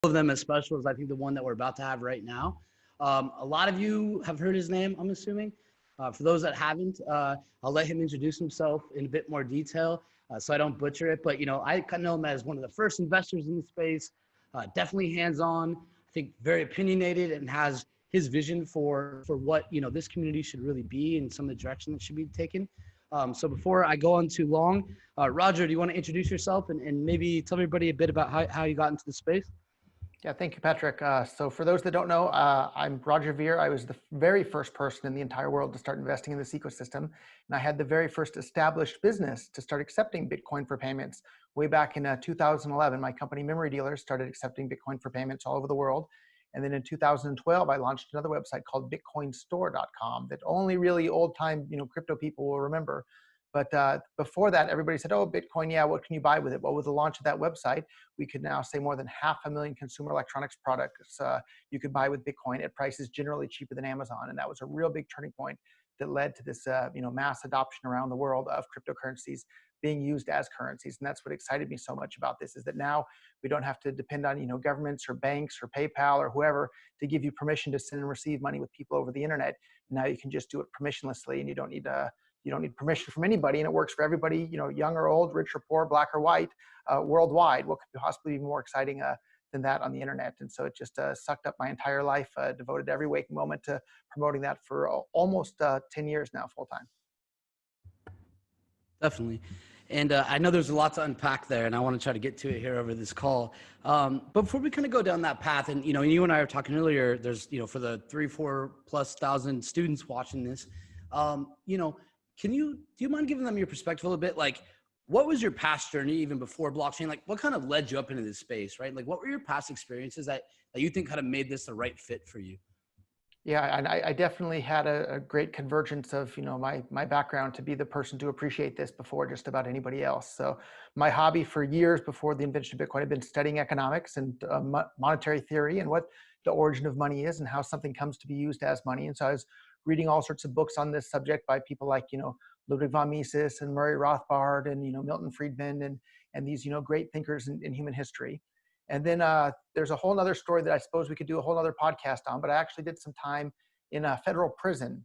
of them as special as I think the one that we're about to have right now. A lot of you have heard his name, I'm assuming. For those that haven't, I'll let him introduce himself in a bit more detail so I don't butcher it. But, I know him as one of the first investors in the space, definitely hands-on, I think very opinionated, and has his vision for what, this community should really be and some of the direction that should be taken. So before I go on too long, Roger, do you want to introduce yourself and maybe tell everybody a bit about how you got into the space? Yeah, thank you, Patrick. So for those that don't know, I'm Roger Veer. I was the very first person in the entire world to start investing in this ecosystem. And I had the very first established business to start accepting Bitcoin for payments. Way back in 2011, my company Memory Dealers started accepting Bitcoin for payments all over the world. And then in 2012, I launched another website called bitcoinstore.com that only really old-time crypto people will remember. But before that, everybody said, oh, Bitcoin, yeah, what can you buy with it? Well, with the launch of that website, we could now say more than 500,000 consumer electronics products you could buy with Bitcoin at prices generally cheaper than Amazon. And that was a real big turning point that led to this mass adoption around the world of cryptocurrencies being used as currencies. And that's what excited me so much about this, is that now we don't have to depend on governments or banks or PayPal or whoever to give you permission to send and receive money with people over the internet. Now you can just do it permissionlessly, and you don't need permission from anybody, and it works for everybody, young or old, rich or poor, black or white, worldwide. What could possibly be more exciting than that on the internet? And so it just sucked up my entire life, devoted every waking moment to promoting that for almost 10 years now, full time. Definitely. And I know there's a lot to unpack there, and I want to try to get to it here over this call. But before we kind of go down that path, and you and I were talking earlier, there's for the 3,000-4,000+ students watching this, do you mind giving them your perspective a little bit? Like, what was your past journey even before blockchain? Like, what kind of led you up into this space, right? Like, what were your past experiences that you think kind of made this the right fit for you? Yeah, and I definitely had a great convergence of my background to be the person to appreciate this before just about anybody else. So my hobby for years before the invention of Bitcoin had been studying economics and monetary theory and what the origin of money is and how something comes to be used as money. And so I was reading all sorts of books on this subject by people like Ludwig von Mises and Murray Rothbard and Milton Friedman and these great thinkers in human history. And then there's a whole other story that I suppose we could do a whole other podcast on, but I actually did some time in a federal prison.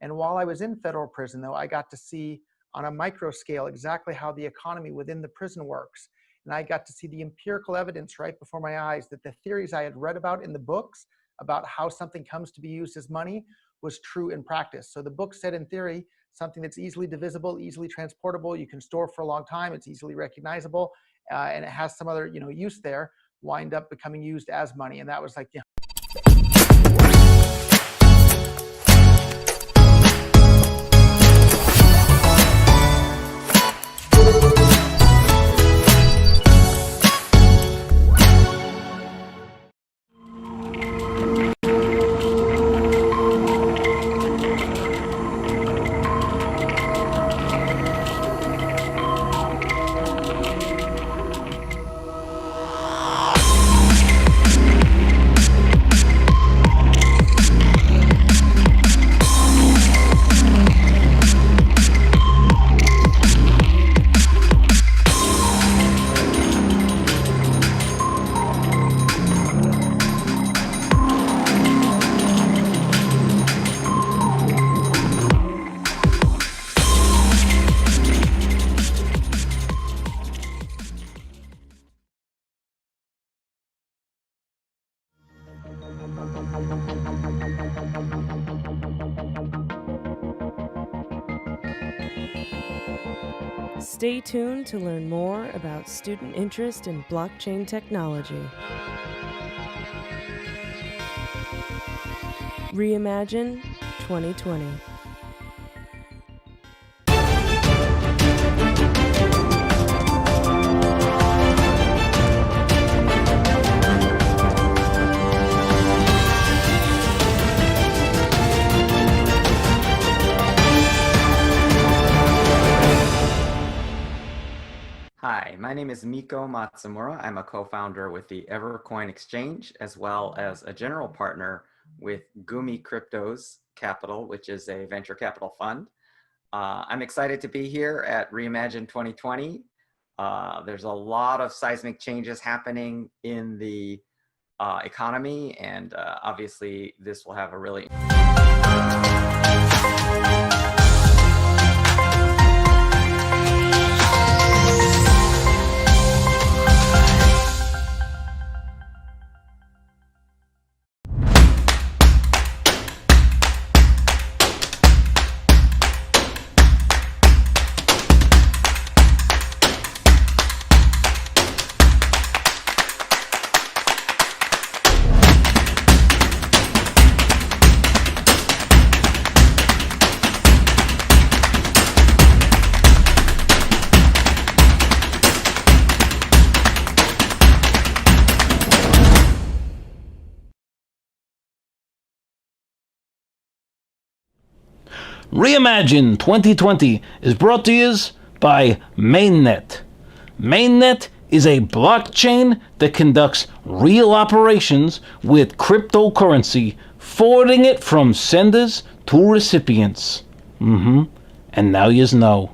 And while I was in federal prison, though, I got to see on a micro scale exactly how the economy within the prison works. And I got to see the empirical evidence right before my eyes that the theories I had read about in the books about how something comes to be used as money was true in practice. So the book said in theory, something that's easily divisible, easily transportable, you can store for a long time, it's easily recognizable, and it has some other use there, wind up becoming used as money. And that was like, Stay tuned to learn more about student interest in blockchain technology. ReImagine 2020. Hi, my name is Miko Matsumura. I'm a co-founder with the Evercoin Exchange, as well as a general partner with Gumi Cryptos Capital, which is a venture capital fund. I'm excited to be here at ReImagine 2020. There's a lot of seismic changes happening in the economy, and obviously this will have a really ReImagine 2020 is brought to you by Mainnet. Mainnet is a blockchain that conducts real operations with cryptocurrency, forwarding it from senders to recipients. And now yous know.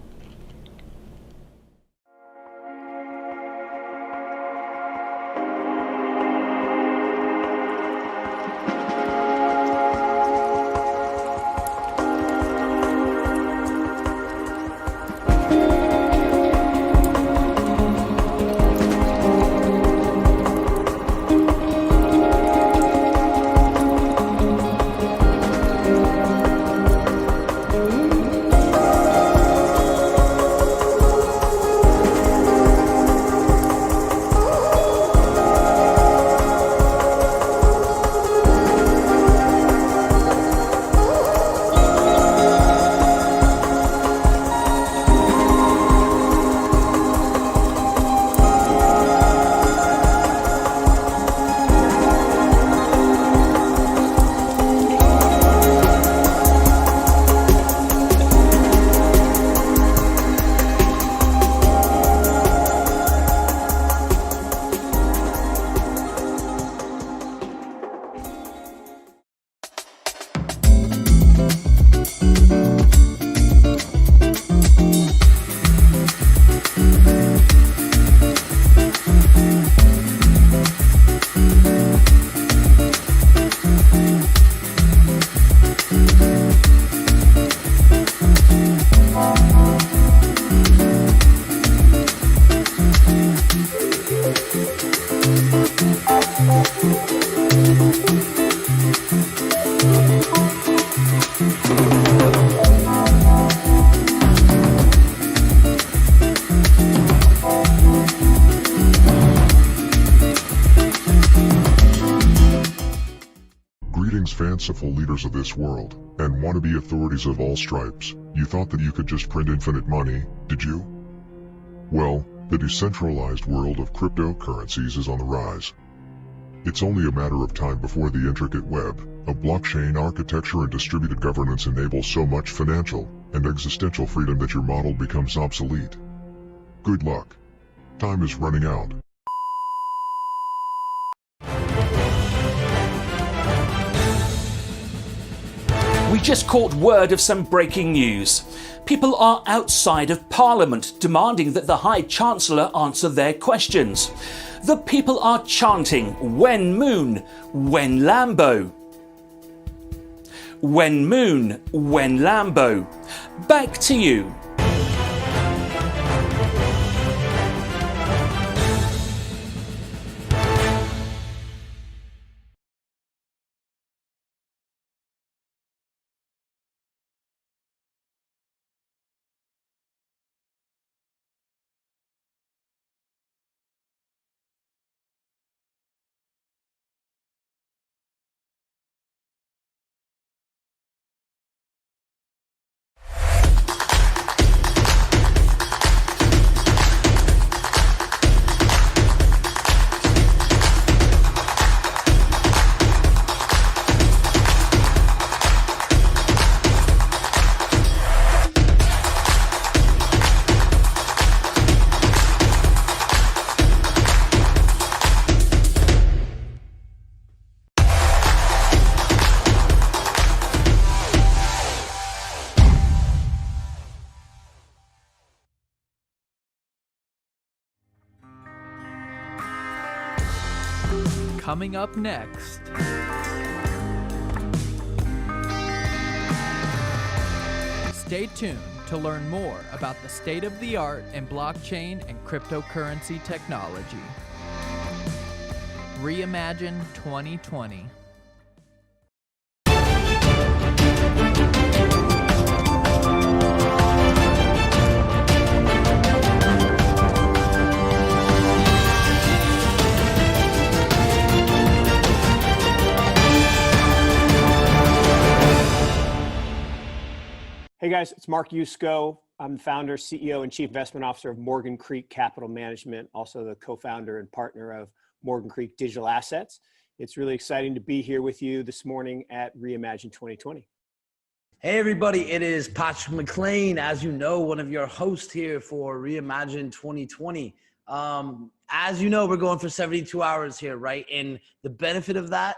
Greetings, fanciful leaders of this world, and wannabe authorities of all stripes. You thought that you could just print infinite money, did you? Well, the decentralized world of cryptocurrencies is on the rise. It's only a matter of time before the intricate web of blockchain architecture and distributed governance enables so much financial and existential freedom that your model becomes obsolete. Good luck. Time is running out. We just caught word of some breaking news. People are outside of Parliament demanding that the High Chancellor answer their questions. The people are chanting, "When Moon, when Lambo." When Moon, when Lambo. Back to you. coming up next. Stay tuned to learn more about the state of the art in blockchain and cryptocurrency technology. ReImagine 2020. Hey guys, it's Mark Yusko. I'm the founder, CEO, and Chief Investment Officer of Morgan Creek Capital Management, also the co-founder and partner of Morgan Creek Digital Assets. It's really exciting to be here with you this morning at ReImagine 2020. Hey everybody, it is Patrick McLean, as you know, one of your hosts here for ReImagine 2020. As you know, we're going for 72 hours here, right? And the benefit of that,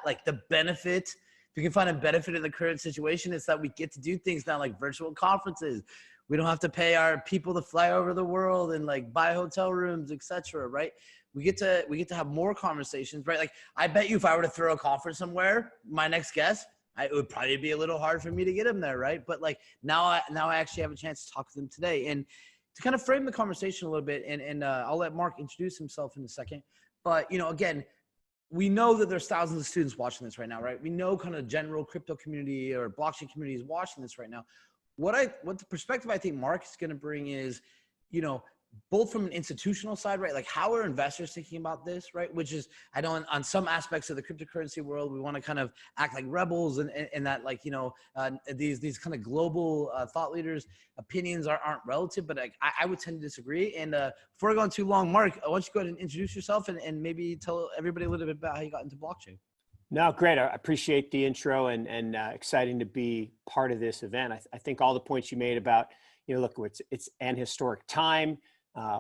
if you can find a benefit in the current situation, is that we get to do things now like virtual conferences. We don't have to pay our people to fly over the world and like buy hotel rooms, etc. Right? We get to have more conversations, right? Like I bet you if I were to throw a conference somewhere, my next guest, it would probably be a little hard for me to get him there, right? But like now I actually have a chance to talk to them today. And to kind of frame the conversation a little bit, and I'll let Mark introduce himself in a second. But again, we know that there's thousands of students watching this right now, right? We know kind of general crypto community or blockchain community is watching this right now. What the perspective I think Mark is going to bring is, both from an institutional side, right? Like how are investors thinking about this, right? Which is, I know on some aspects of the cryptocurrency world, we want to kind of act like rebels and that like, these kind of global thought leaders' opinions aren't relative, but I would tend to disagree. And before I go on too long, Mark, I want you to go ahead and introduce yourself and maybe tell everybody a little bit about how you got into blockchain. No, great. I appreciate the intro and exciting to be part of this event. I think all the points you made about, look, it's an historic time.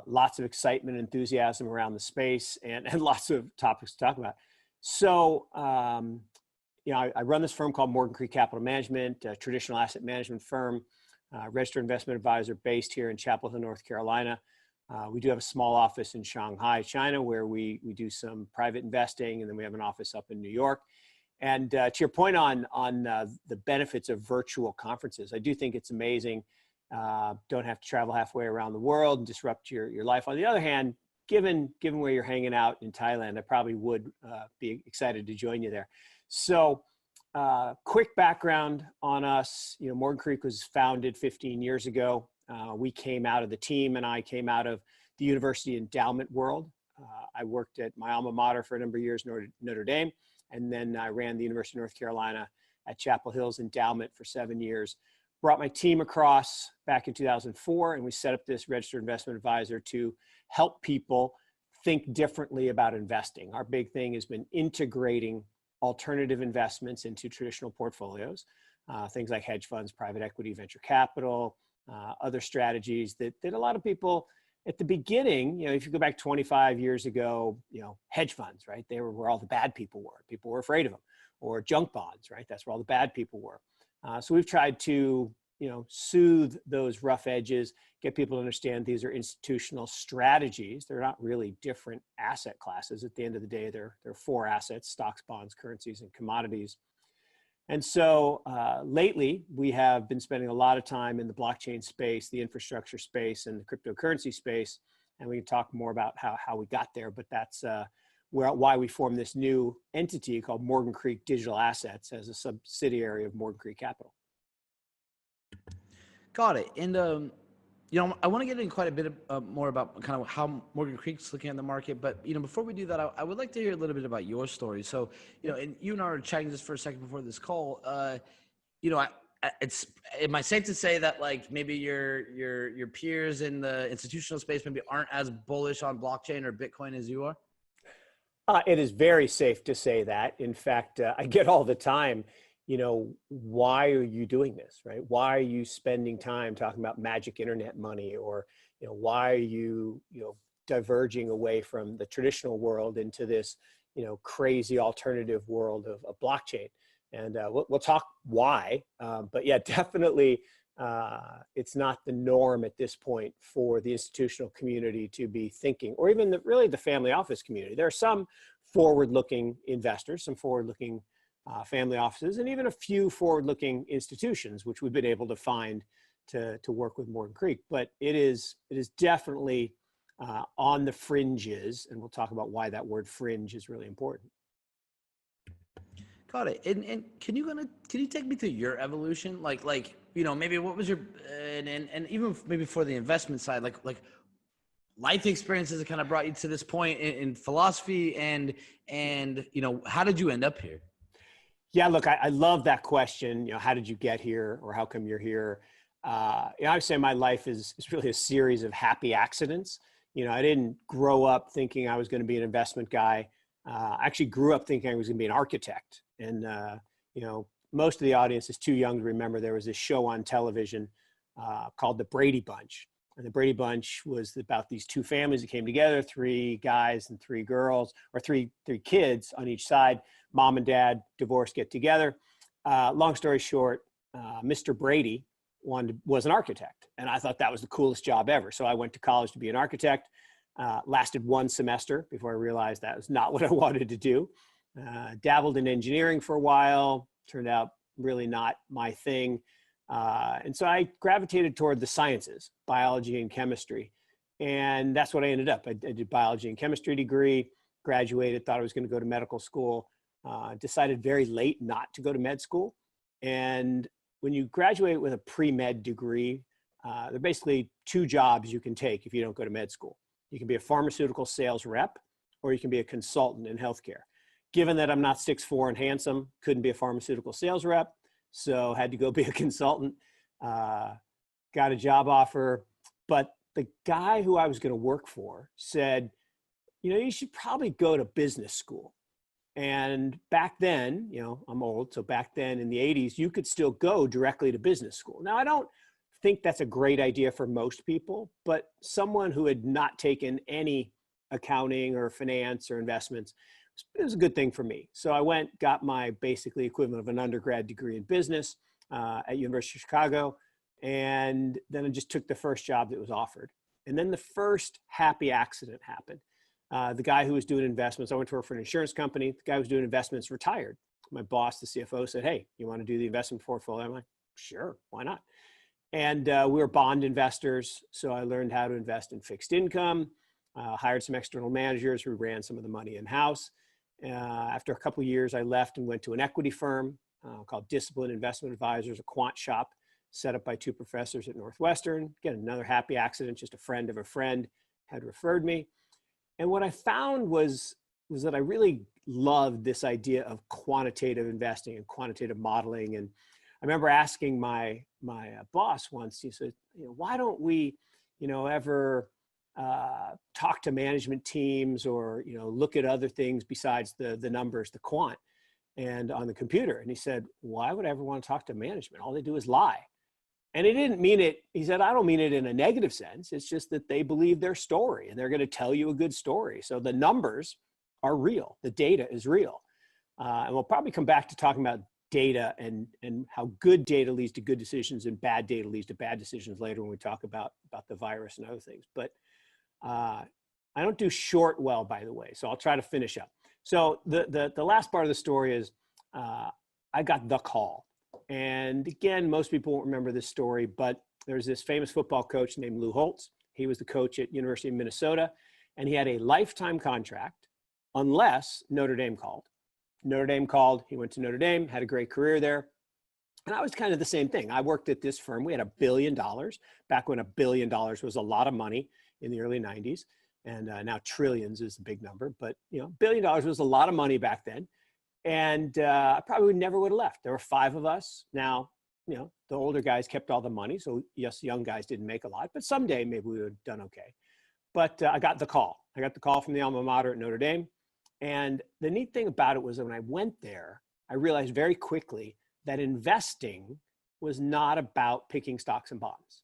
Lots of excitement and enthusiasm around the space and lots of topics to talk about. So, I run this firm called Morgan Creek Capital Management, a traditional asset management firm, registered investment advisor based here in Chapel Hill, North Carolina. We do have a small office in Shanghai, China, where we do some private investing, and then we have an office up in New York. And to your point on the benefits of virtual conferences, I do think it's amazing. Don't have to travel halfway around the world and disrupt your life. On the other hand, given where you're hanging out in Thailand, I probably would be excited to join you there. So quick background on us. Morgan Creek was founded 15 years ago. The team and I came out of the university endowment world. I worked at my alma mater for a number of years, Notre Dame, and then I ran the University of North Carolina at Chapel Hill's endowment for 7 years. Brought my team across back in 2004, and we set up this registered investment advisor to help people think differently about investing. Our big thing has been integrating alternative investments into traditional portfolios, things like hedge funds, private equity, venture capital, other strategies that a lot of people at the beginning, if you go back 25 years ago, hedge funds, right? They were where all the bad people were. People were afraid of them. Or junk bonds, right? That's where all the bad people were. So we've tried to, soothe those rough edges, get people to understand these are institutional strategies. They're not really different asset classes. At the end of the day, they're four assets: stocks, bonds, currencies, and commodities. And so lately, we have been spending a lot of time in the blockchain space, the infrastructure space, and the cryptocurrency space. And we can talk more about how we got there, but that's why we formed this new entity called Morgan Creek Digital Assets as a subsidiary of Morgan Creek Capital. Got it. And, I want to get into quite a bit more about kind of how Morgan Creek's looking at the market. But, before we do that, I would like to hear a little bit about your story. So, and you and I were chatting just for a second before this call. Am I safe to say that like maybe your peers in the institutional space maybe aren't as bullish on blockchain or Bitcoin as you are? It is very safe to say that. In fact, I get all the time, why are you doing this, right? Why are you spending time talking about magic internet money? Or, why are you, diverging away from the traditional world into this, crazy alternative world of blockchain? And we'll talk why, but yeah, definitely it's not the norm at this point for the institutional community to be thinking, or even really the family office community. There are some forward-looking investors, some forward-looking family offices, and even a few forward-looking institutions, which we've been able to find to work with Morgan Creek. But it is definitely on the fringes, and we'll talk about why that word fringe is really important. Got it. And can you take me through your evolution? Like maybe what was your and even maybe for the investment side, like life experiences that kind of brought you to this point in philosophy, and how did you end up here? Yeah, look, I love that question. How did you get here, or how come you're here? I would say my life is really a series of happy accidents. I didn't grow up thinking I was going to be an investment guy. I actually grew up thinking I was going to be an architect. And, most of the audience is too young to remember there was this show on television called The Brady Bunch. And The Brady Bunch was about these two families that came together, 3 guys and 3 girls, or three kids on each side. Mom and dad, divorced, get together. Long story short, Mr. Brady was an architect. And I thought that was the coolest job ever. So I went to college to be an architect. Lasted 1 semester before I realized that was not what I wanted to do. Dabbled in engineering for a while, turned out really not my thing. And so I gravitated toward the sciences, biology and chemistry. And that's what I ended up. I did biology and chemistry degree, graduated, thought I was going to go to medical school, decided very late not to go to med school. And when you graduate with a pre-med degree, there are basically 2 jobs you can take if you don't go to med school. You can be a pharmaceutical sales rep, or you can be a consultant in healthcare. Given that I'm not 6'4" and handsome, couldn't be a pharmaceutical sales rep, so had to go be a consultant. Got a job offer, but the guy who I was going to work for said, you should probably go to business school. And back then, I'm old, so back then in the 80s, you could still go directly to business school. Now, I don't think that's a great idea for most people, but someone who had not taken any accounting or finance or investments, it was a good thing for me. So I went, got my basically equivalent of an undergrad degree in business at University of Chicago, and then I just took the first job that was offered. And then the first happy accident happened. The guy who was doing investments, I went to work for an insurance company. The guy who was doing investments retired. My boss, the CFO, said, "Hey, you want to do the investment portfolio?" I'm like, "Sure, why not?" And we were bond investors, so I learned how to invest in fixed income, hired some external managers who ran some of the money in-house. After a couple of years, I left and went to an equity firm called Discipline Investment Advisors, a quant shop set up by 2 professors at Northwestern. Again, another happy accident, just a friend of a friend had referred me. And what I found was that I really loved this idea of quantitative investing and quantitative modeling. And I remember asking my boss once, he said, why don't we, ever talk to management teams or, look at other things besides the numbers, the quant, and on the computer? And he said, "Why would I ever want to talk to management? All they do is lie." And he didn't mean it. He said, "I don't mean it in a negative sense. It's just that they believe their story and they're going to tell you a good story. So the numbers are real. The data is real." And we'll probably come back to talking about data and how good data leads to good decisions and bad data leads to bad decisions later when we talk about the virus and other things. But I don't do short well, by the way, so I'll try to finish up. So the last part of the story is I got the call. And again, most people won't remember this story, but there's this famous football coach named Lou Holtz. He was the coach at University of Minnesota, and he had a lifetime contract unless Notre Dame called. Notre Dame called, he went to Notre Dame, had a great career there. And I was kind of the same thing. I worked at this firm. We had $1 billion back when $1 billion was a lot of money in the early 90s. And now trillions is the big number, but $1 billion was a lot of money back then. And I probably never would have left. There were 5 of us. Now, the older guys kept all the money. So yes, young guys didn't make a lot, but someday maybe we would have done okay. But I got the call. I got the call from the alma mater at Notre Dame. And the neat thing about it was that when I went there, I realized very quickly that investing was not about picking stocks and bonds.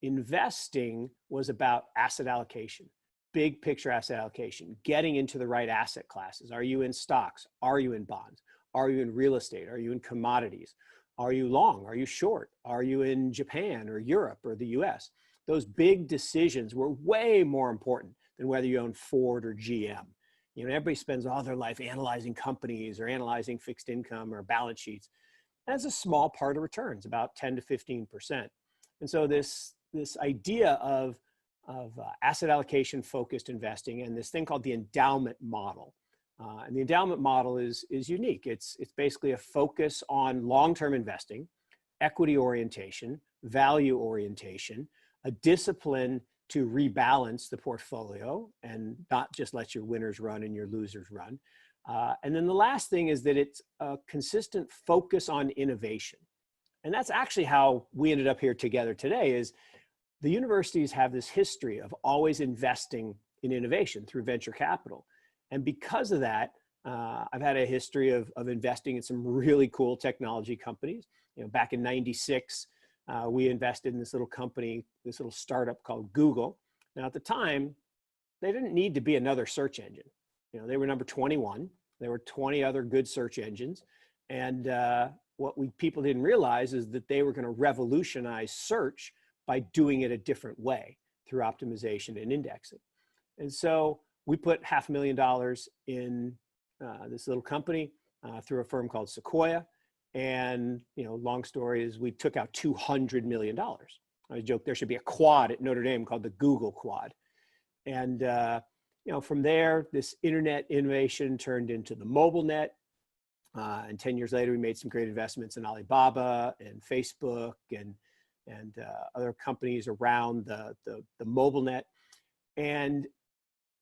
Investing was about asset allocation, big picture asset allocation, getting into the right asset classes. Are you in stocks? Are you in bonds? Are you in real estate? Are you in commodities? Are you long? Are you short? Are you in Japan or Europe or the US? Those big decisions were way more important than whether you own Ford or GM. You know, everybody spends all their life analyzing companies or analyzing fixed income or balance sheets. That's a small part of returns, about 10 to 15%. And so this idea of asset allocation focused investing and this thing called the endowment model. And the endowment model is unique. It's basically a focus on long-term investing, equity orientation, value orientation, a discipline to rebalance the portfolio and not just let your winners run and your losers run. And then the last thing is that it's a consistent focus on innovation. And that's actually how we ended up here together today. Is the universities have this history of always investing in innovation through venture capital. And because of that, I've had a history of investing in some really cool technology companies. You know, back in '96, we invested in this little company, this little startup called Google. Now at the time, they didn't need to be another search engine. You know, they were number 21. There were 20 other good search engines. And what people didn't realize is that they were going to revolutionize search by doing it a different way through optimization and indexing. And so we put $500,000 in this little company through a firm called Sequoia. And, you know, long story is we took out $200 million. I joke there should be a quad at Notre Dame called the Google Quad. And, you know, from there, this internet innovation turned into the mobile net. And 10 years later, we made some great investments in Alibaba and Facebook and other companies around the mobile net. And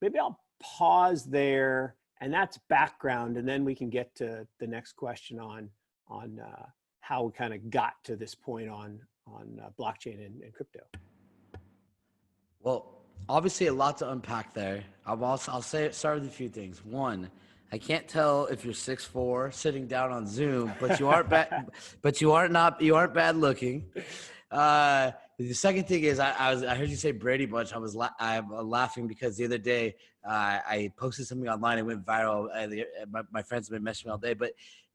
maybe I'll pause there, and that's background, and then we can get to the next question on how we kind of got to this point on blockchain and crypto. Well, obviously a lot to unpack there. I'll start with a few things. One, I can't tell if you're 6'4" sitting down on Zoom, but you aren't bad. But you aren't bad looking. The second thing is I heard you say Brady Bunch. I'm laughing because the other day I posted something online and went viral. My friends have been messaging me all day, but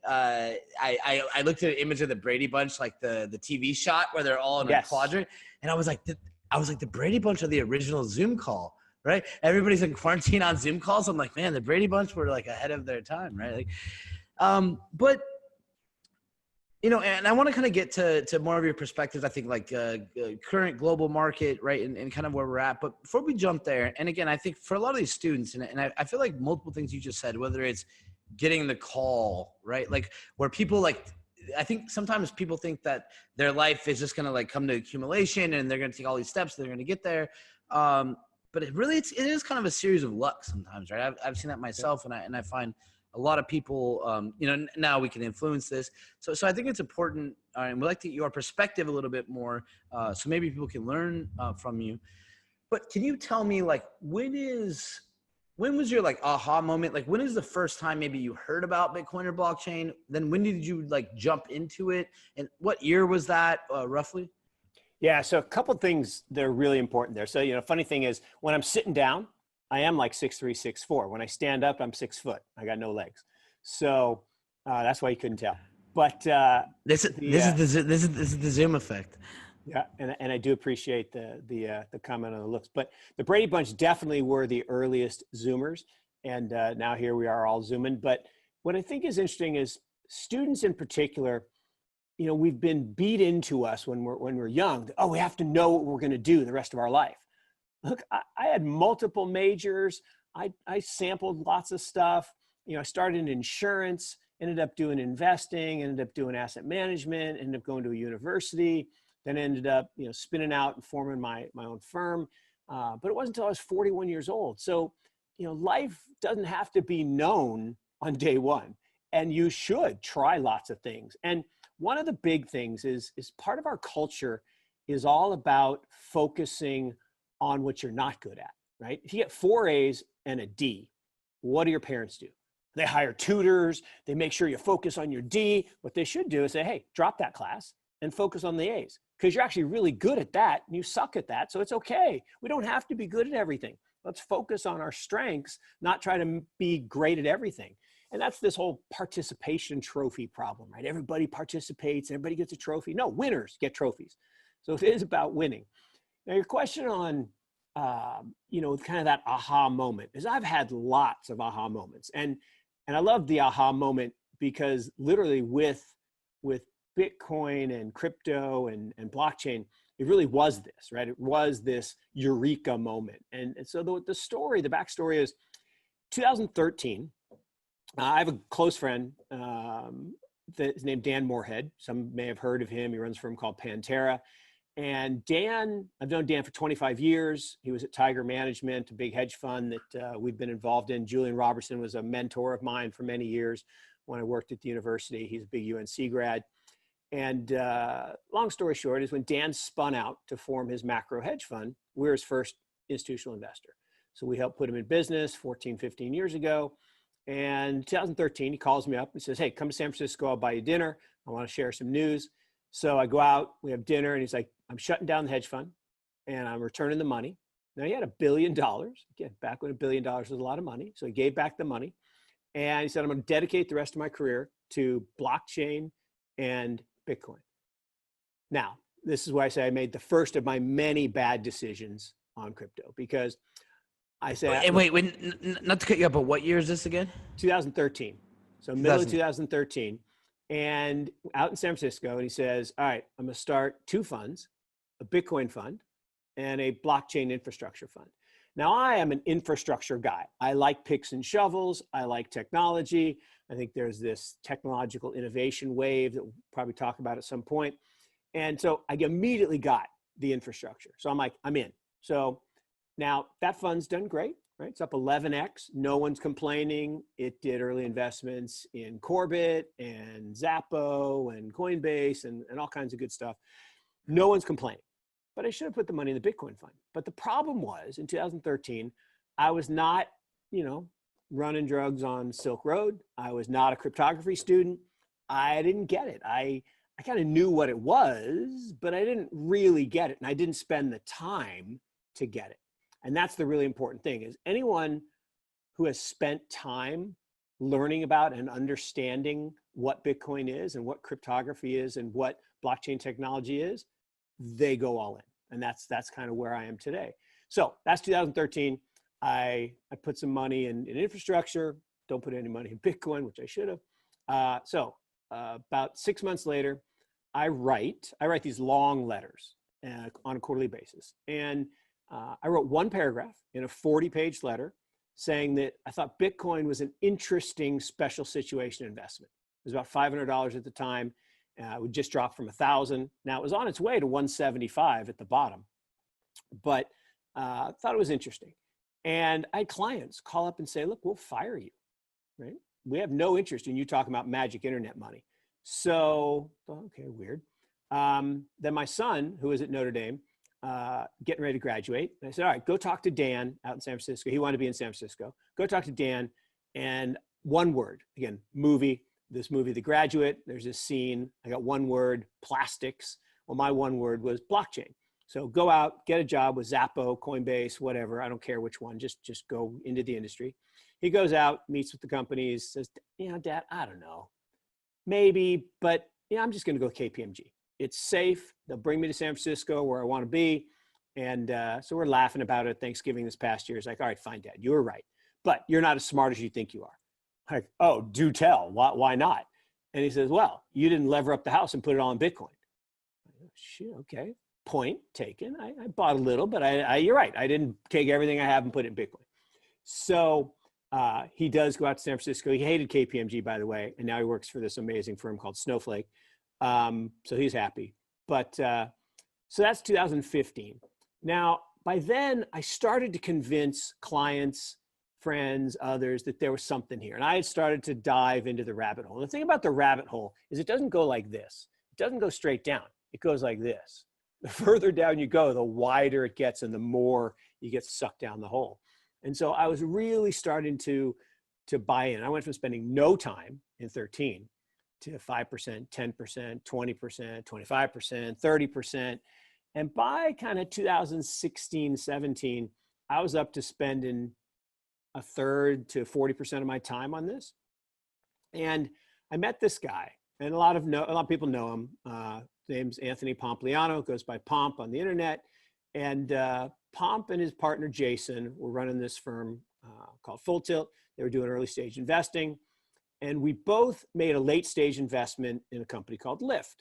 I looked at an image of the Brady Bunch, like the TV shot where they're all in a quadrant, and I was like, the Brady Bunch of the original Zoom call. Right? Everybody's in quarantine on Zoom calls. I'm like, man, the Brady Bunch were like ahead of their time, right? Like, but you know, and I want to kind of get to more of your perspectives. I think like current global market, right, and kind of where we're at. But before we jump there, and again, I think for a lot of these students, and I feel like multiple things you just said, whether it's getting the call, right, like where people like. I think sometimes people think that their life is just going to like come to accumulation and they're going to take all these steps, they're going to get there. But it is kind of a series of luck sometimes, right? I've seen that myself, and I find a lot of people, you know, now we can influence this. So I think it's important, and we'd like to get your perspective a little bit more, so maybe people can learn from you. But can you tell me, like, when was your like aha moment? Like, when is the first time maybe you heard about Bitcoin or blockchain? Then when did you like jump into it, and what year was that roughly? Yeah, so a couple of things that are really important there. So, you know, funny thing is when I'm sitting down, I am like 6'3", 6'4". When I stand up, I'm 6 foot. I got no legs. So that's why you couldn't tell. But this is the Zoom effect. Yeah, and I do appreciate the comment on the looks. But the Brady Bunch definitely were the earliest Zoomers. And now here we are all Zooming. But what I think is interesting is students in particular, you know, we've been beat into us when we're young. Oh, we have to know what we're going to do the rest of our life. Look, I had multiple majors. I sampled lots of stuff. You know, I started in insurance, ended up doing investing, ended up doing asset management, ended up going to a university, then ended up, you know, spinning out and forming my own firm. But it wasn't until I was 41 years old. So, you know, life doesn't have to be known on day one, and you should try lots of things. And one of the big things is part of our culture is all about focusing on what you're not good at, right? If you get 4 A's and a D, what do your parents do? They hire tutors. They make sure you focus on your D. What they should do is say, hey, drop that class and focus on the A's, because you're actually really good at that and you suck at that. So it's okay. We don't have to be good at everything. Let's focus on our strengths, not try to be great at everything. And that's this whole participation trophy problem, right? Everybody participates, everybody gets a trophy. No, winners get trophies. So it is about winning. Now your question on kind of that aha moment, is I've had lots of aha moments. And I love the aha moment because literally with Bitcoin and crypto and blockchain, it really was this, right? It was this eureka moment. And so the backstory is 2013. I have a close friend that's named Dan Moorhead. Some may have heard of him. He runs a firm called Pantera. And Dan, I've known Dan for 25 years. He was at Tiger Management, a big hedge fund that we've been involved in. Julian Robertson was a mentor of mine for many years when I worked at the university. He's a big UNC grad. And long story short is when Dan spun out to form his macro hedge fund, we were his first institutional investor. So we helped put him in business 14, 15 years ago. And 2013, he calls me up and says, hey, come to San Francisco, I'll buy you dinner. I want to share some news. So I go out, we have dinner, and he's like, I'm shutting down the hedge fund and I'm returning the money. Now he had $1 billion. Again, back when $1 billion was a lot of money. So he gave back the money. And he said, I'm going to dedicate the rest of my career to blockchain and Bitcoin. Now, this is why I say I made the first of my many bad decisions on crypto, because I said, wait, not to cut you up, but what year is this again? 2013. So middle of 2013. And out in San Francisco, and he says, all right, I'm going to start two funds, a Bitcoin fund and a blockchain infrastructure fund. Now, I am an infrastructure guy. I like picks and shovels. I like technology. I think there's this technological innovation wave that we'll probably talk about at some point. And so I immediately got the infrastructure. So I'm like, I'm in. So now that fund's done great, right? It's up 11x. No one's complaining. It did early investments in Corbett and Zappo and Coinbase and all kinds of good stuff. No one's complaining. But I should have put the money in the Bitcoin fund. But the problem was in 2013, I was not, running drugs on Silk Road. I was not a cryptography student. I didn't get it. I kind of knew what it was, but I didn't really get it. And I didn't spend the time to get it. And that's the really important thing, is anyone who has spent time learning about and understanding what Bitcoin is and what cryptography is and what blockchain technology is, they go all in. And that's kind of where I am today. So that's 2013. I put some money in infrastructure, don't put any money in Bitcoin, which I should have. So about 6 months later, I write these long letters on a quarterly basis. And I wrote one paragraph in a 40-page letter saying that I thought Bitcoin was an interesting special situation investment. It was about $500 at the time. It would just drop from 1,000. Now it was on its way to 175 at the bottom, but I thought it was interesting. And I had clients call up and say, look, we'll fire you, right? We have no interest in you talking about magic internet money. So, okay, weird. Then my son, who was at Notre Dame, getting ready to graduate. And I said, all right, go talk to Dan out in San Francisco. He wanted to be in San Francisco. Go talk to Dan, and one word, again, this movie, The Graduate, there's this scene. I got one word, plastics. Well, my one word was blockchain. So go out, get a job with Zappo, Coinbase, whatever. I don't care which one, just go into the industry. He goes out, meets with the companies, says, Dad, I don't know, maybe, but I'm just going to go KPMG. It's safe. They'll bring me to San Francisco where I want to be. And so we're laughing about it at Thanksgiving this past year. It's like, all right, fine, Dad, you were right. But you're not as smart as you think you are. Like, oh, do tell. Why not? And he says, well, you didn't lever up the house and put it all in Bitcoin. Shit, okay. Point taken. I bought a little, but you're right. I didn't take everything I have and put it in Bitcoin. So he does go out to San Francisco. He hated KPMG, by the way, and now he works for this amazing firm called Snowflake. So he's happy. But so that's 2015. Now, by then, I started to convince clients, friends, others that there was something here. And I had started to dive into the rabbit hole. The thing about the rabbit hole is it doesn't go like this. It doesn't go straight down. It goes like this. The further down you go, the wider it gets and the more you get sucked down the hole. And so I was really starting to buy in. I went from spending no time in 13 to 5%, 10%, 20%, 25%, 30%. And by kind of 2016, 17, I was up to spending a third to 40% of my time on this. And I met this guy, and a lot of people know him. His name's Anthony Pompliano, goes by Pomp on the internet. And Pomp and his partner, Jason, were running this firm called Full Tilt. They were doing early stage investing. And we both made a late stage investment in a company called Lyft.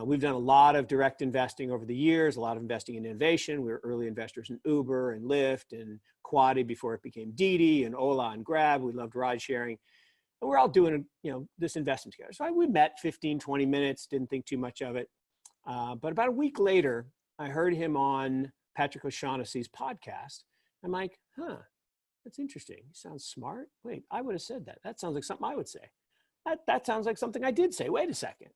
We've done a lot of direct investing over the years, a lot of investing in innovation. We were early investors in Uber and Lyft and Quadi before it became Didi, and Ola and Grab. We loved ride sharing. And we're all doing, this investment together. So we met 15, 20 minutes, didn't think too much of it. But about a week later, I heard him on Patrick O'Shaughnessy's podcast. I'm like, that's interesting. He sounds smart. Wait, I would have said that. That sounds like something I would say. That sounds like something I did say. Wait a second.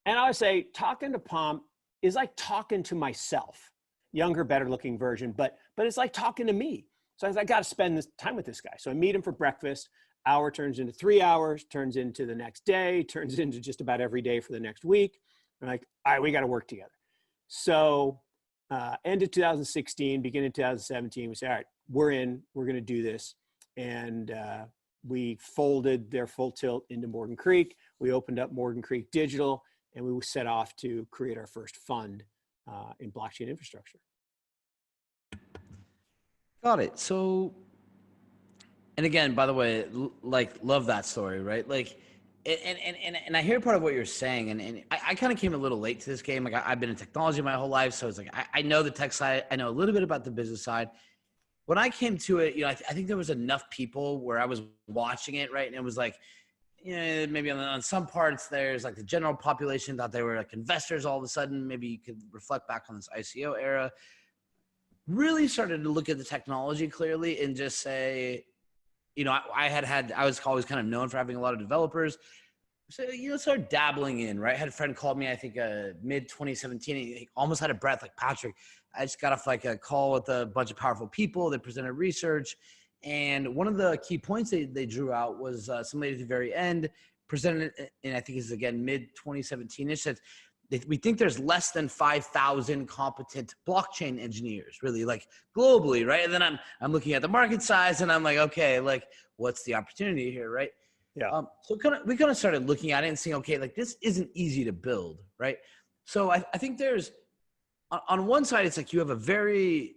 And I would say, talking to Pomp is like talking to myself, younger, better looking version, but it's like talking to me. So I got to spend this time with this guy. So I meet him for breakfast. Hour turns into 3 hours, turns into the next day, turns into just about every day for the next week. I'm like, all right, we got to work together. So end of 2016, beginning of 2017, we say, all right, we're going to do this. And we folded their Full Tilt into Morgan Creek. We opened up Morgan Creek Digital, and we set off to create our first fund in blockchain infrastructure. Got it. So, and again, by the way, love that story, right? And I hear part of what you're saying, and I kind of came a little late to this game. Like I've been in technology my whole life, so it's like I know the tech side, I know a little bit about the business side. When I came to it, I think there was enough people where I was watching it, right, and it was like, maybe on some parts there's like the general population thought they were like investors all of a sudden. Maybe you could reflect back on this ICO era. Really started to look at the technology clearly and just say, I was always kind of known for having a lot of developers. So, started dabbling in, right? I had a friend called me, I think mid 2017, and he almost had a breath like, Patrick, I just got off like a call with a bunch of powerful people. They presented research. And one of the key points they drew out was some lady at the very end presented, and I think this is again, mid 2017-ish, said, we think there's less than 5,000 competent blockchain engineers, really, like globally, right? And then I'm looking at the market size, and I'm like, okay, like what's the opportunity here, right? Yeah. So we kind of started looking at it and saying, okay, like this isn't easy to build, right? So I think there's, on one side, it's like you have a very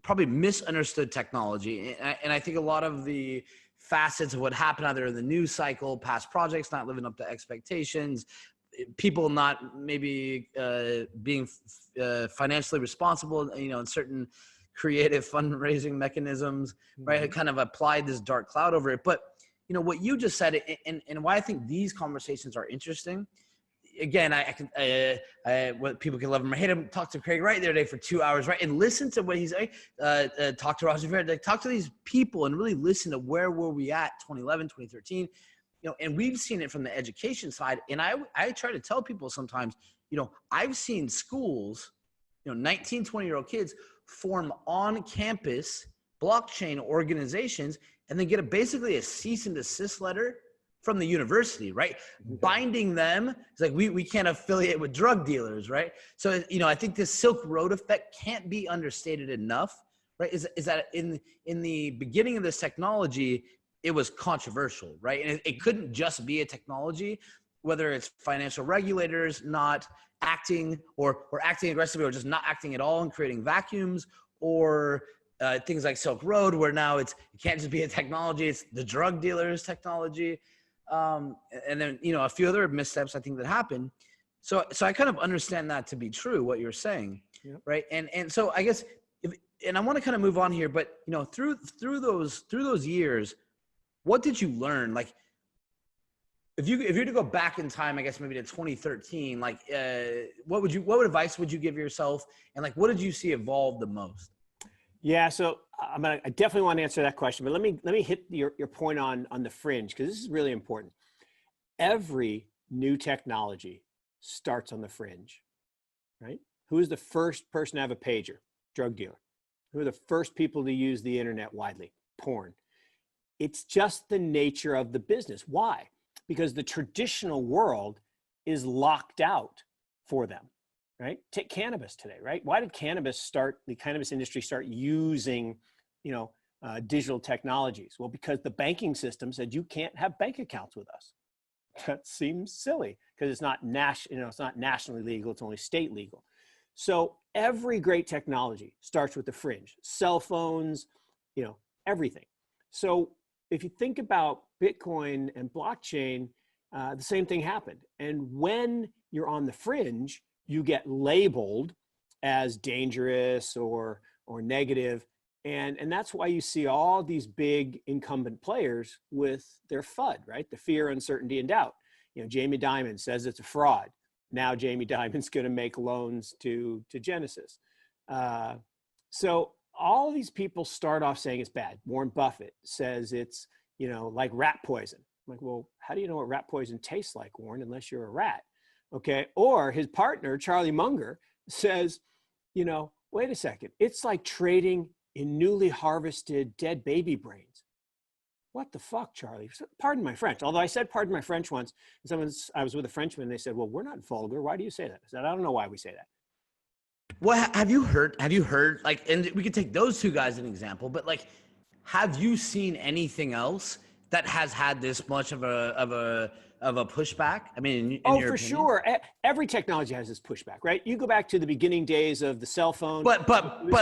probably misunderstood technology, and I think a lot of the facets of what happened either in the news cycle, past projects not living up to expectations, people not maybe being financially responsible, in certain creative fundraising mechanisms, right? I kind of applied this dark cloud over it. But, what you just said, and why I think these conversations are interesting, again, what people can love him or hate him, talk to Craig Wright the other day for 2 hours, right? And listen to what he's saying, talk to Roger Ver, talk to these people and really listen to where were we at 2011, 2013, and we've seen it from the education side. And I try to tell people sometimes, I've seen schools, 19, 20-year-old kids form on campus blockchain organizations and then get basically a cease and desist letter from the university, right? Binding them. It's like, we can't affiliate with drug dealers, right? So, I think this Silk Road effect can't be understated enough, right? Is that in the beginning of this technology, it was controversial, right? And it couldn't just be a technology, whether it's financial regulators not acting or acting aggressively or just not acting at all and creating vacuums, or things like Silk Road, where now it can't just be a technology, it's the drug dealers technology. And then, a few other missteps I think that happen. So I kind of understand that to be true, what you're saying, right? And so I guess, and I want to kind of move on here, but through those years, what did you learn? Like, if you were to go back in time, I guess maybe to 2013, like, what advice would you give yourself? And like, what did you see evolve the most? Yeah, so I definitely want to answer that question, but let me hit your point on the fringe, because this is really important. Every new technology starts on the fringe, right? Who is the first person to have a pager? Drug dealer. Who are the first people to use the internet widely? Porn. It's just the nature of the business. Why? Because the traditional world is locked out for them, right? Take cannabis today, right? Why did the cannabis industry start using, digital technologies? Well, because the banking system said you can't have bank accounts with us. That seems silly because it's not nationally legal. It's only state legal. So every great technology starts with the fringe, cell phones, everything. So if you think about Bitcoin and blockchain, the same thing happened. And when you're on the fringe, you get labeled as dangerous or negative. And that's why you see all these big incumbent players with their FUD, right? The fear, uncertainty, and doubt. Jamie Dimon says it's a fraud. Now Jamie Dimon's going to make loans to Genesis. So all these people start off saying it's bad. Warren Buffett says it's, like rat poison. I'm like, well, how do you know what rat poison tastes like, Warren, unless you're a rat? Okay. Or his partner, Charlie Munger, says, wait a second. It's like trading in newly harvested dead baby brains. What the fuck, Charlie? Pardon my French. Although I said pardon my French once, I was with a Frenchman and they said, well, we're not vulgar. Why do you say that? I said, I don't know why we say that. Well, have you heard, like, and we could take those two guys as an example, but like, have you seen anything else that has had this much of a pushback? I mean, in your for opinion? Sure. Every technology has this pushback, right? You go back to the beginning days of the cell phone. But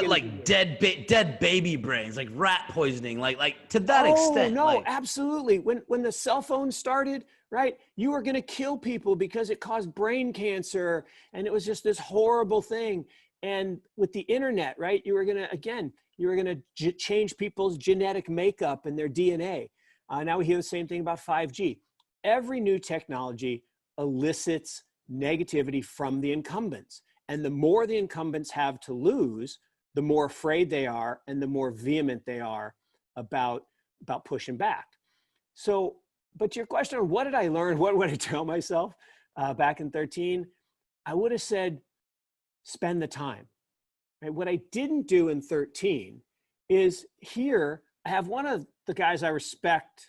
like dead baby brains, like rat poisoning, like to that extent. No, like, absolutely. When the cell phone started, right, you were going to kill people because it caused brain cancer, and it was just this horrible thing. And with the internet, right, you were going to change people's genetic makeup and their DNA. Now we hear the same thing about 5G. Every new technology elicits negativity from the incumbents. And the more the incumbents have to lose, the more afraid they are and the more vehement they are about pushing back. So, but your question on what did I learn? What would I tell myself back in 13? I would have said, spend the time. Right? What I didn't do in 13 is here, I have one of the guys I respect,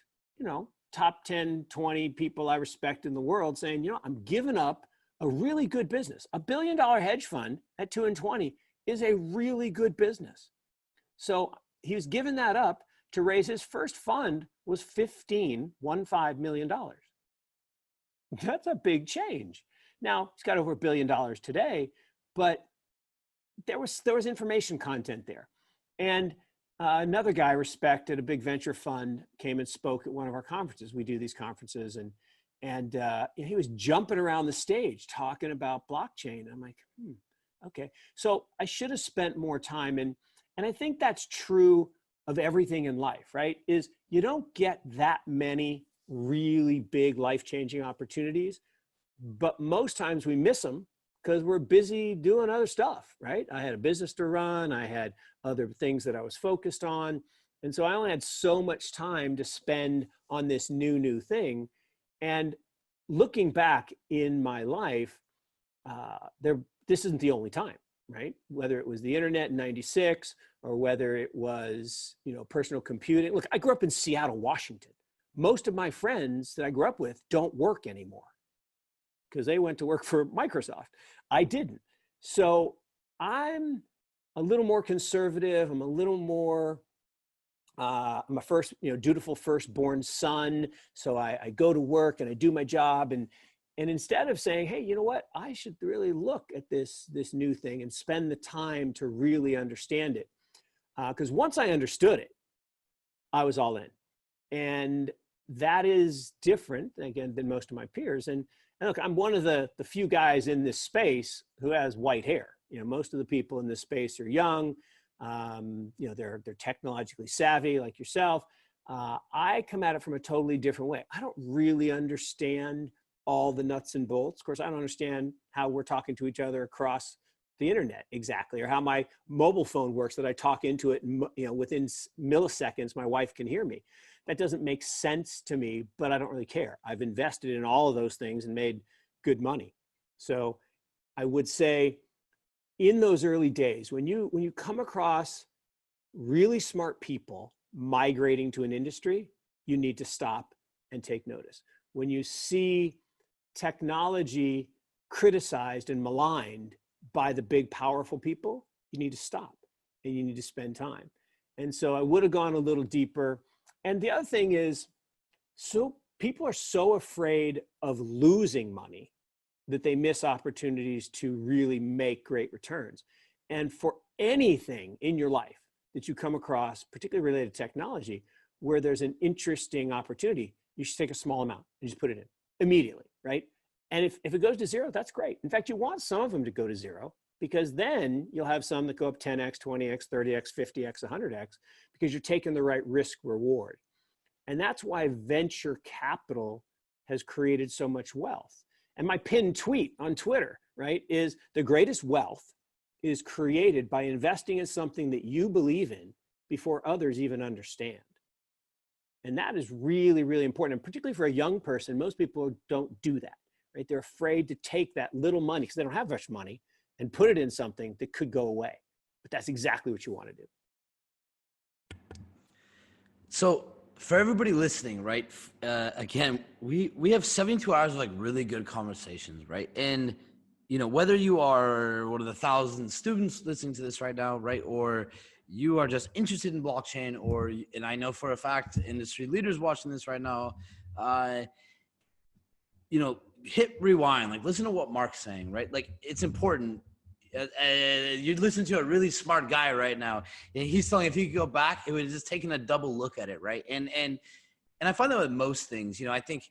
top 10, 20 people I respect in the world saying, I'm giving up a really good business. $1 billion hedge fund at 2 and 20 is a really good business. So he was giving that up to raise his first fund was $15 million. That's a big change. Now he's got over $1 billion today, but there was information content there. And another guy I respect at a big venture fund came and spoke at one of our conferences. We do these conferences, and he was jumping around the stage talking about blockchain. I'm like, okay. So I should have spent more time. And I think that's true of everything in life, right? Is you don't get that many really big life-changing opportunities, but most times we miss them because we're busy doing other stuff, right? I had a business to run. I had other things that I was focused on. And so I only had so much time to spend on this new thing. And looking back in my life, this isn't the only time, right? Whether it was the internet in 96 or whether it was, personal computing. Look, I grew up in Seattle, Washington. Most of my friends that I grew up with don't work anymore because they went to work for Microsoft. I didn't. So I'm a little more conservative. I'm a little more, I'm a dutiful firstborn son. So I go to work and I do my job. And instead of saying, hey, you know what, I should really look at this new thing and spend the time to really understand it. Because once I understood it, I was all in. And that is different, again, than most of my peers. And look, I'm one of the few guys in this space who has white hair. Most of the people in this space are young. They're technologically savvy like yourself. I come at it from a totally different way. I don't really understand all the nuts and bolts. Of course, I don't understand how we're talking to each other across the internet exactly, or how my mobile phone works, that I talk into it and, within milliseconds, my wife can hear me. That doesn't make sense to me, but I don't really care. I've invested in all of those things and made good money. So I would say in those early days, when you come across really smart people migrating to an industry, you need to stop and take notice. When you see technology criticized and maligned by the big, powerful people, you need to stop and you need to spend time. And so I would have gone a little deeper. And the other thing is, so people are so afraid of losing money that they miss opportunities to really make great returns. And for anything in your life that you come across, particularly related to technology, where there's an interesting opportunity, you should take a small amount and just put it in immediately, right? And if it goes to zero, that's great. In fact, you want some of them to go to zero, because then you'll have some that go up 10x, 20x, 30x, 50x, 100x, because you're taking the right risk reward. And that's why venture capital has created so much wealth. And my pinned tweet on Twitter, right, is the greatest wealth is created by investing in something that you believe in before others even understand. And that is really, really important. And particularly for a young person, most people don't do that, right? They're afraid to take that little money, because they don't have much money, and put it in something that could go away. But that's exactly what you want to do. So for everybody listening, right? Again, we have 72 hours of like really good conversations, right? And whether you are one of the 1,000 students listening to this right now, right, or you are just interested in blockchain, and I know for a fact industry leaders watching this right now, hit rewind, like listen to what Mark's saying, right? Like it's important. You listen to a really smart guy right now, and he's telling if he could go back, it would have just taken a double look at it, right? And I find that with most things, I think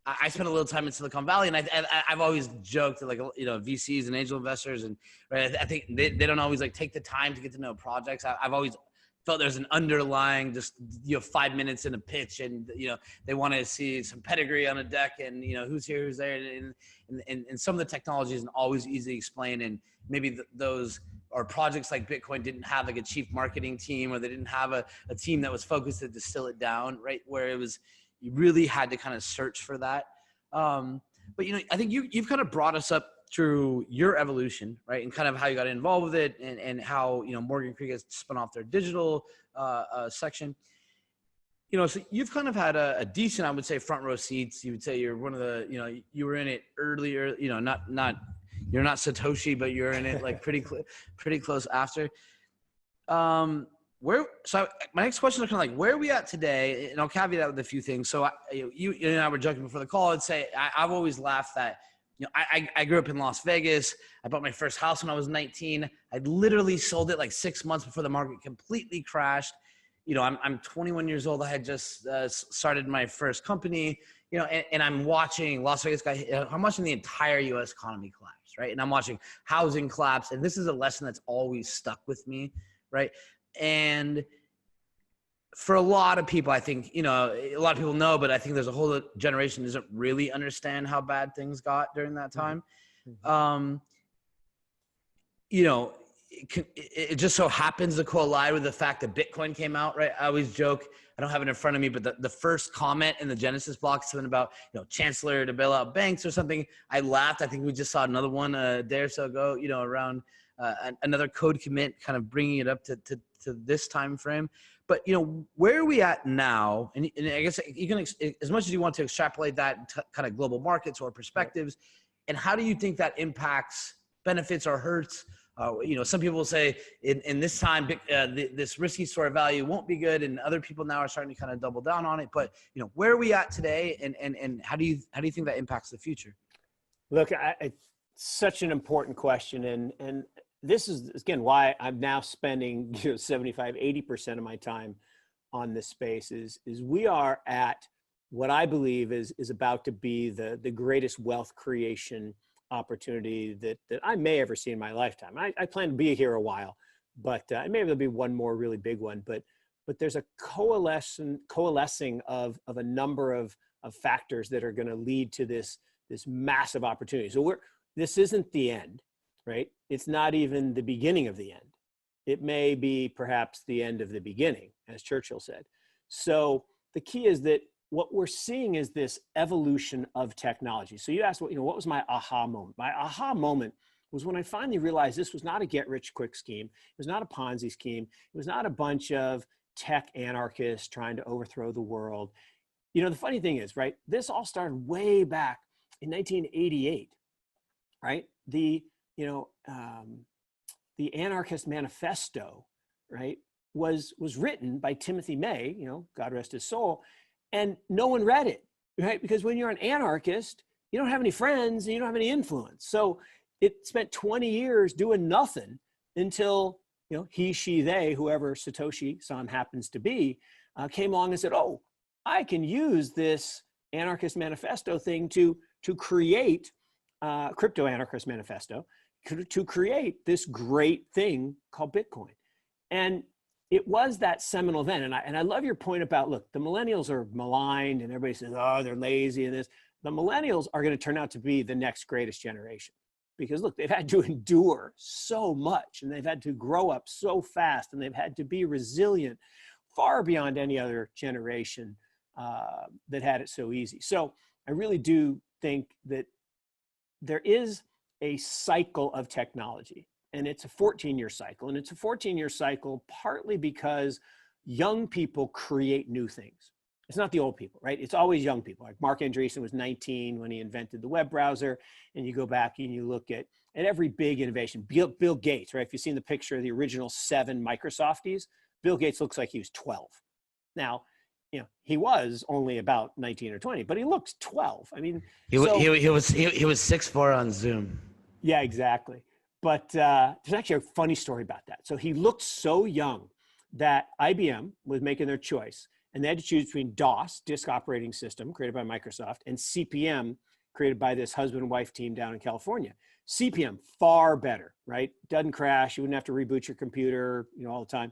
I spent a little time in Silicon Valley, and I've always joked that, like, VCs and angel investors, and right, I think they don't always like take the time to get to know projects. I've always felt there's an underlying just 5 minutes in a pitch, and they want to see some pedigree on a deck, and who's here, who's there, and some of the technology isn't always easy to explain, and maybe those or projects like Bitcoin didn't have like a chief marketing team, or they didn't have a team that was focused to distill it down, right, where it was. You really had to kind of search for that. But, I think you've kind of brought us up through your evolution, right? And kind of how you got involved with it, and how, Morgan Creek has spun off their digital section. So you've kind of had a decent, I would say, front row seats. You would say you're one of the, you were in it earlier, you're not Satoshi, but you're in it like pretty close after. So my next question is kind of like, where are we at today? And I'll caveat that with a few things. So you and I were joking before the call. I'd say I've always laughed that, I grew up in Las Vegas. I bought my first house when I was 19. I literally sold it like 6 months before the market completely crashed. I'm 21 years old. I had just started my first company, and I'm watching Las Vegas I'm watching the entire U.S. economy collapse, right? And I'm watching housing collapse. And this is a lesson that's always stuck with me, right? And for a lot of people, I think, a lot of people know, but I think there's a whole generation that doesn't really understand how bad things got during that time. Mm-hmm. It just so happens to collide with the fact that Bitcoin came out, right? I always joke, I don't have it in front of me, but the first comment in the Genesis block, something about, chancellor to bail out banks or something. I laughed. I think we just saw another one a day or so ago, around another code commit, kind of bringing it up to this time frame. But where are we at now? And I guess you can, as much as you want to extrapolate that to kind of global markets or perspectives, and how do you think that impacts, benefits, or hurts? Some people will say in this time, this risky store of value won't be good, and other people now are starting to kind of double down on it. But where are we at today, and how do you think that impacts the future? Look, it's such an important question, and this is, again, why I'm now spending 75-80% of my time on this space. Is we are at what I believe is about to be the greatest wealth creation opportunity that I may ever see in my lifetime. I plan to be here a while, but maybe there'll be one more really big one. But there's a coalescing of a number of factors that are going to lead to this massive opportunity. So this isn't the end, right? It's not even the beginning of the end. It may be perhaps the end of the beginning, as Churchill said. So the key is that what we're seeing is this evolution of technology. So you asked, what was my aha moment? My aha moment was when I finally realized this was not a get-rich-quick scheme. It was not a Ponzi scheme. It was not a bunch of tech anarchists trying to overthrow the world. The funny thing is, right, this all started way back in 1988, right? The Anarchist Manifesto, right, was written by Timothy May, God rest his soul, and no one read it, right? Because when you're an anarchist, you don't have any friends and you don't have any influence. So it spent 20 years doing nothing until, you know, he, she, they, whoever Satoshi-san happens to be, came along and said, oh, I can use this anarchist manifesto thing to create crypto anarchist manifesto to create this great thing called Bitcoin. And it was that seminal event. And I love your point about, look, the millennials are maligned and everybody says, oh, they're lazy and this. The millennials are going to turn out to be the next greatest generation because look, they've had to endure so much and they've had to grow up so fast and they've had to be resilient far beyond any other generation that had it so easy. So I really do think that there is a cycle of technology, and it's a 14-year cycle. And it's a 14-year cycle partly because young people create new things. It's not the old people, right? It's always young people. Like Mark Andreessen was 19 when he invented the web browser. And you go back and you look at every big innovation. Bill Gates, right? If you've seen the picture of the original 7 Microsofties, Bill Gates looks like he was 12. Now, you know, he was only about 19 or 20, but he looks 12. I mean, he was 6'4" on Zoom. Yeah, exactly. But there's actually a funny story about that. So he looked so young that IBM was making their choice, and they had to choose between DOS, disk operating system, created by Microsoft, and CP/M, created by this husband and wife team down in California. CP/M, far better, right? Doesn't crash. You wouldn't have to reboot your computer, you know, all the time.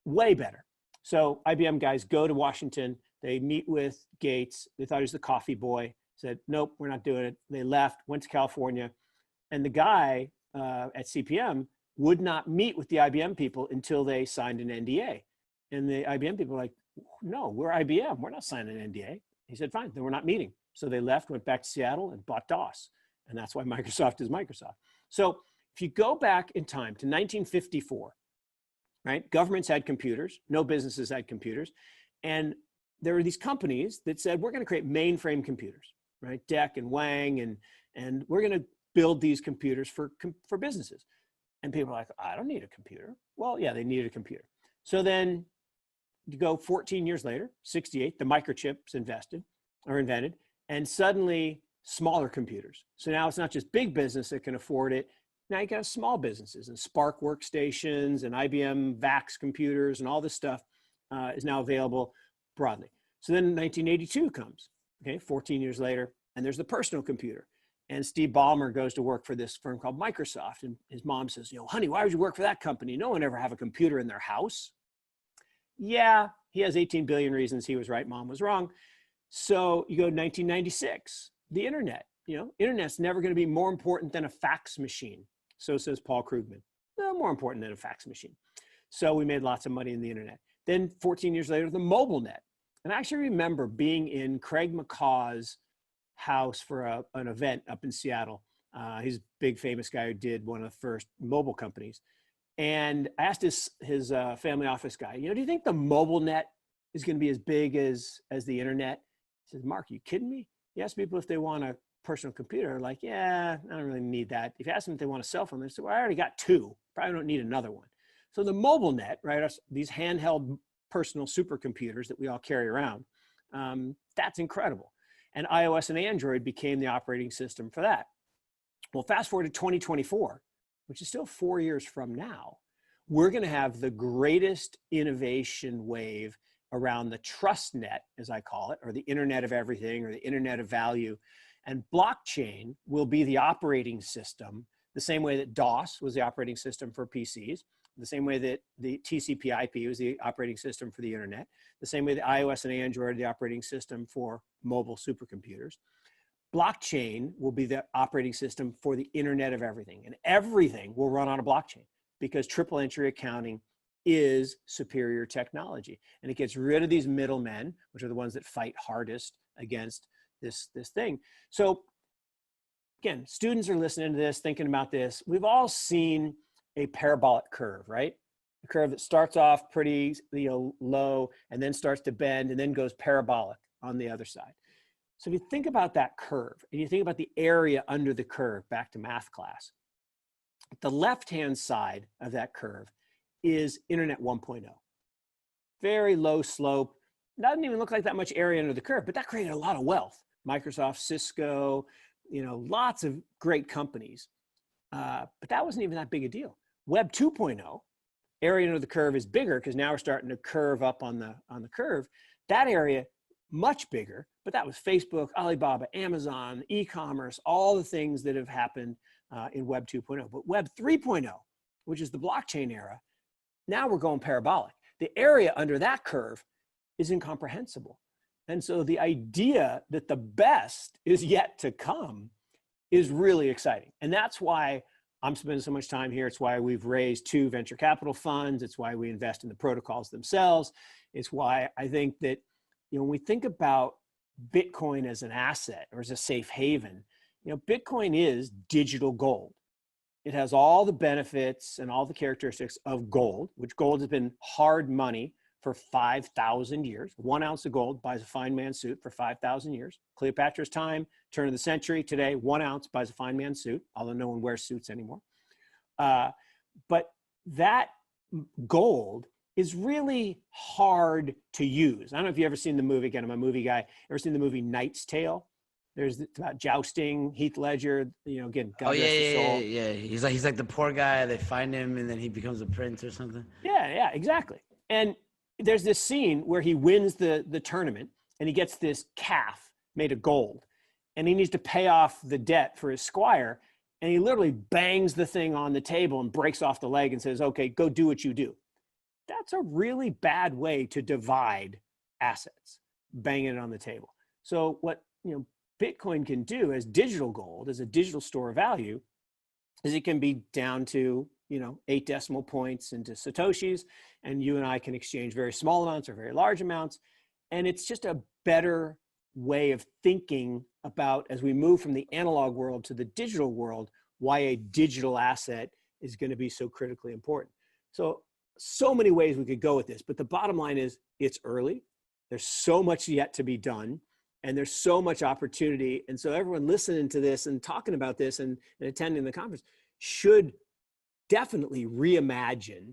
Way better. So IBM guys go to Washington. They meet with Gates. They thought he was the coffee boy. Said, nope, we're not doing it. They left, went to California. And the guy at CP/M would not meet with the IBM people until they signed an NDA. And the IBM people were like, no, we're IBM. We're not signing an NDA. He said, fine, then we're not meeting. So they left, went back to Seattle and bought DOS. And that's why Microsoft is Microsoft. So if you go back in time to 1954, right? Governments had computers, no businesses had computers. And there were these companies that said, we're going to create mainframe computers, right? DEC and Wang, and we're going to build these computers for businesses. And people are like, I don't need a computer. Well, yeah, they needed a computer. So then you go 14 years later, 68, the microchips invented, and suddenly smaller computers. So now it's not just big business that can afford it. Now you got small businesses, and Spark workstations and IBM VAX computers and all this stuff is now available broadly. So then 1982 comes, okay, 14 years later, and there's the personal computer. And Steve Ballmer goes to work for this firm called Microsoft. And his mom says, you know, honey, why would you work for that company? No one ever have a computer in their house. Yeah, he has 18 billion reasons he was right, mom was wrong. So you go to 1996, the internet. You know, internet's never going to be more important than a fax machine. So says Paul Krugman. No, more important than a fax machine. So we made lots of money in the internet. Then 14 years later, the mobile net. And I actually remember being in Craig McCaw's house for an event up in Seattle. He's a big famous guy who did one of the first mobile companies. And I asked his family office guy, you know, do you think the mobile net is going to be as big as the internet? He says, Mark, are you kidding me? You ask people if they want a personal computer. They're like, yeah, I don't really need that. If you ask them if they want a cell phone, they say, well, I already got 2. Probably don't need another one. So the mobile net, right, these handheld personal supercomputers that we all carry around, that's incredible. And iOS and Android became the operating system for that. Well, fast forward to 2024, which is still 4 years from now, we're going to have the greatest innovation wave around the trust net, as I call it, or the Internet of Everything, or the Internet of Value. And blockchain will be the operating system, the same way that DOS was the operating system for PCs, the same way that the TCP/IP was the operating system for the internet, the same way that iOS and Android are the operating system for mobile supercomputers. Blockchain will be the operating system for the Internet of Everything, and everything will run on a blockchain because triple entry accounting is superior technology. And it gets rid of these middlemen, which are the ones that fight hardest against this thing. So again, students are listening to this, thinking about this. We've all seen a parabolic curve, right? A curve that starts off pretty low and then starts to bend and then goes parabolic on the other side. So if you think about that curve and you think about the area under the curve, back to math class, the left-hand side of that curve is Internet 1.0. Very low slope, doesn't even look like that much area under the curve, but that created a lot of wealth. Microsoft, Cisco, lots of great companies. But that wasn't even that big a deal. Web 2.0, area under the curve is bigger because now we're starting to curve up on the curve. That area, much bigger, but that was Facebook, Alibaba, Amazon, e-commerce, all the things that have happened in Web 2.0. But Web 3.0, which is the blockchain era, now we're going parabolic. The area under that curve is incomprehensible. And so the idea that the best is yet to come is really exciting. And that's why I'm spending so much time here. It's why we've raised 2 venture capital funds. It's why we invest in the protocols themselves. It's why I think that, when we think about Bitcoin as an asset or as a safe haven, Bitcoin is digital gold. It has all the benefits and all the characteristics of gold, which gold has been hard money for 5,000 years. 1 ounce of gold buys a fine man's suit for 5,000 years. Cleopatra's time, turn of the century. Today, 1 ounce buys a fine man's suit, although no one wears suits anymore. But that gold is really hard to use. I don't know if you've ever seen the movie, again, I'm a movie guy, ever seen the movie Knight's Tale? It's about jousting, Heath Ledger, again, God rest his soul. Yeah. He's like the poor guy, they find him and then he becomes a prince or something. Yeah, exactly. And there's this scene where he wins the tournament and he gets this calf made of gold and he needs to pay off the debt for his squire. And he literally bangs the thing on the table and breaks off the leg and says, okay, go do what you do. That's a really bad way to divide assets, banging it on the table. So what Bitcoin can do as digital gold, as a digital store of value, is it can be down to 8 decimal points into Satoshis, and you and I can exchange very small amounts or very large amounts. And it's just a better way of thinking about, as we move from the analog world to the digital world, why a digital asset is going to be so critically important. So many ways we could go with this, but the bottom line is it's early. There's so much yet to be done, and there's so much opportunity. And so everyone listening to this and talking about this and attending the conference should definitely reimagine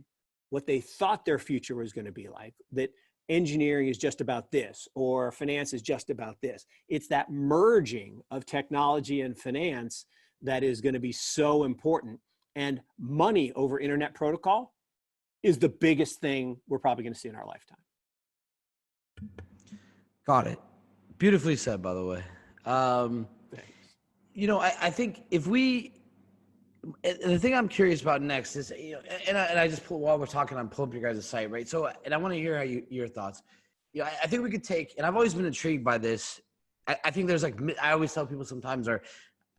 what they thought their future was going to be like, that engineering is just about this, or finance is just about this. It's that merging of technology and finance that is going to be so important. And money over internet protocol is the biggest thing we're probably going to see in our lifetime. Got it. Beautifully said, by the way. I think if we, the thing I'm curious about next is, and I just while we're talking, I'm pulling up your guys' site, right? So, and I want to hear your thoughts. I think we could take, and I've always been intrigued by this. I think there's I always tell people sometimes, or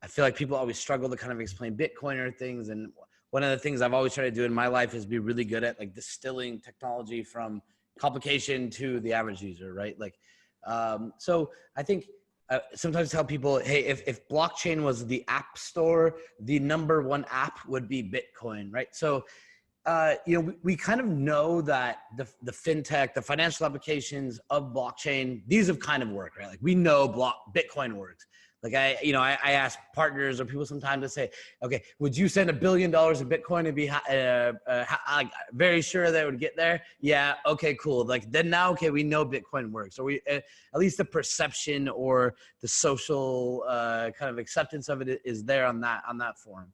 I feel like people always struggle to kind of explain Bitcoin or things. And one of the things I've always tried to do in my life is be really good at distilling technology from complication to the average user, right? So I think sometimes tell people, hey, if blockchain was the app store, the #1 app would be Bitcoin, right? So, we kind of know that the fintech, the financial applications of blockchain, these have kind of worked, right? We know Bitcoin works. I ask partners or people sometimes to say, okay, would you send $1 billion in Bitcoin and be very sure that it would get there? Yeah. Okay, cool. Then now, okay, we know Bitcoin works. Or we, at least the perception or the social kind of acceptance of it is there on that forum.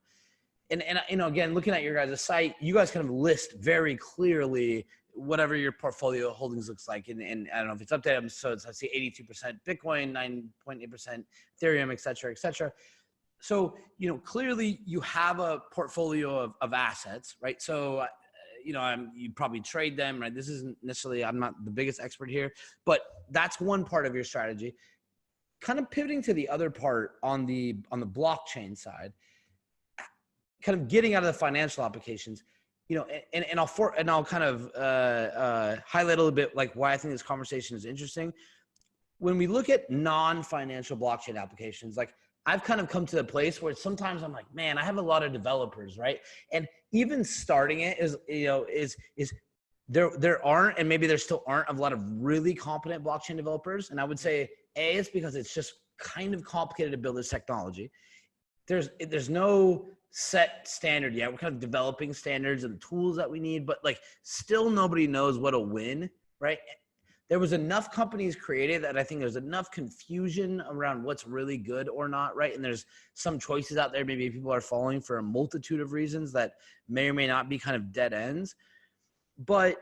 And again, looking at your guys' site, you guys kind of list very clearly whatever your portfolio holdings looks like. And I don't know if it's updated. So I see 82% Bitcoin, 9.8% Ethereum, et cetera, et cetera. So, clearly you have a portfolio of assets, right? So, you probably trade them, right? This isn't necessarily, I'm not the biggest expert here, but that's one part of your strategy. Kind of pivoting to the other part on the blockchain side, kind of getting out of the financial applications, and I'll kind of highlight a little bit why I think this conversation is interesting. When we look at non-financial blockchain applications, I've kind of come to the place where sometimes I'm like, man, I have a lot of developers, right? And even starting it is there aren't, and maybe there still aren't, a lot of really competent blockchain developers. And I would say, it's because it's just kind of complicated to build this technology. There's no set standard yet. We're kind of developing standards and tools that we need, but still nobody knows what a win, right? there was enough companies created that I think there's enough confusion around what's really good or not, right? And there's some choices out there maybe people are following for a multitude of reasons that may or may not be kind of dead ends. But,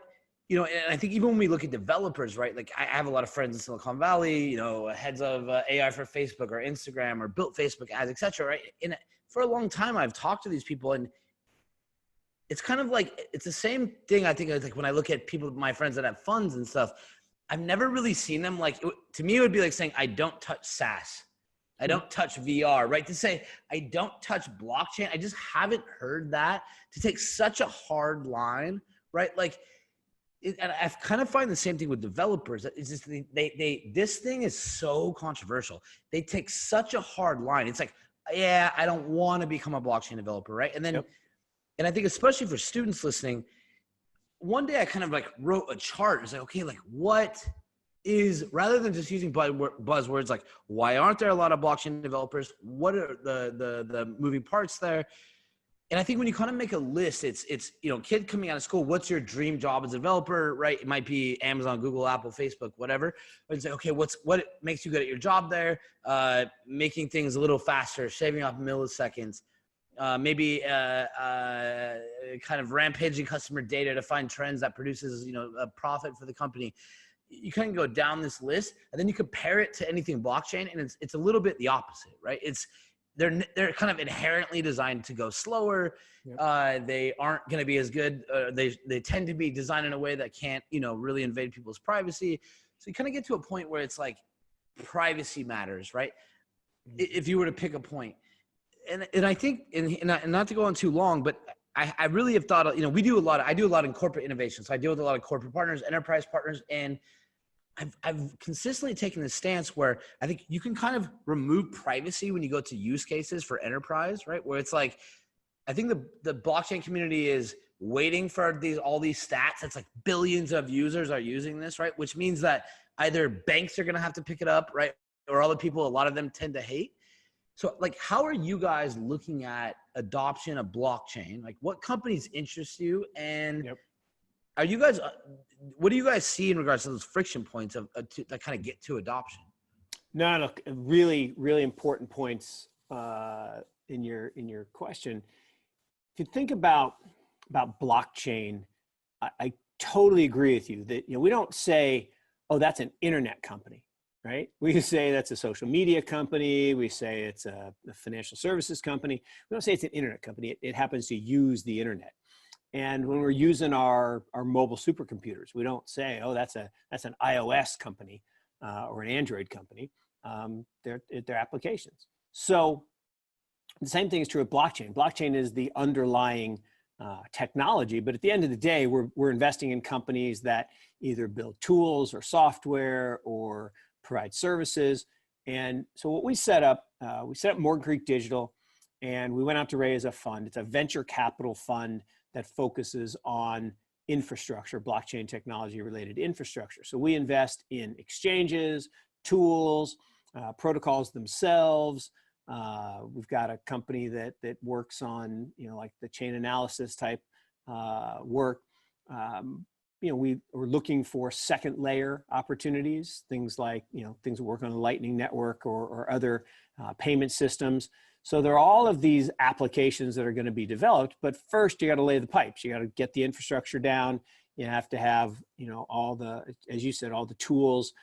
you know, and I think even when we look at developers, right, like I have a lot of friends in Silicon Valley, you know, heads of AI for Facebook or Instagram or built Facebook ads, et cetera, right? And for a long time, I've talked to these people, and it's kind of like, it's the same thing. I think like when I look at people, my friends that have funds and stuff, I've never really seen them like, to me, it would be like saying, I don't touch SaaS. I don't touch VR, right? To say, I don't touch blockchain. I just haven't heard that, to take such a hard line, right? Like, and I kind of find the same thing with developers. It's just, this thing is so controversial. They take such a hard line. It's like, yeah, I don't want to become a blockchain developer, right? And then, and I think especially for students listening, one day I kind of like wrote a chart. It's like, okay, like what is, rather than just using buzzwords like, why aren't there a lot of blockchain developers? What are the moving parts there? And I think when you kind of make a list, it's, you know, kid coming out of school, what's your dream job as a developer, right? It might be Amazon, Google, Apple, Facebook, whatever. But say, okay, what makes you good at your job there? Making things a little faster, shaving off milliseconds. Maybe kind of rampaging customer data to find trends that produces, you know, a profit for the company. You kind of go down this list, and then you compare it to anything blockchain, and it's a little bit the opposite, right? They're kind of inherently designed to go slower. They aren't going to be as good. They tend to be designed in a way that can't, you know, really invade people's privacy. So you kind of get to a point where it's like privacy matters, right? If you were to pick a point. And I think, and not to go on too long, but I really have thought, you know, I do a lot in corporate innovation. So I deal with a lot of corporate partners, enterprise partners, and I've consistently taken this stance where I think you can kind of remove privacy when you go to use cases for enterprise, right? Where it's like, I think the blockchain community is waiting for all these stats. It's like billions of users are using this, right? Which means that either banks are going to have to pick it up, right? Or other people, a lot of them tend to hate. So like, how are you guys looking at adoption of blockchain? Like what companies interest you? And are you guys, what do you guys see in regards to those friction points that kind of get to adoption? No, look, really, really important points in your question. If you think about blockchain, I totally agree with you that, you know, we don't say, oh, that's an internet company, right? We say that's a social media company. We say it's a financial services company. We don't say it's an internet company. It happens to use the internet. And when we're using our mobile supercomputers, we don't say, oh, that's an iOS company or an Android company. They're applications. So the same thing is true of blockchain. Blockchain is the underlying technology, but at the end of the day, we're investing in companies that either build tools or software or provide services. And so what we set up Morgan Creek Digital, and we went out to raise a fund. It's a venture capital fund that focuses on infrastructure, blockchain technology related infrastructure. So we invest in exchanges, tools, protocols themselves. We've got a company that works on, you know, like the chain analysis type work. You know, we're looking for second layer opportunities, things like, you know, things that work on a Lightning Network or other payment systems. So there are all of these applications that are going to be developed, but first you got to lay the pipes. You got to get the infrastructure down. You have to have, you know, all the, as you said, all the tools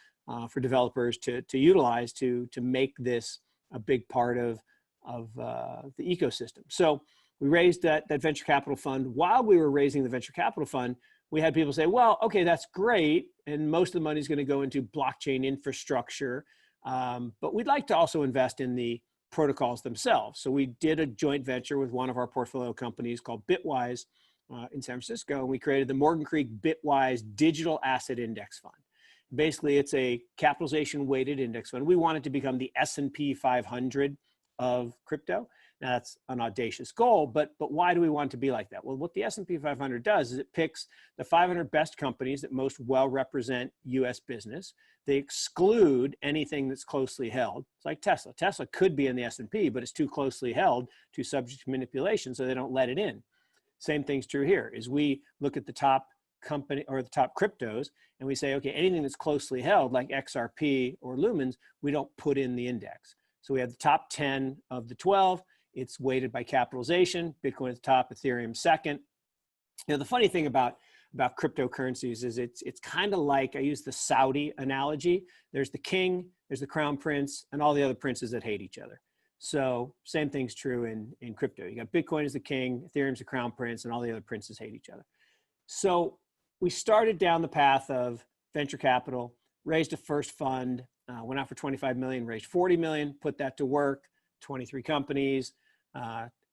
for developers to utilize to make this a big part of the ecosystem. So we raised that venture capital fund. While we were raising the venture capital fund, we had people say, well, okay, that's great. And most of the money is going to go into blockchain infrastructure. But we'd like to also invest in the protocols themselves. So we did a joint venture with one of our portfolio companies called Bitwise in San Francisco. And we created the Morgan Creek Bitwise Digital Asset Index Fund. Basically, it's a capitalization weighted index fund. We want it to become the S&P 500 of crypto. Now, that's an audacious goal, but why do we want it to be like that? Well, what the S&P 500 does is it picks the 500 best companies that most well represent U.S. business. They exclude anything that's closely held. It's like Tesla. Tesla could be in the S&P, but it's too closely held, too subject to manipulation, so they don't let it in. Same thing's true here, is we look at the top company or the top cryptos, and we say, okay, anything that's closely held like XRP or Lumens, we don't put in the index. So we have the top 10 of the 12. It's weighted by capitalization. Bitcoin at the top, Ethereum second. You know, the funny thing about cryptocurrencies is it's kind of like, I use the Saudi analogy. There's the king, there's the crown prince, and all the other princes that hate each other. So same thing's true in crypto. You got Bitcoin as the king, Ethereum's the crown prince, and all the other princes hate each other. So we started down the path of venture capital, raised a first fund, went out for 25 million, raised 40 million, put that to work, 23 companies,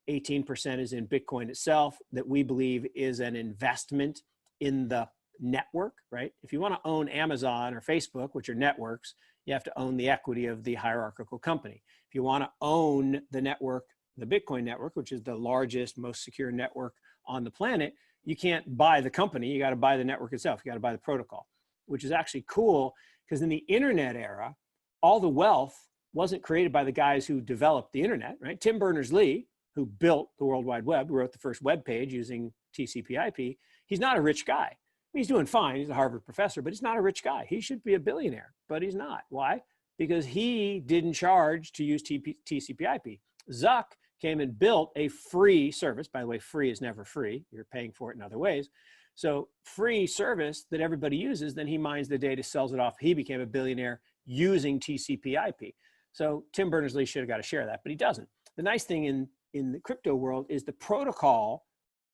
18% is in Bitcoin itself, that we believe is an investment in the network, right? If you want to own Amazon or Facebook, which are networks, you have to own the equity of the hierarchical company. If you want to own the network, the Bitcoin network, which is the largest, most secure network on the planet, you can't buy the company, you got to buy the network itself, you got to buy the protocol, which is actually cool because in the internet era, all the wealth wasn't created by the guys who developed the internet, right? Tim Berners-Lee, who built the World Wide Web, who wrote the first web page using TCP/IP, he's not a rich guy. He's doing fine, he's a Harvard professor, but he's not a rich guy. He should be a billionaire, but he's not. Why? Because he didn't charge to use TCP/IP. Zuck came and built a free service. By the way, free is never free. You're paying for it in other ways. So free service that everybody uses, then he mines the data, sells it off. He became a billionaire using TCP/IP. So Tim Berners-Lee should have got a share of that, but he doesn't. The nice thing in the crypto world is the protocol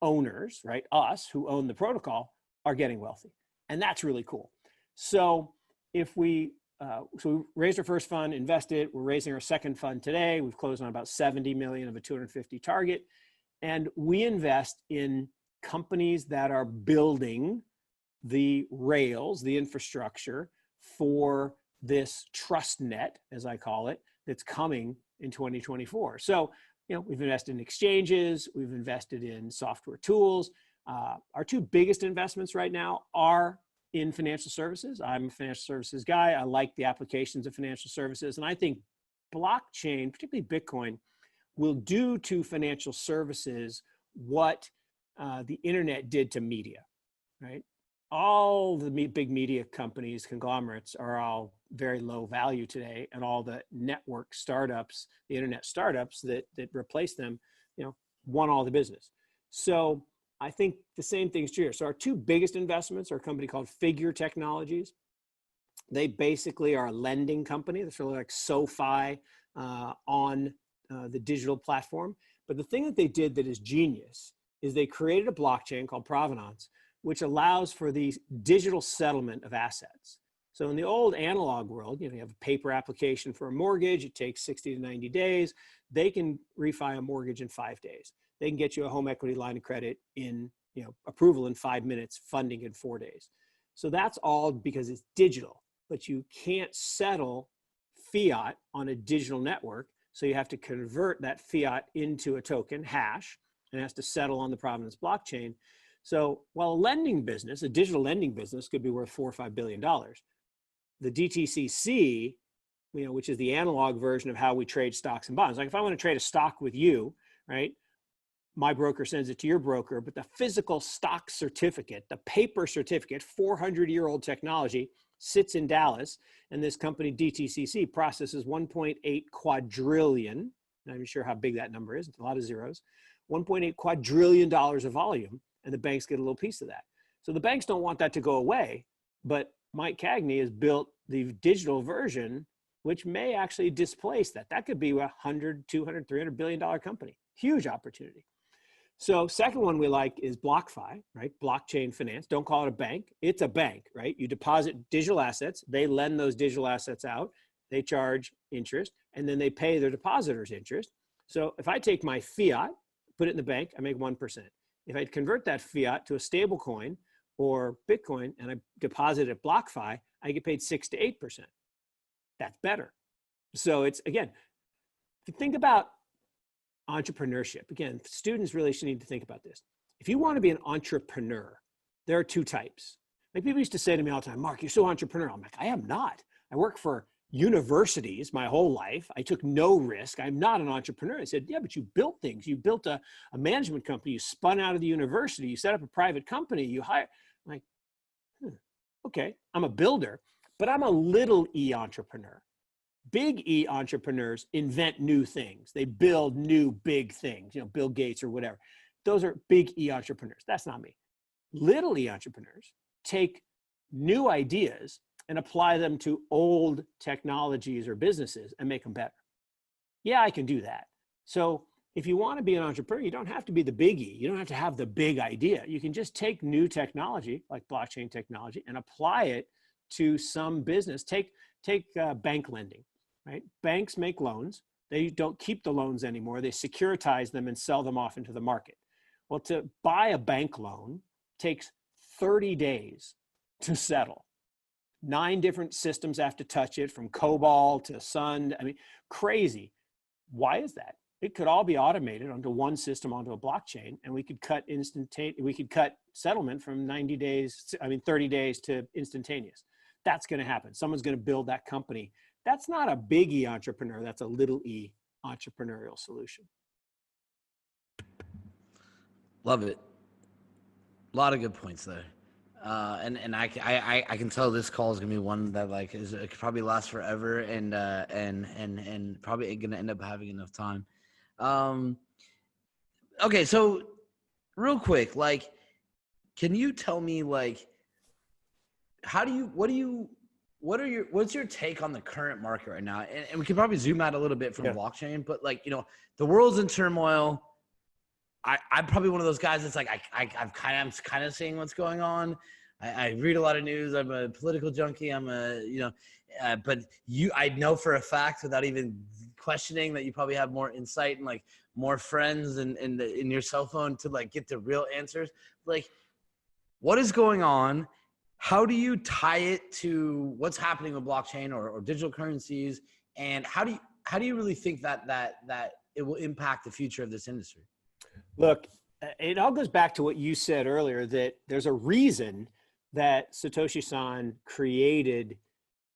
owners, right? Us who own the protocol are getting wealthy. And that's really cool. So if we raised our first fund, invested, we're raising our second fund today. We've closed on about 70 million of a 250 target. And we invest in companies that are building the rails, the infrastructure for this trust net, as I call it, that's coming in 2024. So, you know, we've invested in exchanges, we've invested in software tools. Our two biggest investments right now are in financial services. I'm a financial services guy. I like the applications of financial services. And I think blockchain, particularly Bitcoin, will do to financial services what the internet did to media, right? All the big media companies, conglomerates are all very low value today. And all the network startups, the internet startups that replace them, you know, won all the business. So I think the same thing's true here. So our two biggest investments are a company called Figure Technologies. They basically are a lending company. They're sort of like SoFi on the digital platform. But the thing that they did that is genius is they created a blockchain called Provenance, which allows for the digital settlement of assets. So in the old analog world, you know, you have a paper application for a mortgage. It takes 60 to 90 days. They can refi a mortgage in 5 days. They can get you a home equity line of credit in, you know, approval in 5 minutes, funding in 4 days. So that's all because it's digital, but you can't settle fiat on a digital network. So you have to convert that fiat into a token, hash, and it has to settle on the Provenance blockchain. So while a lending business, a digital lending business could be worth $4 or $5 billion, the DTCC, you know, which is the analog version of how we trade stocks and bonds. Like if I want to trade a stock with you, right? My broker sends it to your broker, but the physical stock certificate, the paper certificate, 400-year-old technology, sits in Dallas, and this company DTCC processes 1.8 quadrillion, not even sure how big that number is, it's a lot of zeros, $1.8 quadrillion of volume, and the banks get a little piece of that. So the banks don't want that to go away, but Mike Cagney has built the digital version, which may actually displace that. That could be a $100, $200, $300 billion company. Huge opportunity. So second one we like is BlockFi, right? Blockchain finance. Don't call it a bank. It's a bank, right? You deposit digital assets. They lend those digital assets out. They charge interest, and then they pay their depositors interest. So if I take my fiat, put it in the bank, I make 1%. If I convert that fiat to a stable coin or Bitcoin and I deposit it at BlockFi, I get paid 6 to 8%. That's better. So it's, again, if you think about entrepreneurship, again, students really should need to think about this. If you want to be an entrepreneur, there are two types. Like people used to say to me all the time, Mark, you're so entrepreneurial. I'm like, I am not. I work for universities my whole life. I took no risk. I'm not an entrepreneur. I said, yeah, but you built things. You built a management company. You spun out of the university. You set up a private company. You hire. I'm like, Okay, I'm a builder, but I'm a little e entrepreneur. Big E entrepreneurs invent new things. They build new big things, you know, Bill Gates or whatever. Those are big E entrepreneurs. That's not me. Little E entrepreneurs take new ideas and apply them to old technologies or businesses and make them better. Yeah, I can do that. So if you want to be an entrepreneur, you don't have to be the big E. You don't have to have the big idea. You can just take new technology like blockchain technology and apply it to some business. Take bank lending, right? Banks make loans. They don't keep the loans anymore. They securitize them and sell them off into the market. Well, to buy a bank loan takes 30 days to settle. 9 different systems have to touch it, from COBOL to Sun. I mean, crazy. Why is that? It could all be automated onto one system, onto a blockchain, and we could cut settlement from 30 days to instantaneous. That's going to happen. Someone's going to build that company. That's not a big E entrepreneur. That's a little e entrepreneurial solution. Love it. A lot of good points there. And I can tell this call is gonna be one that like it could probably last forever, and probably ain't gonna end up having enough time. Okay, so real quick, like, can you tell me like what's your take on the current market right now? And we can probably zoom out a little bit from blockchain, but like, you know, the world's in turmoil. I'm probably one of those guys that's like, I'm kind of seeing what's going on. I read a lot of news. I'm a political junkie. But I know for a fact, without even questioning, that you probably have more insight and like more friends in your cell phone to like get the real answers. Like, what is going on? How do you tie it to what's happening with blockchain or digital currencies? And how do you really think that it will impact the future of this industry? Look, it all goes back to what you said earlier, that there's a reason that Satoshi Son created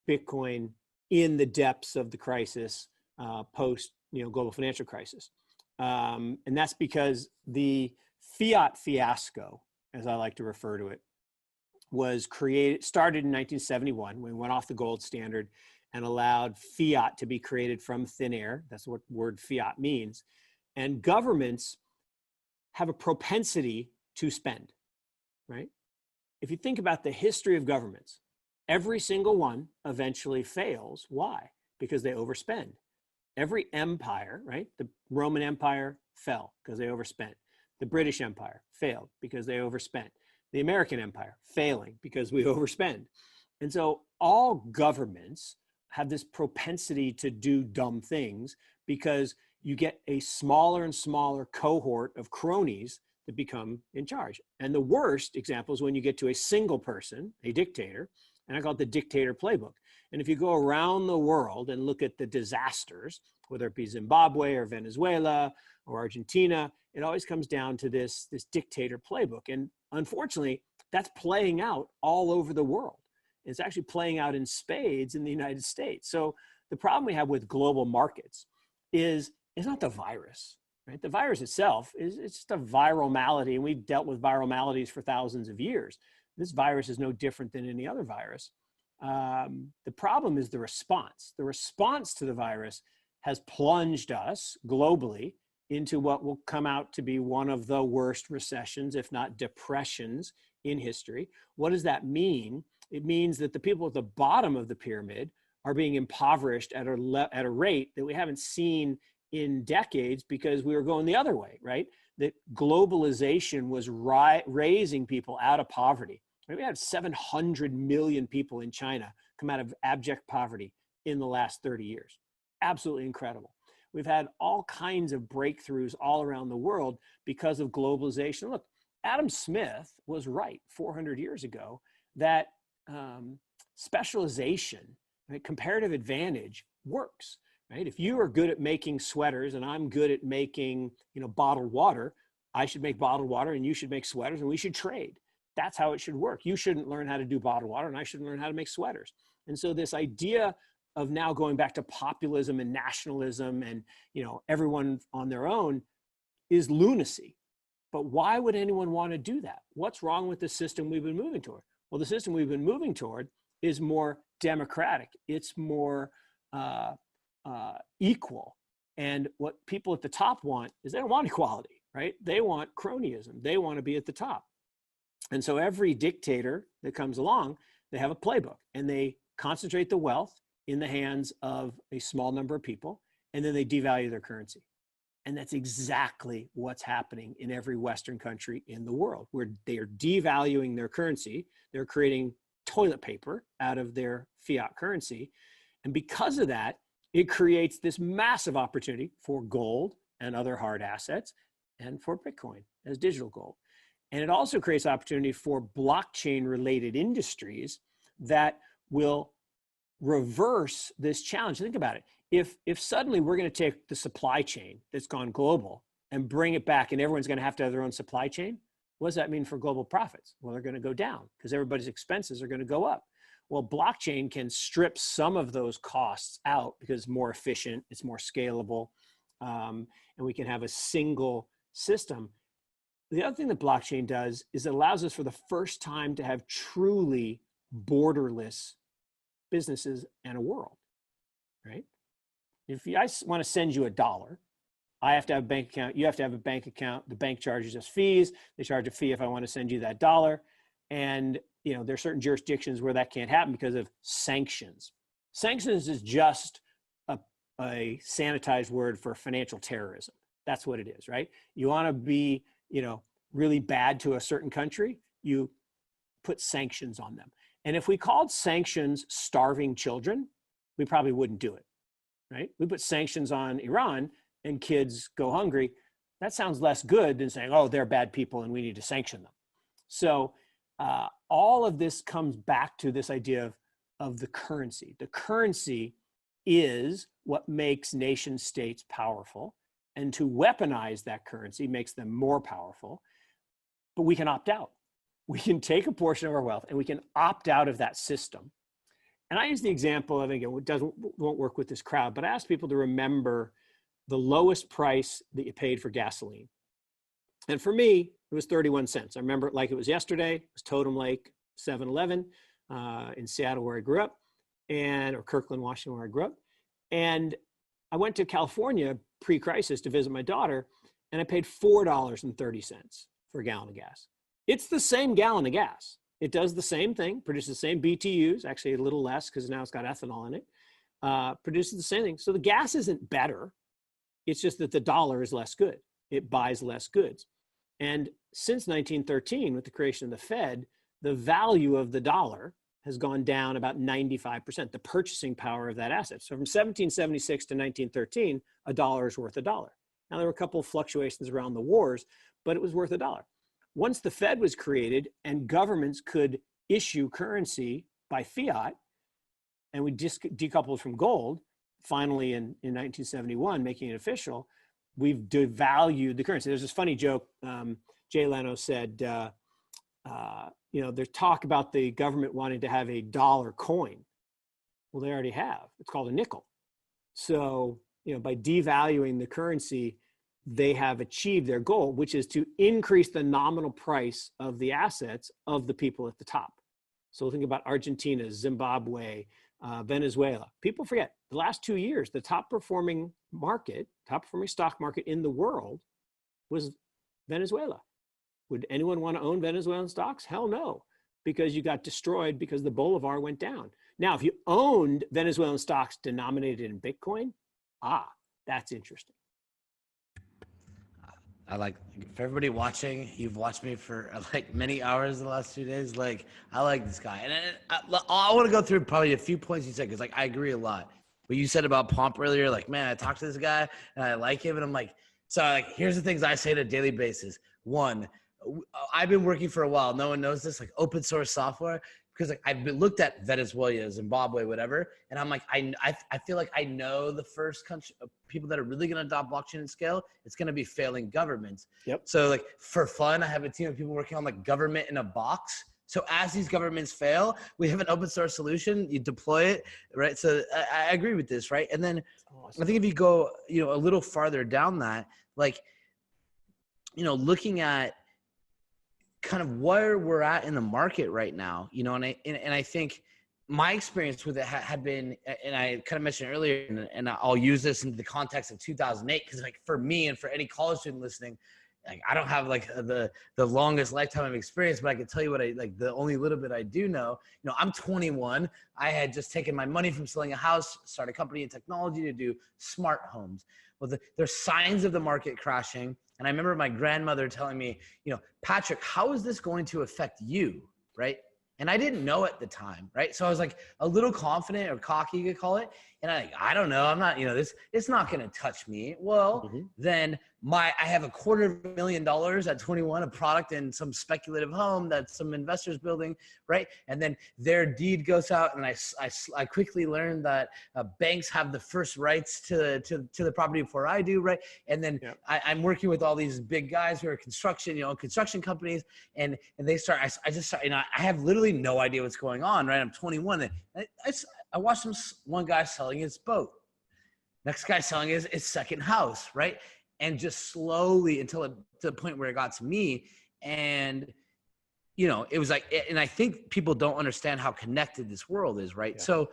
Bitcoin in the depths of the crisis, post global financial crisis. And that's because the fiat fiasco, as I like to refer to it, started in 1971 when we went off the gold standard and allowed fiat to be created from thin air. That's what word fiat means. And governments have a propensity to spend, right? If you think about the history of governments, every single one eventually fails. Why? Because they overspend. Every empire, right? The Roman Empire fell because they overspent. The British Empire failed because they overspent. The American Empire failing because we overspend. And so all governments have this propensity to do dumb things because you get a smaller and smaller cohort of cronies that become in charge. And the worst example is when you get to a single person, a dictator, and I call it the dictator playbook. And if you go around the world and look at the disasters, whether it be Zimbabwe or Venezuela or Argentina, it always comes down to this dictator playbook. And unfortunately, that's playing out all over the world. It's actually playing out in spades in the United States. So the problem we have with global markets is it's not the virus, right? The virus itself it's just a viral malady, and we've dealt with viral maladies for thousands of years. This virus is no different than any other virus. The problem is the response. The response to the virus has plunged us globally into what will come out to be one of the worst recessions, if not depressions, in history. What does that mean? It means that the people at the bottom of the pyramid are being impoverished at a rate that we haven't seen in decades because we were going the other way, right? That globalization was raising people out of poverty. We had 700 million people in China come out of abject poverty in the last 30 years. Absolutely incredible. We've had all kinds of breakthroughs all around the world because of globalization. Look, Adam Smith was right 400 years ago that specialization, right, comparative advantage works. Right? If you are good at making sweaters and I'm good at making, bottled water, I should make bottled water and you should make sweaters and we should trade. That's how it should work. You shouldn't learn how to do bottled water and I shouldn't learn how to make sweaters. And so this idea of now going back to populism and nationalism and, everyone on their own is lunacy. But why would anyone want to do that? What's wrong with the system we've been moving toward? Well, the system we've been moving toward is more democratic. It's more equal. And what people at the top want is they don't want equality, right? They want cronyism. They want to be at the top. And so every dictator that comes along, they have a playbook, and they concentrate the wealth in the hands of a small number of people, and then they devalue their currency. And that's exactly what's happening in every Western country in the world, where they are devaluing their currency. They're creating toilet paper out of their fiat currency. And because of that, it creates this massive opportunity for gold and other hard assets, and for Bitcoin as digital gold. And it also creates opportunity for blockchain related industries that will reverse this challenge. Think about it. If suddenly we're going to take the supply chain that's gone global and bring it back, and everyone's going to have their own supply chain, what does that mean for global profits? Well, they're going to go down because everybody's expenses are going to go up. Well, blockchain can strip some of those costs out because it's more efficient, it's more scalable, and we can have a single system. The other thing that blockchain does is it allows us for the first time to have truly borderless businesses and a world, right? If I want to send you $1, I have to have a bank account. You have to have a bank account. The bank charges us fees. They charge a fee if I want to send you that $1. And there are certain jurisdictions where that can't happen because of sanctions. Sanctions is just a sanitized word for financial terrorism. That's what it is, right? You want to be, really bad to a certain country, you put sanctions on them. And if we called sanctions starving children, we probably wouldn't do it, right? We put sanctions on Iran and kids go hungry. That sounds less good than saying, oh, they're bad people and we need to sanction them. So all of this comes back to this idea of the currency. The currency is what makes nation states powerful, and to weaponize that currency makes them more powerful. But we can opt out. We can take a portion of our wealth and we can opt out of that system. And I use the example, I think it won't work with this crowd, but I ask people to remember the lowest price that you paid for gasoline. And for me, it was 31 cents. I remember it like it was yesterday. It was Totem Lake 7-Eleven in Seattle, where I grew up, or Kirkland, Washington, where I grew up. And I went to California pre-crisis to visit my daughter, and I paid $4.30 for a gallon of gas. It's the same gallon of gas. It does the same thing, produces the same BTUs, actually a little less because now it's got ethanol in it, produces the same thing. So the gas isn't better. It's just that the dollar is less good. It buys less goods. And since 1913, with the creation of the Fed, the value of the dollar has gone down about 95%, the purchasing power of that asset. So from 1776 to 1913, a dollar is worth $1. Now, there were a couple of fluctuations around the wars, but it was worth $1. Once the Fed was created and governments could issue currency by fiat, and we decoupled from gold, finally in 1971, making it official, we've devalued the currency. There's this funny joke. Jay Leno said, there's talk about the government wanting to have a dollar coin. Well, they already have. It's called a nickel. So, by devaluing the currency, they have achieved their goal, which is to increase the nominal price of the assets of the people at the top. So think about Argentina, Zimbabwe, Venezuela. People forget the last 2 years, the top performing stock market in the world was Venezuela. Would anyone want to own Venezuelan stocks? Hell no, because you got destroyed because the Bolivar went down. Now, if you owned Venezuelan stocks denominated in Bitcoin, that's interesting. For everybody watching, you've watched me for many hours the last 2 days. I like this guy. And I want to go through probably a few points you said, because I agree a lot. What you said about Pomp earlier, man, I talked to this guy and I like him. And I'm here's the things I say on a daily basis. One, I've been working for a while. No one knows this, open source software. Because I've looked at Venezuela, Zimbabwe, whatever, and I'm I feel like I know the first country people that are really going to adopt blockchain and scale. It's going to be failing governments. Yep. So for fun, I have a team of people working on government in a box. So as these governments fail, we have an open source solution. You deploy it, right? So I agree with this, right? And then awesome. I think if you go, a little farther down that, looking at kind of where we're at in the market right now, you know, and I think my experience with it had been, and I kind of mentioned earlier, and I'll use this in the context of 2008, because like for me and for any college student listening, like I don't have like the longest lifetime of experience, but I can tell you what I like, the only little bit I do know. You know, I'm 21. I had just taken my money from selling a house, start a company in technology to do smart homes. Well, there's signs of the market crashing. And I remember my grandmother telling me, you know, Patrick, how is this going to affect you, right? And I didn't know at the time, right? So I was like a little confident or cocky, you could call it. And I don't know, I'm not, you know, it's not going to touch me. Well, then I have $250,000 at 21, a product in some speculative home that some investors building, right? And then their deed goes out, and I quickly learned that banks have the first rights to the property before I do, right? And then I'm working with all these big guys who are construction companies, and they start, I just start, you know, I have literally no idea what's going on, right? I'm 21, and I watched one guy selling his boat, next guy selling his second house, right? And just slowly to the point where it got to me. And, you know, it was like, and I think people don't understand how connected this world is, right? Yeah. So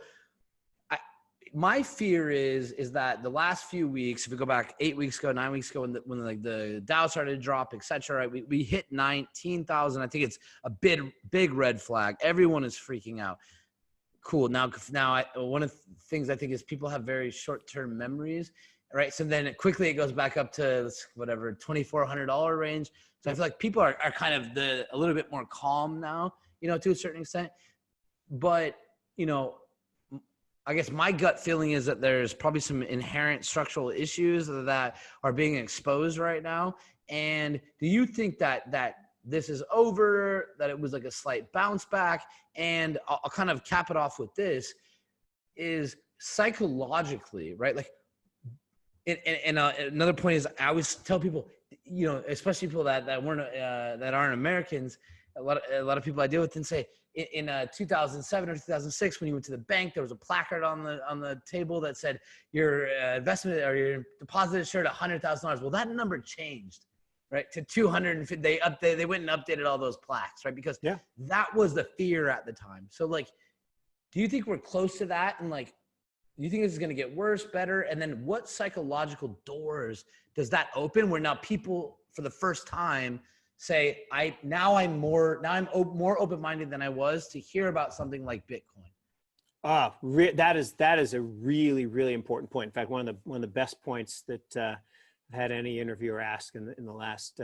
my fear is that the last few weeks, if we go back 8 weeks ago, 9 weeks ago, when like the Dow started to drop, et cetera, right? We hit 19,000. I think it's a big red flag. Everyone is freaking out. Cool. Now one of the things I think is people have very short-term memories, right? So then it goes back up to whatever $2,400 range. So I feel like people are kind of a little bit more calm now, you know, to a certain extent. But, you know, I guess my gut feeling is that there's probably some inherent structural issues that are being exposed right now. And do you think that this is over, that it was like a slight bounce back? And I'll kind of cap it off with this, is psychologically, right? Like, another point is, I always tell people, you know, especially people that aren't Americans, a lot of people I deal with, and say in 2007 or 2006, when you went to the bank, there was a placard on the table that said your investment or your deposit insured $100,000. Well, that number changed, right, to 250. They went and updated all those plaques, right? Because that was the fear at the time. So like, do you think we're close to that? And like, do you think this is going to get worse, better? And then what psychological doors does that open, where now people for the first time say, I'm more open-minded than I was to hear about something like Bitcoin? That is a really, really important point. In fact, one of the best points that I've had any interviewer ask in the last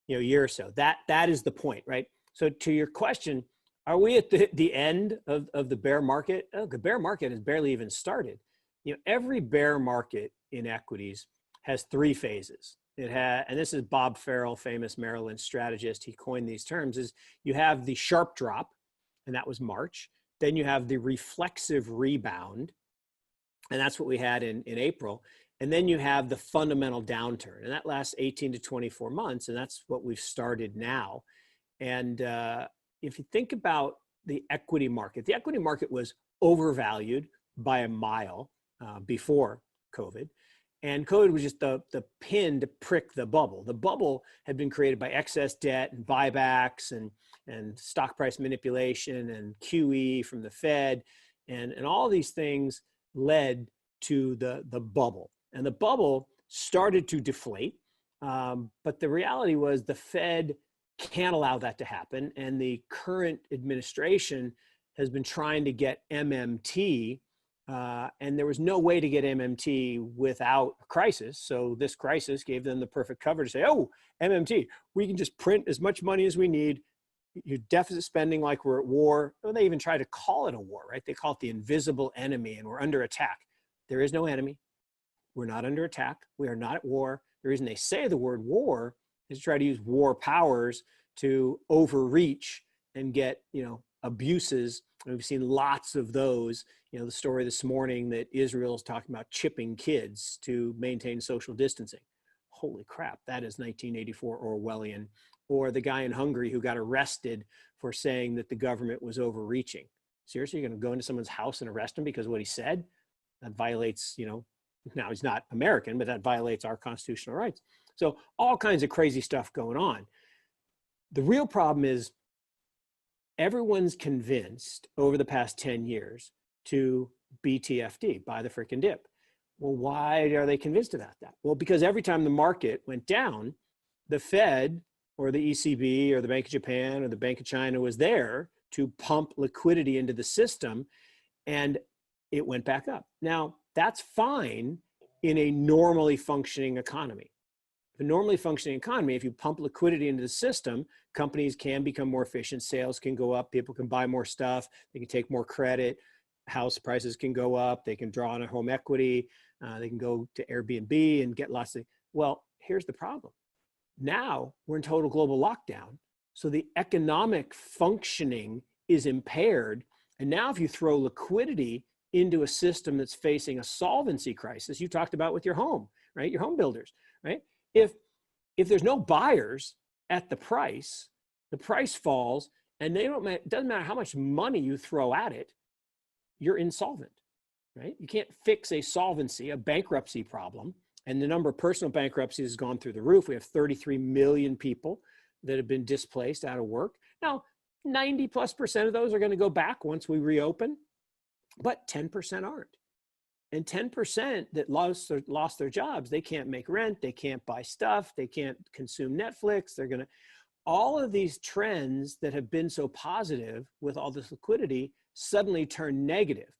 year or so. That is the point, right? So to your question, are we at the end of the bear market? Oh, the bear market has barely even started. You know, every bear market in equities has three phases. And this is Bob Farrell, famous Merrill Lynch strategist. He coined these terms. Is you have the sharp drop, and that was March. Then you have the reflexive rebound, and that's what we had in April. And then you have the fundamental downturn, and that lasts 18 to 24 months, and that's what we've started now. And if you think about the equity market was overvalued by a mile before COVID. And COVID was just the pin to prick the bubble. The bubble had been created by excess debt and buybacks and stock price manipulation and QE from the Fed. And all these things led to the bubble. And the bubble started to deflate. But the reality was the Fed can't allow that to happen. And the current administration has been trying to get MMT, and there was no way to get MMT without a crisis. So this crisis gave them the perfect cover to say, oh, MMT, we can just print as much money as we need. Your deficit spending like we're at war. Well, they even try to call it a war, right? They call it the invisible enemy, and we're under attack. There is no enemy. We're not under attack. We are not at war. The reason they say the word war is to try to use war powers to overreach and get, abuses. And we've seen lots of those. The story this morning that Israel is talking about chipping kids to maintain social distancing. Holy crap, that is 1984 Orwellian. Or the guy in Hungary who got arrested for saying that the government was overreaching. Seriously, you're going to go into someone's house and arrest him because of what he said? That violates, now he's not American, but that violates our constitutional rights. So all kinds of crazy stuff going on. The real problem is everyone's convinced over the past 10 years to BTFD, buy the frickin' dip. Well, why are they convinced about that? Well, because every time the market went down, the Fed or the ECB or the Bank of Japan or the Bank of China was there to pump liquidity into the system, and it went back up. Now, that's fine in a normally functioning economy. A normally functioning economy, if you pump liquidity into the system, companies can become more efficient, sales can go up, people can buy more stuff, they can take more credit, house prices can go up, they can draw on a home equity, they can go to Airbnb and get lots of, well, here's the problem. Now we're in total global lockdown. So the economic functioning is impaired. And now if you throw liquidity into a system that's facing a solvency crisis, you talked about with your home, right? Your home builders, right? If there's no buyers at the price falls, and it doesn't matter how much money you throw at it, you're insolvent, right? You can't fix a solvency, a bankruptcy problem. And the number of personal bankruptcies has gone through the roof. We have 33 million people that have been displaced out of work. Now, 90+% of those are going to go back once we reopen, but 10% aren't. And 10% that lost their jobs, they can't make rent, they can't buy stuff, they can't consume Netflix, all of these trends that have been so positive with all this liquidity suddenly turn negative.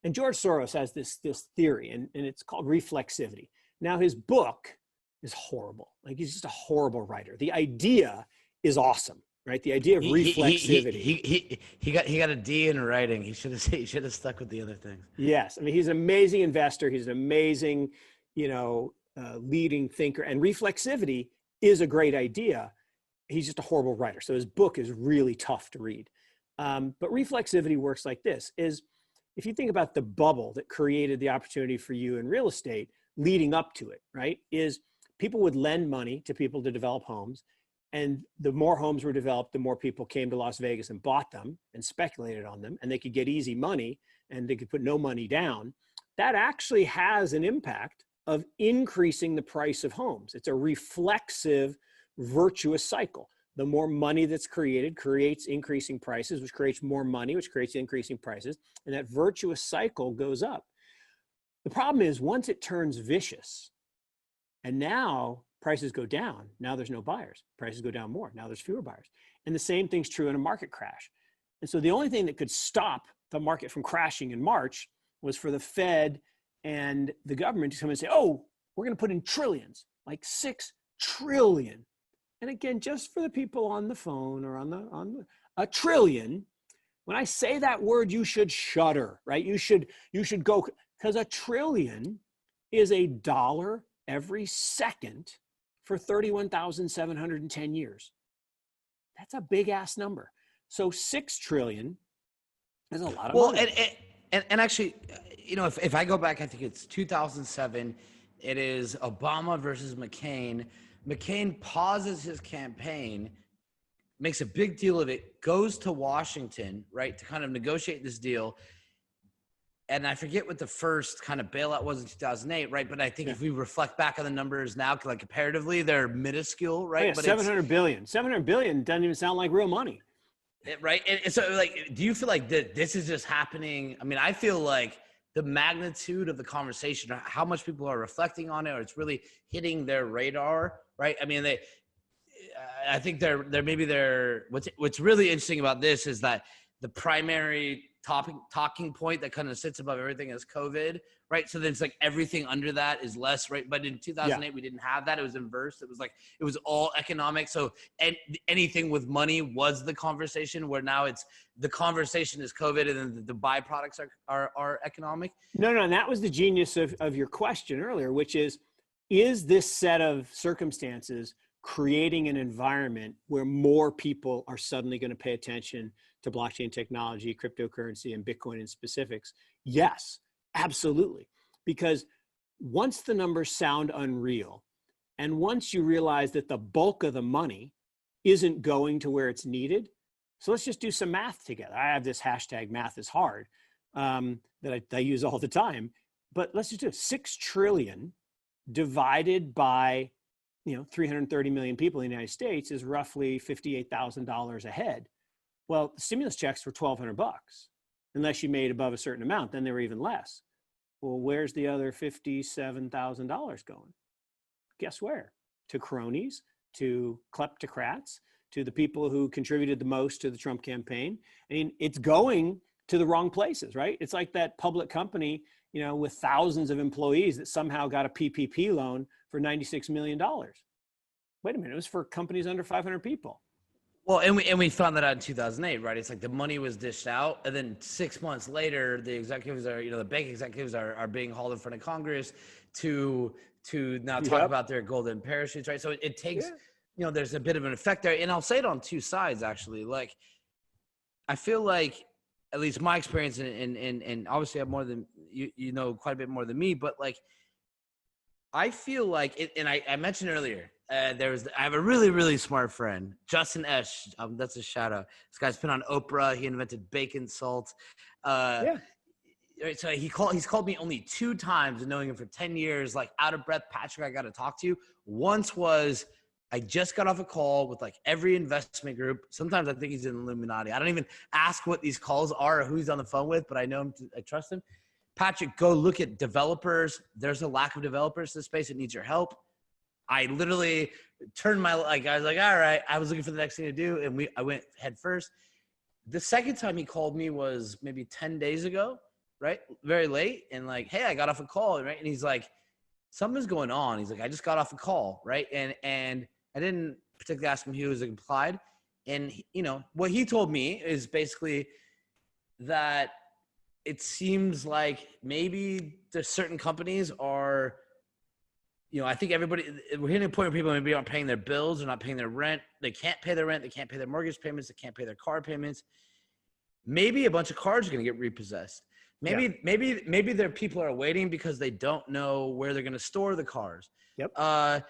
And George Soros has this theory, and it's called reflexivity. Now, his book is horrible. Like, he's just a horrible writer. The idea is awesome, right? The idea of reflexivity. He got a D in writing. He should have stuck with the other things. Yes, I mean, he's an amazing investor. He's an amazing, leading thinker. And reflexivity is a great idea. He's just a horrible writer. So his book is really tough to read. But reflexivity works like this: is if you think about the bubble that created the opportunity for you in real estate leading up to it, right? Is people would lend money to people to develop homes. And the more homes were developed, the more people came to Las Vegas and bought them and speculated on them, and they could get easy money and they could put no money down. That actually has an impact of increasing the price of homes. It's a reflexive, virtuous cycle. The more money that's created creates increasing prices, which creates more money, which creates increasing prices. And that virtuous cycle goes up. The problem is once it turns vicious, and now prices go down, now there's no buyers. Prices go down more, now there's fewer buyers. And the same thing's true in a market crash. And so the only thing that could stop the market from crashing in March was for the Fed and the government to come and say, oh, we're going to put in trillions, like 6 trillion. And again, just for the people on the phone or a trillion, when I say that word, you should shudder, right? You should go, because a trillion is $1 every second for 31,710 years. That's a big ass number. So 6 trillion is a lot of money. And actually, if I go back, I think it's 2007, it is Obama versus McCain. McCain pauses his campaign, makes a big deal of it, goes to Washington, right, to kind of negotiate this deal. And I forget what the first kind of bailout was in 2008, right? But I think if we reflect back on the numbers now, like comparatively, they're minuscule, right? Oh, yeah, but 700 billion. 700 billion doesn't even sound like real money. Right. And so, like, do you feel like this is just happening? I mean, I feel like the magnitude of the conversation, or how much people are reflecting on it, or it's really hitting their radar, right? I mean, I think what's really interesting about this is that the primary talking point that kind of sits above everything is COVID, right? So then it's like everything under that is less, right? But in 2008, we didn't have that. It was inverse. It was all economic. So anything with money was the conversation, where now it's the conversation is COVID, and then the byproducts are economic. No, and that was the genius of your question earlier, which is this set of circumstances creating an environment where more people are suddenly going to pay attention to blockchain technology, cryptocurrency, and Bitcoin in specifics? Yes, absolutely. Because once the numbers sound unreal, and once you realize that the bulk of the money isn't going to where it's needed, so let's just do some math together. I have this hashtag math is hard that I use all the time, but let's just do it. 6 trillion divided by 330 million people in the United States is roughly $58,000 a head. Well, the stimulus checks were $1,200, unless you made above a certain amount, then they were even less. Well, where's the other $57,000 going? Guess where? To cronies, to kleptocrats, to the people who contributed the most to the Trump campaign. I mean, it's going to the wrong places, right? It's like that public company, with thousands of employees that somehow got a PPP loan for $96 million. Wait a minute, it was for companies under 500 people. Well, and we found that out in 2008, right? It's like the money was dished out, and then 6 months later, the executives are, the bank executives are being hauled in front of Congress to now talk about their golden parachutes, right? So it takes, there's a bit of an effect there, and I'll say it on two sides actually. Like, I feel like, at least my experience, and obviously I have more than you know quite a bit more than me, but like, I feel like it, and I mentioned earlier. I have a really, really smart friend, Justin Esch. That's a shout out. This guy's been on Oprah. He invented bacon salt. So he's called me only 2 times, and knowing him for 10 years, like, out of breath, Patrick, I got to talk to you. Once was, I just got off a call with like every investment group. Sometimes I think he's in Illuminati. I don't even ask what these calls are or who he's on the phone with, but I know him. I trust him. Patrick, go look at developers. There's a lack of developers in this space. It needs your help. I literally turned I was like, all right, I was looking for the next thing to do. And I went head first. The second time he called me was maybe 10 days ago, right? Very late. And like, hey, I got off a call, right? And he's like, something's going on. He's like, I just got off a call, right? And I didn't particularly ask him who was implied. And what he told me is basically that it seems like maybe there's certain companies are, I think we're hitting a point where people maybe aren't paying their bills, they're not paying their rent, they can't pay their rent, they can't pay their mortgage payments, they can't pay their car payments. Maybe a bunch of cars are going to get repossessed. Maybe their people are waiting because they don't know where they're going to store the cars. Yep.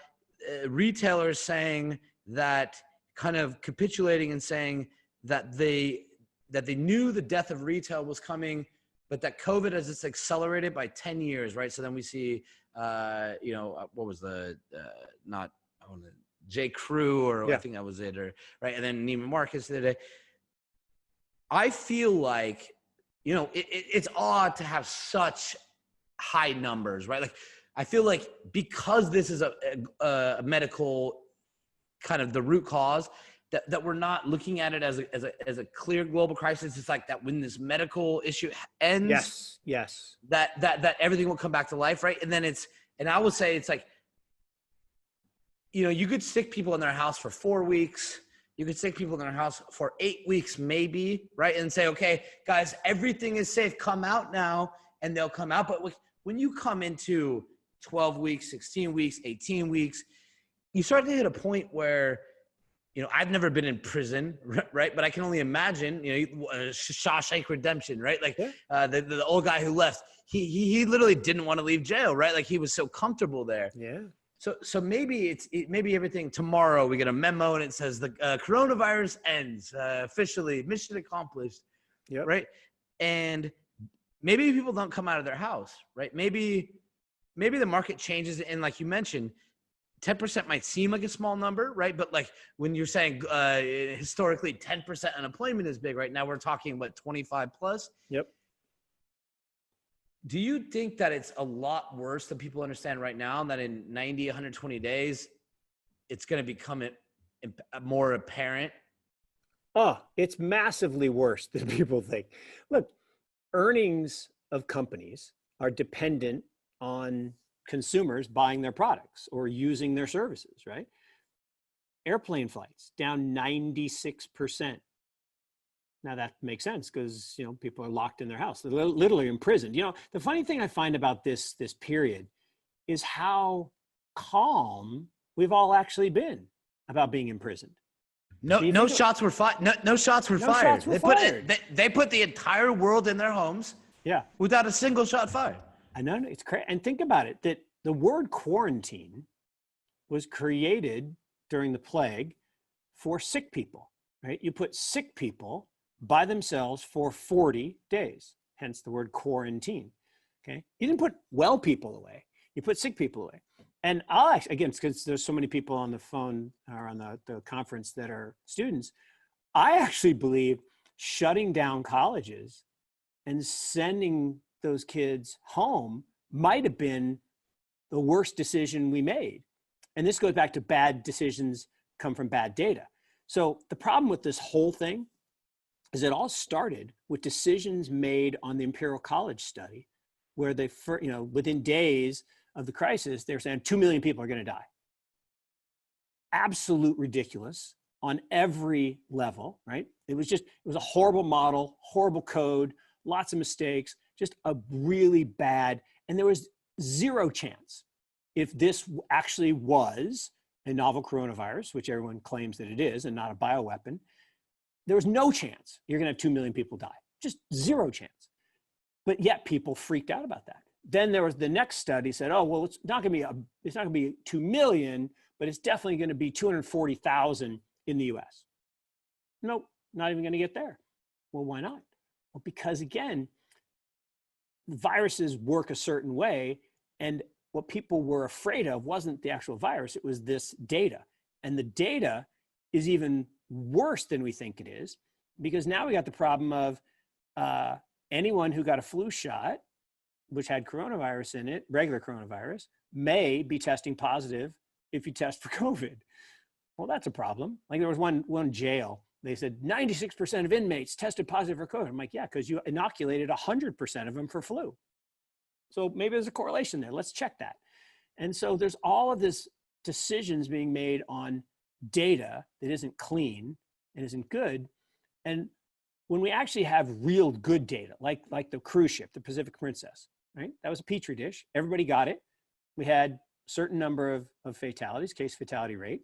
Retailers saying that, kind of capitulating and saying that they knew the death of retail was coming, but that COVID has just accelerated by 10 years, right? So then we see, what was J. Crew, or I think that was it, right? And then Neiman Marcus the other day. I feel like, it's odd to have such high numbers, right? Like, I feel like because this is a medical kind of the root cause, that we're not looking at it as a clear global crisis. It's like that when this medical issue ends, yes, that everything will come back to life, right? And then and I would say it's like, you could stick people in their house for 4 weeks. You could stick people in their house for 8 weeks, maybe, right? And say, okay, guys, everything is safe. Come out now, and they'll come out. But when you come into 12 weeks, 16 weeks, 18 weeks, you start to hit a point where, I've never been in prison, right? But I can only imagine, Shawshank Redemption, right? Like the old guy who left, he literally didn't want to leave jail, right? Like, he was so comfortable there. Yeah. So maybe maybe everything tomorrow we get a memo and it says the coronavirus ends officially, mission accomplished, right? And maybe people don't come out of their house, right? Maybe the market changes, and like you mentioned, 10% might seem like a small number, right? But like when you're saying historically 10% unemployment is big, right? Now we're talking 25 plus. Yep. Do you think that it's a lot worse than people understand right now, and that in 90, 120 days, it's going to become more apparent? Oh, it's massively worse than people think. Look, earnings of companies are dependent on consumers buying their products or using their services, right? Airplane flights down 96%. Now that makes sense because, people are locked in their house. They're literally imprisoned. The funny thing I find about this period is how calm we've all actually been about being imprisoned. No shots were fired. No shots were fired. They put the entire world in their homes. Yeah. Without a single shot fired. I know, it's crazy. And think about it, that the word quarantine was created during the plague for sick people, right? You put sick people by themselves for 40 days, hence the word quarantine, okay? You didn't put well people away, you put sick people away. And I'll actually, again, because there's so many people on the phone or on the conference that are students, I actually believe shutting down colleges and sending those kids home might have been the worst decision we made. And this goes back to bad decisions come from bad data. So the problem with this whole thing is it all started with decisions made on the Imperial College study, where they, within days of the crisis, they're saying 2 million people are going to die. Absolute ridiculous on every level, right? It was a horrible model, horrible code, lots of mistakes, just a really bad, and there was zero chance if this actually was a novel coronavirus, which everyone claims that it is and not a bioweapon, there was no chance you're going to have 2 million people die, just zero chance. But yet people freaked out about that. Then there was the next study said, oh, well, it's not going to be 2 million, but it's definitely going to be 240,000 in the US. Nope, not even going to get there. Well, why not? Well, because again, viruses work a certain way, and what people were afraid of wasn't the actual virus, it was this data. And the data is even worse than we think it is, because now we got the problem of anyone who got a flu shot, which had coronavirus in it, regular coronavirus, may be testing positive if you test for COVID. Well, that's a problem. Like there was one jail, they said 96% of inmates tested positive for COVID. I'm like, yeah, because you inoculated 100% of them for flu. So maybe there's a correlation there. Let's check that. And so there's all of this decisions being made on data that isn't clean and isn't good. And when we actually have real good data, like the cruise ship, the Pacific Princess, right? That was a petri dish. Everybody got it. We had a certain number of fatalities, case fatality rate.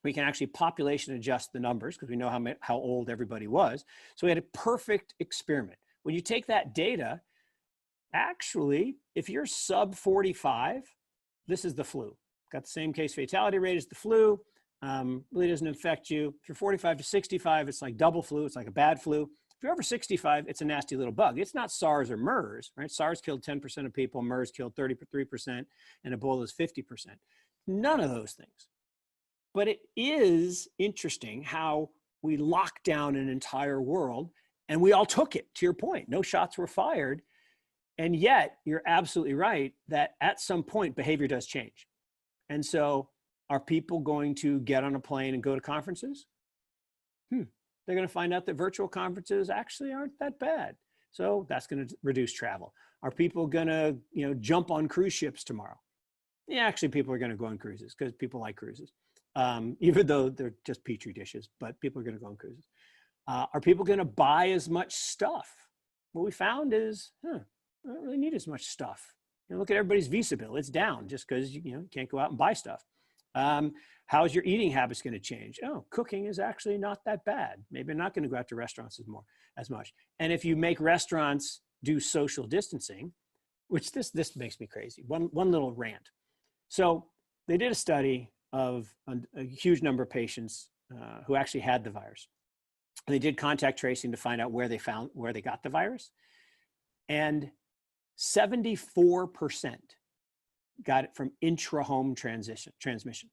We can actually population adjust the numbers because we know how old everybody was. So we had a perfect experiment. When you take that data, actually, if you're sub 45, this is the flu. Got the same case fatality rate as the flu. Really doesn't affect you. If you're 45 to 65, it's like double flu. It's like a bad flu. If you're over 65, it's a nasty little bug. It's not SARS or MERS, right? SARS killed 10% of people. MERS killed 33%, and Ebola is 50%. None of those things. But it is interesting how we locked down an entire world, and we all took it, to your point. No shots were fired. And yet, you're absolutely right that at some point, behavior does change. And so, are people going to get on a plane and go to conferences? They're going to find out that virtual conferences actually aren't that bad. So that's going to reduce travel. Are people going to, jump on cruise ships tomorrow? Yeah, actually, people are going to go on cruises because people like cruises, even though they're just petri dishes. But people are going to go on cruises. Are people going to buy as much stuff? What we found is, I don't really need as much stuff. Look at everybody's Visa bill; it's down just because you can't go out and buy stuff. How's your eating habits going to change? Oh, cooking is actually not that bad. Maybe I'm not going to go out to restaurants as much. And if you make restaurants do social distancing, which this makes me crazy. One little rant. So they did a study of a huge number of patients who actually had the virus. And they did contact tracing to find out where they got the virus. And 74% got it from intra-home transmission.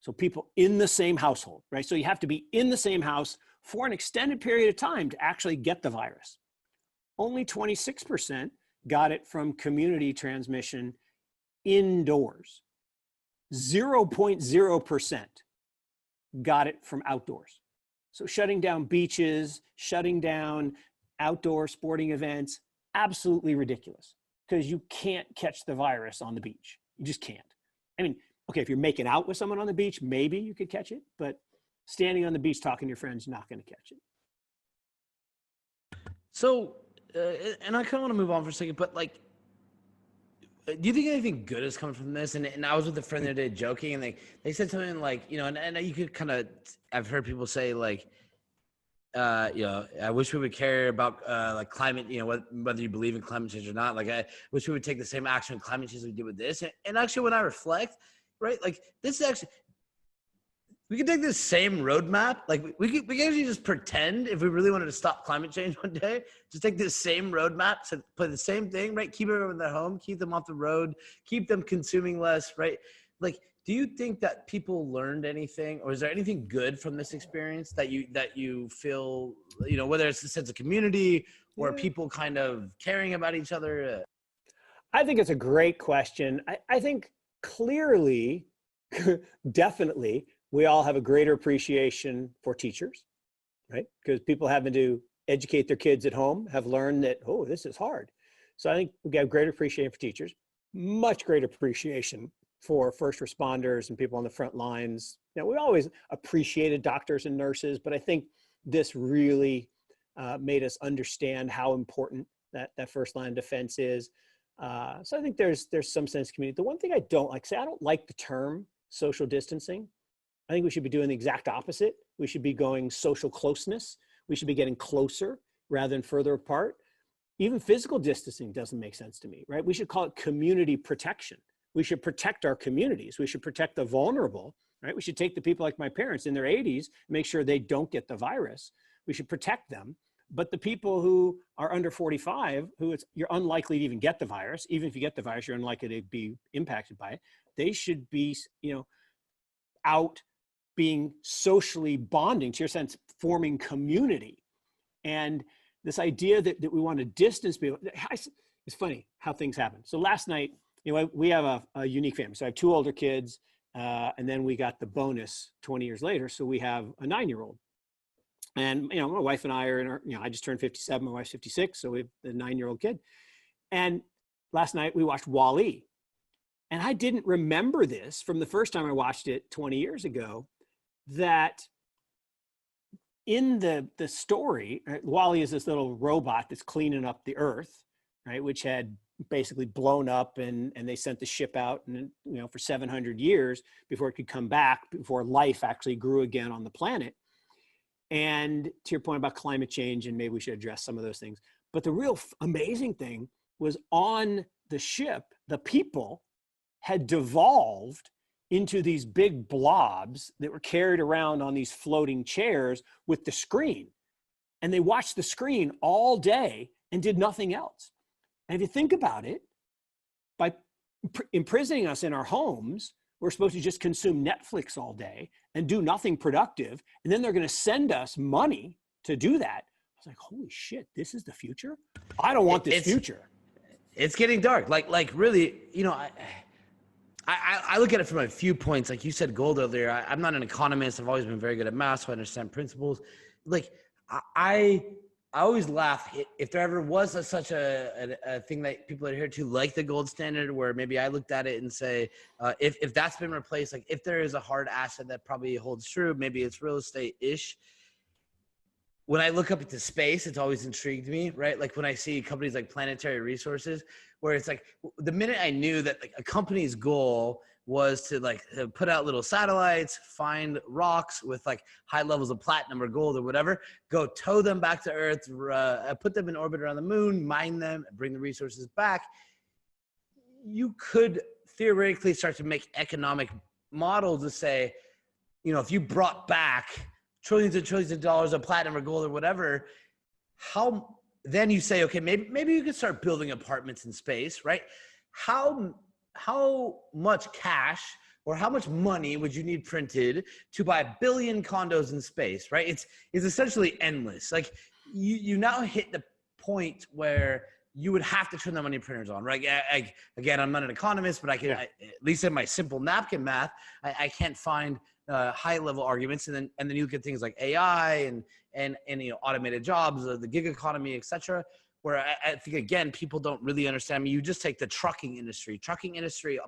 So people in the same household, right? So you have to be in the same house for an extended period of time to actually get the virus. Only 26% got it from community transmission indoors. 0.0% got it from outdoors. So shutting down beaches, shutting down outdoor sporting events, absolutely ridiculous because you can't catch the virus on the beach. You just can't. I mean, okay, if you're making out with someone on the beach, maybe you could catch it, but standing on the beach talking to your friends, not going to catch it. So, and I kind of want to move on for a second, but like, do you think anything good is coming from this? And I was with a friend the other day joking, and they said something like, and you could kind of, I've heard people say like, I wish we would care about like climate, whether you believe in climate change or not. Like, I wish we would take the same action on climate change as we did with this. And actually, when I reflect, right, like this is actually, we could take this same roadmap. Like we could actually just pretend if we really wanted to stop climate change one day, just take this same roadmap to play the same thing, right? Keep everyone at home, keep them off the road, keep them consuming less, right? like, do you think that people learned anything, or is there anything good from this experience that you feel, you know, whether it's a sense of community or people kind of caring about each other? I think it's a great question. I think clearly, definitely, we all have a greater appreciation for teachers, right? Because people having to educate their kids at home have learned that, oh, this is hard. So I think we have greater appreciation for teachers, much greater appreciation for first responders and people on the front lines. Now, we always appreciated doctors and nurses, but I think this really made us understand how important that first line of defense is. So I think there's some sense of community. The one thing I don't like, I don't like the term social distancing. I think we should be doing the exact opposite. We should be going social closeness. We should be getting closer rather than further apart. Even physical distancing doesn't make sense to me, right? We should call it community protection. We should protect our communities. We should protect the vulnerable, right? We should take the people like my parents in their 80s, make sure they don't get the virus. We should protect them. But the people who are under 45, you're unlikely to even get the virus. Even if you get the virus, you're unlikely to be impacted by it. They should be, out being socially bonding, to your sense, forming community. And this idea that we want to distance people, it's funny how things happen. So last night, we have a unique family. So I have 2 older kids, and then we got the bonus 20 years later. So we have a 9-year-old. And, my wife and I are in our, I just turned 57, my wife's 56. So we have a 9-year-old kid. And last night we watched WALL-E. And I didn't remember this from the first time I watched it 20 years ago, that in the story, WALL-E is this little robot that's cleaning up the earth, right? Which had basically blown up, and they sent the ship out, and for 700 years before it could come back, before life actually grew again on the planet. And to your point about climate change, and maybe we should address some of those things, but the real amazing thing was, on the ship, the people had devolved into these big blobs that were carried around on these floating chairs with the screen. And they watched the screen all day and did nothing else. And if you think about it, by imprisoning us in our homes, we're supposed to just consume Netflix all day and do nothing productive. And then they're going to send us money to do that. I was like, holy shit, this is the future? I don't want this future. It's getting dark. Like really, I look at it from a few points. Like you said gold earlier. I'm not an economist. I've always been very good at math, so I understand principles. Like I always laugh if there ever was such a thing that people adhere to, like the gold standard, where maybe I looked at it and say, if that's been replaced, like if there is a hard asset that probably holds true, maybe it's real estate-ish. When I look up into space, it's always intrigued me, right? Like when I see companies like Planetary Resources, where it's like the minute I knew that like a company's goal was to put out little satellites, find rocks with like high levels of platinum or gold or whatever, go tow them back to Earth, put them in orbit around the moon, mine them, bring the resources back. You could theoretically start to make economic models to say, if you brought back trillions and trillions of dollars of platinum or gold or whatever, then you say, okay, maybe you could start building apartments in space, right? How much cash or how much money would you need printed to buy 1 billion condos in space, right? It's essentially endless. Like you now hit the point where you would have to turn the money printers on, right? Again, I'm not an economist, but I can, at least in my simple napkin math, I can't find high level arguments. And then you look at things like AI and automated jobs, the gig economy, et cetera, where I think, again, people don't really understand. You just take the trucking industry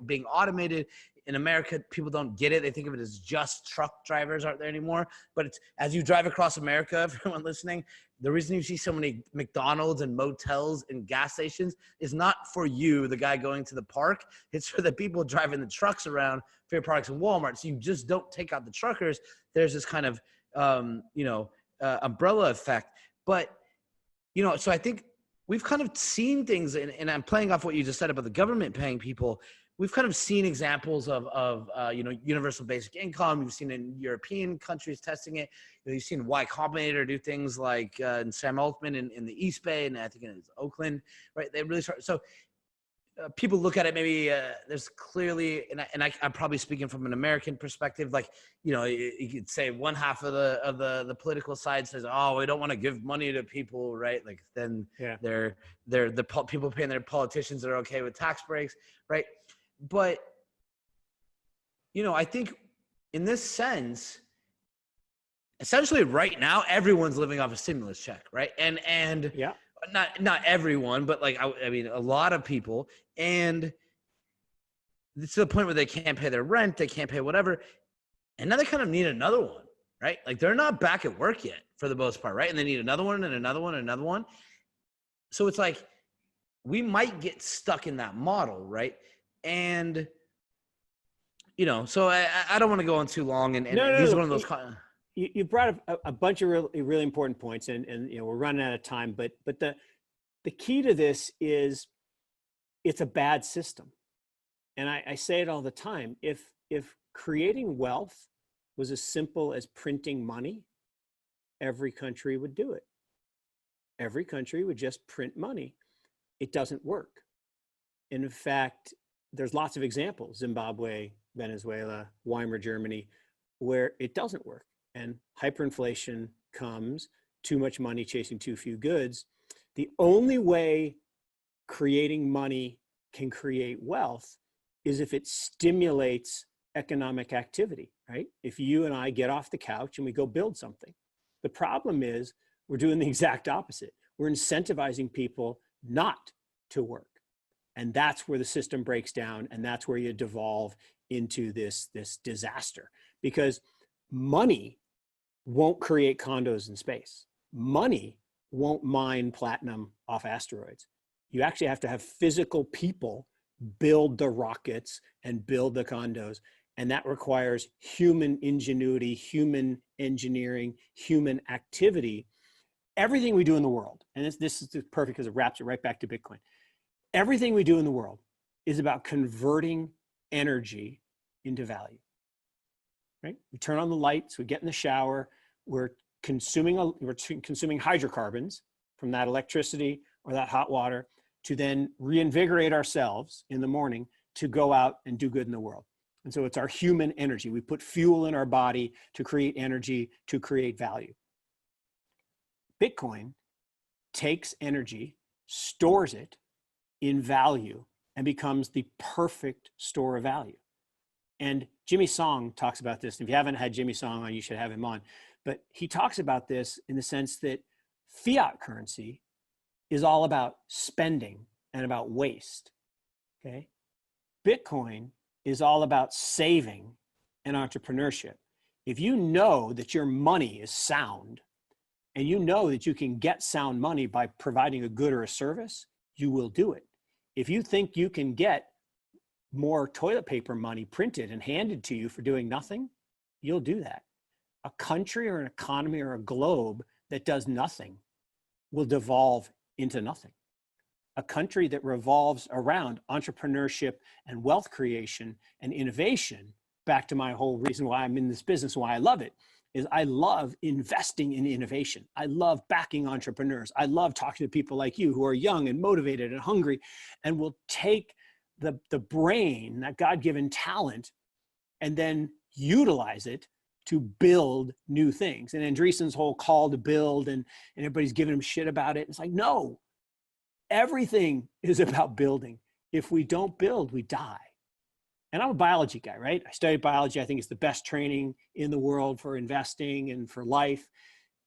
being automated in America. People don't get it. They think of it as just truck drivers aren't there anymore. But it's, as you drive across America, for everyone listening, the reason you see so many McDonald's and motels and gas stations is not for you, the guy going to the park. It's for the people driving the trucks around for your products in Walmart. So you just don't take out the truckers. There's this kind of, umbrella effect. But, so I think we've kind of seen things, and I'm playing off what you just said about the government paying people. We've kind of seen examples of universal basic income. You've seen in European countries testing it. You've seen Y Combinator do things like in Sam Altman in the East Bay, and I think in Oakland, right? They really start. So people look at it, maybe there's clearly, I'm probably speaking from an American perspective, like, you know, you could say one half of the political side says, oh, we don't want to give money to people, right? Like then people paying their politicians that are okay with tax breaks, right? But, you know, I think in this sense, essentially right now, everyone's living off a stimulus check, right? And Yeah. Not everyone, but like, I mean, a lot of people, and it's to the point where they can't pay their rent, they can't pay whatever. And now they kind of need another one, right? Like they're not back at work yet for the most part, right? And they need another one and another one and another one. So it's like, we might get stuck in that model, right? And, you know, so I don't want to go on too long. And these are one of those. You brought up a bunch of really important points, and you know, we're running out of time, but the key to this is it's a bad system. And I say it all the time. If creating wealth was as simple as printing money, every country would do it. Every country would just print money. It doesn't work. And in fact, there's lots of examples, Zimbabwe, Venezuela, Weimar Germany, where it doesn't work. And hyperinflation comes, too much money chasing too few goods. The only way creating money can create wealth is if it stimulates economic activity, right? If you and I get off the couch and we go build something. The problem is we're doing the exact opposite. We're incentivizing people not to work. And that's where the system breaks down, and that's where you devolve into this disaster. Because money won't create condos in space. Money won't mine platinum off asteroids. You actually have to have physical people build the rockets and build the condos. And that requires human ingenuity, human engineering, human activity. Everything we do in the world, and this is perfect because it wraps it right back to Bitcoin. Everything we do in the world is about converting energy into value, right? We turn on the lights, we get in the shower, we're consuming hydrocarbons from that electricity or that hot water to then reinvigorate ourselves in the morning to go out and do good in the world. And so it's our human energy. We put fuel in our body to create energy, to create value. Bitcoin takes energy, stores it in value, and becomes the perfect store of value. And Jimmy Song talks about this. If you haven't had Jimmy Song on, you should have him on. But he talks about this in the sense that fiat currency is all about spending and about waste, okay? Bitcoin is all about saving and entrepreneurship. If you know that your money is sound, and you know that you can get sound money by providing a good or a service, you will do it. If you think you can get more toilet paper money printed and handed to you for doing nothing, you'll do that. A country or an economy or a globe that does nothing will devolve into nothing. A country that revolves around entrepreneurship and wealth creation and innovation, back to my whole reason why I'm in this business, why I love it, is I love investing in innovation. I love backing entrepreneurs. I love talking to people like you who are young and motivated and hungry and will take the brain, that God-given talent, and then utilize it to build new things. And Andreessen's whole call to build, and everybody's giving him shit about it. It's like, no, everything is about building. If we don't build, we die. And I'm a biology guy, right? I studied biology. I think it's the best training in the world for investing and for life.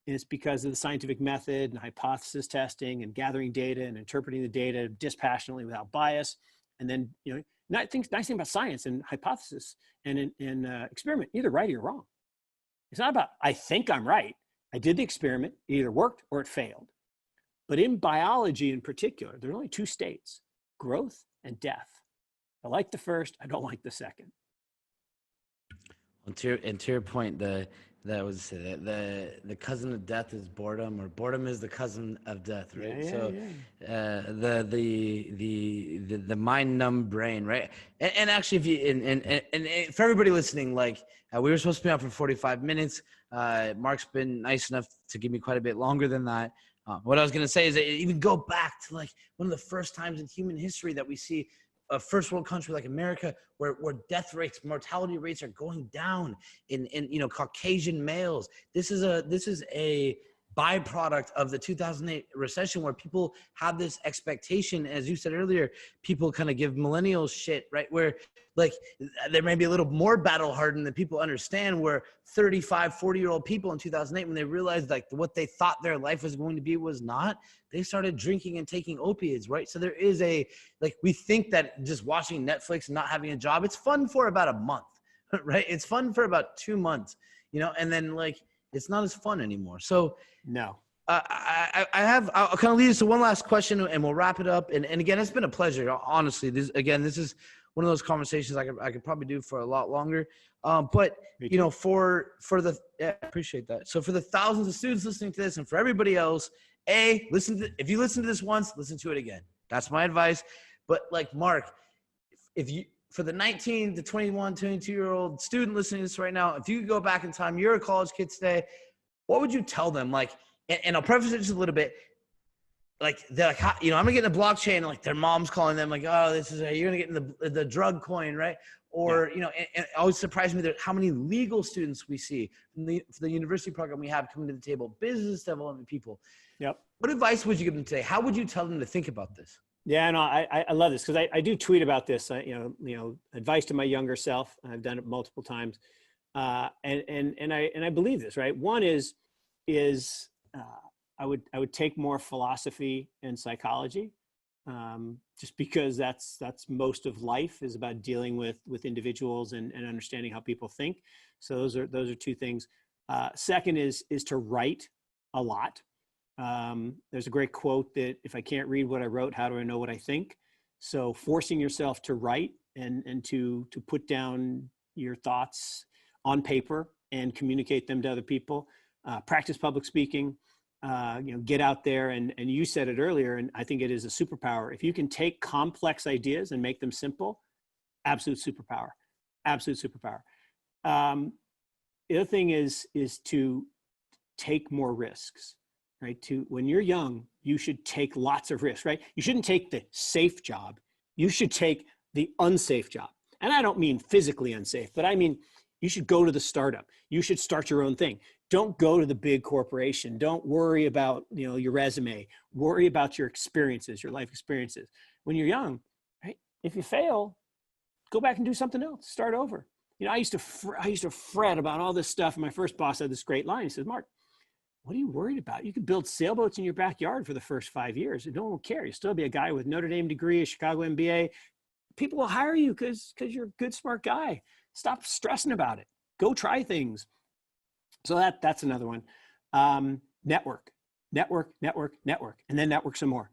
And it's because of the scientific method and hypothesis testing and gathering data and interpreting the data dispassionately without bias. And then, you know, nice thing about science and hypothesis and in experiment, either right or you're wrong. It's not about, I think I'm right. I did the experiment, it either worked or it failed. But in biology in particular, there are only two states, growth and death. I like the first, I don't like the second. And to your point, the cousin of death is boredom, or boredom is the cousin of death, right? The mind numb brain, right? And actually, if you and for everybody listening, like we were supposed to be on for 45 minutes. Mark's been nice enough to give me quite a bit longer than that. What I was going to say is that even go back to like one of the first times in human history that we see a first world country like America where death rates, mortality rates are going down in Caucasian males. This is a byproduct of the 2008 recession where people have this expectation. As you said earlier, people kind of give millennials shit, right? Where like there may be a little more battle hardened than people understand, where 35, 40-year-old people in 2008, when they realized like what they thought their life was going to be was not, they started drinking and taking opiates, right? So there is we think that just watching Netflix and not having a job, it's fun for about a month, right? It's fun for about 2 months, and then like, it's not as fun anymore. So no. I'll kind of lead us to one last question and we'll wrap it up. And again, it's been a pleasure. Honestly, this is one of those conversations I could probably do for a lot longer. But I appreciate that. So for the thousands of students listening to this and for everybody else, if you listen to this once, listen to it again. That's my advice. But like Mark, for the 19 to 21, 22-year-old student listening to this right now, if you could go back in time, you're a college kid today, what would you tell them? Like, and I'll preface it just a little bit. Like, they're like, I'm going to get in the blockchain. And like their mom's calling them like, oh, you're going to get in the drug coin, right? Or, and it always surprised me that how many legal students we see from the university program we have coming to the table, business development people. Yep. What advice would you give them today? How would you tell them to think about this? Yeah, no, I love this because I do tweet about this. Advice to my younger self. I've done it multiple times, and I believe this. Right, one is I would take more philosophy and psychology, just because that's most of life is about dealing with individuals and understanding how people think. So those are two things. Second is to write a lot. There's a great quote that if I can't read what I wrote, how do I know what I think? So forcing yourself to write and to put down your thoughts on paper and communicate them to other people, practice public speaking, get out there and you said it earlier, and I think it is a superpower. If you can take complex ideas and make them simple, absolute superpower, absolute superpower. The other thing is to take more risks. Right? When you're young, you should take lots of risks, right? You shouldn't take the safe job. You should take the unsafe job. And I don't mean physically unsafe, but I mean, you should go to the startup. You should start your own thing. Don't go to the big corporation. Don't worry about, your resume. Worry about your experiences, your life experiences. When you're young, right? If you fail, go back and do something else. Start over. I used to fret about all this stuff. And my first boss had this great line. He said, Mark, what are you worried about? You could build sailboats in your backyard for the first 5 years. No one will care. You'll still be a guy with Notre Dame degree, a Chicago MBA. People will hire you because you're a good, smart guy. Stop stressing about it. Go try things. So that's another one. Network, and then network some more.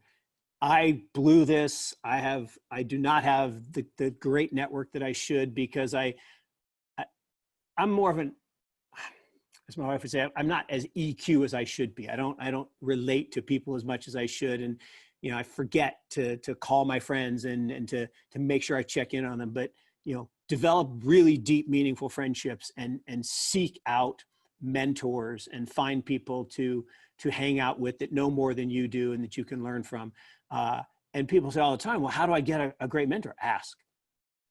I blew this. I do not have the great network that I should because I'm more of an, as my wife would say, I'm not as EQ as I should be. I don't relate to people as much as I should. And, I forget to call my friends and to make sure I check in on them, but, develop really deep, meaningful friendships and seek out mentors and find people to hang out with that know more than you do and that you can learn from. And people say all the time, well, how do I get a great mentor? Ask.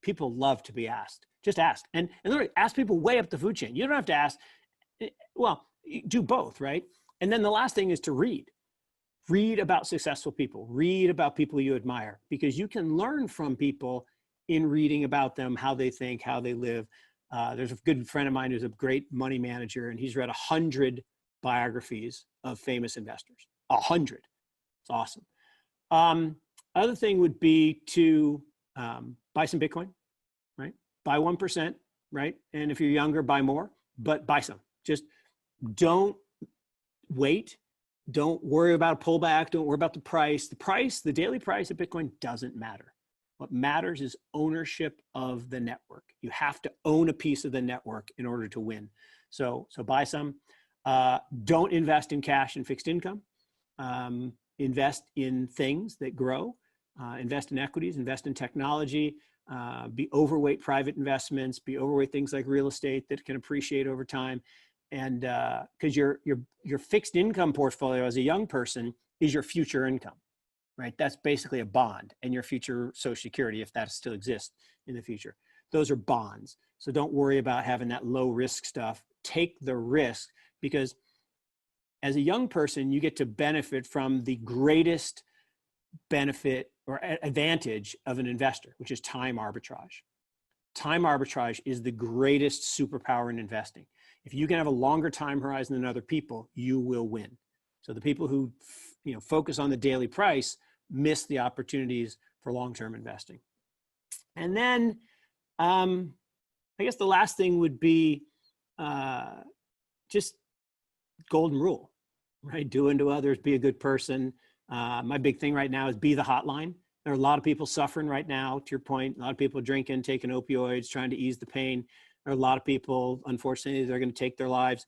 People love to be asked. Just ask. And literally ask people way up the food chain. You don't have to ask. Well, do both, right? And then the last thing is to read. Read about successful people. Read about people you admire, because you can learn from people in reading about them, how they think, how they live. There's a good friend of mine who's a great money manager, and he's read 100 biographies of famous investors. 100. It's awesome. Other thing would be to buy some Bitcoin, right? Buy 1%, right? And if you're younger, buy more, but buy some. Just don't wait. Don't worry about a pullback. Don't worry about the price. The daily price of Bitcoin doesn't matter. What matters is ownership of the network. You have to own a piece of the network in order to win. So buy some. Don't invest in cash and fixed income. Invest in things that grow. Invest in equities. Invest in technology. Be overweight private investments. Be overweight things like real estate that can appreciate over time. And because your fixed income portfolio as a young person is your future income, right? That's basically a bond, and your future Social Security, if that still exists in the future. Those are bonds. So don't worry about having that low risk stuff. Take the risk, because as a young person, you get to benefit from the greatest benefit or advantage of an investor, which is time arbitrage. Time arbitrage is the greatest superpower in investing. If you can have a longer time horizon than other people, you will win. So the people who focus on the daily price miss the opportunities for long-term investing. And then I guess the last thing would be just golden rule, right? Do unto others, be a good person. My big thing right now is be the hotline. There are a lot of people suffering right now, to your point, a lot of people drinking, taking opioids, trying to ease the pain. There are a lot of people, unfortunately, they're going to take their lives.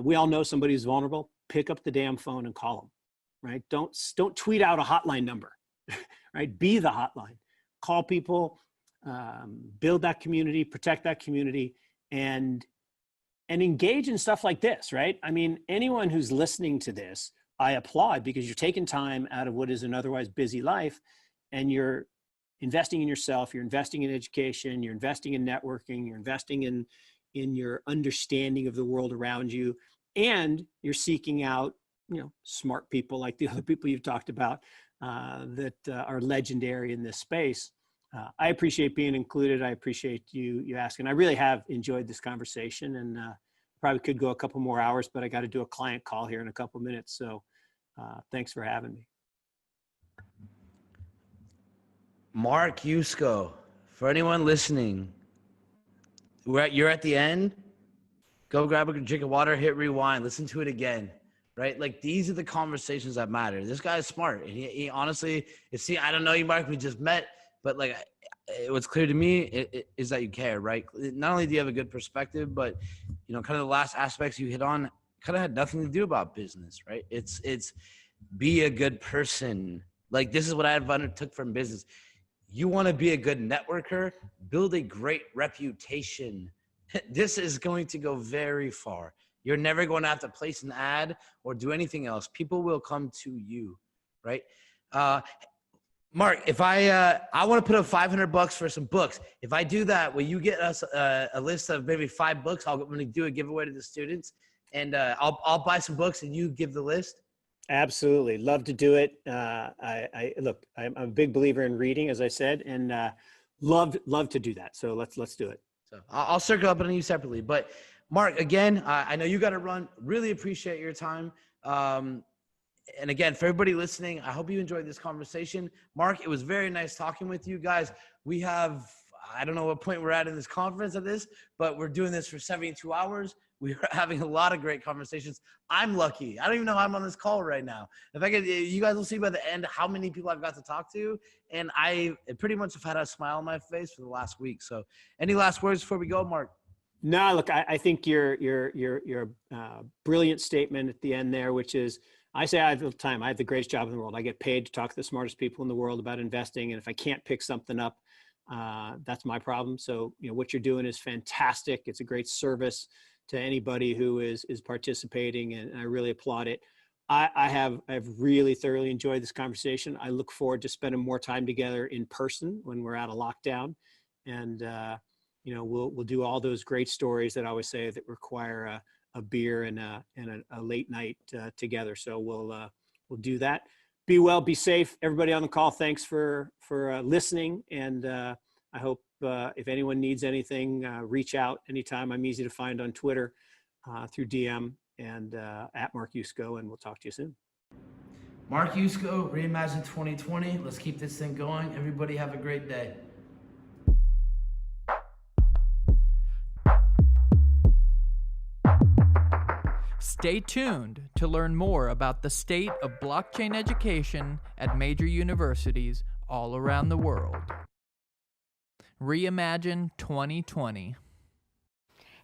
We all know somebody who's vulnerable. Pick up the damn phone and call them, right? Don't tweet out a hotline number, right? Be the hotline. Call people, build that community, protect that community, and engage in stuff like this, right? I mean, anyone who's listening to this, I applaud, because you're taking time out of what is an otherwise busy life, and you're investing in yourself, you're investing in education, you're investing in networking, you're investing in your understanding of the world around you, and you're seeking out, smart people like the other people you've talked about that are legendary in this space. I appreciate being included. I appreciate you asking. I really have enjoyed this conversation, and probably could go a couple more hours, but I got to do a client call here in a couple minutes. So thanks for having me. Mark Yusko, for anyone listening, you're at the end, go grab a drink of water, hit rewind, listen to it again, right? Like, these are the conversations that matter. This guy is smart. And he honestly, I don't know you, Mark, we just met, but like, what's clear to me is that you care, right? Not only do you have a good perspective, but, kind of the last aspects you hit on kind of had nothing to do about business, right? It's be a good person. Like, this is what I've undertook from business. You want to be a good networker, build a great reputation. This is going to go very far. You're never going to have to place an ad or do anything else. People will come to you, right? Mark, if I want to put up $500 for some books. If I do that, will you get us a list of maybe 5 books? I'm going to do a giveaway to the students, and I'll buy some books and you give the list. Absolutely. Love to do it. Look, I'm a big believer in reading, as I said, and love to do that. So let's do it. So I'll circle up on you separately, but Mark, again, I know you got to run. Really appreciate your time. And again, for everybody listening, I hope you enjoyed this conversation. Mark, it was very nice talking with you guys. We have, I don't know what point we're at in this conference of this, but we're doing this for 72 hours. We are having a lot of great conversations. I'm lucky. I don't even know how I'm on this call right now. If I could, you guys will see by the end how many people I've got to talk to. And I pretty much have had a smile on my face for the last week. So any last words before we go, Mark? No, look, I think your brilliant statement at the end there, which is, I say I have the time. I have the greatest job in the world. I get paid to talk to the smartest people in the world about investing. And if I can't pick something up, that's my problem. So, what you're doing is fantastic. It's a great service to anybody who is participating, and I really applaud it. I've really thoroughly enjoyed this conversation. I look forward to spending more time together in person when we're out of lockdown, and we'll do all those great stories that I always say that require a beer and a late night together. So we'll do that. Be well, be safe. Everybody on the call, thanks for listening, and I hope if anyone needs anything, reach out anytime. I'm easy to find on Twitter through DM and at Mark Yusko, and we'll talk to you soon. Mark Yusko, ReImagine 2020. Let's keep this thing going. Everybody have a great day. Stay tuned to learn more about the state of blockchain education at major universities all around the world. ReImagine 2020.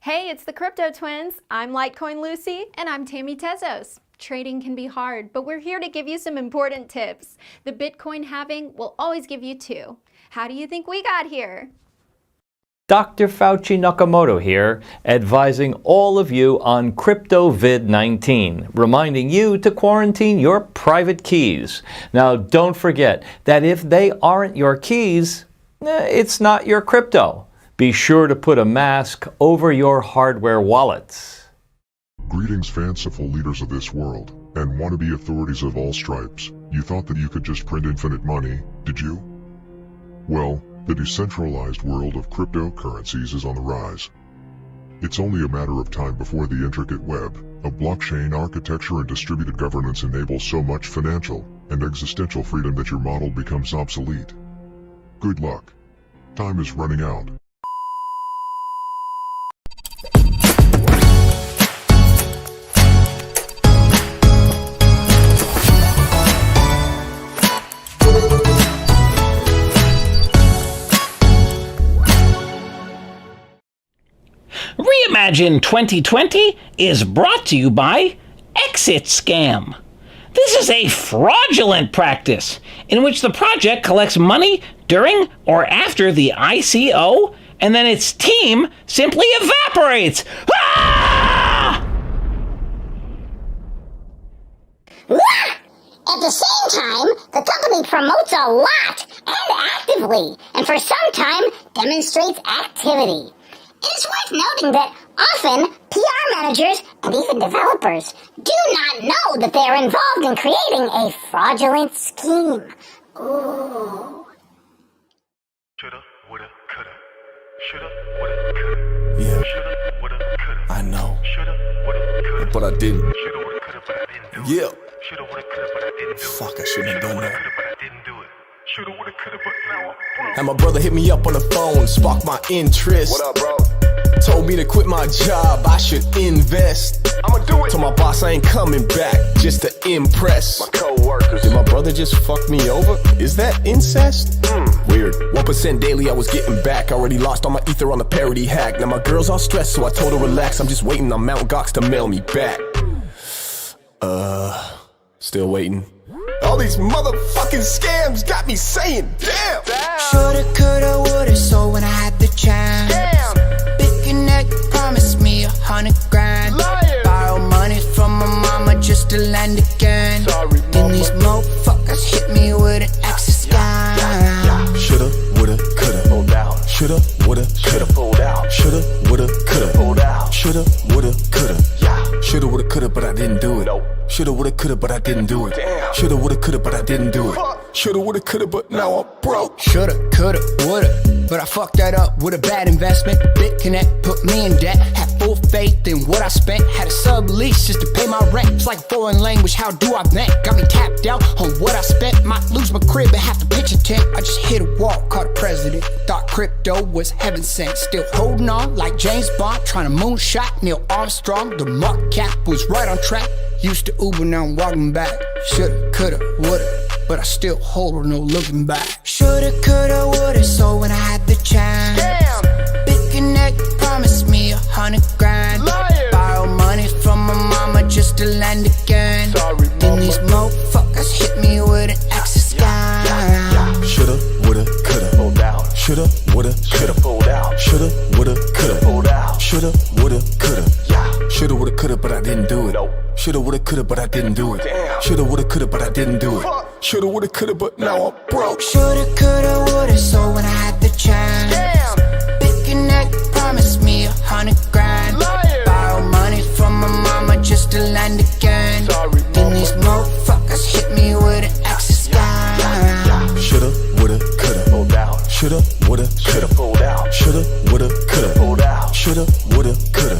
Hey, it's the Crypto Twins. I'm Litecoin Lucy. And I'm Tammy Tezos. Trading can be hard, but we're here to give you some important tips. The Bitcoin halving will always give you 2. How do you think we got here? Dr. Fauci Nakamoto here, advising all of you on CryptoVid-19, reminding you to quarantine your private keys. Now, don't forget that if they aren't your keys, it's not your crypto. Be sure to put a mask over your hardware wallets. Greetings, fanciful leaders of this world, and wannabe authorities of all stripes. You thought that you could just print infinite money, did you? Well, the decentralized world of cryptocurrencies is on the rise. It's only a matter of time before the intricate web of blockchain architecture and distributed governance enables so much financial and existential freedom that your model becomes obsolete. Good luck. Time is running out. ReImagine 2020 is brought to you by Exit Scam. This is a fraudulent practice in which the project collects money during or after the ICO and then its team simply evaporates. Ah! At the same time, the company promotes a lot and actively, and for some time demonstrates activity. It is worth noting that often PR managers and even developers do not know that they are involved in creating a fraudulent scheme. Ooh. Shoulda, woulda, coulda. Shoulda, woulda, coulda. Yeah. Shoulda, woulda, coulda. I know. Shoulda, woulda, coulda. But I didn't. Shoulda, woulda, coulda, but I didn't do it. Yeah. Shoulda, woulda, coulda, but I didn't do it. Fuck, I shouldn't have done that. Shoulda, woulda, coulda, but I didn't do it. Shoulda, woulda, coulda, but now I'm broke. And my brother hit me up on the phone, sparked my interest. What up, bro? Told me to quit my job, I should invest. I'ma do it. Told my boss I ain't coming back, just to impress my co-workers. Did my brother just fuck me over? Is that incest? Weird. 1% daily I was getting back. Already lost all my ether on the parody hack. Now my girl's all stressed, so I told her relax. I'm just waiting on Mount Gox to mail me back. Still waiting. All these motherfucking scams got me saying, damn. Shoulda, coulda, woulda, so when I had the chance. Damn. Promised me 100 grand. Liar. Borrow money from my mama just to land again. Sorry, then these motherfuckers hit me with an extra scam. Shoulda, woulda, coulda. Pulled out. Shoulda, woulda, coulda. Pulled out. Shoulda, woulda, coulda. Pulled out. Shoulda, woulda, coulda. Shoulda, woulda, coulda, but I didn't do it. Nope. Shoulda, woulda, coulda, but I didn't do it. Damn. Shoulda, woulda, coulda, but I didn't do it. Shoulda, woulda, coulda, but now I'm broke. Shoulda, coulda, woulda, but I fucked that up with a bad investment. BitConnect put me in debt. Had full faith in what I spent. Had a sublease just to pay my rent. It's like a foreign language, how do I vent? Got me tapped out on what I spent. Might lose my crib and have to pitch a tent. I just hit a wall, caught a president. Thought crypto was heaven sent. Still holding on like James Bond, trying to moonshot Neil Armstrong. The market cap was right on track. Used to Uber, now I'm walking back. Shoulda, coulda, woulda, but I still hold no looking back. Shoulda, coulda, woulda, so when I had the chance. Damn. BitConnect promised me 100 grand. Liar. Borrow money from my mama just to land again. Sorry, then these motherfuckers hit me with an extra scam. Shoulda, woulda, coulda. Pulled out. Shoulda, woulda, coulda. Pulled out. Shoulda, woulda, coulda. Pulled out. Shoulda, woulda, coulda. Shoulda, woulda, coulda, but I didn't do it. Nope. Shoulda, woulda, coulda, but I didn't do it. Damn. Shoulda, woulda, coulda, but I didn't do it. Shoulda, woulda, coulda, but now I'm broke. Shoulda, coulda, woulda, so when I had the chance. Damn. BitConnect promised me 100 grand. Liar. Borrow money from my mama just to land again. Sorry, then these motherfuckers hit me with an extra scam. Shoulda, woulda, coulda. Pulled out. Shoulda, woulda, coulda. Pulled out. Shoulda, woulda, coulda. Pulled out. Shoulda, woulda, coulda.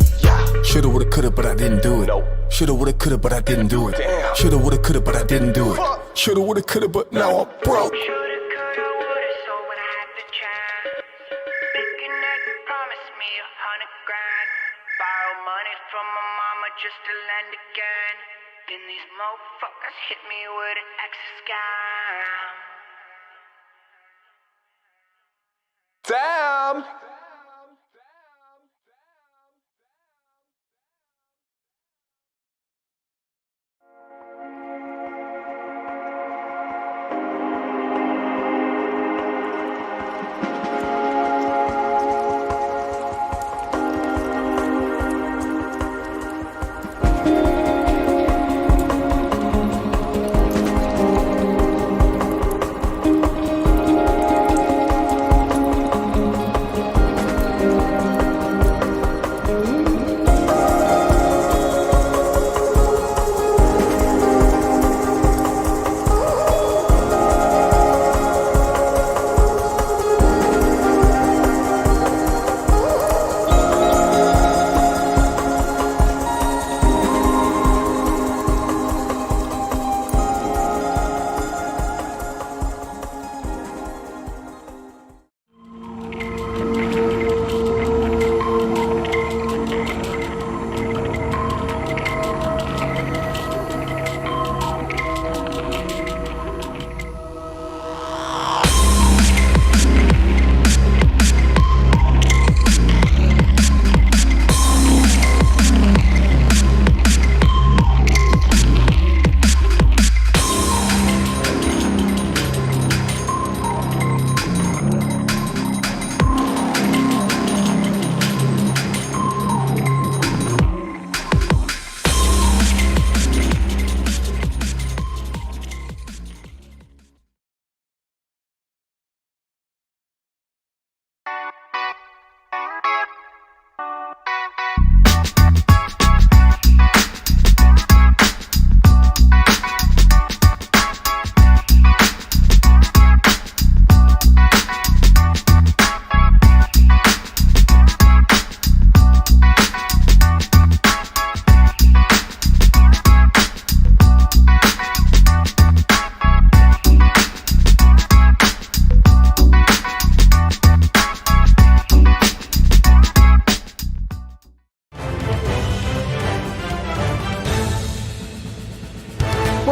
Shoulda, woulda, coulda, but I didn't do it. Nope. Shoulda, woulda, coulda, but I didn't do it. Damn. Shoulda, woulda, coulda, but I didn't do it. Shoulda, woulda, coulda, but now I'm broke. Shoulda, coulda, woulda, so when I had the chance. BitConnect promised me 100 grand. Borrow money from my mama just to land again. Then these motherfuckers hit me with an extra scam. Damn.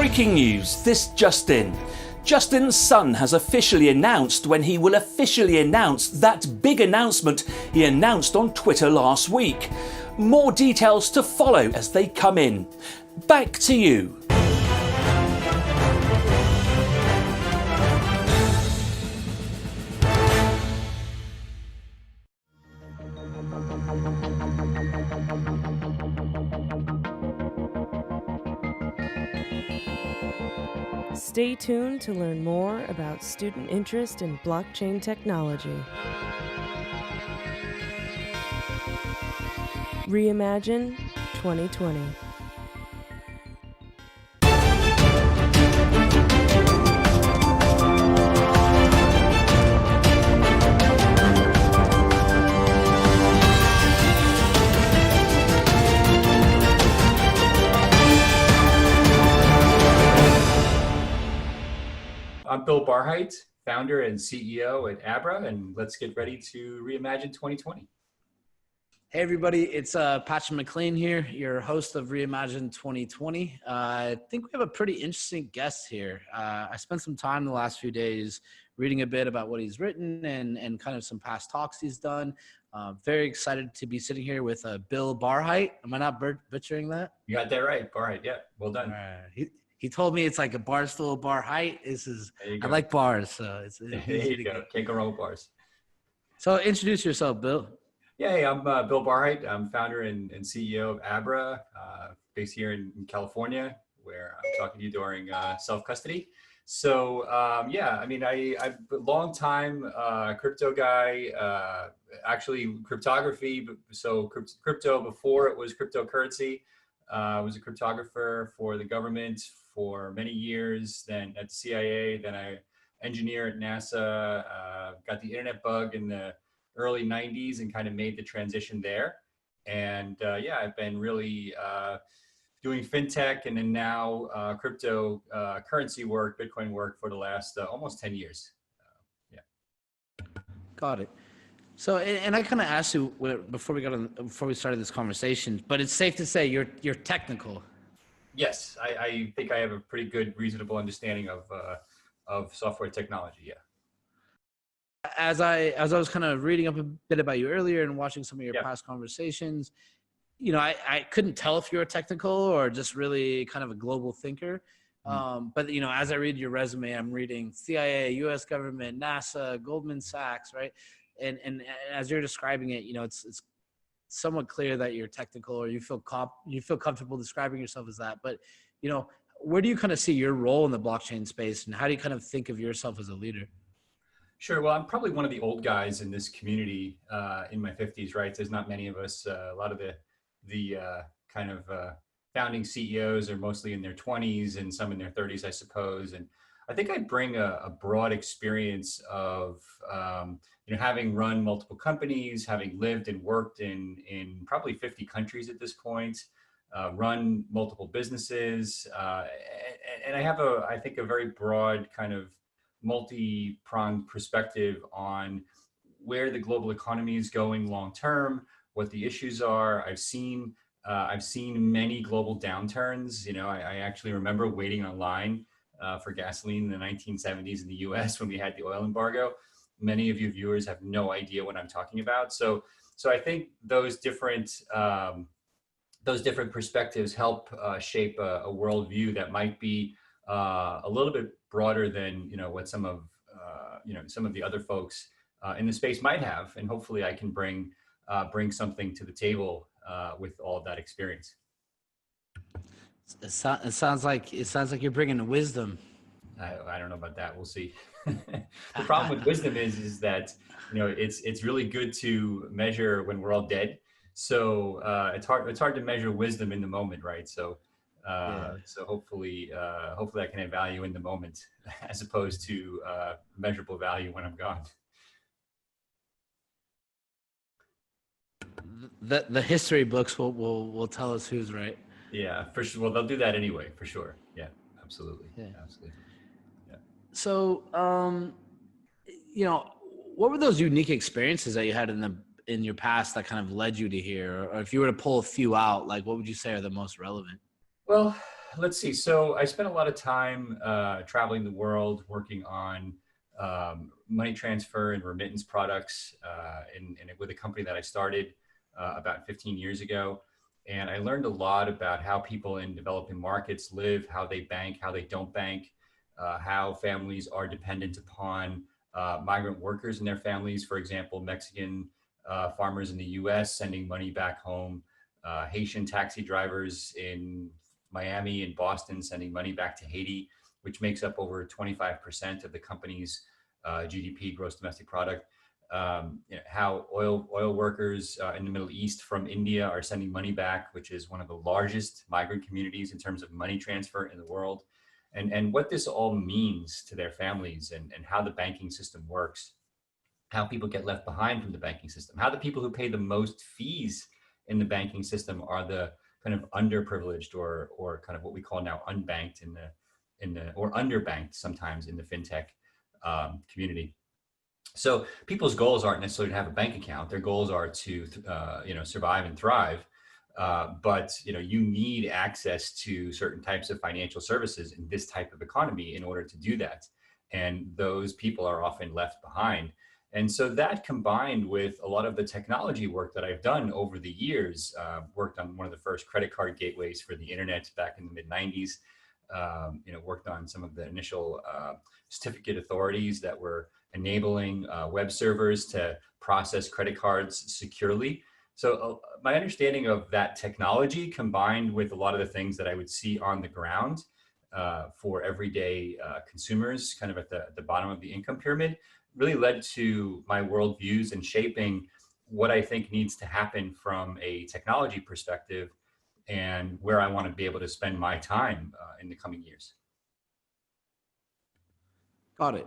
Breaking news, this just in. Justin's son has officially announced when he will officially announce that big announcement he announced on Twitter last week. More details to follow as they come in. Back to you. Stay tuned to learn more about student interest in blockchain technology. ReImagine 2020. I'm Bill Barheit, founder and CEO at Abra, and let's get ready to reimagine 2020. Hey everybody, it's Patrick McLean here, your host of ReImagine 2020. I think we have a pretty interesting guest here. I spent some time the last few days reading a bit about what he's written and kind of some past talks he's done. Very excited to be sitting here with Bill Barheit. Am I not butchering that? You got that right, Barheit. Yeah, well done. He told me it's like a bar stool, bar height. I like bars, so it's there you go. Can't go wrong with bars. So introduce yourself, Bill. Yeah, hey, I'm Bill Barheit. I'm founder and CEO of Abra, based here in California, where I'm talking to you during self-custody. So yeah, I mean, I'm a long time crypto guy, actually cryptography. So crypto before it was cryptocurrency. I was a cryptographer for the government for many years, then at the CIA, then I engineer at NASA, got the internet bug in the early 90s and kind of made the transition there. And yeah, I've been really doing fintech and then now cryptocurrency work, Bitcoin work for the last almost 10 years. Yeah. Got it. So, and I kind of asked you before we started this conversation, but it's safe to say you're technical. Yes, I think I have a pretty good, reasonable understanding of software technology. Yeah. As I was kind of reading up a bit about you earlier and watching some of your past conversations, you know, I couldn't tell if you were technical or just really kind of a global thinker. But you know, as I read your resume, I'm reading CIA, U.S. government, NASA, Goldman Sachs, right? And as you're describing it, you know, it's somewhat clear that you're technical, or you feel comfortable describing yourself as that. But you know, where do you kind of see your role in the blockchain space, and how do you kind of think of yourself as a leader? Sure. Well, I'm probably one of the old guys in this community in my 50s, right? There's not many of us. A lot of the kind of founding CEOs are mostly in their 20s and some in their 30s, I suppose. And I think I bring a broad experience of you know, having run multiple companies, having lived and worked in probably 50 countries at this point, run multiple businesses, and I have I think a very broad kind of multi-pronged perspective on where the global economy is going long term, what the issues are. I've seen many global downturns. You know, I actually remember waiting online for gasoline in the 1970s in the US when we had the oil embargo. Many of you viewers have no idea what I'm talking about. So I think those different perspectives help shape a worldview that might be a little bit broader than, you know, what some of the other folks in the space might have. And hopefully I can bring something to the table with all of that experience. It sounds like you're bringing wisdom. I don't know about that. We'll see. The problem with wisdom is that, you know, it's really good to measure when we're all dead. So it's hard to measure wisdom in the moment, right? So so hopefully I can add value in the moment as opposed to measurable value when I'm gone. The history books will tell us who's right. Yeah, for sure. Well, they'll do that anyway, for sure. Yeah, absolutely. Yeah, absolutely. Yeah. So, you know, what were those unique experiences that you had in your past that kind of led you to here? Or if you were to pull a few out, like what would you say are the most relevant? Well, let's see. So I spent a lot of time traveling the world, working on money transfer and remittance products with a company that I started about 15 years ago. And I learned a lot about how people in developing markets live, how they bank, how they don't bank, how families are dependent upon migrant workers and their families. For example, Mexican farmers in the US sending money back home, Haitian taxi drivers in Miami and Boston sending money back to Haiti, which makes up over 25% of the company's GDP, gross domestic product. How oil workers in the Middle East from India are sending money back, which is one of the largest migrant communities in terms of money transfer in the world, and what this all means to their families, and how the banking system works, how people get left behind from the banking system, how the people who pay the most fees in the banking system are the kind of underprivileged or kind of what we call now unbanked or underbanked sometimes in the fintech community. So people's goals aren't necessarily to have a bank account. Their goals are to survive and thrive. But you need access to certain types of financial services in this type of economy in order to do that. And those people are often left behind. And so that, combined with a lot of the technology work that I've done over the years, worked on one of the first credit card gateways for the internet back in the mid 90s, worked on some of the initial certificate authorities that were enabling web servers to process credit cards securely. So my understanding of that technology, combined with a lot of the things that I would see on the ground for everyday consumers, kind of at the bottom of the income pyramid, really led to my worldviews and shaping what I think needs to happen from a technology perspective and where I want to be able to spend my time in the coming years. Got it.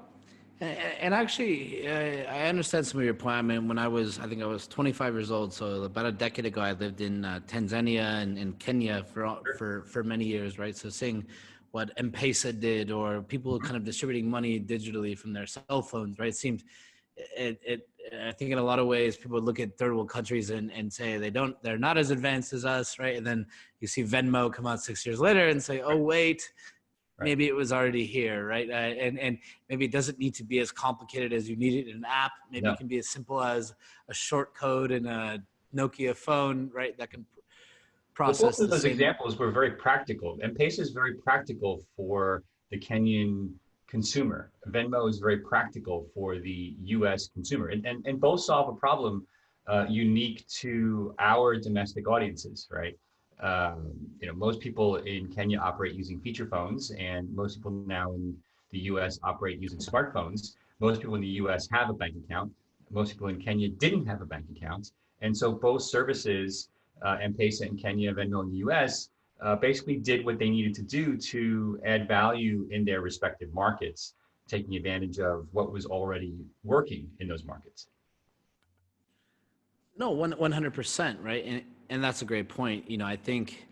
And actually, I understand some of your point. I mean, I think I was 25 years old, so about a decade ago, I lived in Tanzania and Kenya for many years, right? So seeing what M-Pesa did, or people kind of distributing money digitally from their cell phones, right? It seemed, I think in a lot of ways, people would look at third world countries and say they're not as advanced as us, right? And then you see Venmo come out 6 years later and say, oh, wait, maybe it was already here, right? And maybe it doesn't need to be as complicated as you need it in an app. Maybe it can be as simple as a short code in a Nokia phone, right? That can process. Both of those examples were very practical. M-Pesa is very practical for the Kenyan consumer. Venmo is very practical for the US consumer. And both solve a problem unique to our domestic audiences, right? Most people in Kenya operate using feature phones, and most people now in the US operate using smartphones. Most people in the US have a bank account. Most people in Kenya didn't have a bank account. And so both services, M-Pesa in Kenya, Venmo in the US, basically did what they needed to do to add value in their respective markets, taking advantage of what was already working in those markets. No, 100%, right? And that's a great point. I think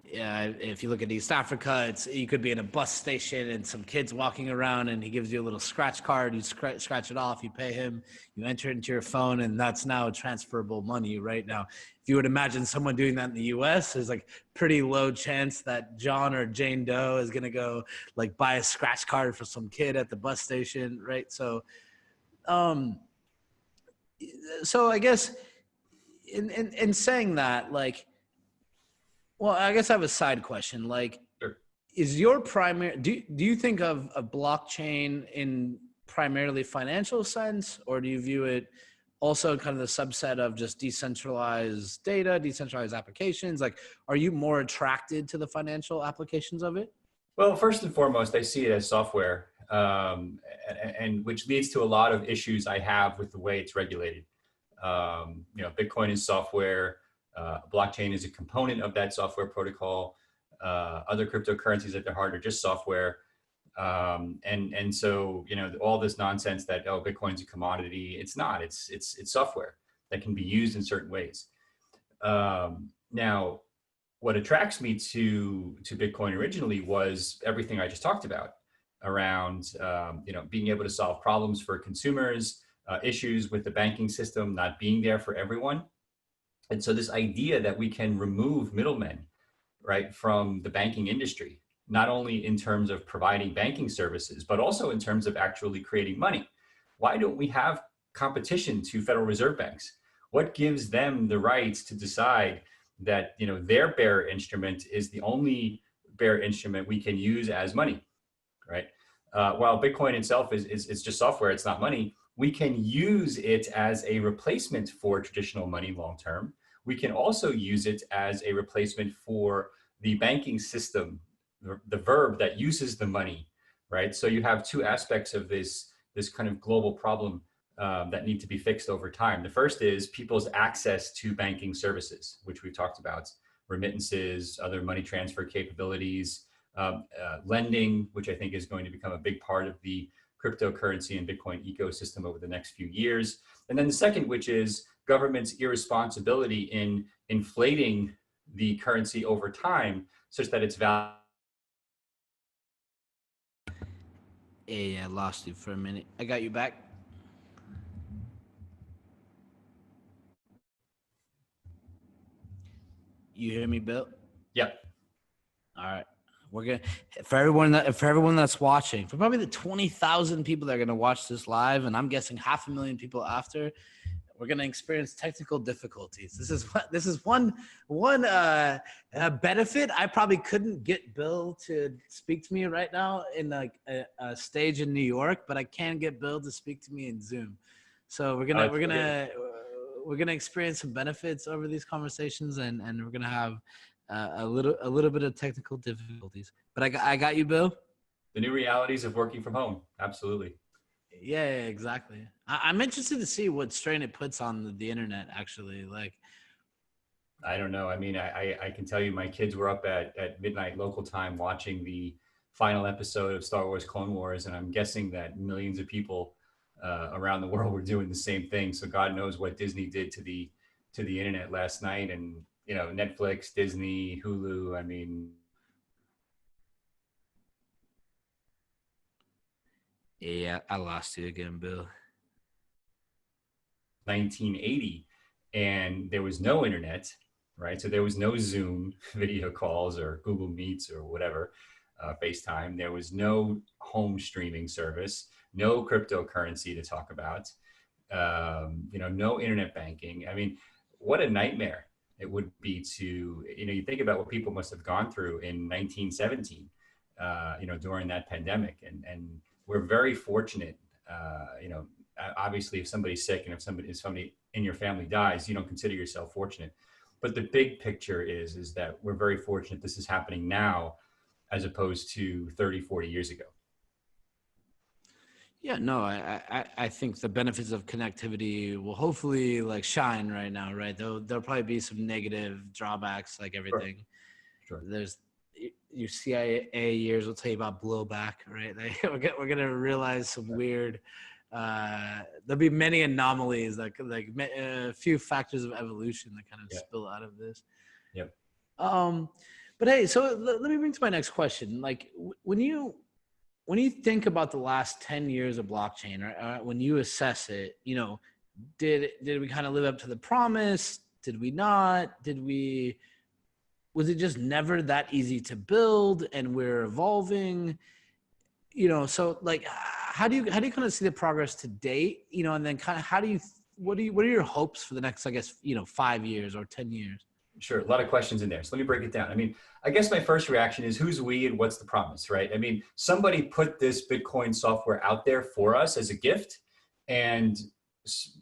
if you look at East Africa, you could be in a bus station and some kid's walking around and he gives you a little scratch card. You scratch it off, you pay him, you enter it into your phone, and that's now transferable money right now. If you would imagine someone doing that in the US, there's like pretty low chance that John or Jane Doe is going to go like buy a scratch card for some kid at the bus station, right? So I guess in saying that, like, well, I guess I have a side question. Like, sure. Is your primary, do you think of a blockchain in primarily financial sense, or do you view it also kind of the subset of just decentralized data, decentralized applications? Like, are you more attracted to the financial applications of it? Well, first and foremost, I see it as software, and which leads to a lot of issues I have with the way it's regulated. Bitcoin is software. Blockchain is a component of that software protocol. Other cryptocurrencies at their heart are just software. And so, all this nonsense that, oh, Bitcoin's a commodity, it's not, it's software that can be used in certain ways. Now, what attracts me to Bitcoin originally was everything I just talked about around, being able to solve problems for consumers, issues with the banking system not being there for everyone. And so this idea that we can remove middlemen, right, from the banking industry, not only in terms of providing banking services, but also in terms of actually creating money. Why don't we have competition to Federal Reserve banks? What gives them the rights to decide that, you know, their bearer instrument is the only bearer instrument we can use as money, right? While Bitcoin itself is just software, it's not money. We can use it as a replacement for traditional money long term. We can also use it as a replacement for the banking system, the verb that uses the money, right? So you have two aspects of this kind of global problem that need to be fixed over time. The first is people's access to banking services, which we've talked about, remittances, other money transfer capabilities, lending, which I think is going to become a big part of the cryptocurrency and Bitcoin ecosystem over the next few years. And then the second, which is government's irresponsibility in inflating the currency over time such that its value. Hey, I lost you for a minute. I got you back. You hear me, Bill? Yep. All right. We're gonna for everyone that's watching, for probably the 20,000 people that are gonna watch this live, and I'm guessing 500,000 people after, we're gonna experience technical difficulties. This is one benefit. I probably couldn't get Bill to speak to me right now in like a stage in New York, but I can get Bill to speak to me in Zoom. So we're gonna experience some benefits over these conversations, and we're gonna have a little bit of technical difficulties. But I got you, Bill. The new realities of working from home. Absolutely. Yeah, exactly. I'm interested to see what strain it puts on the internet, actually. Like, I don't know. I mean, I can tell you my kids were up at midnight local time watching the final episode of Star Wars Clone Wars, and I'm guessing that millions of people around the world were doing the same thing. So God knows what Disney did to the internet last night, and you know, Netflix, Disney, Hulu. I mean, yeah, I lost you again, Bill. 1980, and there was no internet, right? So there was no Zoom video calls or Google Meets or whatever, FaceTime. There was no home streaming service, no cryptocurrency to talk about, you know, no internet banking. I mean, what a nightmare it would be to, you know, you think about what people must have gone through in 1917, you know, during that pandemic. And we're very fortunate, you know, obviously if somebody's sick and if somebody in your family dies, you don't consider yourself fortunate. But the big picture is that we're very fortunate this is happening now as opposed to 30, 40 years ago. Yeah, no, I think the benefits of connectivity will hopefully like shine right now, right? There'll probably be some negative drawbacks, like everything. Sure. There's your CIA years will tell you about blowback, right? Like, we're gonna realize some weird. There'll be many anomalies, like a few factors of evolution that kind of spill out of this. Yep. But hey, so let me bring to my next question. Like, when you think about the last 10 years of blockchain, or when you assess it, you know, did we kind of live up to the promise? Did we not? Was it just never that easy to build and we're evolving? You know, so like, how do you kind of see the progress to date? You know, and then kind of what are your hopes for the next, I guess, you know, 5 years or 10 years? Sure. A lot of questions in there. So let me break it down. I mean, I guess my first reaction is who's we and what's the promise, right? I mean, somebody put this Bitcoin software out there for us as a gift, and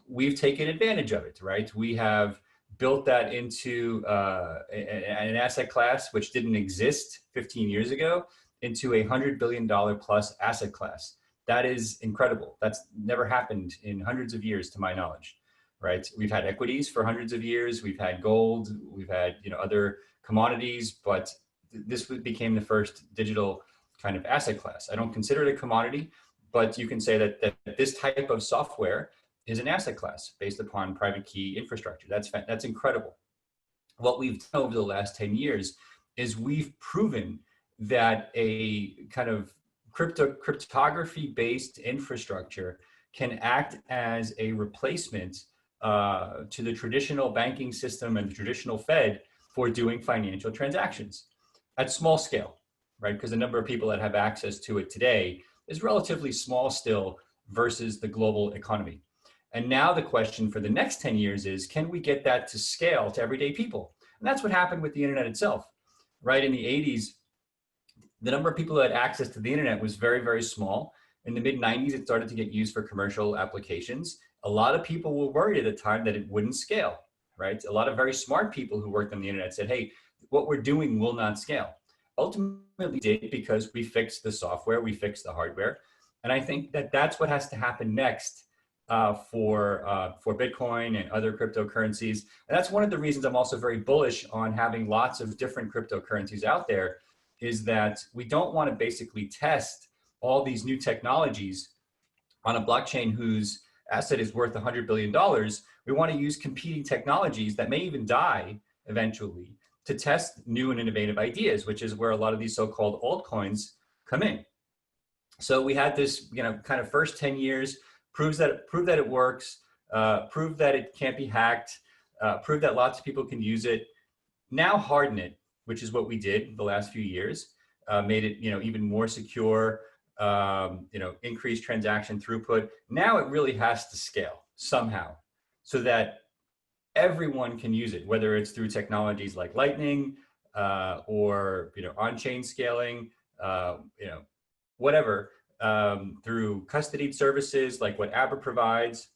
we've taken advantage of it, right? We have built that into an asset class which didn't exist 15 years ago into $100 billion plus asset class. That is incredible. That's never happened in hundreds of years, to my knowledge. Right? We've had equities for hundreds of years. We've had gold. We've had, you know, other commodities, but this became the first digital kind of asset class. I don't consider it a commodity, but you can say that this type of software is an asset class based upon private key infrastructure. That's incredible. What we've done over the last 10 years is we've proven that a kind of cryptography-based infrastructure can act as a replacement to the traditional banking system and the traditional Fed for doing financial transactions. at small scale, right? Because the number of people that have access to it today is relatively small still versus the global economy. And now the question for the next 10 years is, can we get that to scale to everyday people? And that's what happened with the internet itself, right? In the 80s, the number of people that had access to the internet was very, very small. In the mid 90s, it started to get used for commercial applications. A lot of people were worried at the time that it wouldn't scale, right? A lot of very smart people who worked on the internet said, hey, what we're doing will not scale. Ultimately did, because we fixed the software, we fixed the hardware. And I think that that's what has to happen next for Bitcoin and other cryptocurrencies. And that's one of the reasons I'm also very bullish on having lots of different cryptocurrencies out there, is that we don't want to basically test all these new technologies on a blockchain whose asset is worth $100 billion. We want to use competing technologies that may even die eventually to test new and innovative ideas, which is where a lot of these so-called altcoins come in. So we had this, kind of first 10 years, prove that it works, prove that it can't be hacked, prove that lots of people can use it. Now harden it, which is what we did the last few years, made it, even more secure, increased transaction throughput. Now it really has to scale somehow so that everyone can use it, whether it's through technologies like Lightning or, on-chain scaling, whatever, through custodied services like what Aber provides,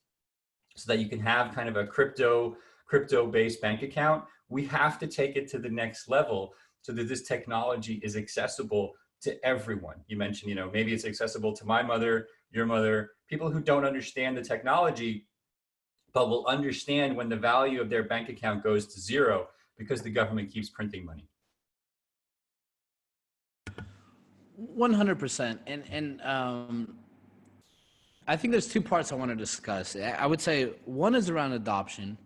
so that you can have kind of a crypto-based bank account. We have to take it to the next level so that this technology is accessible to everyone. You mentioned, maybe it's accessible to my mother, your mother, people who don't understand the technology, but will understand when the value of their bank account goes to zero because the government keeps printing money. 100%. And I think there's two parts I want to discuss. I would say one is around adoption.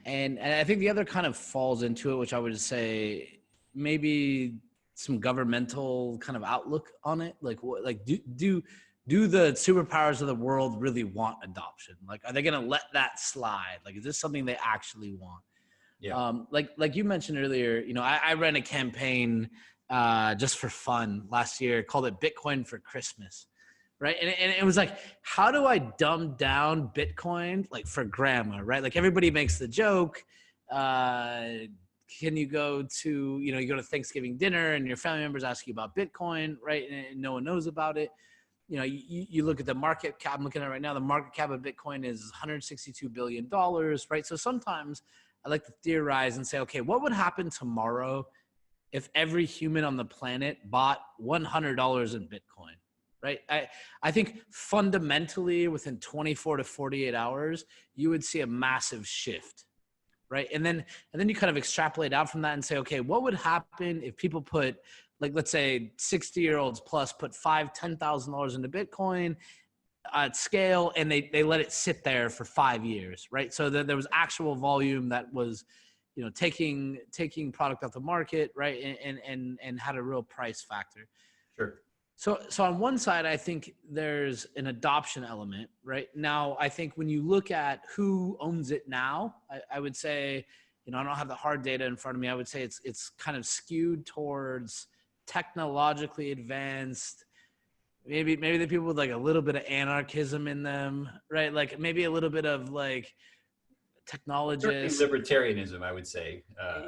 And I think the other kind of falls into it, which I would say maybe some governmental kind of outlook on it. Do the superpowers of the world really want adoption? Like, are they going to let that slide? Like, is this something they actually want? Yeah. Like you mentioned earlier, I ran a campaign just for fun last year, called it Bitcoin for Christmas. Right. And it was like, how do I dumb down Bitcoin, like for grandma, right? Like everybody makes the joke. Can you go to, you go to Thanksgiving dinner and your family members ask you about Bitcoin, right? And no one knows about it. You look at the market cap, I'm looking at it right now, the market cap of Bitcoin is $162 billion, right? So sometimes I like to theorize and say, okay, what would happen tomorrow if every human on the planet bought $100 in Bitcoin? Right. I think fundamentally within 24 to 48 hours, you would see a massive shift. Right. And then you kind of extrapolate out from that and say, okay, what would happen if people put, like, let's say 60-year-olds plus put $5,000, $10,000 into Bitcoin at scale, and they let it sit there for 5 years. Right. So there was actual volume that was, taking product off the market. Right. And had a real price factor. Sure. So on one side, I think there's an adoption element, right? Now, I think when you look at who owns it now, I would say, I don't have the hard data in front of me. I would say it's kind of skewed towards technologically advanced, maybe the people with like a little bit of anarchism in them, right? Like maybe a little bit of like technologists. Certainly libertarianism, I would say.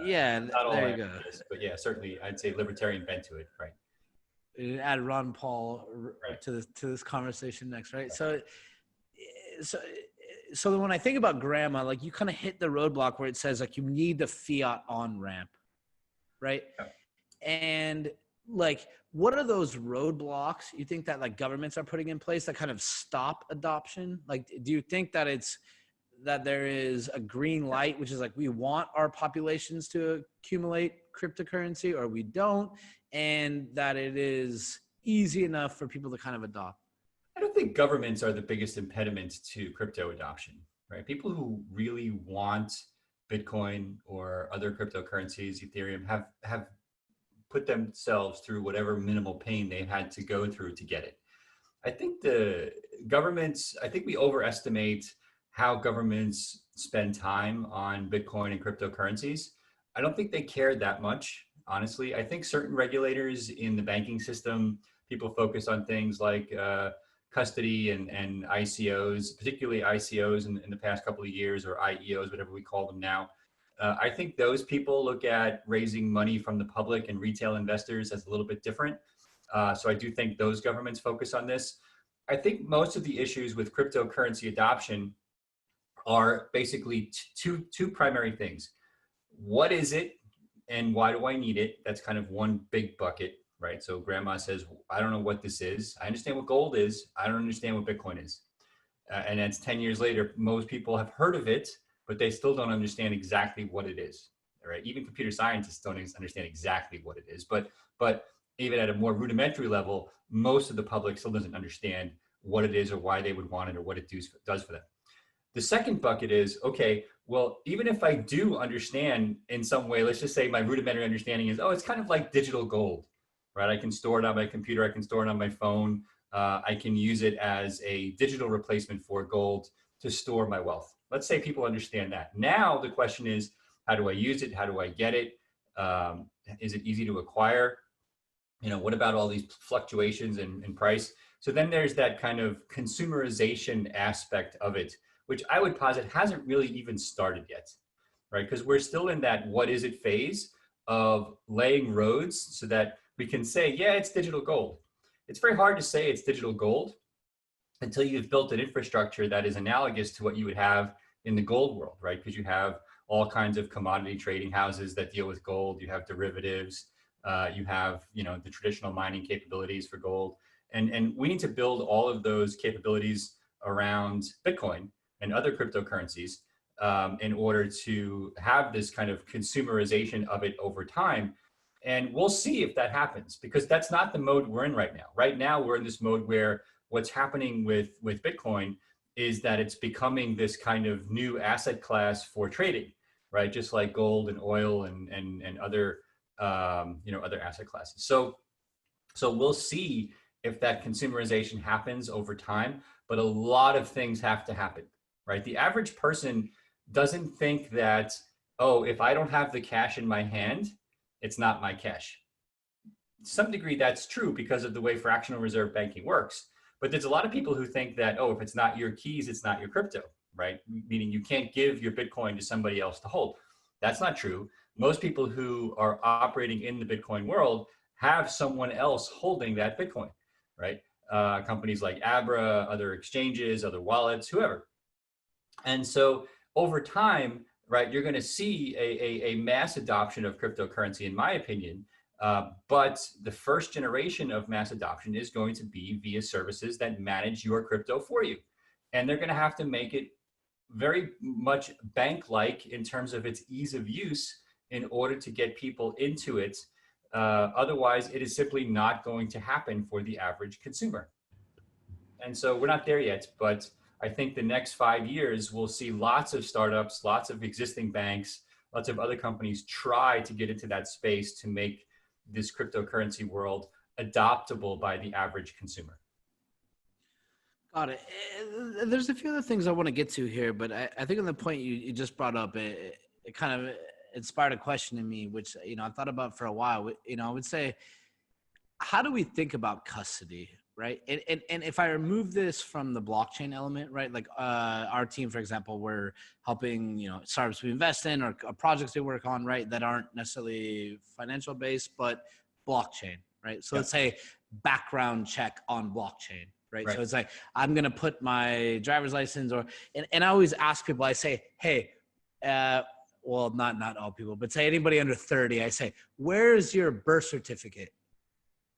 Yeah, not all there you go. But yeah, certainly I'd say libertarian bent to it, right? Add Ron Paul to this conversation next, right? So when I think about grandma, like you kind of hit the roadblock where it says like you need the fiat on ramp, right? Yeah. And like, what are those roadblocks you think that like governments are putting in place that kind of stop adoption? Like, do you think that there is a green light, which is like we want our populations to accumulate cryptocurrency or we don't, and that it is easy enough for people to kind of adopt? I don't think governments are the biggest impediment to crypto adoption, right? People who really want Bitcoin or other cryptocurrencies, Ethereum, have put themselves through whatever minimal pain they've had to go through to get it. I think I think we overestimate how governments spend time on Bitcoin and cryptocurrencies. I don't think they care that much honestly. I think certain regulators in the banking system, people focus on things like custody and ICOs, particularly ICOs in the past couple of years, or IEOs, whatever we call them now. I think those people look at raising money from the public and retail investors as a little bit different. So I do think those governments focus on this. I think most of the issues with cryptocurrency adoption are basically two primary things. What is it and why do I need it? That's kind of one big bucket, right? So grandma says, I don't know what this is. I understand what gold is. I don't understand what Bitcoin is. And that's 10 years later, most people have heard of it, but they still don't understand exactly what it is, right? Even computer scientists don't understand exactly what it is. But even at a more rudimentary level, most of the public still doesn't understand what it is or why they would want it or what it does for them. The second bucket is, okay, well, even if I do understand in some way, let's just say my rudimentary understanding is, oh, it's kind of like digital gold, right? I can store it on my computer, I can store it on my phone, I can use it as a digital replacement for gold to store my wealth. Let's say people understand that. Now the question is, how do I use it? How do I get it? Is it easy to acquire? You know, what about all these fluctuations in price? So then there's that kind of consumerization aspect of it, which I would posit hasn't really even started yet, right? Because we're still in that what is it phase of laying roads so that we can say, yeah, it's digital gold. It's very hard to say it's digital gold until you've built an infrastructure that is analogous to what you would have in the gold world, right? Because you have all kinds of commodity trading houses that deal with gold. You have derivatives. You have, you know, the traditional mining capabilities for gold. And we need to build all of those capabilities around Bitcoin and other cryptocurrencies in order to have this kind of consumerization of it over time. And we'll see if that happens, because that's not the mode we're in right now. Right now, we're in this mode where what's happening with Bitcoin is that it's becoming this kind of new asset class for trading, right? Just like gold and oil and other, you know, other asset classes. So we'll see if that consumerization happens over time, but a lot of things have to happen, right? The average person doesn't think that, oh, if I don't have the cash in my hand, it's not my cash. To some degree, that's true because of the way fractional reserve banking works. But there's a lot of people who think that, oh, if it's not your keys, it's not your crypto, right? Meaning you can't give your Bitcoin to somebody else to hold. That's not true. Most people who are operating in the Bitcoin world have someone else holding that Bitcoin, right? Companies like Abra, other exchanges, other wallets, whoever. And so over time, right, you're going to see a mass adoption of cryptocurrency, in my opinion. But the first generation of mass adoption is going to be via services that manage your crypto for you. And they're going to have to make it very much bank-like in terms of its ease of use in order to get people into it. Otherwise, it is simply not going to happen for the average consumer. And so we're not there yet, but I think the next 5 years, we'll see lots of startups, lots of existing banks, lots of other companies try to get into that space to make this cryptocurrency world adoptable by the average consumer. Got it. There's a few other things I want to get to here, but I think on the point you just brought up, it kind of inspired a question in me, which, you know, I thought about for a while. You know, I would say, how do we think about custody? Right. And if I remove this from the blockchain element, right, like our team, for example, we're helping, you know, startups we invest in or projects we work on, right, that aren't necessarily financial based, but blockchain, right? So let's say background check on blockchain, right? So it's like, I'm going to put my driver's license and I always ask people, I say, hey, well, not all people, but say anybody under 30, I say, where's your birth certificate?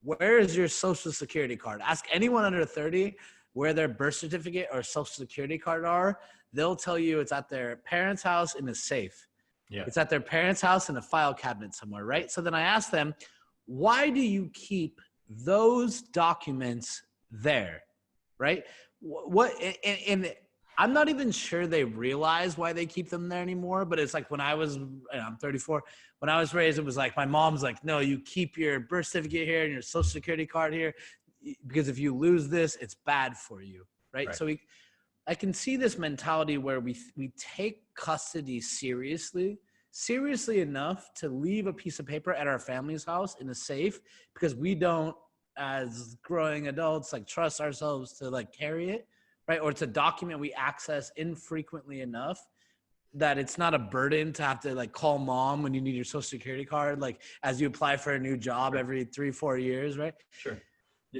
Where is your social security card? Ask anyone under 30 where their birth certificate or social security card are. They'll tell you it's at their parents' house in a safe. Yeah. It's at their parents' house in a file cabinet somewhere, right? So then I ask them, why do you keep those documents there, right? And I'm not even sure they realize why they keep them there anymore, but it's like when I was, I'm 34, when I was raised, it was like, my mom's like, no, you keep your birth certificate here and your social security card here, because if you lose this, it's bad for you, right? So I can see this mentality where we take custody seriously seriously enough to leave a piece of paper at our family's house in a safe, because we don't, as growing adults, like trust ourselves to like carry it, right? Or it's a document we access infrequently enough that it's not a burden to have to like call mom when you need your social security card, like as you apply for a new job every 3-4 years, right? Sure.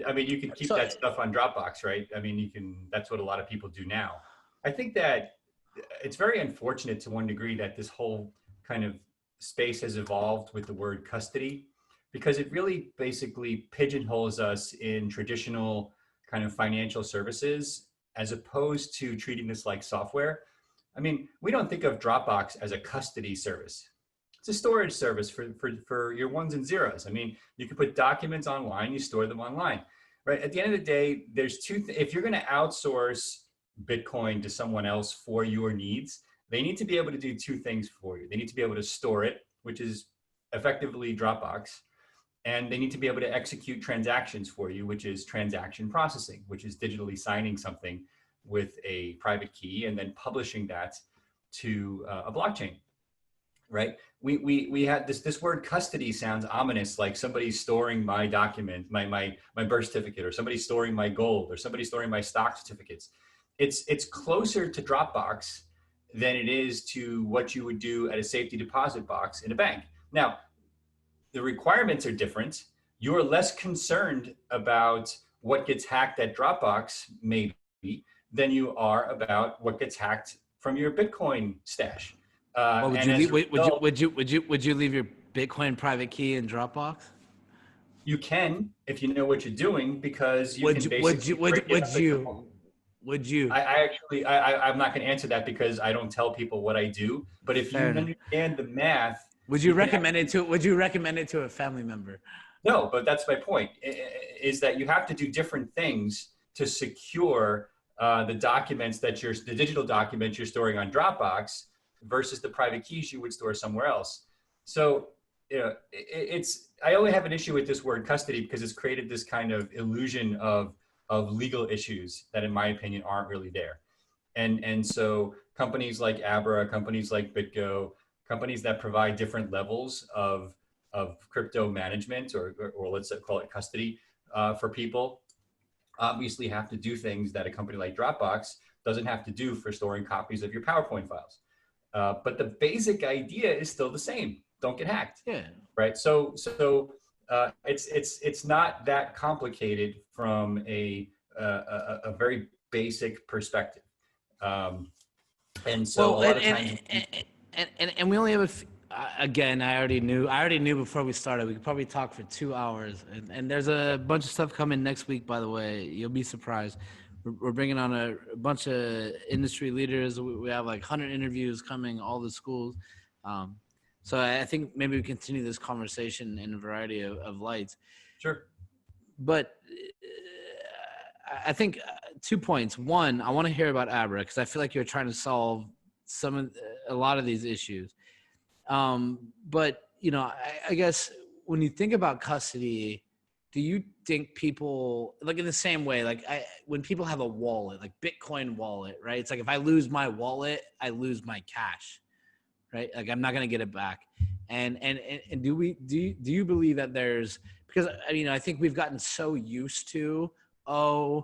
I mean, you can keep that stuff on Dropbox, right? I mean, that's what a lot of people do now. I think that it's very unfortunate to one degree that this whole kind of space has evolved with the word custody, because it really basically pigeonholes us in traditional kind of financial services as opposed to treating this like software. I mean, we don't think of Dropbox as a custody service. It's a storage service for your ones and zeros. I mean, you can put documents online, you store them online, right? At the end of the day, there's if you're going to outsource Bitcoin to someone else for your needs, they need to be able to do two things for you. They need to be able to store it, which is effectively Dropbox, and they need to be able to execute transactions for you, which is transaction processing, which is digitally signing something with a private key and then publishing that to a blockchain, right? We had this word custody sounds ominous, like somebody's storing my document, my birth certificate, or somebody's storing my gold, or somebody's storing my stock certificates. It's closer to Dropbox than it is to what you would do at a safety deposit box in a bank. Now, the requirements are different. You're less concerned about what gets hacked at Dropbox, maybe, than you are about what gets hacked from your Bitcoin stash. Would you leave your Bitcoin private key in Dropbox? You can, if you know what you're doing, because you can basically. Would you? I'm not going to answer that because I don't tell people what I do. But if you understand the math, would you recommend it to? Would you recommend it to a family member? No, but that's my point. Is that you have to do different things to secure the documents the digital documents you're storing on Dropbox versus the private keys you would store somewhere else. So, you know, I only have an issue with this word custody because it's created this kind of illusion of legal issues that, in my opinion, aren't really there. And so companies like Abra, companies like BitGo, companies that provide different levels of crypto management or let's call it custody for people, obviously have to do things that a company like Dropbox doesn't have to do for storing copies of your PowerPoint files. But the basic idea is still the same. Don't get hacked. Yeah. Right. So it's not that complicated from a very basic perspective. And so a lot of times. And we only have again, I already knew before we started, we could probably talk for 2 hours, and there's a bunch of stuff coming next week, by the way. You'll be surprised. We're bringing on a bunch of industry leaders. We have like 100 interviews coming, all the schools. So I think maybe we continue this conversation in a variety of lights. Sure. But I think 2 points. One, I want to hear about Abra because I feel like you're trying to solve a lot of these issues. But, you know, I guess when you think about custody, do you think people, like in the same way, like when people have a wallet, like Bitcoin wallet, right? It's like if I lose my wallet, I lose my cash, right? Like I'm not going to get it back. And do you believe that there's, because, you know, I think we've gotten so used to, I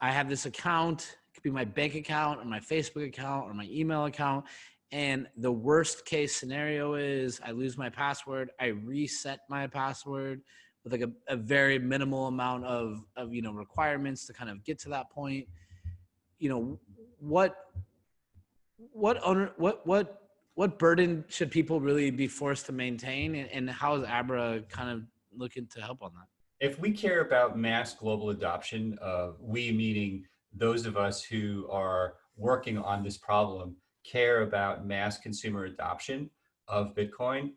have this account, it could be my bank account or my Facebook account or my email account. And the worst case scenario is I lose my password. I reset my password with like a very minimal amount of you know, requirements to kind of get to that point. You know, what burden should people really be forced to maintain, and how is Abra kind of looking to help on that? If we care about mass global adoption, we meaning those of us who are working on this problem, care about mass consumer adoption of Bitcoin,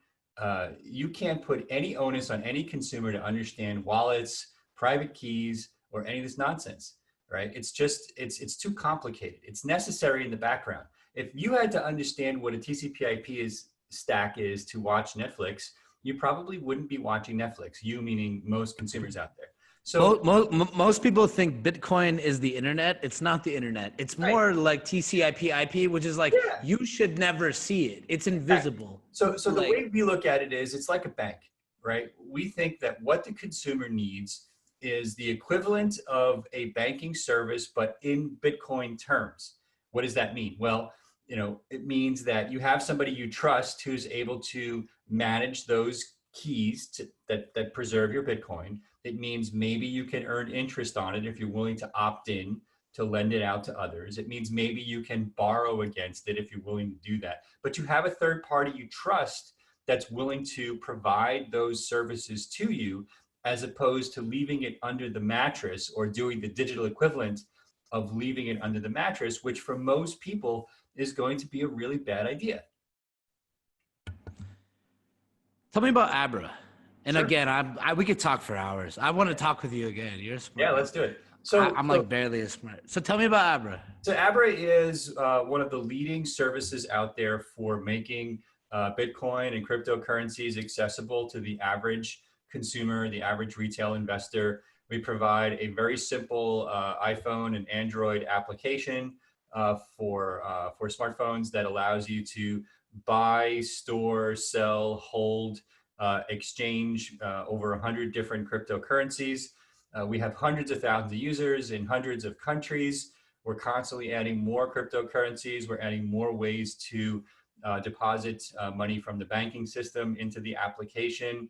you can't put any onus on any consumer to understand wallets, private keys, or any of this nonsense, right? It's just, it's too complicated. It's necessary in the background. If you had to understand what a TCP/IP stack is to watch Netflix, you probably wouldn't be watching Netflix, you meaning most consumers out there. So Most people think Bitcoin is the internet. It's not the internet. It's more like TCP/IP, which is like you should never see it. It's invisible. So the way we look at it is it's like a bank, right? We think that what the consumer needs is the equivalent of a banking service, but in Bitcoin terms. What does that mean? Well, it means that you have somebody you trust who's able to manage those keys that preserve your Bitcoin. It means maybe you can earn interest on it if you're willing to opt in to lend it out to others. It means maybe you can borrow against it if you're willing to do that. But you have a third party you trust that's willing to provide those services to you, as opposed to leaving it under the mattress or doing the digital equivalent of leaving it under the mattress, which for most people is going to be a really bad idea. Tell me about Abra. And Sure. again, we could talk for hours. I want to talk with you again. You're smart. Yeah, let's do it. So I'm like barely as smart. So tell me about Abra. So Abra is one of the leading services out there for making Bitcoin and cryptocurrencies accessible to the average consumer, the average retail investor. We provide a very simple iPhone and Android application for smartphones that allows you to buy, store, sell, hold, exchange over 100 different cryptocurrencies. We have hundreds of thousands of users in hundreds of countries. We're constantly adding more cryptocurrencies. We're adding more ways to deposit money from the banking system into the application.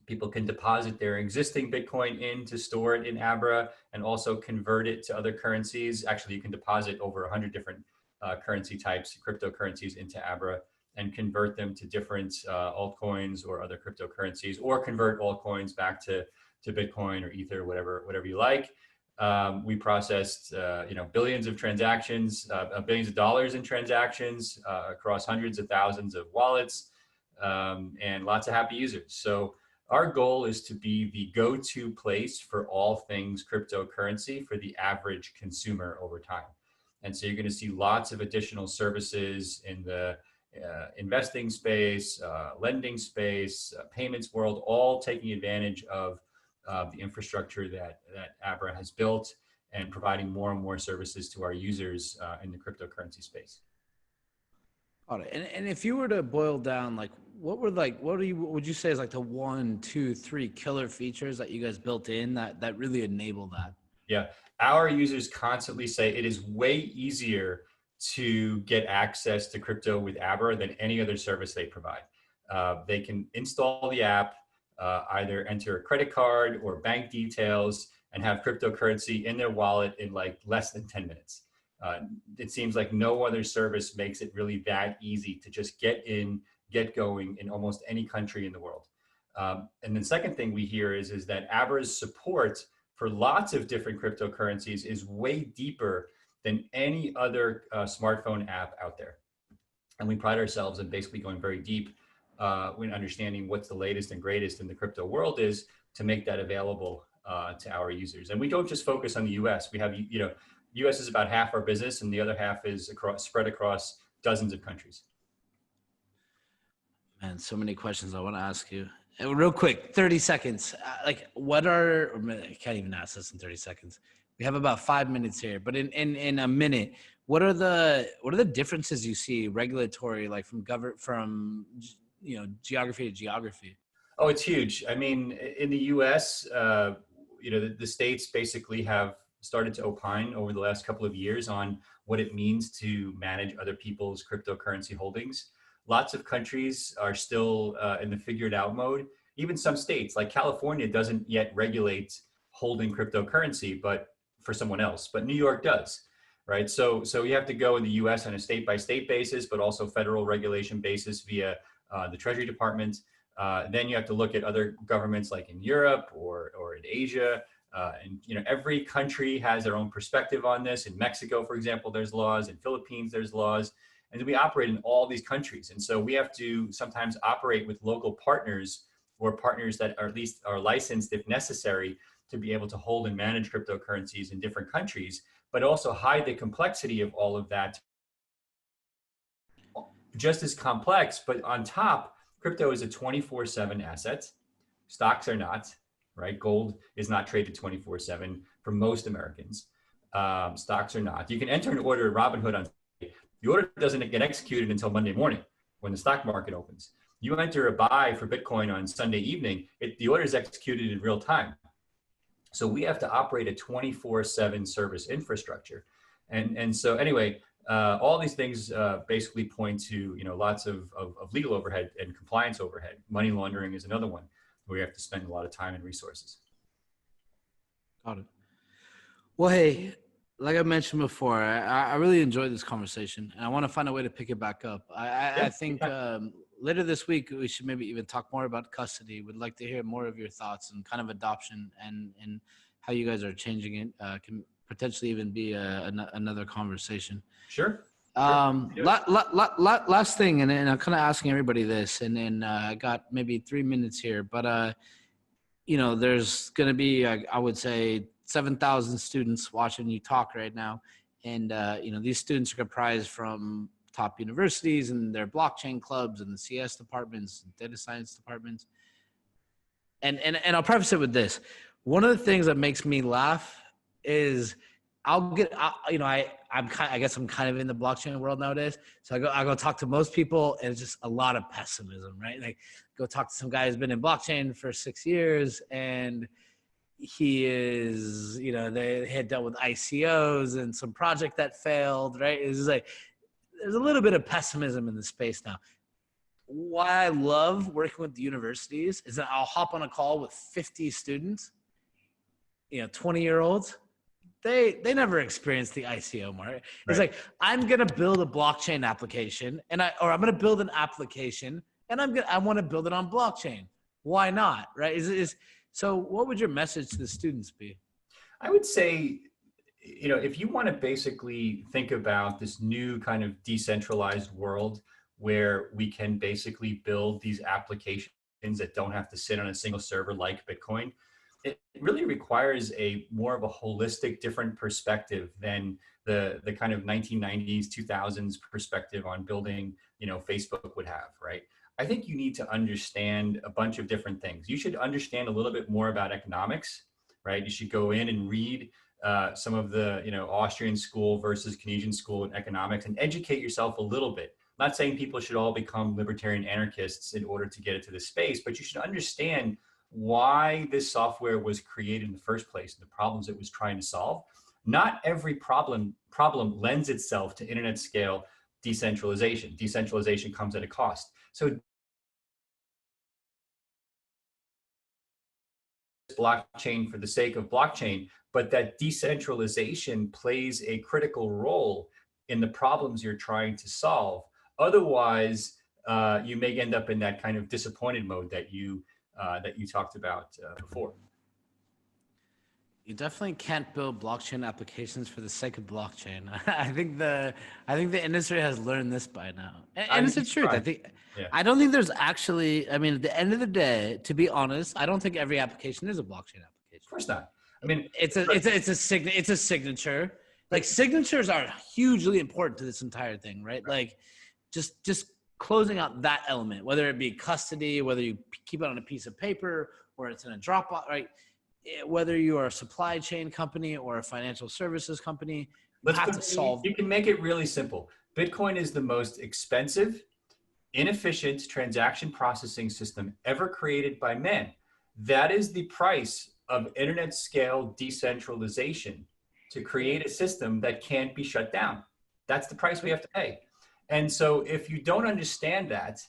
People can deposit their existing Bitcoin in to store it in Abra and also convert it to other currencies. Actually, you can deposit over 100 different currency types, cryptocurrencies into Abra and convert them to different altcoins or other cryptocurrencies, or convert altcoins back to Bitcoin or Ether, whatever you like. We processed billions of transactions, billions of dollars in transactions across hundreds of thousands of wallets, and lots of happy users. So our goal is to be the go-to place for all things cryptocurrency for the average consumer over time. And so you're going to see lots of additional services in the investing space, lending space, payments world, all taking advantage of the infrastructure that Abra has built and providing more and more services to our users in the cryptocurrency space. All right. And if you were to boil down, would you say is like the 1, 2, 3 killer features that you guys built in that really enable that? Yeah. Our users constantly say it is way easier to get access to crypto with Abra than any other service they provide. They can install the app, either enter a credit card or bank details, and have cryptocurrency in their wallet in like less than 10 minutes. It seems like no other service makes it really that easy to just get going in almost any country in the world. And the second thing we hear is that Abra's support for lots of different cryptocurrencies is way deeper than any other smartphone app out there. And we pride ourselves in basically going very deep when understanding what's the latest and greatest in the crypto world is to make that available to our users. And we don't just focus on the US. We have, US is about half our business, and the other half is spread across dozens of countries. Man, so many questions I want to ask you. And real quick, 30 seconds. I can't even ask this in 30 seconds. We have about 5 minutes here, but in a minute, what are the differences you see regulatory, like from geography to geography? Oh, it's huge. I mean, in the US, the states basically have started to opine over the last couple of years on what it means to manage other people's cryptocurrency holdings. Lots of countries are still in the figured out mode. Even some states like California doesn't yet regulate holding cryptocurrency, but for someone else, but New York does, right? So you have to go in the US on a state by state basis, but also federal regulation basis via the Treasury Department. Then you have to look at other governments like in Europe or in Asia. And every country has their own perspective on this. In Mexico, for example, there's laws. In Philippines, there's laws. And we operate in all these countries. And so we have to sometimes operate with local partners or partners that are at least are licensed if necessary to be able to hold and manage cryptocurrencies in different countries, but also hide the complexity of all of that. Just as complex, but on top, crypto is a 24/7 asset. Stocks are not. right? Gold is not traded 24/7 for most Americans. Stocks are not. You can enter an order at Robinhood on the order doesn't get executed until Monday morning when the stock market opens. You enter a buy for Bitcoin on Sunday evening, the order is executed in real time. So we have to operate a 24/7 service infrastructure. And so anyway, all these things basically point to, lots of legal overhead and compliance overhead. Money laundering is another one where we have to spend a lot of time and resources. Got it. Well, hey, like I mentioned before, I really enjoyed this conversation, and I want to find a way to pick it back up. I think later this week, we should maybe even talk more about custody. We'd like to hear more of your thoughts and kind of adoption and how you guys are changing it. Can potentially even be another conversation. Sure. Last thing, and I'm kind of asking everybody this, and then I got maybe 3 minutes here, but there's going to be, I would say, 7,000 students watching you talk right now. And, these students are comprised from top universities and their blockchain clubs and the CS departments, and data science departments. And I'll preface it with this. One of the things that makes me laugh is I guess I'm kind of in the blockchain world nowadays. So I go talk to most people, and it's just a lot of pessimism, right? Like, go talk to some guy who's been in blockchain for 6 years, and he is, they had dealt with ICOs and some project that failed, right? It's just like, there's a little bit of pessimism in the space now. Why I love working with the universities is that I'll hop on a call with 50 students, 20-year-olds. They never experienced the ICO market. It's like, I'm going to build a blockchain application I'm going to build an application and I want to build it on blockchain. Why not? Right. So what would your message to the students be? I would say, if you want to basically think about this new kind of decentralized world where we can basically build these applications that don't have to sit on a single server like Bitcoin, it really requires more of a holistic, different perspective than the kind of 1990s, 2000s perspective on building, Facebook would have, right? I think you need to understand a bunch of different things. You should understand a little bit more about economics, right? You should go in and read some of the, Austrian school versus Keynesian school in economics and educate yourself a little bit. I'm not saying people should all become libertarian anarchists in order to get into this space, but you should understand why this software was created in the first place and the problems it was trying to solve. Not every problem lends itself to internet scale decentralization. Decentralization comes at a cost. So blockchain for the sake of blockchain, but that decentralization plays a critical role in the problems you're trying to solve. Otherwise, you may end up in that kind of disappointed mode that you talked about before. You definitely can't build blockchain applications for the sake of blockchain. I think the industry has learned this by now, and it's the truth. I don't think there's actually. I mean, at the end of the day, to be honest, I don't think every application is a blockchain application. Of course not. I mean, it's a signature. Like, signatures are hugely important to this entire thing, right? Like, just closing out that element, whether it be custody, whether you keep it on a piece of paper or it's in a Dropbox, right? Whether you are a supply chain company or a financial services company, you can make it really simple. Bitcoin is the most expensive, inefficient transaction processing system ever created by man. That is the price of internet scale decentralization, to create a system that can't be shut down. That's the price we have to pay. And so if you don't understand that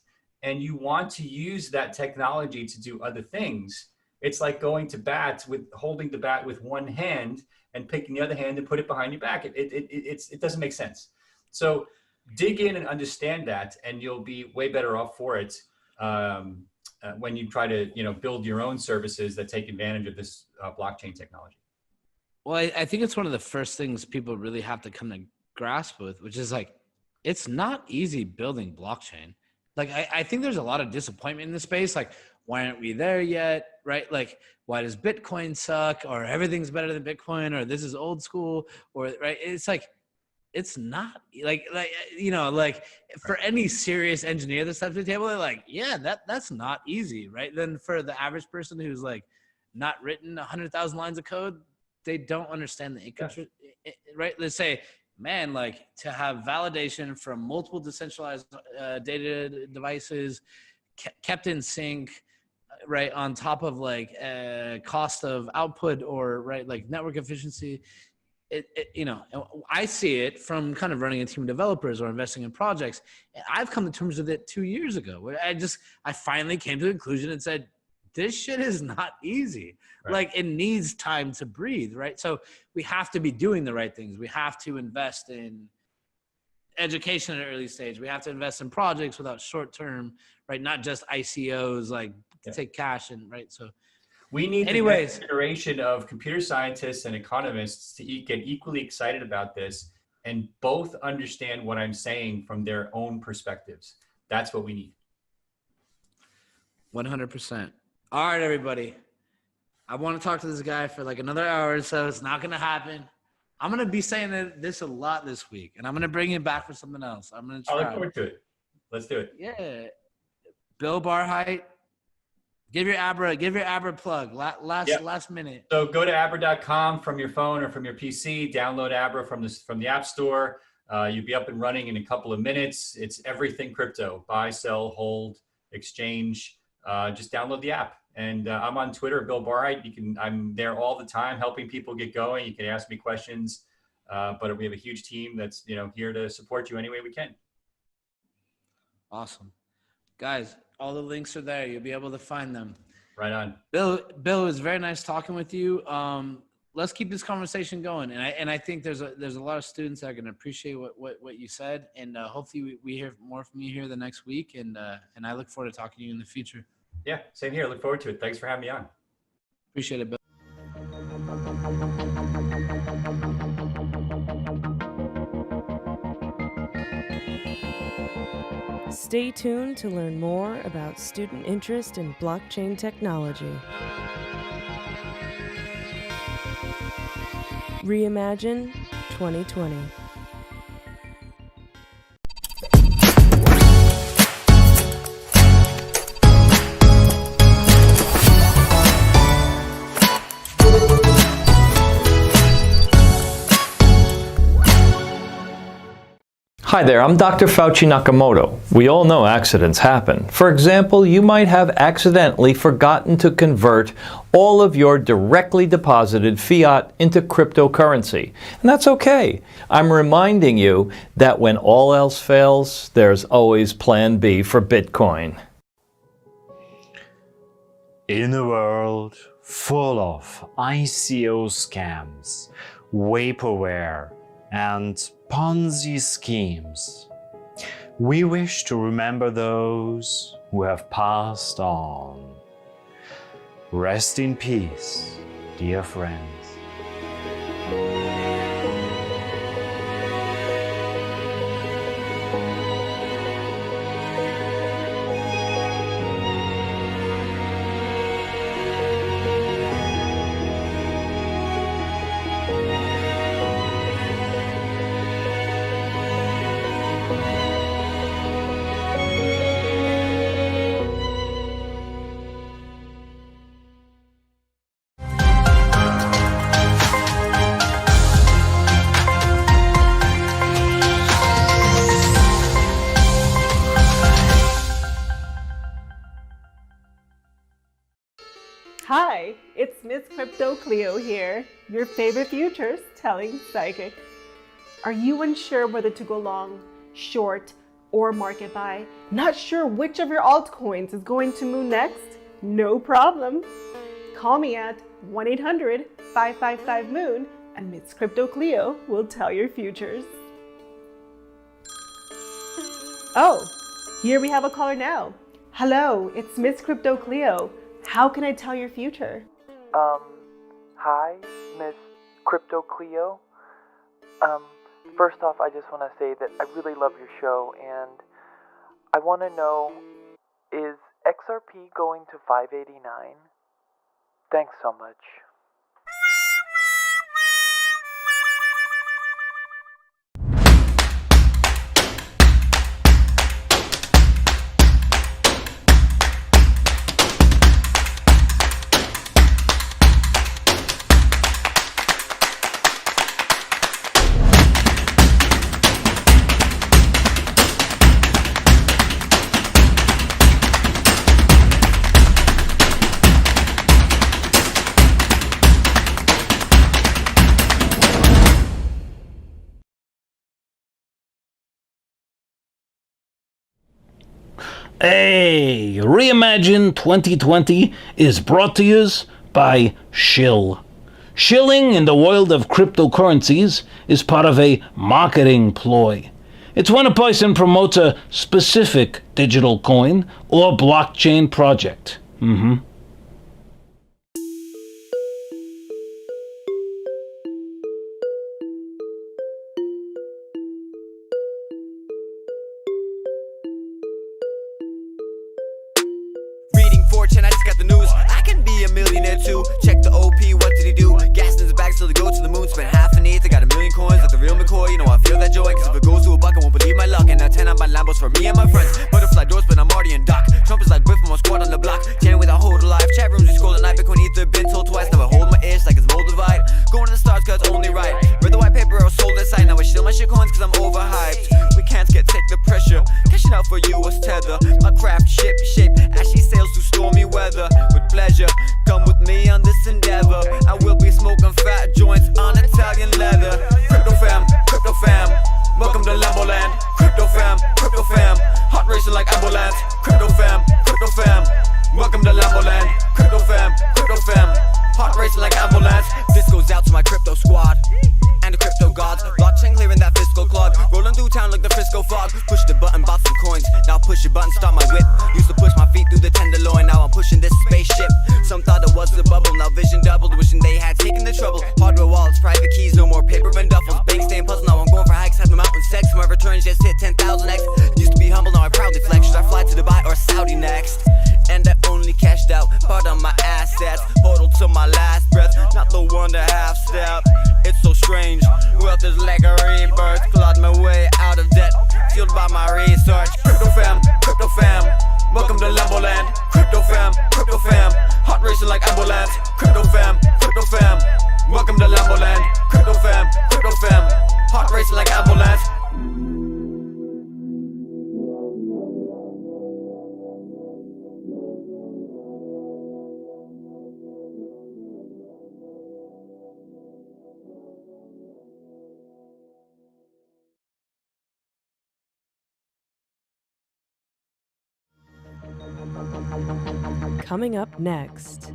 and you want to use that technology to do other things, it's like going to bat with holding the bat with one hand and picking the other hand and put it behind your back. It doesn't make sense. So dig in and understand that, and you'll be way better off for it when you try to build your own services that take advantage of this blockchain technology. Well, I think it's one of the first things people really have to come to grasp with, which is like, it's not easy building blockchain. Like, I think there's a lot of disappointment in the space. Like, why aren't we there yet? Right? Like, why does Bitcoin suck? Or everything's better than Bitcoin? Or this is old school? Or, right? It's like, it's not like for any serious engineer that steps to the table, they're like, yeah, that's not easy. Right? Then for the average person who's like not written 100,000 lines of code, they don't understand the income, right? Let's say, man, like to have validation from multiple decentralized data devices kept in sync, right, on top of like cost of output or right, like network efficiency. I see it from kind of running a team of developers or investing in projects. And I've come to terms with it 2 years ago, where I finally came to the conclusion and said, this shit is not easy. Right. Like it needs time to breathe, right? So we have to be doing the right things. We have to invest in education at an early stage. We have to invest in projects without short-term, right? Not just ICOs, like take cash and right. So we need the next generation of computer scientists and economists to get equally excited about this and both understand what I'm saying from their own perspectives. That's what we need. 100%. All right, everybody. I want to talk to this guy for like another hour, so it's not going to happen. I'm going to be saying this a lot this week, and I'm going to bring him back for something else. I'm going to try. I look forward to it. Let's do it. Yeah. Bill Barhydt. Give your Abra plug. Last minute. So go to abra.com from your phone or from your PC. Download Abra from the App Store. You'll be up and running in a couple of minutes. It's everything crypto: buy, sell, hold, exchange. Just download the app. And I'm on Twitter, Bill Barhydt. I'm there all the time, helping people get going. You can ask me questions, but we have a huge team that's here to support you any way we can. Awesome, guys. All the links are there. You'll be able to find them. Right on. Bill, it was very nice talking with you. Let's keep this conversation going. And I think there's a lot of students that are going to appreciate what you said. And hopefully we hear more from you here the next week. And I look forward to talking to you in the future. Yeah, same here. Look forward to it. Thanks for having me on. Appreciate it, Bill. Stay tuned to learn more about student interest in blockchain technology. ReImagine 2020. Hi there, I'm Dr. Fauci Nakamoto. We all know accidents happen. For example, you might have accidentally forgotten to convert all of your directly deposited fiat into cryptocurrency. And that's okay. I'm reminding you that when all else fails, there's always Plan B for Bitcoin. In a world full of ICO scams, vaporware, and Ponzi schemes, we wish to remember those who have passed on. Rest in peace, dear friends. Hi, it's Miss Crypto Cleo here, your favorite futures telling psychic. Are you unsure whether to go long, short, or market buy? Not sure which of your altcoins is going to move next? No problem. Call me at 1-800-555-MOON and Miss Crypto Cleo will tell your futures. Oh, here we have a caller now. Hello, it's Miss Crypto Cleo. How can I tell your future? Hi, Miss Crypto Cleo. First off, I just want to say that I really love your show, and I want to know, is XRP going to 589? Thanks so much. Hey, ReImagine 2020 is brought to you by Shill. Shilling in the world of cryptocurrencies is part of a marketing ploy. It's when a person promotes a specific digital coin or blockchain project. Reading fortune, I just got the news. I can be a millionaire too. Check the OP, what did he do? Gas in his bag so they go to the moon. Spent half an eighth, I got a million coins like the real McCoy. You know I feel that joy, cause if it goes to a buck, I won't believe my luck. And now 10 on my Lambos for me and my friends. Butterfly doors, but I'm already in dock. Trump is like Biff from a squad on the block. Chain with a hold alive. Chat rooms, we scroll at night. Bitcoin Ether, been told twice. Now I hold my ish like it's mold divide. Going to the stars, cause it's only right. Read the white paper, I was sold inside. Now I steal my shit coins, cause I'm overhyped. We can't take the pressure. Cashing out for you was tether. My craft ship shape. Ashy sails through stormy weather. With pleasure, come with me on this endeavor. I will be smoking fat joints on Italian leather. Crypto fam, welcome to Lamboland. Crypto fam, hot racing like ambulance. Crypto fam, welcome to Lamboland. Crypto fam, hot racing like ambulance. This goes out to my crypto squad and the crypto gods. Blockchain clearing that fiscal clog. Rolling through town like the Frisco fog. Push the button, bought some coins. Now push the button, start my whip. Used to push my feet through the tenderloin. Now I'm pushing this spaceship. Some thought it was a bubble. Now vision doubled. Wishing they had taken the trouble. Hardware wallets, private keys, no more paper and duffels. Bank staying puzzle. Now I'm going for hikes. Have the mountain sex. My returns just hit 10,000x. Used to be humble. Now I proudly flex. Should I fly to Dubai or Saudi next? And I only cashed out part of my assets. Hodled to my last breath. Not the one to half step. It's so strange. Wealth is like a rebirth. Clawed my way out of debt. Fueled by my research. Crypto fam, welcome to Lamboland. Crypto fam, hot racing like ambulance. Crypto fam, welcome to Lamboland. Crypto fam, hot racing like ambulance. Coming up next.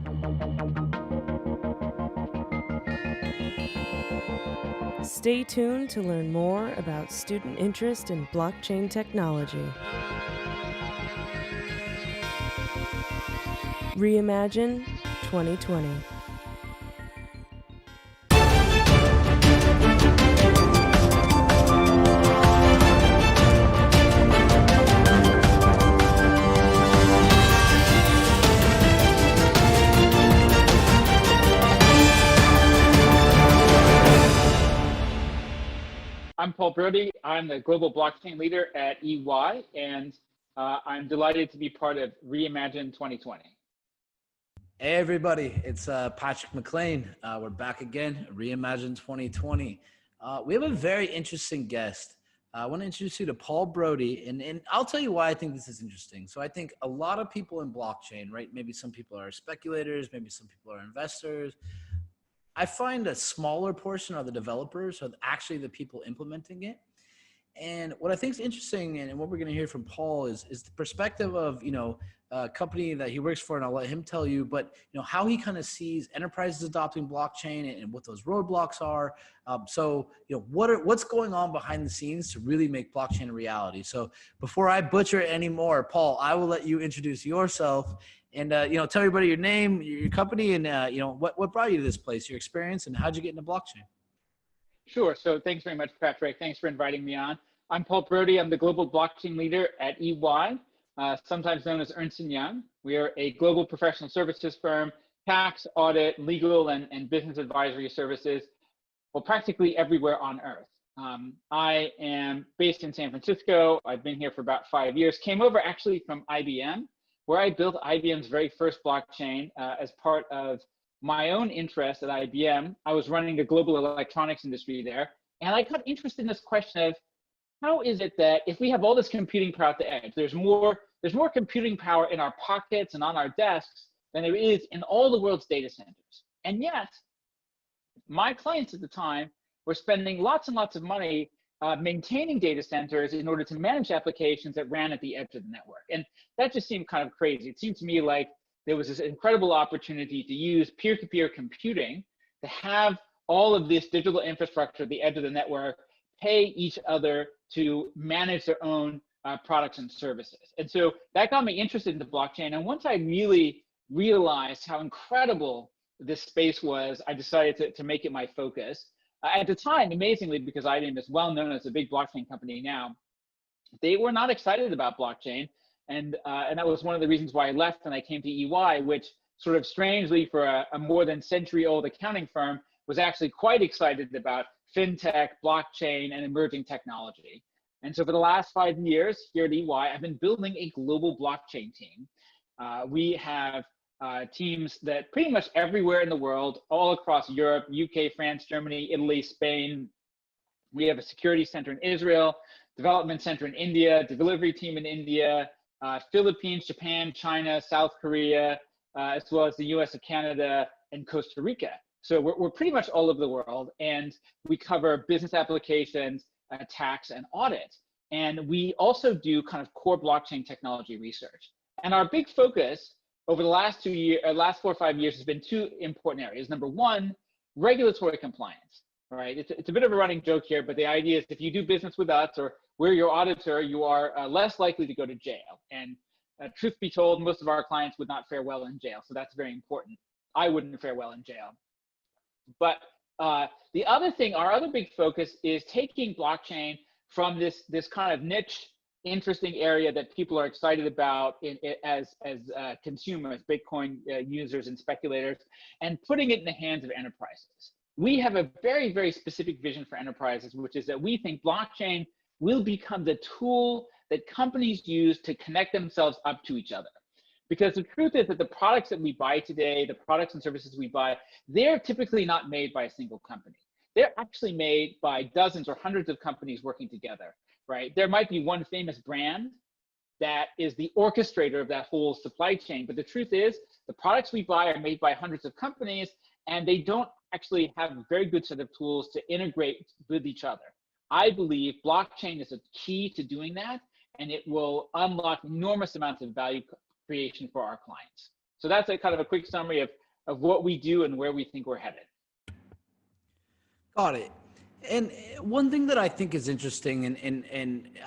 Stay tuned to learn more about student interest in blockchain technology. ReImagine 2020. I'm Paul Brody. I'm the global blockchain leader at EY, and I'm delighted to be part of ReImagine 2020. Hey everybody, it's Patrick McLean. We're back again, ReImagine 2020. We have a very interesting guest. I want to introduce you to Paul Brody, and I'll tell you why I think this is interesting. So I think a lot of people in blockchain, right? Maybe some people are speculators, maybe some people are investors. I find a smaller portion of the developers are actually the people implementing it. And what I think is interesting, and what we're going to hear from Paul, is the perspective of, a company that he works for, and I'll let him tell you, but how he kind of sees enterprises adopting blockchain and what those roadblocks are. What's going on behind the scenes to really make blockchain a reality. So before I butcher it anymore, Paul, I will let you introduce yourself and tell everybody your name, your company, and what brought you to this place, your experience, and how'd you get into blockchain? Sure. So thanks very much, Patrick. Thanks for inviting me on. I'm Paul Brody. I'm the global blockchain leader at EY, sometimes known as Ernst & Young. We are a global professional services firm, tax, audit, legal, and business advisory services, well, practically everywhere on Earth. I am based in San Francisco. I've been here for about 5 years. Came over actually from IBM, where I built IBM's very first blockchain as part of my own interest at IBM. I was running the global electronics industry there. And I got interested in this question of, how is it that if we have all this computing power at the edge, there's more computing power in our pockets and on our desks than there is in all the world's data centers. And yet, my clients at the time were spending lots and lots of money maintaining data centers in order to manage applications that ran at the edge of the network. And that just seemed kind of crazy. It seemed to me like there was this incredible opportunity to use peer-to-peer computing to have all of this digital infrastructure at the edge of the network pay each other to manage their own products and services. And so that got me interested in the blockchain. And once I really realized how incredible this space was, I decided to make it my focus. At the time, amazingly, because IBM is well known as a big blockchain company now, they were not excited about blockchain. And that was one of the reasons why I left and I came to EY, which sort of strangely for a more than century-old accounting firm was actually quite excited about fintech, blockchain, and emerging technology. And so for the last 5 years here at EY, I've been building a global blockchain team. We have teams that pretty much everywhere in the world, all across Europe, UK, France, Germany, Italy, Spain. We have a security center in Israel, development center in India, delivery team in India, Philippines, Japan, China, South Korea, as well as the US and Canada and Costa Rica. So we're pretty much all over the world, and we cover business applications, tax, and audit. And we also do kind of core blockchain technology research. And our big focus over the last 4 or 5 years has been 2 important areas. Number one, regulatory compliance, right? It's a bit of a running joke here, but the idea is if you do business with us or we're your auditor, you are less likely to go to jail. And truth be told, most of our clients would not fare well in jail. So that's very important. I wouldn't fare well in jail. But the other thing, our other big focus is taking blockchain from this kind of niche, interesting area that people are excited about as consumers, Bitcoin users and speculators, and putting it in the hands of enterprises. We have a very, very specific vision for enterprises, which is that we think blockchain will become the tool that companies use to connect themselves up to each other. Because the truth is that the products that we buy today, the products and services we buy, they're typically not made by a single company. They're actually made by dozens or hundreds of companies working together, right? There might be one famous brand that is the orchestrator of that whole supply chain. But the truth is the products we buy are made by hundreds of companies, and they don't actually have a very good set of tools to integrate with each other. I believe blockchain is a key to doing that, and it will unlock enormous amounts of value creation for our clients. So that's a kind of a quick summary of what we do and where we think we're headed. Got it. And one thing that I think is interesting, and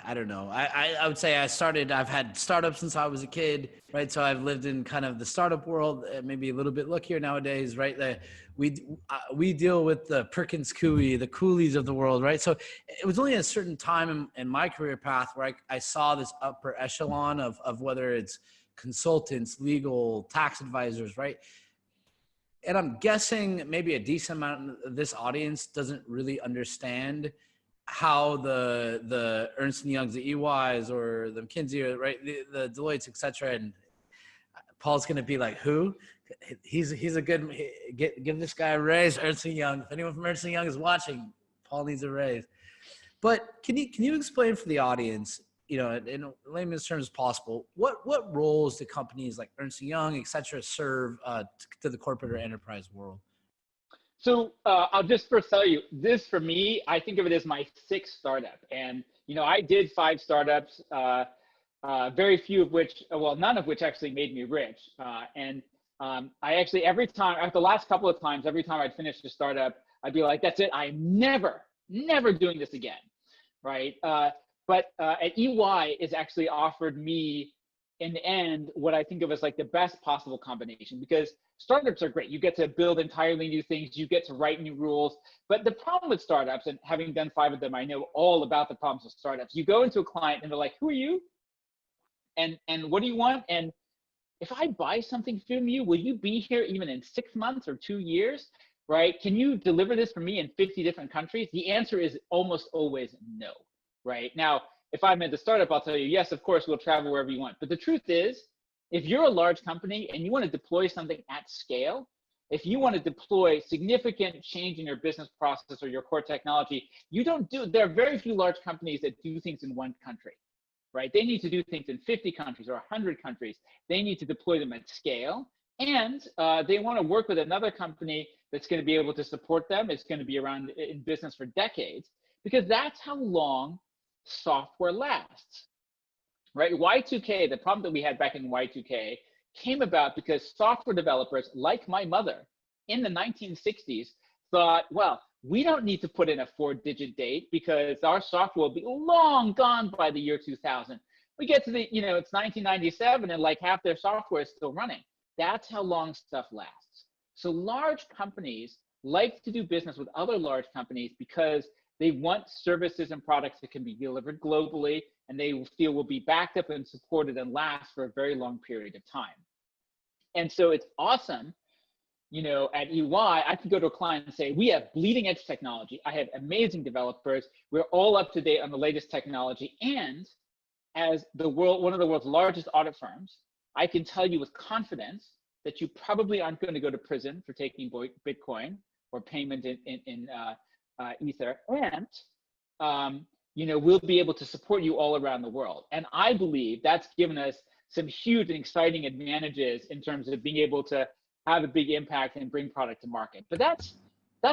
I don't know, I would say I've had startups since I was a kid, right? So I've lived in kind of the startup world, maybe a little bit luckier nowadays, right? We deal with the Perkins Coie, the Coolies of the world, right? So it was only a certain time in my career path where I saw this upper echelon of whether it's consultants, legal, tax advisors, right? And I'm guessing maybe a decent amount of this audience doesn't really understand how the Ernst & Youngs, the EYs, or the McKinsey, right, the Deloittes, etc. And Paul's gonna be like, who? He's a good, give this guy a raise, Ernst & Young. If anyone from Ernst & Young is watching, Paul needs a raise. But can you explain for the audience, you know, in layman's terms as possible, what roles do companies like Ernst & Young, et cetera, serve to the corporate or enterprise world? So I'll just first tell you, this for me, I think of it as my 6th startup. And, you know, I did 5 startups, very few of which, well, none of which actually made me rich. I actually, every time, after the last couple of times, every time I'd finish a startup, I'd be like, that's it, I'm never doing this again, right? But at EY is actually offered me in the end what I think of as like the best possible combination, because startups are great. You get to build entirely new things, you get to write new rules. But the problem with startups, and having done 5 of them, I know all about the problems with startups. You go into a client and they're like, who are you? And what do you want? And if I buy something from you, will you be here even in 6 months or 2 years? Right? Can you deliver this for me in 50 different countries? The answer is almost always no. Right? Now, if I'm at the startup, I'll tell you, yes, of course, we'll travel wherever you want. But the truth is, if you're a large company and you want to deploy something at scale, if you want to deploy significant change in your business process or your core technology, there are very few large companies that do things in one country, right? They need to do things in 50 countries or 100 countries. They need to deploy them at scale. And they want to work with another company that's going to be able to support them. It's going to be around in business for decades. because that's how long software lasts, right? Y2K, the problem that we had back in Y2K came about because software developers, like my mother in the 1960s, thought, well, we don't need to put in a 4-digit date because our software will be long gone by the year 2000. We get to the, it's 1997 and like half their software is still running. That's how long stuff lasts. So large companies like to do business with other large companies because they want services and products that can be delivered globally, and they feel will be backed up and supported and last for a very long period of time. And so it's awesome, at EY, I can go to a client and say, we have bleeding edge technology. I have amazing developers. We're all up to date on the latest technology. And as one of the world's largest audit firms, I can tell you with confidence that you probably aren't going to go to prison for taking Bitcoin or payment in Ether. And, we'll be able to support you all around the world. And I believe that's given us some huge and exciting advantages in terms of being able to have a big impact and bring product to market. But that's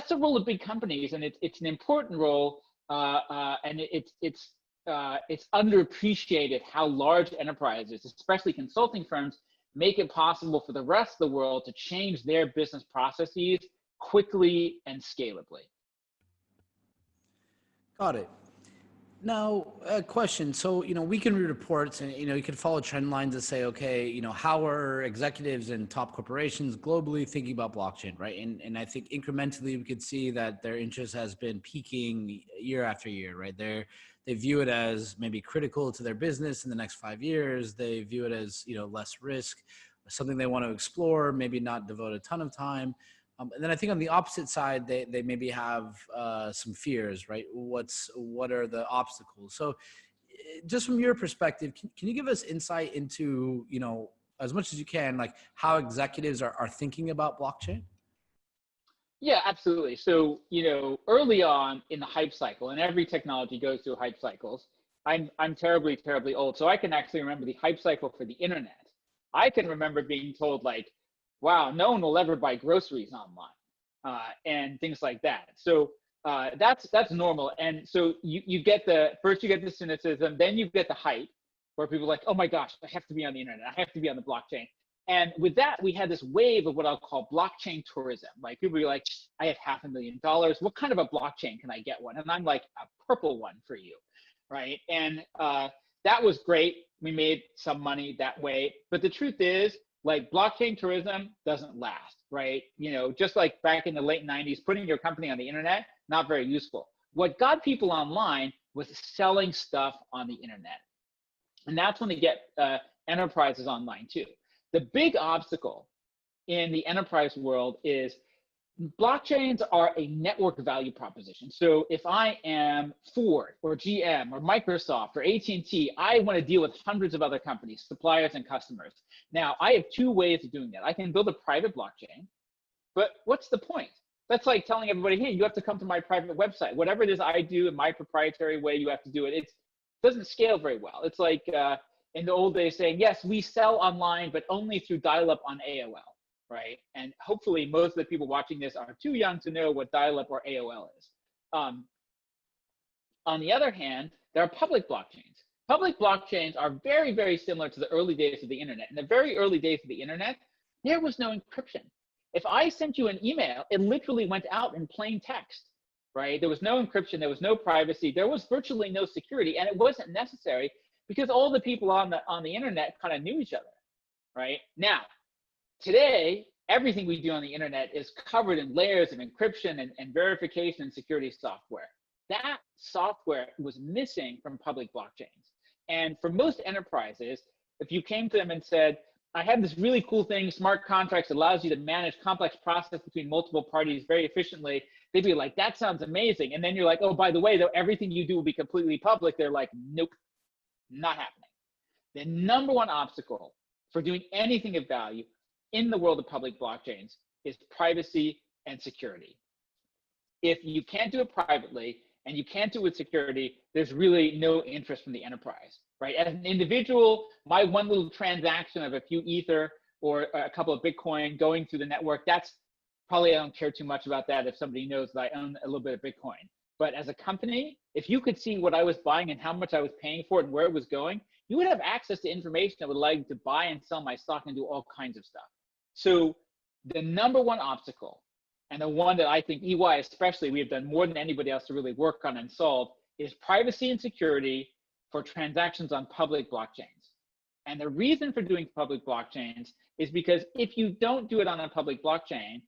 the role of big companies, and it's an important role, and it's underappreciated how large enterprises, especially consulting firms, make it possible for the rest of the world to change their business processes quickly and scalably. Got it. Now, a question. So, we can read reports and, you can follow trend lines and say, okay, how are executives and top corporations globally thinking about blockchain, right? And I think incrementally we could see that their interest has been peaking year after year, right? They view it as maybe critical to their business in the next 5 years. They view it as, less risk, something they want to explore, maybe not devote a ton of time. And then I think on the opposite side, they maybe have some fears, right? What are the obstacles? So just from your perspective, can you give us insight into, as much as you can, like how executives are thinking about blockchain? Yeah, absolutely. So, early on in the hype cycle, and every technology goes through hype cycles. I'm terribly, terribly old. So I can actually remember the hype cycle for the internet. I can remember being told like, wow, no one will ever buy groceries online, and things like that. So that's normal. And so you get the cynicism, then you get the hype, where people are like, oh my gosh, I have to be on the internet, I have to be on the blockchain. And with that, we had this wave of what I'll call blockchain tourism. Like people be like, I have $500,000. What kind of a blockchain can I get one? And I'm like, a purple one for you, right? And that was great. We made some money that way. But the truth is, like blockchain tourism doesn't last, right? Just like back in the late 90s, putting your company on the internet, not very useful. What got people online was selling stuff on the internet. And that's when they get enterprises online too. The big obstacle in the enterprise world is blockchains are a network value proposition. So if I am Ford or GM or Microsoft or AT&T, I want to deal with hundreds of other companies, suppliers and customers. Now, I have two ways of doing that. I can build a private blockchain, but what's the point? That's like telling everybody, hey, you have to come to my private website. Whatever it is I do in my proprietary way, you have to do it. It doesn't scale very well. It's like in the old days saying, yes, we sell online, but only through dial-up on AOL. Right? And hopefully most of the people watching this are too young to know what dial-up or AOL is. On the other hand, there are public blockchains. Public blockchains are very, very similar to the early days of the internet. In the very early days of the internet, there was no encryption. If I sent you an email, it literally went out in plain text, right? There was no encryption, there was no privacy, there was virtually no security, and it wasn't necessary because all the people on the internet kind of knew each other, right? Now, today, everything we do on the internet is covered in layers of encryption and verification and security software. That software was missing from public blockchains. And for most enterprises, if you came to them and said, I have this really cool thing, smart contracts allows you to manage complex process between multiple parties very efficiently, they'd be like, that sounds amazing. And then you're like, oh, by the way, though, everything you do will be completely public. They're like, nope, not happening. The number one obstacle for doing anything of value in the world of public blockchains is privacy and security. If you can't do it privately and you can't do it with security, there's really no interest from the enterprise, right? As an individual, my one little transaction of a few Ether or a couple of Bitcoin going through the network, that's probably, I don't care too much about that if somebody knows that I own a little bit of Bitcoin. But as a company, if you could see what I was buying and how much I was paying for it and where it was going, you would have access to information that would allow you to buy and sell my stock and do all kinds of stuff. So the number one obstacle, and the one that I think EY especially, we have done more than anybody else to really work on and solve, is privacy and security for transactions on public blockchains. And the reason for doing public blockchains is because if you don't do it on a public blockchain,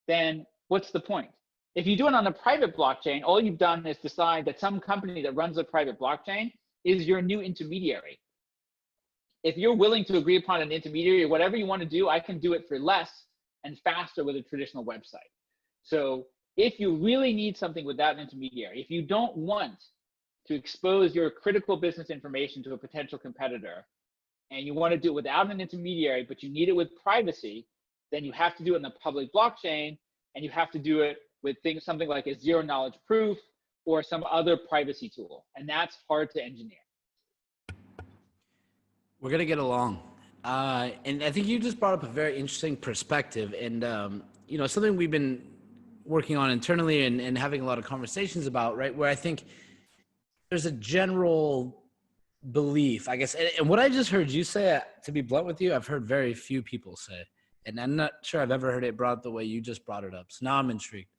then what's the point? If you do it on a private blockchain, all you've done is decide that some company that runs a private blockchain is your new intermediary. If you're willing to agree upon an intermediary or whatever you want to do, I can do it for less and faster with a traditional website. So if you really need something without an intermediary, if you don't want to expose your critical business information to a potential competitor, and you want to do it without an intermediary, but you need it with privacy, then you have to do it in the public blockchain, and you have to do it with something like a zero knowledge proof or some other privacy tool. And that's hard to engineer. We're gonna get along. And I think you just brought up a very interesting perspective, and you know, something we've been working on internally and having a lot of conversations about, right? Where I think there's a general belief, I guess, and what I just heard you say, to be blunt with you, I've heard very few people say, and I'm not sure I've ever heard it brought up the way you just brought it up. So now I'm intrigued.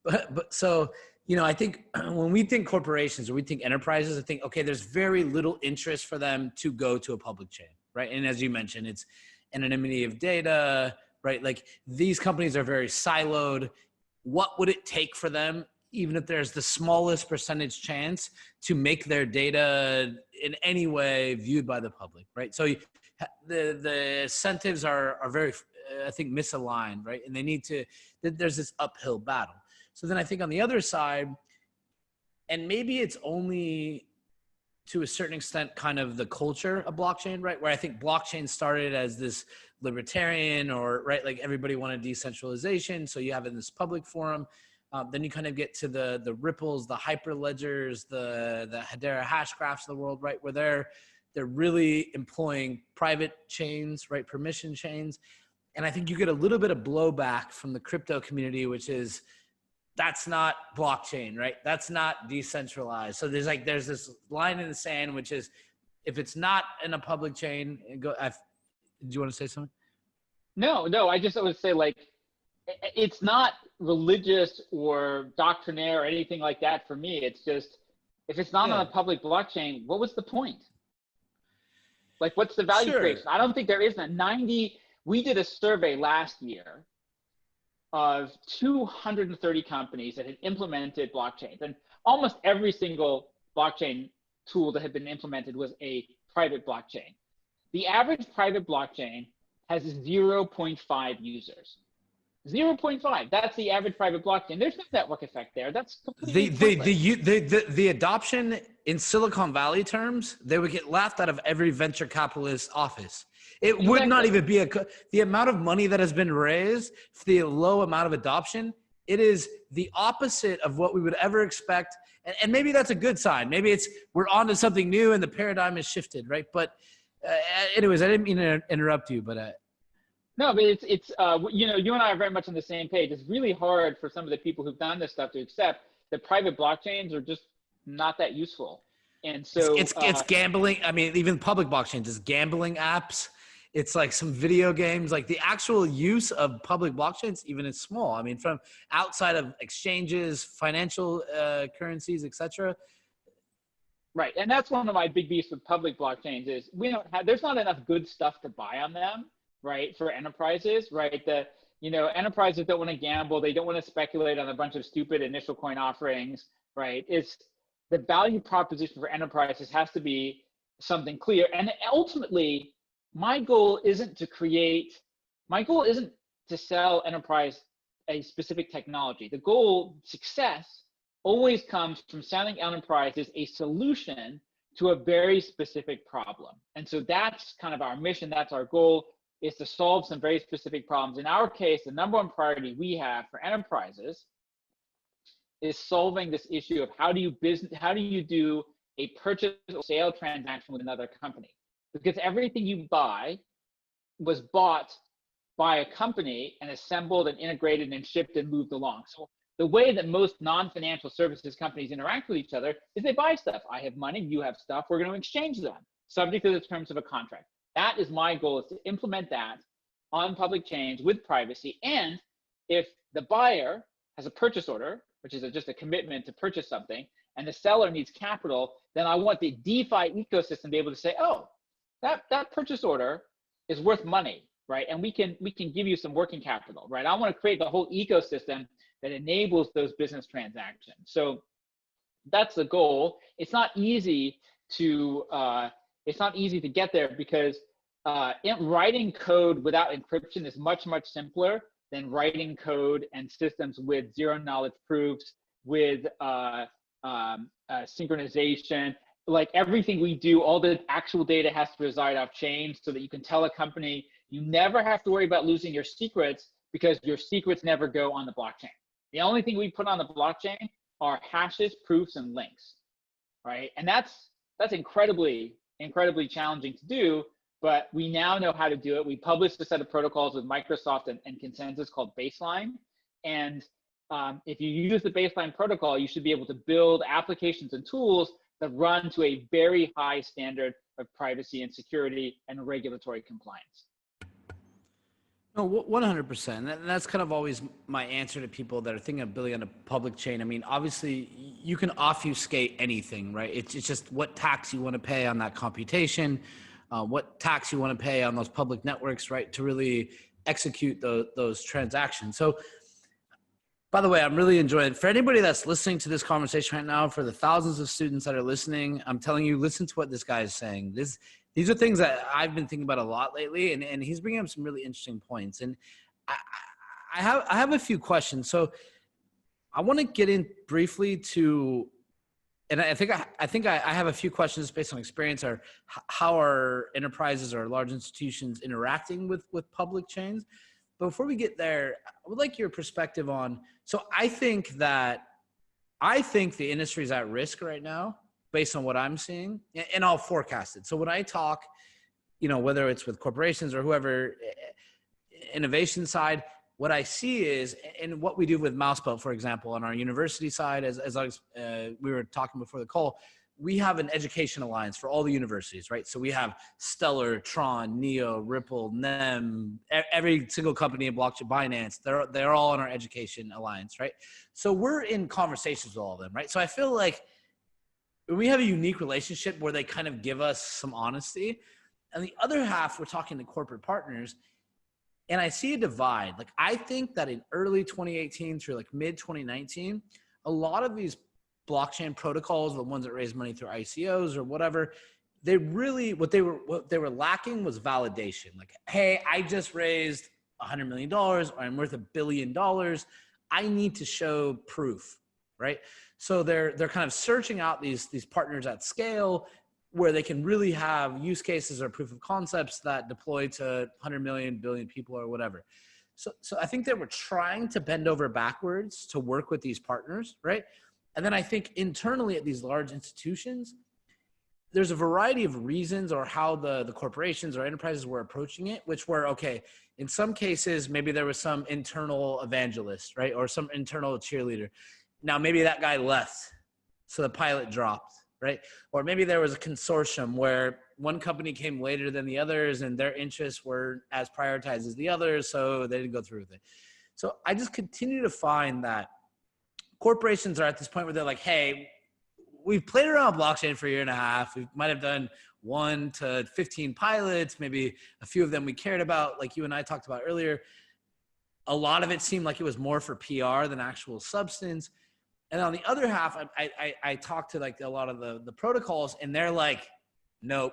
But so, you know, I think when we think corporations or we think enterprises, I think, okay, there's very little interest for them to go to a public chain, right? And as you mentioned, it's anonymity of data, right? Like these companies are very siloed. What would it take for them, even if there's the smallest percentage chance, to make their data in any way viewed by the public, right? So the incentives are very, I think, misaligned, right? And they need to, there's this uphill battle. So then I think on the other side, and maybe it's only to a certain extent kind of the culture of blockchain, right? Where I think blockchain started as this libertarian, or right, like everybody wanted decentralization, so you have in this public forum. Then you kind of get to the Ripples, the Hyperledgers, the Hedera Hashgraphs of the world, right? Where they're really employing private chains, right? Permission chains. And I think you get a little bit of blowback from the crypto community, which is, that's not blockchain, right? That's not decentralized. So there's this line in the sand, which is, if it's not in a public chain, do you want to say something? No, I would say, like, it's not religious or doctrinaire or anything like that for me. It's just, if it's not on a public blockchain, what was the point? Like, what's the value creation? I don't think there is we did a survey last year of 230 companies that had implemented blockchains, and almost every single blockchain tool that had been implemented was a private blockchain. The average private blockchain has 0.5 users. 0.5. That's the average private blockchain. There's no network effect there. That's completely the adoption in Silicon Valley terms, they would get laughed out of every venture capitalist office. It would not even be the amount of money that has been raised for the low amount of adoption. It is the opposite of what we would ever expect. And maybe that's a good sign. Maybe we're on to something new and the paradigm has shifted, right? But anyways, I didn't mean to interrupt you, but no, but it's you know, you and I are very much on the same page. It's really hard for some of the people who've done this stuff to accept that private blockchains are just not that useful. And so it's gambling. I mean, even public blockchains is gambling apps. It's like some video games. Like the actual use of public blockchains, even is small. I mean, from outside of exchanges, financial currencies, etc. Right, and that's one of my big beefs with public blockchains is there's not enough good stuff to buy on them, right, for enterprises, right? Enterprises don't want to gamble, they don't want to speculate on a bunch of stupid initial coin offerings, right? It's the value proposition for enterprises has to be something clear. And ultimately, my goal isn't to sell enterprise a specific technology. The goal, success, always comes from selling enterprises a solution to a very specific problem. And so that's kind of our mission, that's our goal, is to solve some very specific problems. In our case, the number one priority we have for enterprises is solving this issue of how do you do a purchase or sale transaction with another company? Because everything you buy was bought by a company and assembled and integrated and shipped and moved along. So the way that most non-financial services companies interact with each other is they buy stuff. I have money, you have stuff, we're going to exchange them, subject to the terms of a contract. That is my goal, is to implement that on public chains with privacy. And if the buyer has a purchase order, which is just a commitment to purchase something, and the seller needs capital, then I want the DeFi ecosystem to be able to say, oh, that purchase order is worth money, right? And we can give you some working capital, right? I want to create the whole ecosystem that enables those business transactions. So that's the goal. It's not easy to get there, because writing code without encryption is much, much simpler than writing code and systems with zero knowledge proofs, with synchronization. Like everything we do, all the actual data has to reside off chain, so that you can tell a company you never have to worry about losing your secrets, because your secrets never go on the blockchain. The only thing we put on the blockchain are hashes, proofs, and links, right? And that's incredibly challenging to do, but we now know how to do it. We published a set of protocols with Microsoft and Consensus called Baseline. And if you use the Baseline protocol, you should be able to build applications and tools that run to a very high standard of privacy and security and regulatory compliance. No, 100%. And that's kind of always my answer to people that are thinking of building on a public chain. I mean, obviously, you can obfuscate anything, right? It's just what tax you want to pay on that computation, what tax you want to pay on those public networks, right, to really execute those transactions. So, by the way, I'm really enjoying it. For anybody that's listening to this conversation right now, for the thousands of students that are listening, I'm telling you, listen to what this guy is saying. These are things that I've been thinking about a lot lately, and he's bringing up some really interesting points. And I have a few questions. So I want to get in briefly to, and I think I have a few questions based on experience, or how are enterprises or large institutions interacting with public chains. But before we get there, I would like your perspective on, so I think the industry is at risk right now, based on what I'm seeing, and I'll forecast it. So when I talk, whether it's with corporations or whoever, innovation side, what I see is, and what we do with Mousebelt, for example, on our university side, as we were talking before the call, we have an education alliance for all the universities, right? So we have Stellar, Tron, Neo, Ripple, NEM, every single company in blockchain, Binance, they're all in our education alliance, right? So we're in conversations with all of them, right? So I feel like we have a unique relationship where they kind of give us some honesty. And the other half, we're talking to corporate partners, and I see a divide. Like, I think that in early 2018 through like mid 2019, a lot of these blockchain protocols, the ones that raise money through ICOs or whatever, they really, what they were lacking was validation. Like, hey, I just raised $100 million, or I'm worth $1 billion. I need to show proof, right? So they're kind of searching out these partners at scale where they can really have use cases or proof of concepts that deploy to 100 million, billion people or whatever. So I think that we're trying to bend over backwards to work with these partners, right? And then I think internally at these large institutions, there's a variety of reasons or how the corporations or enterprises were approaching it, which were, okay, in some cases, maybe there was some internal evangelist, right? Or some internal cheerleader. Now, maybe that guy left, so the pilot dropped, right? Or maybe there was a consortium where one company came later than the others and their interests were as prioritized as the others, so they didn't go through with it. So I just continue to find that corporations are at this point where they're like, hey, we've played around with blockchain for a year and a half. We might have done 1 to 15 pilots, maybe a few of them we cared about, like you and I talked about earlier. A lot of it seemed like it was more for PR than actual substance. And on the other half, I talked to like a lot of the protocols, and they're like, nope,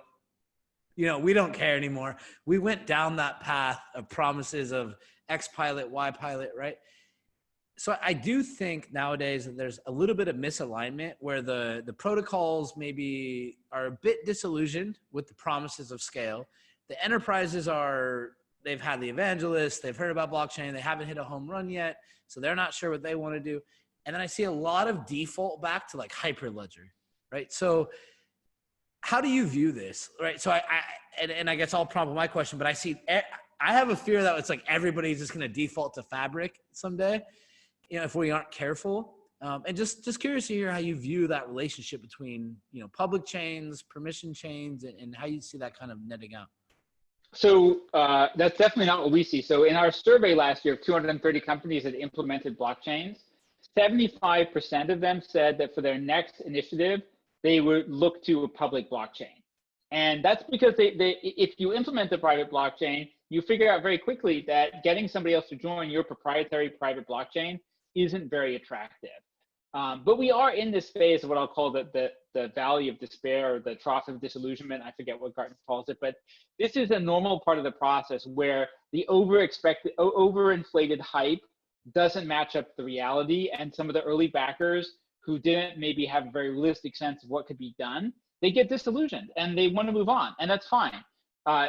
we don't care anymore. We went down that path of promises of X pilot, Y pilot, right? So I do think nowadays that there's a little bit of misalignment where the protocols maybe are a bit disillusioned with the promises of scale. The enterprises they've had the evangelists, they've heard about blockchain, they haven't hit a home run yet, so they're not sure what they want to do. And then I see a lot of default back to like Hyperledger, right? So how do you view this, right? So I guess I'll prompt my question, but I have a fear that it's like everybody's just going to default to Fabric someday. if we aren't careful. And just curious to hear how you view that relationship between, public chains, permission chains, and how you see that kind of netting out. So that's definitely not what we see. So in our survey last year of 230 companies that implemented blockchains, 75% of them said that for their next initiative, they would look to a public blockchain. And that's because if you implement the private blockchain, you figure out very quickly that getting somebody else to join your proprietary private blockchain isn't very attractive. But we are in this phase of what I'll call the valley of despair, or the trough of disillusionment. I forget what Gartner calls it, but this is a normal part of the process where the overinflated hype doesn't match up the reality, and some of the early backers who didn't maybe have a very realistic sense of what could be done, they get disillusioned and they want to move on, and that's fine.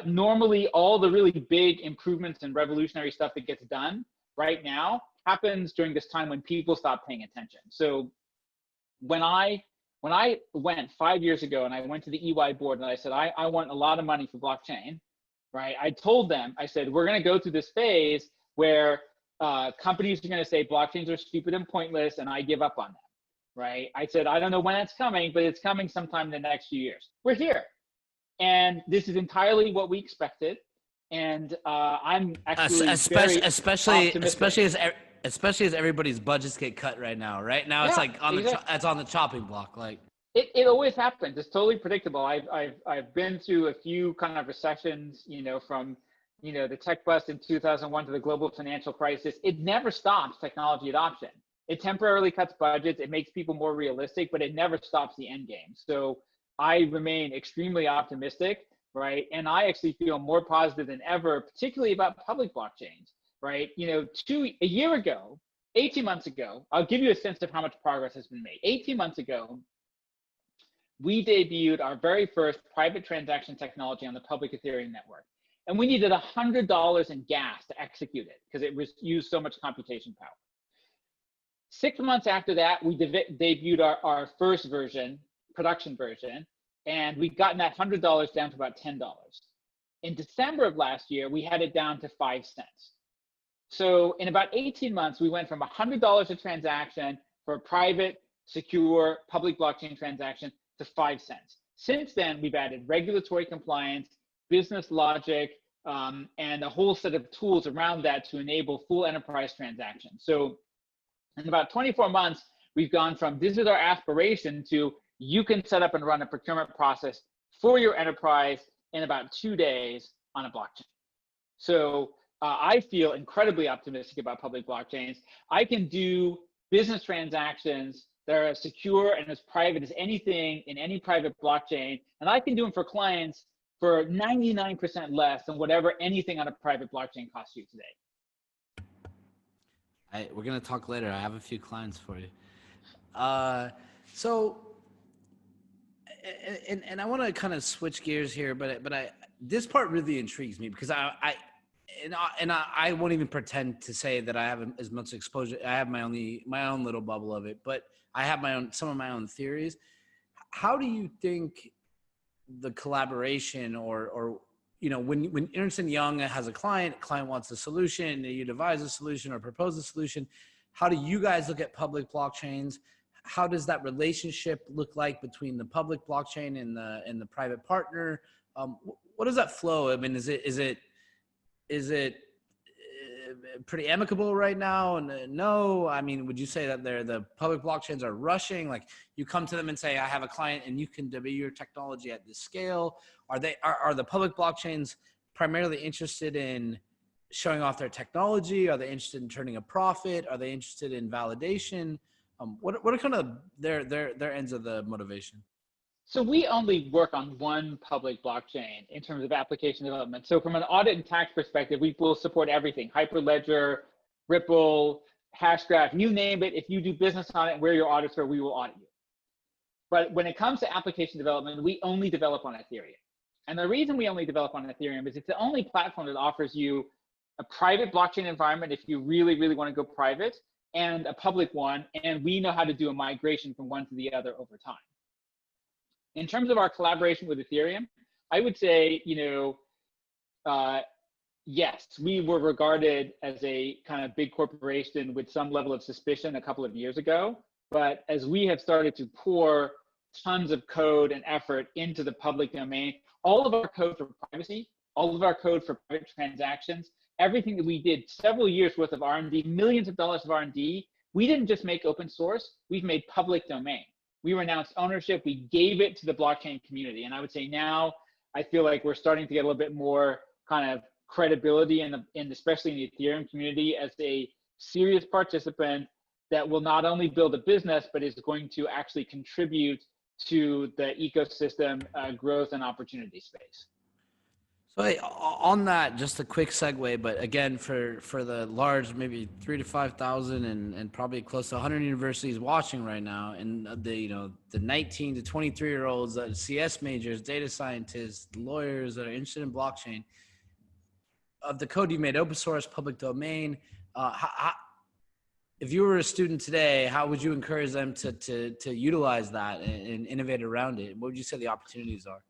Normally, all the really big improvements and revolutionary stuff that gets done right now happens during this time when people stop paying attention. So when I went 5 years ago and I went to the EY board and I said, I want a lot of money for blockchain, right? I told them, I said, we're going to go through this phase where companies are going to say blockchains are stupid and pointless, and I give up on them, right? I said, I don't know when it's coming, but it's coming sometime in the next few years. We're here. And this is entirely what we expected. And I'm actually especially as everybody's budgets get cut right now. Right now, it's like it's on the chopping block. Like it always happens. It's totally predictable. I've been through a few kind of recessions, from the tech bust in 2001 to the global financial crisis. It never stops technology adoption. It temporarily cuts budgets. It makes people more realistic, but it never stops the end game. So I remain extremely optimistic, right? And I actually feel more positive than ever, particularly about public blockchains, right? A year ago, 18 months ago, I'll give you a sense of how much progress has been made. 18 months ago, we debuted our very first private transaction technology on the public Ethereum network. And we needed $100 in gas to execute it because it used so much computation power. 6 months after that, we debuted our first version, production version, and we've gotten that $100 down to about $10. In December of last year, we had it down to 5 cents. So in about 18 months, we went from $100 a transaction for a private, secure, public blockchain transaction to 5 cents. Since then, we've added regulatory compliance, business logic, and a whole set of tools around that to enable full enterprise transactions. So in about 24 months, we've gone from this is our aspiration to you can set up and run a procurement process for your enterprise in about 2 days on a blockchain. So I feel incredibly optimistic about public blockchains. I can do business transactions that are as secure and as private as anything in any private blockchain, and I can do them for clients for 99% less than whatever anything on a private blockchain costs you today. We're gonna talk later. I have a few clients for you. And I want to kind of switch gears here, but this part really intrigues me because I won't even pretend to say that I have as much exposure. I have my own little bubble of it, but I have some of my own theories. How do you think the collaboration or when Ernst & Young has a client wants a solution, you devise a solution or propose a solution, how do you guys look at public blockchains? How does that relationship look like between the public blockchain and the private partner? What does that flow? I mean, is it pretty amicable right now? And no, I mean, would you say that the public blockchains are rushing? Like you come to them and say, I have a client and you can debut your technology at this scale. Are the public blockchains primarily interested in showing off their technology? Are they interested in turning a profit? Are they interested in validation? What are kind of their ends of the motivation? So we only work on one public blockchain in terms of application development. So from an audit and tax perspective, we will support everything: Hyperledger, Ripple, Hashgraph, you name it. If you do business on it, we're your auditor, we will audit you. But when it comes to application development, we only develop on Ethereum. And the reason we only develop on Ethereum is it's the only platform that offers you a private blockchain environment if you really, really want to go private, and a public one, and we know how to do a migration from one to the other over time. In terms of our collaboration with Ethereum, I would say, yes, we were regarded as a kind of big corporation with some level of suspicion a couple of years ago. But as we have started to pour tons of code and effort into the public domain, all of our code for privacy, all of our code for private transactions, everything that we did, several years worth of R&D, millions of dollars of R&D, we didn't just make open source, we've made public domain. We renounced ownership, we gave it to the blockchain community. And I would say now, I feel like we're starting to get a little bit more kind of credibility especially in the Ethereum community as a serious participant that will not only build a business, but is going to actually contribute to the ecosystem growth and opportunity space. So hey, on that, just a quick segue, but again, for the large, maybe 3,000 to 5,000 and probably close to 100 universities watching right now, and the 19 to 23-year-olds, CS majors, data scientists, lawyers that are interested in blockchain, of the code you made open source, public domain, if you were a student today, how would you encourage them to utilize that and innovate around it? What would you say the opportunities are?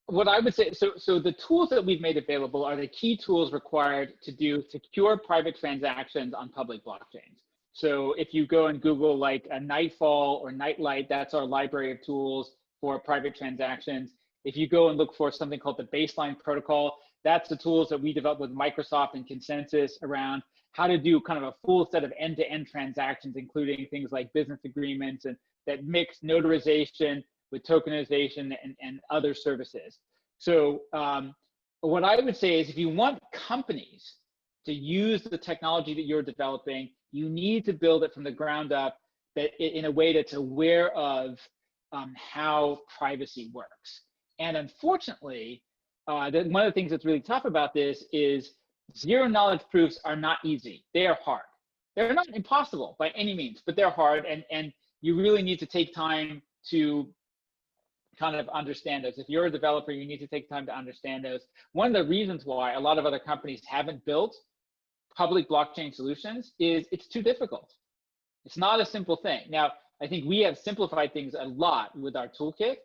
What I would say, so the tools that we've made available are the key tools required to do secure private transactions on public blockchains. So if you go and Google like a Nightfall or Nightlight, that's our library of tools for private transactions. If you go and look for something called the Baseline Protocol, that's the tools that we developed with Microsoft and Consensus around how to do kind of a full set of end-to-end transactions, including things like business agreements and that mix notarization with tokenization and other services. So what I would say is if you want companies to use the technology that you're developing, you need to build it from the ground up in a way that's aware of how privacy works. And unfortunately, one of the things that's really tough about this is zero knowledge proofs are not easy. They are hard. They're not impossible by any means, but they're hard. And you really need to take time to kind of understand those. If you're a developer, you need to take time to understand those. One of the reasons why a lot of other companies haven't built public blockchain solutions is it's too difficult. It's not a simple thing. Now, I think we have simplified things a lot with our toolkit.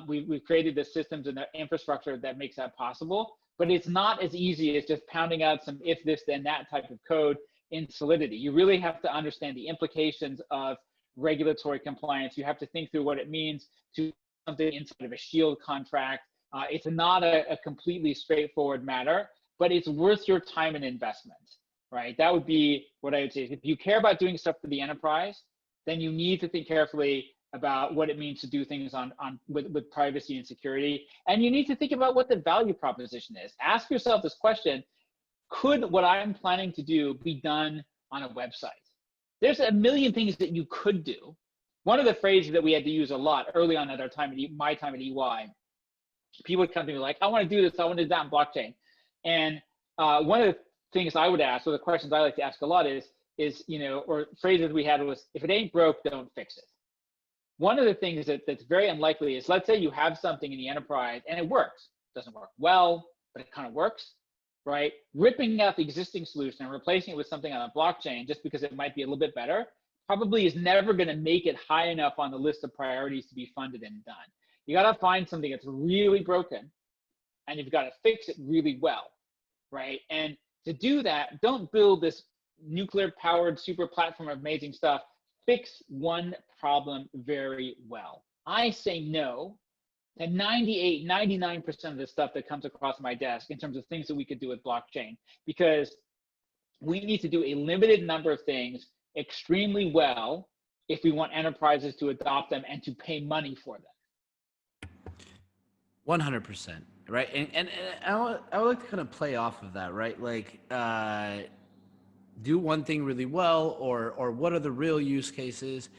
We've created the systems and the infrastructure that makes that possible, but it's not as easy as just pounding out some if this then that type of code in Solidity. You really have to understand the implications of regulatory compliance. You have to think through what it means to something inside of a shield contract. It's not a completely straightforward matter, but it's worth your time and investment, right? That would be what I would say. If you care about doing stuff for the enterprise, then you need to think carefully about what it means to do things with privacy and security. And you need to think about what the value proposition is. Ask yourself this question: could what I'm planning to do be done on a website? There's a million things that you could do. One of the phrases that we had to use a lot early on at our time, my time at EY, people would come to me like, I want to do this, I want to do that on blockchain. And one of the things I would ask, or the questions I like to ask a lot is, or phrases we had was, if it ain't broke, don't fix it. One of the things that's very unlikely is, let's say you have something in the enterprise and it works. It doesn't work well, but it kind of works, right? Ripping out the existing solution and replacing it with something on a blockchain just because it might be a little bit better probably is never going to make it high enough on the list of priorities to be funded and done. You got to find something that's really broken and you've got to fix it really well, right? And to do that, don't build this nuclear powered super platform of amazing stuff. Fix one problem very well. I say no to 98, 99% of the stuff that comes across my desk in terms of things that we could do with blockchain, because we need to do a limited number of things extremely well if we want enterprises to adopt them and to pay money for them. 100%, right? And I would like to kind of play off of that, right? Like, do one thing really well, or what are the real use cases?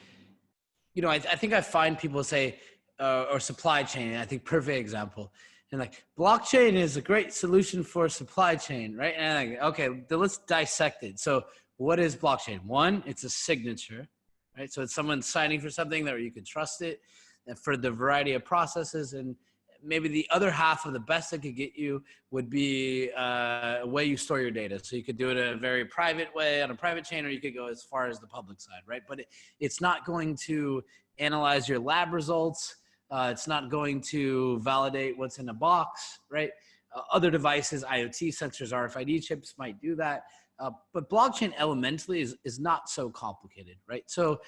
I think I find people say, or supply chain, I think perfect example. And like, blockchain is a great solution for supply chain, right? And like, okay, then let's dissect it. So what is blockchain? One, it's a signature, right? So it's someone signing for something that you can trust it, and for the variety of processes. And maybe the other half of the best it could get you would be a way you store your data. So you could do it in a very private way on a private chain, or you could go as far as the public side, right? But it's not going to analyze your lab results. It's not going to validate what's in a box, right? Other devices, IoT sensors, RFID chips might do that. But blockchain elementally is not so complicated, right? So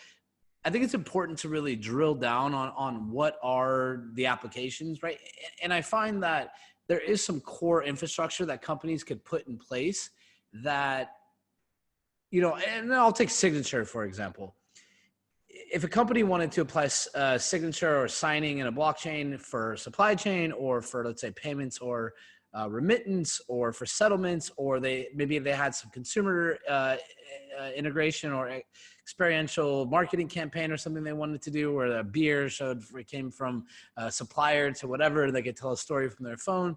I think it's important to really drill down on what are the applications, right? And I find that there is some core infrastructure that companies could put in place that, and I'll take signature, for example. If a company wanted to apply signature or signing in a blockchain for supply chain, or for, let's say, payments or remittance, or for settlements, or maybe they had some consumer integration or experiential marketing campaign or something they wanted to do, where the beer came from a supplier to whatever, they could tell a story from their phone.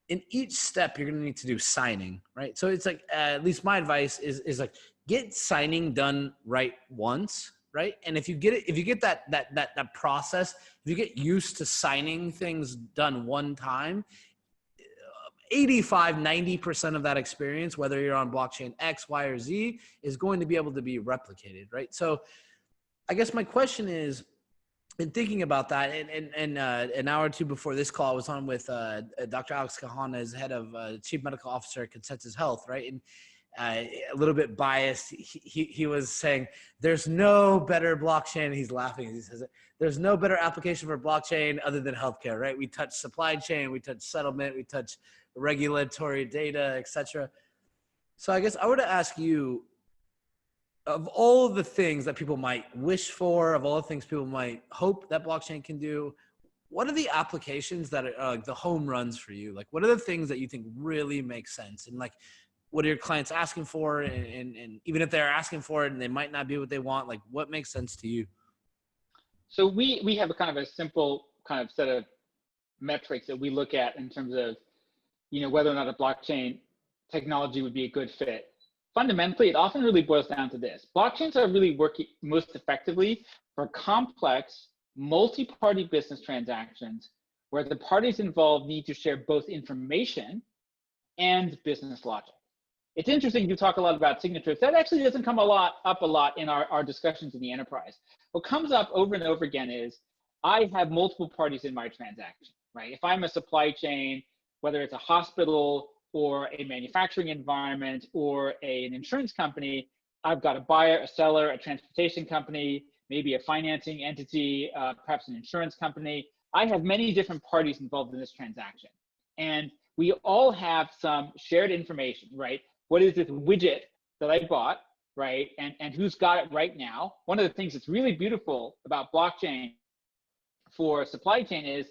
In each step, you're going to need to do signing, right? So it's like, at least my advice is like, get signing done right once, right? And if you get that process, if you get used to signing things done one time, 85-90% of that experience, whether you're on blockchain X, Y, or Z, is going to be able to be replicated, right? So I guess my question is, in thinking about that, and an hour or two before this call, I was on with Dr. Alex Kahana, as head of Chief Medical Officer at Consensus Health, right? And a little bit biased, he was saying, there's no better blockchain. He's laughing as he says it. There's no better application for blockchain other than healthcare, right? We touch supply chain, we touch settlement, we touch regulatory data, etc. So I guess I were to ask you, of all the things that people might wish for, of all the things people might hope that blockchain can do, what are the applications that are like the home runs for you? Like, what are the things that you think really make sense? And like, what are your clients asking for? And even if they're asking for it and they might not be what they want, like, what makes sense to you? So we have a kind of a simple kind of set of metrics that we look at in terms of, whether or not a blockchain technology would be a good fit. Fundamentally, it often really boils down to this. Blockchains are really working most effectively for complex, multi-party business transactions where the parties involved need to share both information and business logic. It's interesting, you talk a lot about signatures. That actually doesn't come up a lot in our discussions in the enterprise. What comes up over and over again is, I have multiple parties in my transaction, right? If I'm a supply chain, whether it's a hospital or a manufacturing environment or an insurance company, I've got a buyer, a seller, a transportation company, maybe a financing entity, perhaps an insurance company. I have many different parties involved in this transaction. And we all have some shared information, right? What is this widget that I bought, right? And who's got it right now? One of the things that's really beautiful about blockchain for supply chain is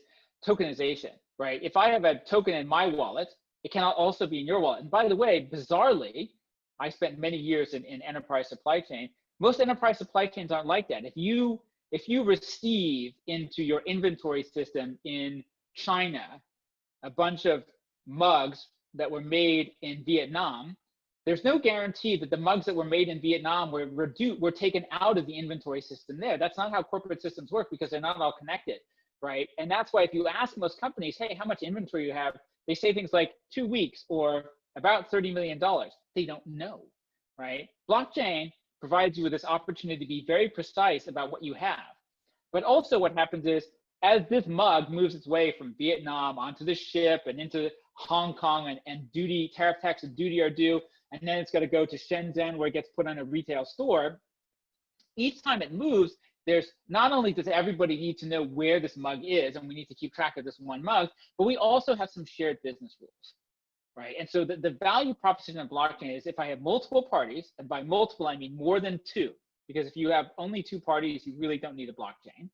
tokenization, right? If I have a token in my wallet, it cannot also be in your wallet. And by the way, bizarrely, I spent many years in enterprise supply chain. Most enterprise supply chains aren't like that. If you receive into your inventory system in China a bunch of mugs that were made in Vietnam, there's no guarantee that the mugs that were made in Vietnam were taken out of the inventory system there. That's not how corporate systems work, because they're not all connected, right? And that's why if you ask most companies, hey, how much inventory you have, they say things like 2 weeks or about $30 million. They don't know, right? Blockchain provides you with this opportunity to be very precise about what you have. But also what happens is, as this mug moves its way from Vietnam onto the ship and into Hong Kong, and duty, tariff, tax, and duty are due, and then it's got to go to Shenzhen where it gets put on a retail store, each time it moves, there's not only does everybody need to know where this mug is, and we need to keep track of this one mug, but we also have some shared business rules, right? And so the value proposition of blockchain is, if I have multiple parties, and by multiple I mean more than two, because if you have only two parties, you really don't need a blockchain.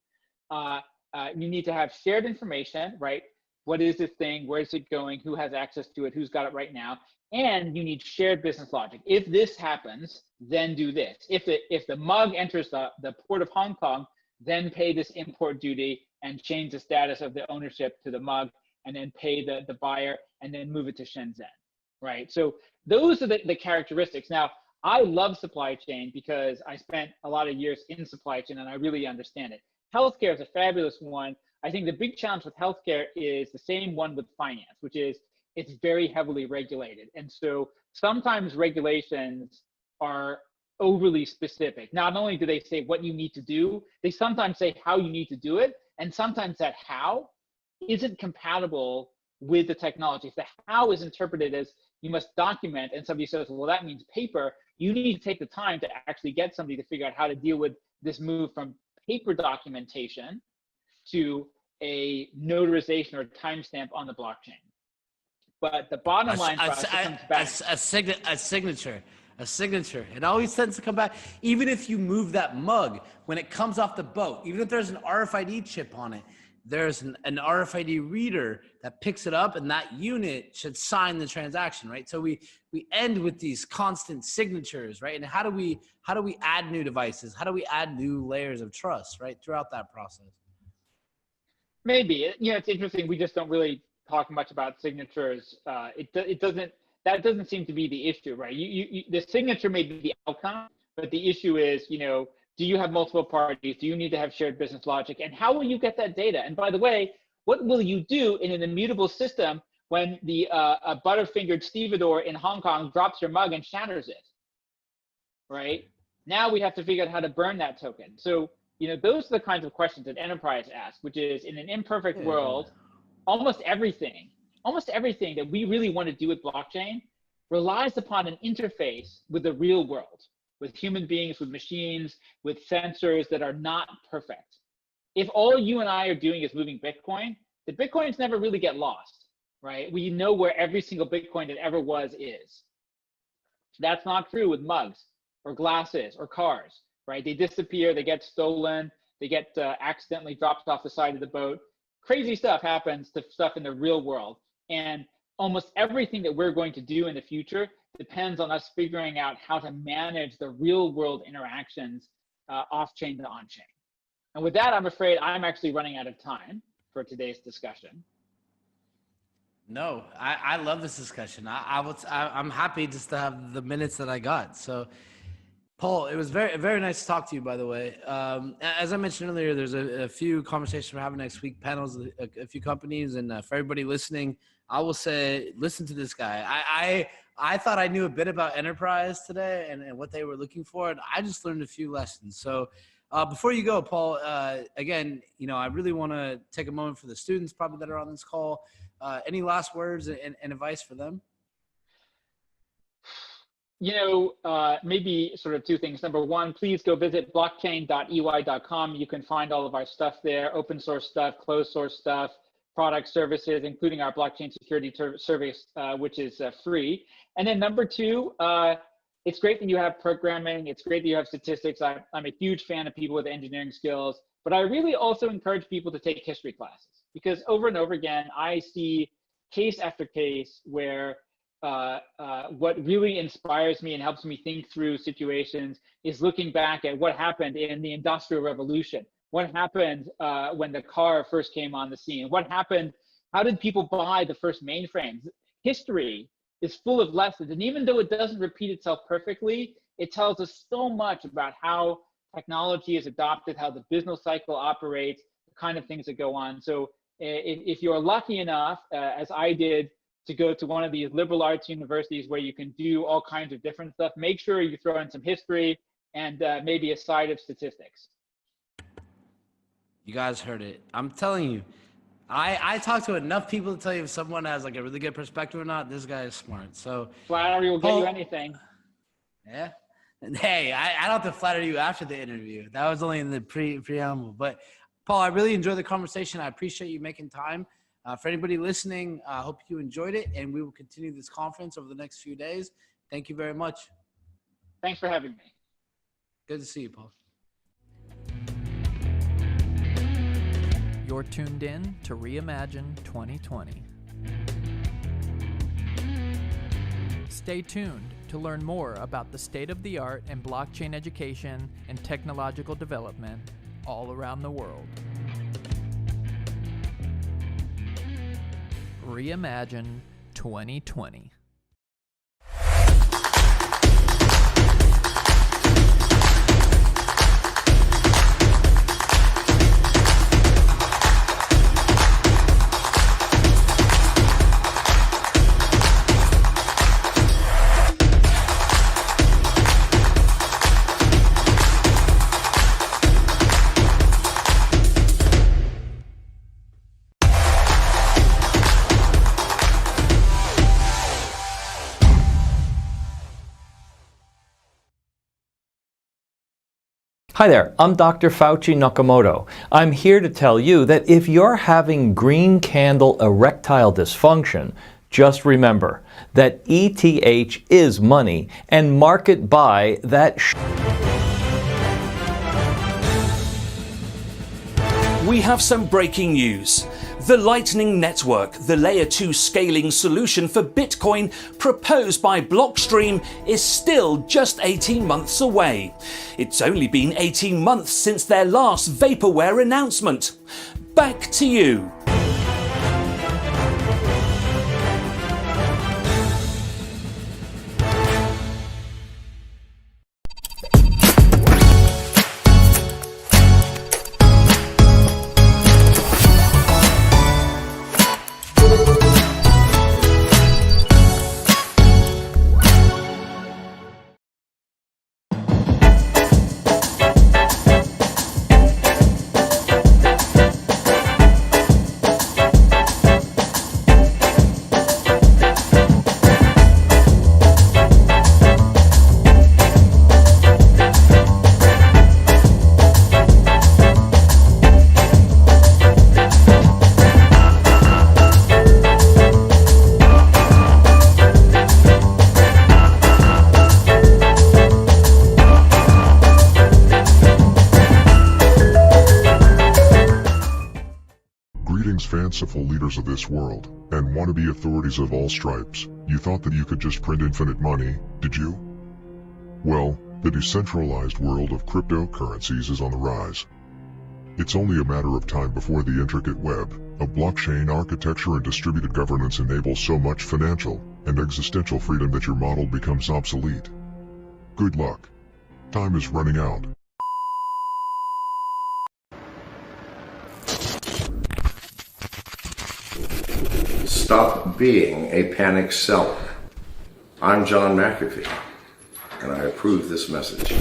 You need to have shared information, right? What is this thing? Where is it going? Who has access to it? Who's got it right now? And you need shared business logic. If this happens, then do this. If the mug enters the port of Hong Kong, then pay this import duty and change the status of the ownership to the mug, and then pay the buyer, and then move it to Shenzhen, right? So those are the characteristics. Now, I love supply chain because I spent a lot of years in supply chain and I really understand it. Healthcare is a fabulous one. I think the big challenge with healthcare is the same one with finance, which is it's very heavily regulated. And so sometimes regulations are overly specific. Not only do they say what you need to do, they sometimes say how you need to do it. And sometimes that how isn't compatible with the technology. If the how is interpreted as you must document, and somebody says, well, that means paper, you need to take the time to actually get somebody to figure out how to deal with this move from paper documentation to a notarization or timestamp on the blockchain. But the bottom line for us comes back. A signature. It always tends to come back. Even if you move that mug, when it comes off the boat, even if there's an RFID chip on it, there's an RFID reader that picks it up, and that unit should sign the transaction, right? So we end with these constant signatures, right? And how do we add new devices? How do we add new layers of trust, right, throughout that process? Maybe. It's interesting. We just don't really talk much about signatures. That doesn't seem to be the issue, right? The signature may be the outcome, but the issue is, do you have multiple parties? Do you need to have shared business logic? And how will you get that data? And by the way, what will you do in an immutable system when the butterfingered stevedore in Hong Kong drops your mug and shatters it, right? Now we have to figure out how to burn that token. So, those are the kinds of questions that enterprise ask, which is, in an imperfect world, almost everything that we really want to do with blockchain relies upon an interface with the real world, with human beings, with machines, with sensors that are not perfect. If all you and I are doing is moving Bitcoin, the Bitcoins never really get lost, right? We know where every single Bitcoin that ever was is. That's not true with mugs or glasses or cars, right? They disappear, they get stolen, they get accidentally dropped off the side of the boat. Crazy stuff happens to stuff in the real world. And almost everything that we're going to do in the future depends on us figuring out how to manage the real world interactions off-chain to on-chain. And with that, I'm afraid I'm actually running out of time for today's discussion. No, I love this discussion. I'm happy just to have the minutes that I got. So, Paul, it was very nice to talk to you, by the way. As I mentioned earlier, there's a few conversations we're having next week, panels, a few companies, and for everybody listening, I will say, listen to this guy. I thought I knew a bit about enterprise today and what they were looking for, and I just learned a few lessons. So before you go, Paul, again, I really want to take a moment for the students probably that are on this call. Any last words and advice for them? Maybe sort of two things. Number one, please go visit blockchain.ey.com. You can find all of our stuff there, open source stuff, closed source stuff, product services, including our blockchain security service, which is free. And then number two, it's great that you have programming. It's great that you have statistics. I'm a huge fan of people with engineering skills, but I really also encourage people to take history classes, because over and over again, I see case after case where what really inspires me and helps me think through situations is looking back at what happened in the Industrial Revolution. What happened when the car first came on the scene? What happened? How did people buy the first mainframes? History is full of lessons. And even though it doesn't repeat itself perfectly, it tells us so much about how technology is adopted, how the business cycle operates, the kind of things that go on. So if you're lucky enough, as I did, to go to one of these liberal arts universities where you can do all kinds of different stuff, make sure you throw in some history and maybe a side of statistics. You guys heard it. I'm telling you, I talk to enough people to tell you if someone has like a really good perspective or not. This guy is smart. So flattery will get you anything. Yeah. And hey, I don't have to flatter you after the interview. That was only in the preamble. But Paul, I really enjoyed the conversation. I appreciate you making time. For anybody listening, I hope you enjoyed it, and we will continue this conference over the next few days. Thank you very much. Thanks for having me. Good to see you, Paul. You're tuned in to ReImagine 2020. Stay tuned to learn more about the state-of-the-art in blockchain education and technological development all around the world. ReImagine 2020. Hi there, I'm Dr. Fauci Nakamoto. I'm here to tell you that if you're having green candle erectile dysfunction, just remember that ETH is money and mark it by that We have some breaking news. The Lightning Network, the Layer 2 scaling solution for Bitcoin proposed by Blockstream, is still just 18 months away. It's only been 18 months since their last vaporware announcement. Back to you. Greetings, fanciful leaders of this world, and wannabe authorities of all stripes. You thought that you could just print infinite money, did you? Well, the decentralized world of cryptocurrencies is on the rise. It's only a matter of time before the intricate web of blockchain architecture and distributed governance enables so much financial and existential freedom that your model becomes obsolete. Good luck. Time is running out. Stop being a panic seller. I'm John McAfee, and I approve this message.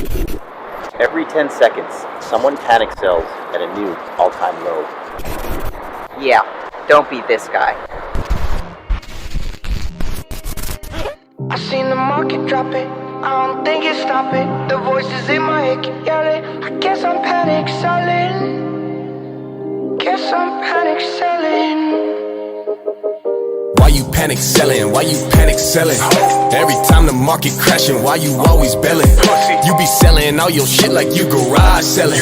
Every 10 seconds, someone panic sells at a new all-time low. Yeah, don't be this guy. I seen the market drop it, I don't think it's stopping. The voices in my head keep yelling. I guess I'm panic selling. Guess I'm panic selling. Why you panic selling? Why you panic selling? Every time the market crashing, why you always belling? You be selling all your shit like you garage selling.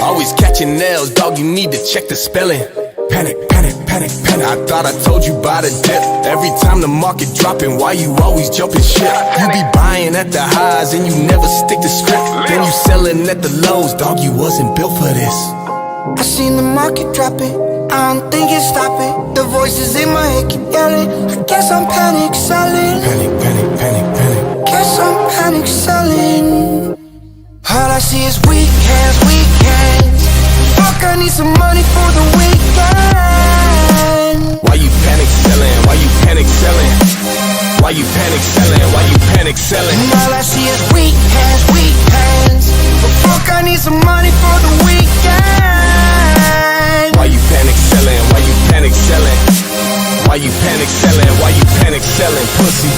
Always catching nails, dog, you need to check the spelling. Panic, panic, panic, panic. I thought I told you about the dip. Every time the market dropping, why you always jumping shit? You be buying at the highs and you never stick to script. Then you selling at the lows, dog, you wasn't built for this. I seen the market drop it, I don't think it's stopping. The voices in my head keep yelling. I guess I'm panic selling. Panic, panic, panic, panic. Guess I'm panic selling. All I see is weak hands, weak hands. Fuck, I need some money for the weekend. Why you panic selling? Why you panic selling? Why you panic selling? Why you panic selling? All I see is weak hands, weak hands. But fuck, I need some money for the weekend. Why you panic selling? Why you panic selling? Why you panic selling? Why you panic selling? Pussy.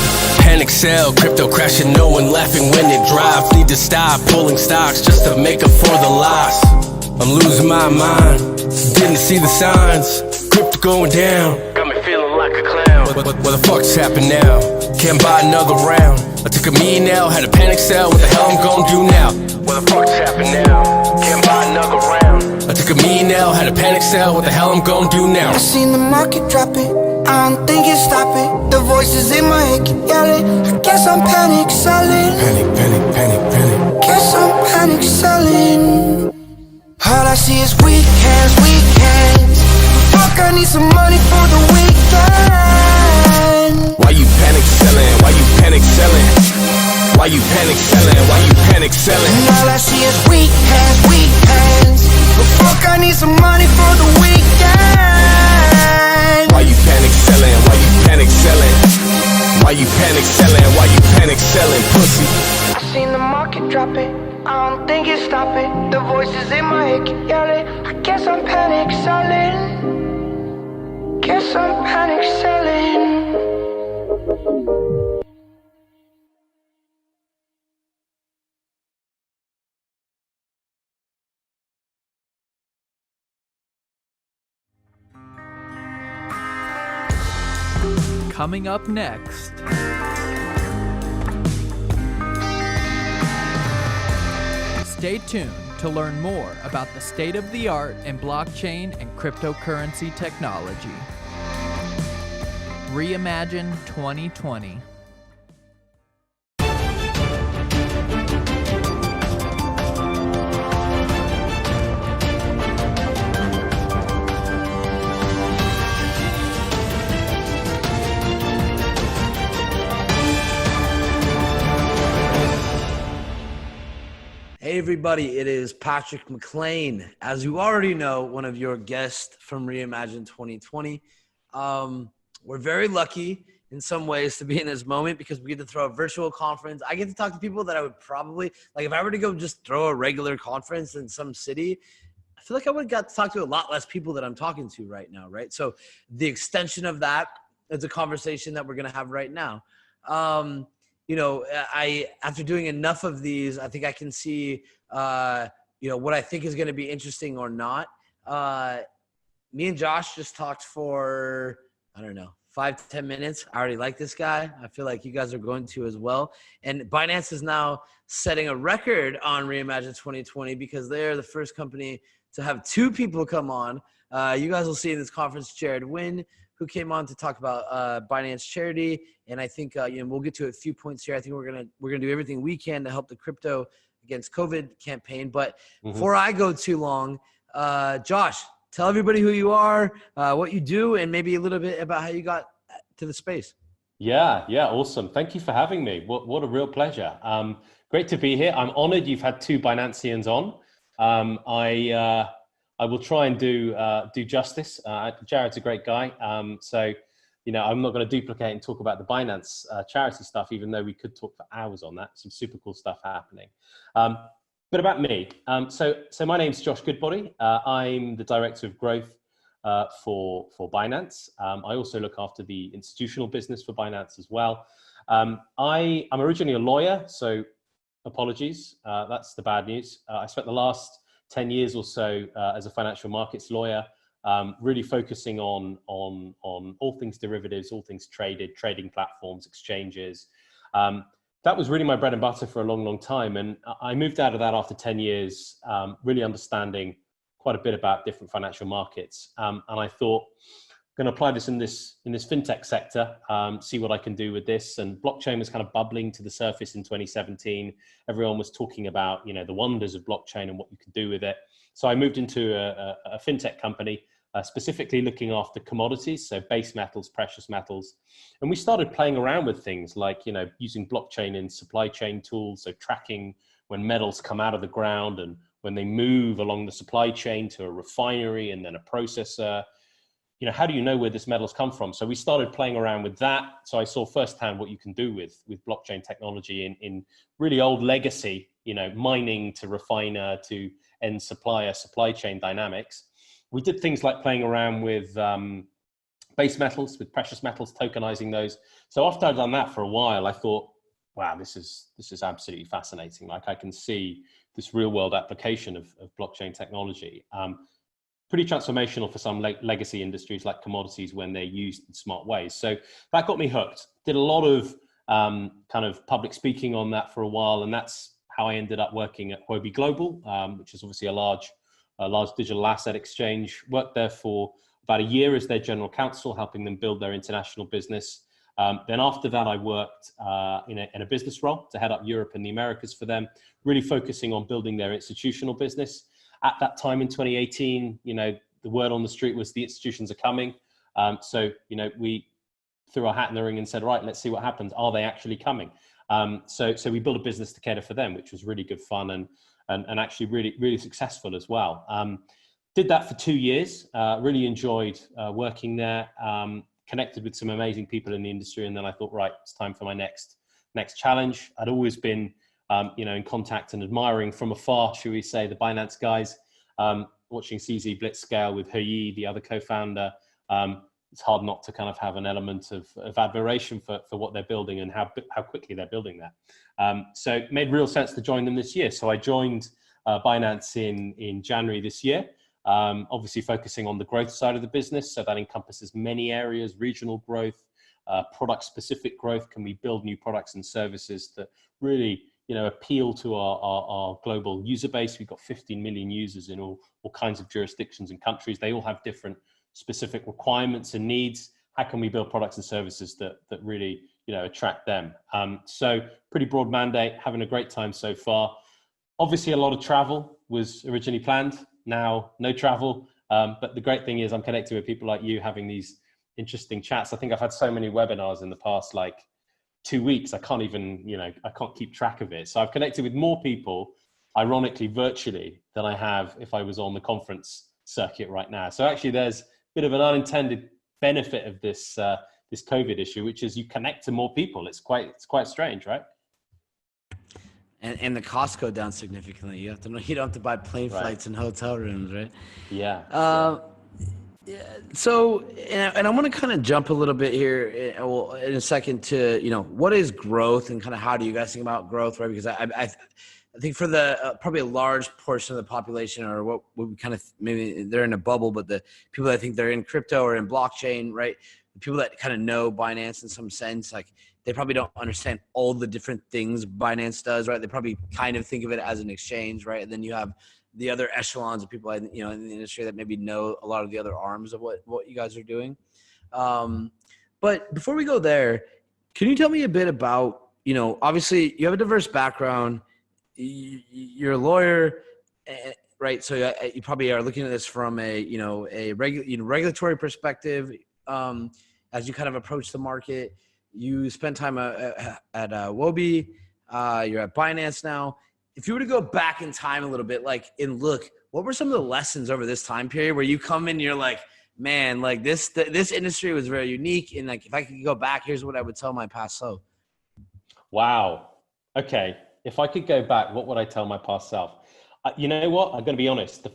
Panic sell, crypto crashing, no one laughing when it drops. Need to stop pulling stocks just to make up for the loss. I'm losing my mind, didn't see the signs. Crypto going down, got me feeling like a clown. What the fuck just happened now? Can't buy another round. I took a me now, had a panic sell. What the hell I'm gonna do now? What the fuck just happened now? Can't buy another round. I took a me now, had a panic sell. What the hell I'm gonna do now? I seen the market drop it, I don't think it's stopping. The voices in my head keep yelling. I guess I'm panic selling. Panic, panic, panic, panic. Guess I'm panic selling. All I see is weak hands, weak hands. Fuck, I need some money for the weekend. Why you panic selling? Why you panic selling? Why you panic selling? Why you panic selling? All I see is weak hands, weak hands. But fuck, I need some money for the weekend. Why you panic selling? Why you panic selling? Why you panic selling? Why you panic selling? Pussy. I seen the market drop it, I don't think it's stopping. The voices in my head keep yelling. I guess I'm panic selling. Guess I'm panic selling. Coming up next. Stay tuned to learn more about the state of the art in blockchain and cryptocurrency technology. ReImagine 2020. Hey everybody, it is Patrick McLean. As you already know, one of your guests from ReImagine 2020. We're very lucky in some ways to be in this moment because we get to throw a virtual conference. I get to talk to people that I would probably, like if I were to go just throw a regular conference in some city, I feel like I would have got to talk to a lot less people that I'm talking to right now, right? So the extension of that is a conversation that we're going to have right now. You know, after doing enough of these, I think I can see, you know, what I think is going to be interesting or not. Me and Josh just talked for, I don't know, 5 to 10 minutes. I already like this guy. I feel like you guys are going to as well. And Binance is now setting a record on ReImagine 2020 because they're the first company to have 2 people come on. You guys will see in this conference, Jared Wynn, who came on to talk about Binance Charity, and I think you know, we'll get to a few points here. I think we're gonna do everything we can to help the crypto against COVID campaign. But before I go too long, Josh, tell everybody who you are, what you do, and maybe a little bit about how you got to the space. Yeah, awesome. Thank you for having me. What a real pleasure. Great to be here. I'm honored you've had 2 Binanceans on. I will try and do justice. Jared's a great guy. So, you know, I'm not going to duplicate and talk about the Binance charity stuff, even though we could talk for hours on that. Some super cool stuff happening. But about me. So my name's Josh Goodbody. I'm the Director of Growth for Binance. I also look after the institutional business for Binance as well. I'm originally a lawyer, so apologies. That's the bad news. I spent the last 10 years or so as a financial markets lawyer, really focusing on all things derivatives, all things traded, trading platforms, exchanges. That was really my bread and butter for a long, long time. And I moved out of that after 10 years, really understanding quite a bit about different financial markets. And I thought, I'm going to apply this in this fintech sector, see what I can do with this. And blockchain was kind of bubbling to the surface in 2017. Everyone was talking about, you know, the wonders of blockchain and what you could do with it. So I moved into a fintech company, specifically looking after commodities, so base metals, precious metals. And we started playing around with things like, you know, using blockchain in supply chain tools, so tracking when metals come out of the ground and when they move along the supply chain to a refinery and then a processor. You know, how do you know where this metals come from? So we started playing around with that. So I saw firsthand what you can do with blockchain technology in really old legacy, you know, mining to refiner to end supplier, supply chain dynamics. We did things like playing around with base metals, with precious metals, tokenizing those. So after I'd done that for a while, I thought, wow, this is absolutely fascinating. Like I can see this real world application of blockchain technology. Pretty transformational for some legacy industries like commodities when they're used in smart ways. So that got me hooked. Did a lot of kind of public speaking on that for a while. And that's how I ended up working at Huobi Global, which is obviously a large digital asset exchange. Worked there for about a year as their general counsel, helping them build their international business. Then after that, I worked in a business role to head up Europe and the Americas for them, really focusing on building their institutional business. At that time in 2018, you know, the word on the street was the institutions are coming. So, you know, we threw our hat in the ring and said, right, let's see what happens. Are they actually coming? So we built a business to cater for them, which was really good fun and actually really, really successful as well. Did that for 2 years, really enjoyed working there, connected with some amazing people in the industry. And then I thought, right, it's time for my next challenge. I'd always been you know, in contact and admiring from afar, should we say, the Binance guys, watching CZ Blitzscale with He, the other co-founder. It's hard not to kind of have an element of admiration for what they're building and how quickly they're building that. So it made real sense to join them this year. So I joined Binance in January this year, obviously focusing on the growth side of the business. So that encompasses many areas, regional growth, product specific growth? Can we build new products and services that really, appeal to our global user base? We've got 15 million users in all kinds of jurisdictions and countries. They all have different specific requirements and needs. How can we build products and services that really, attract them? So pretty broad mandate, having a great time so far. Obviously, a lot of travel was originally planned. Now, no travel. But the great thing is I'm connected with people like you, having these interesting chats. I think I've had so many webinars in the past, 2 weeks. I can't even, I can't keep track of it. So I've connected with more people, ironically, virtually, than I have if I was on the conference circuit right now. So actually, there's a bit of an unintended benefit of this this COVID issue, which is you connect to more people. It's quite strange, right? And the costs go down significantly. You don't have to buy plane flights and hotel rooms, right? Yeah. So, and I want to kind of jump a little bit here in a second to, what is growth and kind of how do you guys think about growth, right? Because I think for the probably a large portion of the population, or what we kind of, maybe they're in a bubble, but the people that think they're in crypto or in blockchain, right? The people that kind of know Binance in some sense, they probably don't understand all the different things Binance does, right? They probably kind of think of it as an exchange, right? And then you have the other echelons of people, in the industry that maybe know a lot of the other arms of what you guys are doing. But before we go there, can you tell me a bit about, obviously you have a diverse background, you're a lawyer, right? So you probably are looking at this from a regulatory perspective. As you kind of approach the market, you spent time at Wobi, you're at Binance now. If you were to go back in time a little bit, and look, what were some of the lessons over this time period where you come in and you're like, man, this industry was very unique, and if I could go back, here's what I would tell my past self. Wow. Okay. If I could go back, what would I tell my past self? You know what? I'm going to be honest.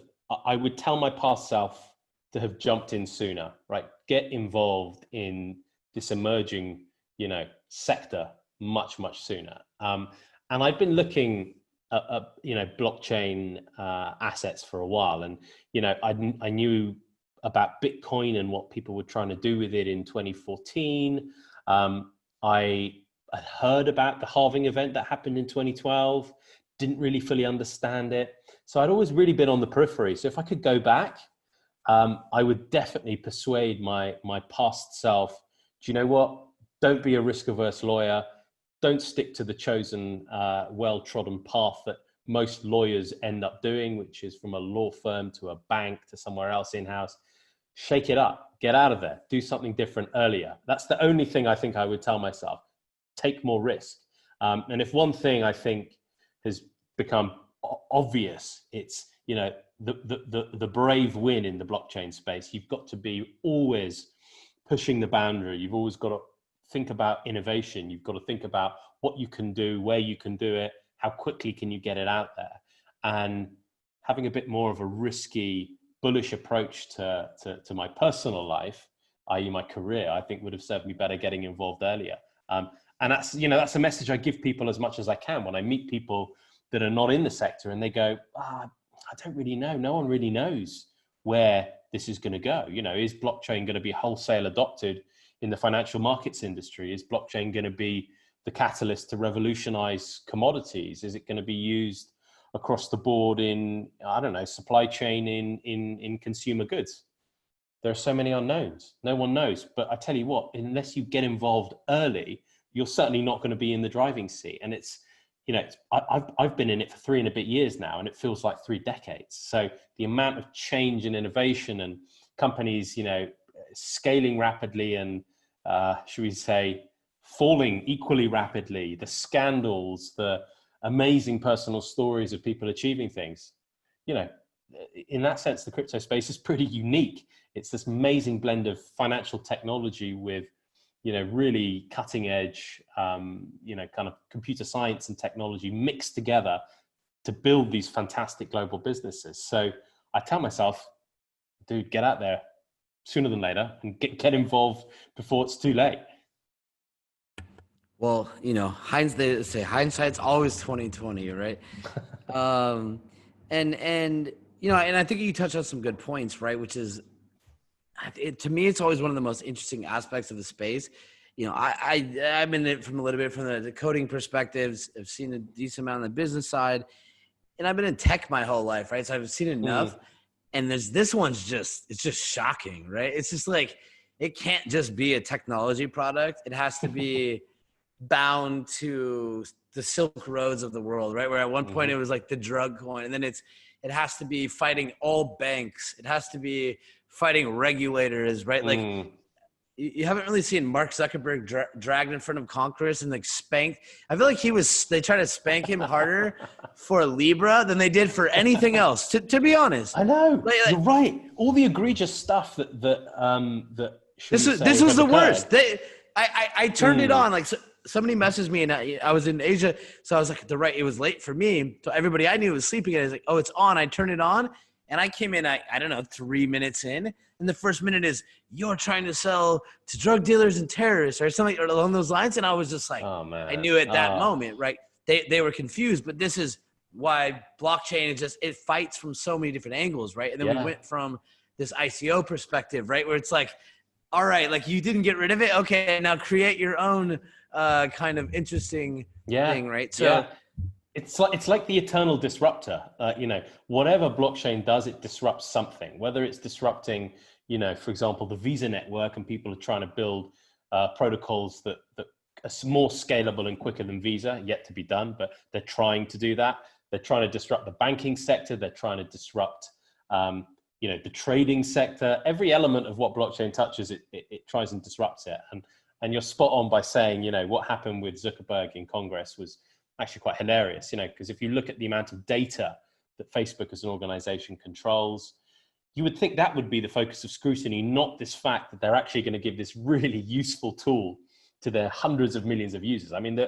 I would tell my past self to have jumped in sooner, right? Get involved in this emerging, sector much, much sooner. And I've been looking at blockchain assets for a while, and I knew about Bitcoin and what people were trying to do with it in 2014. I had heard about the halving event that happened in 2012. Didn't really fully understand it, so I'd always really been on the periphery. So if I could go back, I would definitely persuade my past self, do you know what? Don't be a risk-averse lawyer. Don't stick to the chosen, well-trodden path that most lawyers end up doing, which is from a law firm to a bank to somewhere else in-house. Shake it up. Get out of there. Do something different earlier. That's the only thing I think I would tell myself. Take more risk. And if one thing I think has become obvious, it's, the brave win in the blockchain space. You've got to be always pushing the boundary. You've always got to think about innovation. You've got to think about what you can do, where you can do it, how quickly can you get it out there. And having a bit more of a risky, bullish approach to my personal life, i.e. my career, I think would have served me better getting involved earlier. And that's a message I give people as much as I can when I meet people that are not in the sector and they go, I don't really know. No one really knows where this is going to go. Is blockchain going to be wholesale adopted in the financial markets industry? Is blockchain going to be the catalyst to revolutionize commodities? Is it going to be used across the board in, supply chain in consumer goods? There are so many unknowns. No one knows. But I tell you what, unless you get involved early, you're certainly not going to be in the driving seat. And it's, I've been in it for 3 and a bit years now, and it feels like 3 decades. So the amount of change and innovation and companies, scaling rapidly and, should we say, falling equally rapidly, the scandals, the amazing personal stories of people achieving things, in that sense, the crypto space is pretty unique. It's this amazing blend of financial technology with, really cutting edge, kind of computer science and technology mixed together to build these fantastic global businesses. So I tell myself, dude, get out there sooner than later and get involved before it's too late. Well, they say hindsight's always 20/20, right? And I think you touched on some good points, right? Which is, to me, it's always one of the most interesting aspects of the space I'm in it from a little bit from the coding perspectives. I've seen a decent amount on the business side, and I've been in tech my whole life, right? So I've seen enough. And this one's it's just shocking, right? It's just like, it can't just be a technology product. It has to be bound to the Silk Roads of the world, right? Where at one point it was like the drug coin, and then it has to be fighting all banks. It has to be fighting regulators, right? Like, you haven't really seen Mark Zuckerberg dragged in front of Congress and like spanked. I feel like they tried to spank him harder for Libra than they did for anything else, to be honest. I know. You're right. All the egregious stuff that this was the worst. I turned it on. Like, somebody messaged me, and I was in Asia, so I was like, it was late for me. So everybody I knew was sleeping, and I was like, oh, it's on. I turned it on, and I came in, I don't know, 3 minutes in, and the first minute is, you're trying to sell to drug dealers and terrorists or something along those lines. And I was just like, oh, man. I knew at that moment, right? They were confused, but this is why blockchain it fights from so many different angles, right? And then we went from this ICO perspective, right? Where it's like, all right, like, you didn't get rid of it. Okay, now create your own kind of interesting thing, right? So it's like the eternal disruptor. Whatever blockchain does, it disrupts something. Whether it's disrupting, for example, the Visa network, and people are trying to build protocols that are more scalable and quicker than Visa, yet to be done, but they're trying to do that. They're trying to disrupt the banking sector. They're trying to disrupt, the trading sector. Every element of what blockchain touches, it tries and disrupts it. And you're spot on by saying, what happened with Zuckerberg in Congress was actually quite hilarious, because if you look at the amount of data that Facebook as an organization controls, you would think that would be the focus of scrutiny, not this fact that they're actually going to give this really useful tool to their hundreds of millions of users. I mean,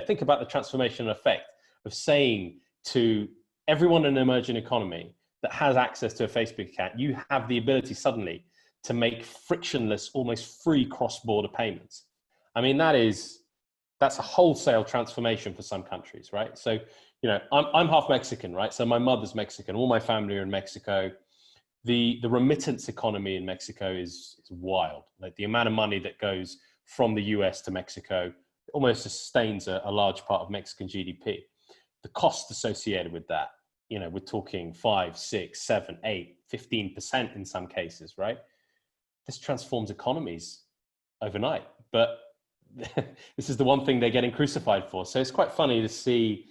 think about the transformational effect of saying to everyone in an emerging economy that has access to a Facebook account, you have the ability suddenly to make frictionless, almost free cross-border payments. I mean, that's a wholesale transformation for some countries, right? So, I'm half Mexican, right? So my mother's Mexican, all my family are in Mexico. The remittance economy in Mexico is wild. Like, the amount of money that goes from the US to Mexico almost sustains a large part of Mexican GDP. The cost associated with that, we're talking 5, 6, 7, 8, 15% in some cases, right? This transforms economies overnight, but this is the one thing they're getting crucified for. So it's quite funny to see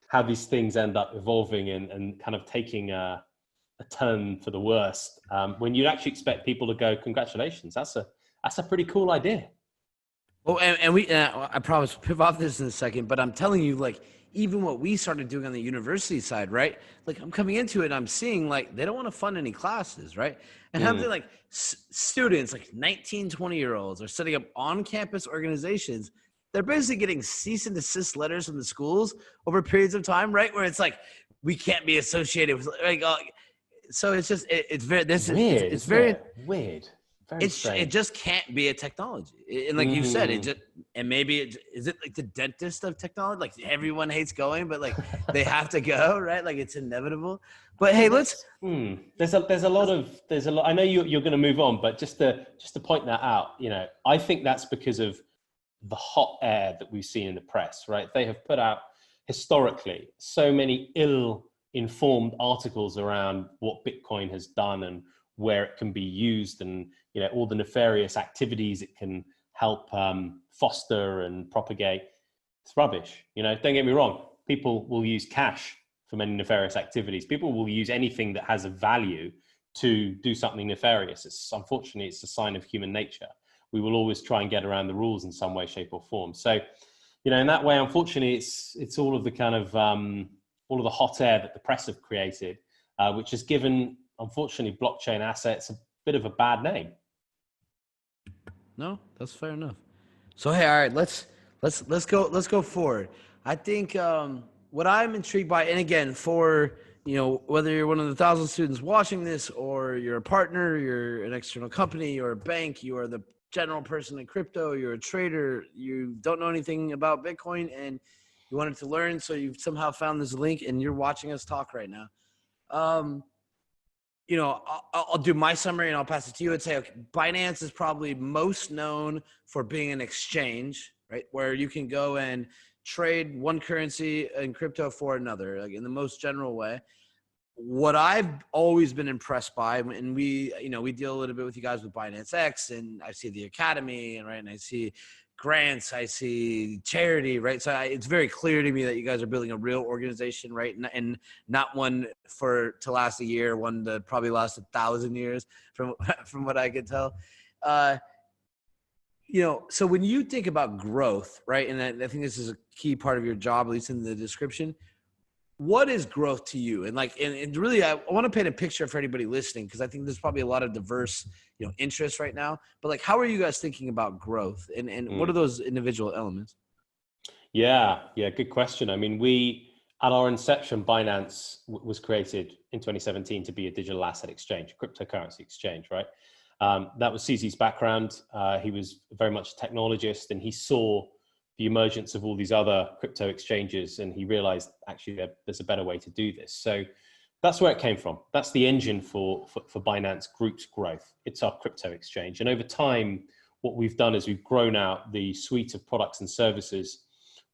how these things end up evolving and kind of taking a turn for the worst, when you'd actually expect people to go, congratulations, that's a pretty cool idea. Oh, I promise we'll pivot off this in a second, but I'm telling you, like, even what we started doing on the university side, right? Like, I'm coming into it and I'm seeing, like, they don't want to fund any classes, right? And I'm thinking, like, students, like 19, 20-year-olds are setting up on-campus organizations. They're basically getting cease and desist letters from the schools over periods of time, right? Where it's like, we can't be associated with, like, so it's just, it's very, weird, it's very weird. It just can't be a technology. And like you said, is it like the dentist of technology? Like, everyone hates going, but like they have to go, right? Like, it's inevitable. But hey, let's. There's a lot. I know you're going to move on, but just to point that out, I think that's because of the hot air that we've seen in the press, right? They have put out historically so many ill-informed articles around what Bitcoin has done and where it can be used, and all the nefarious activities it can help foster and propagate. It's rubbish. Don't get me wrong. People will use cash for many nefarious activities. People will use anything that has a value to do something nefarious. Unfortunately, it's a sign of human nature. We will always try and get around the rules in some way, shape, or form. So, in that way, unfortunately, it's all of the kind of all of the hot air that the press have created, which has given, unfortunately, blockchain assets a bit of a bad name. No, that's fair enough. So hey, all right, let's go forward. I think what I'm intrigued by, and again, for whether you're one of the 1,000 students watching this, or you're a partner, you're an external company, you're a bank, you are the general person in crypto, you're a trader, you don't know anything about Bitcoin, and you wanted to learn, so you've somehow found this link, and you're watching us talk right now. I'll do my summary and I'll pass it to you and say, okay, Binance is probably most known for being an exchange, right? Where you can go and trade one currency in crypto for another, like in the most general way. What I've always been impressed by, and we deal a little bit with you guys with Binance X, and I see the Academy, and I see grants, I see charity, right? So it's very clear to me that you guys are building a real organization, right? And not one to last a year, one that probably last 1,000 years from what I can tell. So when you think about growth, right? And I think this is a key part of your job, at least in the description. What is growth to you? And really, I want to paint a picture for anybody listening, because I think there's probably a lot of diverse, interests right now. But how are you guys thinking about growth, and what are those individual elements? Yeah, good question. I mean, at our inception, Binance was created in 2017 to be a digital asset exchange, cryptocurrency exchange, right? That was CZ's background. He was very much a technologist, and he saw the emergence of all these other crypto exchanges, and he realized actually there's a better way to do this. So that's where it came from. That's the engine for Binance Group's growth. It's our crypto exchange. And over time, what we've done is we've grown out the suite of products and services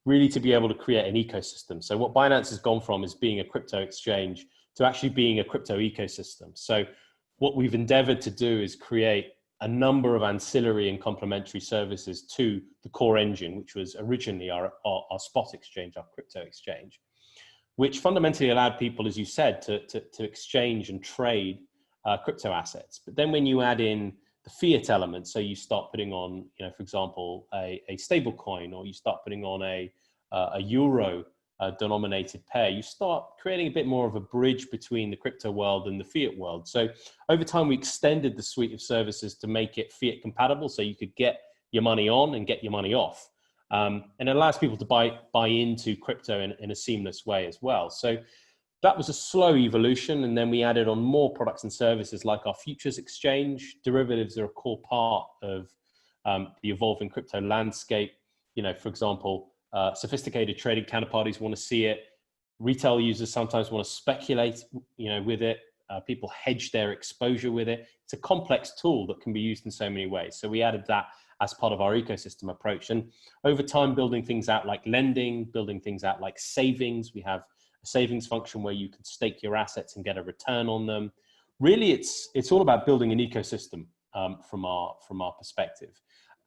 really to be able to create an ecosystem. So what Binance has gone from is being a crypto exchange to actually being a crypto ecosystem. So what we've endeavored to do is create a number of ancillary and complementary services to the core engine, which was originally our spot exchange, our crypto exchange, which fundamentally allowed people, as you said, to exchange and trade crypto assets. But then when you add in the fiat element, so you start putting on, for example, a stable coin, or you start putting on a euro denominated pair, you start creating a bit more of a bridge between the crypto world and the fiat world. So over time, we extended the suite of services to make it fiat compatible, so you could get your money on and get your money off. And it allows people to buy into crypto in a seamless way as well. So that was a slow evolution. And then we added on more products and services like our futures exchange. Derivatives are a core part of the evolving crypto landscape. For example, sophisticated trading counterparties want to see it. Retail users sometimes want to speculate, with it. People hedge their exposure with it. It's a complex tool that can be used in so many ways. So we added that as part of our ecosystem approach. And over time, building things out like lending, building things out like savings. We have a savings function where you can stake your assets and get a return on them. Really, it's all about building an ecosystem from our perspective.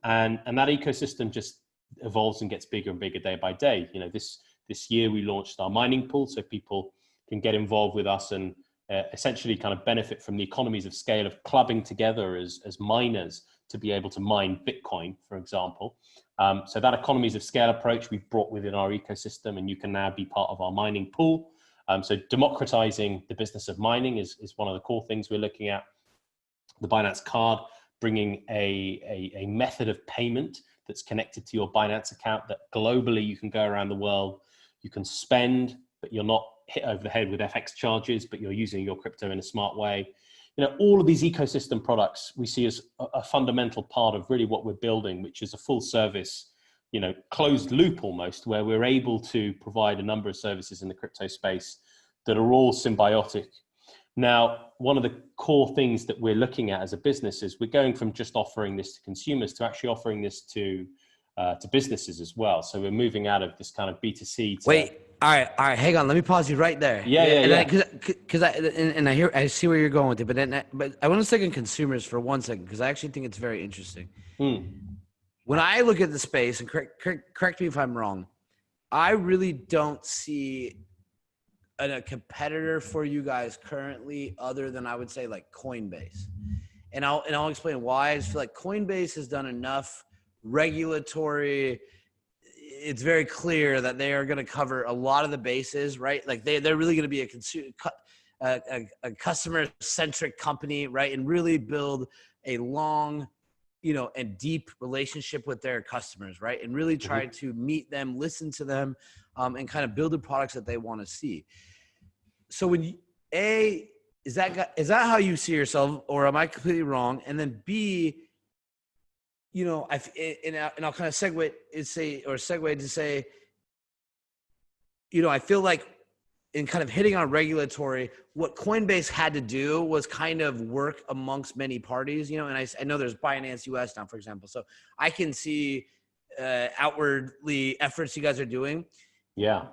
And that ecosystem just evolves and gets bigger and bigger day by day. This year we launched our mining pool, so people can get involved with us and essentially kind of benefit from the economies of scale of clubbing together as miners to be able to mine Bitcoin, for example. So that economies of scale approach we've brought within our ecosystem, and you can now be part of our mining pool. So democratizing the business of mining is one of the core things we're looking at. The Binance card, bringing a method of payment that's connected to your Binance account that globally you can go around the world, you can spend, but you're not hit over the head with FX charges, but you're using your crypto in a smart way. All of these ecosystem products we see as a fundamental part of really what we're building, which is a full service, closed loop almost, where we're able to provide a number of services in the crypto space that are all symbiotic. Now, one of the core things that we're looking at as a business is we're going from just offering this to consumers to actually offering this to businesses as well. So we're moving out of this kind of B2C. Wait, all right, hang on. Let me pause you right there. Yeah. Because I see where you're going with it, but I want to stick on consumers for 1 second because I actually think it's very interesting. When I look at the space, and correct me if I'm wrong, I really don't see a competitor for you guys currently other than I would say like Coinbase. And I'll explain why. I just feel like Coinbase has done enough regulatory. It's very clear that they are going to cover a lot of the bases, right? Like they're really going to be a customer-centric company, right? And really build a long, and deep relationship with their customers, right? And really try to meet them, listen to them, and kind of build the products that they want to see. So is that how you see yourself, or am I completely wrong? And then B, I'll kind of segue to say, I feel like in kind of hitting on regulatory, what Coinbase had to do was kind of work amongst many parties, you know, and I know there's Binance US now, for example. So I can see outwardly efforts you guys are doing. Yeah.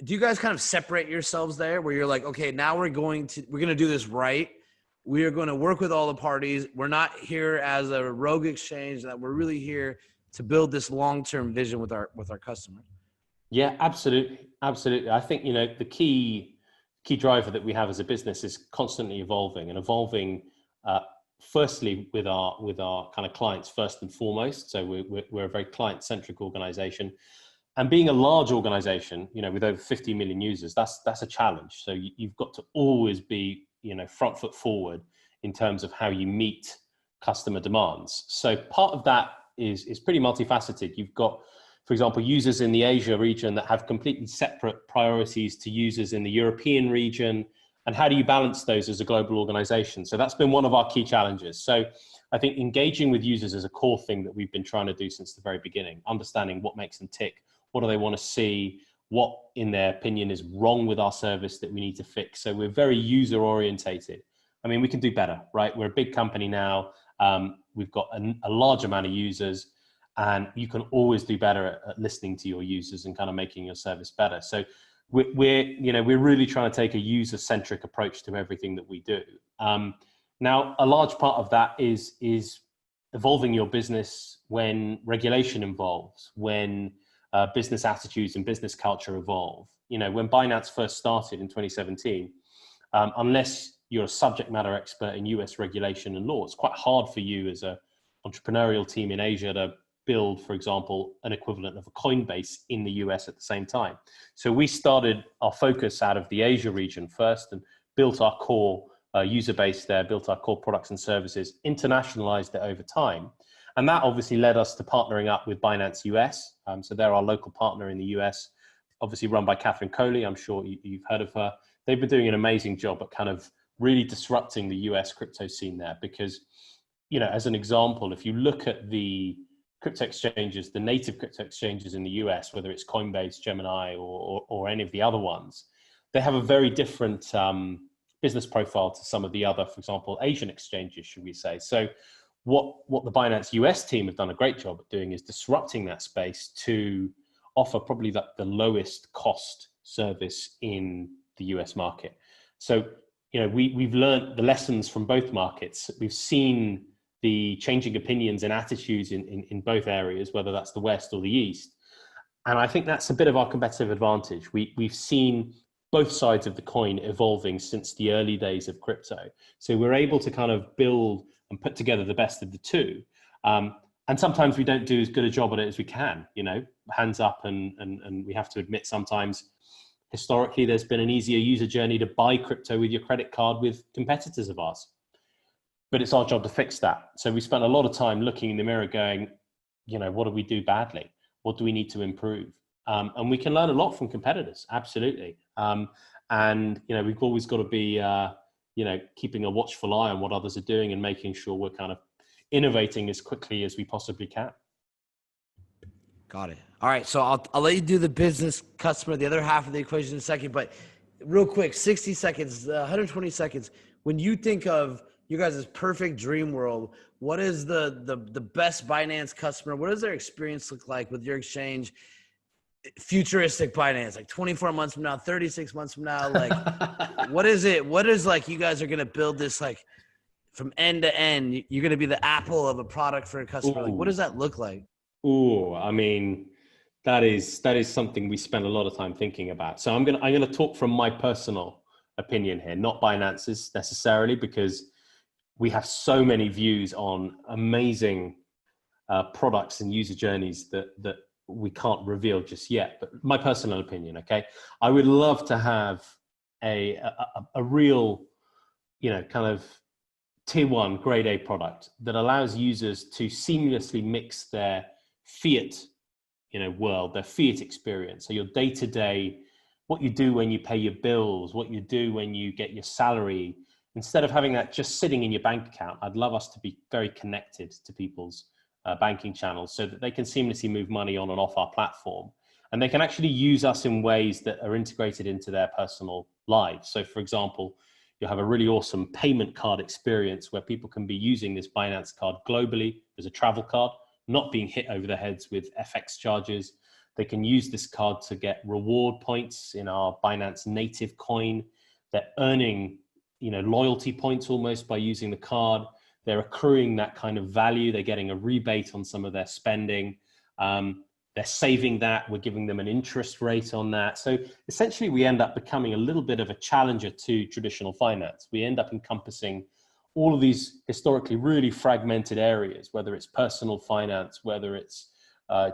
Do you guys kind of separate yourselves there where you're like, okay, now we're going to do this right. We are going to work with all the parties. We're not here as a rogue exchange, that we're really here to build this long-term vision with our customers. Yeah, absolutely. Absolutely. I think, you know, the key driver that we have as a business is constantly evolving and evolving, firstly with our kind of clients first and foremost. So we're a very client-centric organization, and being a large organization, you know, with over 50 million users, that's a challenge. So you've got to always be, you know, front foot forward in terms of how you meet customer demands. So part of that is pretty multifaceted. You've got, for example, users in the Asia region that have completely separate priorities to users in the European region. And how do you balance those as a global organization? So that's been one of our key challenges. So I think engaging with users is a core thing that we've been trying to do since the very beginning, understanding what makes them tick, what do they want to see, what in their opinion is wrong with our service that we need to fix. So we're very user orientated. I mean, we can do better, right? We're a big company now. We've got a large amount of users, and you can always do better at listening to your users and kind of making your service better. So we're really trying to take a user-centric approach to everything that we do. Now, a large part of that is evolving your business when regulation evolves, when business attitudes and business culture evolve. You know, when Binance first started in 2017, unless you're a subject matter expert in US regulation and law, it's quite hard for you as an entrepreneurial team in Asia to build, for example, an equivalent of a Coinbase in the US at the same time. So we started our focus out of the Asia region first and built our core user base there, built our core products and services, internationalized it over time. And that obviously led us to partnering up with Binance US. So they're our local partner in the US, obviously run by Catherine Coley. I'm sure you've heard of her. They've been doing an amazing job at kind of really disrupting the US crypto scene there because, you know, as an example, if you look at the crypto exchanges, the native crypto exchanges in the US, whether it's Coinbase, Gemini, or any of the other ones, they have a very different business profile to some of the other, for example, Asian exchanges, should we say. So what the Binance US team have done a great job at doing is disrupting that space to offer probably the lowest cost service in the US market. So, you know, we've learned the lessons from both markets. We've seen the changing opinions and attitudes in both areas, whether that's the West or the East. And I think that's a bit of our competitive advantage. We've seen both sides of the coin evolving since the early days of crypto. So we're able to kind of build and put together the best of the two. And sometimes we don't do as good a job at it as we can, you know, hands up. And we have to admit sometimes historically there's been an easier user journey to buy crypto with your credit card with competitors of ours. But it's our job to fix that. So we spent a lot of time looking in the mirror going, you know, what do we do badly? What do we need to improve? And we can learn a lot from competitors, absolutely. And, you know, we've always got to be, you know, keeping a watchful eye on what others are doing and making sure we're kind of innovating as quickly as we possibly can. Got it. All right. So I'll let you do the business customer, the other half of the equation in a second, but real quick, 60 seconds, 120 seconds. When you think of you guys' perfect dream world, what is the best Binance customer? What does their experience look like with your exchange? Futuristic Binance, like 24 months from now, 36 months from now, like what is it? What is like you guys are going to build this like from end to end? You're going to be the Apple of a product for a customer. Like, what does that look like? Oh, I mean, that is something we spend a lot of time thinking about. So I'm gonna talk from my personal opinion here, not Binance's necessarily, because we have so many views on amazing products and user journeys that we can't reveal just yet. But my personal opinion, okay, I would love to have a real, you know, kind of tier one grade A product that allows users to seamlessly mix their fiat, you know, world, their fiat experience. So your day-to-day, what you do when you pay your bills, what you do when you get your salary, instead of having that just sitting in your bank account, I'd love us to be very connected to people's banking channels so that they can seamlessly move money on and off our platform. And they can actually use us in ways that are integrated into their personal lives. So for example, you'll have a really awesome payment card experience where people can be using this Binance card globally as a travel card, not being hit over the heads with FX charges. They can use this card to get reward points in our Binance native coin. They're earning, loyalty points almost by using the card. They're accruing that kind of value. They're getting a rebate on some of their spending. They're saving that. We're giving them an interest rate on that. So essentially, we end up becoming a little bit of a challenger to traditional finance. We end up encompassing all of these historically really fragmented areas, whether it's personal finance, whether it's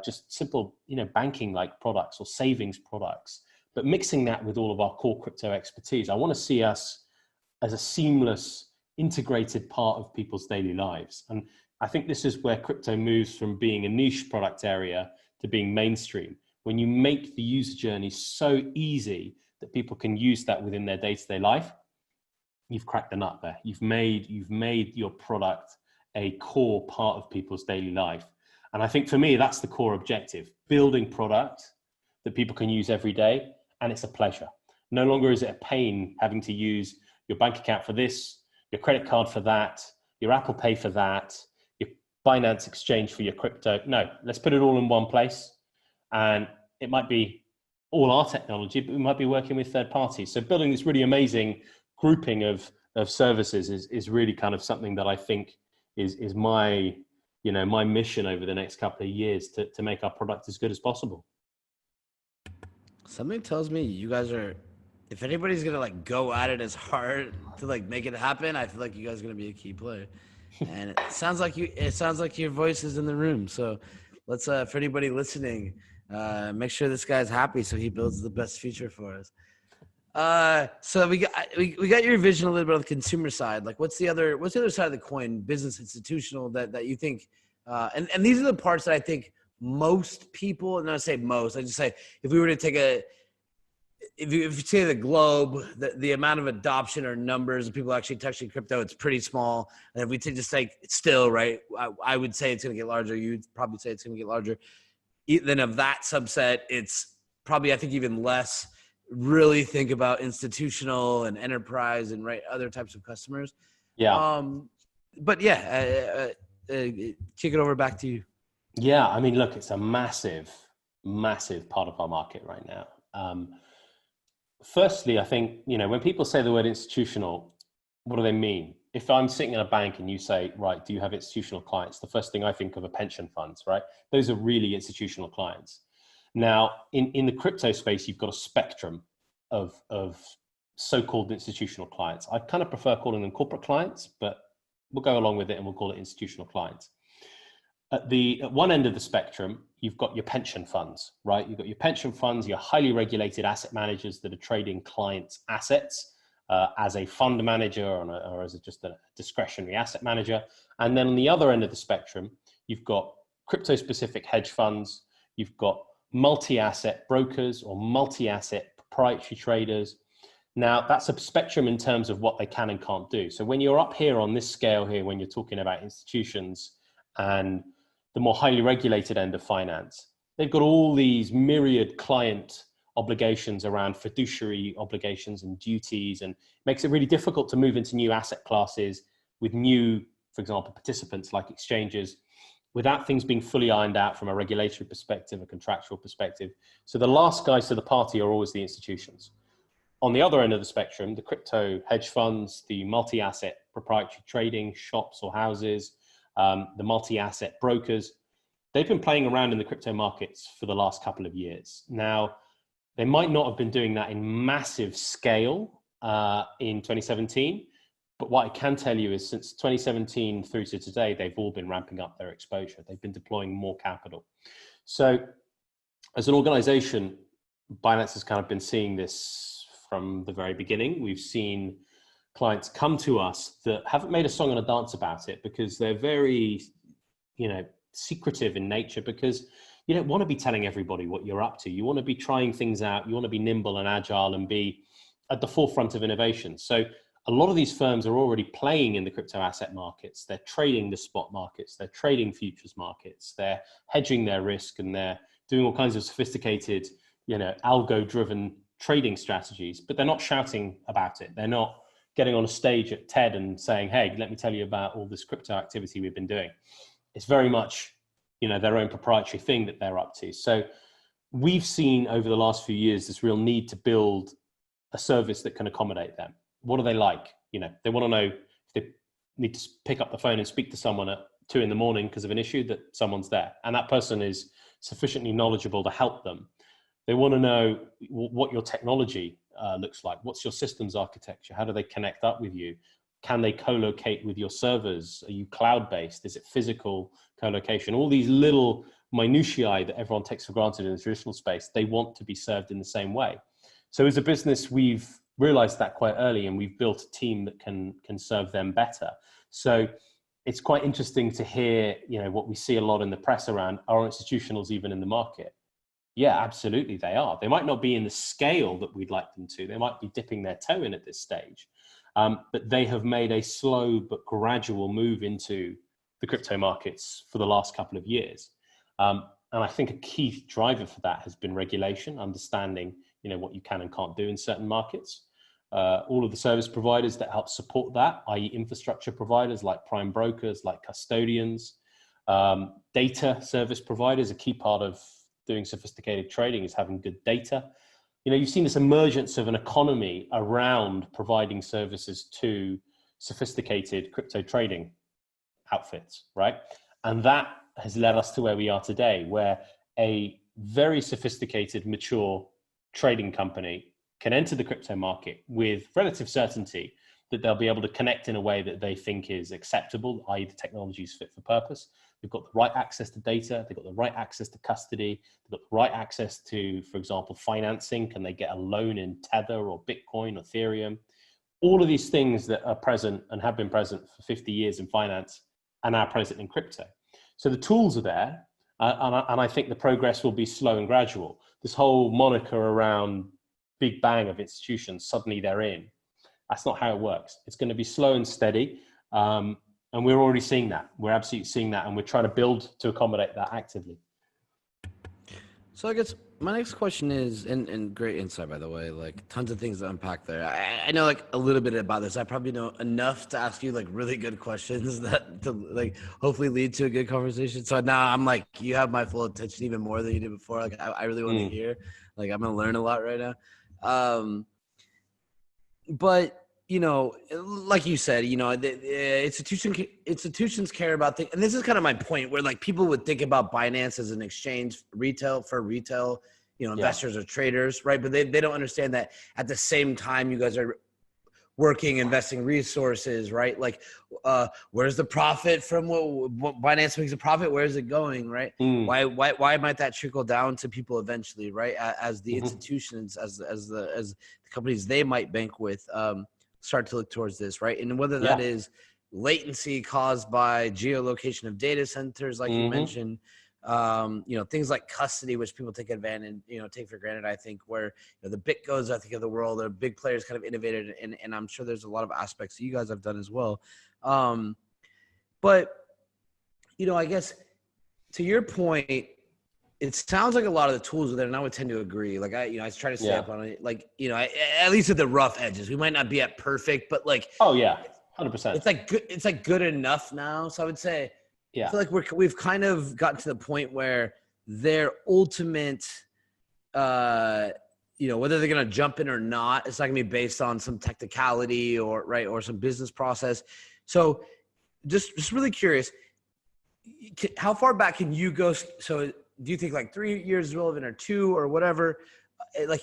just simple, banking-like products or savings products, but mixing that with all of our core crypto expertise. I want to see us as a seamless, integrated part of people's daily lives. And I think this is where crypto moves from being a niche product area to being mainstream. When you make the user journey so easy that people can use that within their day-to-day life, you've cracked the nut there. You've made your product a core part of people's daily life. And I think for me, that's the core objective, building product that people can use every day. And it's a pleasure. No longer is it a pain having to use your bank account for this, your credit card for that, your Apple Pay for that, your Binance exchange for your crypto. No, let's put it all in one place. And it might be all our technology, but we might be working with third parties. So building this really amazing grouping of services is really kind of something that I think is my, my mission over the next couple of years to make our product as good as possible. Something tells me you guys are, if anybody's gonna like go at it as hard to like make it happen, I feel like you guys are gonna be a key player. And it sounds like your voice is in the room. So let's for anybody listening, make sure this guy's happy so he builds the best future for us. So we got your vision a little bit on the consumer side. Like what's the other side of the coin, business, institutional, that you think and these are the parts that I think most people, and I say most, I just say if we were to take if you say the globe, the amount of adoption or numbers of people actually touching crypto, it's pretty small. And if we just take still, right, I would say it's going to get larger. You'd probably say it's going to get larger. Then of that subset, it's probably, I think, even less. Really think about institutional and enterprise and other types of customers. Yeah. But yeah, kick it over back to you. Yeah, I mean, look, it's a massive, massive part of our market right now. Firstly, I think, when people say the word institutional, what do they mean? If I'm sitting in a bank and you say, right, do you have institutional clients? The first thing I think of are pension funds, right? Those are really institutional clients. Now, in the crypto space, you've got a spectrum of so-called institutional clients. I kind of prefer calling them corporate clients, but we'll go along with it and we'll call it institutional clients. At one end of the spectrum, you've got your pension funds, right? You've got your pension funds, your highly regulated asset managers that are trading clients' assets as a fund manager or as just a discretionary asset manager. And then on the other end of the spectrum, you've got crypto-specific hedge funds, you've got multi-asset brokers or multi-asset proprietary traders. Now, that's a spectrum in terms of what they can and can't do. So when you're up here on this scale here, when you're talking about institutions and the more highly regulated end of finance, they've got all these myriad client obligations around fiduciary obligations and duties, and makes it really difficult to move into new asset classes with new, for example, participants like exchanges, without things being fully ironed out from a regulatory perspective, a contractual perspective. So the last guys to the party are always the institutions. On the other end of the spectrum, the crypto hedge funds, the multi-asset proprietary trading shops or houses, the multi-asset brokers, they've been playing around in the crypto markets for the last couple of years. Now, they might not have been doing that in massive scale in 2017, but what I can tell you is since 2017 through to today, they've all been ramping up their exposure. They've been deploying more capital. So as an organization, Binance has kind of been seeing this from the very beginning. We've seen clients come to us that haven't made a song and a dance about it because they're very, secretive in nature, because you don't want to be telling everybody what you're up to. You want to be trying things out. You want to be nimble and agile and be at the forefront of innovation. So a lot of these firms are already playing in the crypto asset markets. They're trading the spot markets. They're trading futures markets. They're hedging their risk and they're doing all kinds of sophisticated, algo-driven trading strategies, but they're not shouting about it. They're not getting on a stage at TED and saying, hey, let me tell you about all this crypto activity we've been doing. It's very much, their own proprietary thing that they're up to. So we've seen over the last few years this real need to build a service that can accommodate them. What do they like? They want to know if they need to pick up the phone and speak to someone at 2 a.m. because of an issue, that someone's there. And that person is sufficiently knowledgeable to help them. They want to know what your technology looks like. What's your systems architecture? How do they connect up with you? Can they co-locate with your servers? Are you cloud-based? Is it physical co-location? All these little minutiae that everyone takes for granted in the traditional space, they want to be served in the same way. So as a business, we've realized that quite early, and we've built a team that can serve them better. So it's quite interesting to hear, what we see a lot in the press around, are institutionals even in the market? Yeah, absolutely they are. They might not be in the scale that we'd like them to. They might be dipping their toe in at this stage. But they have made a slow but gradual move into the crypto markets for the last couple of years. And I think a key driver for that has been regulation, understanding, what you can and can't do in certain markets. All of the service providers that help support that, i.e. infrastructure providers like prime brokers, like custodians, data service providers. A key part of doing sophisticated trading is having good data. You've seen this emergence of an economy around providing services to sophisticated crypto trading outfits, right? And that has led us to where we are today, where a very sophisticated, mature trading company can enter the crypto market with relative certainty that they'll be able to connect in a way that they think is acceptable, i.e. the technology is fit for purpose. They've got the right access to data. They've got the right access to custody. They've got the right access to, for example, financing. Can they get a loan in Tether or Bitcoin or Ethereum? All of these things that are present and have been present for 50 years in finance are now present in crypto. So the tools are there, and I think the progress will be slow and gradual. This whole moniker around big bang of institutions, suddenly they're in. That's not how it works. It's going to be slow and steady. And we're already seeing that. We're absolutely seeing that. And we're trying to build to accommodate that actively. So I guess my next question is, and great insight, by the way, like tons of things to unpack there. I know like a little bit about this. I probably know enough to ask you like really good questions that to like hopefully lead to a good conversation. So now I'm like, you have my full attention even more than you did before. Like I really want to hear, like I'm going to learn a lot right now. But like you said, the institutions care about things. And this is kind of my point where like people would think about Binance as an exchange for retail, investors or traders, right? But they don't understand that at the same time, you guys are working, investing resources, right? Like, where's the profit from what Binance makes a profit? Where is it going, right? Why might that trickle down to people eventually, right? As the institutions, as the companies they might bank with, start to look towards this, right? And whether that is latency caused by geolocation of data centers, like you mentioned, things like custody, which people take advantage, take for granted, I think, where the BitGos, I think, of the world, are big players kind of innovated, and I'm sure there's a lot of aspects that you guys have done as well. But, I guess to your point, it sounds like a lot of the tools are there, and I would tend to agree. Like I try to stay up on it. Like at least at the rough edges, we might not be at perfect, but like 100%. It's like good enough now. So I would say, I feel like we've kind of gotten to the point where their ultimate, whether they're gonna jump in or not, it's not gonna be based on some technicality or some business process. So just really curious, how far back can you go? So do you think like 3 years is relevant or 2 or whatever? Like,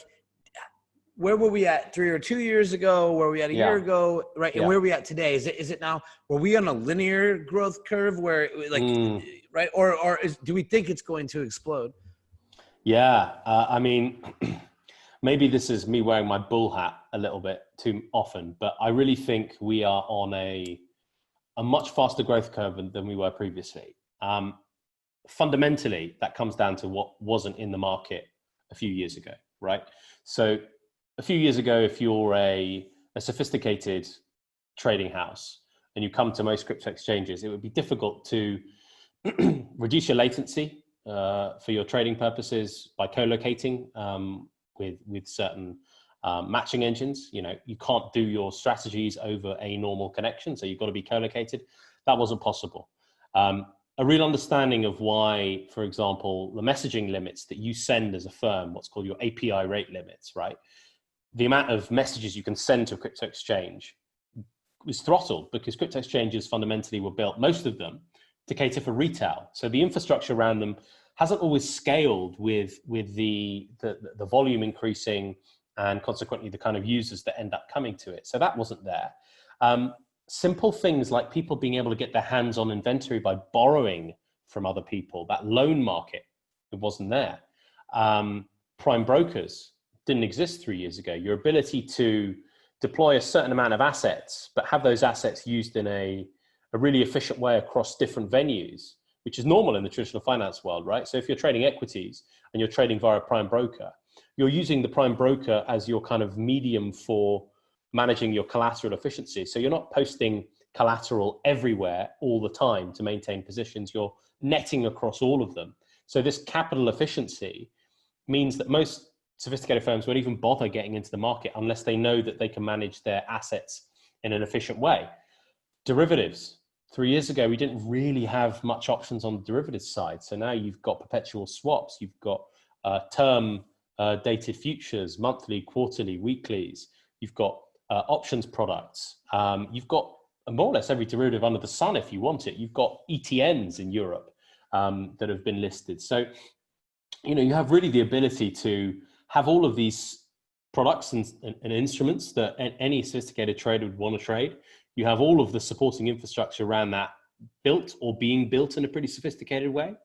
where were we at 3 or 2 years ago? Where were we at a year ago? Right. And where are we at today? Is it now, were we on a linear growth curve where like, right. Or do we think it's going to explode? Yeah. I mean, maybe this is me wearing my bull hat a little bit too often, but I really think we are on a much faster growth curve than we were previously. Fundamentally, that comes down to what wasn't in the market a few years ago, right? So a few years ago, if you're a sophisticated trading house and you come to most crypto exchanges, it would be difficult to reduce your latency for your trading purposes by co-locating with certain matching engines. You know, you can't do your strategies over a normal connection, so you've got to be co-located. That wasn't possible. A real understanding of why, for example, the messaging limits that you send as a firm, what's called your API rate limits, right? The amount of messages you can send to a crypto exchange was throttled because crypto exchanges fundamentally were built, most of them, to cater for retail. So the infrastructure around them hasn't always scaled with the volume increasing and consequently the kind of users that end up coming to it. So that wasn't there. Simple things like people being able to get their hands on inventory by borrowing from other people, that loan market, it wasn't there. Prime brokers didn't exist 3 years ago. Your ability to deploy a certain amount of assets, but have those assets used in a really efficient way across different venues, which is normal in the traditional finance world, right? So if you're trading equities and you're trading via a prime broker, you're using the prime broker as your kind of medium for managing your collateral efficiency. So you're not posting collateral everywhere all the time to maintain positions. You're netting across all of them. So this capital efficiency means that most sophisticated firms won't even bother getting into the market unless they know that they can manage their assets in an efficient way. Derivatives. 3 years ago, we didn't really have much options on the derivatives side. So now you've got perpetual swaps, you've got term dated futures, monthly, quarterly, weeklies, you've got options products. You've got more or less every derivative under the sun if you want it. You've got ETNs in Europe that have been listed. So, you know, you have really the ability to have all of these products and instruments that any sophisticated trader would want to trade. You have all of the supporting infrastructure around that built or being built in a pretty sophisticated way.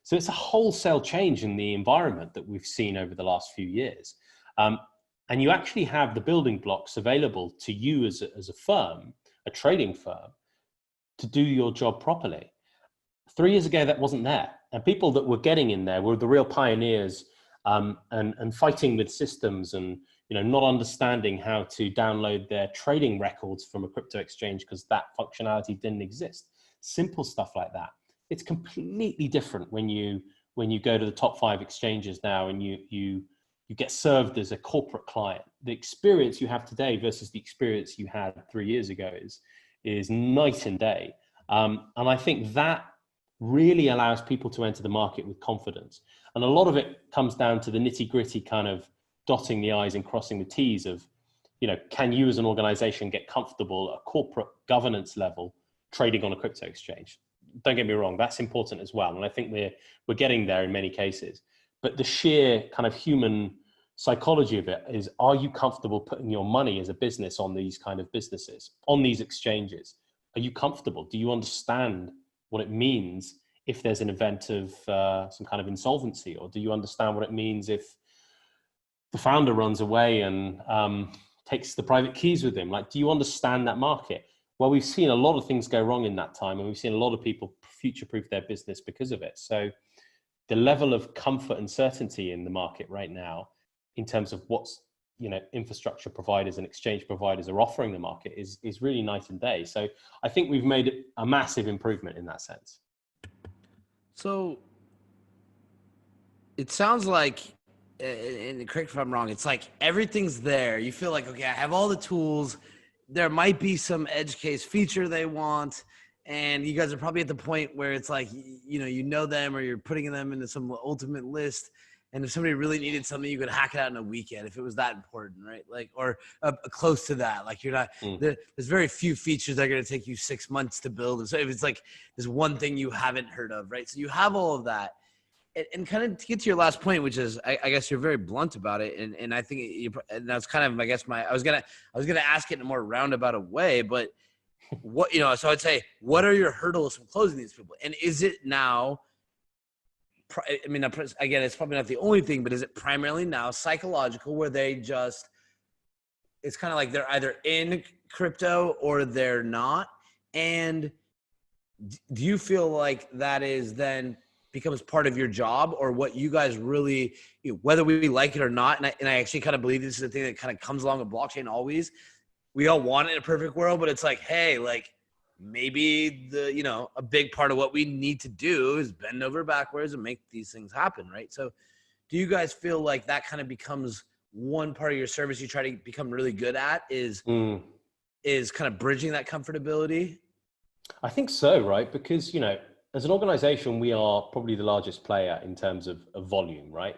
So it's a wholesale change in the environment that we've seen over the last few years. And you actually have the building blocks available to you as a firm, a trading firm, to do your job properly. 3 years ago, that wasn't there. And people that were getting in there were the real pioneers and fighting with systems and, you know, not understanding how to download their trading records from a crypto exchange because that functionality didn't exist. Simple stuff like that. It's completely different when you go to the top 5 exchanges now and you get served as a corporate client. The experience you have today versus the experience you had 3 years ago is night and day. And I think that really allows people to enter the market with confidence. And a lot of it comes down to the nitty-gritty kind of dotting the I's and crossing the T's of, you know, can you as an organization get comfortable at a corporate governance level trading on a crypto exchange? Don't get me wrong, that's important as well. And I think we're getting there in many cases. But the sheer kind of human psychology of it is, are you comfortable putting your money as a business on these kind of businesses, on these exchanges? Are you comfortable? Do you understand what it means if there's an event of some kind of insolvency? Or do you understand what it means if the founder runs away and takes the private keys with him? Like, do you understand that market? Well, we've seen a lot of things go wrong in that time, and we've seen a lot of people future-proof their business because of it. So the level of comfort and certainty in the market right now, in terms of what's, you know, infrastructure providers and exchange providers are offering the market is really night and day. So I think we've made a massive improvement in that sense. So it sounds like, and correct if I'm wrong, it's like everything's there. You feel like, okay, I have all the tools. There might be some edge case feature they want, and you guys are probably at the point where it's like, you know them, or you're putting them into some ultimate list. And if somebody really needed something, you could hack it out in a weekend if it was that important, right? Like, or close to that. Like, you're not, there's very few features that are going to take you 6 months to build. And so if it's like there's one thing you haven't heard of, right? So you have all of that. And kind of to get to your last point, which is, I guess you're very blunt about it. And I think and that's kind of, I guess I was going to ask it in a more roundabout a way, but what, you know, so I'd say, what are your hurdles from closing these people? And is it now, I mean, again, it's probably not the only thing, but is it primarily now psychological where they just, it's kind of like they're either in crypto or they're not? And do you feel like that is then becomes part of your job, or what you guys really, you know, whether we like it or not? And I actually kind of believe this is the thing that kind of comes along with blockchain always. We all want it in a perfect world, but it's like, hey, like, maybe a big part of what we need to do is bend over backwards and make these things happen, right? So do you guys feel like that kind of becomes one part of your service you try to become really good at is kind of bridging that comfortability? I think so, right? Because, as an organization, we are probably the largest player in terms of volume, right?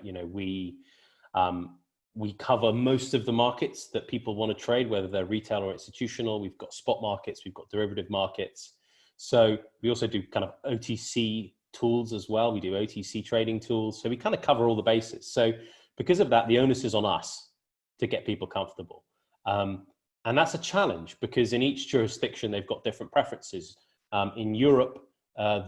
We cover most of the markets that people want to trade, whether they're retail or institutional. We've got spot markets, we've got derivative markets. So we also do kind of OTC tools as well. We do OTC trading tools. So we kind of cover all the bases. So because of that, the onus is on us to get people comfortable. And that's a challenge because in each jurisdiction, they've got different preferences. In Europe,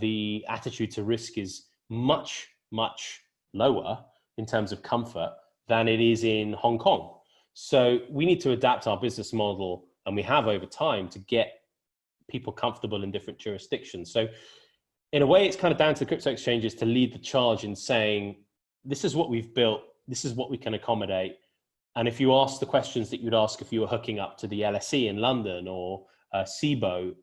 the attitude to risk is much, much lower in terms of comfort than it is in Hong Kong. So we need to adapt our business model, and we have over time, to get people comfortable in different jurisdictions. So in a way, it's kind of down to the crypto exchanges to lead the charge in saying, this is what we've built, this is what we can accommodate. And if you ask the questions that you'd ask if you were hooking up to the LSE in London or SIBO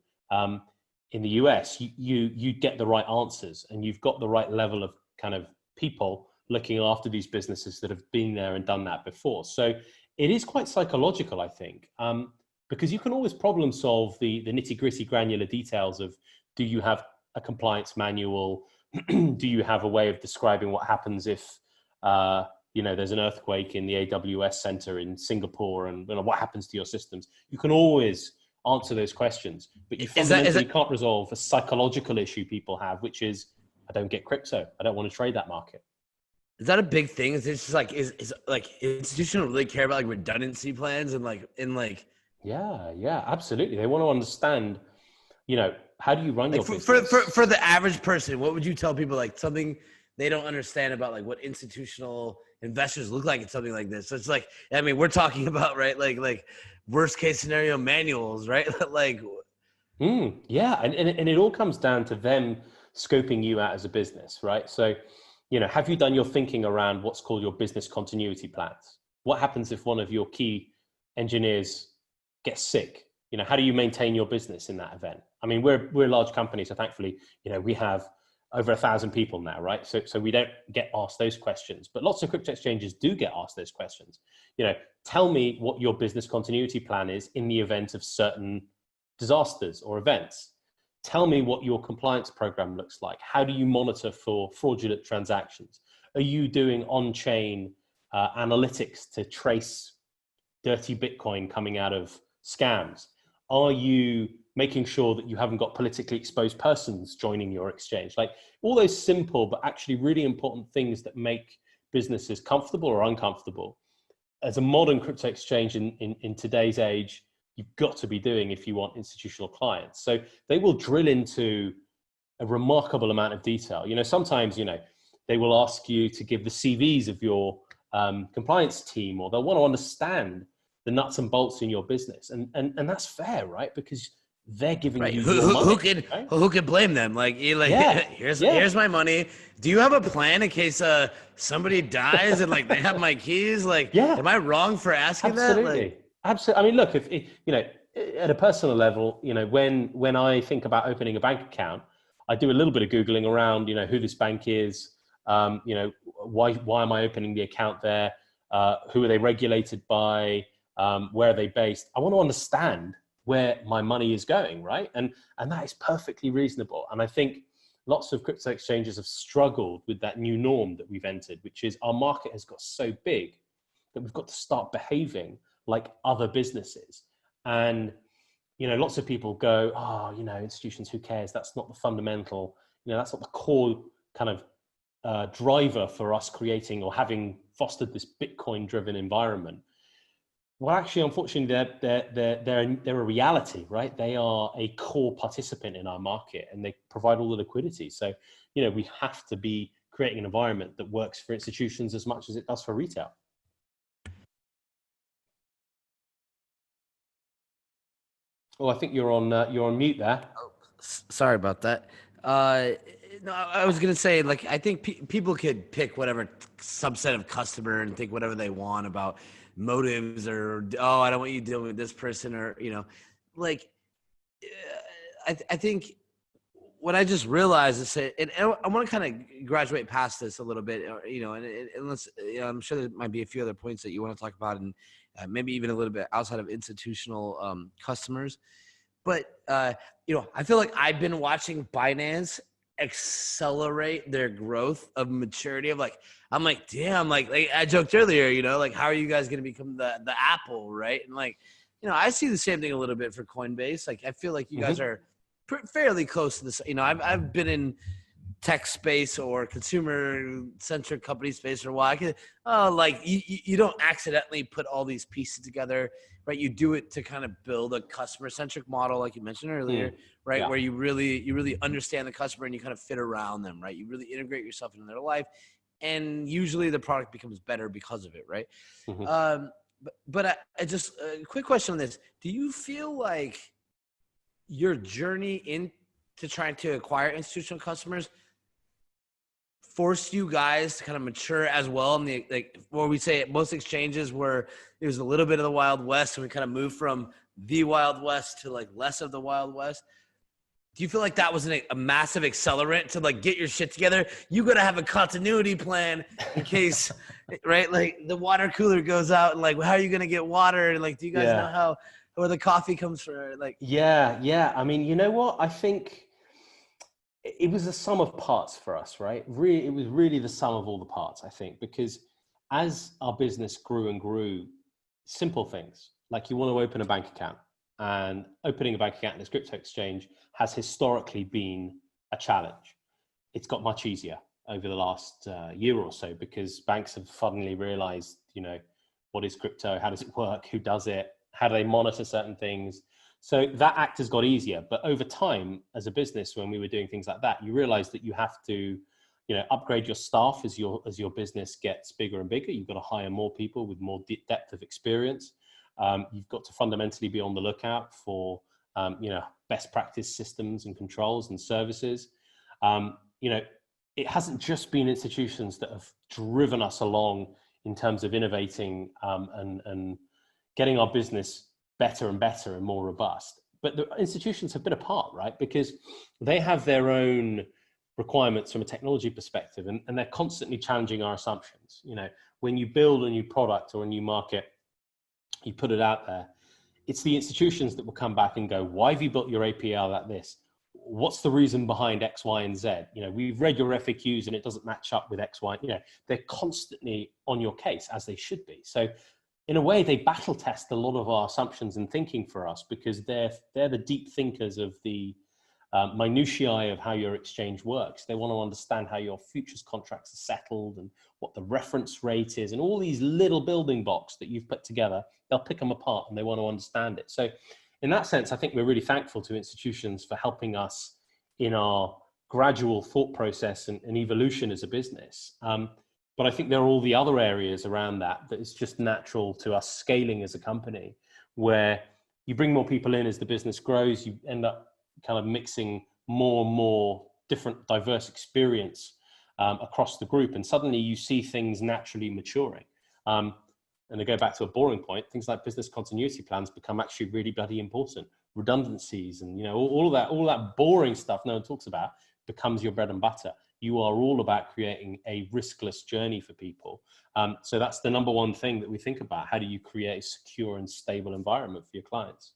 in the US, you get the right answers, and you've got the right level of kind of people looking after these businesses that have been there and done that before. So it is quite psychological, I think, because you can always problem solve the nitty gritty granular details of, do you have a compliance manual? Do you have a way of describing what happens if, there's an earthquake in the AWS center in Singapore, and what happens to your systems? You can always answer those questions, but you fundamentally can't resolve a psychological issue people have, which is, I don't get crypto. I don't want to trade that market. Is that a big thing? Is it just like, is institutional really care about like redundancy plans and Yeah, absolutely. They want to understand, how do you run your business? For the average person, what would you tell people, like something they don't understand about like what institutional investors look like in something like this? So it's like, I mean, we're talking about, right, like worst case scenario manuals, right? Yeah, and it all comes down to them scoping you out as a business, right? So, have you done your thinking around what's called your business continuity plans? What happens if one of your key engineers gets sick? How do you maintain your business in that event? I mean, we're a large company, so thankfully, we have over 1,000 people now, right? So we don't get asked those questions, but lots of crypto exchanges do get asked those questions. Tell me what your business continuity plan is in the event of certain disasters or events. Tell me what your compliance program looks like. How do you monitor for fraudulent transactions? Are you doing on-chain analytics to trace dirty Bitcoin coming out of scams? Are you making sure that you haven't got politically exposed persons joining your exchange? Like all those simple but actually really important things that make businesses comfortable or uncomfortable. As a modern crypto exchange in today's age, you've got to be doing if you want institutional clients. So they will drill into a remarkable amount of detail. Sometimes, they will ask you to give the CVs of your compliance team, or they'll want to understand the nuts and bolts in your business. And that's fair, right? Because they're giving you your money. Who could blame them? Here's my money. Do you have a plan in case somebody dies and they have my keys? Am I wrong for asking that? Absolutely. I mean, look, if at a personal level, when I think about opening a bank account, I do a little bit of Googling around, who this bank is, why am I opening the account there? Who are they regulated by? Where are they based? I want to understand where my money is going, right? And that is perfectly reasonable. And I think lots of crypto exchanges have struggled with that new norm that we've entered, which is our market has got so big that we've got to start behaving like other businesses. And, lots of people go, institutions, who cares? That's not the fundamental, that's not the core kind of driver for us creating or having fostered this Bitcoin driven environment. Well, actually, unfortunately, they're a reality, right? They are a core participant in our market, and they provide all the liquidity. So, we have to be creating an environment that works for institutions as much as it does for retail. Oh, I think you're on mute there. Oh, sorry about that. No, I was gonna say, I think people could pick whatever subset of customer and think whatever they want about motives, or I don't want you dealing with this person, or I think what I just realized is that, and I want to kind of graduate past this a little bit, and unless, I'm sure there might be a few other points that you want to talk about, and maybe even a little bit outside of institutional customers. But, I feel like I've been watching Binance accelerate their growth of maturity of I'm like, damn, like I joked earlier, like, how are you guys going to become the Apple, right? And I see the same thing a little bit for Coinbase. Like, I feel like you guys are fairly close to this. I've been in tech space or consumer centric company space for a while. You don't accidentally put all these pieces together, right? You do it to kind of build a customer centric model, like you mentioned earlier, right? Yeah. Where you really understand the customer and you kind of fit around them, right? You really integrate yourself into their life, and usually the product becomes better because of it, right? But I just a quick question on this: do you feel like your journey into trying to acquire institutional customers forced you guys to kind of mature as well? And where we say most exchanges where it was a little bit of the Wild West, and we kind of moved from the Wild West to less of the Wild West. Do you feel like that was a massive accelerant to get your shit together? You got to have a continuity plan in case, right? Like the water cooler goes out, and how are you going to get water? And do you guys know where the coffee comes from? Yeah. I mean, you know what? I think it was the sum of parts for us, right? Really, it was really the sum of all the parts, I think, because as our business grew and grew, simple things like you want to open a bank account, and opening a bank account in a crypto exchange has historically been a challenge. It's got much easier over the last year or so because banks have suddenly realized, what is crypto? How does it work? Who does it? How do they monitor certain things? So that act has got easier. But over time, as a business, when we were doing things like that, you realize that you have to, upgrade your staff as your business gets bigger and bigger. You've got to hire more people with more depth of experience. You've got to fundamentally be on the lookout for, best practice systems and controls and services. It hasn't just been institutions that have driven us along in terms of innovating and getting our business better and better and more robust. But the institutions have been a part, right? Because they have their own requirements from a technology perspective, and they're constantly challenging our assumptions. When you build a new product or a new market, you put it out there, it's the institutions that will come back and go, why have you built your API like this? What's the reason behind X, Y, and Z? We've read your FAQs and it doesn't match up with X, Y. They're constantly on your case, as they should be. So in a way, they battle test a lot of our assumptions and thinking for us because they're the deep thinkers of the minutiae of how your exchange works. They want to understand how your futures contracts are settled and what the reference rate is and all these little building blocks that you've put together. They'll pick them apart and they want to understand it. So in that sense, I think we're really thankful to institutions for helping us in our gradual thought process and evolution as a business. But I think there are all the other areas around that is just natural to us scaling as a company, where you bring more people in as the business grows, you end up kind of mixing more and more different diverse experience across the group. And suddenly you see things naturally maturing. And to go back to a boring point, things like business continuity plans become actually really bloody important. Redundancies and all that boring stuff no one talks about becomes your bread and butter. You are all about creating a riskless journey for people. So that's the number one thing that we think about. How do you create a secure and stable environment for your clients?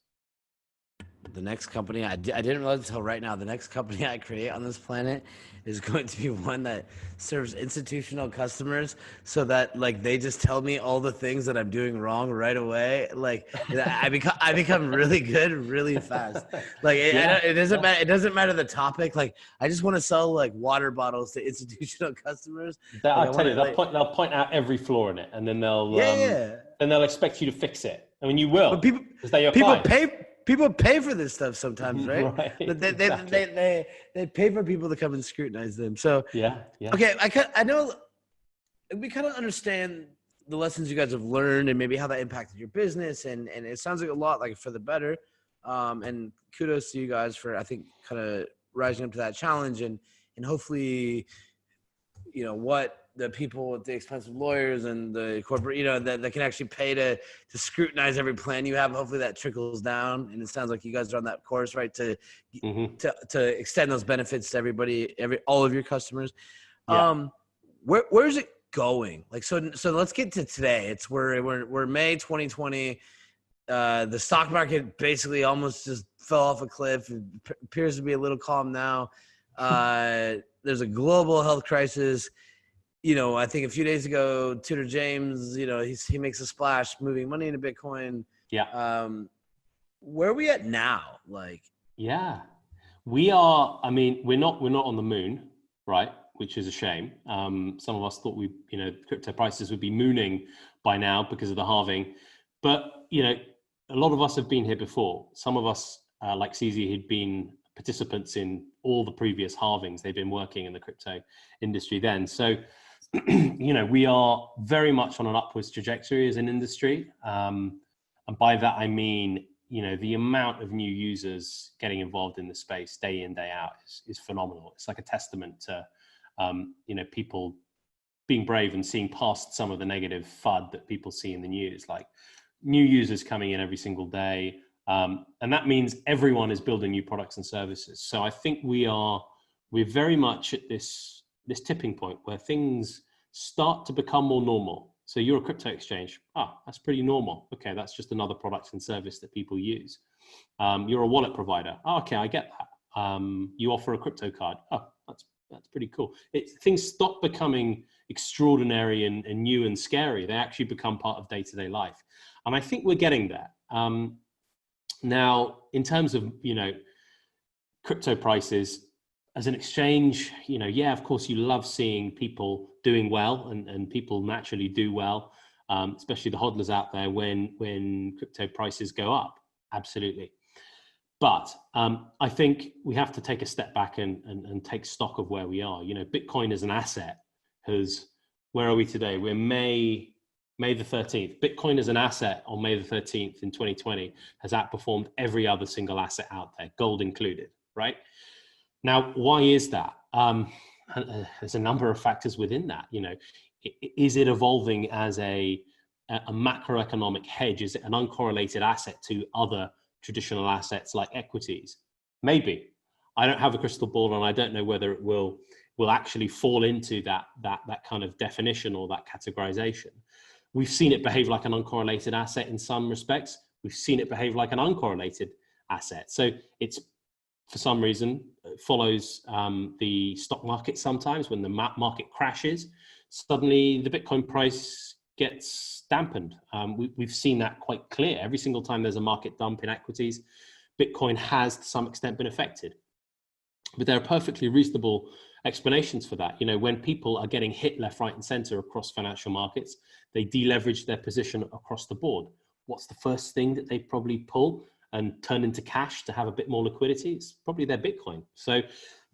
The next company, I didn't realize until right now, the next company I create on this planet is going to be one that serves institutional customers so that they just tell me all the things that I'm doing wrong right away. I become really good really fast. It doesn't matter the topic. I just want to sell water bottles to institutional customers. I'll tell you, they'll point out every flaw in it, and then they'll expect you to fix it. I mean, you will, because they're your clients. People pay for this stuff sometimes, right? Exactly. They pay for people to come and scrutinize them. So yeah. Okay, I know we kind of understand the lessons you guys have learned and maybe how that impacted your business, and it sounds like a lot for the better. And kudos to you guys for, I think, kind of rising up to that challenge and hopefully, what the people with the expensive lawyers and the corporate, that can actually pay to scrutinize every plan you have. Hopefully that trickles down, and it sounds like you guys are on that course, right? To extend those benefits to everybody, all of your customers. Yeah. Where's it going? Like, so let's get to today. It's we're May 2020. The stock market basically almost just fell off a cliff. It appears to be a little calm now. There's a global health crisis. I think a few days ago, Tudor James, he makes a splash moving money into Bitcoin. Yeah. Where are we at now? Yeah, we are. I mean, we're not on the moon, right? Which is a shame. Some of us thought crypto prices would be mooning by now because of the halving. But, a lot of us have been here before. Some of us, like CZ, had been participants in all the previous halvings. They've been working in the crypto industry then. So, we are very much on an upwards trajectory as an industry. And by that, I mean, the amount of new users getting involved in the space day in, day out is phenomenal. It's like a testament to, people being brave and seeing past some of the negative FUD that people see in the news, like new users coming in every single day. And that means everyone is building new products and services. So I think we're very much at this tipping point where things start to become more normal. So you're a crypto exchange. That's pretty normal. Okay, that's just another product and service that people use. You're a wallet provider. Okay, I get that. You offer a crypto card. That's pretty cool. Things stop becoming extraordinary and new and scary. They actually become part of day-to-day life. And I think we're getting there. Now, in terms of, crypto prices, as an exchange, of course, you love seeing people doing well, and people naturally do well, especially the hodlers out there when crypto prices go up. Absolutely. But I think we have to take a step back and take stock of where we are. Bitcoin as an asset where are we today? We're May the 13th. Bitcoin as an asset on May the 13th in 2020 has outperformed every other single asset out there, gold included, right? Now, why is that? There's a number of factors within that. Is it evolving as a macroeconomic hedge? Is it an uncorrelated asset to other traditional assets like equities? Maybe. I don't have a crystal ball, and I don't know whether it will actually fall into that kind of definition or that categorization. We've seen it behave like an uncorrelated asset in some respects. We've seen it behave like an uncorrelated asset. So it's, for some reason, follows the stock market sometimes. When the market crashes, suddenly the Bitcoin price gets dampened. We've seen that quite clear. Every single time there's a market dump in equities, Bitcoin has to some extent been affected. But there are perfectly reasonable explanations for that. When people are getting hit left, right, and center across financial markets, they deleverage their position across the board. What's the first thing that they probably pull and turn into cash to have a bit more liquidity? It's probably their Bitcoin. So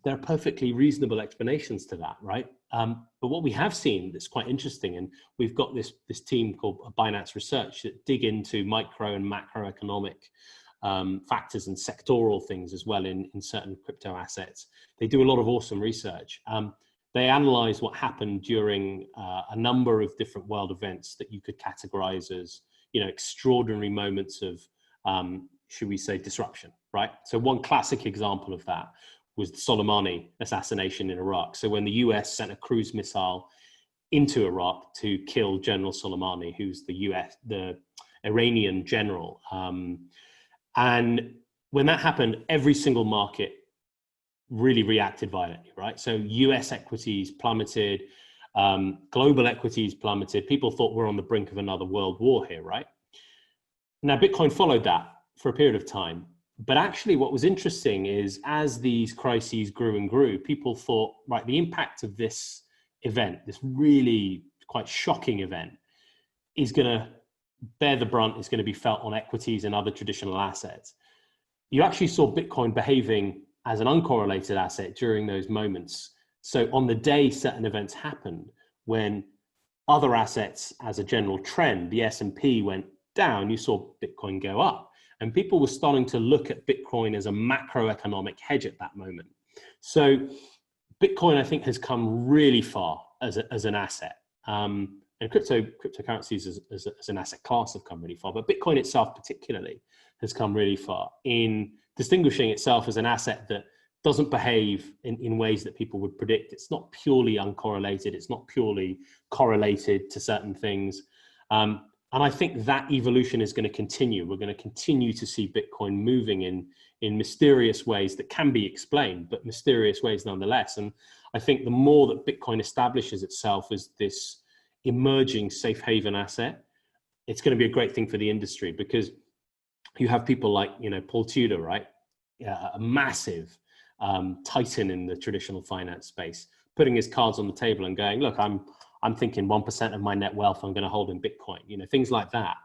there are perfectly reasonable explanations to that, right? But what we have seen that's quite interesting, and we've got this team called Binance Research that dig into micro and macroeconomic factors and sectoral things as well in certain crypto assets. They do a lot of awesome research. They analyze what happened during a number of different world events that you could categorize as, extraordinary moments of, should we say, disruption, right? So one classic example of that was the Soleimani assassination in Iraq. So when the US sent a cruise missile into Iraq to kill General Soleimani, who's the Iranian general. And when that happened, every single market really reacted violently, right? So US equities plummeted, global equities plummeted. People thought we're on the brink of another world war here, right? Now, Bitcoin followed that for a period of time. But actually what was interesting is as these crises grew and grew, people thought, right, the impact of this event, this really quite shocking event, is going to bear the brunt, is going to be felt on equities and other traditional assets. You actually saw Bitcoin behaving as an uncorrelated asset during those moments. So on the day certain events happened, when other assets as a general trend, the S&P went down, you saw Bitcoin go up. And people were starting to look at Bitcoin as a macroeconomic hedge at that moment. So Bitcoin, I think, has come really far as an asset. And cryptocurrencies as an asset class have come really far, but Bitcoin itself particularly has come really far in distinguishing itself as an asset that doesn't behave in ways that people would predict. It's not purely uncorrelated. It's not purely correlated to certain things. And I think that evolution is going to continue. We're going to continue to see Bitcoin moving in mysterious ways that can be explained, but mysterious ways nonetheless. And I think the more that Bitcoin establishes itself as this emerging safe haven asset, it's going to be a great thing for the industry, because you have people like, Paul Tudor, right? A massive titan in the traditional finance space, putting his cards on the table and going, look, I'm thinking 1% of my net wealth I'm going to hold in Bitcoin, things like that.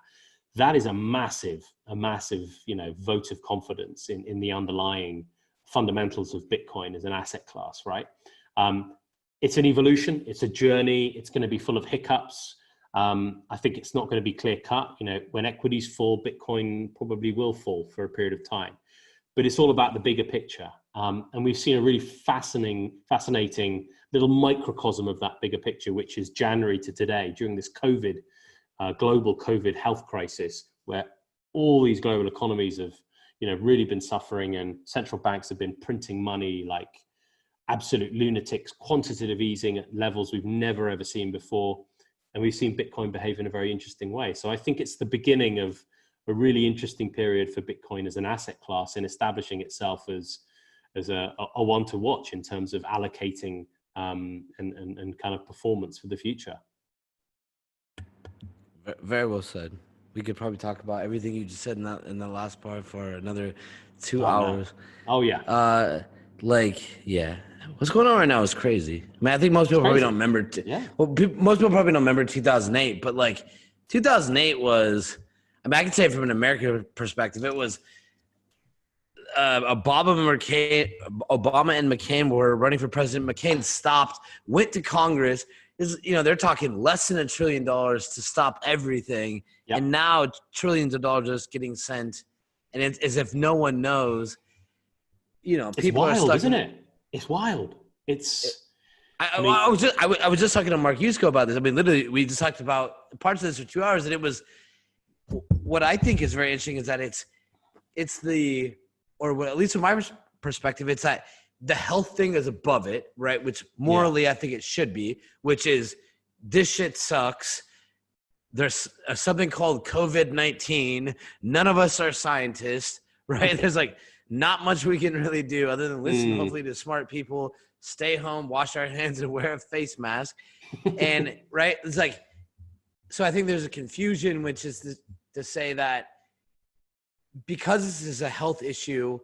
That is a massive, vote of confidence in the underlying fundamentals of Bitcoin as an asset class, right? It's an evolution, it's a journey, it's going to be full of hiccups. I think it's not going to be clear cut. When equities fall, Bitcoin probably will fall for a period of time. But it's all about the bigger picture. And we've seen a really fascinating little microcosm of that bigger picture, which is January to today, during this global COVID health crisis, where all these global economies have, really been suffering, and central banks have been printing money like absolute lunatics, quantitative easing at levels we've never ever seen before. And we've seen Bitcoin behave in a very interesting way. So I think it's the beginning of a really interesting period for Bitcoin as an asset class in establishing itself as a one to watch in terms of allocating and kind of performance for the future. Very well said. We could probably talk about everything you just said in the last part for another 2 hours. No. Oh yeah. Yeah. What's going on right now is crazy. I mean, I think most people probably don't remember. Most people probably don't remember 2008, but 2008 was. I mean, I can say from an American perspective, it was Obama and McCain were running for president. McCain stopped, went to Congress. They're talking less than $1 trillion to stop everything, and now trillions of dollars just getting sent, and it's as if no one knows. It's people wild, are stuck. Isn't it? It's wild. I was just talking to Mark Yusko about this. I mean, literally, we just talked about parts of this for 2 hours, and it was. What I think is very interesting is that at least from my perspective, it's that the health thing is above it, right? Which morally I think it should be, which is this shit sucks. There's something called COVID-19. None of us are scientists, right? There's not much we can really do other than listen, hopefully, to smart people, stay home, wash our hands, and wear a face mask. And right, it's so I think there's a confusion, which is to say that because this is a health issue,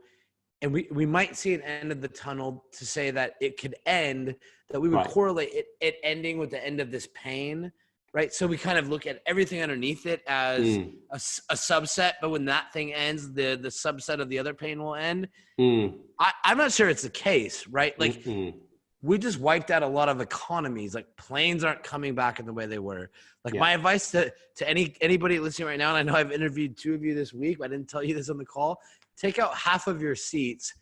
and we might see an end of the tunnel, to say that it could end, that we would correlate it ending with the end of this pain, right? So we kind of look at everything underneath it as a subset, but when that thing ends, the subset of the other pain will end. I'm not sure it's the case, right? We just wiped out a lot of economies. Planes aren't coming back in the way they were. My advice to anybody listening right now, and I know I've interviewed 2 of you this week, but I didn't tell you this on the call, take out half of your seats,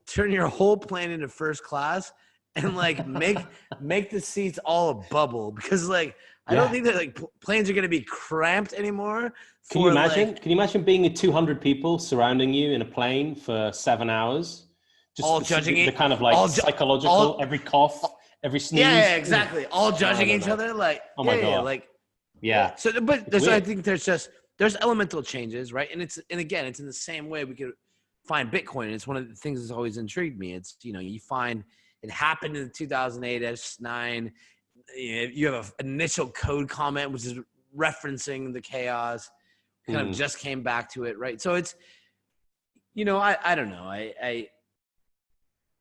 turn your whole plane into first class, and make the seats all a bubble, because I don't think that planes are going to be cramped anymore. Can you imagine being 200 people surrounding you in a plane for 7 hours? Just all judging the kind of psychological, every cough, every sneeze. Yeah, exactly. All judging each other. Oh my God. Yeah. So, I think there's elemental changes, right? And again, it's in the same way we could find Bitcoin. It's one of the things that's always intrigued me. It's, you find it happened in 2008 S9. You have an initial code comment, which is referencing the chaos, kind of just came back to it, right? So it's, I don't know.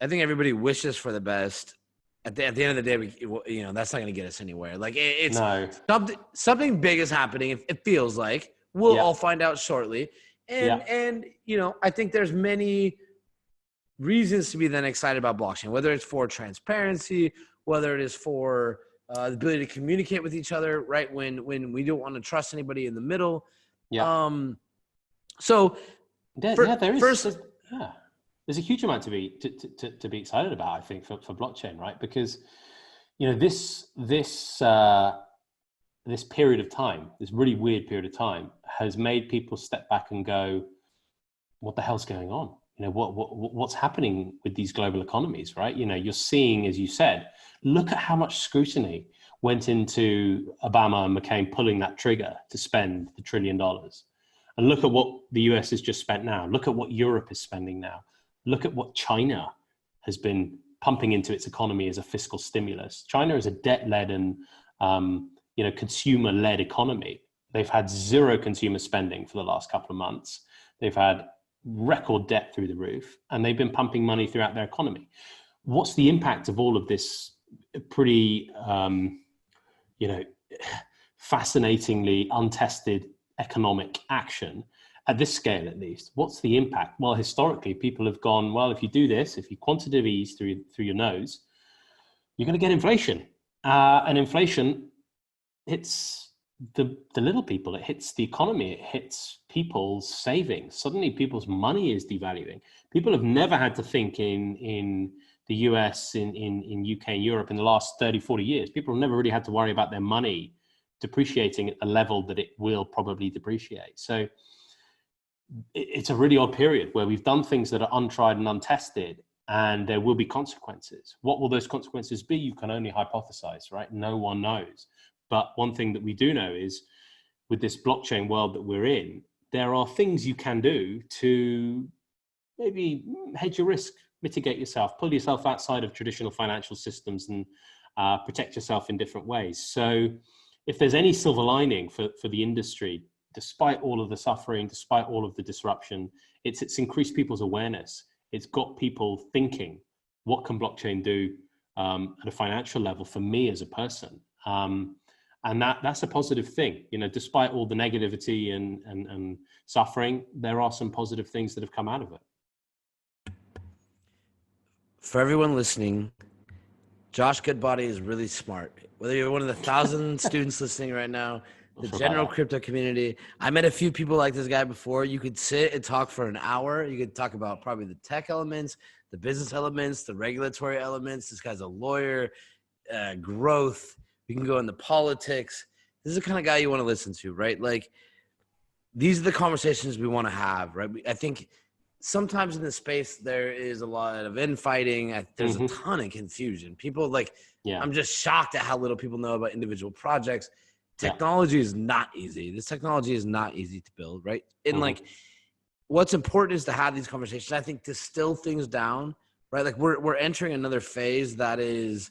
I think everybody wishes for the best. At the end of the day, that's not going to get us anywhere. It's something big is happening. It feels like we'll all find out shortly. And I think there's many reasons to be then excited about blockchain, whether it's for transparency, whether it is for the ability to communicate with each other, right? When we don't want to trust anybody in the middle. So there's a huge amount to be excited about, I think, for blockchain, right? Because You know, this period of time, this really weird period of time, has made people step back and go, what the hell's going on? You know, what's happening with these global economies, right? You know, you're seeing, as you said, look at how much scrutiny went into Obama and McCain pulling that trigger to spend the $1 trillion. And look at what the US has just spent now. Look at what Europe is spending now. Look at what China has been pumping into its economy as a fiscal stimulus. China is a debt-led and consumer-led economy. They've had zero consumer spending for the last couple of months. They've had record debt through the roof, and they've been pumping money throughout their economy. What's the impact of all of this pretty, fascinatingly untested economic action at this scale, at least? What's the impact? Well, historically, people have gone, well, if you do this, if you quantitative ease through your nose, you're going to get inflation. And inflation hits the little people, it hits the economy, it hits people's savings. Suddenly people's money is devaluing. People have never had to think in the US, in UK and Europe in the last 30, 40 years. People have never really had to worry about their money depreciating at a level that it will probably depreciate. So it's a really odd period where we've done things that are untried and untested, and there will be consequences. What will those consequences be? You can only hypothesize, right? No one knows. But one thing that we do know is, with this blockchain world that we're in, there are things you can do to maybe hedge your risk, mitigate yourself, pull yourself outside of traditional financial systems, and protect yourself in different ways. So if there's any silver lining for the industry, despite all of the suffering, despite all of the disruption, it's increased people's awareness. It's got people thinking, what can blockchain do at a financial level for me as a person? And that's a positive thing. You know, despite all the negativity and suffering, there are some positive things that have come out of it. For everyone listening, Josh Goodbody is really smart. Whether you're one of the 1,000 students listening right now, the general crypto community, I met a few people like this guy before. You could sit and talk for an hour. You could talk about probably the tech elements, the business elements, the regulatory elements. This guy's a lawyer, growth. We can go into politics. This is the kind of guy you want to listen to, right? Like, these are the conversations we want to have, right? I think sometimes in this space, there is a lot of infighting. There's a ton of confusion. People I'm just shocked at how little people know about individual projects. Technology is not easy. This technology is not easy to build, right? And what's important is to have these conversations. I think distill things down, right? Like we're entering another phase that is,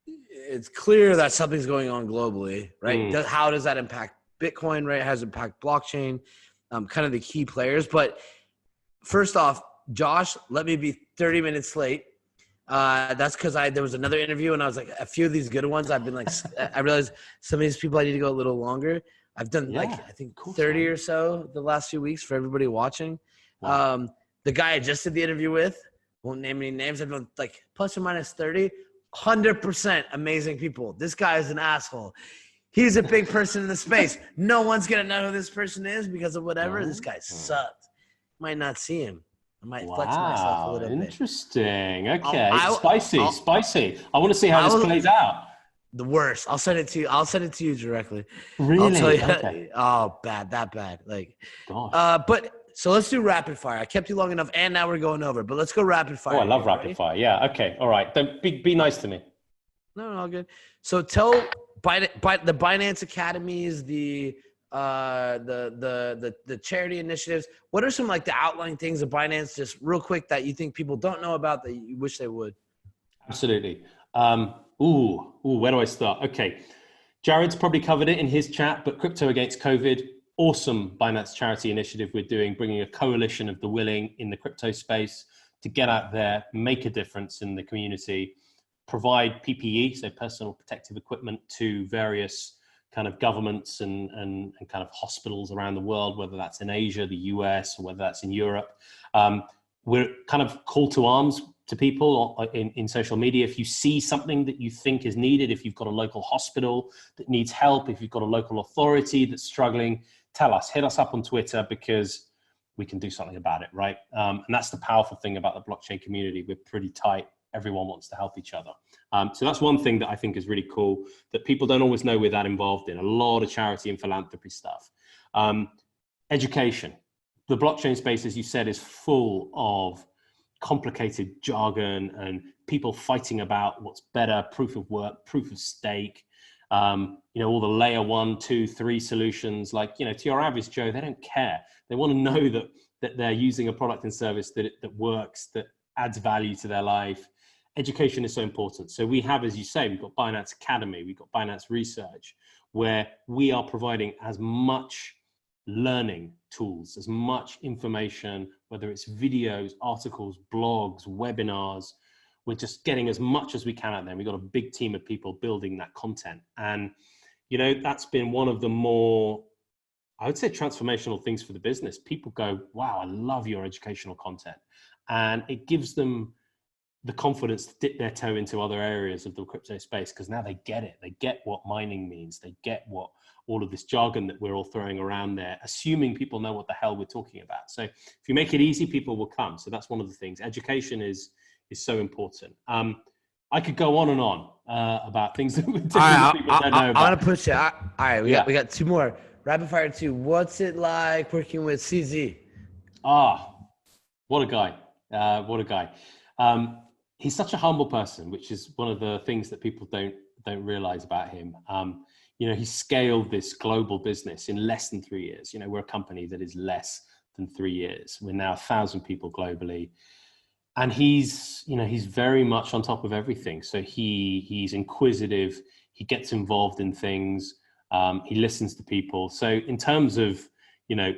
it's clear that something's going on globally, right? How does that impact Bitcoin, right? How does it impact blockchain? Kind of the key players. But first off, Josh, let me be 30 minutes late. That's because there was another interview, and I was like, a few of these good ones, I've been like, I realized some of these people I need to go a little longer. I've done I think 30 or so the last few weeks for everybody watching. Wow. The guy I just did the interview with, won't name any names, I've done like plus or minus 30, 100% amazing people. This guy is an asshole. He's a big person in the space. No one's going to know who this person is because of whatever. This guy sucked. Might not see him. I might flex myself a little bit. Interesting. Okay. Spicy. I want to see how this plays out. The worst. I'll send it to you. I'll send it to you directly. Really? I'll tell you. Okay. Oh, that bad. Like, gosh. But so let's do rapid fire. I kept you long enough, and now we're going over. But let's go rapid fire. Oh, I love rapid fire. Yeah. Okay. All right. Don't be nice to me. No, all good. So tell the Binance Academies, the charity initiatives. What are some like the outlying things of Binance, just real quick, that you think people don't know about that you wish they would? Absolutely. Where do I start? Okay. Jared's probably covered it in his chat, but Crypto Against COVID, awesome Binance charity initiative we're doing, bringing a coalition of the willing in the crypto space to get out there, make a difference in the community, provide PPE, so personal protective equipment, to various kind of governments and kind of hospitals around the world, whether that's in Asia, the US, or whether that's in Europe. We're kind of call to arms to people in social media. If you see something that you think is needed, if you've got a local hospital that needs help, if you've got a local authority that's struggling, tell us, hit us up on Twitter, because we can do something about it, right? And that's the powerful thing about the blockchain community. We're pretty tight everyone wants to help each other. So that's one thing that I think is really cool that people don't always know we're that involved in. A lot of charity and philanthropy stuff. Education. The blockchain space, as you said, is full of complicated jargon and people fighting about what's better, proof of work, proof of stake, all the layer 1, 2, 3 solutions. Like, to your average Joe, they don't care. They want to know that they're using a product and service that works, that adds value to their life. Education is so important. So we have, as you say, we've got Binance Academy, we've got Binance Research, where we are providing as much learning tools, as much information, whether it's videos, articles, blogs, webinars. We're just getting as much as we can out there. We've got a big team of people building that content. And, that's been one of the more, I would say, transformational things for the business. People go, wow, I love your educational content. And it gives them the confidence to dip their toe into other areas of the crypto space, because now they get it. They get what mining means. They get what all of this jargon that we're all throwing around there, assuming people know what the hell we're talking about. So if you make it easy, people will come. So that's one of the things. Education is so important. I could go on and on about things that people don't know about. I want to push it. All right, we got 2 more. Rapid fire 2. What's it like working with CZ? What a guy. What a guy. He's such a humble person, which is one of the things that people don't realize about him. He scaled this global business in less than 3 years. We're a company that is less than 3 years. We're now 1,000 people globally. And he's very much on top of everything. So he's inquisitive. He gets involved in things. He listens to people. So in terms of,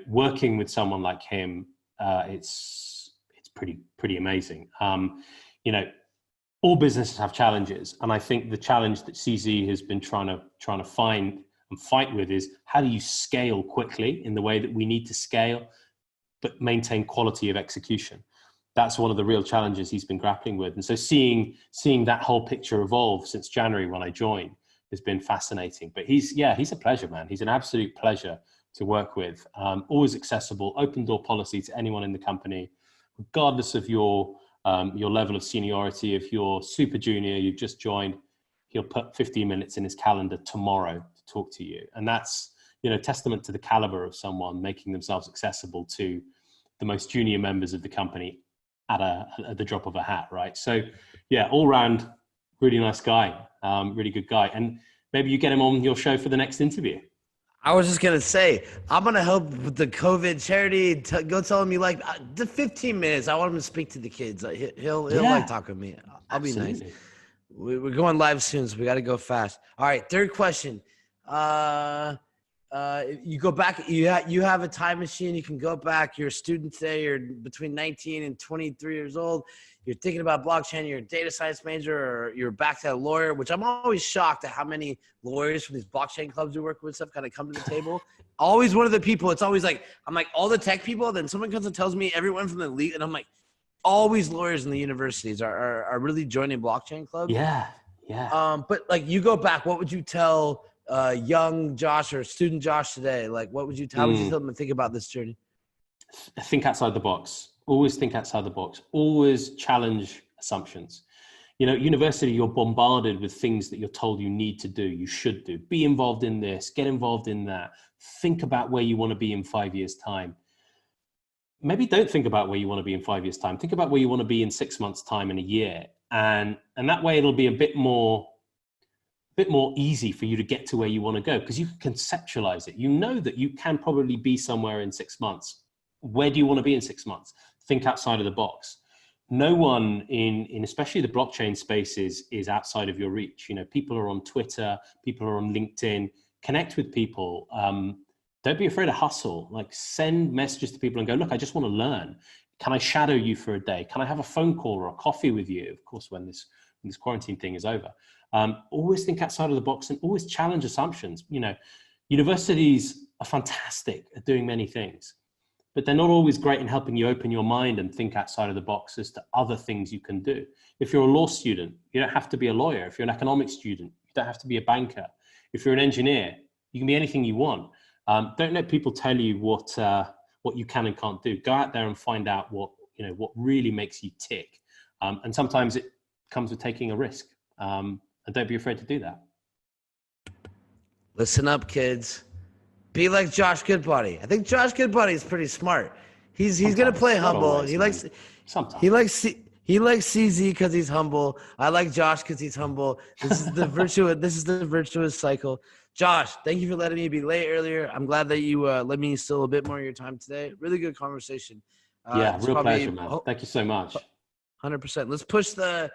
working with someone like him, it's pretty amazing. All businesses have challenges, and I think the challenge that CZ has been trying to find and fight with is, how do you scale quickly in the way that we need to scale, but maintain quality of execution? That's one of the real challenges he's been grappling with. And so seeing that whole picture evolve since January when I joined has been fascinating. But he's a pleasure, man. He's an absolute pleasure to work with. Always accessible, open door policy to anyone in the company, regardless of your level of seniority. If you're super junior, you've just joined, he'll put 15 minutes in his calendar tomorrow to talk to you. And that's, testament to the caliber of someone making themselves accessible to the most junior members of the company at the drop of a hat, right? So all round, really nice guy, really good guy. And maybe you get him on your show for the next interview. I was just gonna say, I'm gonna help with the COVID charity. Go tell him you like the 15 minutes. I want him to speak to the kids. He'll like talking to me. I'll Absolutely. be nice. We're going live soon, so we got to go fast. All right, 3rd question. You go back. You have a time machine. You can go back. You're a student today. You're between 19 and 23 years old. You're thinking about blockchain. You're a data science major, or you're back to a lawyer. Which I'm always shocked at how many lawyers from these blockchain clubs we work with stuff kind of come to the table. Always one of the people. It's always like, I'm like, all the tech people. Then someone comes and tells me everyone from the elite, and I'm like, always lawyers in the universities are really joining blockchain clubs. Yeah. But like, you go back, what would you tell young Josh or student Josh today? Like, what would you how would you tell them to think about this journey? Think outside the box. Always think outside the box. Always challenge assumptions. University, you're bombarded with things that you're told you need to do, you should do. Be involved in this, get involved in that. Think about where you want to be in 5 years' time. Maybe don't think about where you want to be in 5 years' time. Think about where you want to be in 6 months' time, in a year. And that way it'll be a bit more easy for you to get to where you want to go, because you can conceptualize it. You know that you can probably be somewhere in 6 months. Where do you want to be in 6 months? Think outside of the box. No one in especially the blockchain space is outside of your reach. People are on Twitter, people are on LinkedIn. Connect with people. Don't be afraid to hustle. Like, send messages to people and go, look, I just want to learn. Can I shadow you for a day? Can I have a phone call or a coffee with you? Of course, when this quarantine thing is over. Always think outside of the box and always challenge assumptions. Universities are fantastic at doing many things, but they're not always great in helping you open your mind and think outside of the box as to other things you can do. If you're a law student, you don't have to be a lawyer. If you're an economics student, you don't have to be a banker. If you're an engineer, you can be anything you want. Don't let people tell you what you can and can't do. Go out there and find out what really makes you tick. And sometimes comes with taking a risk. And don't be afraid to do that. Listen up, kids. Be like Josh Goodbody. I think Josh Goodbody is pretty smart. He's gonna play humble. Always, he man. likes Sometimes. he likes CZ because he's humble. I like Josh because he's humble. This is the virtuous cycle. Josh, thank you for letting me be late earlier. I'm glad that you let me steal a bit more of your time today. Really good conversation. Yeah, real pleasure, man. Thank you so much. 100%. Let's push the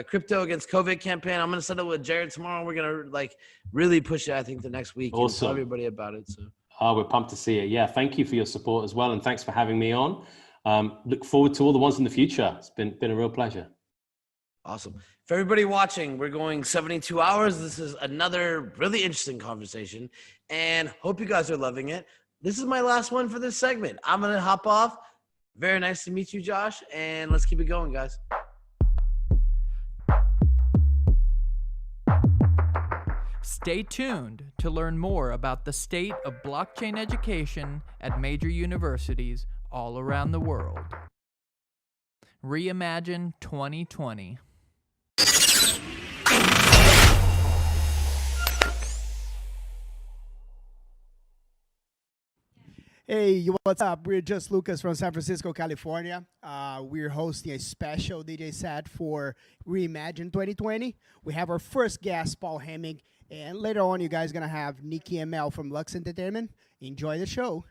crypto against COVID campaign. I'm gonna settle with Jared tomorrow. We're gonna really push it. I think the next week. Awesome. And tell everybody about it. So. Oh, we're pumped to see it. Yeah, thank you for your support as well, and thanks for having me on. Look forward to all the ones in the future. It's been a real pleasure. Awesome. For everybody watching, we're going 72 hours. This is another really interesting conversation, and hope you guys are loving it. This is my last one for this segment. I'm gonna hop off. Very nice to meet you, Josh, and let's keep it going, guys. Stay tuned to learn more about the state of blockchain education at major universities all around the world. ReImagine 2020. Hey, what's up? We're just Lucas from San Francisco, California. We're hosting a special DJ set for ReImagine 2020. We have our first guest, Paul Hemming, and later on, you guys are going to have Nikki ML from Lux Entertainment. Enjoy the show.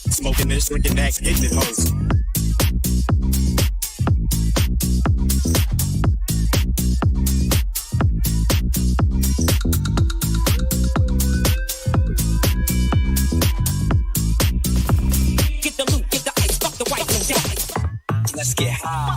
Smoking this, drinking that, hitting it, hoes. Get the loot, get the ice, fuck the white, no doubt. Let's get high.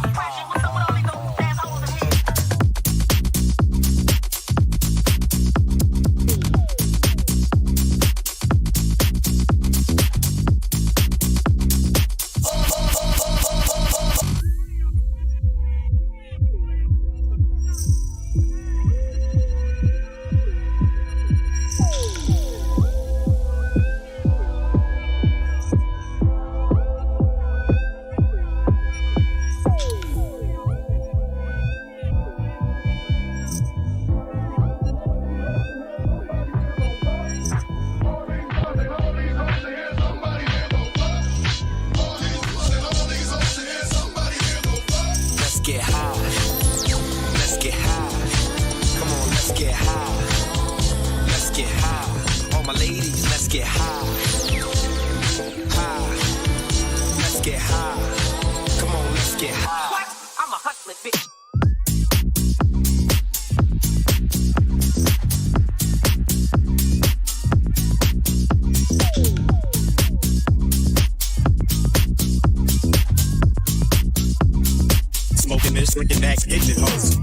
Smoking this, drinking that, hitting it, hoes.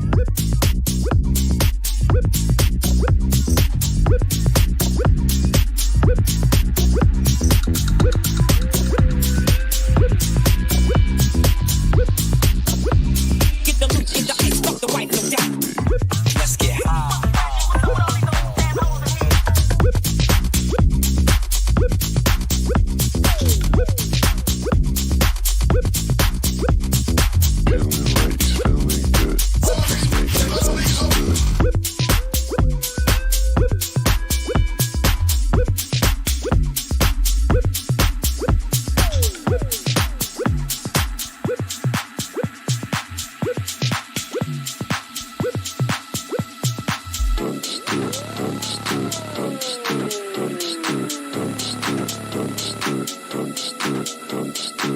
Get the loot, get the ice, fuck the white, no doubt. Let's get high.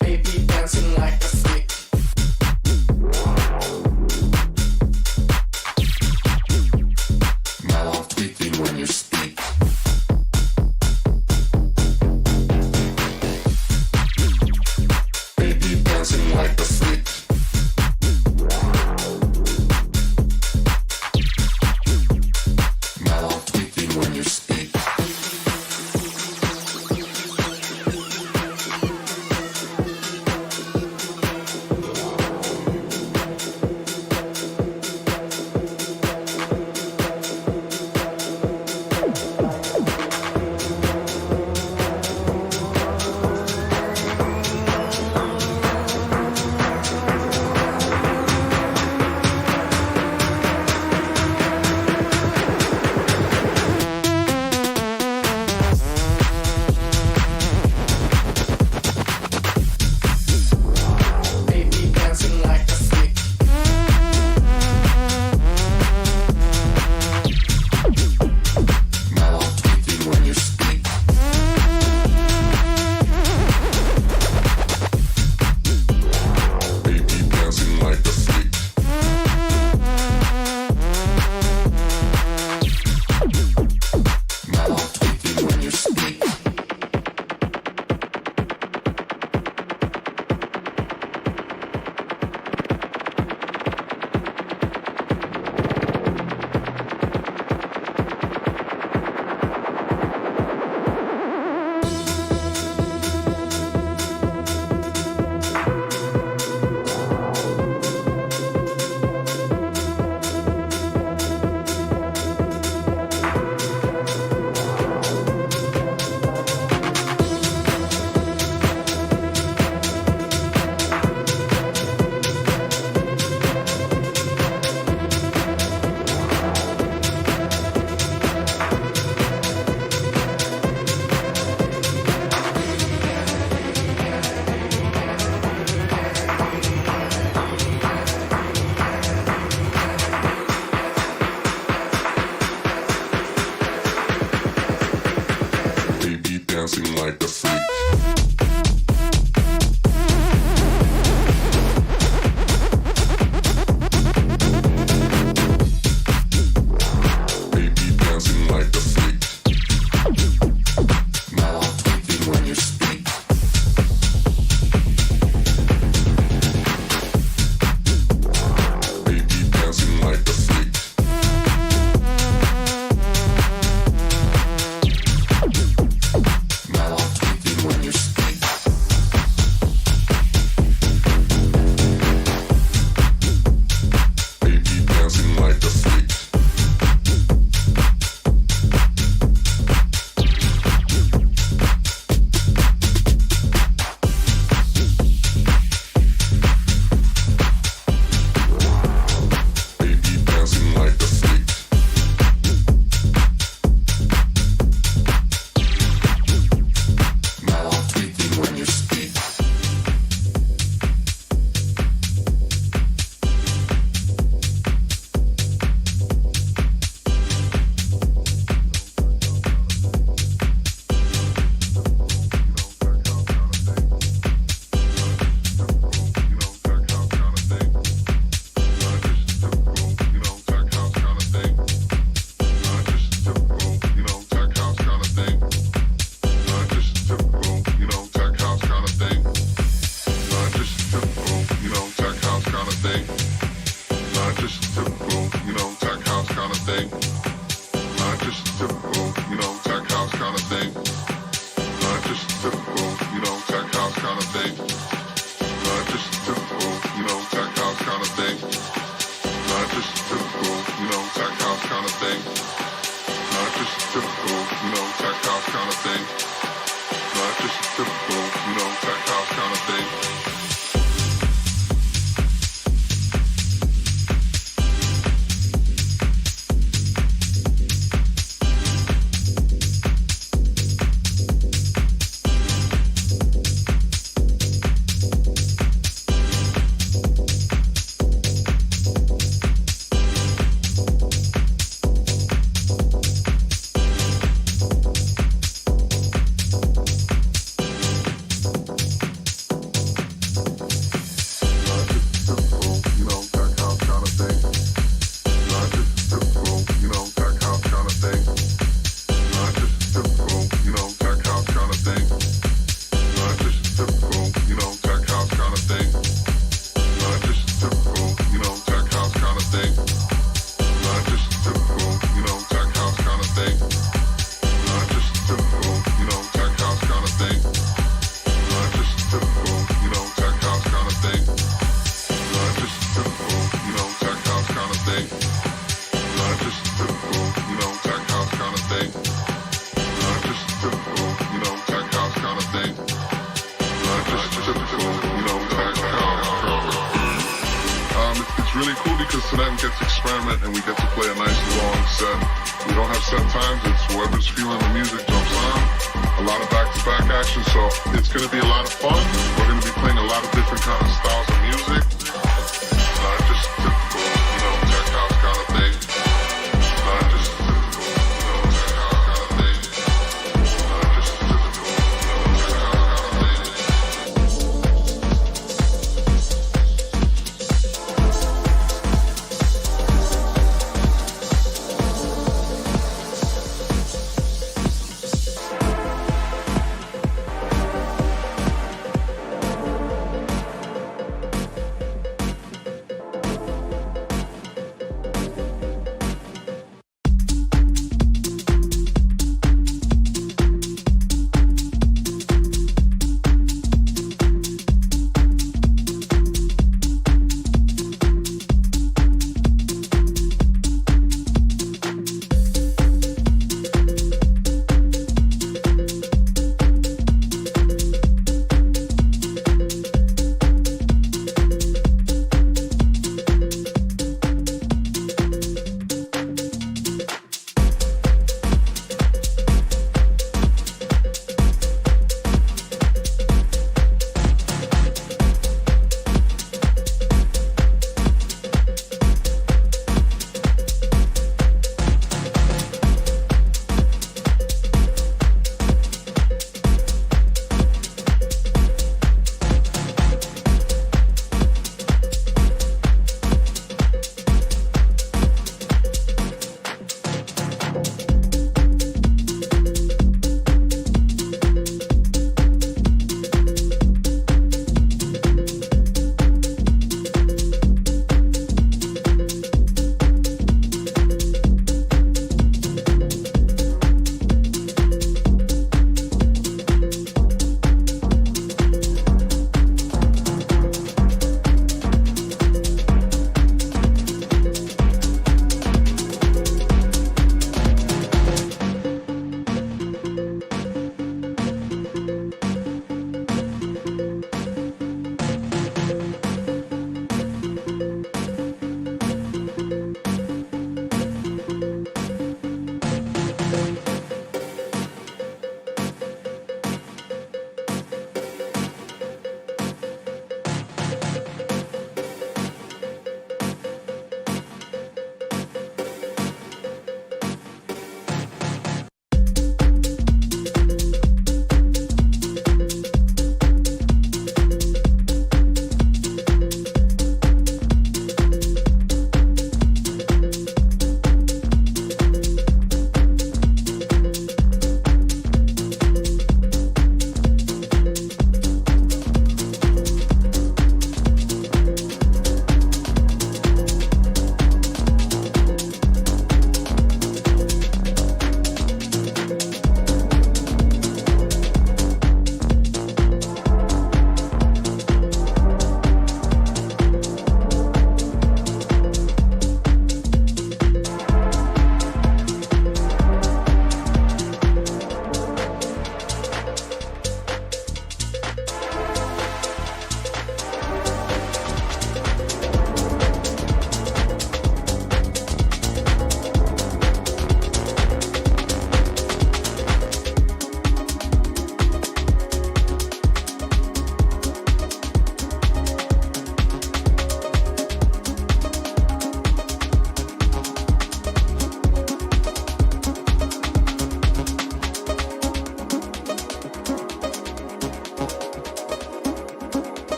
Baby dancing like a freak. it's really cool because tonight we get to experiment and we get to play a nice long set. We don't have set times, it's whoever's feeling the music jumps on. A lot of back-to-back action, so it's going to be a lot of fun. We're going to be playing a lot of different kind of styles of music. Not just typical, tech house kind of thing. Not just typical, tech house kind of thing. Not just typical, tech house kind of thing.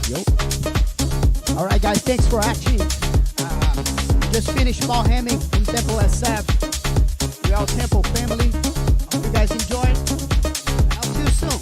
All right, guys, thanks for watching. Just finished ball hamming in Temple SF. We're all Temple family. Hope you guys enjoyed. I'll see you soon.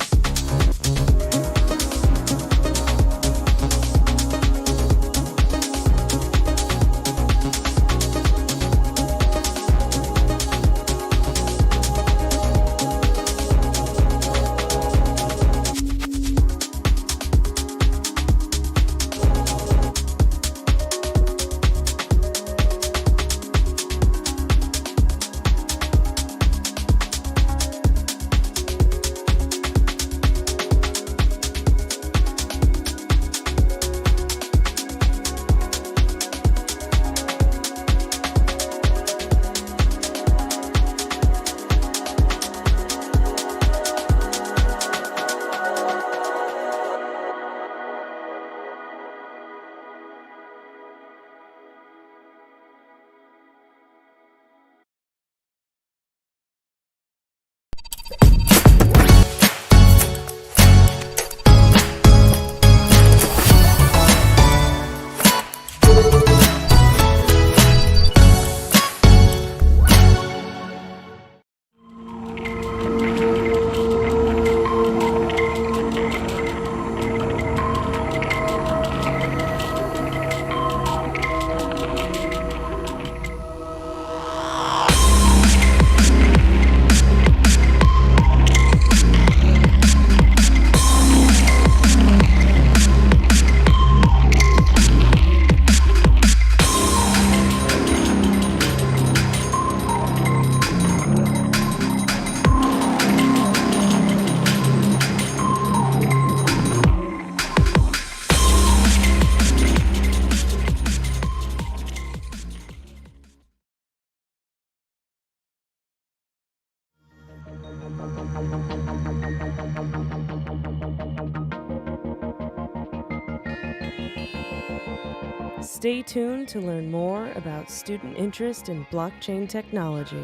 Stay tuned to learn more about student interest in blockchain technology.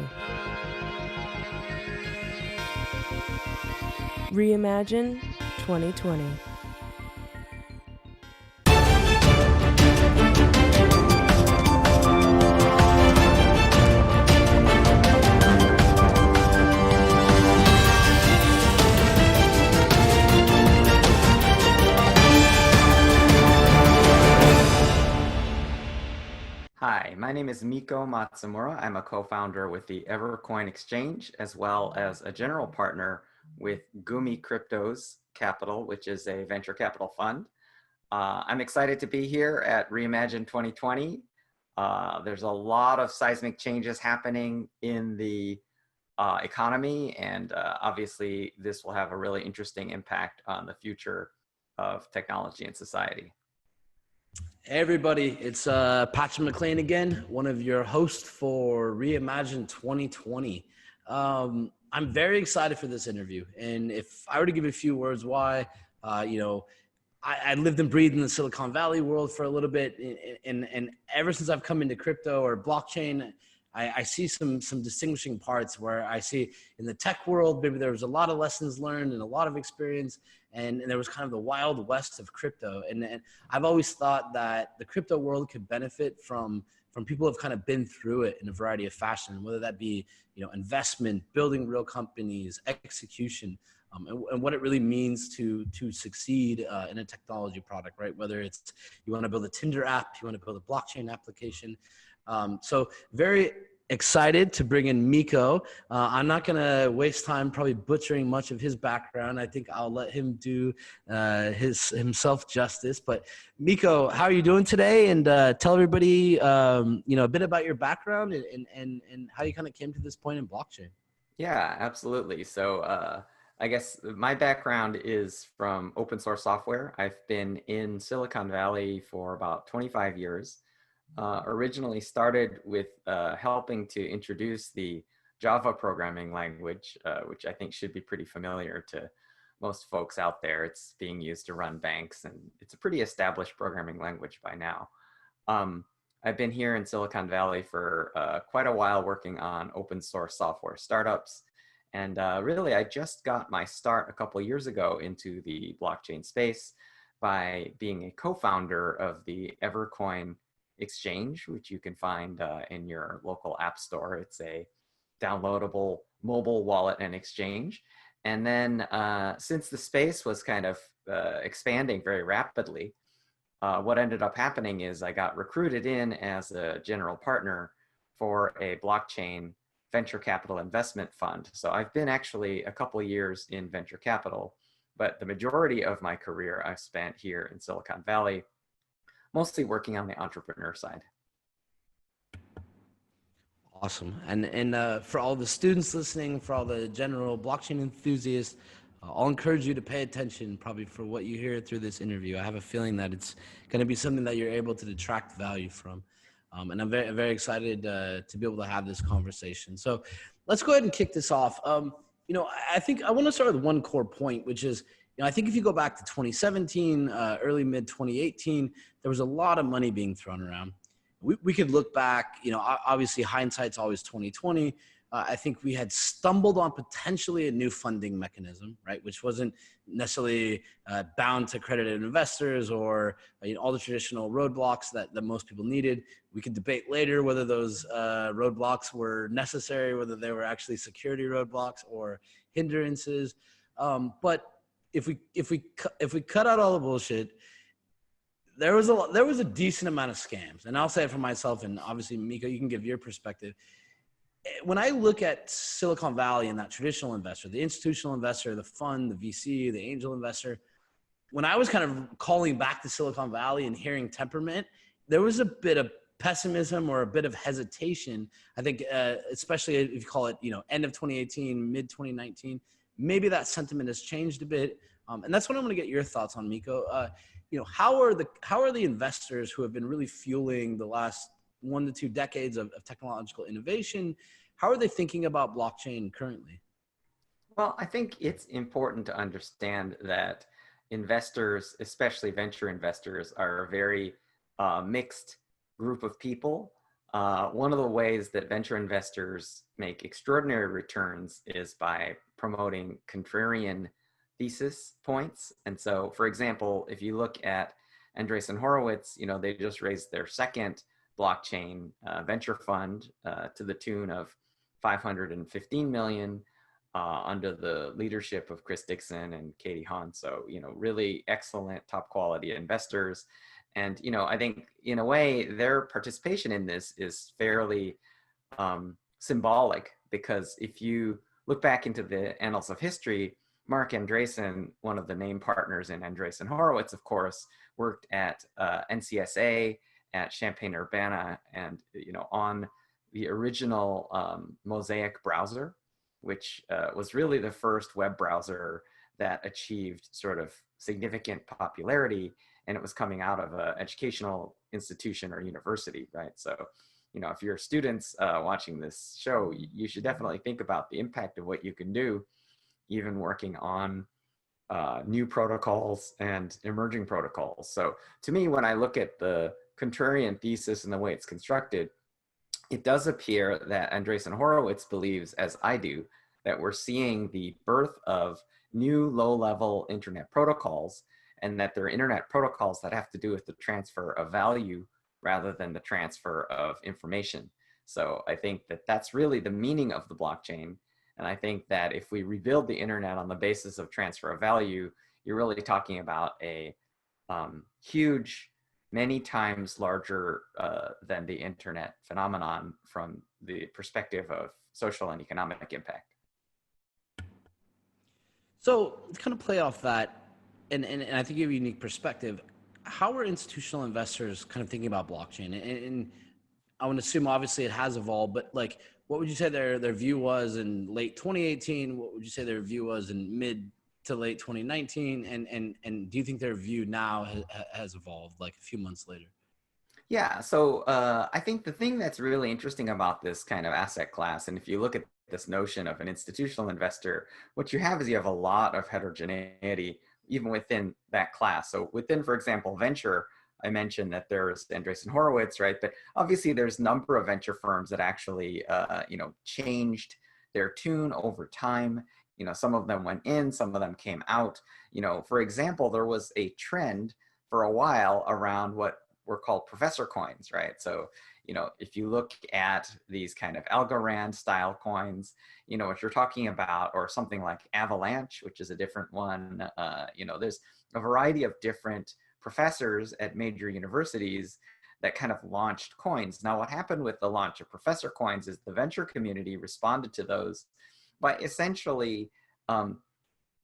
ReImagine 2020. Hi, my name is Miko Matsumura. I'm a co-founder with the Evercoin Exchange, as well as a general partner with Gumi Cryptos Capital, which is a venture capital fund. I'm excited to be here at ReImagine 2020. There's a lot of seismic changes happening in the economy, and obviously this will have a really interesting impact on the future of technology and society. Hey everybody, it's Patrick McLean again, one of your hosts for ReImagine 2020. I'm very excited for this interview, and if I were to give a few words why, I lived and breathed in the Silicon Valley world for a little bit, and ever since I've come into crypto or blockchain, I see some distinguishing parts where I see in the tech world, maybe there was a lot of lessons learned and a lot of experience, and there was kind of the wild west of crypto. And I've always thought that the crypto world could benefit from people who have kind of been through it in a variety of fashion, whether that be, investment, building real companies, execution, and what it really means to succeed in a technology product, right? Whether it's you want to build a Tinder app, you want to build a blockchain application. So very excited to bring in Miko. I'm not going to waste time probably butchering much of his background. I think I'll let him do himself justice. But Miko, how are you doing today? And tell everybody, a bit about your background and how you kind of came to this point in blockchain. Yeah, absolutely. So I guess my background is from open source software. I've been in Silicon Valley for about 25 years. Originally started with helping to introduce the Java programming language, which I think should be pretty familiar to most folks out there. It's being used to run banks, and it's a pretty established programming language by now. I've been here in Silicon Valley for quite a while working on open source software startups. And really, I just got my start a couple years ago into the blockchain space. by being a co-founder of the Evercoin exchange, which you can find in your local app store. It's a downloadable mobile wallet and exchange. And then since the space was kind of expanding very rapidly, what ended up happening is I got recruited in as a general partner for a blockchain venture capital investment fund. So I've been actually a couple years in venture capital, but the majority of my career I've spent here in Silicon Valley, mostly working on the entrepreneur side. Awesome. And for all the students listening, for all the general blockchain enthusiasts, I'll encourage you to pay attention probably for what you hear through this interview. I have a feeling that it's going to be something that you're able to detract value from. And I'm very, very excited to be able to have this conversation. So let's go ahead and kick this off. You know, I think I want to start with one core point, which is, you know, I think if you go back to 2017, early mid 2018, there was a lot of money being thrown around. We could look back, you know, obviously hindsight's always 2020. I think we had stumbled on potentially a new funding mechanism, right, which wasn't necessarily bound to accredited investors or you know, all the traditional roadblocks that most people needed. We could debate later whether those roadblocks were necessary, whether they were actually security roadblocks or hindrances. But if we cut out all the bullshit, there was a decent amount of scams, and I'll say it for myself, and obviously Miko, you can give your perspective. When I look at Silicon Valley and that traditional investor, the institutional investor, the fund, the VC, the angel investor, when I was kind of calling back to Silicon Valley and hearing temperament, there was a bit of pessimism or a bit of hesitation. I think, especially if you call it, you know, end of 2018, mid 2019, maybe that sentiment has changed a bit. And that's what I want to get your thoughts on, Miko. You know, how are the investors who have been really fueling the last 1 to 2 decades of technological innovation, how are they thinking about blockchain currently? Well, I think it's important to understand that investors, especially venture investors, are a very mixed group of people. One of the ways that venture investors make extraordinary returns is by promoting contrarian thesis points. And so, for example, if you look at Andreessen Horowitz, you know, they just raised their second blockchain venture fund to the tune of $515 million under the leadership of Chris Dixon and Katie Hahn. So, you know, really excellent, top quality investors. And, you know, I think in a way their participation in this is fairly symbolic, because if you look back into the annals of history, Mark Andreessen, one of the name partners in Andreessen Horowitz, of course, worked at NCSA, at Champaign-Urbana, and you know, on the original Mosaic browser, which was really the first web browser that achieved sort of significant popularity, and it was coming out of an educational institution or university, right? So, you know, if you're students watching this show, you should definitely think about the impact of what you can do, even working on new protocols and emerging protocols. So to me, when I look at the contrarian thesis and the way it's constructed, it does appear that Andreessen Horowitz believes, as I do, that we're seeing the birth of new low-level internet protocols, and that they're internet protocols that have to do with the transfer of value rather than the transfer of information. So I think that that's really the meaning of the blockchain. And I think that if we rebuild the internet on the basis of transfer of value, you're really talking about a huge, many times larger than the internet phenomenon from the perspective of social and economic impact. So to kind of play off that, and I think you have a unique perspective, how are institutional investors kind of thinking about blockchain? And I would assume obviously it has evolved, but like, what would you say their view was in late 2018? What would you say their view was in mid to late 2019? And do you think their view now has evolved like a few months later? Yeah, so I think the thing that's really interesting about this kind of asset class, and if you look at this notion of an institutional investor, what you have is you have a lot of heterogeneity even within that class. So within, for example, venture, I mentioned that there's Andreessen Horowitz, right? But obviously there's a number of venture firms that actually, you know, changed their tune over time. You know, some of them went in, some of them came out. You know, for example, there was a trend for a while around what were called professor coins, right? So, you know, if you look at these kind of Algorand style coins, you know, what you're talking about, or something like Avalanche, which is a different one, you know, there's a variety of different professors at major universities that kind of launched coins. Now, what happened with the launch of professor coins is the venture community responded to those by essentially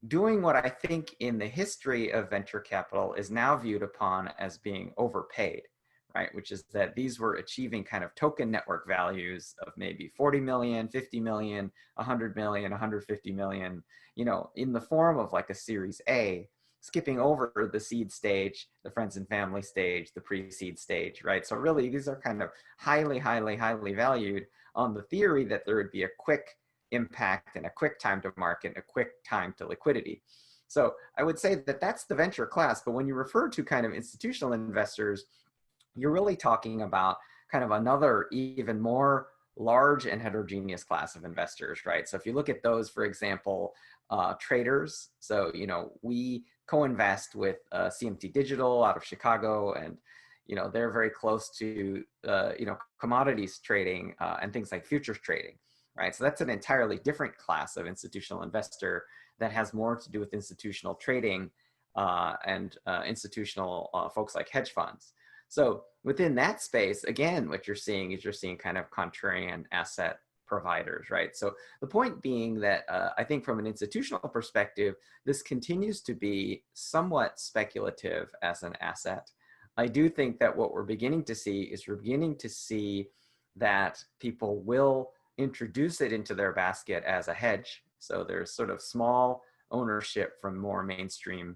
doing what I think in the history of venture capital is now viewed upon as being overpaid, right? Which is that these were achieving kind of token network values of maybe 40 million, 50 million, 100 million, 150 million, you know, in the form of like a Series A, skipping over the seed stage, the friends and family stage, the pre-seed stage, right? So really, these are kind of highly, highly, highly valued on the theory that there would be a quick impact and a quick time to market, a quick time to liquidity. So I would say that that's the venture class. But when you refer to kind of institutional investors, you're really talking about kind of another even more large and heterogeneous class of investors, right? So if you look at those, for example, traders. So, you know, we co-invest with CMT Digital out of Chicago, and, you know, they're very close to, you know, commodities trading and things like futures trading, right? So that's an entirely different class of institutional investor that has more to do with institutional trading and institutional folks like hedge funds. So within that space, again, what you're seeing is you're seeing kind of contrarian asset providers, right? So the point being that I think from an institutional perspective, this continues to be somewhat speculative as an asset. I do think that what we're beginning to see is we're beginning to see that people will introduce it into their basket as a hedge. So there's sort of small ownership from more mainstream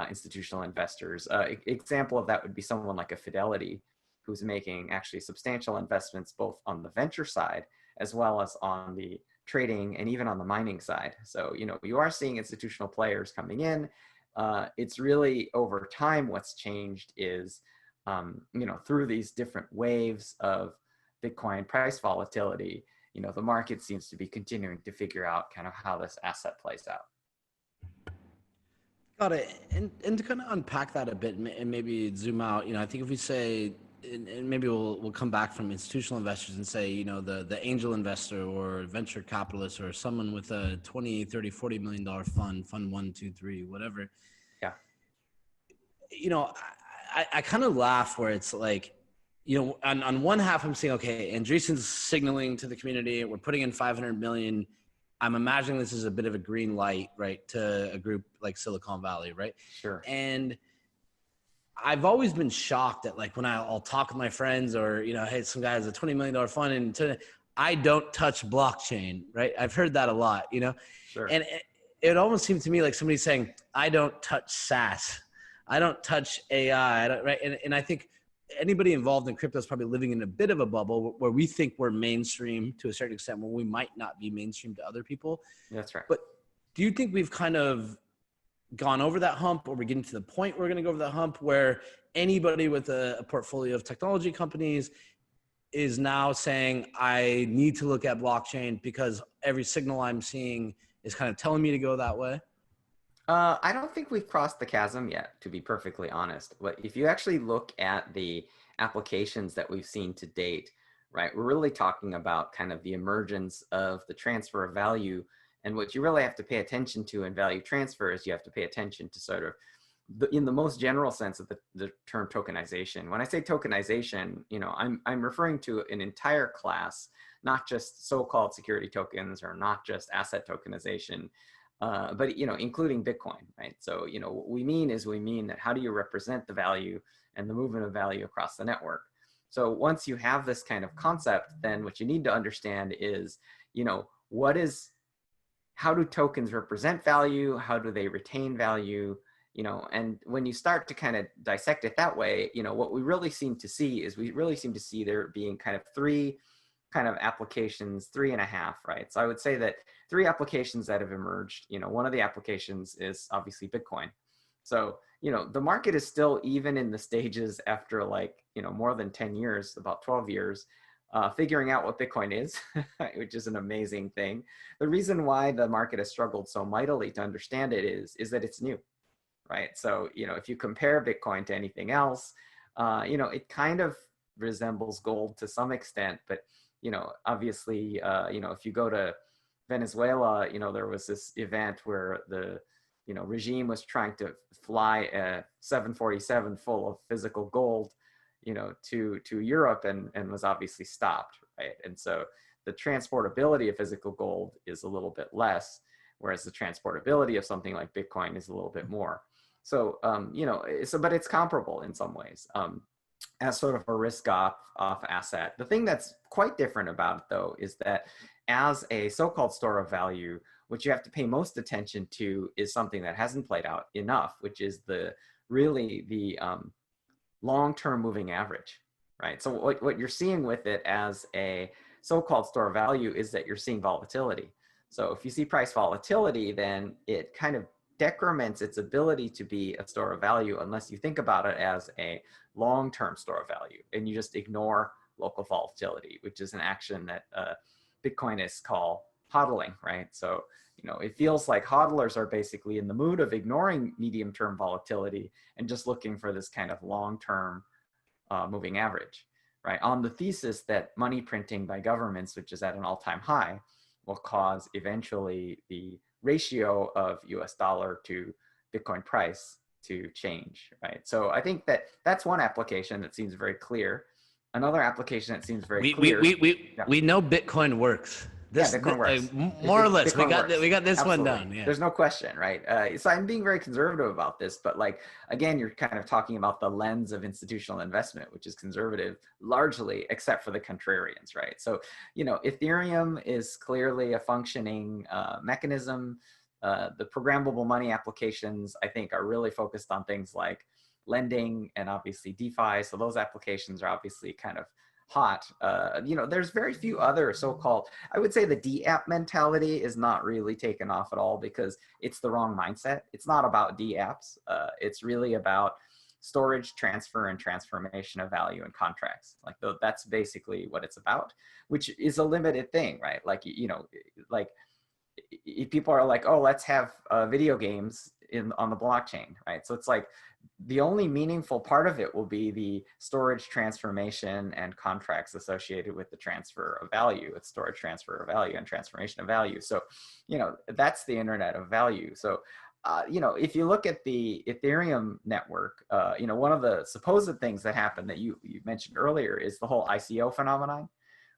institutional investors. Example of that would be someone like a Fidelity, who's making actually substantial investments both on the venture side as well as on the trading and even on the mining side. So, you know, you are seeing institutional players coming in. It's really over time what's changed is, you know, through these different waves of Bitcoin price volatility, you know, the market seems to be continuing to figure out kind of how this asset plays out. Got it. And to kind of unpack that a bit and maybe zoom out, you know, I think if we say, and maybe we'll come back from institutional investors and say, you know, the angel investor or venture capitalist or someone with a 20, 30, $40 million fund 1, 2, 3, whatever. Yeah. You know, I kind of laugh where it's like, you know, on one half I'm saying, okay, Andreessen's signaling to the community, we're putting in 500 million. I'm imagining this is a bit of a green light, right, to a group like Silicon Valley, right? Sure. And I've always been shocked at, like, when I'll talk with my friends or, you know, hey, some guy has a $20 million fund and I don't touch blockchain, right? I've heard that a lot, you know? Sure. And it almost seemed to me like somebody saying, I don't touch SaaS. I don't touch AI, right? And I think anybody involved in crypto is probably living in a bit of a bubble where we think we're mainstream to a certain extent, where we might not be mainstream to other people. That's right. But do you think we've kind of gone over that hump, or we're getting to the point where we're going to go over that hump where anybody with a portfolio of technology companies is now saying, I need to look at blockchain because every signal I'm seeing is kind of telling me to go that way? I don't think we've crossed the chasm yet, to be perfectly honest. But if you actually look at the applications that we've seen to date, right, we're really talking about kind of the emergence of the transfer of value. And what you really have to pay attention to in value transfer is you have to pay attention to sort of in the most general sense of the term tokenization. When I say tokenization, you know, I'm referring to an entire class, not just so-called security tokens or not just asset tokenization, but, you know, including Bitcoin, right? So, you know, what we mean is that how do you represent the value and the movement of value across the network? So once you have this kind of concept, then what you need to understand is, you know, how do tokens represent value? How do they retain value? You know, and when you start to kind of dissect it that way, you know, what we really seem to see there being kind of three kind of applications, 3.5, right? So I would say that 3 applications that have emerged. You know, one of the applications is obviously Bitcoin. So, you know, the market is still, even in the stages after, like, you know, more than 10 years, about 12 years, figuring out what Bitcoin is, which is an amazing thing. The reason why the market has struggled so mightily to understand it is that it's new, right? So, if you compare Bitcoin to anything else, it kind of resembles gold to some extent, but, obviously, if you go to Venezuela, there was this event where the, regime was trying to fly a 747 full of physical gold, to Europe and was obviously stopped, right? And so the transportability of physical gold is a little bit less, whereas the transportability of something like Bitcoin is a little bit more. So, but it's comparable in some ways as sort of a risk off asset. The thing that's quite different about it, though, is that as a so-called store of value, what you have to pay most attention to is something that hasn't played out enough, which is the long-term moving average, right? So what you're seeing with it as a so-called store of value is that you're seeing volatility. So if you see price volatility, then it kind of decrements its ability to be a store of value unless you think about it as a long-term store of value and you just ignore local volatility, which is an action that Bitcoinists call hodling, right? So, it feels like hodlers are basically in the mood of ignoring medium-term volatility and just looking for this kind of long-term moving average, right? On the thesis that money printing by governments, which is at an all-time high, will cause eventually the ratio of US dollar to Bitcoin price to change, right? So I think that that's one application that seems very clear. Another application that seems very clear. We know Bitcoin works. Bitcoin works. More or less, we got this Absolutely. one down. Yeah. There's no question, right? So I'm being very conservative about this, but again, you're kind of talking about the lens of institutional investment, which is conservative largely, except for the contrarians, right? So, Ethereum is clearly a functioning mechanism. The programmable money applications, I think, are really focused on things like lending and obviously DeFi. So those applications are obviously kind of hot. There's very few other so-called, I would say the DApp mentality is not really taken off at all because it's the wrong mindset. It's not about DApps. It's really about storage, transfer, and transformation of value in contracts. That's basically what it's about, which is a limited thing, right? If people are like, oh, let's have video games on the blockchain, right? So it's like the only meaningful part of it will be the storage, transformation, and contracts associated with the transfer of value, with storage, transfer of value, and transformation of value. So, that's the internet of value. So, if you look at the Ethereum network, one of the supposed things that happened that you mentioned earlier is the whole ICO phenomenon,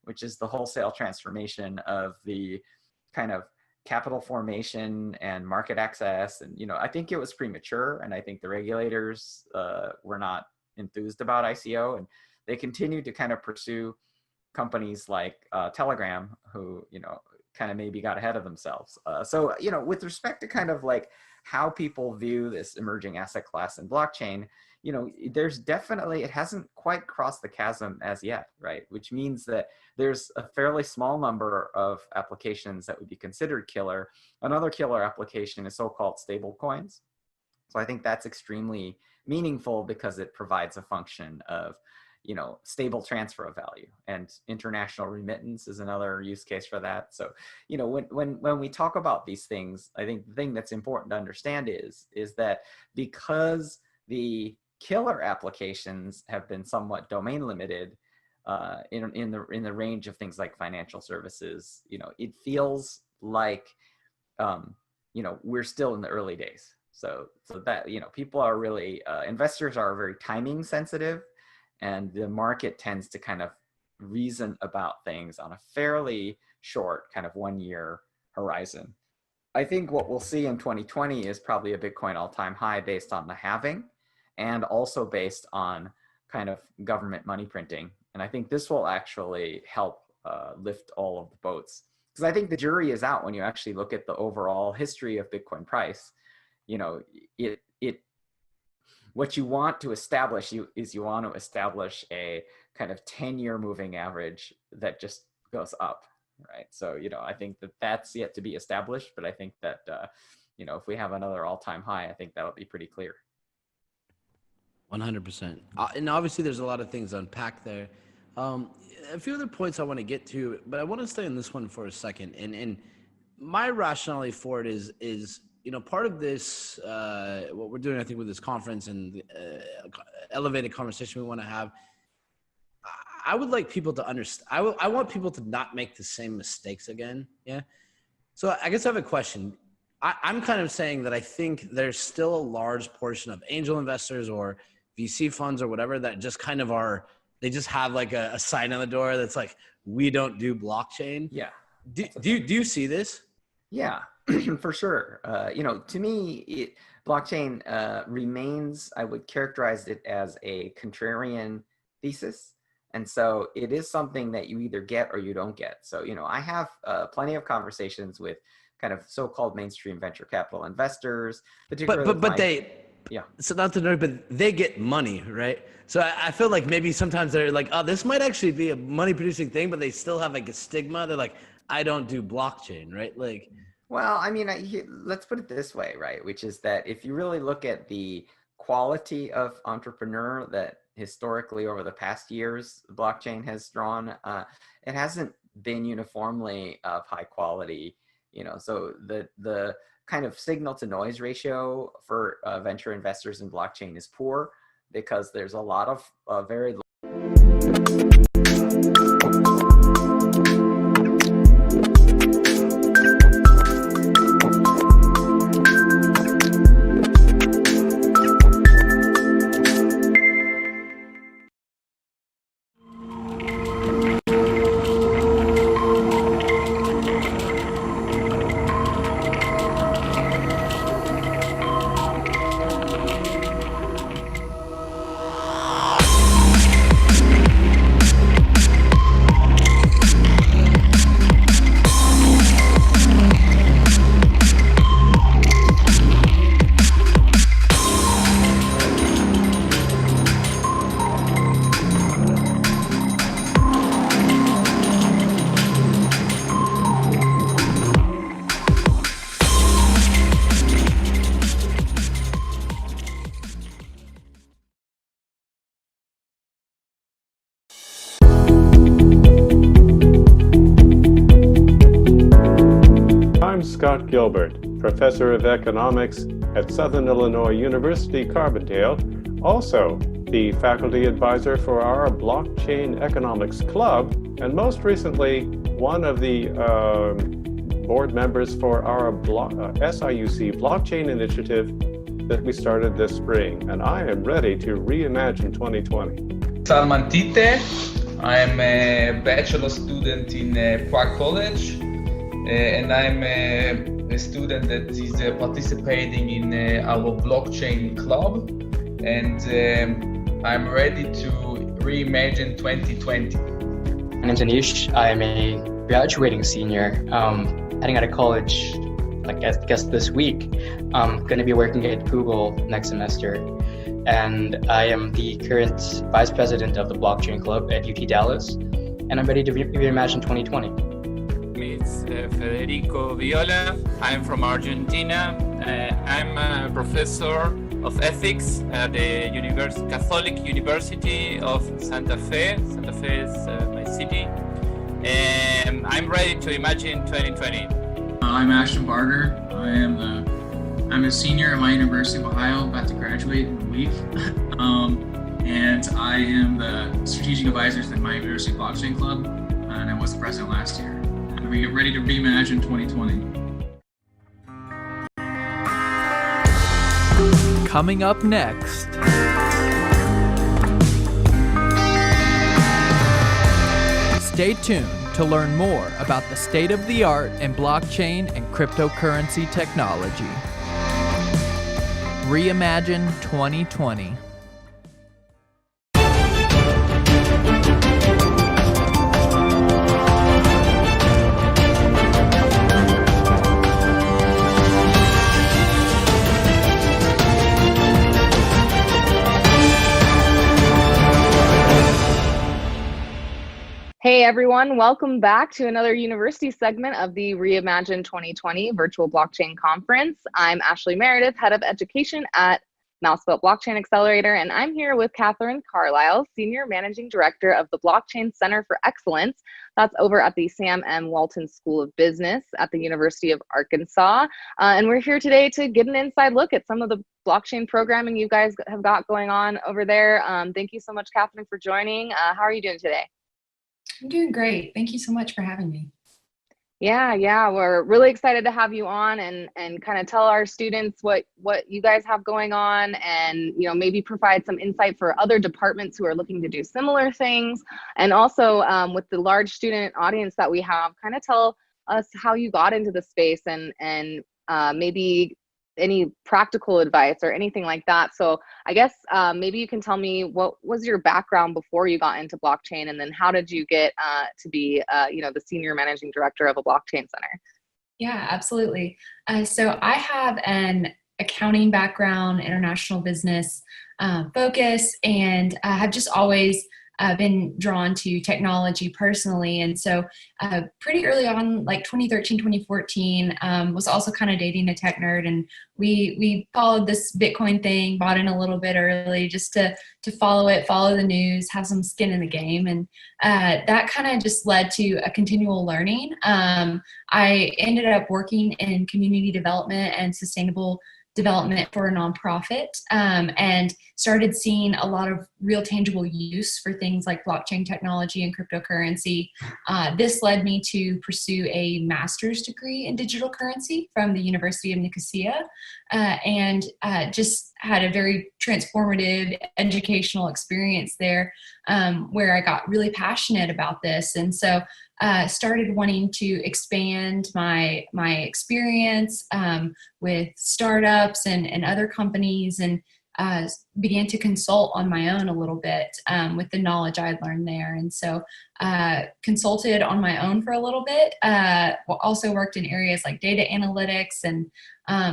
which is the wholesale transformation of the kind of capital formation and market access. And, I think it was premature, and I think the regulators were not enthused about ICO, and they continued to kind of pursue companies like Telegram, who, kind of maybe got ahead of themselves. So, with respect to kind of how people view this emerging asset class and blockchain, there's definitely, it hasn't quite crossed the chasm as yet, right? Which means that there's a fairly small number of applications that would be considered killer. Another killer application is so-called stable coins. So I think that's extremely meaningful because it provides a function of, stable transfer of value, and international remittance is another use case for that. So, when we talk about these things, I think the thing that's important to understand is that because the killer applications have been somewhat domain limited in the range of things like financial services, it feels like we're still in the early days. So that people are really investors are very timing sensitive, and the market tends to kind of reason about things on a fairly short kind of 1 year horizon. I think what we'll see in 2020 is probably a Bitcoin all-time high based on the halving, and also based on kind of government money printing. And I think this will actually help lift all of the boats. Because I think the jury is out when you actually look at the overall history of Bitcoin price. What you want to establish is you want to establish a kind of 10-year moving average that just goes up, right? So, I think that that's yet to be established, but I think that, if we have another all-time high, I think that'll be pretty clear. 100%. And obviously there's a lot of things to unpack there. A few other points I want to get to, but I want to stay on this one for a second. And my rationality for it is part of this, what we're doing, I think, with this conference and the elevated conversation we want to have. I would like people to understand. I want people to not make the same mistakes again. Yeah. So I guess I have a question. I'm kind of saying that I think there's still a large portion of angel investors or VC funds or whatever that just kind of they just have like a sign on the door that's like, we don't do blockchain. Yeah. Do you see this? Yeah, for sure. To me, blockchain remains, I would characterize it as a contrarian thesis. And so it is something that you either get or you don't get. So, I have plenty of conversations with kind of so-called mainstream venture capital investors, particularly. But so not to know, but they get money, right? So I feel like maybe sometimes they're like, oh, this might actually be a money-producing thing, but they still have like a stigma. They're like, I don't do blockchain, right? Like, well, I mean, let's put it this way, right? Which is that if you really look at the quality of entrepreneur that historically over the past years, blockchain has drawn, it hasn't been uniformly of high quality, so the kind of signal to noise ratio for venture investors in blockchain is poor because there's a lot of very Scott Gilbert, Professor of Economics at Southern Illinois University, Carbondale, also the Faculty Advisor for our Blockchain Economics Club, and most recently, one of the board members for our SIUC Blockchain Initiative that we started this spring. And I am ready to reimagine 2020. Salman Tite. I'm a bachelor student in Prague College. And I'm a student that is participating in our blockchain club, and I'm ready to reimagine 2020. My name's Anish. I'm a graduating senior, heading out of college, I guess this week. I'm going to be working at Google next semester, and I am the current vice president of the blockchain club at UT Dallas, and I'm ready to reimagine 2020. It's Federico Viola. I'm from Argentina. I'm a professor of ethics at the Catholic University of Santa Fe. Santa Fe is my city. And I'm ready to imagine 2020. I'm Ashton Barger. I'm a senior at my University of Ohio, about to graduate in a week. And I am the strategic advisor to my University Blockchain Club, and I was the president last year. We get ready to reimagine 2020. Coming up next. Stay tuned to learn more about the state of the art in blockchain and cryptocurrency technology. ReImagine 2020. Hey everyone, welcome back to another university segment of the ReImagine 2020 Virtual Blockchain Conference. I'm Ashley Meredith, Head of Education at Mousebelt Blockchain Accelerator, and I'm here with Catherine Carlisle, Senior Managing Director of the Blockchain Center for Excellence. That's over at the Sam M. Walton School of Business at the University of Arkansas. And we're here today to get an inside look at some of the blockchain programming you guys have got going on over there. Thank you so much, Catherine, for joining. How are you doing today? I'm doing great. Thank you so much for having me. Yeah, we're really excited to have you on and kind of tell our students what you guys have going on, and maybe provide some insight for other departments who are looking to do similar things. And also with the large student audience that we have, kind of tell us how you got into the space and maybe any practical advice or anything like that. So I guess maybe you can tell me what was your background before you got into blockchain, and then how did you get to be the senior managing director of a blockchain center? Yeah, absolutely. So I have an accounting background, international business focus, and I have just always been drawn to technology personally. And so pretty early on, like 2013, 2014, was also kind of dating a tech nerd. And we followed this Bitcoin thing, bought in a little bit early just to follow it, follow the news, have some skin in the game. And that kind of just led to a continual learning. I ended up working in community development and sustainable development for a nonprofit, and started seeing a lot of real tangible use for things like blockchain technology and cryptocurrency. This led me to pursue a master's degree in digital currency from the University of Nicosia, and just had a very transformative educational experience there, where I got really passionate about this. And so started wanting to expand my experience with startups and other companies, and began to consult on my own a little bit with the knowledge I had learned there. And so consulted on my own for a little bit, also worked in areas like data analytics, and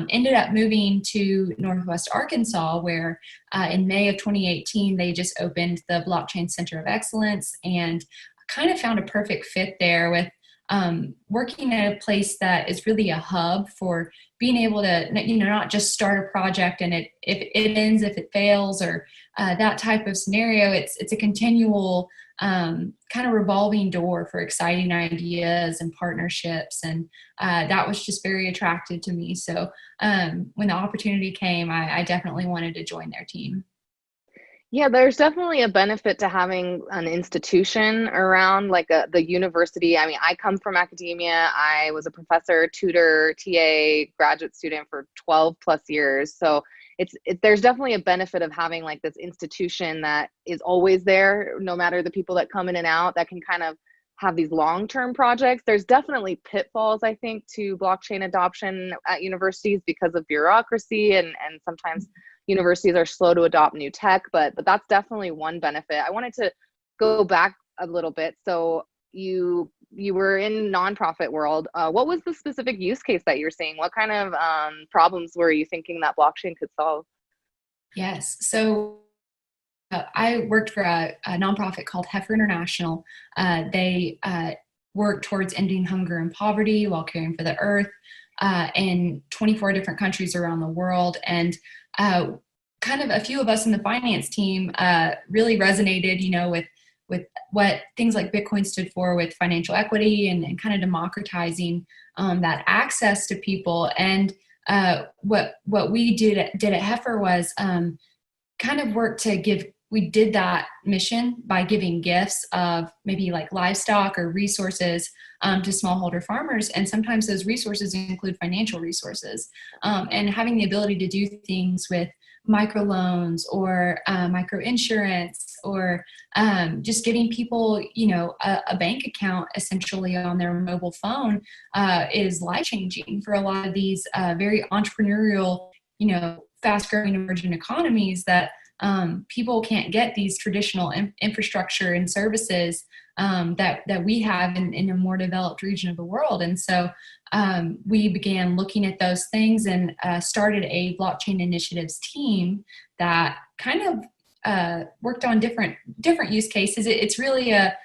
ended up moving to Northwest Arkansas, where in May of 2018, they just opened the Blockchain Center of Excellence, and kind of found a perfect fit there with working at a place that is really a hub for being able to, not just start a project and if it ends, if it fails, or that type of scenario. It's a continual kind of revolving door for exciting ideas and partnerships, and that was just very attractive to me. So when the opportunity came, I definitely wanted to join their team. Yeah, there's definitely a benefit to having an institution around, like the university. I mean, I come from academia. I was a professor, tutor, TA, graduate student for 12 plus years. So there's definitely a benefit of having like this institution that is always there, no matter the people that come in and out, that can kind of have these long-term projects. There's definitely pitfalls, I think, to blockchain adoption at universities because of bureaucracy, and sometimes universities are slow to adopt new tech, but that's definitely one benefit. I wanted to go back a little bit. So you were in nonprofit world. What was the specific use case that you're seeing? What kind of problems were you thinking that blockchain could solve? Yes. So I worked for a nonprofit called Heifer International. They work towards ending hunger and poverty while caring for the earth in 24 different countries around the world. And kind of a few of us in the finance team really resonated, with what things like Bitcoin stood for, with financial equity and kind of democratizing that access to people. And what we did at Heifer was kind of work to we did that mission by giving gifts of maybe like livestock or resources to smallholder farmers. And sometimes those resources include financial resources, and having the ability to do things with microloans or microinsurance, or just giving people, a bank account essentially on their mobile phone is life-changing for a lot of these very entrepreneurial, fast-growing emerging economies that people can't get these traditional infrastructure and services that we have in a more developed region of the world. And so we began looking at those things and started a blockchain initiatives team that kind of worked on different use cases. It's really a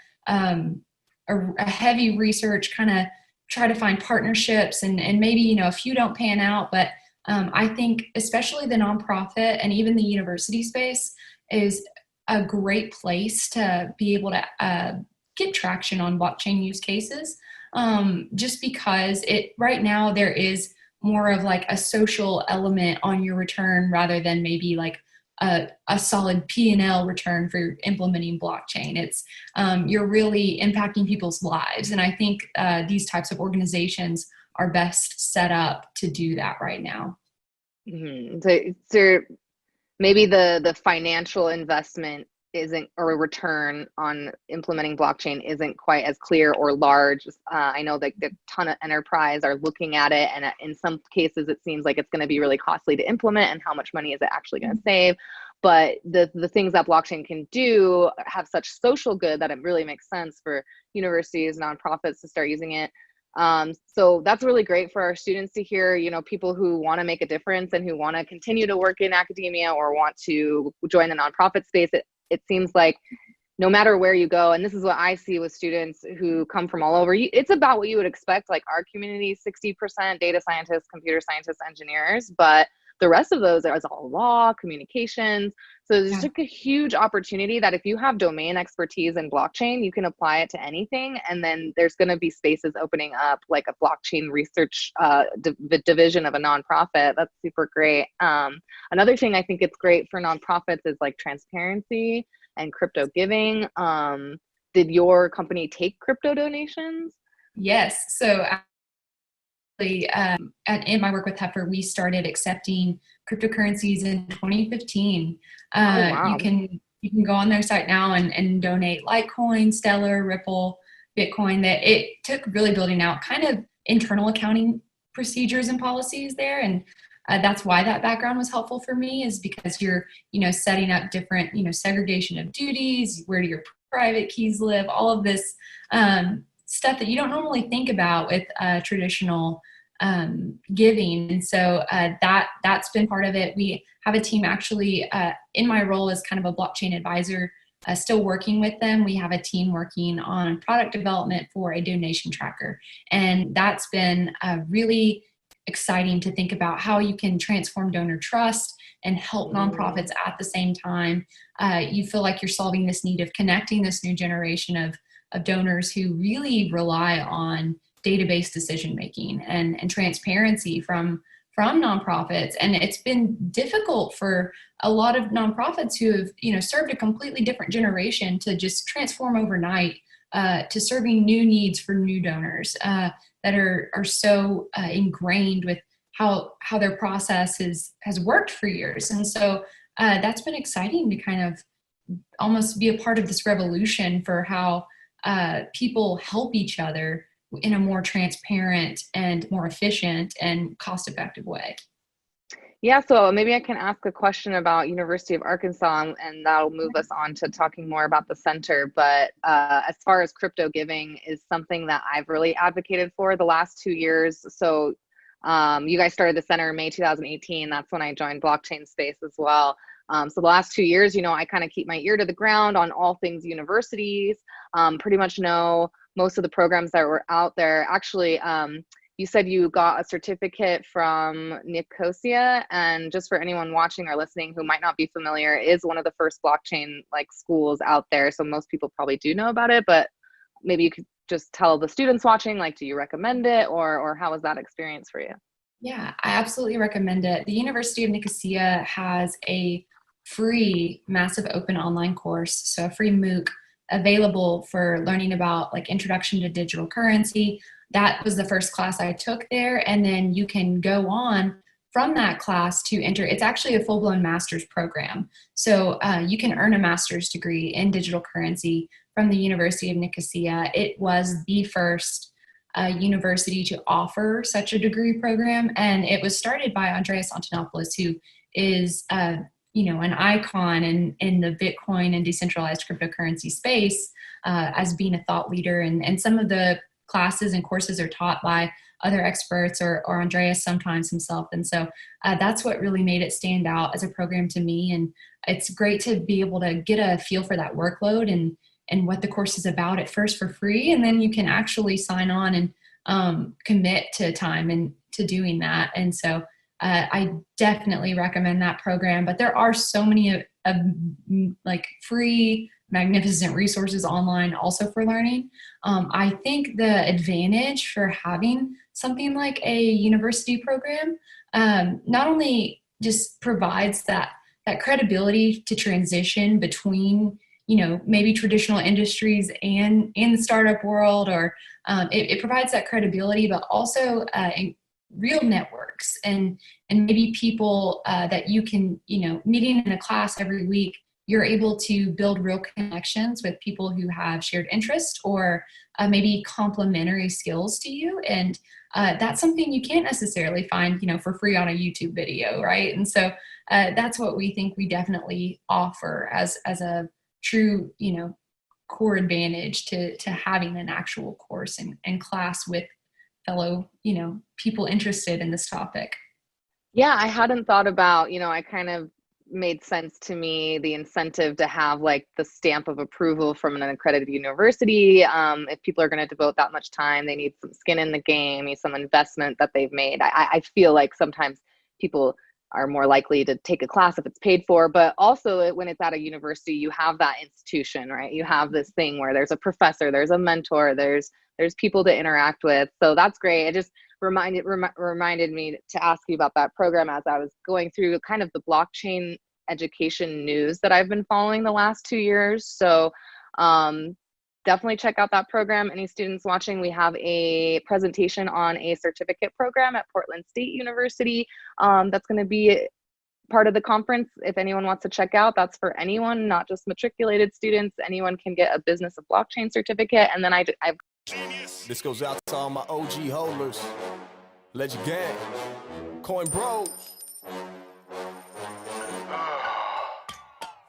heavy research, kind of try to find partnerships, and maybe a few don't pan out, but I think especially the nonprofit and even the university space is a great place to be able to get traction on blockchain use cases, just because right now there is more of like a social element on your return rather than maybe like a solid P&L return for implementing blockchain. It's you're really impacting people's lives, and I think these types of organizations are best set up to do that right now. Mm-hmm. So maybe the financial investment isn't, or a return on implementing blockchain isn't quite as clear or large. I know that a ton of enterprise are looking at it, and in some cases it seems like it's going to be really costly to implement, and how much money is it actually going to save. But the things that blockchain can do have such social good that it really makes sense for universities, nonprofits to start using it. So that's really great for our students to hear, people who want to make a difference and who want to continue to work in academia or want to join the nonprofit space. It seems like no matter where you go, and this is what I see with students who come from all over, it's about what you would expect. Like our community, 60% data scientists, computer scientists, engineers, but the rest of those is all law, communications. So there's just a huge opportunity that if you have domain expertise in blockchain, you can apply it to anything. And then there's going to be spaces opening up, like a blockchain research division of a nonprofit. That's super great. Another thing I think it's great for nonprofits is like transparency and crypto giving. Did your company take crypto donations? Yes. So in my work with Heifer, we started accepting cryptocurrencies in 2015. Wow. You can go on their site now and donate Litecoin, Stellar, Ripple, Bitcoin. That it took really building out kind of internal accounting procedures and policies there, and that's why that background was helpful for me, is because you're setting up different segregation of duties, where do your private keys live, all of this stuff that you don't normally think about with traditional giving. And so that's been part of it. We have a team actually in my role as kind of a blockchain advisor, still working with them. We have a team working on product development for a donation tracker. And that's been really exciting to think about how you can transform donor trust and help nonprofits at the same time. You feel like you're solving this need of connecting this new generation of donors who really rely on database decision making and transparency from nonprofits. And it's been difficult for a lot of nonprofits who have served a completely different generation to just transform overnight to serving new needs for new donors that are so ingrained with how their process has worked for years. And so that's been exciting to kind of almost be a part of this revolution for how people help each other in a more transparent and more efficient and cost-effective way. Yeah, so maybe I can ask a question about University of Arkansas, and that'll move us on to talking more about the center. But as far as crypto giving is something that I've really advocated for the last 2 years. So you guys started the center in May 2018. That's when I joined blockchain space as well. So the last 2 years, I kind of keep my ear to the ground on all things universities, pretty much know most of the programs that were out there. Actually, you said you got a certificate from Nicosia, and just for anyone watching or listening who might not be familiar, is one of the first blockchain schools out there. So most people probably do know about it, but maybe you could just tell the students watching, do you recommend it, or how was that experience for you? Yeah, I absolutely recommend it. The University of Nicosia has a free massive open online course, so a free MOOC available for learning about introduction to digital currency. That was the first class I took there, and then you can go on from that class to enter. It's actually a full-blown master's program, so you can earn a master's degree in digital currency from the University of Nicosia. It was the first university to offer such a degree program, and it was started by Andreas Antonopoulos, who is an icon in the Bitcoin and decentralized cryptocurrency space, as being a thought leader. And some of the classes and courses are taught by other experts or Andreas sometimes himself. And so that's what really made it stand out as a program to me. And it's great to be able to get a feel for that workload and what the course is about at first for free. And then you can actually sign on and commit to time and to doing that. And so I definitely recommend that program. But there are so many like free, magnificent resources online also for learning. I think the advantage for having something like a university program not only just provides that credibility to transition between, maybe traditional industries and in the startup world, or it provides that credibility, but also real networks and maybe people that you can, meeting in a class every week, you're able to build real connections with people who have shared interest or maybe complementary skills to you. And that's something you can't necessarily find, for free on a YouTube video, right? And so that's what we think we definitely offer as a true, core advantage to having an actual course and class with fellow, people interested in this topic. Yeah, I hadn't thought about, I kind of made sense to me, the incentive to have like the stamp of approval from an accredited university. If people are going to devote that much time, they need some skin in the game, need some investment that they've made. I feel like sometimes people are more likely to take a class if it's paid for, but also when it's at a university, you have that institution, right? You have this thing where there's a professor, there's a mentor, there's people to interact with. So that's great. It just reminded me to ask you about that program as I was going through kind of the blockchain education news that I've been following the last 2 years. So definitely check out that program. Any students watching, we have a presentation on a certificate program at Portland State University that's going to be part of the conference. If anyone wants to check out, that's for anyone, not just matriculated students. Anyone can get a business of blockchain certificate. And then I've This goes out to all my OG holders. Legend Gang, Coin Bros.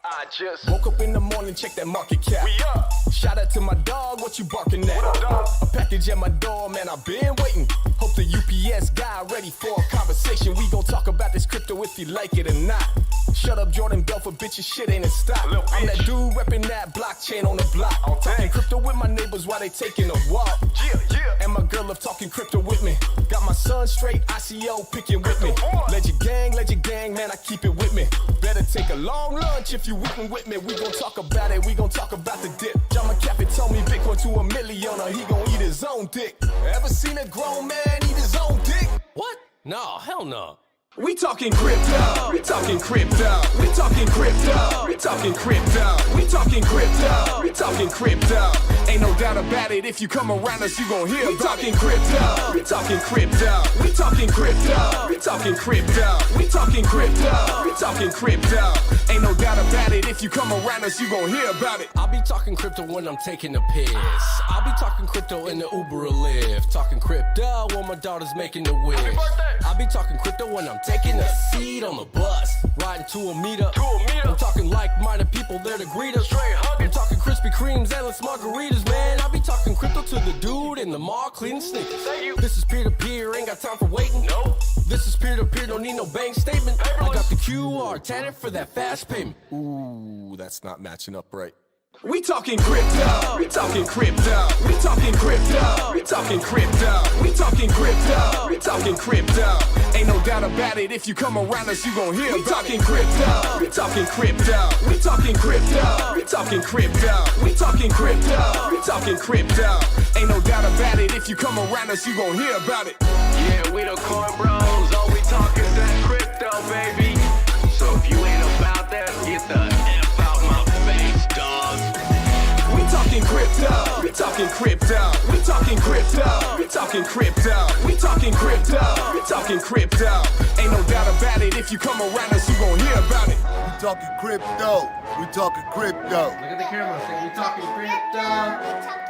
I just woke up in the morning, check that market cap. We up. Shout out to my dog, what you barking at? What up, dog? A package at my door, man, I've been waiting. Hope the UPS guy ready for a conversation. We gon' talk about this crypto if you like it or not. Shut up, Jordan Belfort, bitch, your shit ain't in stock. I'm that dude reppin' that blockchain on the block. I'm talking crypto with my neighbors while they taking a walk. And my girl love talking crypto with me. Got my son straight, ICO picking with me. Legend gang, man, I keep it with me. Better take a long lunch if you with me. We gon' talk about it, we gon' talk about the dip. John McAfee told me Bitcoin to $1 million, he gon' eat his own dick. Ever seen a grown man eat his own dick? What? No, hell no. We talking crypto, we talking crypto, we talking crypto, we talking crypto, we talking crypto, we talking crypto. Ain't no doubt about it, if you come around us, you gon' hear. We talking crypto, we talking crypto, we talking crypto, we talking crypto, we talking crypto, we talking crypto. Ain't no doubt about it, if you come around us, you gon' hear about it. I'll be talking crypto when I'm taking a piss. I'll be talking crypto in the Uber or Lyft. Talking crypto when my daughter's making the wish. I'll be talking crypto when I'm taking a seat on the bus, riding to a meetup. I'm talking like-minded people there to greet us. I'm talking Krispy Kremes, endless margaritas, man. I'll be talking crypto to the dude in the mall cleaning sneakers. This is peer-to-peer, ain't got time for waiting. No. This is peer-to-peer, don't need no bank statement. I got the QR, tatted for that fast payment. Ooh, that's not matching up right. We talking crypto, we talking crypto, we talking crypto, we talking crypto, we talking crypto, we talking crypto. Ain't no doubt about it, if you come around us, you gon' hear. We talking crypto, we talking crypto, we talking crypto, we talking crypto, we talking crypto, we talking crypto. Ain't no doubt about it, if you come around us, you gon' hear about it. Yeah, we the Coin Bros, all we talk is that crypto, baby. So if you ain't about that, get the F out my face, dog. We talking crypto, we talking crypto, we talking crypto, we talking crypto, we talking crypto, we talking crypto. Ain't no doubt about it, if you come around us, you gon' hear about it. We talking crypto, we talking crypto. Look at the camera, say we talking crypto.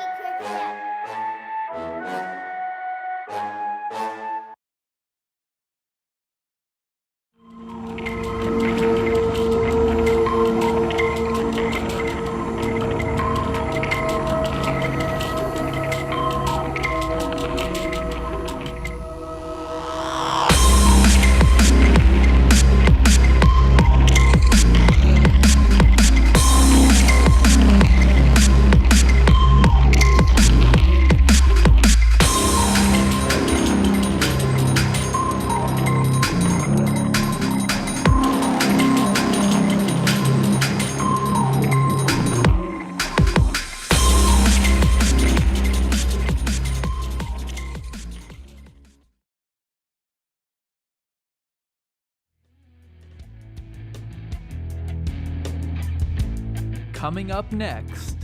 Coming up next.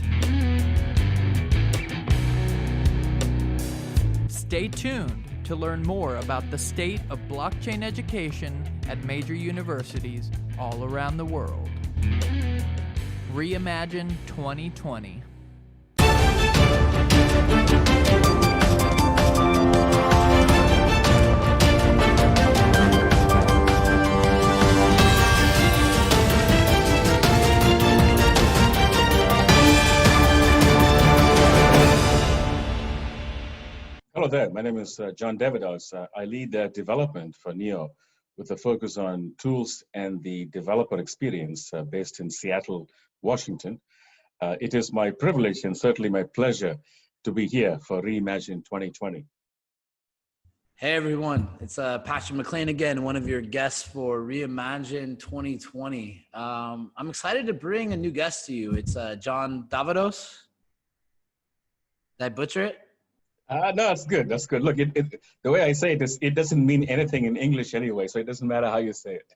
Stay tuned to learn more about the state of blockchain education at major universities all around the world. ReImagine 2020. Hello there, my name is John Davidos. I lead development for NEO with a focus on tools and the developer experience based in Seattle, Washington. It is my privilege and certainly my pleasure to be here for ReImagine 2020. Hey everyone, it's Patrick McLean again, one of your guests for ReImagine 2020. I'm excited to bring a new guest to you. It's John Davidos. Did I butcher it? No, it's good. That's good. Look, the way I say it is, it doesn't mean anything in English anyway, so it doesn't matter how you say it.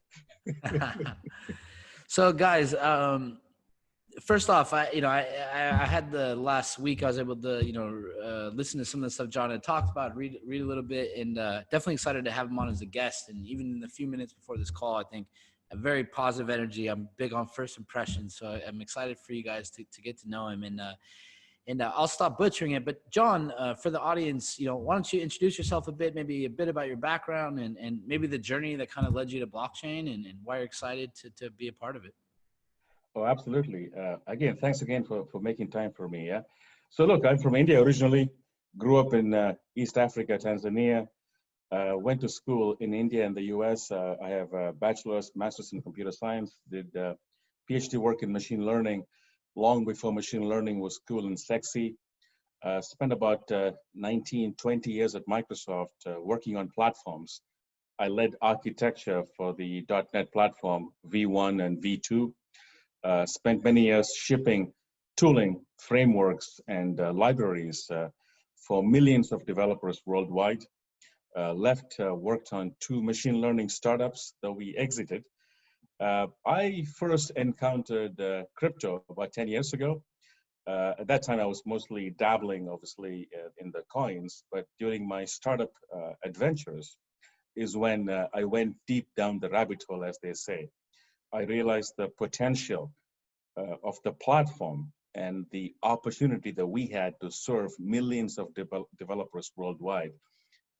So, guys, first off, I had the last week I was able to listen to some of the stuff John had talked about, read a little bit, and definitely excited to have him on as a guest. And even in the few minutes before this call, I think a very positive energy. I'm big on first impressions, so I'm excited for you guys to get to know him. And I'll stop butchering it. But John, for the audience, why don't you introduce yourself a bit, maybe a bit about your background and maybe the journey that kind of led you to blockchain and why you're excited to be a part of it. Oh, absolutely. Again, thanks again for making time for me. Yeah. So look, I'm from India originally, grew up in East Africa, Tanzania, went to school in India and the US. I have a bachelor's, master's in computer science, did PhD work in machine learning long before machine learning was cool and sexy. Spent about 19, 20 years at Microsoft working on platforms. I led architecture for the .NET platform V1 and V2. Spent many years shipping tooling, frameworks, and libraries for millions of developers worldwide. Worked on 2 machine learning startups that we exited. I first encountered crypto about 10 years ago. At that time, I was mostly dabbling, obviously, in the coins, but during my startup adventures is when I went deep down the rabbit hole, as they say. I realized the potential of the platform and the opportunity that we had to serve millions of developers worldwide.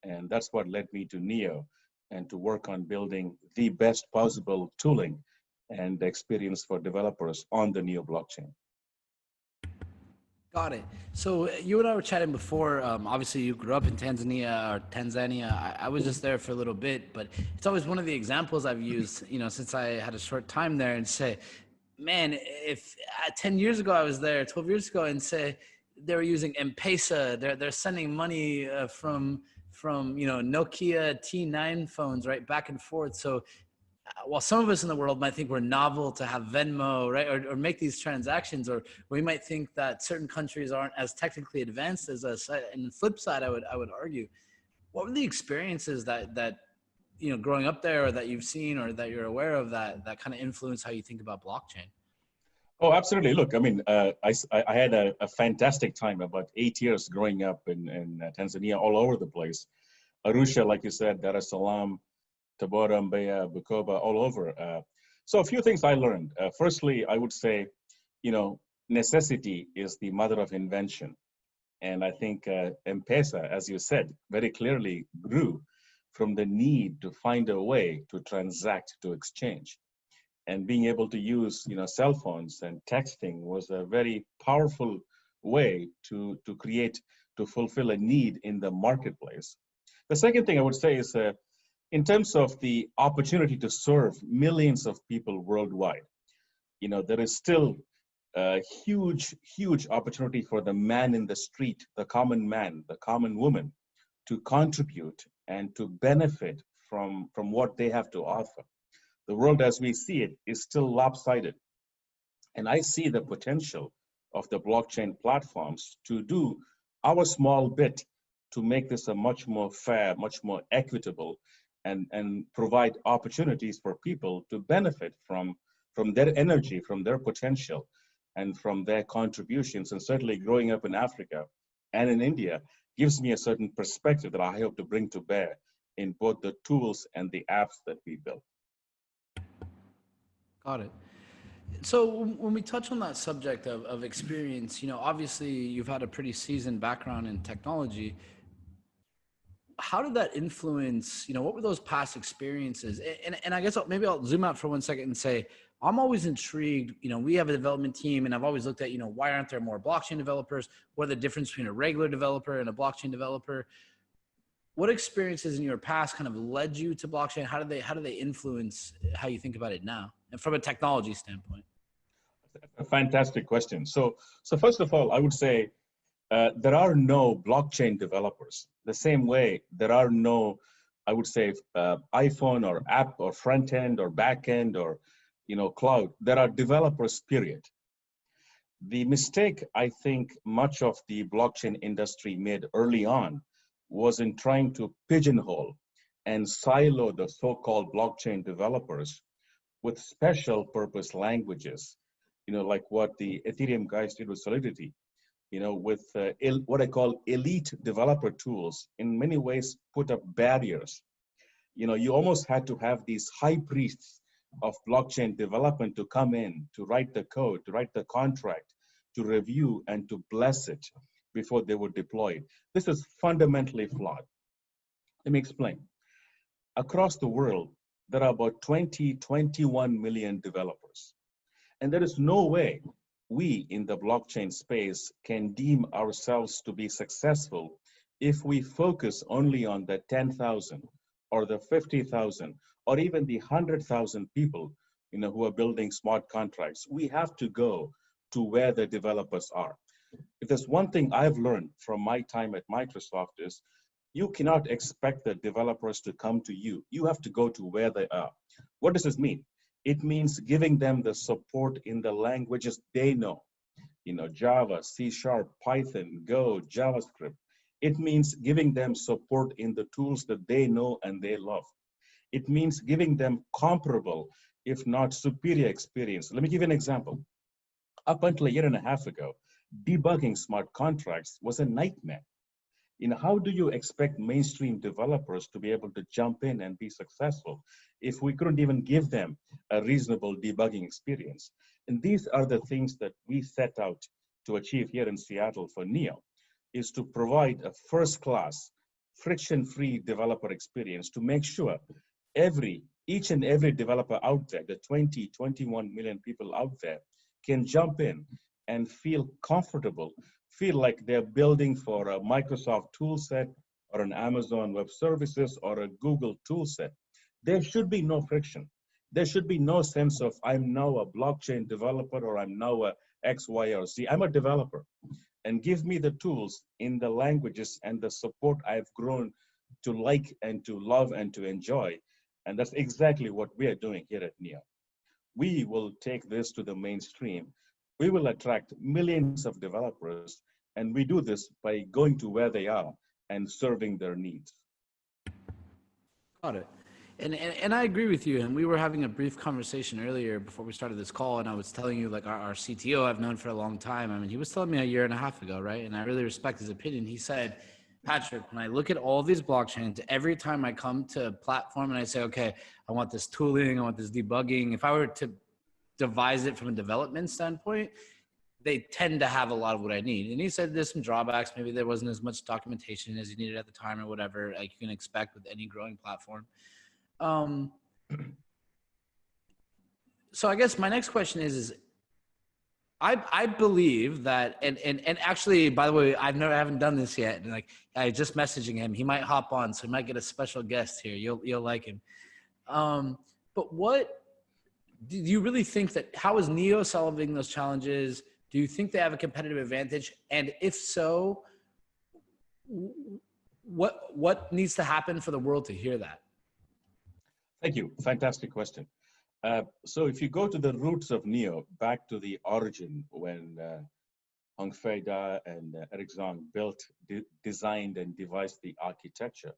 And that's what led me to NEO and to work on building the best possible tooling and experience for developers on the NEO blockchain. Got it. So you and I were chatting before. Obviously, you grew up in Tanzania. I was just there for a little bit, but it's always one of the examples I've used, since I had a short time there, and say, man, if 10 years ago I was there, 12 years ago, and say they were using M-Pesa, they're sending money from Nokia T9 phones, right, back and forth. So while some of us in the world might think we're novel to have Venmo, right, or make these transactions, or we might think that certain countries aren't as technically advanced as us. And the flip side, I would argue, what were the experiences that growing up there, or that you've seen, or that you're aware of, that kind of influence how you think about blockchain? Oh, absolutely. Look, I mean, I had a fantastic time, about 8 years growing up in Tanzania, all over the place. Arusha, like you said, Dar es Salaam, Tabora, Mbeya, Bukoba, all over. So a few things I learned. Firstly, I would say, necessity is the mother of invention. And I think M-Pesa, as you said, very clearly grew from the need to find a way to transact, to exchange. And being able to use, cell phones and texting was a very powerful way to fulfill a need in the marketplace. The second thing I would say is, in terms of the opportunity to serve millions of people worldwide, there is still a huge opportunity for the man in the street, the common man, the common woman, to contribute and to benefit from what they have to offer. The world as we see it is still lopsided. And I see the potential of the blockchain platforms to do our small bit to make this a much more fair, much more equitable, and provide opportunities for people to benefit from their energy, from their potential, and from their contributions, and certainly growing up in Africa and in India, gives me a certain perspective that I hope to bring to bear in both the tools and the apps that we build. Got it. So when we touch on that subject of experience, obviously you've had a pretty seasoned background in technology. How did that influence, what were those past experiences? And I guess maybe I'll zoom out for 1 second and say, I'm always intrigued, we have a development team, and I've always looked at, why aren't there more blockchain developers? What are the difference between a regular developer and a blockchain developer? What experiences in your past kind of led you to blockchain? How do they influence how you think about it now, and from a technology standpoint? A fantastic question. So first of all, I would say there are no blockchain developers. The same way there are no, I would say, iPhone or app or front end or back end or cloud. There are developers, period. The mistake I think much of the blockchain industry made early on was in trying to pigeonhole and silo the so-called blockchain developers with special purpose languages, like what the Ethereum guys did with Solidity, with what I call elite developer tools, in many ways put up barriers. You almost had to have these high priests of blockchain development to come in, to write the code, to write the contract, to review and to bless it before they were deployed. This is fundamentally flawed. Let me explain. Across the world, there are about 21 million developers. And there is no way we in the blockchain space can deem ourselves to be successful if we focus only on the 10,000 or the 50,000 or even the 100,000 people who are building smart contracts. We have to go to where the developers are. If there's one thing I've learned from my time at Microsoft is you cannot expect the developers to come to you. You have to go to where they are. What does this mean? It means giving them the support in the languages they know. Java, C#, Python, Go, JavaScript. It means giving them support in the tools that they know and they love. It means giving them comparable, if not superior experience. Let me give you an example. Up until a year and a half ago, debugging smart contracts was a nightmare. How do you expect mainstream developers to be able to jump in and be successful if we couldn't even give them a reasonable debugging experience? And these are the things that we set out to achieve here in Seattle for NEO, is to provide a first-class, friction-free developer experience to make sure each and every developer out there, the 21 million people out there, can jump in and feel comfortable, feel like they're building for a Microsoft toolset or an Amazon Web Services or a Google toolset. There should be no friction. There should be no sense of I'm now a blockchain developer or I'm now a X, Y, or Z. I'm a developer. And give me the tools in the languages and the support I've grown to like and to love and to enjoy. And that's exactly what we are doing here at NEO. We will take this to the mainstream. We will attract millions of developers, and we do this by going to where they are and serving their needs. Got it. And I agree with you. And we were having a brief conversation earlier before we started this call, and I was telling you, like, our CTO I've known for a long time. I mean, he was telling me a year and a half ago, right? And I really respect his opinion. He said, Patrick, when I look at all these blockchains, every time I come to a platform and I say, okay, I want this tooling, I want this debugging, if I were to devise it from a development standpoint, they tend to have a lot of what I need. And he said there's some drawbacks. Maybe there wasn't as much documentation as you needed at the time or whatever, like you can expect with any growing platform. So I guess my next question is I believe that, and actually, by the way, I haven't done this yet. And like, I just messaging him, he might hop on, so he might get a special guest here. You'll like him. But what do you really think that, how is NEO solving those challenges? Do you think they have a competitive advantage? And if so, what needs to happen for the world to hear that? Thank you. Fantastic question. So if you go to the roots of NEO, back to the origin when Hong Fei Da and Eric Zhang built, designed and devised the architecture,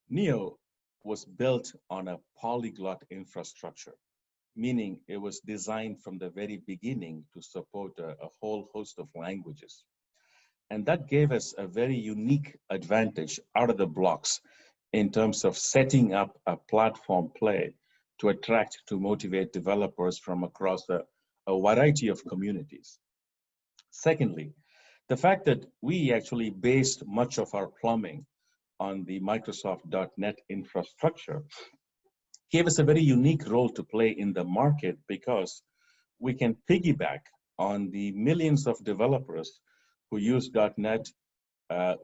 NEO was built on a polyglot infrastructure. meaning it was designed from the very beginning to support a whole host of languages. And that gave us a very unique advantage out of the blocks in terms of setting up a platform play to attract, to motivate developers from across a variety of communities. Secondly, the fact that we actually based much of our plumbing on the Microsoft.NET infrastructure gave us a very unique role to play in the market because we can piggyback on the millions of developers who use .NET, let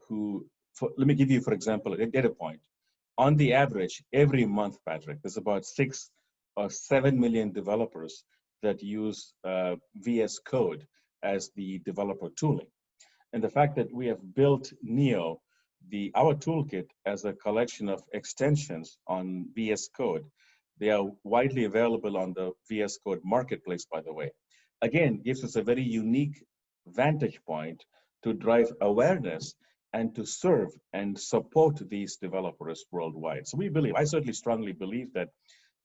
me give you, for example, a data point. On the average, every month, Patrick, there's about 6 or 7 million developers that use VS Code as the developer tooling. And the fact that we have built Neo, our toolkit, as a collection of extensions on VS Code. They are widely available on the VS Code marketplace, by the way. Again, gives us a very unique vantage point to drive awareness and to serve and support these developers worldwide. So I certainly strongly believe that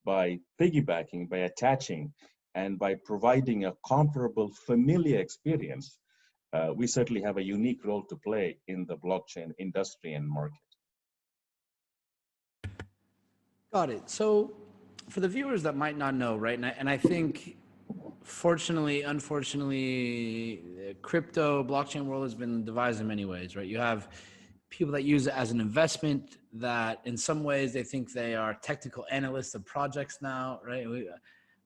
by piggybacking, by attaching, and by providing a comparable, familiar experience, we certainly have a unique role to play in the blockchain industry and market. Got it. So for the viewers that might not know, right, and I think fortunately, unfortunately, the crypto blockchain world has been divided in many ways, right? You have people that use it as an investment that in some ways they think they are technical analysts of projects now, right?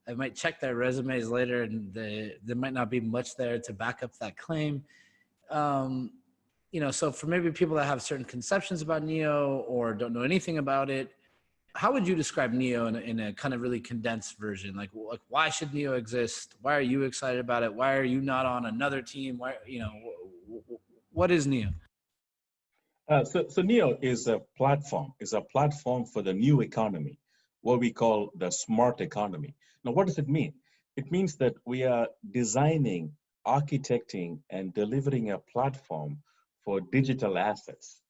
I might check their resumes later and there might not be much there to back up that claim. So for maybe people that have certain conceptions about Neo or don't know anything about it, how would you describe Neo in a kind of really condensed version? Like why should Neo exist? Why are you excited about it? Why are you not on another team? What is Neo? So Neo is a platform for the new economy, what we call the smart economy. Now, what does it mean? It means that we are designing, architecting, and delivering a platform for digital assets,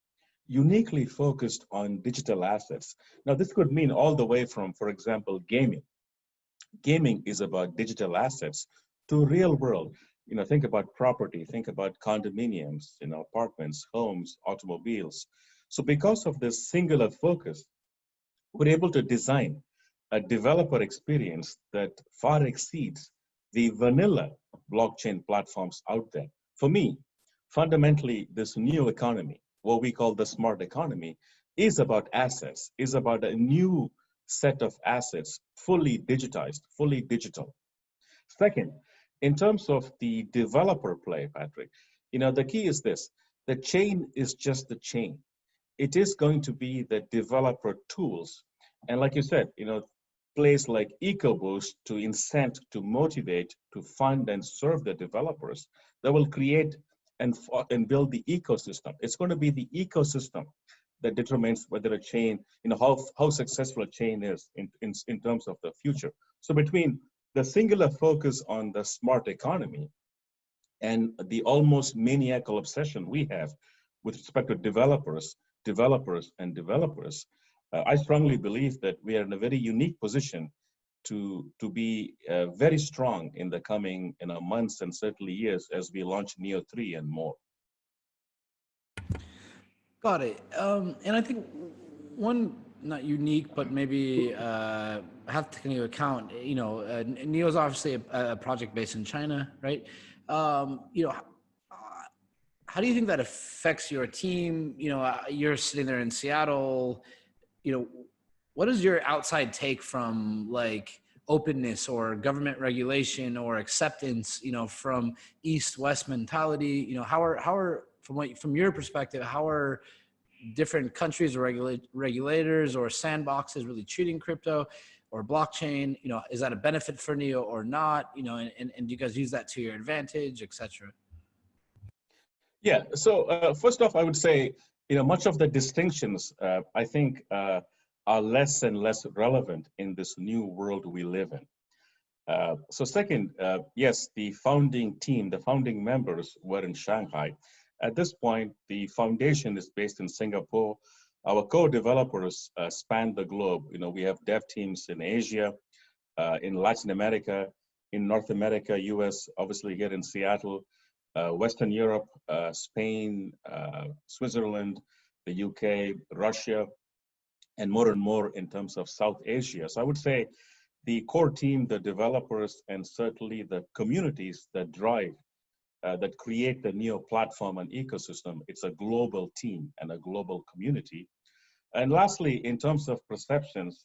uniquely focused on digital assets. Now, this could mean all the way from, for example, gaming. Gaming is about digital assets to real world. Think about property, think about condominiums, apartments, homes, automobiles. So because of this singular focus, we're able to design a developer experience that far exceeds the vanilla blockchain platforms out there. For me, fundamentally, this new economy, what we call the smart economy, is about assets, is about a new set of assets, fully digitized, fully digital. Second, in terms of the developer play, Patrick, the key is this: the chain is just the chain. It is going to be the developer tools. And like you said, plays like EcoBoost to incent, to motivate, to fund and serve the developers that will create and build the ecosystem. It's going to be the ecosystem that determines whether a chain, how successful a chain is in terms of the future. So between the singular focus on the smart economy and the almost maniacal obsession we have with respect to developers, I strongly believe that we are in a very unique position to be very strong in the coming months and certainly years as we launch Neo 3 and more. Got it. And I think one, not unique, but maybe have to take into account, Neo is obviously a project based in China, right? How do you think that affects your team? You're sitting there in Seattle, what is your outside take from like openness or government regulation or acceptance, from East-West mentality? How are from your perspective, how are different countries or regulators or sandboxes really treating crypto or blockchain? Is that a benefit for Neo or not? And do you guys use that to your advantage, et cetera? Yeah. So first off, I would say, much of the distinctions, I think, are less and less relevant in this new world we live in. So second, yes, the founding team, the founding members were in Shanghai. At this point, the foundation is based in Singapore. Our co-developers span the globe. We have dev teams in Asia, in Latin America, in North America, US, obviously here in Seattle, Western Europe, Spain, Switzerland, the UK, Russia, and more in terms of South Asia. So I would say the core team, the developers, and certainly the communities that drive, that create the Neo platform and ecosystem, it's a global team and a global community. And lastly, in terms of perceptions,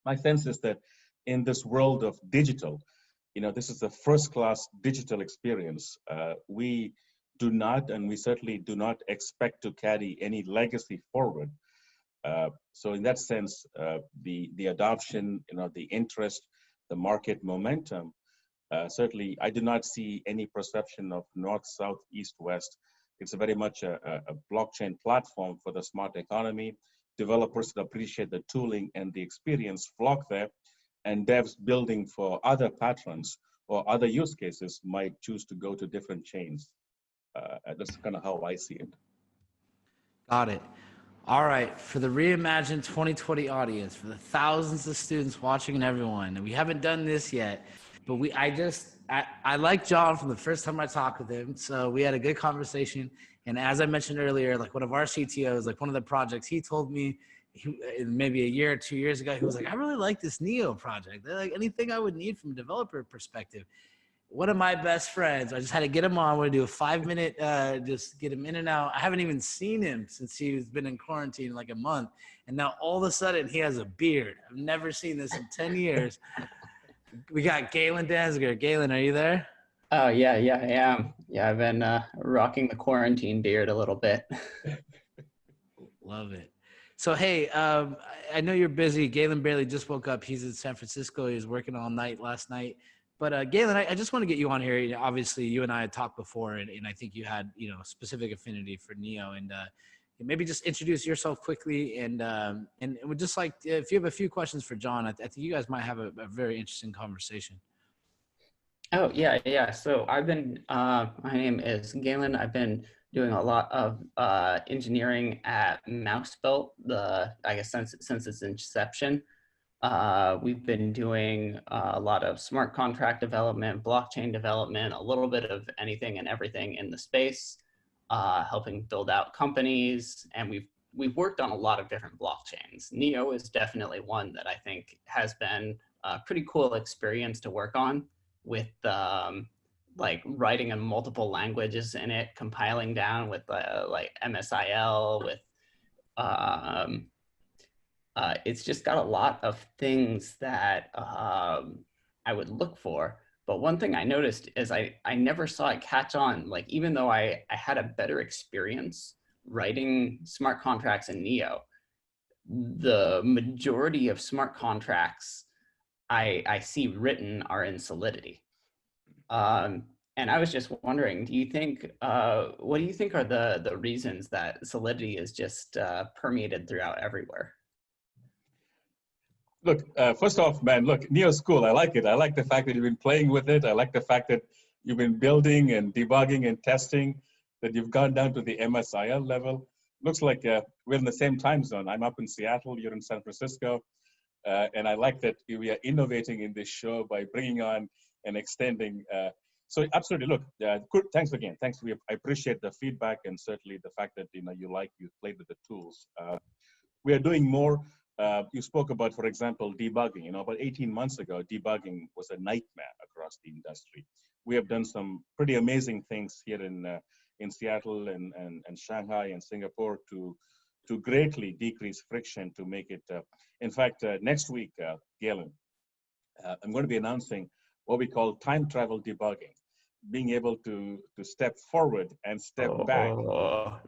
my sense is that in this world of digital, this is a first-class digital experience. We do not, and we certainly do not expect to carry any legacy forward. So in that sense, the adoption, the interest, the market momentum, certainly I do not see any perception of north, south, east, west. It's very much a blockchain platform for the smart economy. Developers that appreciate the tooling and the experience flock there, and devs building for other patterns or other use cases might choose to go to different chains. That's kind of how I see it. Got it. All right, for the ReImagine 2020 audience, for the thousands of students watching and everyone, and we haven't done this yet, but I like John from the first time I talked with him, so we had a good conversation. And as I mentioned earlier, like one of our CTOs, like one of the projects, he told me maybe a year or 2 years ago, he was like, I really like this Neo project. They're like anything I would need from a developer perspective. One of my best friends, I just had to get him on. We're gonna do a 5-minute, just get him in and out. I haven't even seen him since he's been in quarantine like a month. And now all of a sudden he has a beard. I've never seen this in 10 years. We got Galen Danziger. Galen, are you there? Oh, yeah, I am. Yeah, I've been rocking the quarantine beard a little bit. Love it. So, hey, I know you're busy. Galen barely just woke up. He's in San Francisco. He was working all night last night. But Galen, I just want to get you on here. Obviously, you and I had talked before, and I think you had specific affinity for Neo. And maybe just introduce yourself quickly, and would just like if you have a few questions for John, I think you guys might have a very interesting conversation. Oh, yeah. So I've been, my name is Galen. I've been doing a lot of engineering at Mousebelt, I guess since its inception. We've been doing a lot of smart contract development, blockchain development, a little bit of anything and everything in the space, helping build out companies. And we've worked on a lot of different blockchains. Neo is definitely one that I think has been a pretty cool experience to work on, with like writing in multiple languages in it, compiling down with like MSIL, with it's just got a lot of things that I would look for. But one thing I noticed is I never saw it catch on. Like, even though I had a better experience writing smart contracts in Neo, the majority of smart contracts I see written are in Solidity. And I was just wondering, do you think, what do you think are the reasons that Solidity is just permeated throughout everywhere? Look, first off, man, look, Neo's cool. I like it. I like the fact that you've been playing with it. I like the fact that you've been building and debugging and testing, that you've gone down to the MSIL level. Looks like we're in the same time zone. I'm up in Seattle, you're in San Francisco. And I like that we are innovating in this show by bringing on and extending. So absolutely, look, thanks again. Thanks. I appreciate the feedback, and certainly the fact that you played with the tools. We are doing more. You spoke about, for example, debugging. About 18 months ago, debugging was a nightmare across the industry. We have done some pretty amazing things here in Seattle and Shanghai and Singapore to greatly decrease friction, to make it. In fact, next week, Galen, I'm going to be announcing what we call time travel debugging, being able to step forward and step back.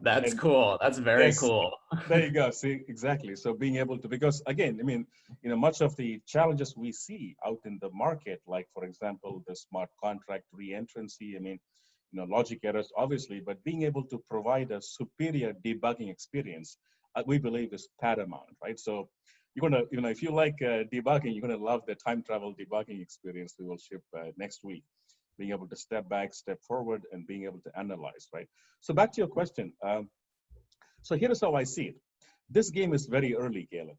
That's cool. That's very cool. There you go. See, exactly. So being able to, because again, I mean, much of the challenges we see out in the market, like for example, the smart contract reentrancy, I mean, logic errors, obviously, but being able to provide a superior debugging experience, we believe is paramount, right? So you're gonna, if you like debugging, you're gonna love the time travel debugging experience we will ship next week. Being able to step back, step forward, and being able to analyze, right? So back to your question. So here's how I see it. This game is very early, Galen.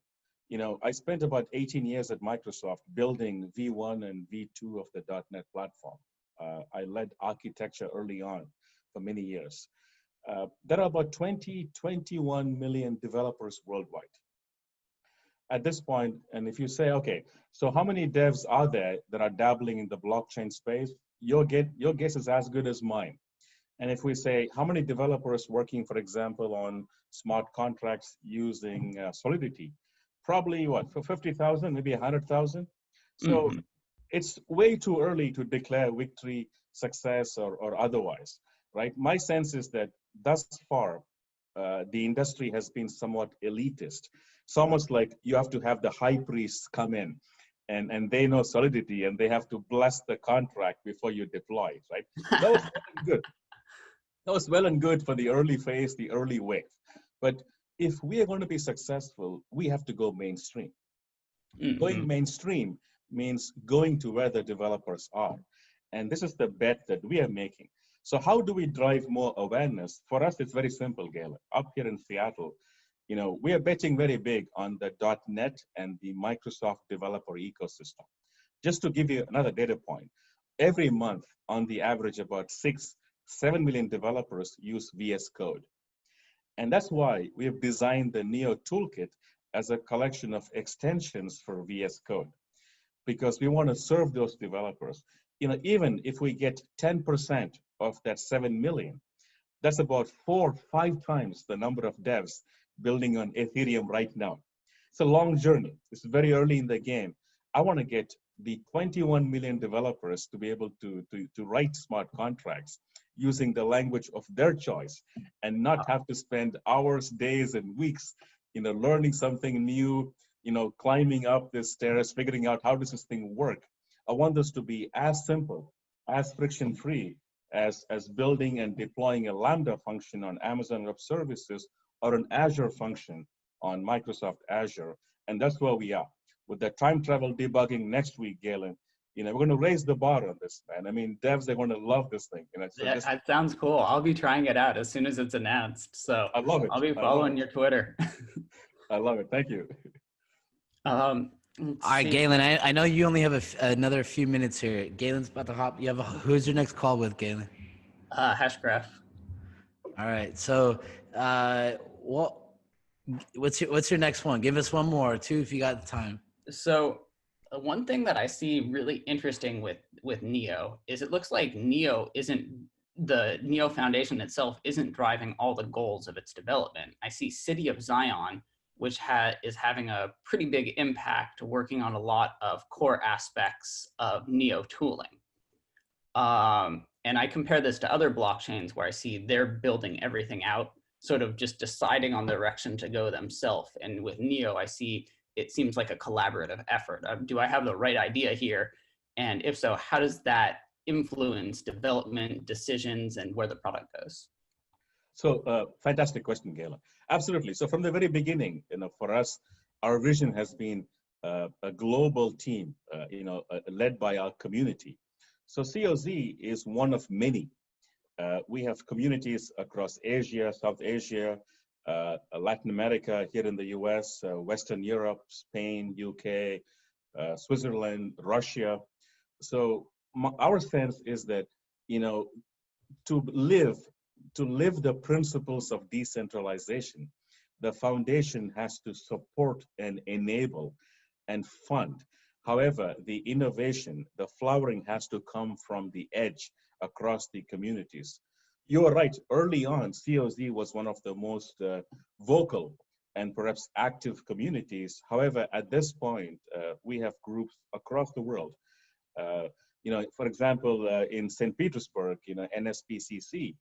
I spent about 18 years at Microsoft building V1 and V2 of the .NET platform. I led architecture early on for many years. There are about 21 million developers worldwide. At this point, and if you say, okay, so how many devs are there that are dabbling in the blockchain space? Your guess is as good as mine. And if we say, how many developers working, for example, on smart contracts using Solidity? Probably what, for 50,000, maybe 100,000? So it's way too early to declare victory, success, or otherwise, right? My sense is that thus far, the industry has been somewhat elitist. It's almost like you have to have the high priests come in and they know Solidity and they have to bless the contract before you deploy it, right? That was well and good. That was well and good for the early phase, the early wave. But if we are going to be successful, we have to go mainstream. Going mainstream means going to where the developers are. And this is the bet that we are making. So how do we drive more awareness? For us, it's very simple, Galen. Up here in Seattle, we are betting very big on the .NET and the Microsoft developer ecosystem. Just to give you another data point, every month, on the average, about 7 million developers use VS Code. And that's why we have designed the Neo Toolkit as a collection of extensions for VS Code, because we want to serve those developers. Even if we get 10% of that 7 million, that's about 4 or 5 times the number of devs building on Ethereum right now. It's a long journey. It's very early in the game. I want to get the 21 million developers to be able to write smart contracts using the language of their choice and not have to spend hours, days, and weeks, learning something new, climbing up this stairs, figuring out how does this thing work. I want this to be as simple, as friction-free as building and deploying a Lambda function on Amazon Web Services or an Azure function on Microsoft Azure. And that's where we are. With the time travel debugging next week, Galen, we're going to raise the bar on this, man. I mean, devs, they're going to love this thing. So yeah, that sounds cool. I'll be trying it out as soon as it's announced. So I love it. I'll be following your Twitter. I love it. Thank you. All right, Galen, I know you only have another few minutes here. Galen's about to hop. Who's your next call with, Galen? Hashgraph. All right. So, what's your next one? Give us one more or two if you got the time. So, one thing that I see really interesting with Neo is it looks like the Neo Foundation itself isn't driving all the goals of its development. I see City of Zion, which is having a pretty big impact, working on a lot of core aspects of Neo tooling. And I compare this to other blockchains where I see they're building everything out, sort of just deciding on the direction to go themselves. And with Neo, I see it seems like a collaborative effort. Do I have the right idea here? And if so, how does that influence development decisions and where the product goes? So fantastic question, Galen. Absolutely. So from the very beginning, for us, our vision has been a global team, led by our community. So COZ is one of many. We have communities across Asia, South Asia, Latin America, here in the US, Western Europe, Spain, UK, Switzerland, Russia. So our sense is that, to live the principles of decentralization, the foundation has to support and enable and fund. However, the innovation, the flowering has to come from the edge across the communities. You are right, early on, COZ was one of the most vocal and perhaps active communities. However, at this point, we have groups across the world. For example, in St. Petersburg, NSPCC,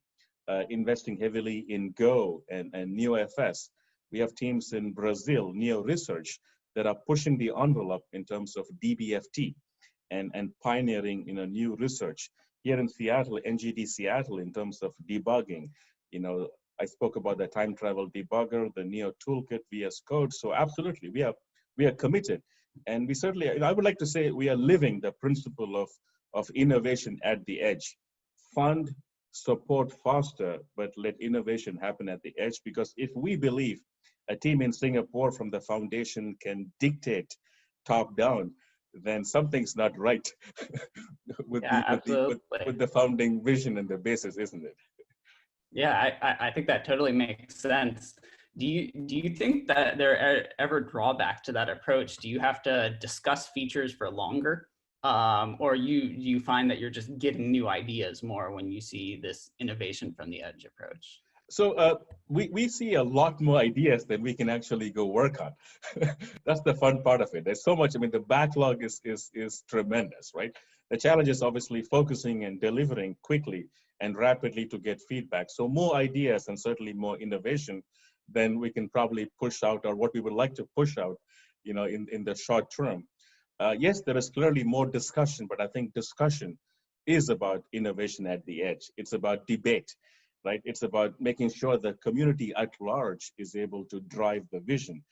investing heavily in Go and NeoFS. We have teams in Brazil, Neo Research, that are pushing the envelope in terms of DBFT and pioneering new research. Here in Seattle, NGD Seattle, in terms of debugging, I spoke about the time travel debugger, the Neo Toolkit, VS Code. So absolutely, we are committed. And we certainly, I would like to say we are living the principle of innovation at the edge. Fund, support, foster, but let innovation happen at the edge, because if we believe a team in Singapore from the foundation can dictate top down, then something's not right with, with the founding vision and the basis, isn't it? Yeah, I think that totally makes sense. Do you think that there are ever drawbacks to that approach? Do you have to discuss features for longer? Or you find that you're just getting new ideas more when you see this innovation from the edge approach? So we see a lot more ideas than we can actually go work on. That's the fun part of it. There's so much. I mean, the backlog is tremendous, right? The challenge is obviously focusing and delivering quickly and rapidly to get feedback. So more ideas and certainly more innovation than we can probably push out, or what we would like to push out, you know, in the short term. Yes, there is clearly more discussion, but I think discussion is about innovation at the edge. It's about debate, right? It's about making sure the community at large is able to drive the vision,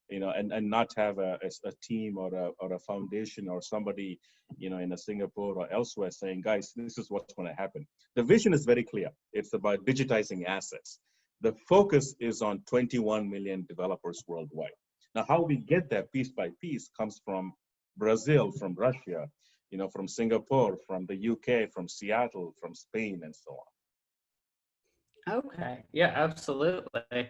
you know, and not have a team or a foundation or somebody, you know, in Singapore or elsewhere saying, guys, this is what's going to happen. The vision is very clear. It's about digitizing assets. The focus is on 21 million developers worldwide. Now, how we get there piece by piece comes from Brazil, from Russia, you know, from Singapore, from the UK, from Seattle, from Spain, and so on. Okay, yeah, absolutely.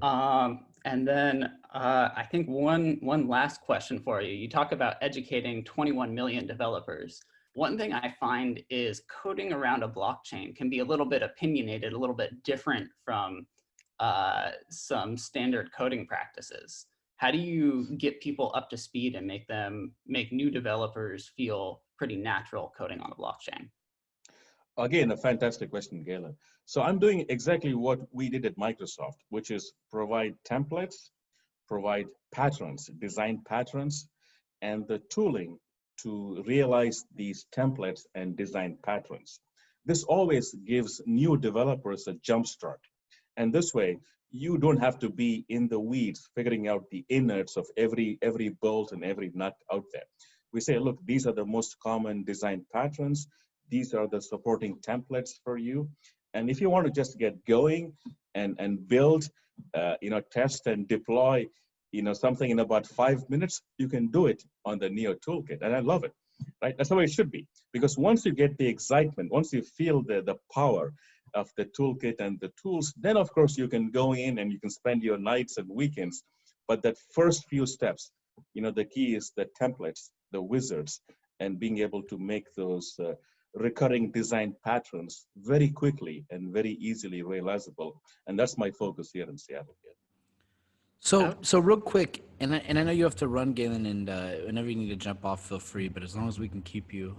And then I think one last question for you. You talk about educating 21 million developers. One thing I find is coding around a blockchain can be a little bit opinionated, a little bit different from some standard coding practices. How do you get people up to speed and make new developers feel pretty natural coding on a blockchain? Again, a fantastic question, Galen. So I'm doing exactly what we did at Microsoft, which is provide templates, provide patterns, design patterns, and the tooling to realize these templates and design patterns. This always gives new developers a jump start. And this way, you don't have to be in the weeds figuring out the innards of every bolt and every nut out there. We say, look, these are the most common design patterns. These are the supporting templates for you. And if you want to just get going and build, you know, test and deploy, you know, something in about 5 minutes, you can do it on the Neo toolkit. And I love it, right? That's how it should be. Because once you get the excitement, once you feel the power of the toolkit and the tools, then of course you can go in and you can spend your nights and weekends. But that first few steps, you know, the key is the templates, the wizards, and being able to make those recurring design patterns very quickly and very easily realizable. And that's my focus here in Seattle. So real quick, and I know you have to run, Galen, and whenever you need to jump off, feel free. But as long as we can keep you,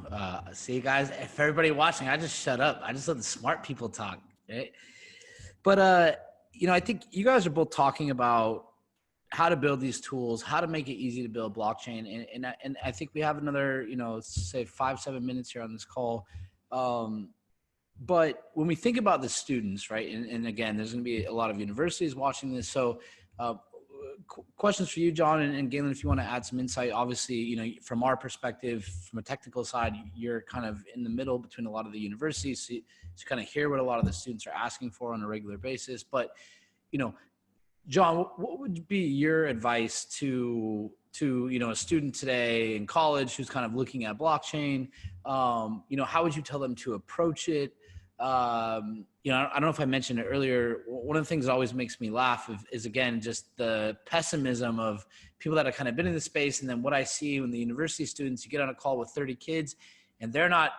see, guys, if everybody watching, I just shut up. I just let the smart people talk, right? But you know, I think you guys are both talking about how to build these tools, how to make it easy to build blockchain, and I think we have another, you know, say 5-7 minutes here on this call. But when we think about the students, right, and again, there's going to be a lot of universities watching this, so. Questions for you, John, and Galen, if you want to add some insight. Obviously, you know, from our perspective, from a technical side, you're kind of in the middle between a lot of the universities, so you kind of hear what a lot of the students are asking for on a regular basis. But, you know, John, what would be your advice to you know, a student today in college who's kind of looking at blockchain? You know, how would you tell them to approach it? You know, I don't know if I mentioned it earlier. One of the things that always makes me laugh is again, just the pessimism of people that have kind of been in the space. And then what I see when the university students, you get on a call with 30 kids and they're not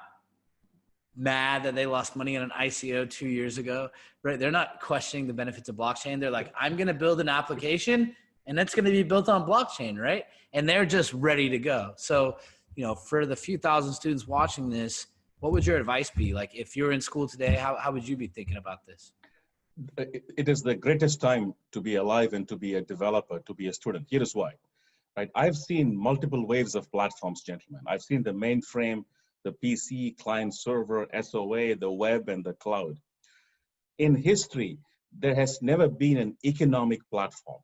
mad that they lost money on an ICO 2 years ago, right? They're not questioning the benefits of blockchain. They're like, I'm going to build an application and that's going to be built on blockchain, right? And they're just ready to go. So, you know, for the few thousand students watching this, what would your advice be? Like, if you're in school today, how would you be thinking about this? It is the greatest time to be alive and to be a developer, to be a student. Here is why, right? I've seen multiple waves of platforms, gentlemen. I've seen the mainframe, the PC, client server, SOA, the web, and the cloud. In history, there has never been an economic platform.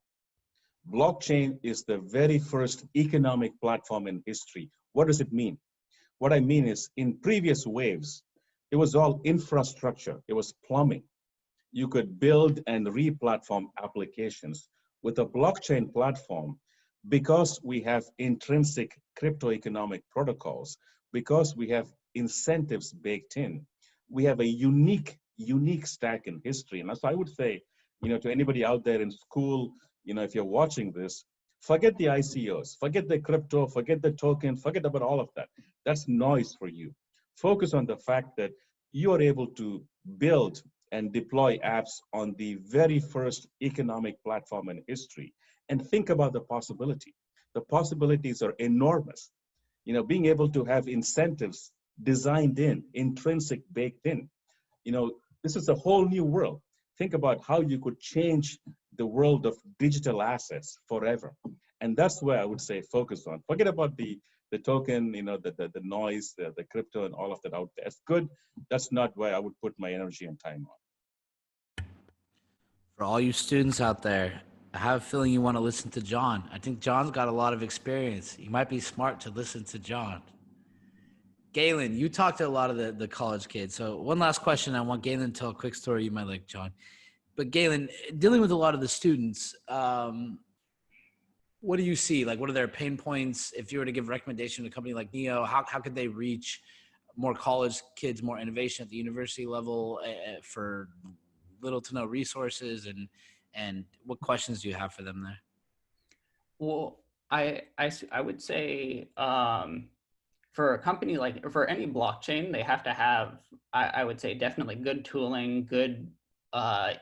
Blockchain is the very first economic platform in history. What does it mean? What I mean is, in previous waves, it was all infrastructure. It was plumbing. You could build and re-platform applications. With a blockchain platform, because we have intrinsic crypto economic protocols, because we have incentives baked in, we have a unique stack in history. And so I would say, to anybody out there in school, if you're watching this, forget the ICOs, forget the crypto, forget the token, forget about all of that. That's noise for you. Focus on the fact that you are able to build and deploy apps on the very first economic platform in history. And think about the possibility. The possibilities are enormous. Being able to have incentives designed in, intrinsic baked in. This is a whole new world. Think about how you could change the world of digital assets forever. And that's where I would say focus on. Forget about the token, the noise, the crypto and all of that out there. It's good. That's not where I would put my energy and time on. For all you students out there, I have a feeling you want to listen to John. I think John's got a lot of experience. You might be smart to listen to John. Galen, you talked to a lot of the college kids. So one last question. I want Galen to tell a quick story you might like, John. But Galen, dealing with a lot of the students, what do you see? Like, what are their pain points? If you were to give a recommendation to a company like Neo, how could they reach more college kids, more innovation at the university level for little to no resources? And what questions do you have for them there? Well, I would say for a company for any blockchain, they have to have, I would say, definitely good tooling, good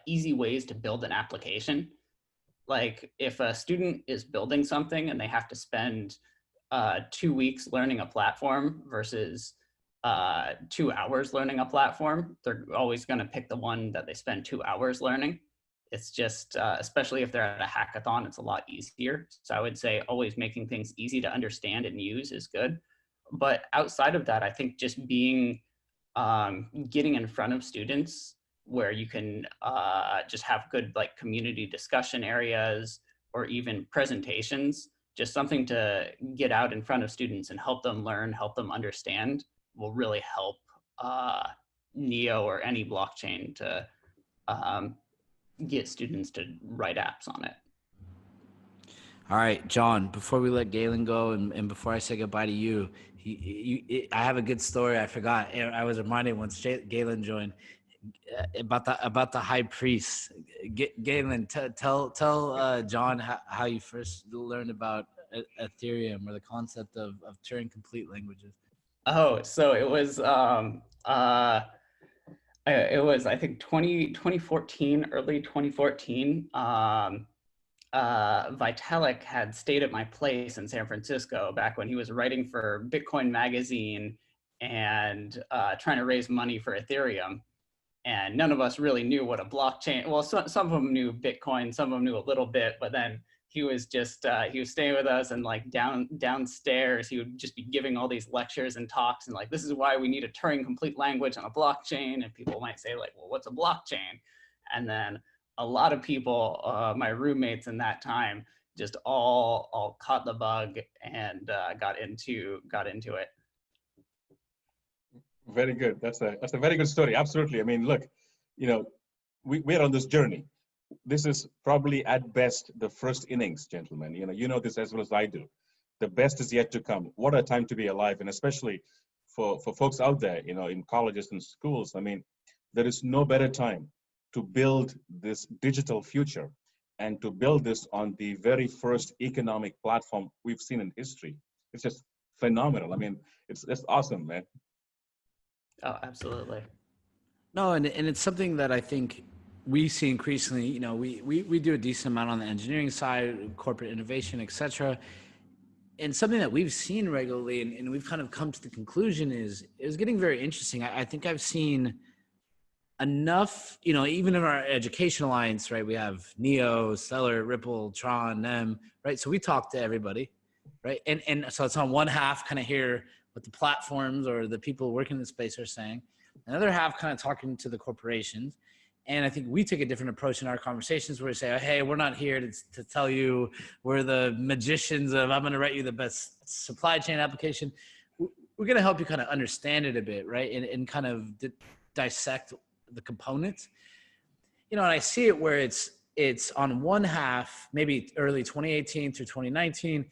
easy ways to build an application. Like if a student is building something and they have to spend 2 weeks learning a platform versus 2 hours learning a platform, they're always going to pick the one that they spend 2 hours learning. It's just, especially if they're at a hackathon, it's a lot easier. So I would say always making things easy to understand and use is good. But outside of that, I think just being, getting in front of students where you can just have good community discussion areas or even presentations, just something to get out in front of students and help them learn, help them understand will really help Neo or any blockchain to get students to write apps on it. All right, John, before we let Galen go and before I say goodbye to you, I have a good story. I forgot. I was reminded once Galen joined about the high priest. Galen, tell John how you first learned about Ethereum or the concept of Turing complete languages. Oh, so it was I think 2014, early 2014. Vitalik had stayed at my place in San Francisco back when he was writing for Bitcoin Magazine and trying to raise money for Ethereum. And none of us really knew what a blockchain, well, some of them knew Bitcoin, some of them knew a little bit, but then he was just, he was staying with us and downstairs, he would just be giving all these lectures and talks and this is why we need a Turing complete language on a blockchain. And people might say well, what's a blockchain? And then a lot of people, my roommates in that time, just all caught the bug and got into it. Very good. That's a very good story. Absolutely. I mean, look, we're on this journey. This is probably at best the first innings, gentlemen. You know this as well as I do. The best is yet to come. What a time to be alive, and especially for folks out there, in colleges and schools. I mean, there is no better time to build this digital future and to build this on the very first economic platform we've seen in history. It's just phenomenal. I mean, it's awesome, man. Oh, absolutely. No, and it's something that I think we see increasingly. We do a decent amount on the engineering side, corporate innovation, et cetera. And something that we've seen regularly and we've kind of come to the conclusion is getting very interesting. I think I've seen enough, even in our education alliance, right? We have Neo, Stellar, Ripple, Tron, NEM, right? So we talk to everybody, right? And so it's on one half kind of hear what the platforms or the people working in the space are saying. Another half kind of talking to the corporations. And I think we take a different approach in our conversations where we say, hey, we're not here to tell you we're the magicians of I'm going to write you the best supply chain application. We're going to help you kind of understand it a bit, right? And kind of dissect the components. And I see it where it's it's on one half, maybe early 2018 through 2019,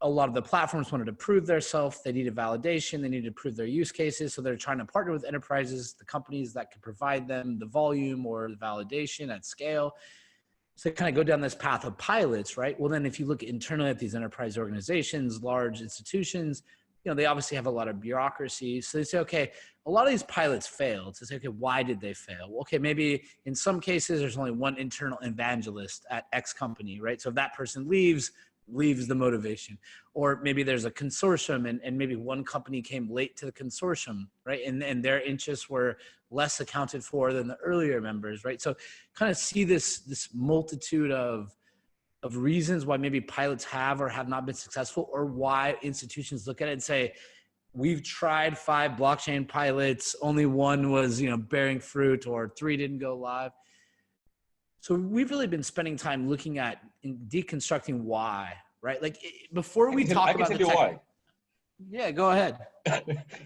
a lot of the platforms wanted to prove themselves. They needed validation. They needed to prove their use cases. So they're trying to partner with enterprises, the companies that could provide them the volume or the validation at scale. So they kind of go down this path of pilots, right? Well, then if you look internally at these enterprise organizations, large institutions, you know, they obviously have a lot of bureaucracy. So they say, okay, a lot of these pilots failed. So they say, okay, why did they fail? Well, okay, maybe in some cases, there's only one internal evangelist at X company, right? So if that person leaves the motivation. Or maybe there's a consortium and maybe one company came late to the consortium, right? And their interests were less accounted for than the earlier members, right? So kind of see this multitude of reasons why maybe pilots have or have not been successful, or why institutions look at it and say, we've tried 5 blockchain pilots, only one was, you know, bearing fruit, or 3 didn't go live. So we've really been spending time looking at deconstructing why, right? Like before we talk about the tech. Why. Yeah, go ahead.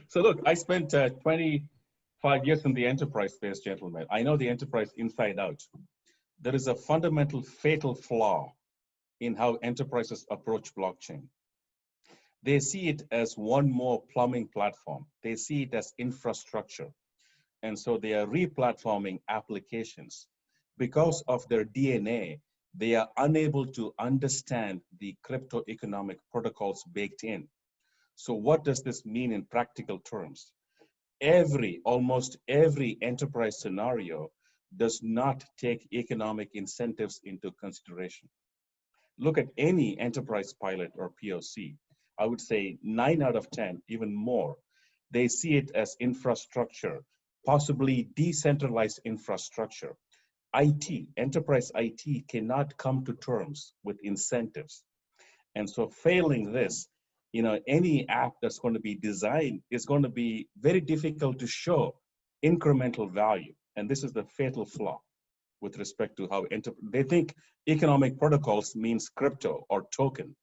So look, I spent 25 years in the enterprise space, gentlemen. I know the enterprise inside out. There is a fundamental fatal flaw in how enterprises approach blockchain. They see it as one more plumbing platform. They see it as infrastructure. And so they are re-platforming applications. Because of their DNA, they are unable to understand the crypto economic protocols baked in. So what does this mean in practical terms? Almost every enterprise scenario does not take economic incentives into consideration. Look at any enterprise pilot or POC. I would say 9 out of 10, even more, they see it as infrastructure, possibly decentralized infrastructure. IT, enterprise IT cannot come to terms with incentives. And so failing this, you know, any app that's going to be designed is going to be very difficult to show incremental value. And this is the fatal flaw with respect to how they think economic protocols means crypto or token.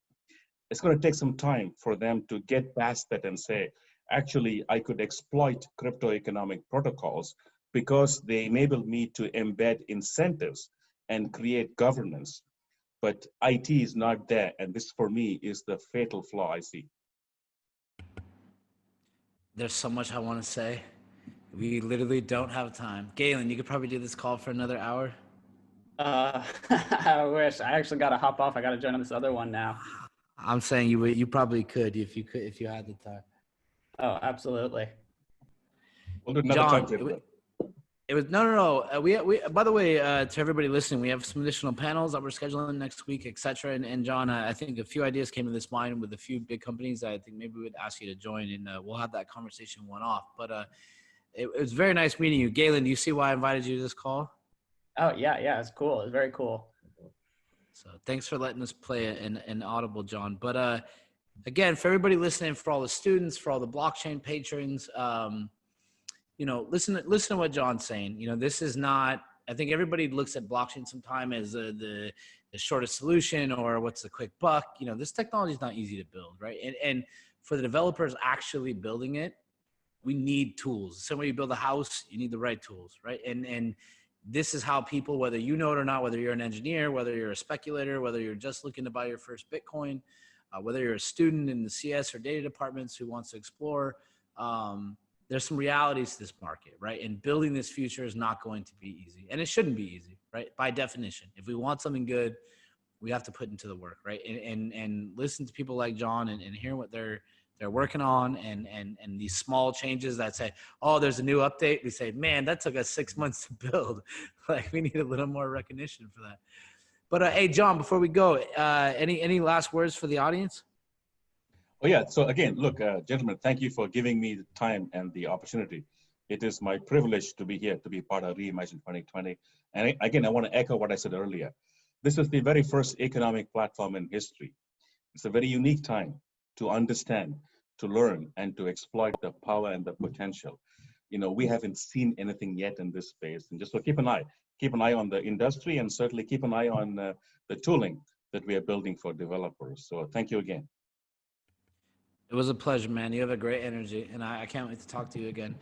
It's going to take some time for them to get past that and say, actually, I could exploit crypto economic protocols because they enable me to embed incentives and create governance. But IT is not there. And this, for me, is the fatal flaw I see. There's so much I want to say. We literally don't have time. Galen, you could probably do this call for another hour. I wish. I actually got to hop off. I got to join on this other one now. I'm saying you probably could if you had the time. Oh, absolutely. We'll do another John, time. It was no. We by the way, to everybody listening, we have some additional panels that we're scheduling next week, etc. And John, I think a few ideas came to this mind with a few big companies that I think maybe we'd ask you to join, and we'll have that conversation one off. But it was very nice meeting you, Galen. Do you see why I invited you to this call? Oh yeah, it's cool. It's very cool. So thanks for letting us play an audible, John. But again, for everybody listening, for all the students, for all the blockchain patrons. You know, listen to what John's saying. You know, this is not, I think everybody looks at blockchain sometime as the shortest solution or what's the quick buck. You know, this technology is not easy to build, right? And for the developers actually building it, we need tools. The same way you build a house, you need the right tools, right? And this is how people, whether you know it or not, whether you're an engineer, whether you're a speculator, whether you're just looking to buy your first Bitcoin, whether you're a student in the CS or data departments who wants to explore, there's some realities to this market, right? And building this future is not going to be easy. And it shouldn't be easy, right? By definition, if we want something good, we have to put into the work, right? And listen to people like John and hear what they're working on and these small changes that say, oh, there's a new update. We say, man, that took us 6 months to build. Like, we need a little more recognition for that. But hey, John, before we go, any last words for the audience? Oh yeah, so again, look, gentlemen, thank you for giving me the time and the opportunity. It is my privilege to be here, to be part of ReImagine 2020. And again, I want to echo what I said earlier. This is the very first economic platform in history. It's a very unique time to understand, to learn, and to exploit the power and the potential. You know, we haven't seen anything yet in this space. And just so keep an eye on the industry, and certainly keep an eye on the tooling that we are building for developers. So thank you again. It was a pleasure, man. You have a great energy, and I can't wait to talk to you again.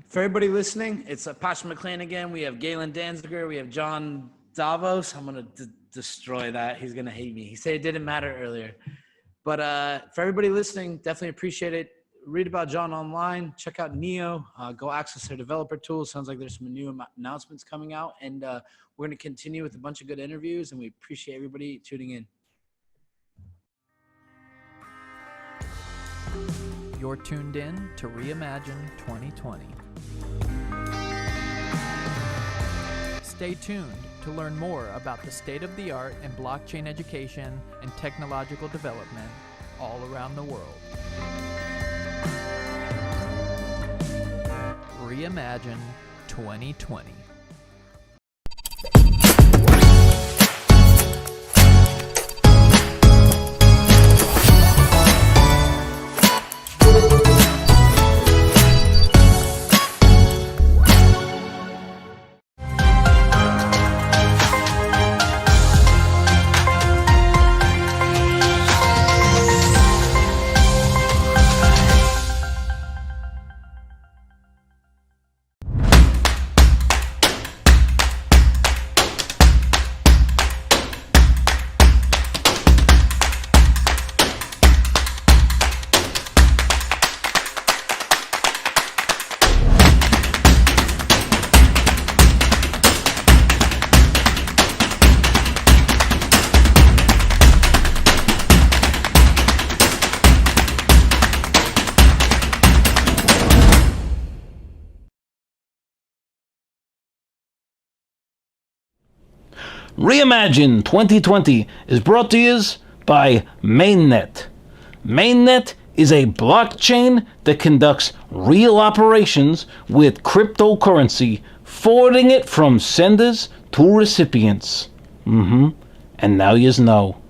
For everybody listening, it's Pasha McLean again. We have Galen Danziger. We have John Davos. I'm gonna destroy that. He's gonna hate me. He said it didn't matter earlier. But for everybody listening, definitely appreciate it. Read about John online. Check out Neo. Go access their developer tools. Sounds like there's some new announcements coming out. And we're going to continue with a bunch of good interviews. And we appreciate everybody tuning in. You're tuned in to ReImagine 2020. Stay tuned to learn more about the state-of-the-art in blockchain education and technological development all around the world. ReImagine 2020. ReImagine 2020 is brought to you by Mainnet. Mainnet is a blockchain that conducts real operations with cryptocurrency, forwarding it from senders to recipients. And now yous know.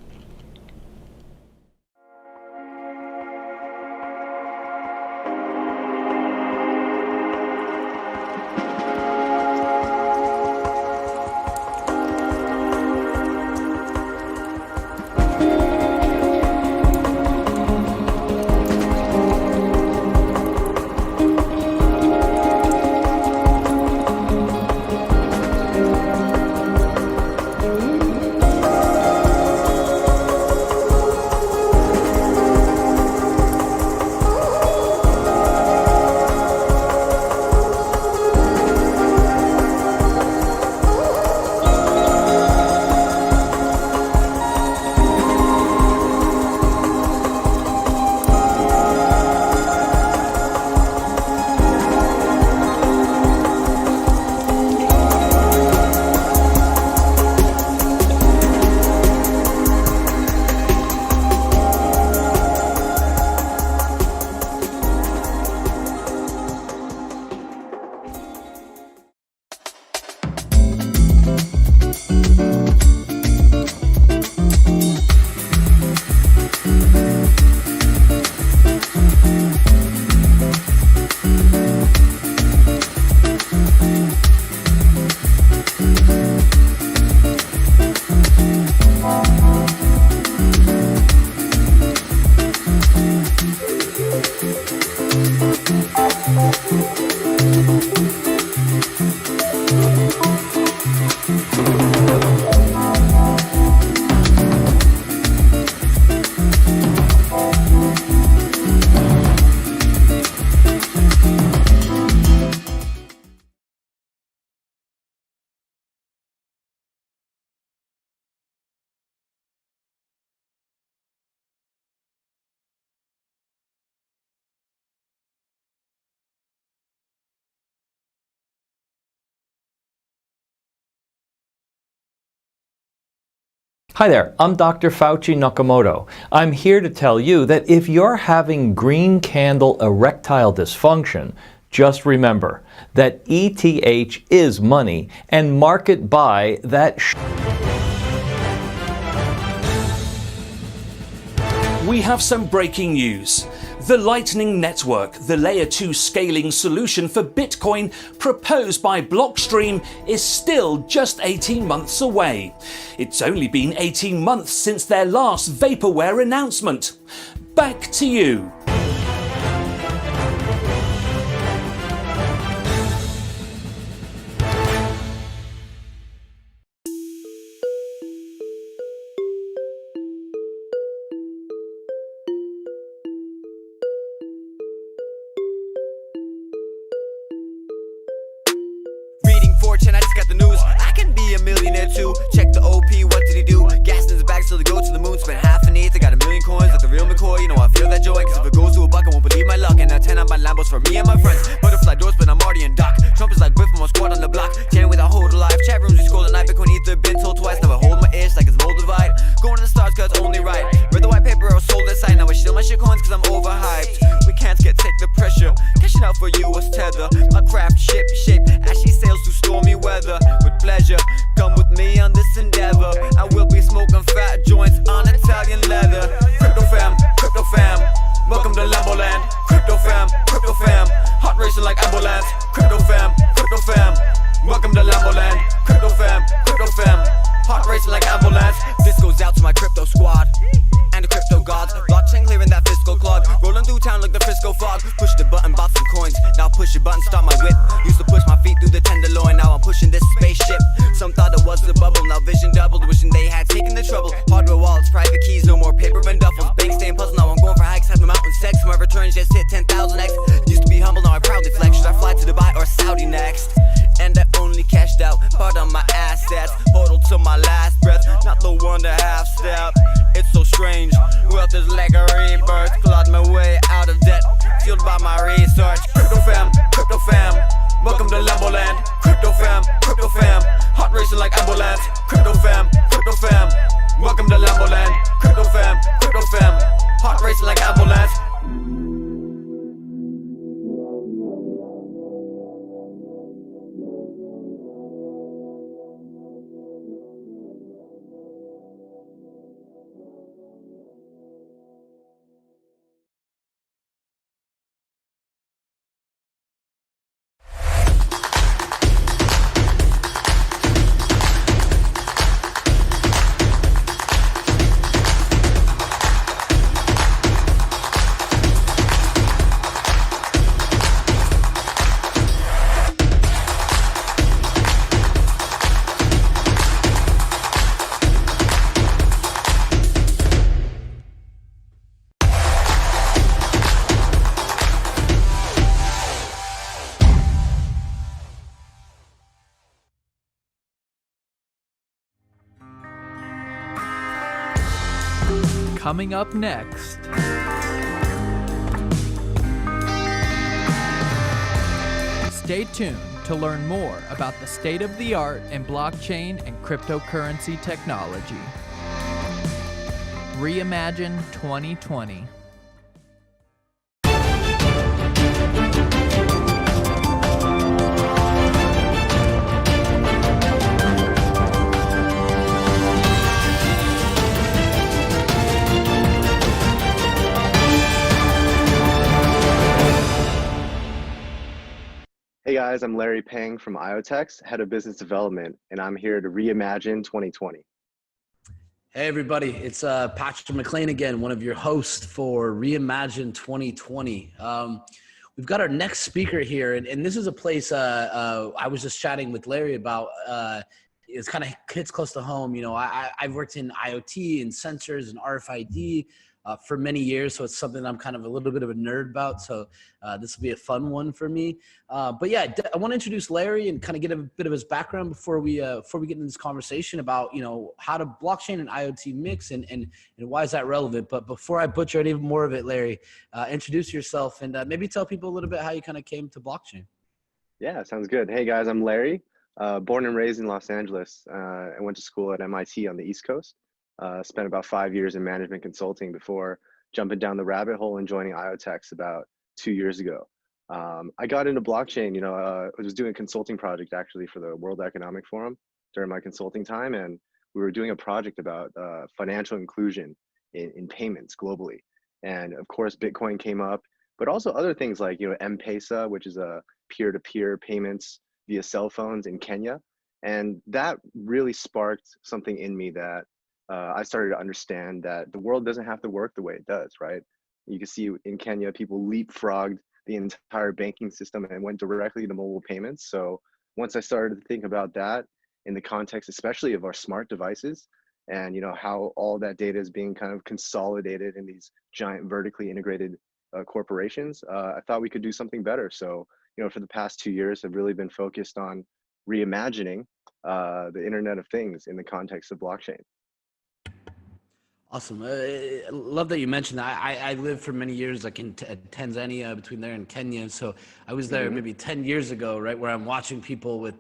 Hi there, I'm Dr. Fauci Nakamoto. I'm here to tell you that if you're having green candle erectile dysfunction, just remember that ETH is money and mark it by that. We have some breaking news. The Lightning Network, the Layer 2 scaling solution for Bitcoin proposed by Blockstream, is still just 18 months away. It's only been 18 months since their last vaporware announcement. Back to you. there too. Check the OP, what did he do? Gas in his bag so they go to the moon. Spent half an eighth, I got a million coins like the real McCoy. You know I feel that joy, cause if it goes to a buck I won't believe my luck. And now 10 on my Lambos for me and my friends. Butterfly doors but I'm already in dock. Trump is like whip from a squad on the block. Chanting with a hold alive. Chat rooms we scroll at night. Bitcoin ether been told twice. Never hold my ish like it's mold divide. Going to the stars cause it's only right. Read the white paper or sold that site. Now I steal my shit coins cause I'm overhyped. We can't take the pressure. Cashing out for you was tether. My craft ship shape as she sails through stormy weather. With pleasure, come with me on this endeavor. I will be smoking fat joints on Italian leather. Crypto fam, welcome to Lambo land. Crypto fam, hot racing like ambulance. Crypto fam, welcome to Lambo land. Crypto fam, hot racing like ambulance. This goes out to my crypto squad and the crypto gods. Blockchain clearing that fiscal clog. Rolling through town like the Frisco fog. Push the button, bought some coins. Now push the button, start my whip. Used to push my feet through the tenderloin. Now I'm pushing this spaceship. Some thought it was a bubble. Now vision doubled. Wishing they had taken the trouble. Hardware wallets, private keys, no more paper and duffels. Bank staying puzzled. Now I'm going for hikes. Have the mountain sex. My returns just hit 10,000x. Used to be humble. Now I proudly flex. Should I fly to Dubai or Saudi next? And I only cashed out part of my assets. Hodled to my last breath. Not the one to half step. It's so strange. Wealth is like a rebirth. Clawed my way out of debt. Fueled by my research. Crypto fam, welcome to Lambo land. Crypto fam, hot racing like ambulance. Crypto fam, welcome to Lambo land. Crypto fam, hot racing like ambulance. Coming up next. Stay tuned to learn more about the state of the art in blockchain and cryptocurrency technology. ReImagine 2020. Hey guys, I'm Larry Peng from IoTex, Head of Business Development, and I'm here to reimagine 2020. Hey everybody, it's Patrick McLean again, one of your hosts for ReImagine 2020. We've got our next speaker here, and this is a place I was just chatting with Larry about. It's kind of hits close to home. You know, I've worked in IoT and sensors and RFID for many years, so it's something I'm kind of a little bit of a nerd about. So this will be a fun one for me. But yeah, I want to introduce Larry and kind of get a bit of his background before we get into this conversation about, you know, how to blockchain and IoT mix and why is that relevant. But before I butcher any more of it, Larry, introduce yourself and maybe tell people a little bit how you kind of came to blockchain. Yeah, sounds good. Hey guys, I'm Larry, born and raised in Los Angeles. I went to school at MIT on the East Coast. Spent about 5 years in management consulting before jumping down the rabbit hole and joining IoTex about 2 years ago. I got into blockchain, you know, I was doing a consulting project actually for the World Economic Forum during my consulting time, and we were doing a project about financial inclusion in payments globally. And of course, Bitcoin came up, but also other things like, you know, M-Pesa, which is a peer-to-peer payments via cell phones in Kenya. And that really sparked something in me that I started to understand that the world doesn't have to work the way it does, right? You can see in Kenya, people leapfrogged the entire banking system and went directly to mobile payments. So once I started to think about that in the context, especially of our smart devices, and you know how all that data is being kind of consolidated in these giant vertically integrated corporations, I thought we could do something better. So, you know, for the past 2 years, I've really been focused on reimagining the Internet of Things in the context of blockchain. Awesome. Love that you mentioned that. I lived for many years like in Tanzania, between there and Kenya. So I was there maybe 10 years ago, right, where I'm watching people with,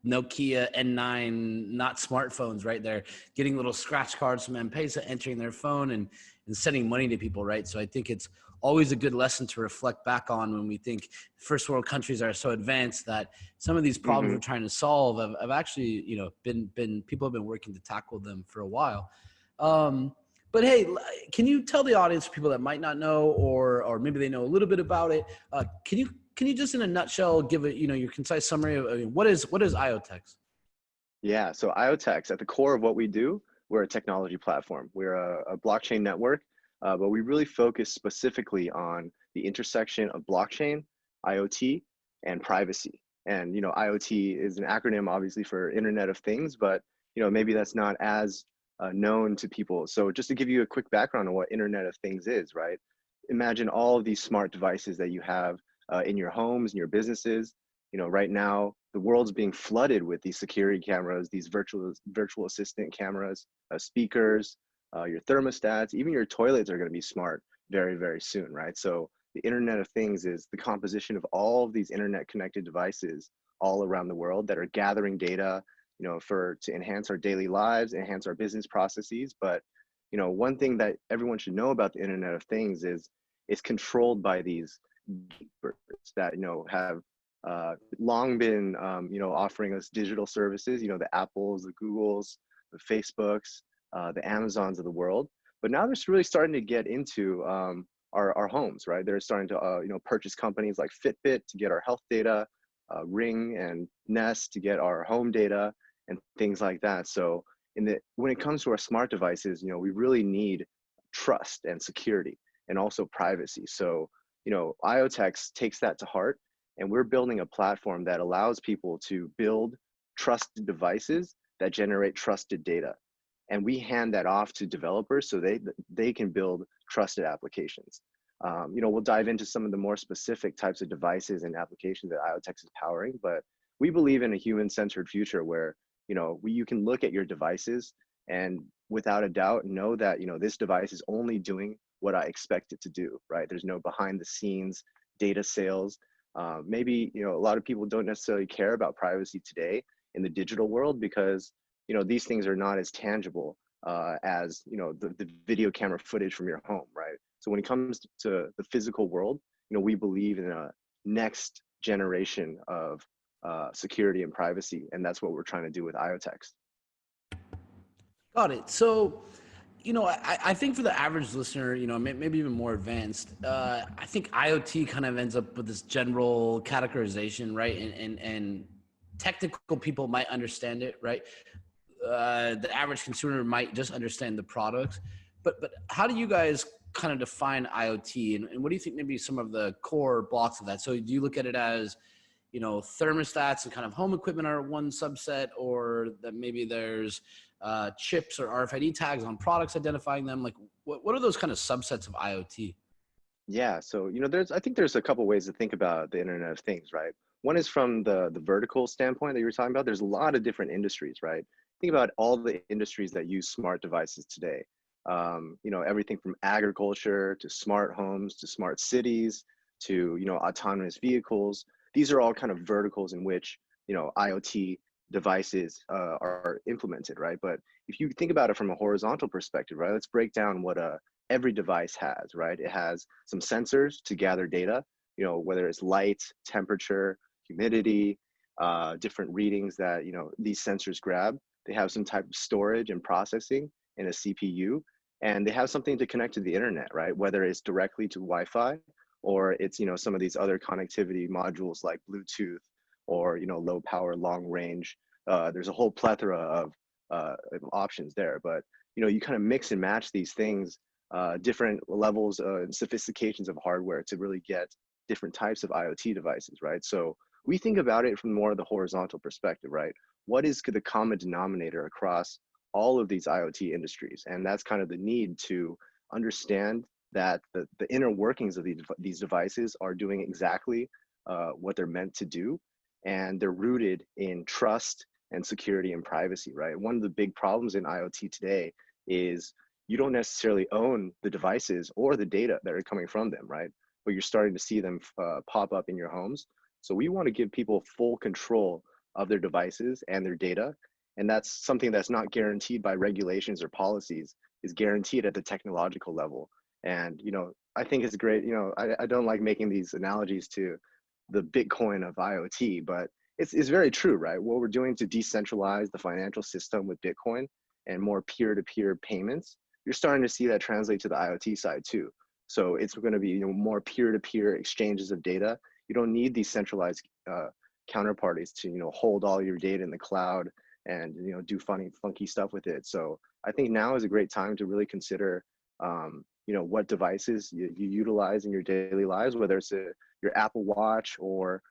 Nokia N9, not smartphones, right? They're getting little scratch cards from M-Pesa, entering their phone and sending money to people, right? So I think it's always a good lesson to reflect back on when we think first world countries are so advanced that some of these problems we're trying to solve have actually, been people have been working to tackle them for a while. But hey, can you tell the audience, people that might not know, or maybe they know a little bit about it, can you just in a nutshell give it, your concise summary of what is IoTeX? Yeah, so IoTeX, at the core of what we do, we're a technology platform. We're a blockchain network, but we really focus specifically on the intersection of blockchain, IoT, and privacy. And IoT is an acronym, obviously, for Internet of Things, but maybe that's not as known to people. So just to give you a quick background on what Internet of Things is, right? Imagine all of these smart devices that you have in your homes, in your businesses. Right now, the world's being flooded with these security cameras, these virtual assistant cameras, speakers, your thermostats, even your toilets are going to be smart very, very soon, right? So the Internet of Things is the composition of all of these internet connected devices all around the world that are gathering data, to enhance our daily lives, enhance our business processes. But, one thing that everyone should know about the Internet of Things is it's controlled by these gatekeepers that, have long been, offering us digital services, the Apples, the Googles, the Facebooks, the Amazons of the world. But now they're really starting to get into our homes, right? They're starting to, purchase companies like Fitbit to get our health data, Ring and Nest to get our home data and things like that. So when it comes to our smart devices, we really need trust and security and also privacy. So, IoTeX takes that to heart, and we're building a platform that allows people to build trusted devices that generate trusted data. And we hand that off to developers so they can build trusted applications. We'll dive into some of the more specific types of devices and applications that IoTeX is powering, but we believe in a human-centered future where, you can look at your devices and without a doubt know that, this device is only doing what I expect it to do, right? There's no behind the scenes data sales. Maybe, a lot of people don't necessarily care about privacy today in the digital world because, these things are not as tangible as, the video camera footage from your home, right? So when it comes to the physical world, we believe in a next generation of security and privacy, and that's what we're trying to do with IoTeX. Got it. So, I think for the average listener, maybe even more advanced, I think IoT kind of ends up with this general categorization, right? And technical people might understand it, right? The average consumer might just understand the product, but how do you guys kind of define IoT, and what do you think maybe some of the core blocks of that? So do you look at it as, thermostats and kind of home equipment are one subset, or that maybe there's chips or RFID tags on products identifying them? Like what are those kind of subsets of IoT? Yeah, so I think there's a couple ways to think about the Internet of Things, right? One is from the vertical standpoint that you were talking about. There's a lot of different industries, right? Think about all the industries that use smart devices today. Everything from agriculture to smart homes to smart cities to autonomous vehicles. These are all kind of verticals in which IoT devices are implemented, right? But if you think about it from a horizontal perspective, right? Let's break down what every device has, right? It has some sensors to gather data, whether it's light, temperature, humidity, different readings that these sensors grab. They have some type of storage and processing in a CPU, and they have something to connect to the internet, right? Whether it's directly to Wi-Fi or it's some of these other connectivity modules like Bluetooth or low power, long range. There's a whole plethora of options there, but you kind of mix and match these things, different levels and sophistications of hardware to really get different types of IoT devices, right? So we think about it from more of the horizontal perspective, right? What is the common denominator across all of these IoT industries? And that's kind of the need to understand that the inner workings of these devices are doing exactly what they're meant to do. And they're rooted in trust and security and privacy, right? One of the big problems in IoT today is you don't necessarily own the devices or the data that are coming from them, right? But you're starting to see them pop up in your homes. So we want to give people full control of their devices and their data. And that's something that's not guaranteed by regulations or policies, is guaranteed at the technological level. And, I think it's great. I don't like making these analogies to the Bitcoin of IoT, but it's very true, right? What we're doing to decentralize the financial system with Bitcoin and more peer-to-peer payments, you're starting to see that translate to the IoT side too. So it's going to be more peer-to-peer exchanges of data. You don't need these centralized counterparties to hold all your data in the cloud and do funky stuff with it. So I think now is a great time to really consider what devices you utilize in your daily lives, whether it's your Apple Watch or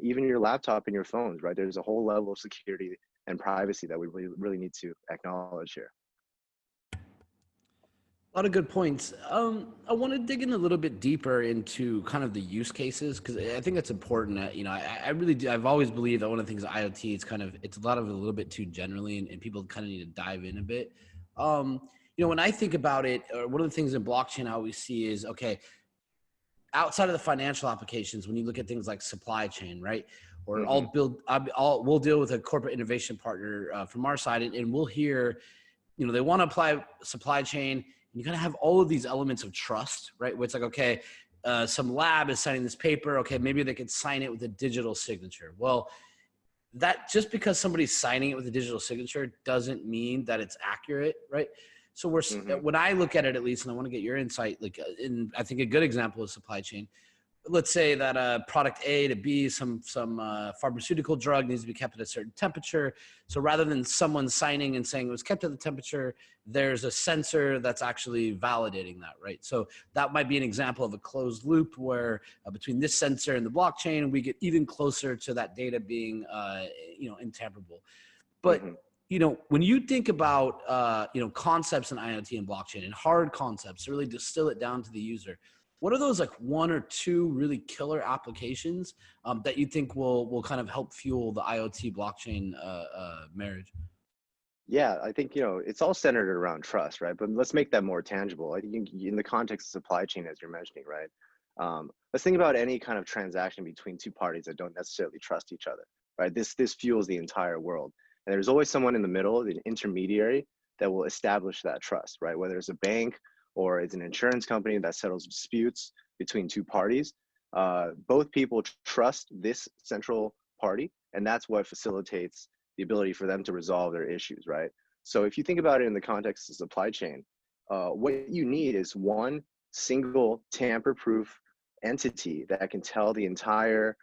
even your laptop and your phones, right? There's a whole level of security and privacy that we really need to acknowledge here. A lot of good points. I want to dig in a little bit deeper into kind of the use cases, because I think it's important. I really do. I've always believed that one of the things IoT, it's a lot of a little bit too generally, and people kind of need to dive in a bit. When I think about it, one of the things in blockchain I always see is, okay, outside of the financial applications, when you look at things like supply chain, right? Or we'll deal with a corporate innovation partner from our side, and we'll hear, they want to apply supply chain. You gotta have all of these elements of trust, right? Where it's like, okay, some lab is signing this paper. Okay, maybe they could sign it with a digital signature. Well, that just because somebody's signing it with a digital signature doesn't mean that it's accurate, right? So when I look at it, at least, and I want to get your insight, I think a good example is supply chain. Let's say that product A to B, some pharmaceutical drug needs to be kept at a certain temperature. So rather than someone signing and saying it was kept at the temperature, there's a sensor that's actually validating that, right? So that might be an example of a closed loop where between this sensor and the blockchain, we get even closer to that data being, intamperable. But when you think about concepts in IoT and blockchain and hard concepts, to really distill it down to the user, what are those one or two really killer applications that you think will kind of help fuel the IoT blockchain marriage? Yeah, I think, it's all centered around trust, right? But let's make that more tangible. I think in the context of supply chain, as you're mentioning, right? Let's think about any kind of transaction between two parties that don't necessarily trust each other, right? This fuels the entire world. And there's always someone in the middle, an intermediary, that will establish that trust, right? Whether it's a bank or it's an insurance company that settles disputes between two parties, both people trust this central party, and that's what facilitates the ability for them to resolve their issues, right? So if you think about it in the context of supply chain, what you need is one single tamper-proof entity that can tell the entire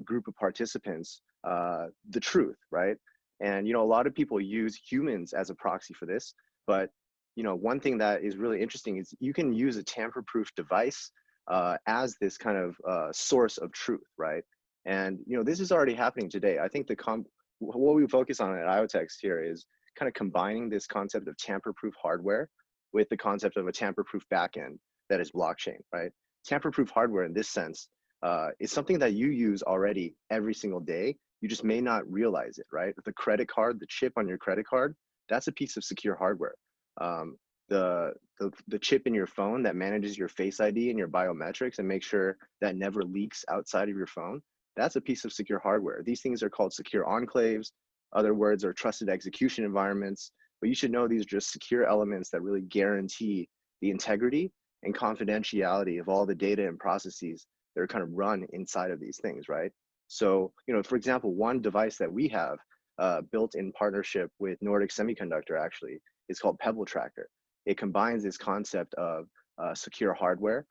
group of participants the truth, right? And a lot of people use humans as a proxy for this, but one thing that is really interesting is you can use a tamper-proof device as this kind of source of truth, right? And this is already happening today. I think what we focus on at IoTeX here is kind of combining this concept of tamper-proof hardware with the concept of a tamper-proof backend that is blockchain, right? Tamper-proof hardware in this sense is something that you use already every single day. You just may not realize it, right? The credit card, the chip on your credit card, that's a piece of secure hardware. The chip in your phone that manages your Face ID and your biometrics and makes sure that never leaks outside of your phone, that's a piece of secure hardware. These things are called secure enclaves. Other words are trusted execution environments. But you should know these are just secure elements that really guarantee the integrity and confidentiality of all the data and processes that are kind of run inside of these things, right? So, for example, one device that we have built in partnership with Nordic Semiconductor actually is called Pebble Tracker. It combines this concept of secure hardware,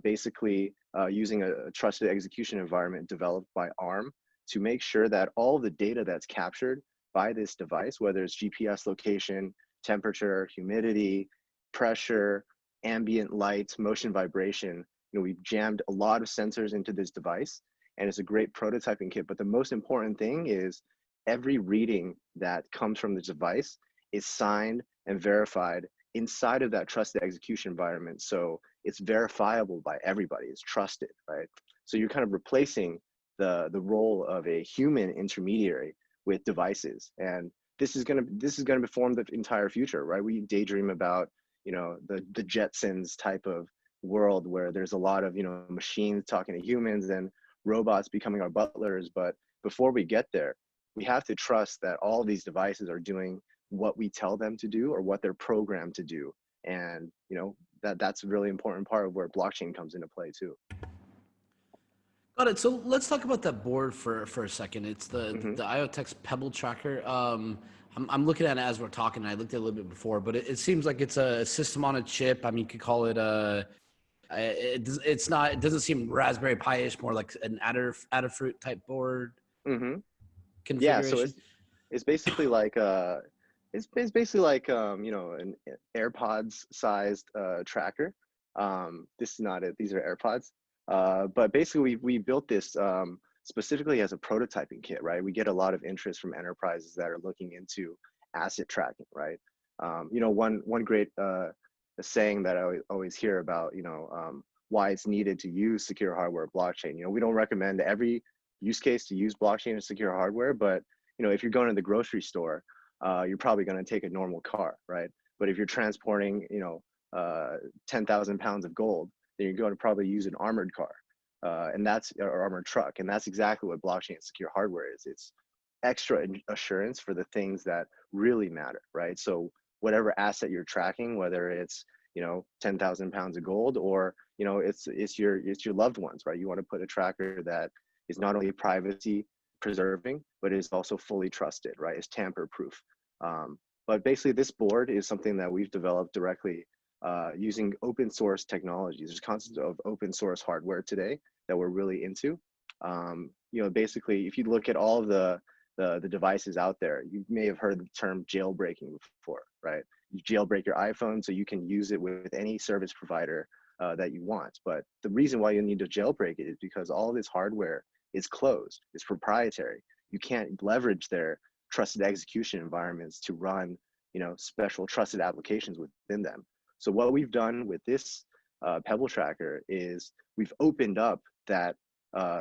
basically using a trusted execution environment developed by ARM to make sure that all the data that's captured by this device, whether it's GPS location, temperature, humidity, pressure, ambient light, motion vibration, we've jammed a lot of sensors into this device, and it's a great prototyping kit. But the most important thing is every reading that comes from the device is signed and verified inside of that trusted execution environment. So it's verifiable by everybody, it's trusted, right? So you're kind of replacing the role of a human intermediary with devices. And this is gonna form the entire future, right? We daydream about, you know, the Jetsons type of world where there's a lot of, you know, machines talking to humans and robots becoming our butlers. But before we get there, we have to trust that all these devices are doing what we tell them to do or what they're programmed to do. And, you know, that's a really important part of where blockchain comes into play too. Got it. So let's talk about that board for a second. It's the IoTeX Pebble Tracker. I'm looking at it as we're talking. I looked at it a little bit before, but it seems like it's a system on a chip. I mean, you could call it it's not. It doesn't seem Raspberry Pi-ish. More like an Adafruit type board. Configuration. Yeah. So it's basically like it's basically like you know, an AirPods sized tracker. This is not it. These are AirPods. But basically we built this specifically as a prototyping kit, right? We get a lot of interest from enterprises that are looking into asset tracking, right? You know, one great saying that I always hear about, you know, why it's needed to use secure hardware blockchain. You know, we don't recommend every use case to use blockchain and secure hardware, but, you know, if you're going to the grocery store, you're probably going to take a normal car, right? But if you're transporting, you know, 10,000 pounds of gold, then you're going to probably use an armored car, and that's or armored truck, and that's exactly what blockchain and secure hardware is. It's extra assurance for the things that really matter, right? So whatever asset you're tracking, whether it's, you know, 10,000 pounds of gold, or, you know, it's your loved ones, right? You want to put a tracker that is not only privacy preserving, but is also fully trusted, right? It's tamper proof. But basically, this board is something that we've developed directly using open source technologies. There's concepts of open source hardware today that we're really into. You know, basically, if you look at all of the devices out there, you may have heard the term jailbreaking before, right? You jailbreak your iPhone so you can use it with any service provider that you want. But the reason why you need to jailbreak it is because all of this hardware is closed, it's proprietary. You can't leverage their trusted execution environments to run, you know, special trusted applications within them. So what we've done with this Pebble Tracker is we've opened up that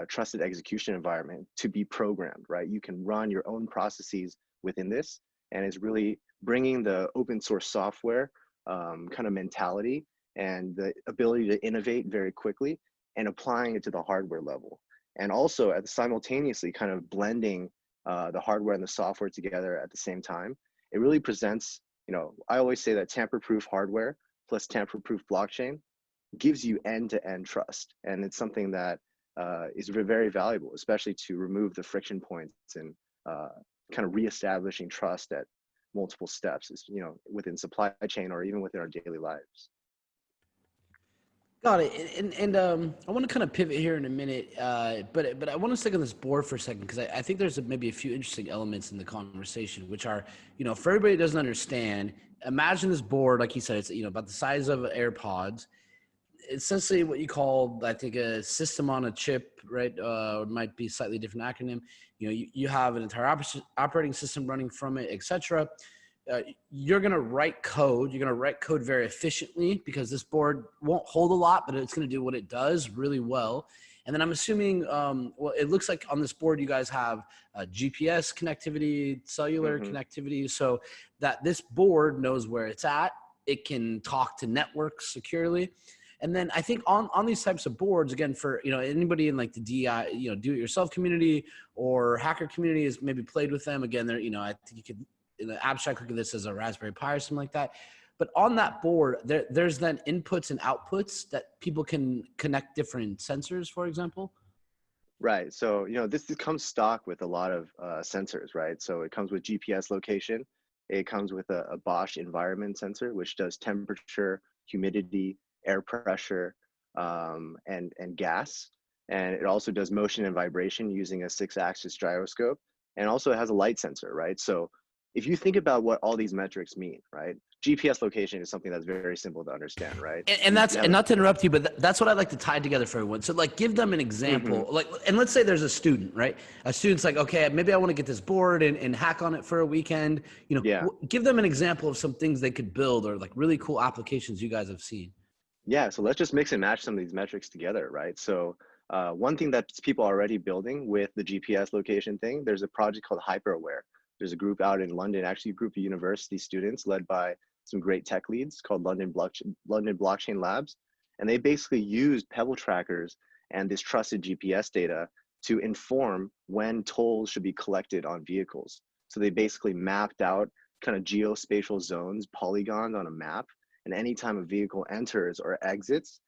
trusted execution environment to be programmed, right? You can run your own processes within this, and it's really bringing the open source software kind of mentality and the ability to innovate very quickly and applying it to the hardware level. And also simultaneously kind of blending the hardware and the software together at the same time. It really presents, you know, I always say that tamper-proof hardware plus tamper-proof blockchain gives you end-to-end trust. And it's something that is very valuable, especially to remove the friction points and kind of reestablishing trust at multiple steps, you know, within supply chain or even within our daily lives. Got it. And I want to kind of pivot here in a minute, but I want to stick on this board for a second, because I think there's maybe a few interesting elements in the conversation, which are, you know, for everybody who doesn't understand, imagine this board, like you said, it's, you know, about the size of AirPods. It's essentially what you call, I think, a system on a chip, right? Or it might be a slightly different acronym. You know, you have an entire operating system running from it, etc. You're going to write code. You're going to write code very efficiently, because this board won't hold a lot, but it's going to do what it does really well. And then I'm assuming, well, it looks like on this board, you guys have GPS connectivity, cellular connectivity, so that this board knows where it's at. It can talk to networks securely. And then I think on these types of boards, again, for, you know, anybody in like the DI, you know, do-it-yourself community or hacker community has maybe played with them. Again, they're, you know, I think you could, in the abstract, look at this as a Raspberry Pi or something like that. But on that board, there's then inputs and outputs that people can connect different sensors, for example. Right. So, you know, this comes stock with a lot of sensors, right? So it comes with GPS location. It comes with a Bosch environment sensor, which does temperature, humidity, air pressure, and gas. And it also does motion and vibration using a 6-axis gyroscope. And also it has a light sensor, right? So if you think about what all these metrics mean, right? GPS location is something that's very simple to understand, right? And that's, and not to interrupt you, but that's what I'd like to tie together for everyone. So like, give them an example, like, and let's say there's a student, right? A student's like, okay, maybe I want to get this board and hack on it for a weekend. You know, give them an example of some things they could build, or like really cool applications you guys have seen. Yeah, so let's just mix and match some of these metrics together, right? So One thing that people are already building with the GPS location thing, there's a project called HyperAware. There's a group out in London, actually a group of university students led by some great tech leads called London Blockchain Labs. And they basically use Pebble trackers and this trusted GPS data to inform when tolls should be collected on vehicles. So they basically mapped out kind of geospatial zones, polygons on a map. And anytime a vehicle enters or exits,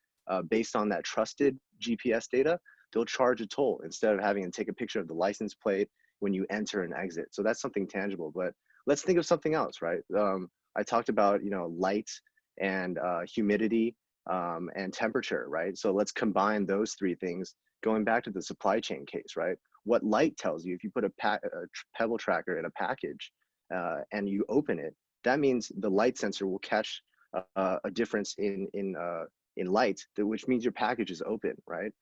based on that trusted GPS data, they'll charge a toll instead of having to take a picture of the license plate when you enter and exit. So that's something tangible. But let's think of something else, right? I talked about, light and humidity and temperature, right? So let's combine those three things. Going back to the supply chain case, right? What light tells you, if you put a Pebble tracker in a package and you open it, that means the light sensor will catch a difference in light, which means your package is open, right?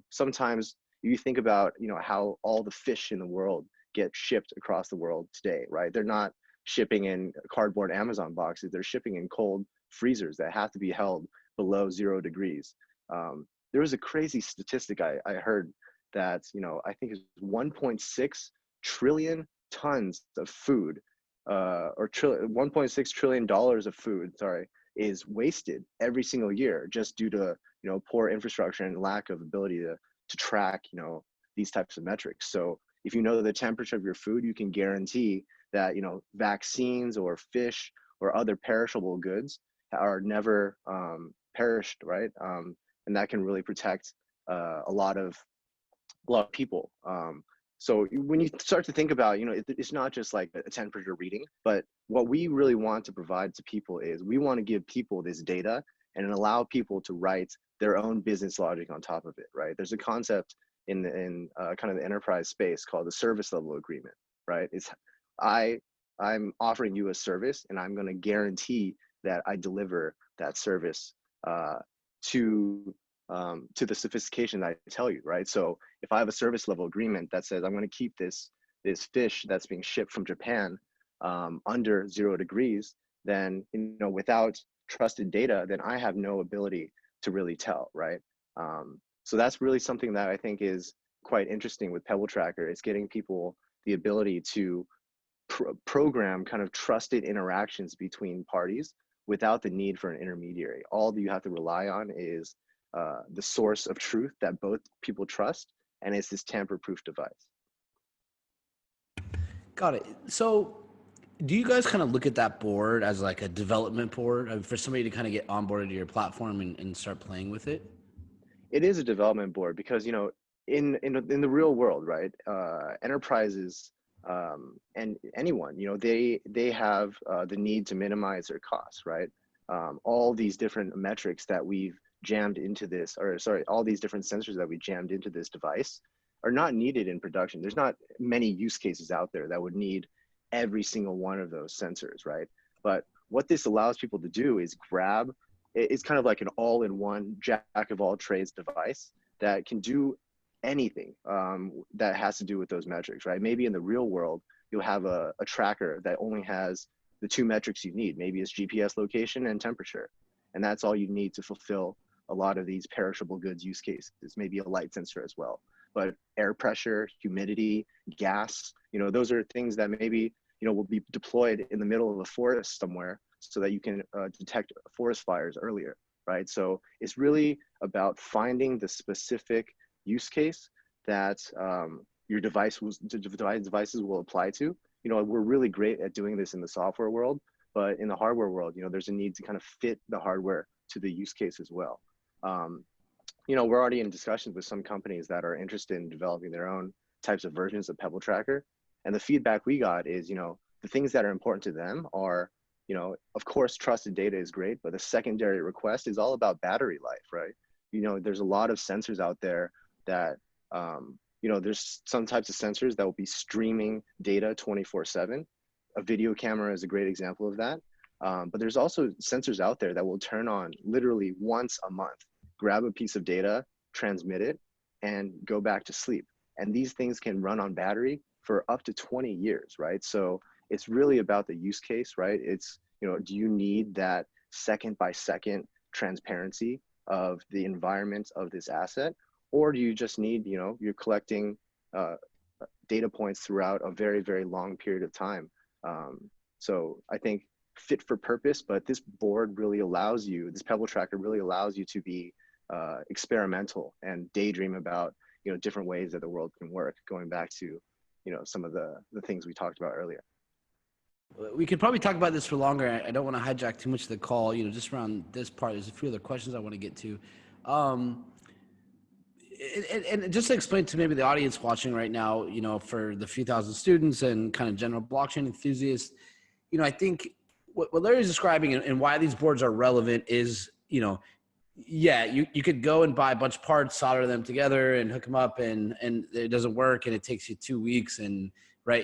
Sometimes you think about, how all the fish in the world get shipped across the world today, right? They're not shipping in cardboard Amazon boxes. They're shipping in cold freezers that have to be held below 0 degrees. There was a crazy statistic I heard that, I think it's 1.6 trillion tons of food, or $1.6 trillion of food, sorry, is wasted every single year just due to, poor infrastructure and lack of ability to track, these types of metrics. So if you know the temperature of your food, you can guarantee that, vaccines or fish or other perishable goods are never perished, right? And that can really protect a lot of people. So when you start to think about, it's not just like a temperature reading, but what we really want to provide to people is we want to give people this data and allow people to write their own business logic on top of it, right? There's a concept in kind of the enterprise space called the service level agreement, right? It's I'm offering you a service and I'm going to guarantee that I deliver that service to the sophistication that I tell you, right? So if I have a service level agreement that says I'm going to keep this fish that's being shipped from Japan under 0 degrees, then without trusted data, then I have no ability to really tell, right? So that's really something that I think is quite interesting with Pebble Tracker. It's getting people the ability to program kind of trusted interactions between parties without the need for an intermediary. All you have to rely on is the source of truth that both people trust, and it's this tamper-proof device. Got it. So do you guys kind of look at that board as like a development board for somebody to kind of get onboarded to your platform and start playing with it? It is a development board because, in the real world, right, enterprises and anyone, they have the need to minimize their costs, right? All these different metrics that we've jammed into this, all these different sensors that we jammed into this device are not needed in production. There's not many use cases out there that would need every single one of those sensors, right? But what this allows people to do is it's kind of like an all-in-one jack of all trades device that can do anything that has to do with those metrics, right? Maybe in the real world, you'll have a tracker that only has the 2 metrics you need. Maybe it's GPS location and temperature. And that's all you need to fulfill a lot of these perishable goods use cases, maybe a light sensor as well. But air pressure, humidity, gas, those are things that maybe, will be deployed in the middle of a forest somewhere so that you can detect forest fires earlier, right? So it's really about finding the specific use case that your devices will apply to. We're really great at doing this in the software world, but in the hardware world, there's a need to kind of fit the hardware to the use case as well. We're already in discussions with some companies that are interested in developing their own types of versions of Pebble Tracker. And the feedback we got is, the things that are important to them are, of course, trusted data is great, but the secondary request is all about battery life, right? There's a lot of sensors out there that, there's some types of sensors that will be streaming data 24/7. A video camera is a great example of that. But there's also sensors out there that will turn on literally once a month, grab a piece of data, transmit it, and go back to sleep. And these things can run on battery for up to 20 years, right? So it's really about the use case, right? It's, do you need that second by second transparency of the environment of this asset? or do you just need, you're collecting data points throughout a very, very long period of time. So I think fit for purpose, but this board really allows you, this Pebble Tracker really allows you to be experimental and daydream about, different ways that the world can work, going back to, some of the things we talked about earlier. We could probably talk about this for longer. I don't want to hijack too much of the call, just around this part. There's a few other questions I want to get to. And just to explain to maybe the audience watching right now, for the few thousand students and kind of general blockchain enthusiasts, I think what Larry's describing and why these boards are relevant is, yeah, you could go and buy a bunch of parts, solder them together and hook them up and it doesn't work and it takes you 2 weeks and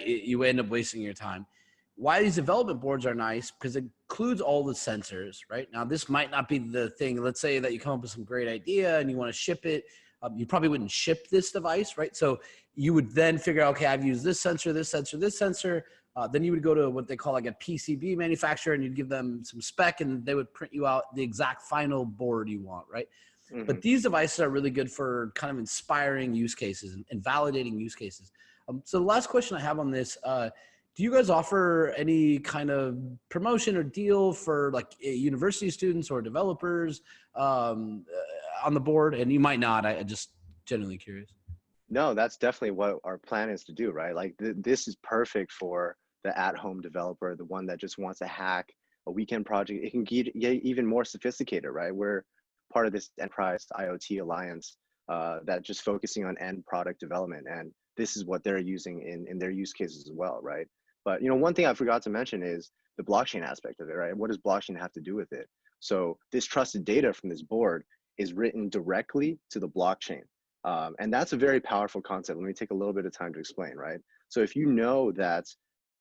you end up wasting your time. Why these development boards are nice, because it includes all the sensors, right? Now, this might not be the thing. Let's say that you come up with some great idea and you want to ship it. You probably wouldn't ship this device, right? So you would then figure out, okay, I've used this sensor, this sensor, this sensor. Then you would go to what they call like a PCB manufacturer and you'd give them some spec and they would print you out the exact final board you want, right? Mm-hmm. But these devices are really good for kind of inspiring use cases and validating use cases. So the last question I have on this, do you guys offer any kind of promotion or deal for like university students or developers on the board? And you might not, I just genuinely curious. No, that's definitely what our plan is to do, right? Like this is perfect for the at-home developer, the one that just wants to hack a weekend project. It can get even more sophisticated, right? We're part of this enterprise IoT alliance that just focusing on end product development. And this is what they're using in their use cases as well, right? But one thing I forgot to mention is the blockchain aspect of it, right? What does blockchain have to do with it? So this trusted data from this board is written directly to the blockchain. And that's a very powerful concept. Let me take a little bit of time to explain, right? So if you know that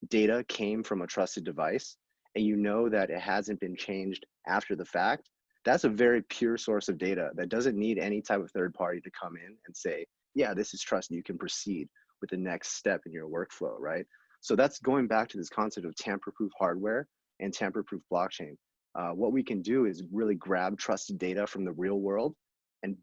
data came from a trusted device and you know that it hasn't been changed after the fact, that's a very pure source of data that doesn't need any type of third party to come in and say, yeah, this is trusted. You can proceed with the next step in your workflow, right? So that's going back to this concept of tamper-proof hardware and tamper-proof blockchain. What we can do is really grab trusted data from the real world and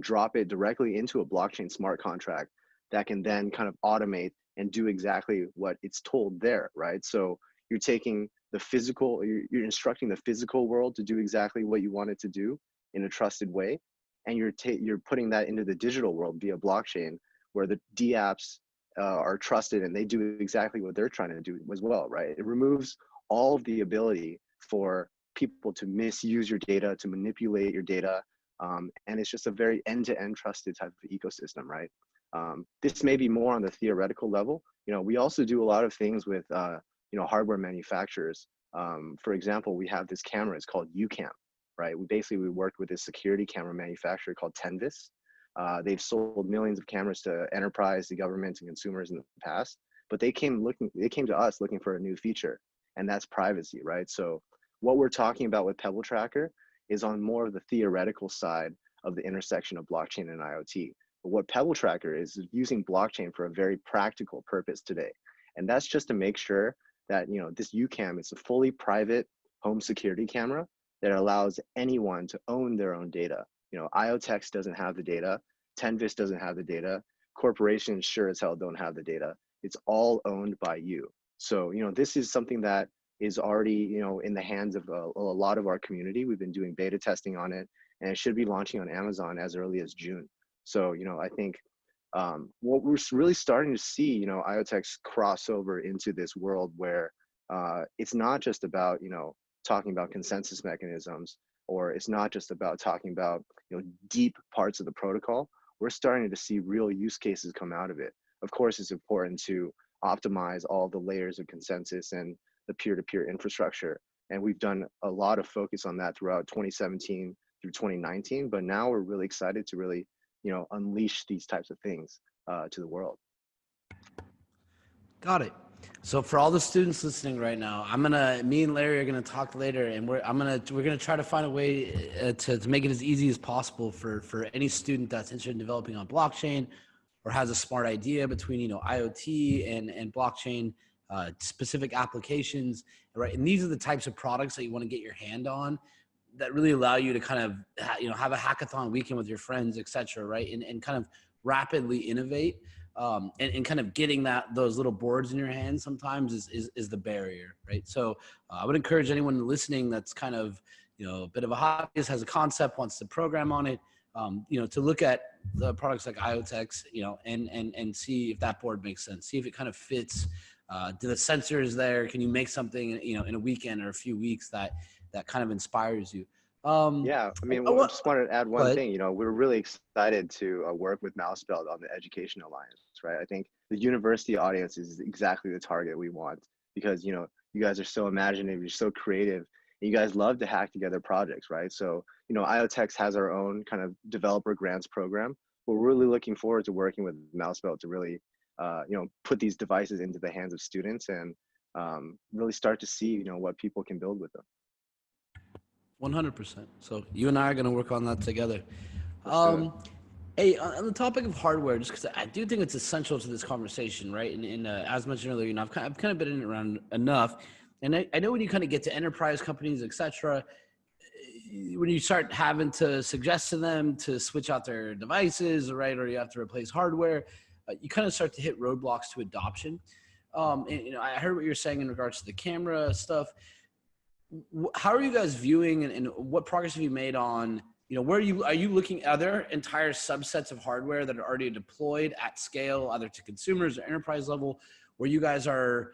drop it directly into a blockchain smart contract that can then kind of automate and do exactly what it's told there, right? So you're taking the physical, you're instructing the physical world to do exactly what you want it to do in a trusted way. And you're putting that into the digital world via blockchain, where the dApps are trusted and they do exactly what they're trying to do as well, right? It removes all of the ability for people to misuse your data, to manipulate your data. And it's just a very end-to-end trusted type of ecosystem, right? This may be more on the theoretical level. We also do a lot of things with, hardware manufacturers. For example, we have this camera, it's called UCam, right? We worked with this security camera manufacturer called Tenvis. They've sold millions of cameras to enterprise, to governments and consumers in the past, but they came to us looking for a new feature, and that's privacy, right? So what we're talking about with Pebble Tracker is on more of the theoretical side of the intersection of blockchain and IoT. But what Pebble Tracker is using blockchain for a very practical purpose today. And that's just to make sure that, this UCam is a fully private home security camera that allows anyone to own their own data. IoTex doesn't have the data. Tenvis doesn't have the data. Corporations sure as hell don't have the data. It's all owned by you. So, this is something that is already, in the hands of a lot of our community. We've been doing beta testing on it, and it should be launching on Amazon as early as June. So, I think what we're really starting to see, IoTex cross over into this world where it's not just about, talking about consensus mechanisms, or it's not just about talking about, deep parts of the protocol. We're starting to see real use cases come out of it. Of course, it's important to optimize all the layers of consensus and the peer-to-peer infrastructure. And we've done a lot of focus on that throughout 2017 through 2019, but now we're really excited to really, unleash these types of things to the world. Got it. So for all the students listening right now, me and Larry are gonna talk later, and we're gonna try to find a way to make it as easy as possible for any student that's interested in developing on blockchain or has a smart idea between IoT and blockchain specific applications, right? And these are the types of products that you want to get your hand on that really allow you to kind of have a hackathon weekend with your friends, etc., right? And kind of rapidly innovate, and kind of getting those little boards in your hands sometimes is the barrier, right? So I would encourage anyone listening that's kind of a bit of a hobbyist, has a concept, wants to program on it, to look at the products like IoTeX, and see if that board makes sense. See if it kind of fits. Do the sensors there? Can you make something, in a weekend or a few weeks that kind of inspires you? Yeah, I mean, I just wanted to add one thing. We're really excited to work with Mousebelt on the Education Alliance, right? I think the university audience is exactly the target we want because, you guys are so imaginative, you're so creative, and you guys love to hack together projects, right? So, IoTeX has our own kind of developer grants program. We're really looking forward to working with Mousebelt to really, put these devices into the hands of students and really start to see, what people can build with them. 100%. So you and I are going to work on that together. Hey, on the topic of hardware, just because I do think it's essential to this conversation, right? And as mentioned earlier, I've kind of been in and around enough, and I know when you kind of get to enterprise companies, etc., when you start having to suggest to them to switch out their devices, right, or you have to replace hardware, you kind of start to hit roadblocks to adoption. And I heard what you're saying in regards to the camera stuff. How are you guys viewing and what progress have you made on, are you looking, are there entire subsets of hardware that are already deployed at scale, either to consumers or enterprise level, where you guys are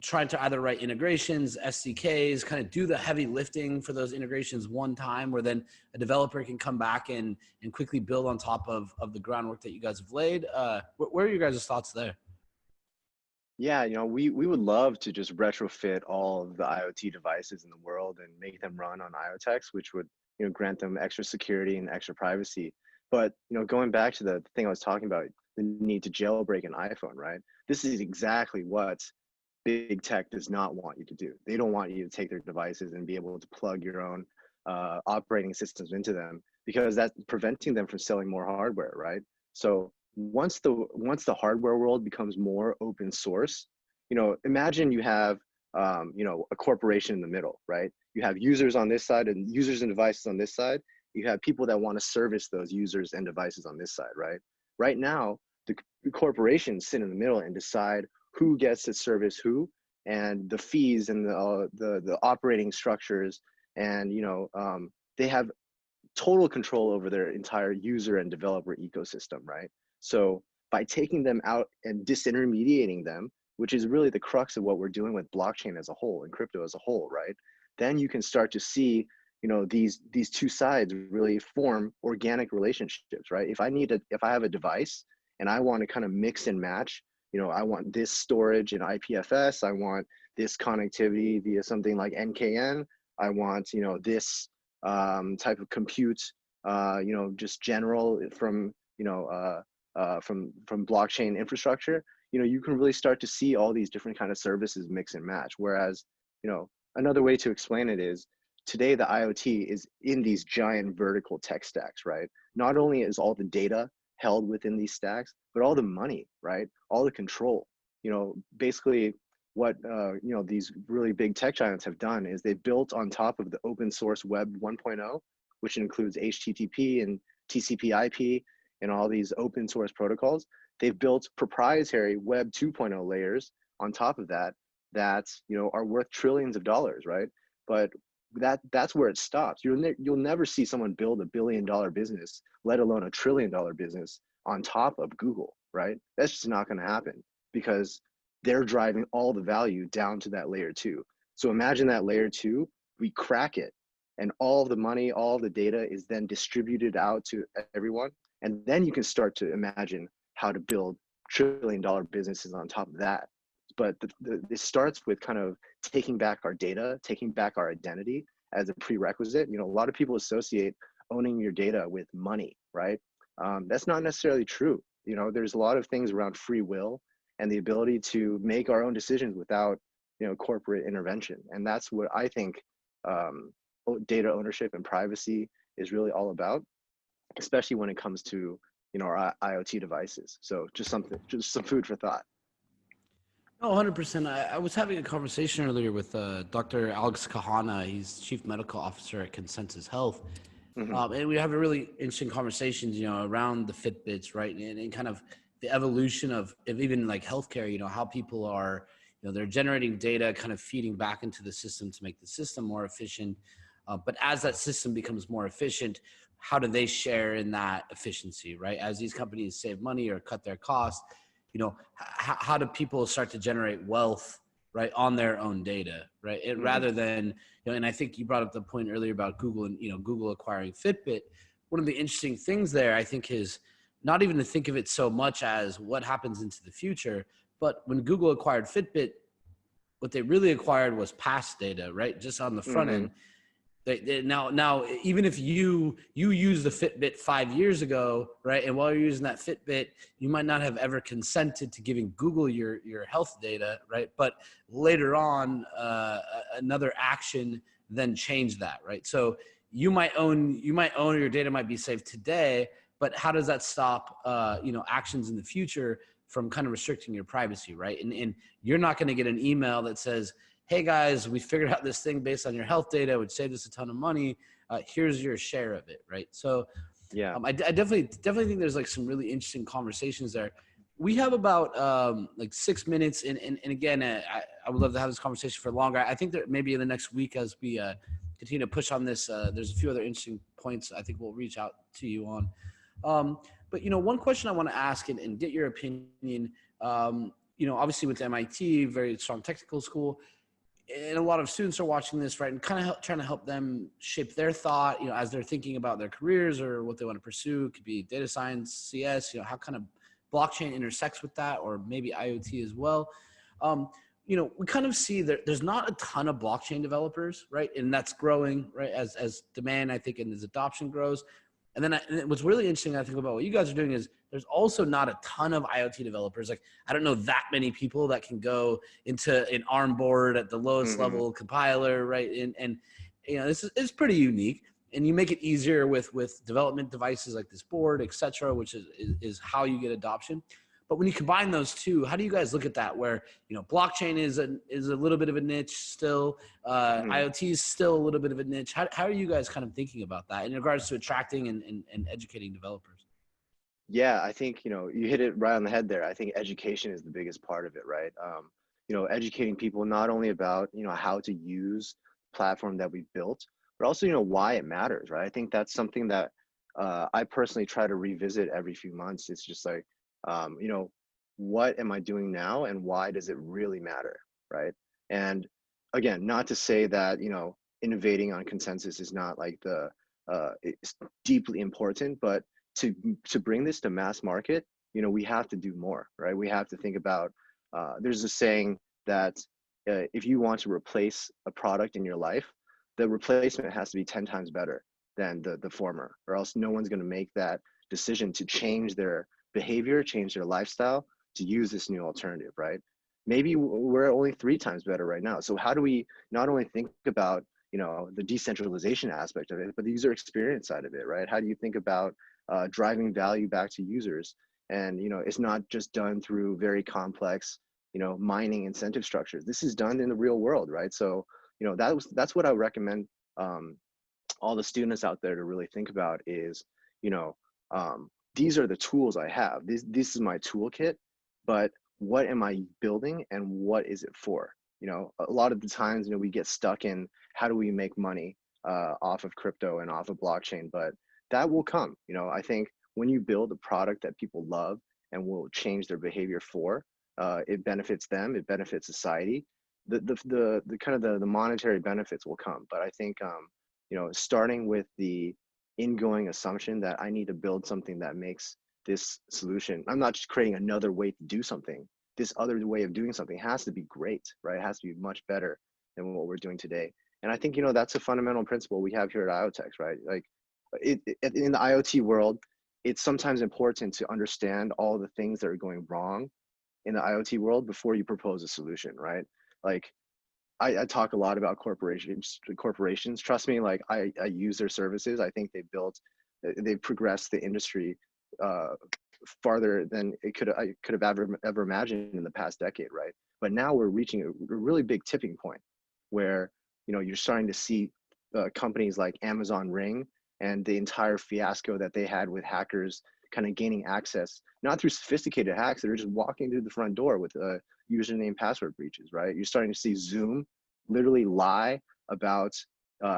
trying to either write integrations, SDKs, kind of do the heavy lifting for those integrations one time, where then a developer can come back and quickly build on top of the groundwork that you guys have laid? Where are your guys' thoughts there? Yeah, we would love to just retrofit all of the IoT devices in the world and make them run on IoTeX, which would, grant them extra security and extra privacy. But, going back to the thing I was talking about, the need to jailbreak an iPhone, right? This is exactly what big tech does not want you to do. They don't want you to take their devices and be able to plug your own operating systems into them, because that's preventing them from selling more hardware, right? So once the hardware world becomes more open source, imagine you have a corporation in the middle, right? You have users on this side and users and devices on this side. You have people that want to service those users and devices on this side, right? Right now, the corporations sit in the middle and decide who gets to service who, and the fees and the operating structures, and they have total control over their entire user and developer ecosystem, right? So by taking them out and disintermediating them, which is really the crux of what we're doing with blockchain as a whole and crypto as a whole, right? Then you can start to see, these two sides really form organic relationships, right? If I have a device and I want to kind of mix and match, I want this storage in IPFS, I want this connectivity via something like NKN, I want, this type of compute, just general from blockchain infrastructure, you can really start to see all these different kind of services mix and match. Whereas, another way to explain it is, today the IoT is in these giant vertical tech stacks, right? Not only is all the data held within these stacks, but all the money, right? All the control. Basically what these really big tech giants have done is they built on top of the open source Web 1.0, which includes HTTP and TCP/IP and all these open source protocols. They've built proprietary Web 2.0 layers on top of that are worth trillions of dollars, right? But that's where it stops. You'll never see someone build $1 billion business, let alone $1 trillion business on top of Google, right? That's just not going to happen, because they're driving all the value down to that layer 2. So imagine that layer 2, we crack it, and all the money, all the data is then distributed out to everyone. And then you can start to imagine how to build $1 trillion businesses on top of that. But it starts with kind of taking back our data, taking back our identity as a prerequisite. A lot of people associate owning your data with money, right? That's not necessarily true. There's a lot of things around free will and the ability to make our own decisions without, corporate intervention. And that's what I think data ownership and privacy is really all about, especially when it comes to, our IoT devices. So just some food for thought. No, 100%. I was having a conversation earlier with Dr. Alex Kahana. He's Chief Medical Officer at Consensus Health. And we have a really interesting conversations, around the Fitbits, right? And kind of the evolution of even like healthcare, how people are, they're generating data, kind of feeding back into the system to make the system more efficient. But as that system becomes more efficient, how do they share in that efficiency, right? As these companies save money or cut their costs, how do people start to generate wealth, right, on their own data, right? Rather than, and I think you brought up the point earlier about Google and, Google acquiring Fitbit. One of the interesting things there, I think, is not even to think of it so much as what happens into the future, but when Google acquired Fitbit, what they really acquired was past data, right? Just on the front end. Now, even if you use the Fitbit 5 years ago, right, and while you're using that Fitbit, you might not have ever consented to giving Google your health data, right? But later on, another action then changed that, right? So you might own your data might be saved today, but how does that stop, actions in the future from kind of restricting your privacy, right? And you're not going to get an email that says, hey guys, we figured out this thing based on your health data, which saved us a ton of money. Here's your share of it, right? So yeah, I definitely think there's like some really interesting conversations there. We have about like 6 minutes, and again, I would love to have this conversation for longer. I think that maybe in the next week, as we continue to push on this, there's a few other interesting points I think we'll reach out to you on. But one question I want to ask and get your opinion. Obviously with MIT, very strong technical school. And a lot of students are watching this, right, and kind of trying to help them shape their thought, as they're thinking about their careers or what they want to pursue. It could be data science, CS, how kind of blockchain intersects with that, or maybe IoT as well. We kind of see that there's not a ton of blockchain developers, right, and that's growing, right, as demand, I think, and as adoption grows. And then what's really interesting, I think, about what you guys are doing is there's also not a ton of IoT developers. Like, I don't know that many people that can go into an ARM board at the lowest level compiler, right? And this is pretty unique. And you make it easier with development devices like this board, et cetera, which is how you get adoption. But when you combine those two, how do you guys look at that? Where blockchain is a little bit of a niche still, IoT is still a little bit of a niche. How are you guys kind of thinking about that in regards to attracting and educating developers? Yeah, I think you hit it right on the head there. I think education is the biggest part of it, right? Educating people not only about how to use the platform that we built, but also why it matters, right? I think that's something that I personally try to revisit every few months. It's just like, what am I doing now and why does it really matter, right? And again, not to say that innovating on consensus is not like it's deeply important, but to bring this to mass market, we have to do more, right? We have to think about, there's a saying that if you want to replace a product in your life, the replacement has to be 10 times better than the former, or else no one's going to make that decision to change their behavior, change their lifestyle to use this new alternative, right? Maybe we're only 3 times better right now. So how do we not only think about the decentralization aspect of it, but the user experience side of it, right? How do you think about driving value back to users? And it's not just done through very complex mining incentive structures. This is done in the real world, right? So that's what I recommend all the students out there to really think about is these are the tools I have. This is my toolkit, but what am I building and what is it for? A lot of the times, we get stuck in how do we make money off of crypto and off of blockchain, but that will come. I think when you build a product that people love and will change their behavior for, it benefits them, it benefits society. The kind of the monetary benefits will come. But I think, starting with the ingoing assumption that I need to build something that makes this solution, I'm not just creating another way to do something. This other way of doing something has to be great, right? It has to be much better than what we're doing today. And I think, that's a fundamental principle we have here at IoTeX, right? Like in the IoT world, it's sometimes important to understand all the things that are going wrong in the IoT world before you propose a solution, right? Like I talk a lot about corporations. Trust me, like I use their services. I think they've progressed the industry farther than I could have ever imagined in the past decade, right? But now we're reaching a really big tipping point where, you know, you're starting to see companies like Amazon Ring and the entire fiasco that they had with hackers kind of gaining access, not through sophisticated hacks, they're just walking through the front door with username password breaches, right? You're starting to see Zoom literally lie about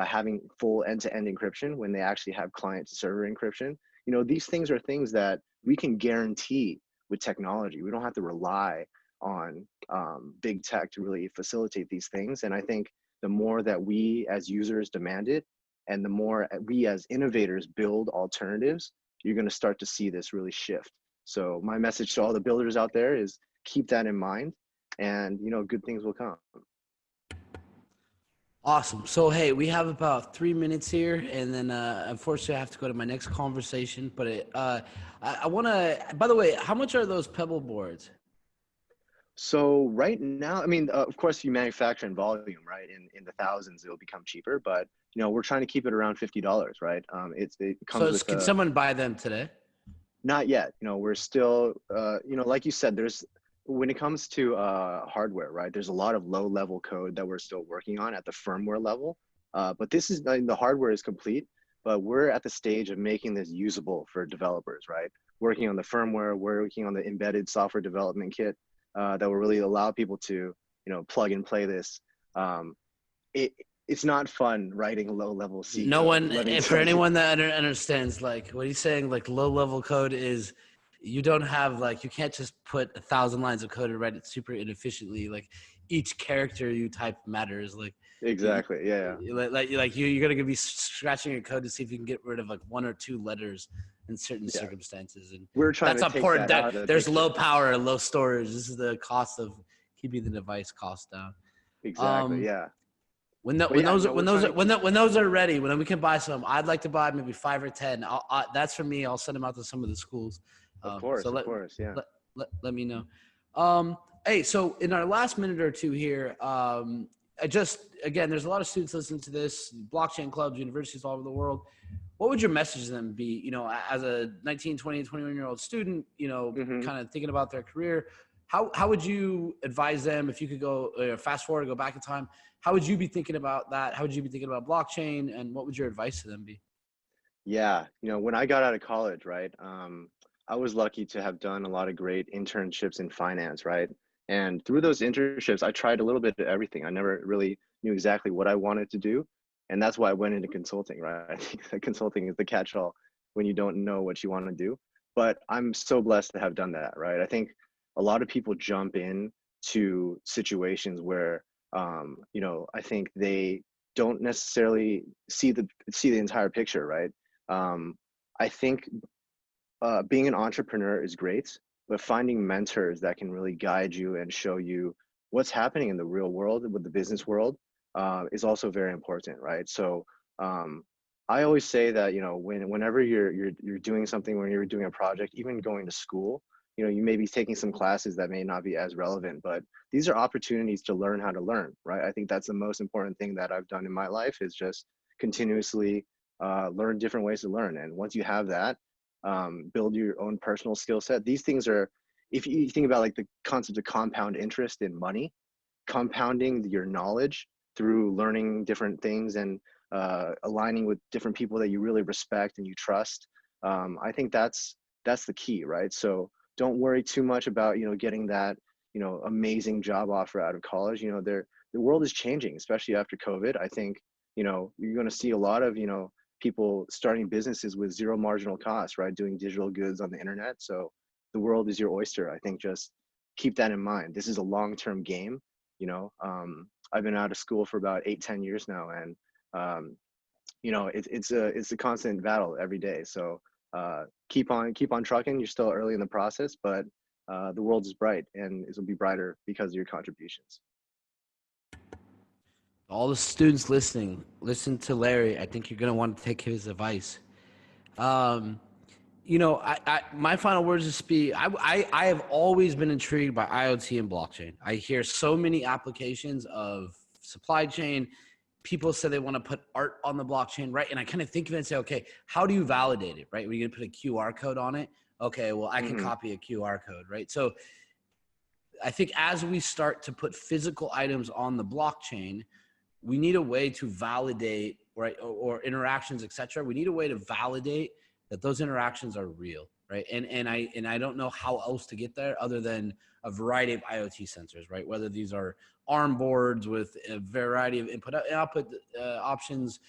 having full end-to-end encryption when they actually have client-to-server encryption. You know, these things are things that we can guarantee with technology. We don't have to rely on big tech to really facilitate these things. And I think the more that we as users demand it, and the more we as innovators build alternatives, you're going to start to see this really shift. So my message to all the builders out there is keep that in mind, and you know, good things will come. Awesome. So, hey, we have about 3 minutes here, and then unfortunately I have to go to my next conversation. But I want to, by the way, how much are those Pebble boards? So right now, I mean, of course, if you manufacture in volume, right, in the thousands, it'll become cheaper. But you know, we're trying to keep it around $50, right? It comes So with. Can someone buy them today? Not yet. You know, we're still, you know, like you said, there's when it comes to hardware, right? There's a lot of low-level code that we're still working on at the firmware level. But this is the hardware is complete, but we're at the stage of making this usable for developers, right? Working on the firmware, working on the embedded software development kit. That will really allow people to, you know, plug and play this. It's not fun writing low-level C. No one, for anyone anyone that understands, like what he's saying, like low-level code is, you don't have like, you can't just put 1,000 lines of code and write it super inefficiently. Like each character you type matters. Like exactly, yeah. Like you're gonna be scratching your code to see if you can get rid of like 1 or 2 letters in certain circumstances, and we're trying that's to take important. that out of the There's picture. low power, low storage. This is the cost of keeping the device cost down. Exactly, yeah. When those are ready, when we can buy some, I'd like to buy maybe 5 or 10. That's for me. I'll send them out to some of the schools. Of course, yeah. Let me know. Hey, so in our last minute or two here, again, there's a lot of students listening to this, blockchain clubs, universities all over the world. What would your message to them be, you know, as a 19, 20, 21-year-old student, you know, kind of thinking about their career? How would you advise them if you could go fast forward, go back in time? How would you be thinking about that? How would you be thinking about blockchain, and what would your advice to them be? Yeah, you know, when I got out of college, right, I was lucky to have done a lot of great internships in finance, right? And through those internships, I tried a little bit of everything. I never really knew exactly what I wanted to do. And that's why I went into consulting, right? I think that consulting is the catch-all when you don't know what you want to do. But I'm so blessed to have done that, right? I think a lot of people jump in to situations where, you know, I think they don't necessarily see the entire picture, right? I think being an entrepreneur is great, but finding mentors that can really guide you and show you what's happening in the real world with the business world is also very important, right? So I always say that, you know, whenever you're doing something, when you're doing a project, even going to school, you know, you may be taking some classes that may not be as relevant, but these are opportunities to learn how to learn, right? I think that's the most important thing that I've done in my life, is just continuously learn different ways to learn. And once you have that, build your own personal skill set. These things are, if you think about like the concept of compound interest in money, compounding your knowledge through learning different things and aligning with different people that you really respect and you trust. I think that's the key, right? So don't worry too much about, you know, getting that, you know, amazing job offer out of college. You know, the world is changing, especially after COVID. I think, you know, you're going to see a lot of, you know, people starting businesses with zero marginal cost, right? Doing digital goods on the internet. So the world is your oyster. I think just keep that in mind. This is a long-term game. You know, I've been out of school for about 8-10 years now, and you know, it's a constant battle every day. So keep on trucking. You're still early in the process, but the world is bright, and it will be brighter because of your contributions. All the students listening, listen to Larry. I think you're going to want to take his advice. You know, my final words is speed. I have always been intrigued by IoT and blockchain. I hear so many applications of supply chain. People say they want to put art on the blockchain, right? And I kind of think of it and say, okay, how do you validate it, right? Are you going to put a QR code on it? Okay, well, I can copy a QR code, right? So I think as we start to put physical items on the blockchain, we need a way to validate, right, or interactions, etc. We need a way to validate that those interactions are real, right? And I don't know how else to get there other than a variety of IoT sensors, right? Whether these are ARM boards with a variety of input and output options,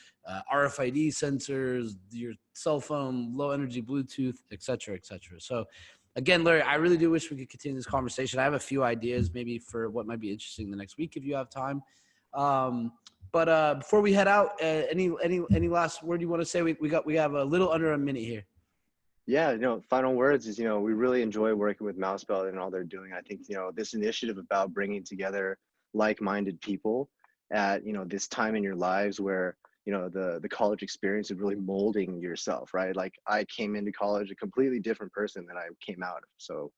RFID sensors, your cell phone, low energy Bluetooth, et cetera, et cetera. So again, Larry, I really do wish we could continue this conversation. I have a few ideas maybe for what might be interesting the next week if you have time. But before we head out, any last word you want to say? We have a little under a minute here. Yeah, final words is, we really enjoy working with Mousebelt and all they're doing. I think, this initiative about bringing together like-minded people at, this time in your lives where, the college experience is really molding yourself, right? Like I came into college a completely different person than I came out of. So,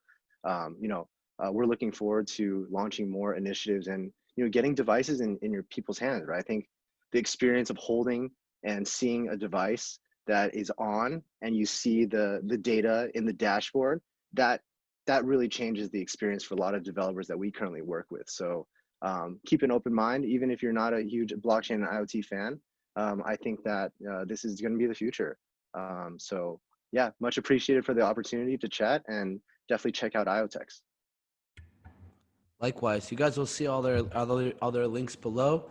we're looking forward to launching more initiatives and, getting devices in your people's hands, right? I think the experience of holding and seeing a device that is on and you see the data in the dashboard, that really changes the experience for a lot of developers that we currently work with. So keep an open mind, even if you're not a huge blockchain and IoT fan. I think that this is going to be the future. So yeah, much appreciated for the opportunity to chat, and definitely check out IoTex. Likewise, you guys will see all their links below.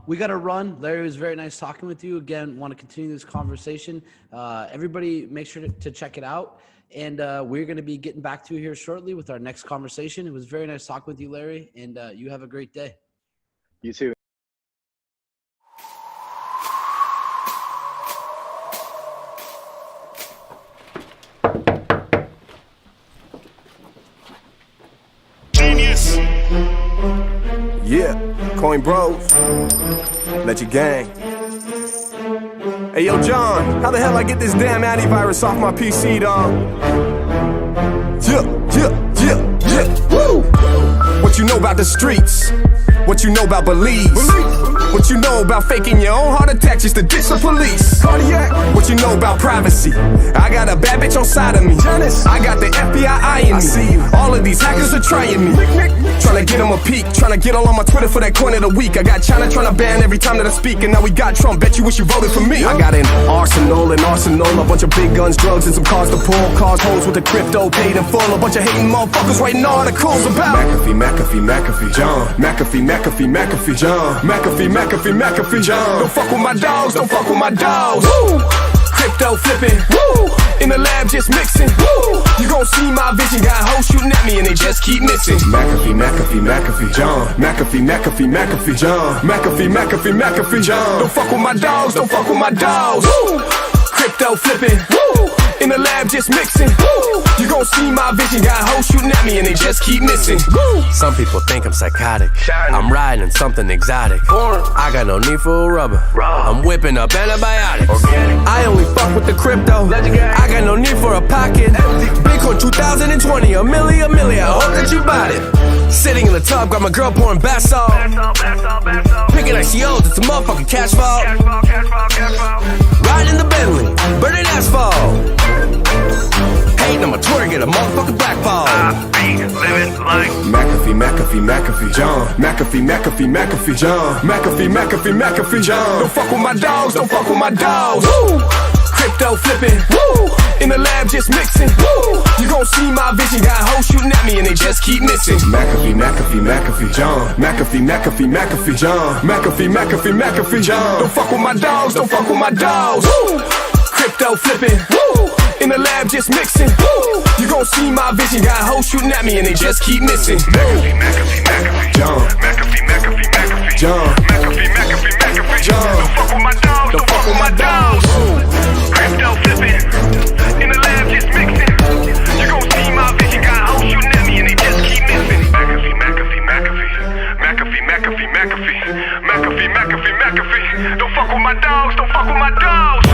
We got to run. Larry, it was very nice talking with you. Again, want to continue this conversation. Everybody make sure to check it out. And we're going to be getting back to you here shortly with our next conversation. It was very nice talking with you, Larry, and you have a great day. You too. Yeah, Coin Bros, let your gang. Hey yo, John, how the hell I get this damn antivirus off my PC, dog? Yeah, woo! What you know about the streets? What you know about Belize? What you know about faking your own heart attack just to ditch the police? Cardiac. What you know about privacy? I got a bad bitch on side of me. Janice. I got the FBI eyeing me. I see you. All of these hackers are trying me. Trying to get them a peek. Trying to get all on my Twitter for that coin of the week. I got China trying to ban every time that I speak. And now we got Trump. Bet you wish you voted for me. I got an arsenal, a bunch of big guns, drugs, and some cars to pull. Cars, homes with the crypto paid in full. A bunch of hating motherfuckers writing articles about McAfee, John. McAfee, John. McAfee, John. Don't fuck with my dogs, don't fuck with my dogs. Woo! Crypto flipping, woo! In the lab just mixing, woo! You gon' see my vision, got hoes shooting at me and they just keep missing. McAfee, John. McAfee, John. McAfee, John. Don't fuck with my dogs, don't fuck with my dogs. Woo! Crypto flipping, woo! In the lab just mixing, woo! You gon' see my vision, got hoes shooting at me and they just keep missing. Woo! Some people think I'm psychotic. I'm riding in something exotic. I got no need for a rubber. I'm whipping up antibiotics. I only fuck with the crypto. I got no need for a pocket. Bitcoin 2020, a milli. I hope that you bought it. Sitting in the tub, got my girl pouring bath salt. Picking ICOs, it's a motherfucking cash vault. Riding in the Bentley, burning asphalt. Hating on my Twitter, get a motherfucking blackball. McAfee, John. McAfee, John. McAfee, John. Don't fuck with my dogs, don't fuck with my dogs. Woo! Crypto flipping, woo! In the lab just mixing, woo! You gon' see my vision, got hoes shooting at me and they just keep missing. McAfee, John. McAfee, John. McAfee, John. Don't fuck with my dogs, don't fuck with my dogs. Woo! Crypto flipping, woo! In the lab just mixing, woo! You gon' see my vision, got hoes shooting at me and they just keep missing. McAfee, John. McAfee, John. McAfee, John. Don't fuck with my dogs, don't fuck with my dogs. Crypto flipping, in the lab just mixing. You gon' see my vision, got hoes shooting at me and they just keep missing. McAfee. Don't fuck with my dogs, don't fuck with my dogs.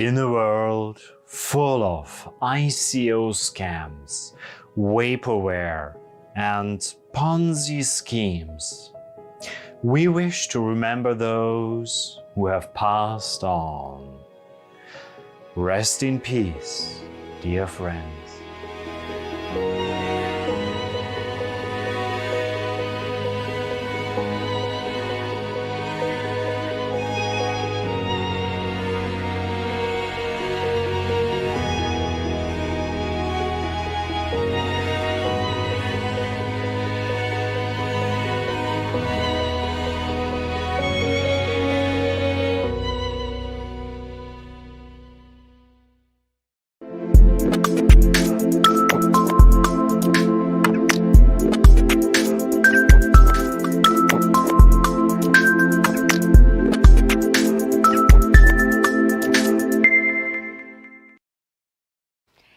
In a world full of ICO scams, vaporware, and Ponzi schemes, we wish to remember those who have passed on. Rest in peace, dear friends.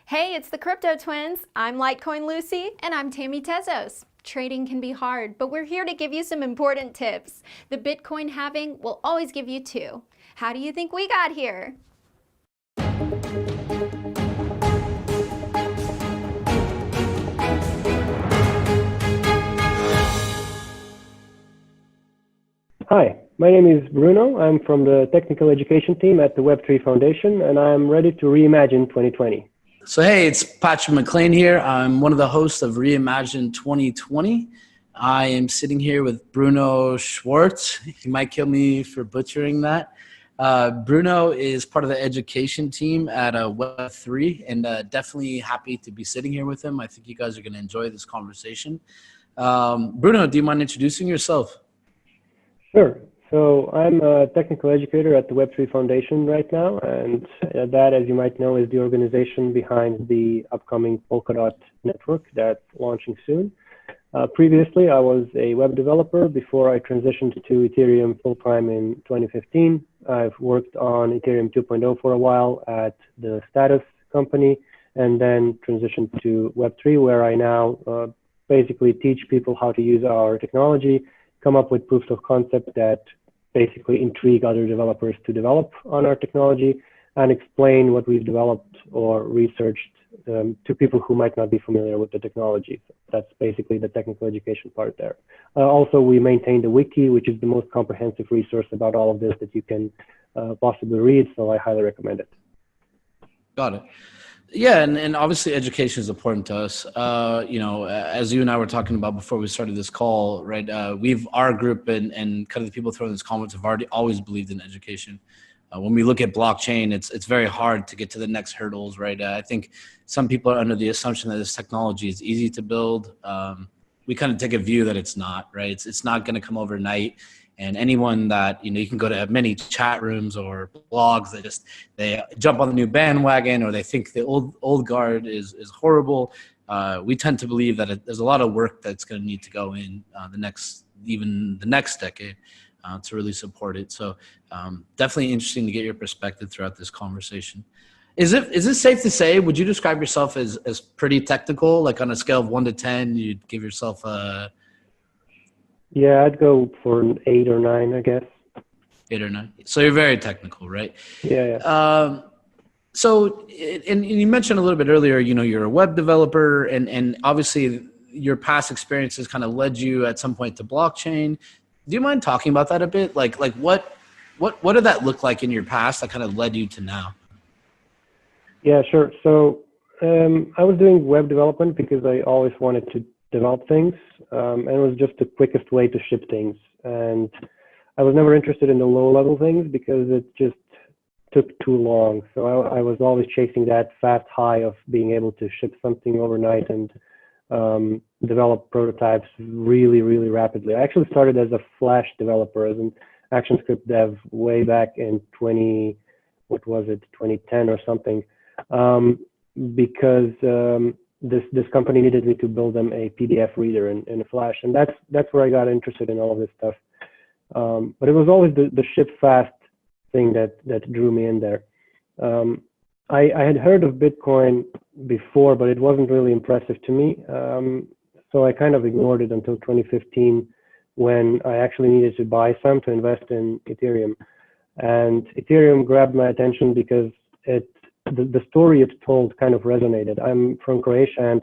Hey, it's the Crypto Twins. I'm Litecoin Lucy. And I'm Tammy Tezos. Trading can be hard, but we're here to give you some important tips. The Bitcoin halving will always give you two. How do you think we got here? Hi, my name is Bruno. I'm from the technical education team at the Web3 Foundation, and I'm ready to reimagine 2020. So hey, it's Patrick McLean here. I'm one of the hosts of ReImagine 2020. I am sitting here with Bruno Schwartz. He might kill me for butchering that. Bruno is part of the education team at Web3, and definitely happy to be sitting here with him. I think you guys are going to enjoy this conversation. Bruno, do you mind introducing yourself? Sure. So I'm a technical educator at the Web3 Foundation right now, and that, as you might know, is the organization behind the upcoming Polkadot network that's launching soon. Previously, I was a web developer before I transitioned to Ethereum full-time in 2015. I've worked on Ethereum 2.0 for a while at the Status company, and then transitioned to Web3, where I now basically teach people how to use our technology, come up with proofs of concept that basically intrigue other developers to develop on our technology, and explain what we've developed or researched to people who might not be familiar with the technology. So that's basically the technical education part there. Also, we maintain the wiki, which is the most comprehensive resource about all of this that you can possibly read, so I highly recommend it. Got it. Yeah, and obviously education is important to us. You know, as you and I were talking about before we started this call, right? Our group and kind of the people throwing this comments have always believed in education. When we look at blockchain, it's very hard to get to the next hurdles, right? I think some people are under the assumption that this technology is easy to build. We kind of take a view that it's not, right? It's not going to come overnight. And anyone that, you know, you can go to many chat rooms or blogs that they jump on the new bandwagon, or they think the old guard is horrible. We tend to believe that there's a lot of work that's going to need to go in the next decade to really support it. So definitely interesting to get your perspective throughout this conversation. Is it safe to say, would you describe yourself as pretty technical? Like on a scale of 1 to 10, you'd give yourself a... Yeah, I'd go for an 8 or 9, I guess. 8 or 9. So you're very technical, right? Yeah. So, and you mentioned a little bit earlier, you know, you're a web developer, and obviously your past experiences kind of led you at some point to blockchain. Do you mind talking about that a bit? Like what did that look like in your past that kind of led you to now? Yeah, sure. So I was doing web development because I always wanted to develop things, and it was just the quickest way to ship things. And I was never interested in the low-level things because it just took too long. So I was always chasing that fast high of being able to ship something overnight and develop prototypes really, really rapidly. I actually started as a Flash developer, as an ActionScript dev way back in 2010 or something, because this company needed me to build them a PDF reader in Flash, and that's where I got interested in all of this stuff. But it was always the ship fast thing that drew me in there. I had heard of Bitcoin before, but it wasn't really impressive to me. So I kind of ignored it until 2015, when I actually needed to buy some to invest in Ethereum. And Ethereum grabbed my attention because the story it's told kind of resonated. I'm from Croatia,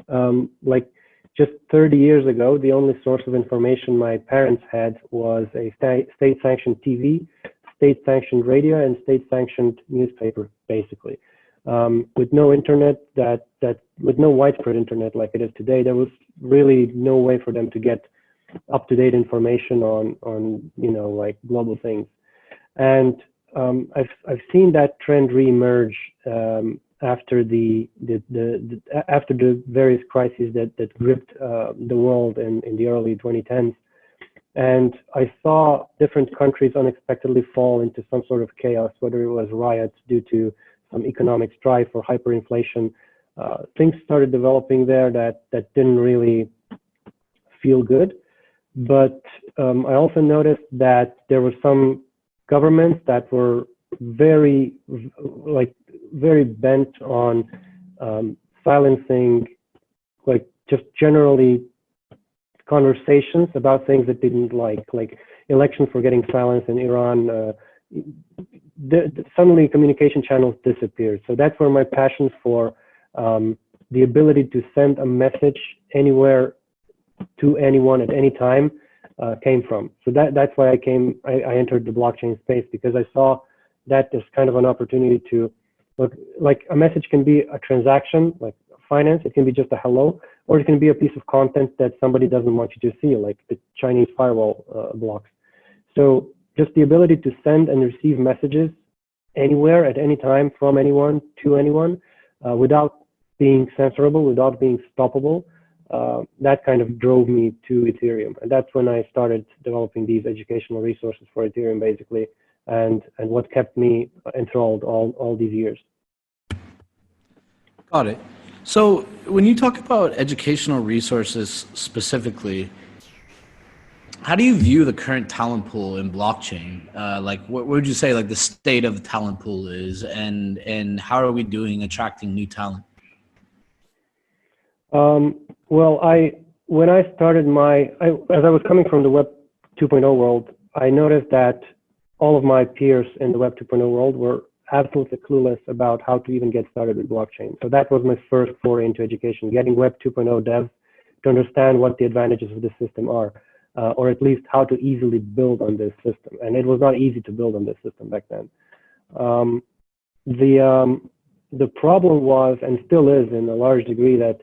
and like just 30 years ago, the only source of information my parents had was a state-sanctioned TV, state-sanctioned radio, and state-sanctioned newspaper, basically. With no internet, with no widespread internet like it is today, there was really no way for them to get up-to-date information on like global things. And I've seen that trend reemerge after the various crises that gripped the world in the early 2010s. And I saw different countries unexpectedly fall into some sort of chaos, whether it was riots due to some economic strife or hyperinflation. Things started developing there that didn't really feel good. But I also noticed that there were some governments that were very bent on silencing, like just generally conversations about things that didn't like elections were getting silenced in Iran. Suddenly communication channels disappeared. So that's where my passion for the ability to send a message anywhere to anyone at any time came from. So that's why I entered the blockchain space, because I saw that as kind of an opportunity to look, like a message can be a transaction, like finance, it can be just a hello, or it can be a piece of content that somebody doesn't want you to see, like the Chinese firewall blocks. So just the ability to send and receive messages anywhere at any time from anyone to anyone without being censorable, without being stoppable, that kind of drove me to Ethereum. And that's when I started developing these educational resources for Ethereum, basically, and what kept me enthralled all these years. Got it. So when you talk about educational resources specifically, how do you view the current talent pool in blockchain? Like, what would you say like the state of the talent pool is, and how are we doing attracting new talent? Well, when I started as I was coming from the Web 2.0 world, I noticed that all of my peers in the Web 2.0 world were absolutely clueless about how to even get started with blockchain. So that was my first foray into education, getting Web 2.0 devs to understand what the advantages of the system are, or at least how to easily build on this system. And it was not easy to build on this system back then. The problem was, and still is in a large degree, that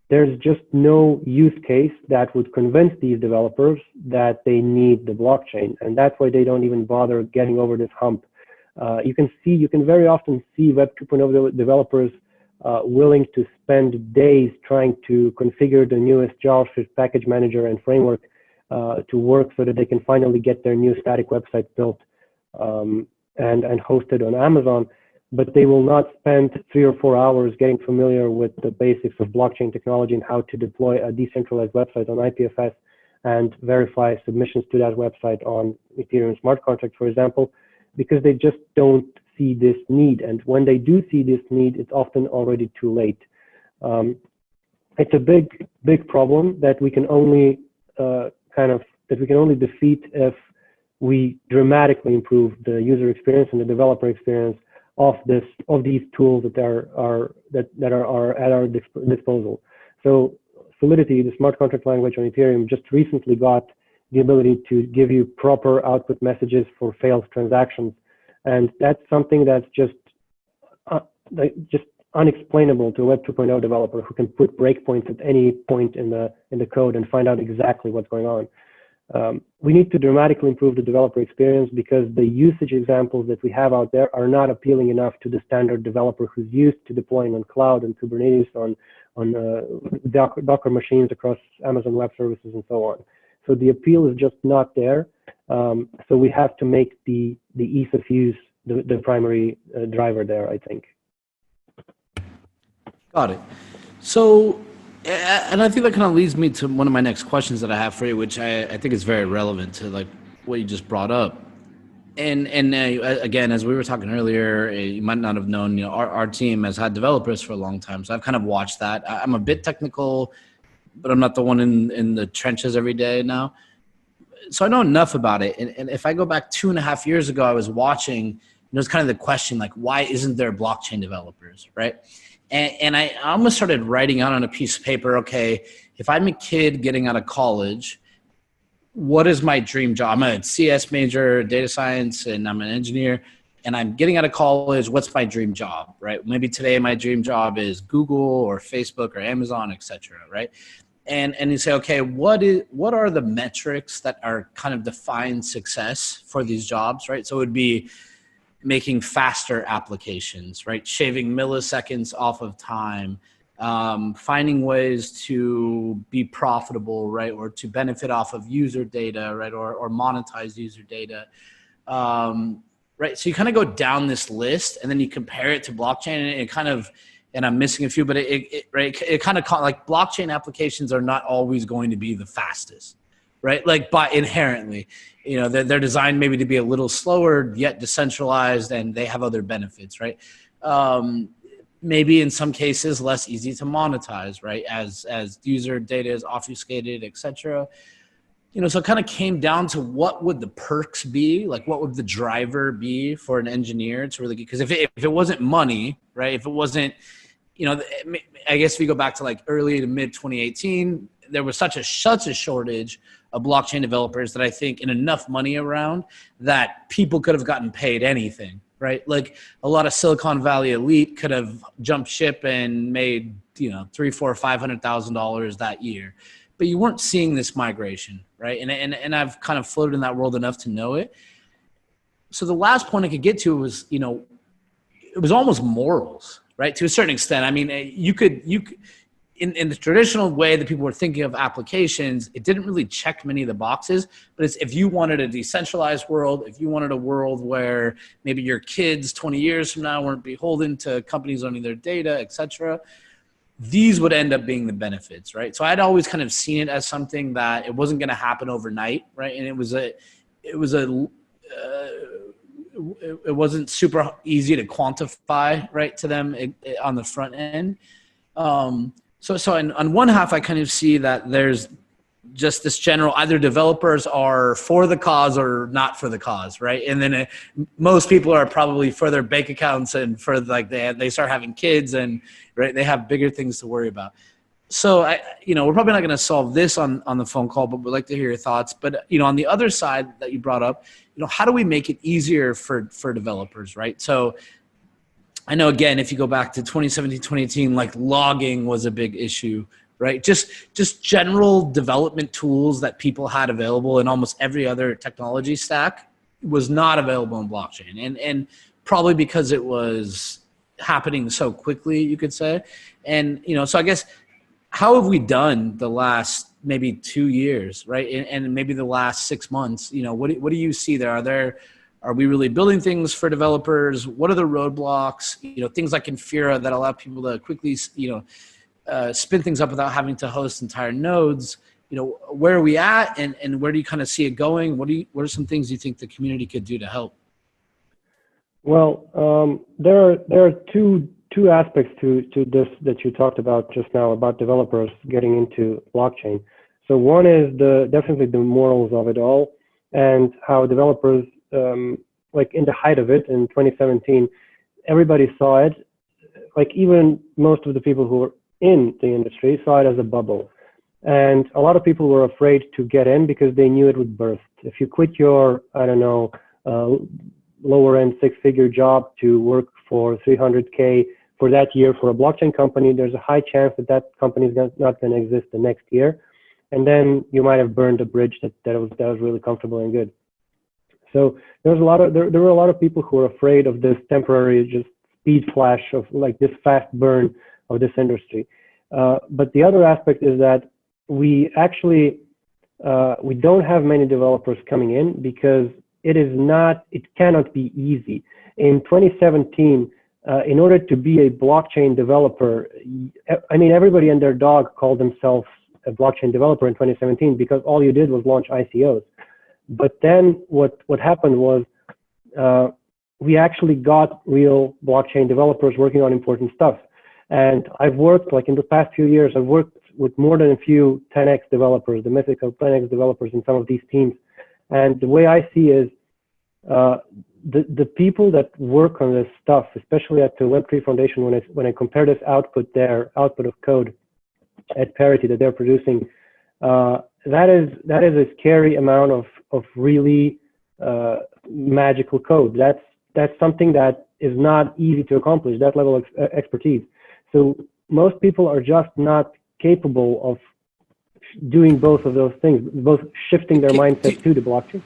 there's just no use case that would convince these developers that they need the blockchain. And that's why they don't even bother getting over this hump. You can very often see Web 2.0 developers willing to spend days trying to configure the newest JavaScript package manager and framework to work so that they can finally get their new static website built and hosted on Amazon. But they will not spend 3 or 4 hours getting familiar with the basics of blockchain technology and how to deploy a decentralized website on IPFS and verify submissions to that website on Ethereum smart contract, for example, because they just don't see this need. And when they do see this need, it's often already too late. It's a big problem that we can only defeat if we dramatically improve the user experience and the developer experience of these tools that are at our disposal. So Solidity, the smart contract language on Ethereum, just recently got the ability to give you proper output messages for failed transactions, and that's something that's just unexplainable to a Web 2.0 developer who can put breakpoints at any point in the code and find out exactly what's going on. We need to dramatically improve the developer experience because the usage examples that we have out there are not appealing enough to the standard developer who's used to deploying on cloud and Kubernetes, on Docker machines across Amazon Web Services and so on. So the appeal is just not there. So we have to make the ease of use the primary driver there, I think. Got it. So, and I think that kind of leads me to one of my next questions that I have for you, which I think is very relevant to like what you just brought up. And again, as we were talking earlier, you might not have known, our team has had developers for a long time. So I've kind of watched that. I'm a bit technical, but I'm not the one in the trenches every day now. So I know enough about it. And if I go back 2.5 years ago, I was watching it's kind of the question, like, why isn't there blockchain developers, right? And I almost started writing out on a piece of paper, okay, if I'm a kid getting out of college, what is my dream job? I'm a CS major, data science, and I'm an engineer, and I'm getting out of college. What's my dream job, right? Maybe today my dream job is Google or Facebook or Amazon, et cetera, right? And you say, okay, what are the metrics that are kind of define success for these jobs, right? So it would be making faster applications, right? Shaving milliseconds off of time, finding ways to be profitable, right? Or to benefit off of user data, right? Or monetize user data, right? So you kind of go down this list and then you compare it to blockchain, and it kind of, and I'm missing a few, but it kind of like blockchain applications are not always going to be the fastest, right? Like by inherently, they're designed maybe to be a little slower yet decentralized, and they have other benefits, right? Maybe in some cases less easy to monetize, right? As user data is obfuscated, et cetera. So it kind of came down to what would the perks be, like what would the driver be for an engineer to really get, because if it wasn't money, right? If it wasn't, I guess if you go back to like early to mid 2018, there was such a shortage of blockchain developers that I think in enough money around that people could have gotten paid anything, right? Like a lot of Silicon Valley elite could have jumped ship and made, $300,000, $400,000, $500,000 that year. But you weren't seeing this migration, right? And I've kind of floated in that world enough to know it. So the last point I could get to was, it was almost morals, right? To a certain extent. I mean, you could in the traditional way that people were thinking of applications, it didn't really check many of the boxes. But it's, if you wanted a decentralized world, if you wanted a world where maybe your kids 20 years from now weren't beholden to companies owning their data, et cetera, these would end up being the benefits, right? So I'd always kind of seen it as something that it wasn't going to happen overnight, right? And it wasn't super easy to quantify, right, to them on the front end. So on one half, I kind of see that there's just this general, either developers are for the cause or not for the cause, right? And then most people are probably for their bank accounts and for like they start having kids and right, they have bigger things to worry about. So we're probably not going to solve this on the phone call, but we'd like to hear your thoughts. But on the other side that you brought up, how do we make it easier for developers, right? So I know, again, if you go back to 2017, 2018, like logging was a big issue, right? Just general development tools that people had available in almost every other technology stack was not available in blockchain. And probably because it was happening so quickly, you could say. And, so I guess, how have we done the last maybe 2 years, right? And maybe the last 6 months, what do you see there? Are we really building things for developers? What are the roadblocks? Things like Infura that allow people to quickly, spin things up without having to host entire nodes. Where are we at, and where do you kind of see it going? What are some things you think the community could do to help? Well, there are two aspects to this that you talked about just now about developers getting into blockchain. So one is definitely the morals of it all, and how developers, like in the height of it in 2017, everybody saw it. Like even most of the people who were in the industry saw it as a bubble, and a lot of people were afraid to get in because they knew it would burst. If you quit your lower end 6-figure job to work for $300K for that year for a blockchain company, there's a high chance that company is not going to exist the next year, and then you might have burned a bridge that was really comfortable and good. So there were a lot of people who were afraid of this temporary just speed flash of like this fast burn of this industry. But the other aspect is that we actually we don't have many developers coming in because it cannot be easy. In 2017, in order to be a blockchain developer, everybody and their dog called themselves a blockchain developer in 2017 because all you did was launch ICOs. But then what happened was we actually got real blockchain developers working on important stuff. And I've worked, like in the past few years, I've worked with more than a few 10x developers, the mythical 10x developers in some of these teams. And the way I see is the people that work on this stuff, especially at the Web3 Foundation, when I compare this output, their output of code at parity that they're producing, that is a scary amount of really magical code. That's something that is not easy to accomplish, that level of expertise. So most people are just not capable of doing both of those things, both shifting their mindset to the blockchain.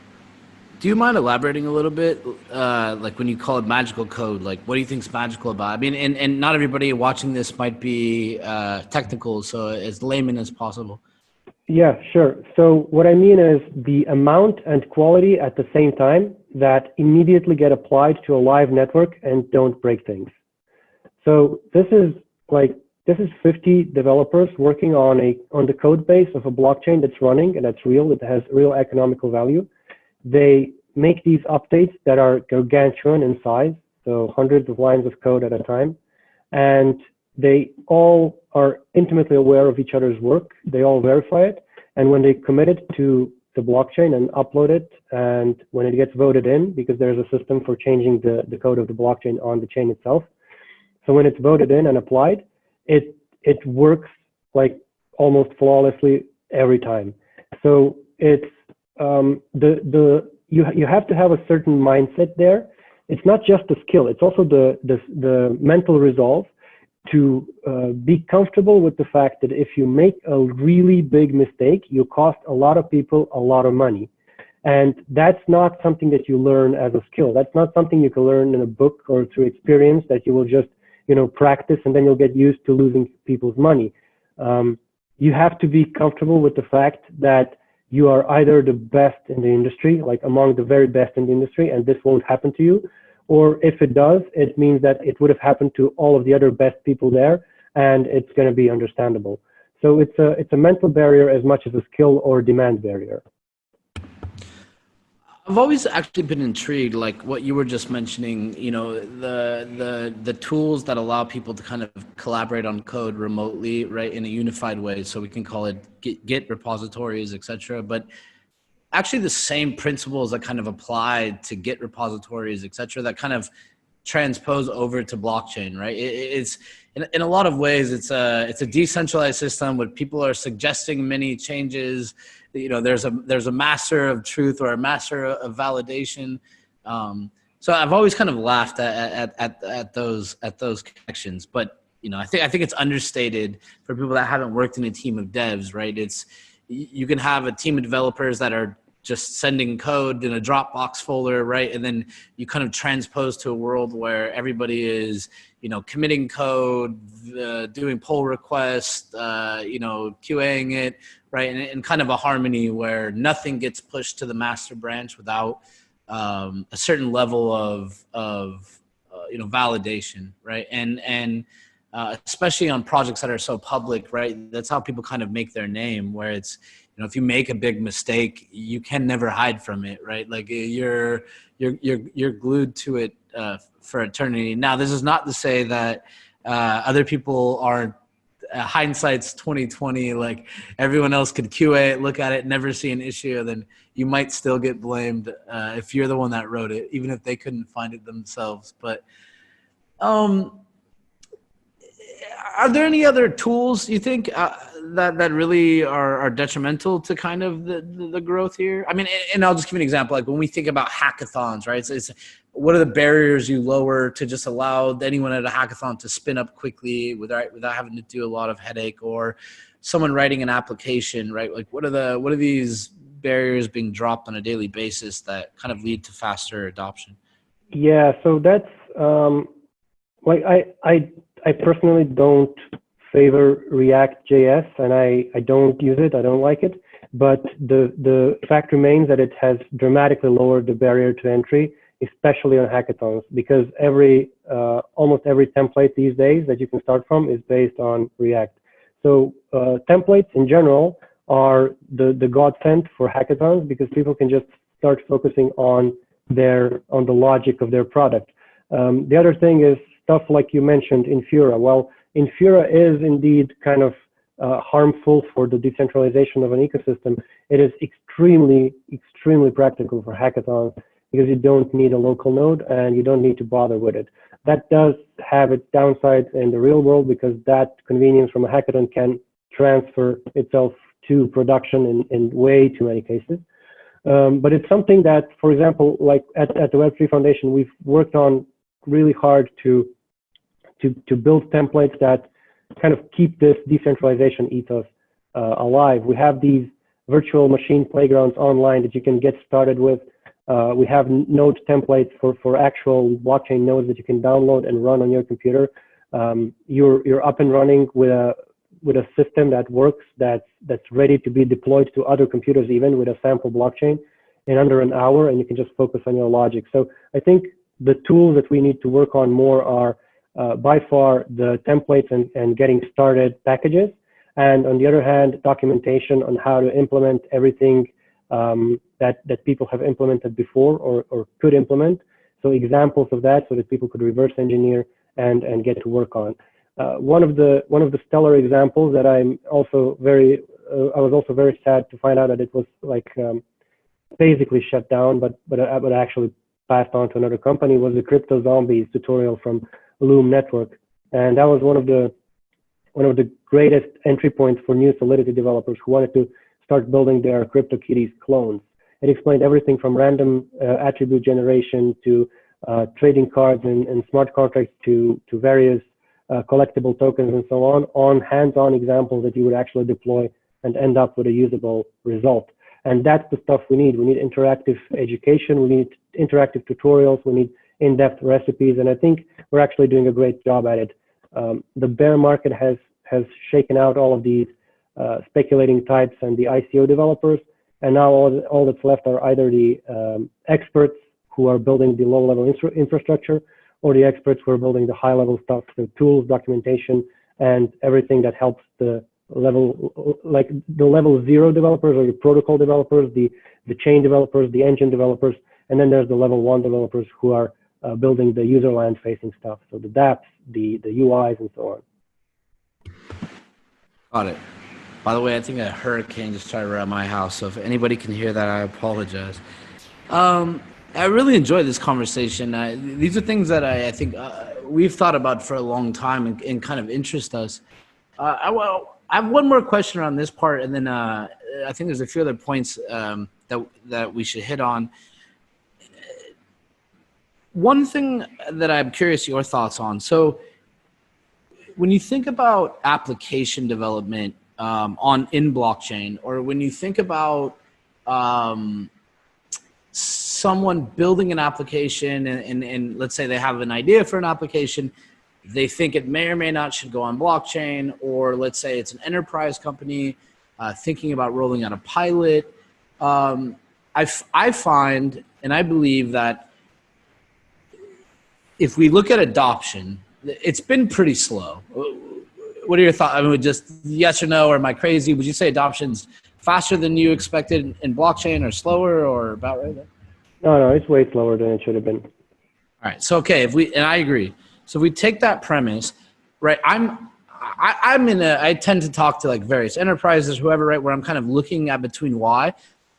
Do you mind elaborating a little bit, like when you call it magical code, like what do you think is magical about it? I mean, and not everybody watching this might be technical, so as layman as possible. Yeah, sure. So what I mean is the amount and quality at the same time that immediately get applied to a live network and don't break things. So this is 50 developers working on the code base of a blockchain that's running and that's real, that has real economical value. They make these updates that are gargantuan in size, so hundreds of lines of code at a time, and they all are intimately aware of each other's work. They all verify it, and when they commit it to the blockchain and upload it, and when it gets voted in, because there's a system for changing the code of the blockchain on the chain itself. So when it's voted in and applied, it works like almost flawlessly every time. So it's you have to have a certain mindset there. It's not just the skill; it's also the mental resolve to be comfortable with the fact that if you make a really big mistake, you cost a lot of people a lot of money. And that's not something that you learn as a skill. That's not something you can learn in a book or through experience that you will just, practice and then you'll get used to losing people's money. You have to be comfortable with the fact that you are either the best in the industry, like among the very best in the industry, and this won't happen to you. Or if it does, it means that it would have happened to all of the other best people there, and it's going to be understandable. So it's a mental barrier as much as a skill or demand barrier. I've always actually been intrigued, like what you were just mentioning, the tools that allow people to kind of collaborate on code remotely, right, in a unified way. So we can call it Git repositories, etc. But actually the same principles that kind of apply to Git repositories, etc., that kind of transpose over to blockchain, right? It's in a lot of ways, it's a decentralized system where people are suggesting many changes. There's a master of truth or a master of validation. So I've always kind of laughed at those connections, but I think it's understated for people that haven't worked in a team of devs, right? You can have a team of developers that are just sending code in a Dropbox folder, right? And then you kind of transpose to a world where everybody is, committing code, doing pull requests, QAing it, right? And in kind of a harmony where nothing gets pushed to the master branch without a certain level of validation, right? And especially on projects that are so public, right? That's how people kind of make their name, where it's, if you make a big mistake, you can never hide from it, right? Like you're glued to it for eternity. Now, this is not to say that other people aren't. Hindsight's 2020. Like everyone else could QA it, look at it, never see an issue, then you might still get blamed if you're the one that wrote it, even if they couldn't find it themselves. But are there any other tools you think that really are detrimental to kind of the growth here? I mean, and I'll just give you an example. Like when we think about hackathons, right? It's what are the barriers you lower to just allow anyone at a hackathon to spin up quickly without having to do a lot of headache, or someone writing an application, right? Like what are these barriers being dropped on a daily basis that kind of lead to faster adoption? Yeah, so that's I personally don't favor React.js, and I don't use it. I don't like it. But the fact remains that it has dramatically lowered the barrier to entry, especially on hackathons, because almost every template these days that you can start from is based on React. So templates in general are the godsend for hackathons, because people can just start focusing on the logic of their product. The other thing is stuff like you mentioned, Infura. Well, Infura is indeed kind of harmful for the decentralization of an ecosystem. It is extremely, extremely practical for hackathons. because you don't need a local node and you don't need to bother with it. That does have its downsides in the real world because that convenience from a hackathon can transfer itself to production in way too many cases. But it's something that, for example, like at the Web3 Foundation, we've worked on really hard to build templates that kind of keep this decentralization ethos alive. We have these virtual machine playgrounds online that you can get started with. We have node templates for actual blockchain nodes that you can download and run on your computer. You're up and running with a system that works, that's ready to be deployed to other computers, even with a sample blockchain, in under an hour, and you can just focus on your logic. So I think the tools that we need to work on more are by far the templates and getting started packages, and on the other hand, documentation on how to implement everything that people have implemented before or could implement. So examples of that, so that people could reverse engineer and get to work on. One of the stellar examples that I'm also I was also very sad to find out that it was like basically shut down, but actually passed on to another company, was the Crypto Zombies tutorial from Loom Network, and that was one of the greatest entry points for new Solidity developers who wanted to start building their CryptoKitties clones. It explained everything from random attribute generation to trading cards and smart contracts to various collectible tokens and so on hands-on examples that you would actually deploy and end up with a usable result. And that's the stuff we need. We need interactive education, we need interactive tutorials, we need in-depth recipes, and I think we're actually doing a great job at it. The bear market has shaken out all of these speculating types and the ICO developers, and now all that's left are either the experts who are building the low-level infrastructure, or the experts who are building the high-level stuff, the tools, documentation, and everything that helps the level, like the level 0 developers or the protocol developers, the chain developers, the engine developers, and then there's the level 1 developers who are building the user land-facing stuff, so the dApps, the UIs, and so on. Got it. By the way, I think a hurricane just tried around my house, so if anybody can hear that, I apologize. I really enjoyed this conversation. These are things that I think we've thought about for a long time and kind of interest us. I have one more question around this part, and then I think there's a few other points that we should hit on. One thing that I'm curious your thoughts on. So when you think about application development in blockchain, or when you think about someone building an application and let's say they have an idea for an application, they think it may or may not should go on blockchain, or let's say it's an enterprise company thinking about rolling out a pilot. I find, and I believe that if we look at adoption, it's been pretty slow. What are your thoughts? I mean, just yes or no, or am I crazy? Would you say adoption's faster than you expected in blockchain, or slower, or about right there? No, it's way slower than it should have been. All right. So, okay. And I agree. So if we take that premise, right, I tend to talk to like various enterprises, whoever, right, where I'm kind of looking at between why.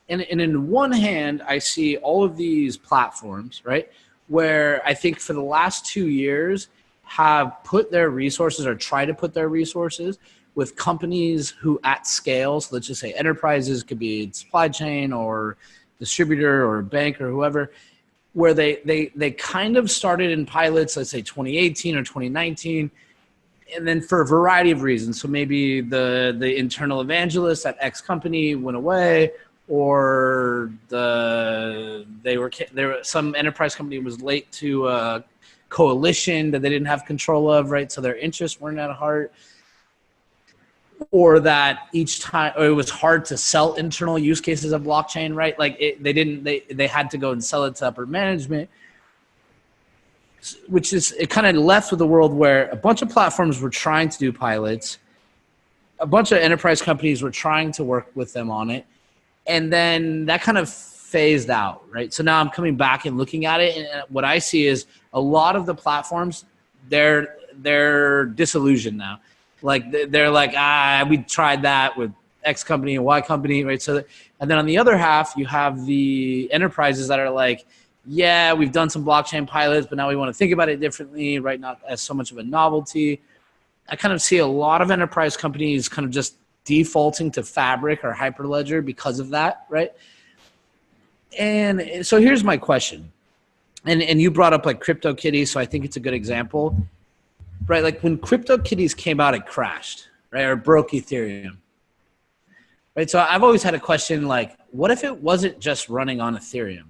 And in one hand, I see all of these platforms, right, where I think for the last 2 years have put their resources or try to put their resources with companies who at scale, so let's just say enterprises, could be supply chain or distributor or bank or whoever, where they kind of started in pilots, let's say 2018 or 2019, and then for a variety of reasons. So maybe the internal evangelist at X company went away, or some enterprise company was late to a coalition that they didn't have control of, right? So their interests weren't at heart. Or that each time, or it was hard to sell internal use cases of blockchain, right? Like they had to go and sell it to upper management, which is, it kind of left with a world where a bunch of platforms were trying to do pilots, a bunch of enterprise companies were trying to work with them on it, and then that kind of phased out, right? So now I'm coming back and looking at it, and what I see is a lot of the platforms, they're disillusioned now. Like they're like, we tried that with X company and Y company, right? So, and then on the other half, you have the enterprises that are like, yeah, we've done some blockchain pilots, but now we want to think about it differently, right? Not as so much of a novelty. I kind of see a lot of enterprise companies kind of just defaulting to Fabric or Hyperledger because of that, right? And so here's my question. And you brought up like CryptoKitties, so I think it's a good example, right? Like when CryptoKitties came out, it crashed, right? Or broke Ethereum, right? So I've always had a question like, what if it wasn't just running on Ethereum?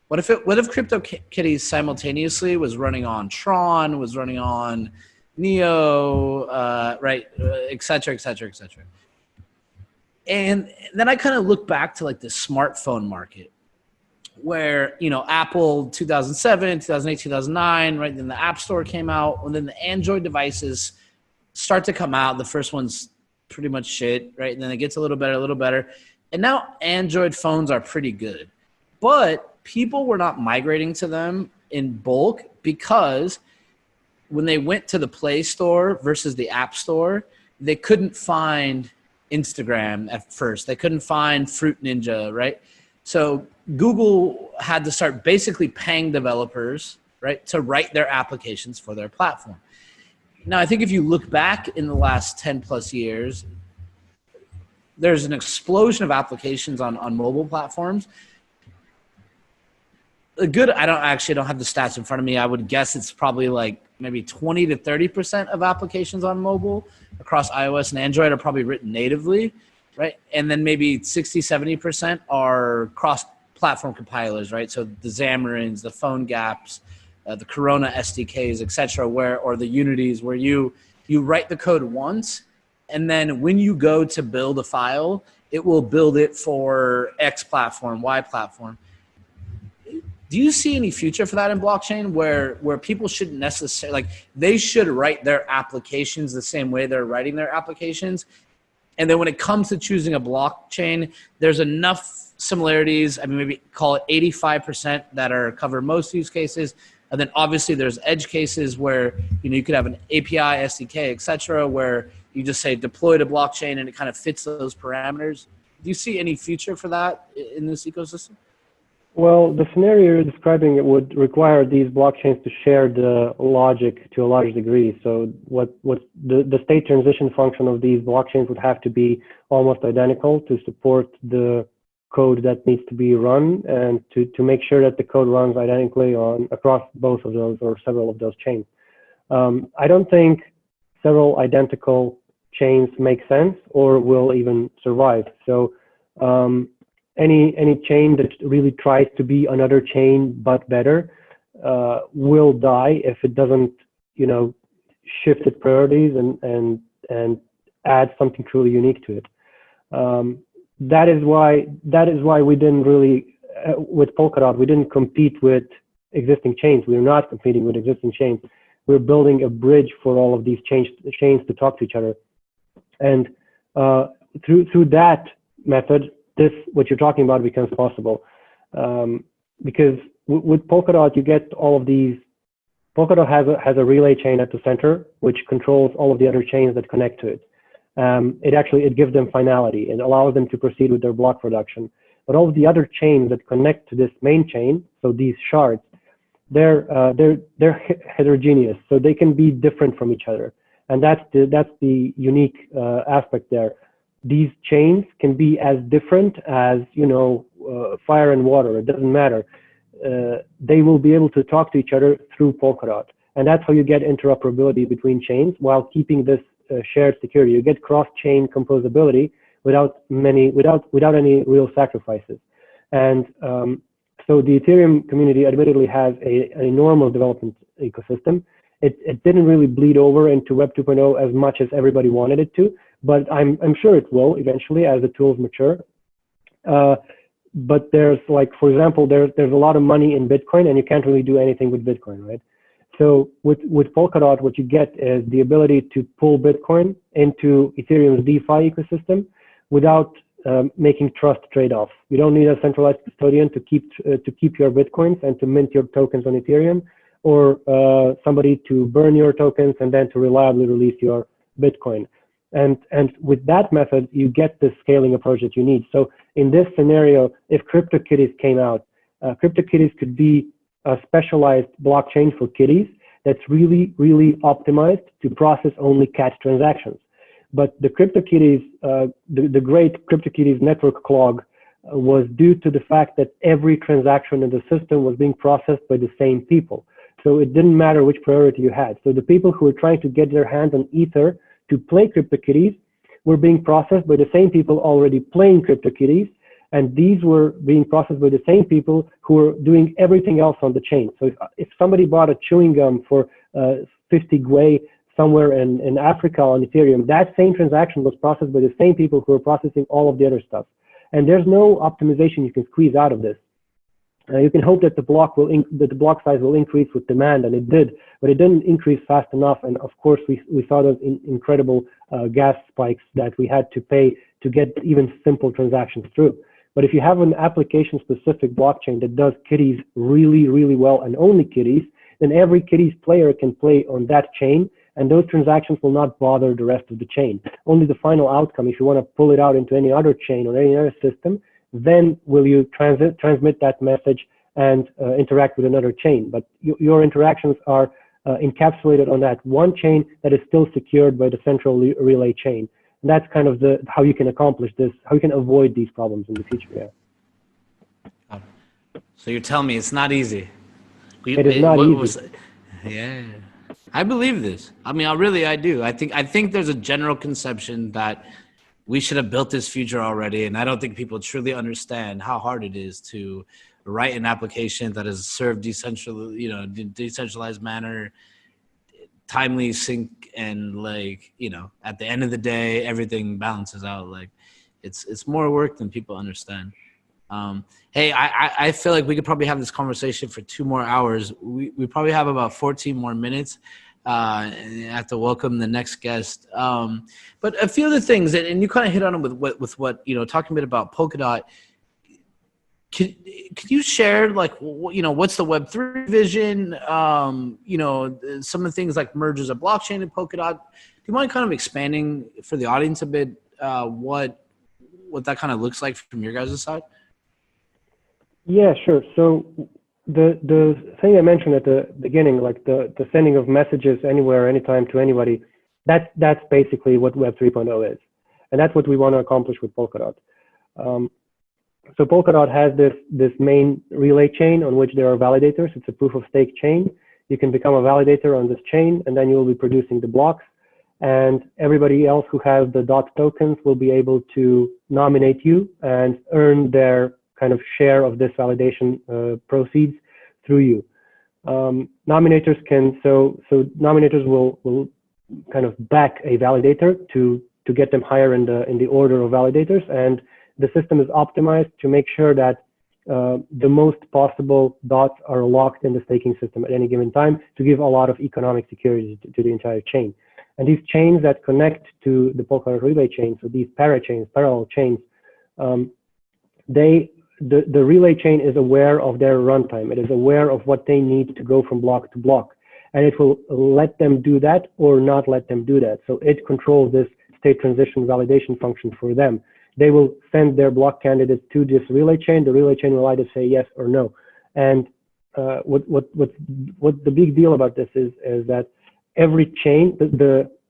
What if CryptoKitties simultaneously was running on Tron, was running on Neo, right, et cetera, et cetera, et cetera. And then I kind of look back to like the smartphone market, where, you know, Apple 2007, 2008, 2009, right? Then the App Store came out, and then the Android devices start to come out. The first one's pretty much shit, right? And then it gets a little better. And now Android phones are pretty good. But people were not migrating to them in bulk because when they went to the Play Store versus the App Store, they couldn't find Instagram at first. They couldn't find Fruit Ninja, right? So Google had to start basically paying developers, right, to write their applications for their platform. Now, I think if you look back in the last 10 plus years, there's an explosion of applications on mobile platforms. I don't have the stats in front of me. I would guess it's probably like maybe 20 to 30% of applications on mobile across iOS and Android are probably written natively, right? And then maybe 60, 70% are cross-platform compilers, right? So the Xamarin's, the PhoneGaps, the Corona SDKs, et cetera, or the Unities, where you write the code once, and then when you go to build a file, it will build it for X platform, Y platform. Do you see any future for that in blockchain where people shouldn't necessarily, like, they should write their applications the same way they're writing their applications? And then when it comes to choosing a blockchain, there's enough similarities. I mean, maybe call it 85% that are cover most use cases. And then obviously there's edge cases where, you know, you could have an API, SDK, et cetera, where you just say deploy to blockchain and it kind of fits those parameters. Do you see any future for that in this ecosystem? Well, the scenario you're describing, it would require these blockchains to share the logic to a large degree. So what the state transition function of these blockchains would have to be almost identical to support the code that needs to be run, and to make sure that the code runs identically across both of those or several of those chains. I don't think several identical chains make sense or will even survive. So any chain that really tries to be another chain but better will die if it doesn't, you know, shift its priorities and add something truly unique to it. That is why we didn't really with Polkadot, we didn't compete with existing chains. We're not competing with existing chains. We're building a bridge for all of these chains to talk to each other, and through that method, what you're talking about becomes possible, because with Polkadot you get all of these. Polkadot has a relay chain at the center which controls all of the other chains that connect to it. It gives them finality. It allows them to proceed with their block production. But all of the other chains that connect to this main chain, so these shards, they're heterogeneous, so they can be different from each other, and that's the unique aspect there. These chains can be as different as, you know, fire and water. It doesn't matter. They will be able to talk to each other through Polkadot, and that's how you get interoperability between chains while keeping this shared security. You get cross-chain composability without any real sacrifices. And so the Ethereum community admittedly has an enormous development ecosystem. It didn't really bleed over into Web 2.0 as much as everybody wanted it to, but I'm sure it will eventually as the tools mature. But there's, like, for example, there's a lot of money in Bitcoin, and you can't really do anything with Bitcoin, right? So with Polkadot, what you get is the ability to pull Bitcoin into Ethereum's DeFi ecosystem without making trust trade-offs. You don't need a centralized custodian to keep your Bitcoins and to mint your tokens on Ethereum, or somebody to burn your tokens and then to reliably release your Bitcoin. And with that method, you get the scaling approach that you need. So in this scenario, if CryptoKitties came out, CryptoKitties could be a specialized blockchain for kitties that's really, really optimized to process only cat transactions. But the CryptoKitties, the great CryptoKitties network clog was due to the fact that every transaction in the system was being processed by the same people. So it didn't matter which priority you had. So the people who were trying to get their hands on Ether to play CryptoKitties were being processed by the same people already playing CryptoKitties, and these were being processed by the same people who were doing everything else on the chain. So if somebody bought a chewing gum for 50 Gwei somewhere in Africa on Ethereum, that same transaction was processed by the same people who were processing all of the other stuff. And there's no optimization you can squeeze out of this. You can hope that the block size will increase with demand, and it did, but it didn't increase fast enough. And of course, we saw those incredible gas spikes that we had to pay to get even simple transactions through. But if you have an application-specific blockchain that does kitties really, really well, and only kitties, then every kitties player can play on that chain, and those transactions will not bother the rest of the chain. Only the final outcome, if you want to pull it out into any other chain or any other system, then will you transmit that message and interact with another chain. But your interactions are encapsulated on that one chain that is still secured by the central relay chain. And that's kind of how you can accomplish this, how you can avoid these problems in the future. Yeah. So you're telling me it's not easy. It is not easy. Yeah. I believe this. I mean, I do. I think there's a general conception that we should have built this feature already, and I don't think people truly understand how hard it is to write an application that is served decentralized manner, timely sync, and at the end of the day, everything balances out. Like, it's more work than people understand. Hey, I feel like we could probably have this conversation for 2 more hours. We probably have about 14 more minutes. I have to welcome the next guest. But a few of the things, and you kind of hit on them with what, talking a bit about Polkadot. Could you share, what's the Web3 vision? Some of the things like mergers of blockchain and Polkadot. Do you mind kind of expanding for the audience a bit what that kind of looks like from your guys' side? Yeah, sure. So the thing I mentioned at the beginning, like the sending of messages anywhere, anytime to anybody, that's basically what Web 3.0 is. And that's what we want to accomplish with Polkadot. So Polkadot has this main relay chain on which there are validators. It's a proof of stake chain. You can become a validator on this chain, and then you will be producing the blocks. And everybody else who has the DOT tokens will be able to nominate you and earn their kind of share of this validation proceeds through you. Nominators nominators will kind of back a validator to get them higher in the order of validators, and the system is optimized to make sure that the most possible dots are locked in the staking system at any given time to give a lot of economic security to the entire chain. And these chains that connect to the Polkadot relay chain, so these parachains, parallel chains, the relay chain is aware of their runtime. It is aware of what they need to go from block to block, and it will let them do that or not let them do that. So it controls this state transition validation function for them. They will send their block candidates to this relay chain. The relay chain will either say yes or no. And what the big deal about this is that every chain,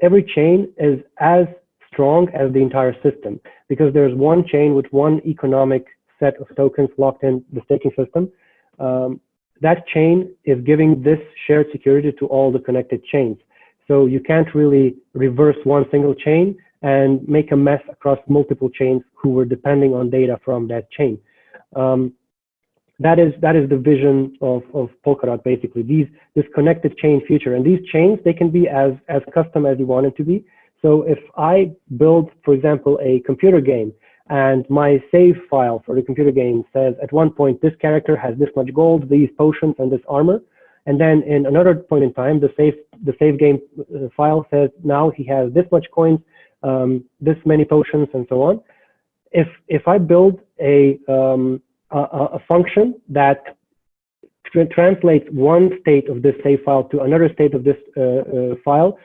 every chain is as strong as the entire system, because there's one chain with one economic set of tokens locked in the staking system. That chain is giving this shared security to all the connected chains. So you can't really reverse one single chain and make a mess across multiple chains who were depending on data from that chain. That is the vision of Polkadot, basically. This connected chain feature, and these chains, they can be as custom as you want it to be. So if I build, for example, a computer game, and my save file for the computer game says at one point this character has this much gold, these potions, and this armor, and then in another point in time the save game file says now he has this much coins, this many potions, and so on. If I build a function that translates one state of this save file to another state of this file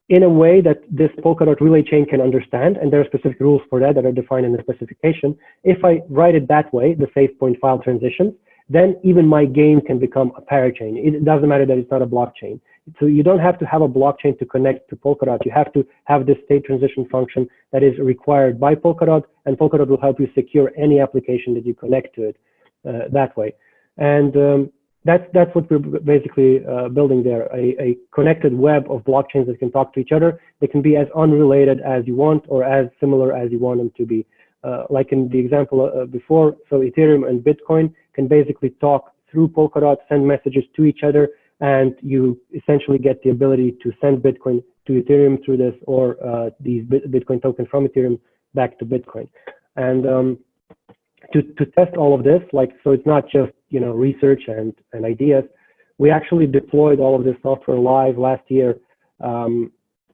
in a way that this Polkadot relay chain can understand, and there are specific rules for that are defined in the specification. If I write it that way, the save point file transitions, then even my game can become a parachain. It doesn't matter that it's not a blockchain. So you don't have to have a blockchain to connect to Polkadot. You have to have this state transition function that is required by Polkadot, and Polkadot will help you secure any application that you connect to it that way. And that's what we're basically building there, a connected web of blockchains that can talk to each other. They can be as unrelated as you want or as similar as you want them to be. Like in the example before, so Ethereum and Bitcoin can basically talk through Polkadot, send messages to each other, and you essentially get the ability to send Bitcoin to Ethereum through this, or these Bitcoin tokens from Ethereum back to Bitcoin. And to test all of this, so it's not just research and ideas. We actually deployed all of this software live last year on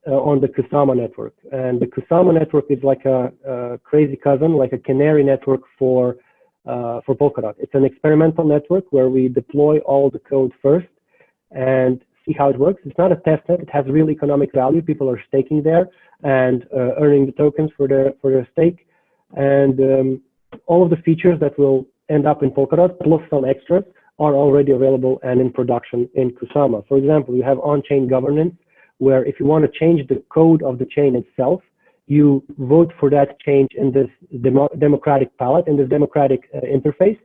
the Kusama network. And the Kusama network is like a crazy cousin, like a canary network for Polkadot. It's an experimental network where we deploy all the code first and see how it works. It's not a test net. It has real economic value. People are staking there and earning the tokens for their stake. And all of the features that will end up in Polkadot, plus some extras, are already available and in production in Kusama. For example, you have on-chain governance, where if you want to change the code of the chain itself, you vote for that change in this democratic palette, in this democratic interface.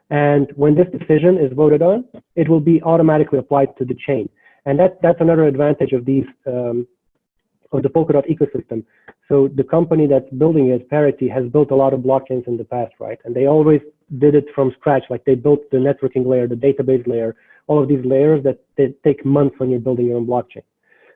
And when this decision is voted on, it will be automatically applied to the chain. And that's another advantage of these of the Polkadot ecosystem. So the company that's building it, Parity, has built a lot of blockchains in the past, right? And they always did it from scratch. Like they built the networking layer, the database layer, all of these layers that take months when you're building your own blockchain.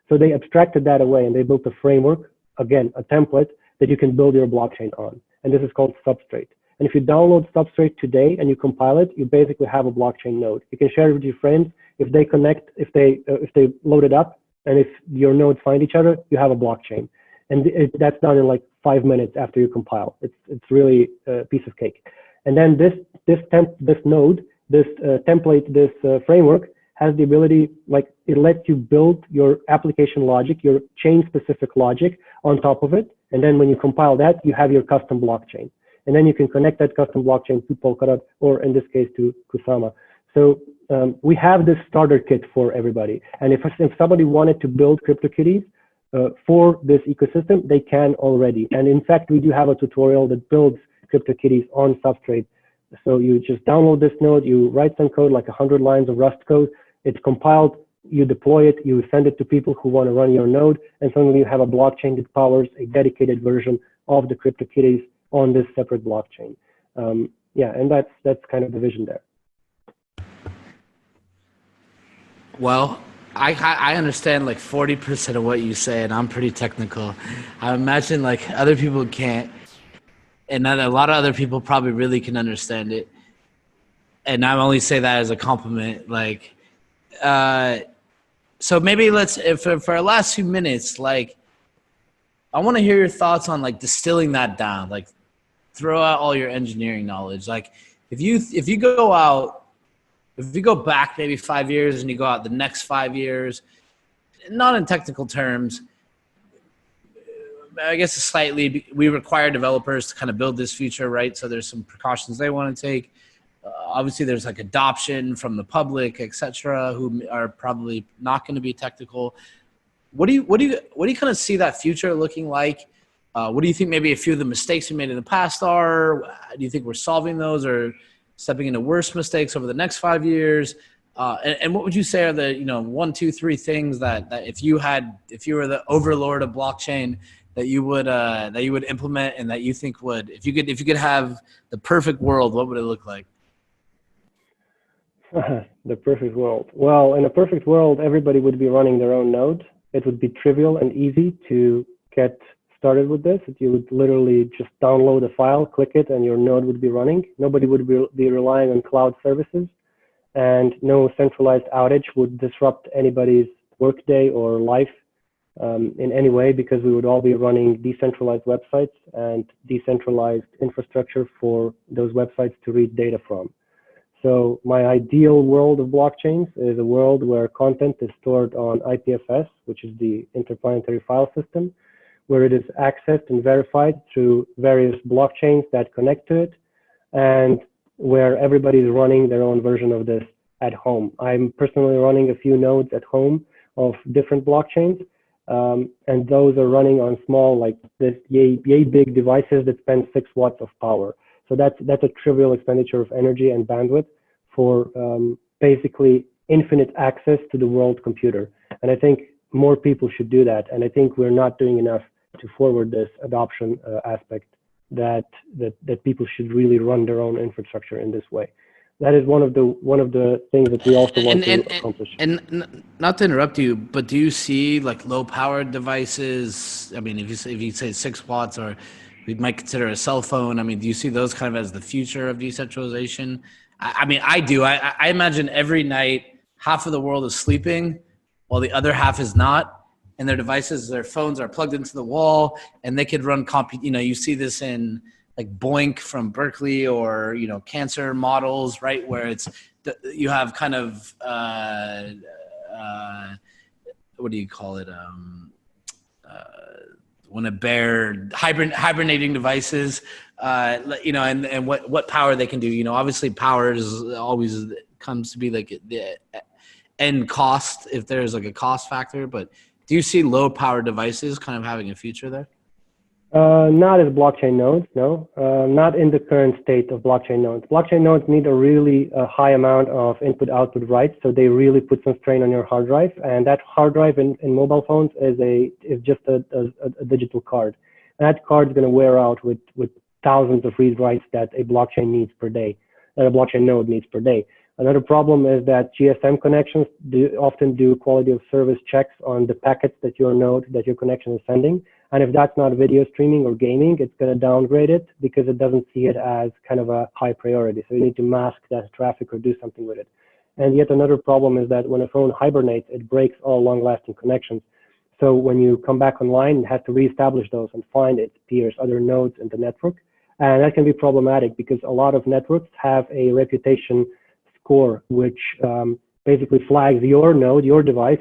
So they abstracted that away and they built a framework, again, a template that you can build your blockchain on. And this is called Substrate. And if you download Substrate today and you compile it, you basically have a blockchain node. You can share it with your friends. If they connect, if they load it up, and if your nodes find each other, you have a blockchain. And that's done in like 5 minutes after you compile. It's really a piece of cake. And then this node, this template, this framework has the ability, like it lets you build your application logic, your chain specific logic on top of it. And then when you compile that, you have your custom blockchain. And then you can connect that custom blockchain to Polkadot, or in this case to Kusama. So we have this starter kit for everybody. And if somebody wanted to build CryptoKitties for this ecosystem, they can already. And in fact, we do have a tutorial that builds CryptoKitties on Substrate. So you just download this node, you write some code, like 100 lines of Rust code. It's compiled, you deploy it, you send it to people who want to run your node, and suddenly you have a blockchain that powers a dedicated version of the CryptoKitties on this separate blockchain. Yeah, and that's kind of the vision there. Well, I understand like 40% of what you say, and I'm pretty technical. I imagine like other people can't, and that a lot of other people probably really can understand it. And I only say that as a compliment. Like, so maybe let's, for our last few minutes, like, I want to hear your thoughts on like distilling that down. Like, throw out all your engineering knowledge. Like, if you go out. If you go back maybe 5 years and you go out the next 5 years, not in technical terms, I guess slightly, we require developers to kind of build this feature, right? So there's some precautions they want to take. Obviously, there's like adoption from the public, et cetera, who are probably not going to be technical. What do you kind of see that future looking like? What do you think maybe a few of the mistakes we made in the past are? Do you think we're solving those, or stepping into worse mistakes over the next 5 years? And what would you say are the 1, 2, 3 things that if you were the overlord of blockchain that you would implement, and that you think would, if you could have the perfect world, what would it look like? The perfect world. Well, in a perfect world, everybody would be running their own node. It would be trivial and easy to get started with this. You would literally just download a file, click it, and your node would be running. Nobody would be relying on cloud services, and no centralized outage would disrupt anybody's workday or life in any way, because we would all be running decentralized websites and decentralized infrastructure for those websites to read data from. So my ideal world of blockchains is a world where content is stored on IPFS, which is the interplanetary file system, where it is accessed and verified through various blockchains that connect to it. And where everybody's running their own version of this at home. I'm personally running a few nodes at home of different blockchains, and those are running on small, like this yay big devices that spend 6 watts of power. So that's a trivial expenditure of energy and bandwidth for basically infinite access to the world computer. And I think more people should do that. And I think we're not doing enough to forward this adoption aspect, that people should really run their own infrastructure in this way. That is one of the things that we also want to accomplish. And not to interrupt you, but do you see like low powered devices? I mean, if you say 6 watts, or we might consider a cell phone. I mean, do you see those kind of as the future of decentralization? I mean, I do. I imagine every night half of the world is sleeping while the other half is not, and their devices, their phones are plugged into the wall, and they could run you see this in like Boink from Berkeley, or cancer models, right, where it's you have kind of what do you call it, when a bear hibernating devices, and what power they can do. Obviously power is always comes to be like the end cost, if there's like a cost factor, but do you see low power devices kind of having a future there? Not as blockchain nodes, no. Not in the current state of blockchain nodes. Blockchain nodes need a really high amount of input-output writes, so they really put some strain on your hard drive. And that hard drive in mobile phones is just a digital card. And that card is going to wear out with thousands of read writes that a blockchain needs per day, that a blockchain node needs per day. Another problem is that GSM connections often do quality of service checks on the packets that your connection is sending. And if that's not video streaming or gaming, it's going to downgrade it because it doesn't see it as kind of a high priority. So you need to mask that traffic or do something with it. And yet another problem is that when a phone hibernates, it breaks all long-lasting connections. So when you come back online, it has to reestablish those and find its peers, other nodes in the network. And that can be problematic because a lot of networks have a reputation score, which basically flags your node, your device,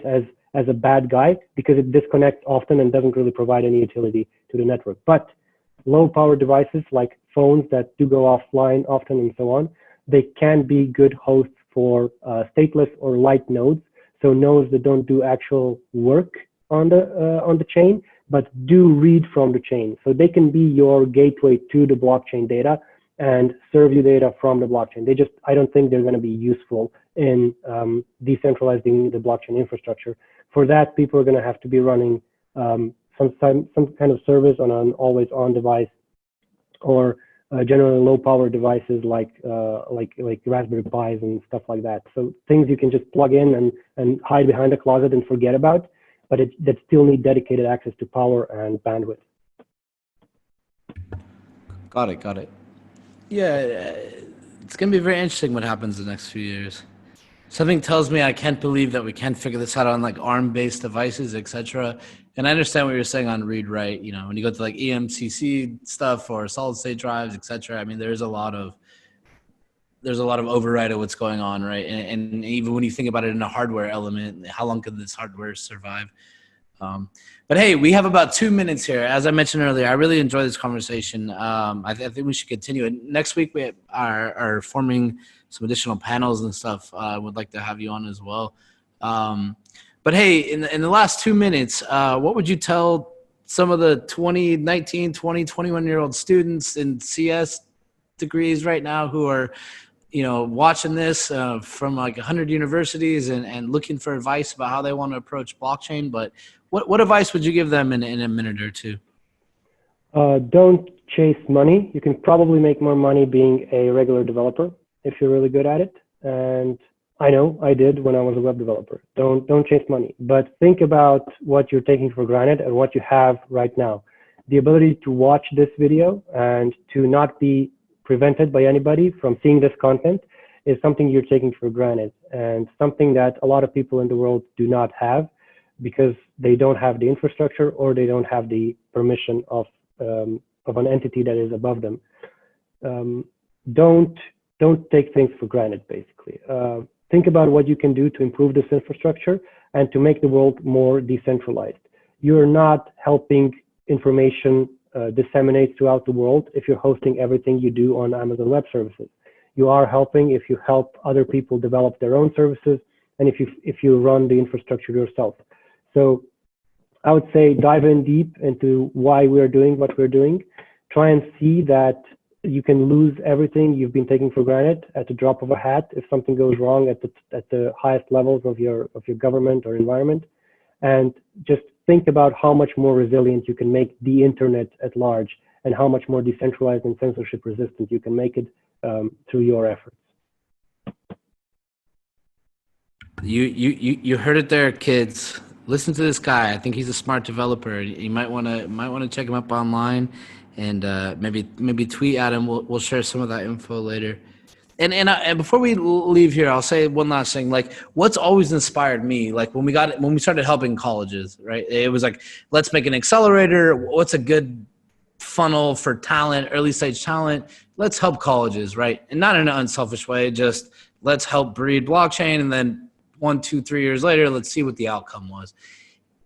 as a bad guy because it disconnects often and doesn't really provide any utility to the network. But low power devices like phones that do go offline often and so on, they can be good hosts for stateless or light nodes. So nodes that don't do actual work on the chain, but do read from the chain. So they can be your gateway to the blockchain data and serve you data from the blockchain. I don't think they're going to be useful in decentralizing the blockchain infrastructure. For that, people are going to have to be running some kind of service on an always-on device, or generally low-power devices like Raspberry Pis and stuff like that. So things you can just plug in and hide behind a closet and forget about, but that still need dedicated access to power and bandwidth. Got it. Yeah, it's going to be very interesting what happens in the next few years. Something tells me I can't believe that we can't figure this out on like ARM-based devices, etc. And I understand what you're saying on read-write. When you go to like eMCC stuff or solid-state drives, etc. I mean, there's a lot of override of what's going on, right? And even when you think about it in a hardware element, how long could this hardware survive? But hey, we have about 2 minutes here. As I mentioned earlier, I really enjoyed this conversation. I think we should continue. And next week we are forming some additional panels and stuff. I would like to have you on as well. But hey, in the last 2 minutes, what would you tell some of the 19, 20, 21-year-old students in CS degrees right now who are, watching this from like 100 universities and looking for advice about how they want to approach blockchain? But what advice would you give them in a minute or two? Don't chase money. You can probably make more money being a regular developer if you're really good at it. And I know I did when I was a web developer. Don't chase money, but think about what you're taking for granted and what you have right now. The ability to watch this video and to not be prevented by anybody from seeing this content is something you're taking for granted, and something that a lot of people in the world do not have because they don't have the infrastructure or they don't have the permission of an entity that is above them. Don't take things for granted, basically. Think about what you can do to improve this infrastructure and to make the world more decentralized. You're not helping information disseminate throughout the world if you're hosting everything you do on Amazon Web Services. you are helping if you help other people develop their own services, and if you run the infrastructure yourself. So I would say dive in deep into why we are doing what we're doing. Try and see that you can lose everything you've been taking for granted at the drop of a hat if something goes wrong at the highest levels of your government or environment, and just think about how much more resilient you can make the internet at large, and how much more decentralized and censorship resistant you can make it through your efforts. You heard it there, kids. Listen to this guy. I think he's a smart developer. You might want to check him up online, and maybe tweet at him. We'll share some of that info later. And before we leave here, I'll say one last thing. Like, what's always inspired me, like when we started helping colleges, right? It was like, let's make an accelerator. What's a good funnel for talent, early stage talent? Let's help colleges, right? And not in an unselfish way. Just let's help breed blockchain, and then 1, 2, 3 years later, let's see what the outcome was.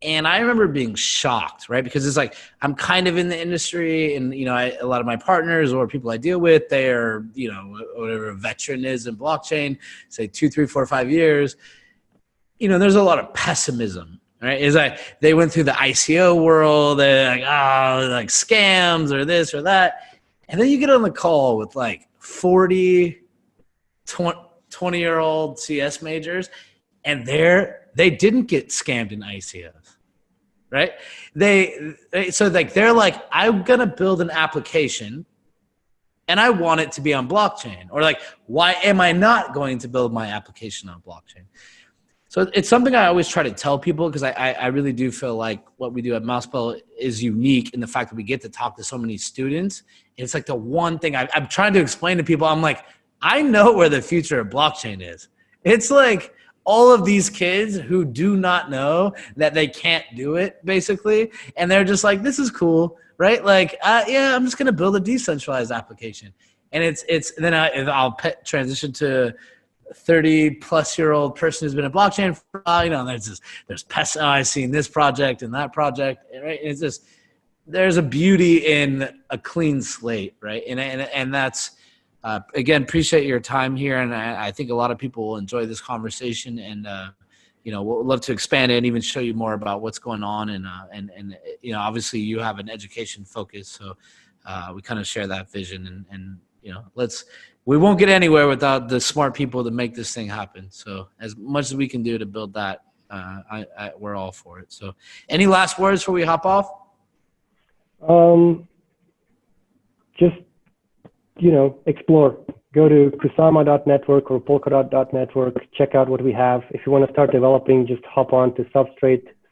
And I remember being shocked, right? Because it's like, I'm kind of in the industry, and, you know, a lot of my partners or people I deal with, they are, you know, whatever a veteran is in blockchain, say 2, 3, 4, 5 years, you know, there's a lot of pessimism, right? It's like, they went through the ICO world, they're like, oh, like scams or this or that. And then you get on the call with like 40, 20-year-old CS majors, and they didn't get scammed in ICOs, right? So like, they're like, I'm gonna build an application and I want it to be on blockchain, or like, why am I not going to build my application on blockchain? So it's something I always try to tell people, because I really do feel like what we do at Mousebell is unique in the fact that we get to talk to so many students. And it's like the one thing I'm trying to explain to people. I'm like, I know where the future of blockchain is. It's like, all of these kids who do not know that they can't do it, basically, and they're just like, this is cool, right? Like, yeah, I'm just gonna build a decentralized application. And then I'll transition to 30-plus-year-old person who's been in blockchain for, you know, I've seen this project and that project, right? And it's just, there's a beauty in a clean slate, right? And that's, again, appreciate your time here, and I think a lot of people will enjoy this conversation, and you know, we'll love to expand it and even show you more about what's going on, and you know, obviously you have an education focus, so we kind of share that vision, and you know, we won't get anywhere without the smart people to make this thing happen. So as much as we can do to build that, we're all for it. So any last words before we hop off? Just, you know, explore. Go to kusama.network or polkadot.network. Check out what we have. If you want to start developing, just hop on to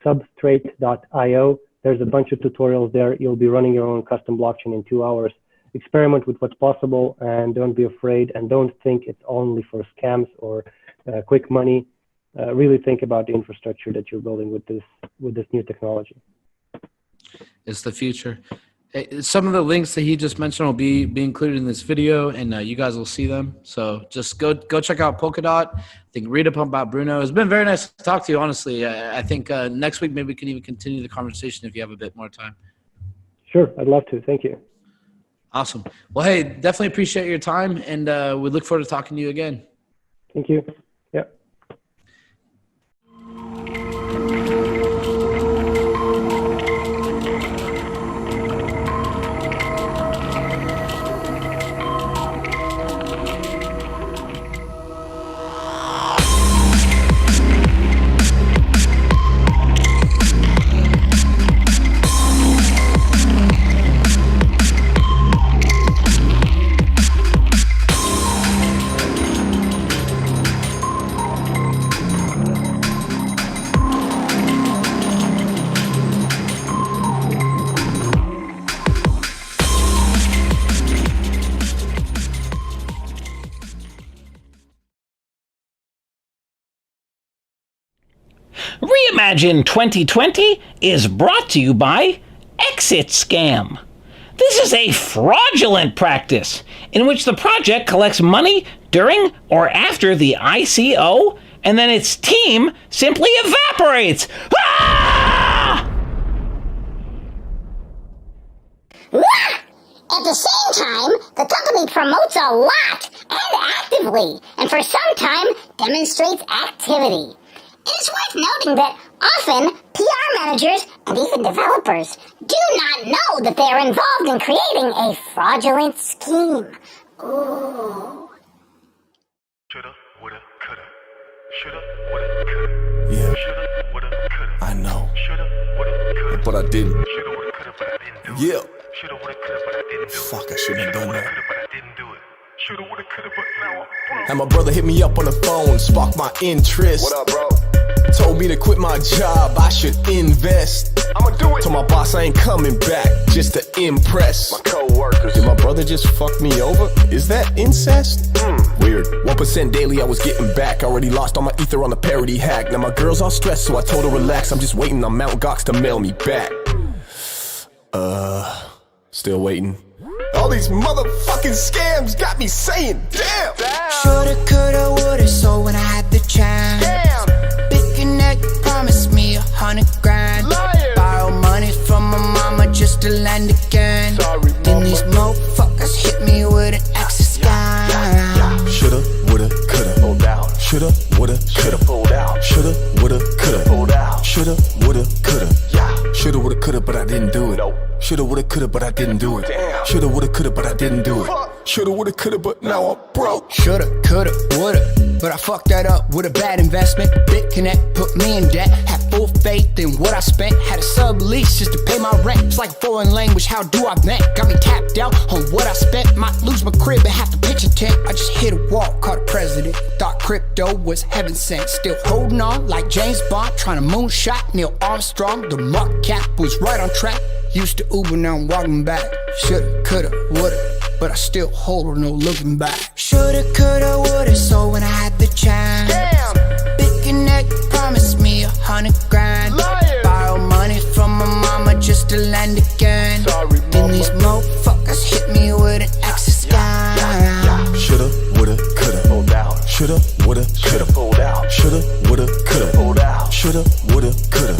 substrate.io. There's a bunch of tutorials there. You'll be running your own custom blockchain in 2 hours. Experiment with what's possible, and don't be afraid, and don't think it's only for scams or quick money. Really think about the infrastructure that you're building with this new technology. It's the future. Some of the links that he just mentioned will be included in this video, and you guys will see them. So just go check out Polkadot. I think read up about Bruno. It's been very nice to talk to you, honestly. I think next week maybe we can even continue the conversation if you have a bit more time. Sure, I'd love to. Thank you. Awesome. Well, hey, definitely appreciate your time, and we look forward to talking to you again. Thank you. Yep. ReImagine 2020 is brought to you by Exit Scam. This is a fraudulent practice in which the project collects money during or after the ICO, and then its team simply evaporates. Ah! At the same time, the company promotes a lot and lively and for some time demonstrates activity. It is worth noting that often PR managers and even developers do not know that they are involved in creating a fraudulent scheme. Ooh. Shoulda, woulda, coulda. Shoulda, woulda, coulda. Yeah. Shoulda, woulda, coulda. I know. Shoulda, woulda, coulda. But I didn't. Shoulda, woulda, coulda, but I didn't do it. Yeah. Shoulda, woulda, coulda, but I didn't do it. Fuck, I shouldn't have done that. But I didn't do it. Shoulda, woulda, coulda, but now I'm broke. And my brother hit me up on the phone, sparked my interest. What up, bro? Told me to quit my job, I should invest. I'ma do it. Told my boss I ain't coming back, just to impress my co-workers. Did my brother just fuck me over? Is that incest? Weird. 1% daily I was getting back. Already lost all my ether on the parody hack. Now my girl's all stressed, so I told her relax. I'm just waiting on Mount Gox to mail me back. Still waiting. All these motherfucking scams got me saying damn. Shoulda, coulda, woulda, so when I had the chance. Damn. Big Connect promised me 100 grand. Liar. Borrow money from my mama just to lend again. Sorry, then these motherfuckers hit me with an extra scam. Shoulda, woulda, coulda. Pulled out. Shoulda, woulda, coulda. Pulled out. Shoulda, woulda, coulda. Pulled out. Shoulda, woulda, coulda. Shoulda, woulda, coulda, but I didn't do it. Nope. Shoulda, woulda, coulda, but I didn't do it. Damn. Shoulda, woulda, coulda, but I didn't do it. Shoulda, woulda, coulda, but now I'm broke. Shoulda, coulda, woulda, but I fucked that up with a bad investment. BitConnect put me in debt. Had full faith in what I spent. Had a sublease just to pay my rent. It's like a foreign language, how do I vent? Got me tapped out on what I spent. Might lose my crib and have to pitch a tent. I just hit a wall, caught a president. Thought crypto was heaven sent. Still holding on like James Bond, trying to moonshot Neil Armstrong. The market cap was right on track. Used to Uber, now I'm walking back. Shoulda, coulda, woulda, but I still hold her, no looking back. Shoulda, coulda, woulda, so when I had the chance. Damn. Big Connect promised me 100 grand. Liar. Borrow money from my mama just to lend again. Sorry, then these motherfuckers hit me with an extra scam. Shoulda, woulda, coulda. Pulled out. Shoulda, woulda, coulda. Pulled out. Shoulda, woulda, coulda. Pulled out. Shoulda, woulda, coulda.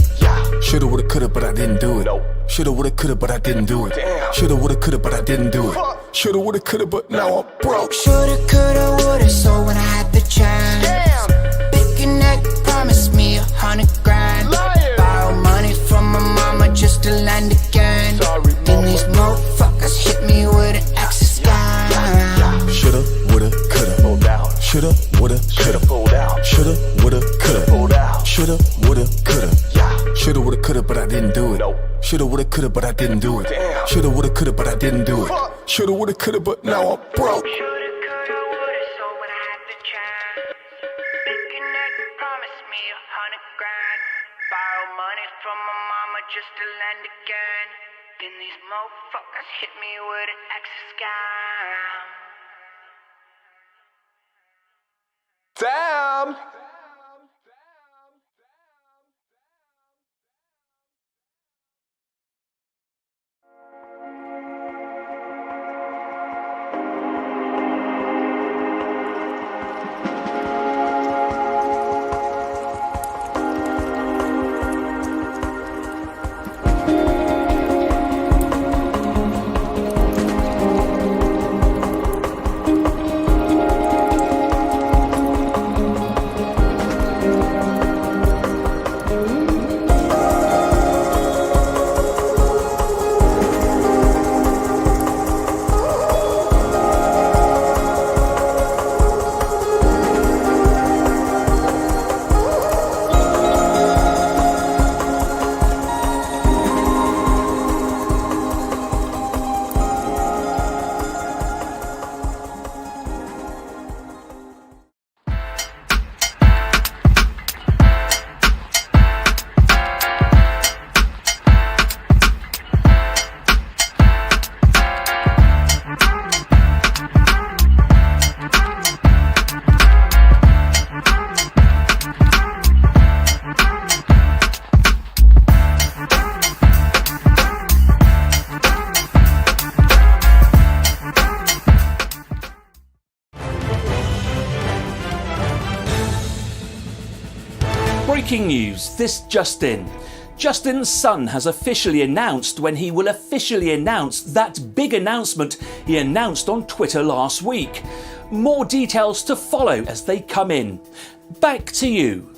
Shoulda, woulda, coulda, but I didn't do it. Nope. Shoulda, woulda, coulda, but I didn't do it. Damn. Shoulda, woulda, coulda, but I didn't do it. Shoulda, woulda, coulda, but now I'm broke. Shoulda, coulda, woulda, so when I had the chance. Damn. Big Connect promised me 100 grand. Liar. Borrow money from my mama just to lend again. Sorry, then these motherfuckers hit me with an extra scam. Shoulda, woulda, coulda. Pulled out. Shoulda, woulda, coulda. Pulled out. Shoulda, woulda, coulda. Pulled out. Shoulda, woulda, coulda. Shoulda, woulda, coulda, but I didn't do it. Nope. Shoulda, woulda, coulda, but I didn't do it. Damn. Shoulda, woulda, coulda, but I didn't do it. Shoulda, woulda, coulda, but now I'm broke. Shoulda, coulda, woulda, so when I had the chance. Big Connect promised me 100 grand. Borrow money from my mama just to lend again. Then these motherfuckers hit me with an extra scam. Damn. Breaking news, this just in. Justin's son has officially announced when he will officially announce that big announcement he announced on Twitter last week. More details to follow as they come in. Back to you.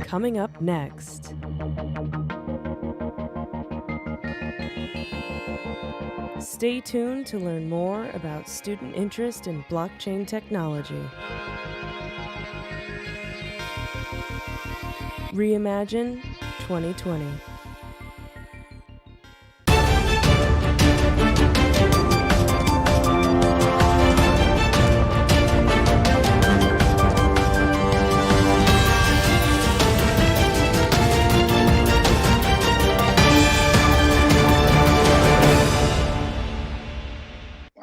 Coming up next. Stay tuned to learn more about student interest in blockchain technology. ReImagine 2020.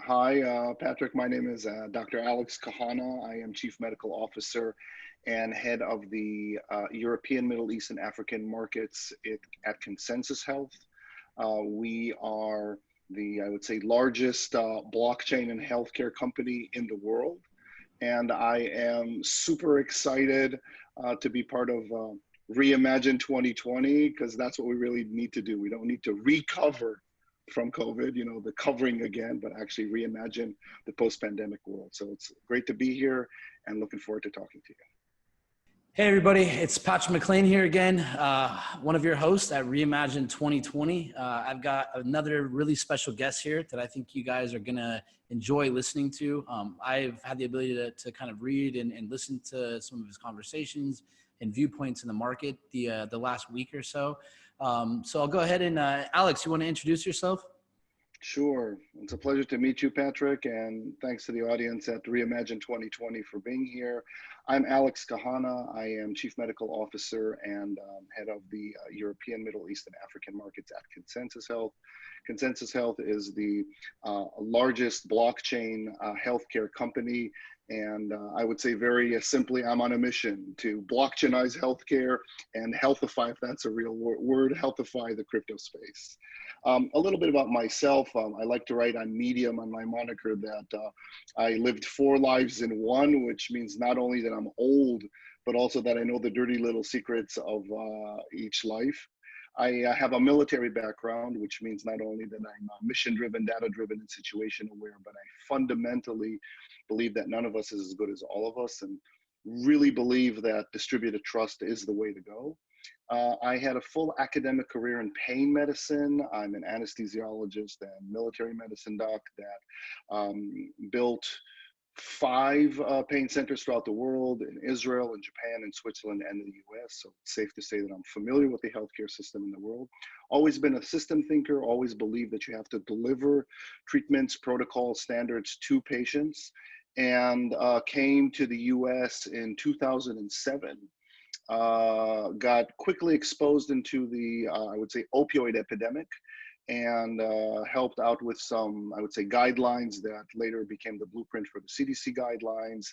Hi, Patrick. My name is Dr. Alex Kahana. I am Chief Medical Officer and head of the European, Middle East, and African markets at Consensus Health. We are the, I would say, largest blockchain and healthcare company in the world. And I am super excited to be part of ReImagine 2020, because that's what we really need to do. We don't need to recover from COVID, you know, the covering again, but actually reimagine the post-pandemic world. So it's great to be here and looking forward to talking to you. Hey everybody, it's Patrick McLean here again, one of your hosts at ReImagine 2020. I've got another really special guest here that I think you guys are gonna enjoy listening to. I've had the ability to kind of read and listen to some of his conversations and viewpoints in the market the last week or so. So I'll go ahead and Alex, you wanna introduce yourself? Sure. It's a pleasure to meet you, Patrick, and thanks to the audience at ReImagine 2020 for being here. I'm Alex Kahana. I am Chief Medical Officer and head of the European, Middle East, and African markets at Consensus Health. Consensus Health is the largest blockchain healthcare company. And I would say very simply, I'm on a mission to blockchainize healthcare and healthify, if that's a real word, healthify the crypto space. A little bit about myself. I like to write on Medium on my moniker that I lived 4 lives in one, which means not only that I'm old, but also that I know the dirty little secrets of each life. I have a military background, which means not only that I'm mission-driven, data-driven, and situation-aware, but I fundamentally believe that none of us is as good as all of us, and really believe that distributed trust is the way to go. I had a full academic career in pain medicine. I'm an anesthesiologist and military medicine doc that built 5 pain centers throughout the world, in Israel, in Japan, in Switzerland, and in the US. So it's safe to say that I'm familiar with the healthcare system in the world. Always been a system thinker, always believed that you have to deliver treatments, protocols, standards to patients, and came to the US in 2007. Got quickly exposed into the, I would say, opioid epidemic, and helped out with some, I would say, guidelines that later became the blueprint for the CDC guidelines,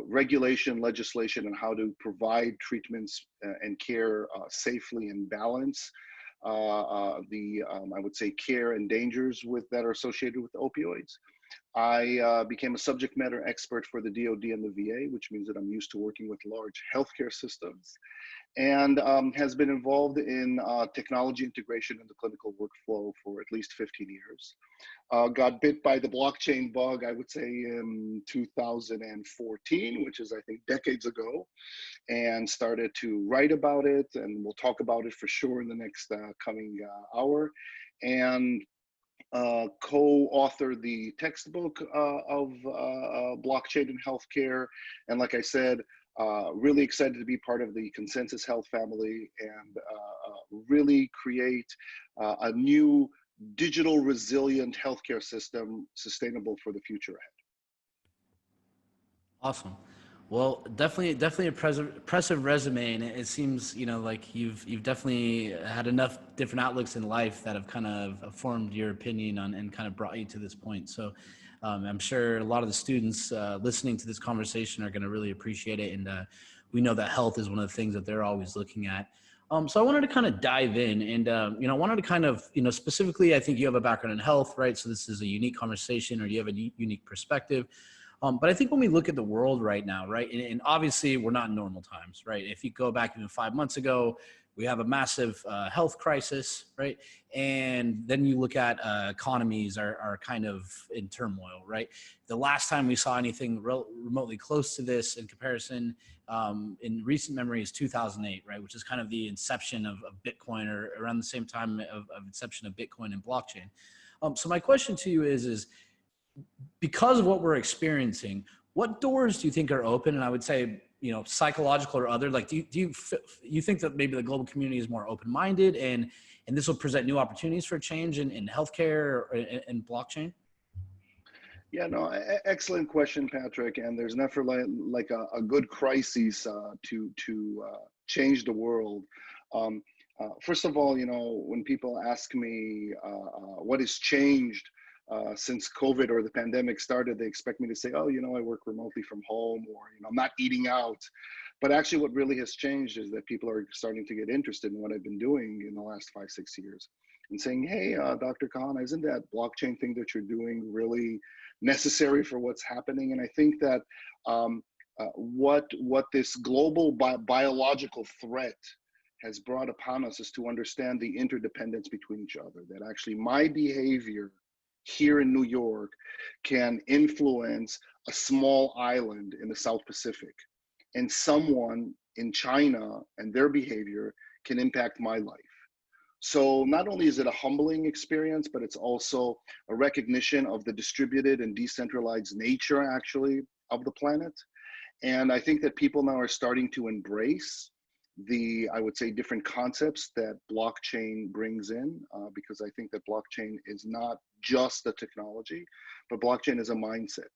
regulation, legislation, and how to provide treatments and care safely and balance I would say, care and dangers that are associated with opioids. I became a subject matter expert for the DoD and the VA, which means that I'm used to working with large healthcare systems, and has been involved in technology integration in the clinical workflow for at least 15 years. Got bit by the blockchain bug, I would say, in 2014, which is, I think, decades ago, and started to write about it, and we'll talk about it for sure in the next coming hour. And co-authored the textbook of blockchain in healthcare. And like I said, really excited to be part of the Consensus Health family and really create a new digital resilient healthcare system sustainable for the future ahead. Awesome. Well, definitely a impressive resume, and it seems, you know, like you've definitely had enough different outlooks in life that have kind of formed your opinion on and kind of brought you to this point. So I'm sure a lot of the students listening to this conversation are going to really appreciate it, and we know that health is one of the things that they're always looking at. So I wanted to kind of dive in, and I wanted to kind of, specifically, I think you have a background in health, right? So this is a unique conversation, or you have a unique perspective. But I think when we look at the world right now, right, and obviously we're not in normal times, right? If you go back even 5 months ago, we have a massive health crisis, right? And then you look at economies are kind of in turmoil, right? The last time we saw anything remotely close to this in comparison in recent memory is 2008, right? Which is kind of the inception of Bitcoin, or around the same time of inception of Bitcoin and blockchain. So my question to you is because of what we're experiencing, what doors do you think are open? And I would say, you know, psychological or other, like, do you think that maybe the global community is more open-minded and this will present new opportunities for change in healthcare and blockchain? Yeah, no, excellent question, Patrick. And there's never like a good crisis to change the world. First of all, you know, when people ask me what has changed since COVID or the pandemic started, they expect me to say, oh, you know, I work remotely from home, or, you know, I'm not eating out. But actually what really has changed is that people are starting to get interested in what I've been doing in the last 5-6 years and saying, hey, Dr. Khan, isn't that blockchain thing that you're doing really necessary for what's happening? And I think that what this global biological threat has brought upon us is to understand the interdependence between each other, that actually my behavior here in New York can influence a small island in the South Pacific, and someone in China and their behavior can impact my life. So not only is it a humbling experience, but it's also a recognition of the distributed and decentralized nature, actually, of the planet. And I think that people now are starting to embrace I would say, different concepts that blockchain brings in, because I think that blockchain is not just a technology, but blockchain is a mindset.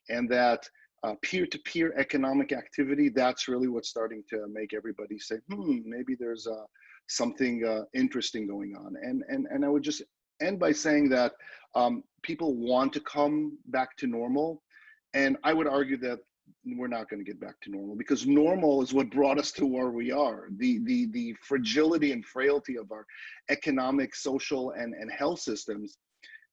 And that peer-to-peer economic activity, that's really what's starting to make everybody say, maybe there's something interesting going on. And I would just end by saying that people want to come back to normal. And I would argue that we're not going to get back to normal, because normal is what brought us to where we are. The fragility and frailty of our economic, social, and health systems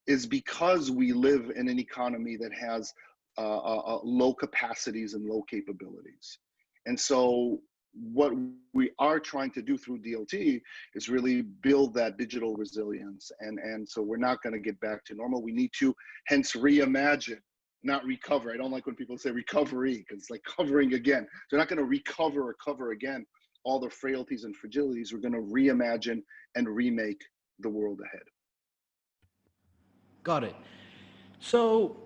is because we live in an economy that has low capacities and low capabilities. And so what we are trying to do through DLT is really build that digital resilience. And so we're not going to get back to normal. We need to hence reimagine, not recover. I don't like when people say recovery, because it's like covering again. So we're not going to recover or cover again all the frailties and fragilities. We're going to reimagine and remake the world ahead. Got it. So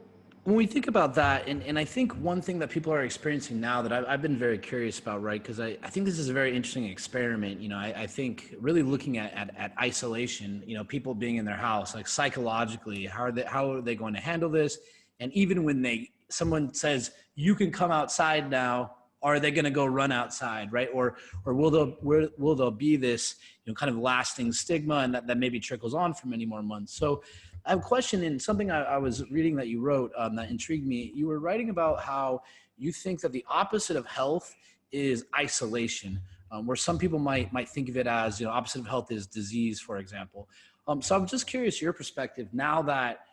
when we think about that, and I think one thing that people are experiencing now that I've been very curious about, right? Because I think this is a very interesting experiment. You know, I think really looking at isolation, you know, people being in their house, like psychologically, how are they going to handle this? And even when someone says, you can come outside now, are they going to go run outside, right? Or will there be this, you know, kind of lasting stigma, and that maybe trickles on for many more months? So I have a question, and something I was reading that you wrote that intrigued me. You were writing about how you think that the opposite of health is isolation, where some people might think of it as, you know, opposite of health is disease, for example. So I'm just curious your perspective now that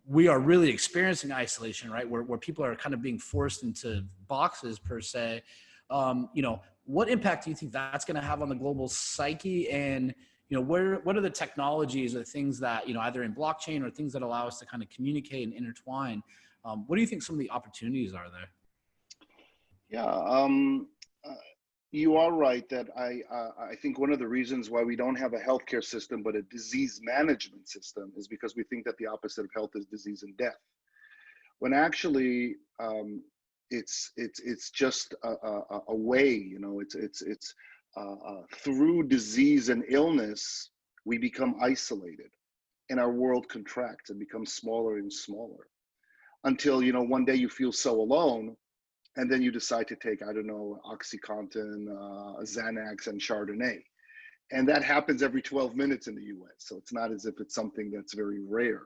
we are really experiencing isolation, right? Where people are kind of being forced into boxes per se. You know, what impact do you think that's going to have on the global psyche? And, you know, what are the technologies or things that, you know, either in blockchain or things that allow us to kind of communicate and intertwine? What do you think some of the opportunities are there? Yeah, you are right that I think one of the reasons why we don't have a healthcare system but a disease management system is because we think that the opposite of health is disease and death, when actually it's just a way, you know, it's through disease and illness we become isolated, and our world contracts and becomes smaller and smaller until, you know, one day you feel so alone. And then you decide to take, I don't know, OxyContin, Xanax, and Chardonnay. And that happens every 12 minutes in the US. So it's not as if it's something that's very rare.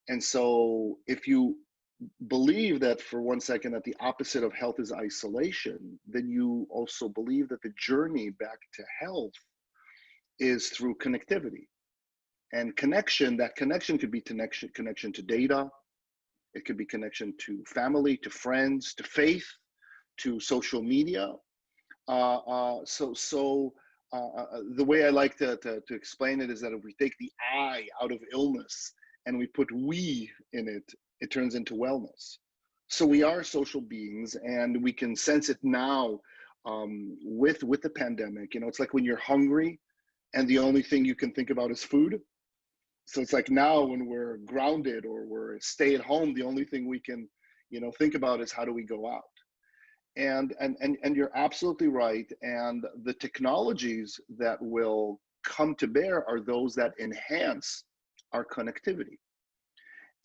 And so if you believe that for 1 second that the opposite of health is isolation, then you also believe that the journey back to health is through connectivity. And connection, that connection could be connection to data, It could be connection to family, to friends, to faith, to social media. The way I like to explain it is that if we take the I out of illness and we put we in it, it turns into wellness. So we are social beings, and we can sense it now with the pandemic. You know, it's like when you're hungry and the only thing you can think about is food. So it's like now when we're grounded or we're stay at home, the only thing we can, you know, think about is how do we go out. And you're absolutely right. And the technologies that will come to bear are those that enhance our connectivity.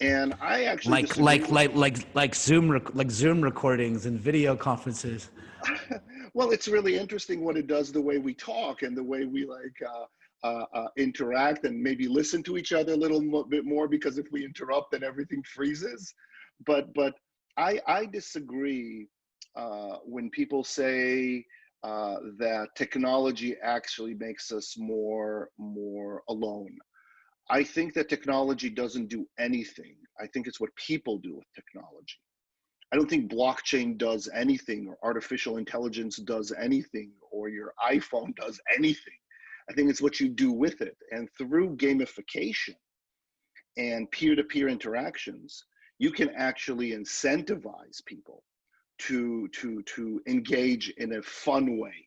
And I actually like Zoom recordings and video conferences. Well, it's really interesting what it does the way we talk and the way we interact and maybe listen to each other a little bit more, because if we interrupt, then everything freezes. But I disagree when people say that technology actually makes us more alone. I think that technology doesn't do anything. I think it's what people do with technology. I don't think blockchain does anything, or artificial intelligence does anything, or your iPhone does anything. I think it's what you do with it. And through gamification and peer-to-peer interactions, you can actually incentivize people to engage in a fun way.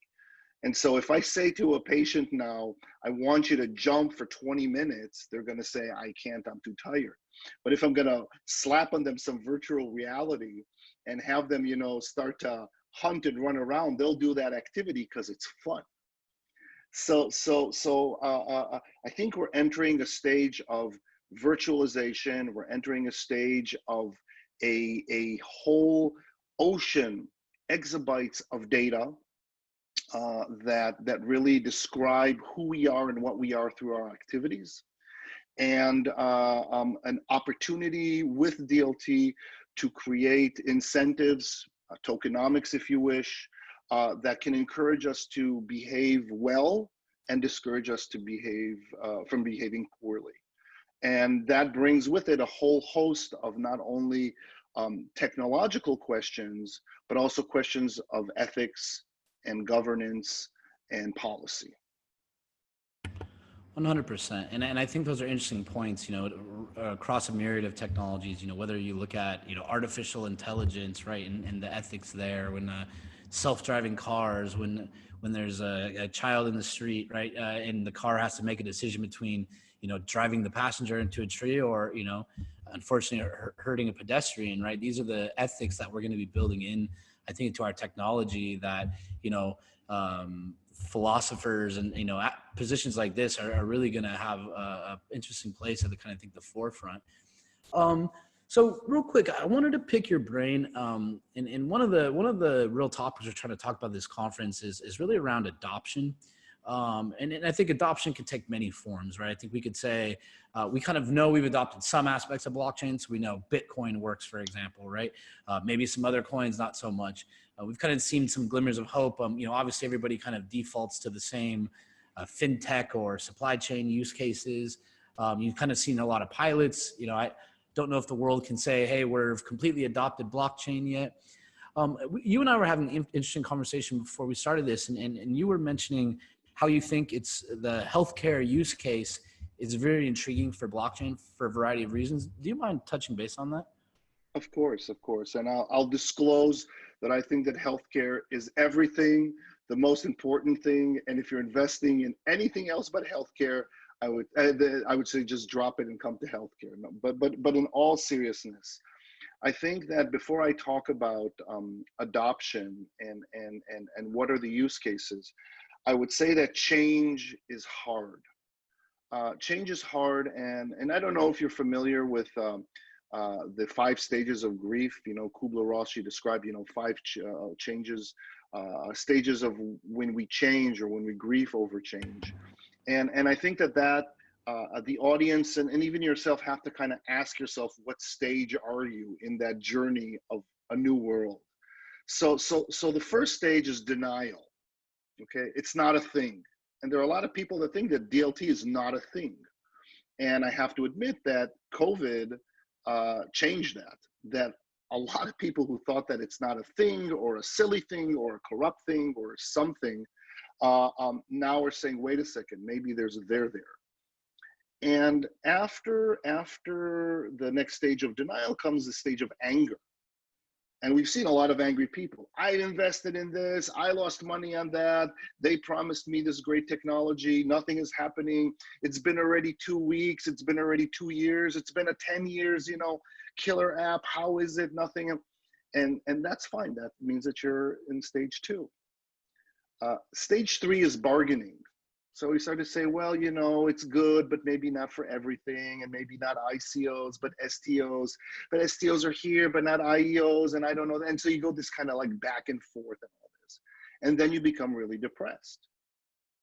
And so if I say to a patient now, I want you to jump for 20 minutes, they're going to say, I can't, I'm too tired. But if I'm going to slap on them some virtual reality and have them, you know, start to hunt and run around, they'll do that activity because it's fun. So I think we're entering a stage of virtualization. We're entering a stage of a whole ocean, exabytes of data that really describe who we are and what we are through our activities, and an opportunity with DLT to create incentives, tokenomics if you wish, that can encourage us to behave well and discourage us to behave from behaving poorly. And that brings with it a whole host of not only technological questions, but also questions of ethics and governance and policy. 100%. And I think those are interesting points, you know, across a myriad of technologies, you know, whether you look at, you know, artificial intelligence, right, and the ethics there, when self-driving cars, when there's a child in the street, right, and the car has to make a decision between, you know, driving the passenger into a tree or, you know, unfortunately hurting a pedestrian, right? These are the ethics that we're going to be building in, I think, into our technology that, you know, philosophers and, you know, positions like this are really going to have a interesting place at the kind of think the forefront. So real quick, I wanted to pick your brain. And one of the real topics we're trying to talk about this conference is really around adoption. And I think adoption can take many forms, right? I think we could say, we kind of know we've adopted some aspects of blockchain. So we know Bitcoin works, for example, right? Maybe some other coins, not so much. We've kind of seen some glimmers of hope. You know, obviously everybody kind of defaults to the same fintech or supply chain use cases. You've kind of seen a lot of pilots. You know, I don't know if the world can say, hey, we've completely adopted blockchain yet. You and I were having an interesting conversation before we started this, and you were mentioning how you think it's the healthcare use case is very intriguing for blockchain for a variety of reasons. Do you mind touching base on that? Of course. And I'll disclose that I think that healthcare is everything, the most important thing. And if you're investing in anything else but healthcare, I would say just drop it and come to healthcare. No, but in all seriousness, I think that before I talk about adoption and what are the use cases, I would say that change is hard. Change is hard, and I don't know if you're familiar with the 5 stages of grief. You know, Kubler-Ross, she described, you know, 5 stages of when we change or when we grieve over change. And I think that the audience and even yourself have to kind of ask yourself, what stage are you in that journey of a new world? So the first stage is denial. Okay, it's not a thing. And there are a lot of people that think that DLT is not a thing. And I have to admit that COVID changed that. that a lot of people who thought that it's not a thing or a silly thing or a corrupt thing or something, now are saying, wait a second, maybe there's a there there. And after the next stage of denial comes the stage of anger. And we've seen a lot of angry people. I invested in this, I lost money on that, they promised me this great technology, nothing is happening. It's been already 2 weeks, it's been already 2 years, it's been a 10 years, you know, killer app, how is it, nothing? And that's fine, that means that you're in stage 2. Stage 3 is bargaining. So we start to say, well, you know, it's good, but maybe not for everything, and maybe not ICOs, but STOs. But STOs are here, but not IEOs, and I don't know. And so you go this kind of like back and forth and all this. And then you become really depressed.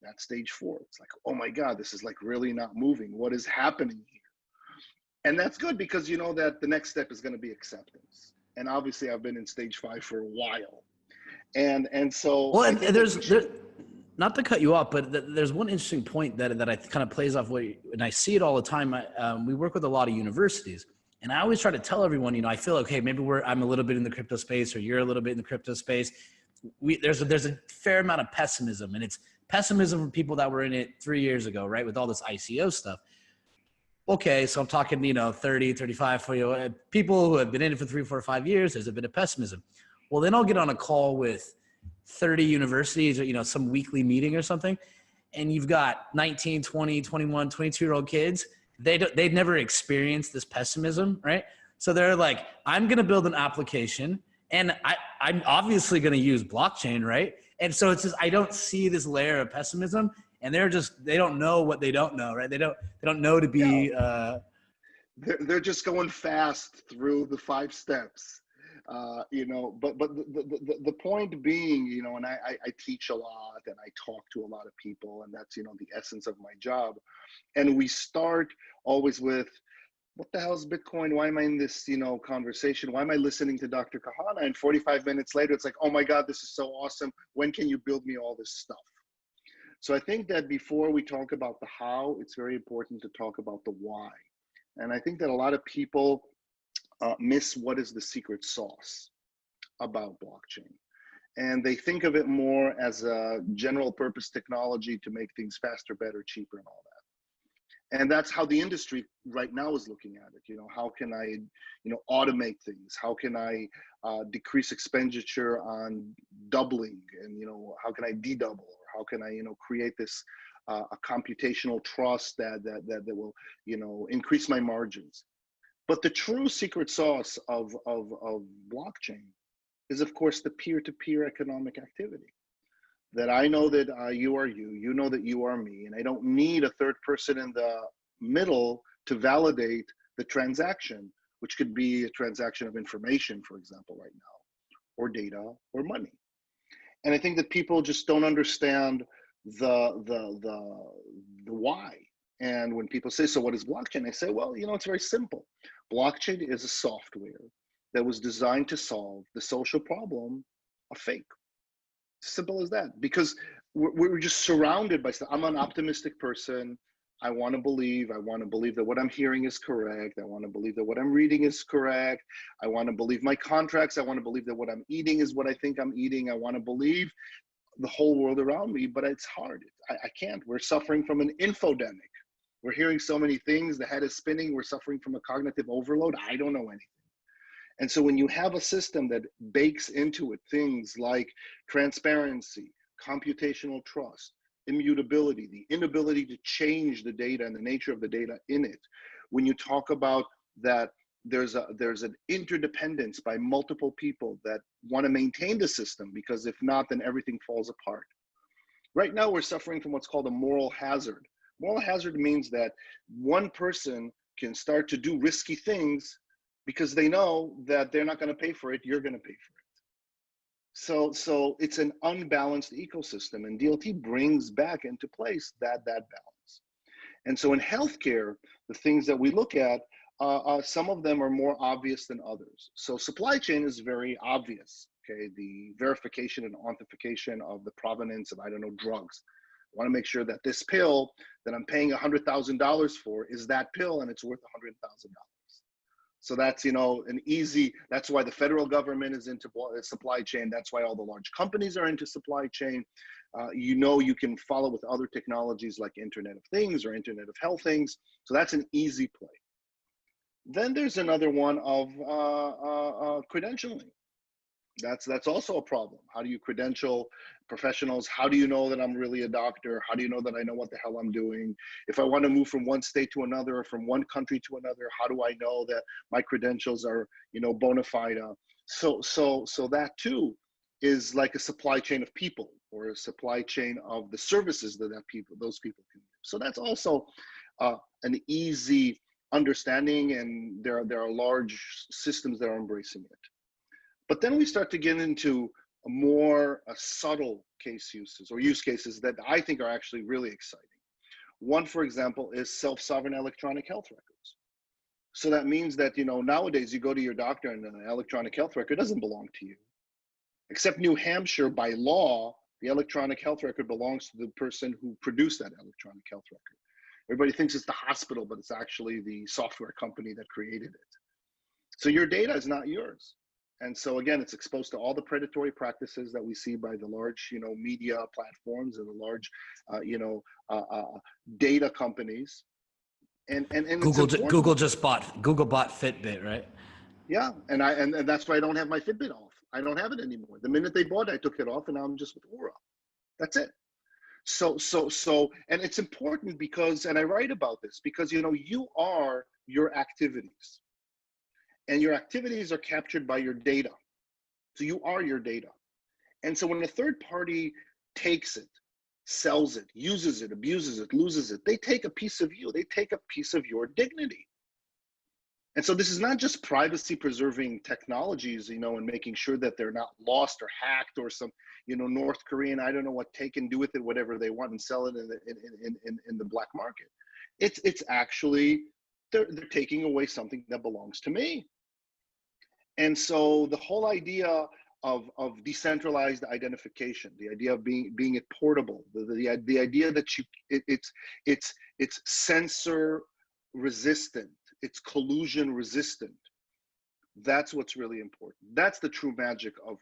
That's stage 4. It's like, oh my God, this is like really not moving. What is happening here? And that's good because you know that the next step is going to be acceptance. And obviously I've been in stage 5 for a while. And so well, and there's not to cut you off, but there's one interesting point that I kind of plays off what, and I see it all the time. We work with a lot of universities, and I always try to tell everyone, you know, I feel okay, maybe I'm a little bit in the crypto space, or you're a little bit in the crypto space. There's a fair amount of pessimism, and it's pessimism from people that were in it 3 years ago, right, with all this ICO stuff. Okay, so I'm talking, you know, 30, 35, 40 people who have been in it for 3, 4, 5 years. There's a bit of pessimism. Well, then I'll get on a call with 30 universities, or, you know, some weekly meeting or something, and you've got 19, 20, 21, 22-year-old kids. They've never experienced this pessimism, right? So they're like, I'm going to build an application, and I'm obviously going to use blockchain, right? And so it's just, I don't see this layer of pessimism, and they don't know what they don't know, right? They don't know to be. They're just going fast through the 5 steps. You know, but the point being, you know, and I teach a lot and I talk to a lot of people, and that's, you know, the essence of my job. And we start always with, what the hell is Bitcoin? Why am I in this, you know, conversation? Why am I listening to Dr. Kahana? And 45 minutes later, it's like, oh my God, this is so awesome. When can you build me all this stuff? So I think that before we talk about the how, it's very important to talk about the why. And I think that a lot of people miss what is the secret sauce about blockchain. And they think of it more as a general purpose technology to make things faster, better, cheaper, and all that. And that's how the industry right now is looking at it. You know, how can I, you know, automate things? How can I decrease expenditure on doubling? And, you know, how can I de-double? Or how can I, you know, create this a computational trust that will, you know, increase my margins? But the true secret sauce of blockchain is, of course, the peer-to-peer economic activity. That I know that you are you know that you are me, and I don't need a third person in the middle to validate the transaction, which could be a transaction of information, for example, right now, or data, or money. And I think that people just don't understand the why. And when people say, so what is blockchain? I say, well, you know, it's very simple. Blockchain is a software that was designed to solve the social problem of fake. Simple as that. Because we're just surrounded by stuff. I'm an optimistic person. I want to believe that what I'm hearing is correct. I want to believe that what I'm reading is correct. I want to believe my contracts. I want to believe that what I'm eating is what I think I'm eating. I want to believe the whole world around me, but it's hard. I can't. We're suffering from an infodemic. We're hearing so many things, the head is spinning, we're suffering from a cognitive overload. I don't know anything. And so when you have a system that bakes into it things like transparency, computational trust, immutability, the inability to change the data and the nature of the data in it, when you talk about that there's an interdependence by multiple people that want to maintain the system, because if not, then everything falls apart. Right now, we're suffering from what's called a moral hazard. Moral hazard means that one person can start to do risky things because they know that they're not going to pay for it, you're going to pay for it. So it's an unbalanced ecosystem, and DLT brings back into place that balance. And so in healthcare, the things that we look at, some of them are more obvious than others. So supply chain is very obvious, okay? The verification and authentication of the provenance of, I don't know, drugs. I want to make sure that this pill that I'm paying $100,000 for is that pill and it's worth $100,000. So that's, an easy, that's why the federal government is into supply chain. That's why all the large companies are into supply chain. You can follow with other technologies like Internet of Things or Internet of Health things. So that's an easy play. Then there's another one of credentialing. That's also a problem. How do you credential professionals? How do you know that I'm really a doctor? How do you know that I know what the hell I'm doing? If I want to move from one state to another or from one country to another, how do I know that my credentials are, bona fide? So that too is like a supply chain of people or a supply chain of the services that those people can give. So that's also an easy understanding, and there are large systems that are embracing it. But then we start to get into more subtle case uses or use cases that I think are actually really exciting. One, for example, is self-sovereign electronic health records. So that means that, nowadays you go to your doctor and an electronic health record doesn't belong to you. Except New Hampshire, by law, the electronic health record belongs to the person who produced that electronic health record. Everybody thinks it's the hospital, but it's actually the software company that created it. So your data is not yours. And so again, it's exposed to all the predatory practices that we see by the large, media platforms and the large, data companies. And Google bought Fitbit, right? Yeah, and that's why I don't have my Fitbit off. I don't have it anymore. The minute they bought it, I took it off, and now I'm just with Aura. That's it. So, and it's important because, and I write about this because you are your activities. And your activities are captured by your data. So you are your data. And so when a third party takes it, sells it, uses it, abuses it, loses it, they take a piece of you. They take a piece of your dignity. And so this is not just privacy preserving technologies, and making sure that they're not lost or hacked or some, North Korean, I don't know what, take and do with it whatever they want and sell it in the black market. It's actually, they're taking away something that belongs to me. And so the whole idea of decentralized identification, the idea of being it portable, the idea that it's sensor resistant, it's collusion resistant. That's what's really important. That's the true magic of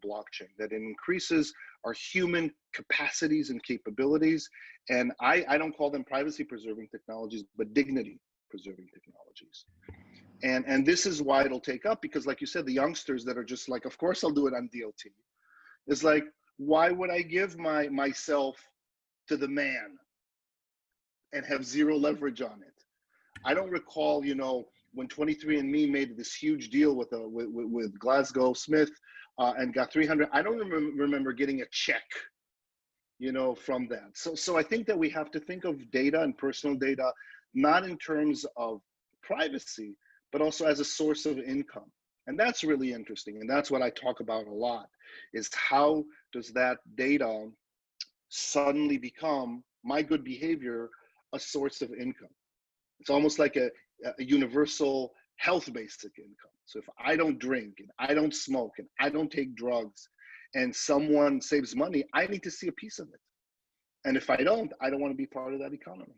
blockchain, that it increases our human capacities and capabilities. And I don't call them privacy preserving technologies, but dignity preserving technologies. And this is why it'll take up, because like you said, the youngsters that are just like, of course I'll do it on DOT. It's like, why would I give myself to the man and have zero leverage on it? I don't recall, when 23andMe made this huge deal with Glasgow Smith and got 300. I don't remember getting a check, from that. So I think that we have to think of data and personal data not in terms of privacy, but also as a source of income. And that's really interesting. And that's what I talk about a lot, is how does that data suddenly become my good behavior a source of income? It's almost like a universal health basic income. So if I don't drink and I don't smoke and I don't take drugs and someone saves money, I need to see a piece of it. And if I don't want to be part of that economy.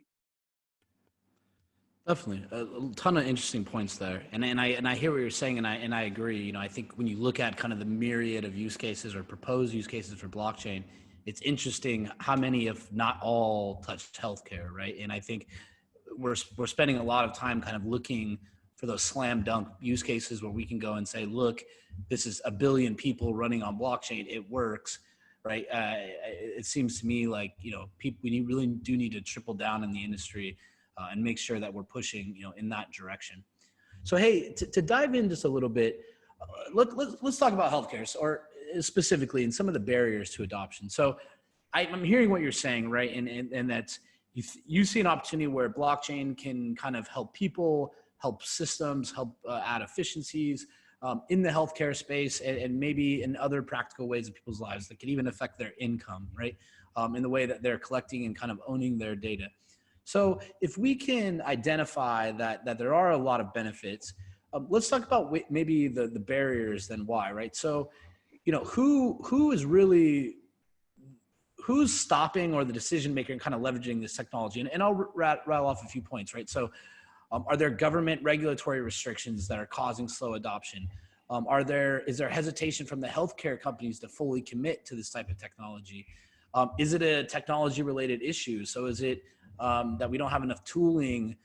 Definitely, a ton of interesting points there, and I hear what you're saying, and I agree. I think when you look at kind of the myriad of use cases or proposed use cases for blockchain, it's interesting how many, if not all, touch healthcare, right? And I think we're spending a lot of time kind of looking for those slam dunk use cases where we can go and say, look, this is 1 billion people running on blockchain, it works, right? It seems to me like we really do need to triple down in the industry. And make sure that we're pushing, in that direction. So, hey, to dive in just a little bit, let's talk about healthcare, or specifically in some of the barriers to adoption. So, I'm hearing what you're saying, right? And that's you see an opportunity where blockchain can kind of help people, help systems, help add efficiencies in the healthcare space, and maybe in other practical ways of people's lives that can even affect their income, right? In the way that they're collecting and kind of owning their data. So if we can identify that there are a lot of benefits, let's talk about maybe the barriers, then why, right? So, who's stopping or the decision maker and kind of leveraging this technology? And I'll rattle off a few points, right? So Are there government regulatory restrictions that are causing slow adoption? Is there hesitation from the healthcare companies to fully commit to this type of technology? Is it a technology related issue? So is it that we don't have enough tooling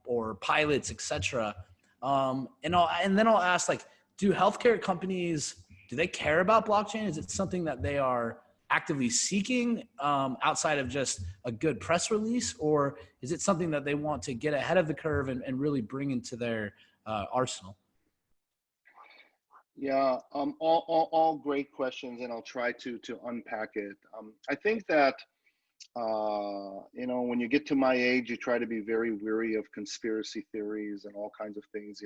or pilots, et cetera? And then I'll ask, like, do healthcare companies, do they care about blockchain? Is it something that they are actively seeking outside of just a good press release? Or is it something that they want to get ahead of the curve and really bring into their arsenal? Yeah, all great questions, and I'll try to unpack it. I think that when you get to my age, you try to be very weary of conspiracy theories and all kinds of things,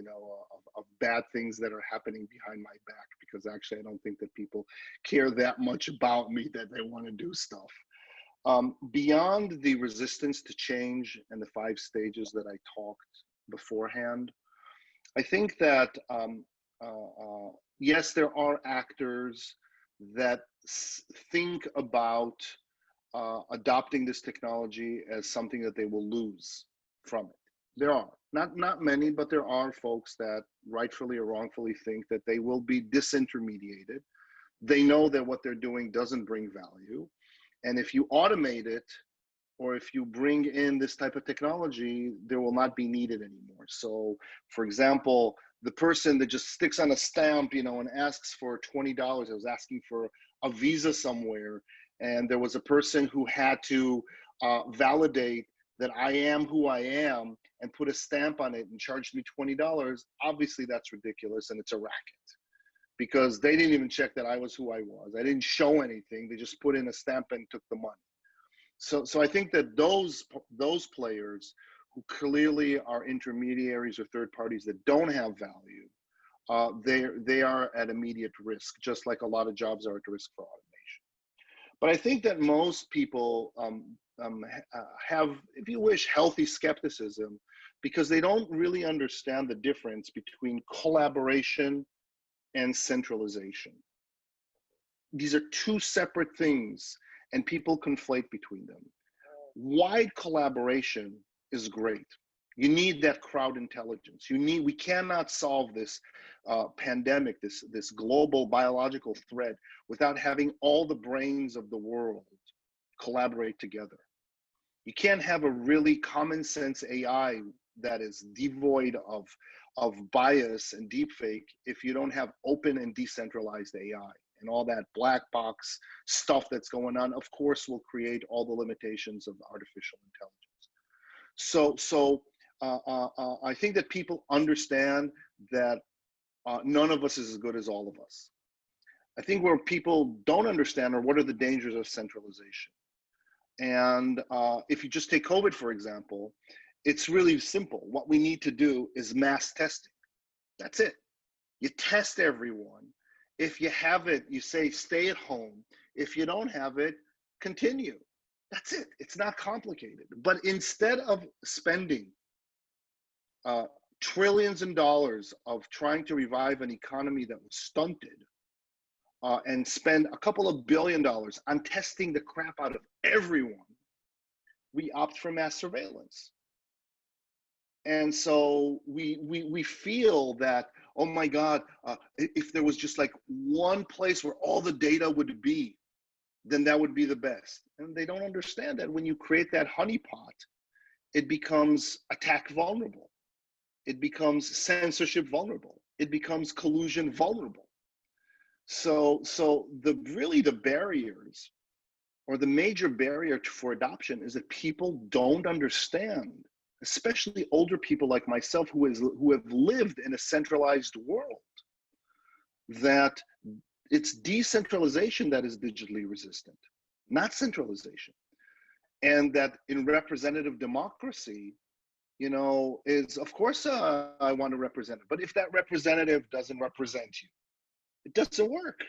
of bad things that are happening behind my back, because actually I don't think that people care that much about me that they want to do stuff. Beyond the resistance to change and the 5 stages that I talked beforehand, I think that yes, there are actors that think about adopting this technology as something that they will lose from it. There are not many, but there are folks that rightfully or wrongfully think that they will be disintermediated. They know that what they're doing doesn't bring value, and if you automate it, or if you bring in this type of technology, there will not be needed anymore. So, for example, the person that just sticks on a stamp, and asks for $20, I was asking for a visa somewhere, and there was a person who had to validate that I am who I am and put a stamp on it and charged me $20. Obviously, that's ridiculous, and it's a racket, because they didn't even check that I was who I was. I didn't show anything. They just put in a stamp and took the money. So I think that those players who clearly are intermediaries or third parties that don't have value, they are at immediate risk, just like a lot of jobs are at risk for automation. But I think that most people have, if you wish, healthy skepticism, because they don't really understand the difference between collaboration and centralization. These are 2 separate things, and people conflate between them. Wide collaboration is great. You need that crowd intelligence. We cannot solve this pandemic, this global biological threat, without having all the brains of the world collaborate together. You can't have a really common sense AI that is devoid of bias and deepfake if you don't have open and decentralized AI. And all that black box stuff that's going on, of course, will create all the limitations of artificial intelligence. So I think that people understand that none of us is as good as all of us. I think where people don't understand are what are the dangers of centralization. And if you just take COVID, for example, it's really simple. What we need to do is mass testing. That's it. You test everyone. If you have it, you say stay at home. If you don't have it, continue. That's it. It's not complicated. But instead of spending trillions of dollars of trying to revive an economy that was stunted, and spend a couple of $1 billion on testing the crap out of everyone, we opt for mass surveillance. And so we feel that, oh my God, if there was just like one place where all the data would be, then that would be the best. And they don't understand that when you create that honeypot, it becomes attack vulnerable. It becomes censorship vulnerable. It becomes collusion vulnerable. So the barriers, or the major barrier for adoption, is that people don't understand, especially older people like myself who have lived in a centralized world, that it's decentralization that is digitally resistant, not centralization. And that in representative democracy, is, of course, I want to represent it. But if that representative doesn't represent you, it doesn't work.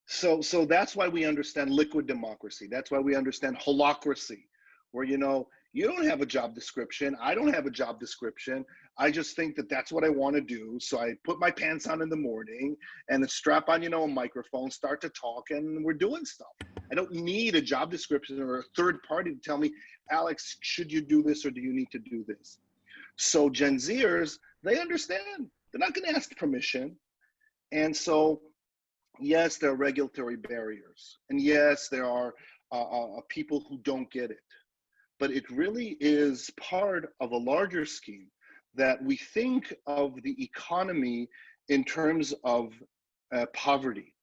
So that's why we understand liquid democracy. That's why we understand holacracy, where, you don't have a job description. I don't have a job description. I just think that that's what I want to do. So I put my pants on in the morning and strap on, a microphone, start to talk, and we're doing stuff. I don't need a job description or a third party to tell me, Alex, should you do this or do you need to do this? So Gen Zers, they understand. They're not going to ask permission. And so, yes, there are regulatory barriers. And yes, there are people who don't get it. But it really is part of a larger scheme that we think of the economy in terms of poverty.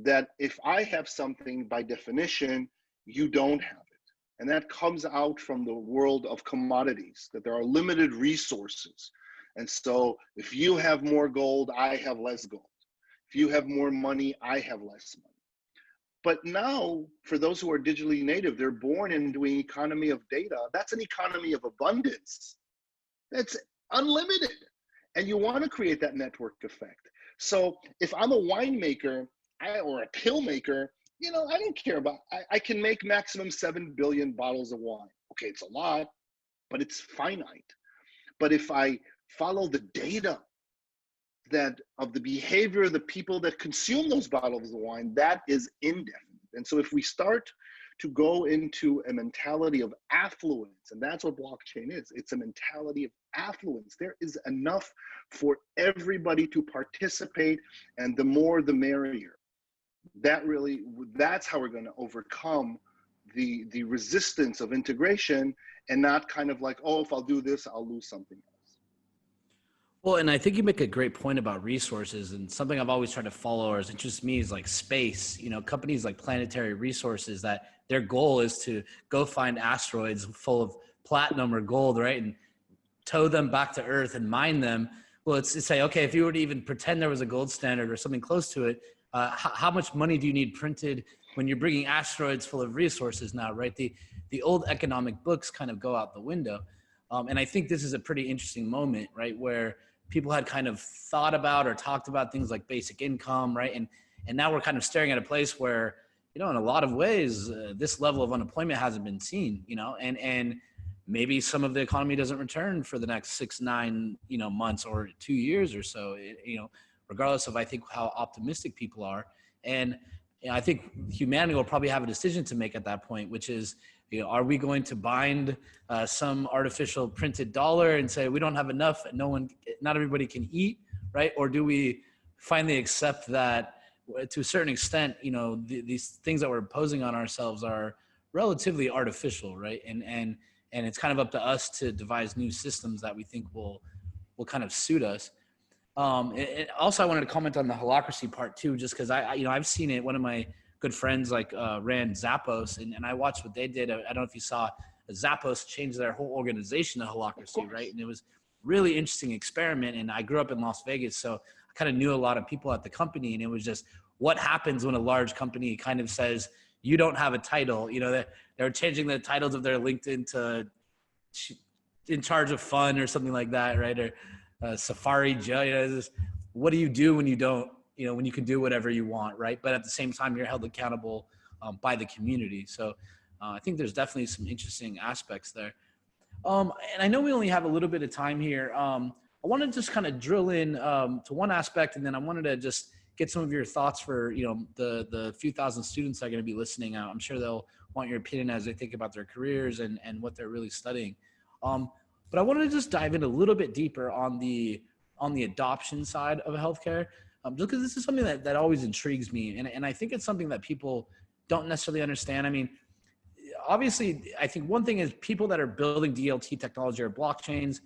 That if I have something, by definition, you don't have it. And that comes out from the world of commodities, that there are limited resources. And so if you have more gold, I have less gold. If you have more money, I have less money. But now, for those who are digitally native, they're born into an economy of data. That's an economy of abundance. That's unlimited. And you want to create that network effect. So if I'm a winemaker or a pill maker, I don't care about, I can make maximum 7 billion bottles of wine. Okay, it's a lot, but it's finite. But if I follow the data that of the behavior of the people that consume those bottles of wine, that is indefinite. And so if we start to go into a mentality of affluence, and that's what blockchain is, it's a mentality of affluence. There is enough for everybody to participate, and the more the merrier. That's how we're going to overcome the resistance of integration, and not kind of like, oh, if I'll do this, I'll lose something else. Well, and I think you make a great point about resources, and something I've always tried to follow or interests me is like space. Companies like Planetary Resources, that their goal is to go find asteroids full of platinum or gold, right, and tow them back to Earth and mine them. Well, it's say, okay, if you were to even pretend there was a gold standard or something close to it, how much money do you need printed when you're bringing asteroids full of resources now, right? The old economic books kind of go out the window. And I think this is a pretty interesting moment, right, where people had kind of thought about or talked about things like basic income, right? And now we're kind of staring at a place where, in a lot of ways, this level of unemployment hasn't been seen, and maybe some of the economy doesn't return for the next 6-9, months or 2 years or so, regardless of, I think, how optimistic people are. And I think humanity will probably have a decision to make at that point, which is, are we going to bind some artificial printed dollar and say we don't have enough and not everybody can eat, right? Or do we finally accept that to a certain extent, these things that we're imposing on ourselves are relatively artificial, right? And it's kind of up to us to devise new systems that we think will kind of suit us. Also, I wanted to comment on the holacracy part too, just because I've seen it. One of my good friends ran Zappos, and I watched what they did. I don't know if you saw, Zappos changed their whole organization to holacracy, right? And it was really interesting experiment. And I grew up in Las Vegas, so I kind of knew a lot of people at the company, and it was just what happens when a large company kind of says you don't have a title. They're changing the titles of their LinkedIn to in charge of fun or something like that, right? Or Safari Joe. What do you do when you don't? When you can do whatever you want, right? But at the same time, you're held accountable by the community. So I think there's definitely some interesting aspects there. And I know we only have a little bit of time here. I want to just kind of drill in to one aspect, and then I wanted to just get some of your thoughts for the few thousand students that are going to be listening out. I'm sure they'll want your opinion as they think about their careers and what they're really studying. But I wanted to just dive in a little bit deeper on the adoption side of healthcare. Just because this is something that always intrigues me. And I think it's something that people don't necessarily understand. I mean, obviously, I think one thing is people that are building DLT technology or blockchains,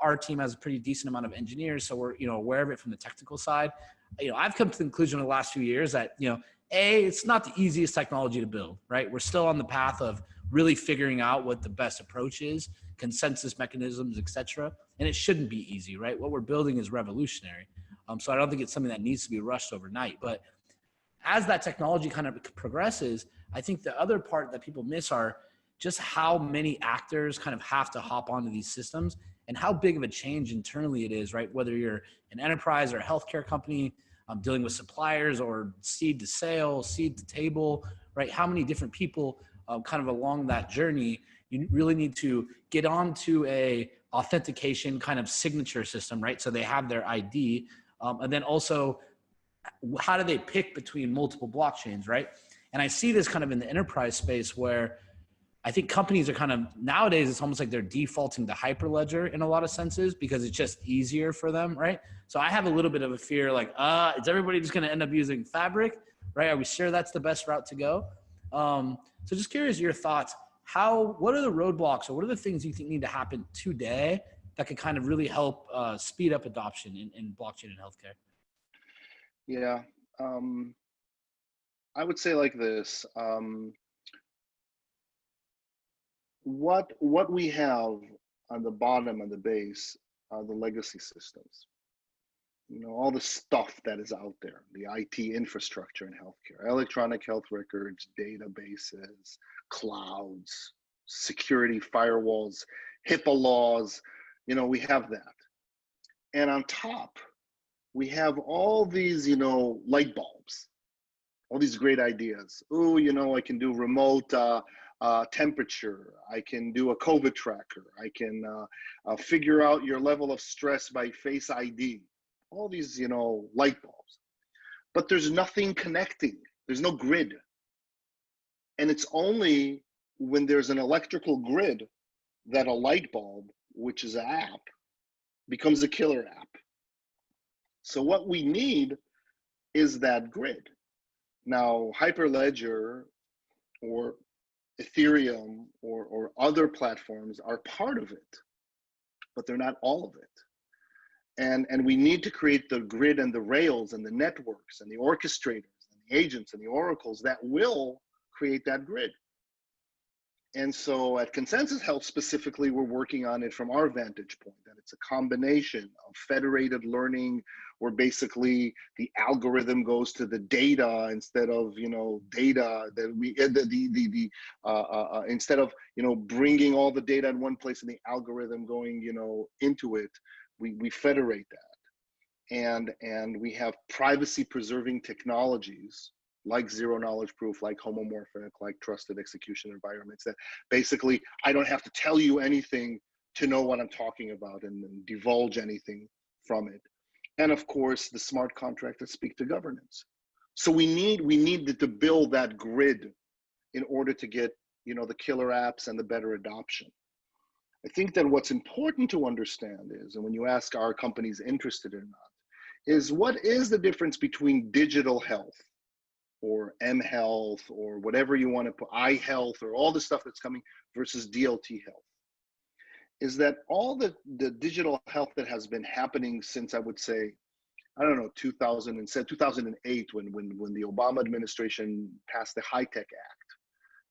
our team has a pretty decent amount of engineers, so we're, aware of it from the technical side. I've come to the conclusion in the last few years that, it's not the easiest technology to build, right? We're still on the path of really figuring out what the best approach is, consensus mechanisms, et cetera. And it shouldn't be easy, right? What we're building is revolutionary. So I don't think it's something that needs to be rushed overnight. But as that technology kind of progresses, I think the other part that people miss are just how many actors kind of have to hop onto these systems and how big of a change internally it is, right? Whether you're an enterprise or a healthcare company, dealing with suppliers or seed to sale, seed to table, right? How many different people kind of along that journey, you really need to get onto a authentication kind of signature system, right? So they have their ID. And then also, how do they pick between multiple blockchains, right? And I see this kind of in the enterprise space where I think companies are kind of nowadays, it's almost like they're defaulting to Hyperledger in a lot of senses because it's just easier for them, right? So I have a little bit of a fear, like, is everybody just going to end up using Fabric, right? Are we sure that's the best route to go? So just curious your thoughts. What are the roadblocks or what are the things you think need to happen today that could kind of really help speed up adoption in blockchain in healthcare? Yeah, I would say like this. What we have on the bottom and the base are the legacy systems. You know, all the stuff that is out there, the IT infrastructure in healthcare, electronic health records, databases, clouds, security firewalls, HIPAA laws, you know, we have that. And on top, we have all these, you know, light bulbs, all these great ideas. Oh, you know, I can do remote temperature. I can do a COVID tracker. I can figure out your level of stress by Face ID. All these, you know, light bulbs. But there's nothing connecting. There's no grid. And it's only when there's an electrical grid that a light bulb, which is an app, becomes a killer app. So what we need is that grid. Now, Hyperledger or Ethereum or other platforms are part of it, but they're not all of it. And we need to create the grid and the rails and the networks and the orchestrators and the agents and the oracles that will create that grid. And so at Consensus Health specifically, we're working on it from our vantage point, that it's a combination of federated learning, where basically the algorithm goes to the data instead of, you know, data that we, instead of, you know, bringing all the data in one place and the algorithm going, you know, into it, we federate that. And we have privacy preserving technologies like zero knowledge proof, like homomorphic, like trusted execution environments that basically I don't have to tell you anything to know what I'm talking about and divulge anything from it. And of course, the smart contracts that speak to governance. So we need to build that grid in order to get, you know, the killer apps and the better adoption. I think that what's important to understand is, and when you ask are companies interested or not, is what is the difference between digital health or mHealth or whatever you want to put, iHealth or all the stuff that's coming versus DLT health? Is that all the digital health that has been happening since, I would say, I don't know, 2008, when the Obama administration passed the HITECH Act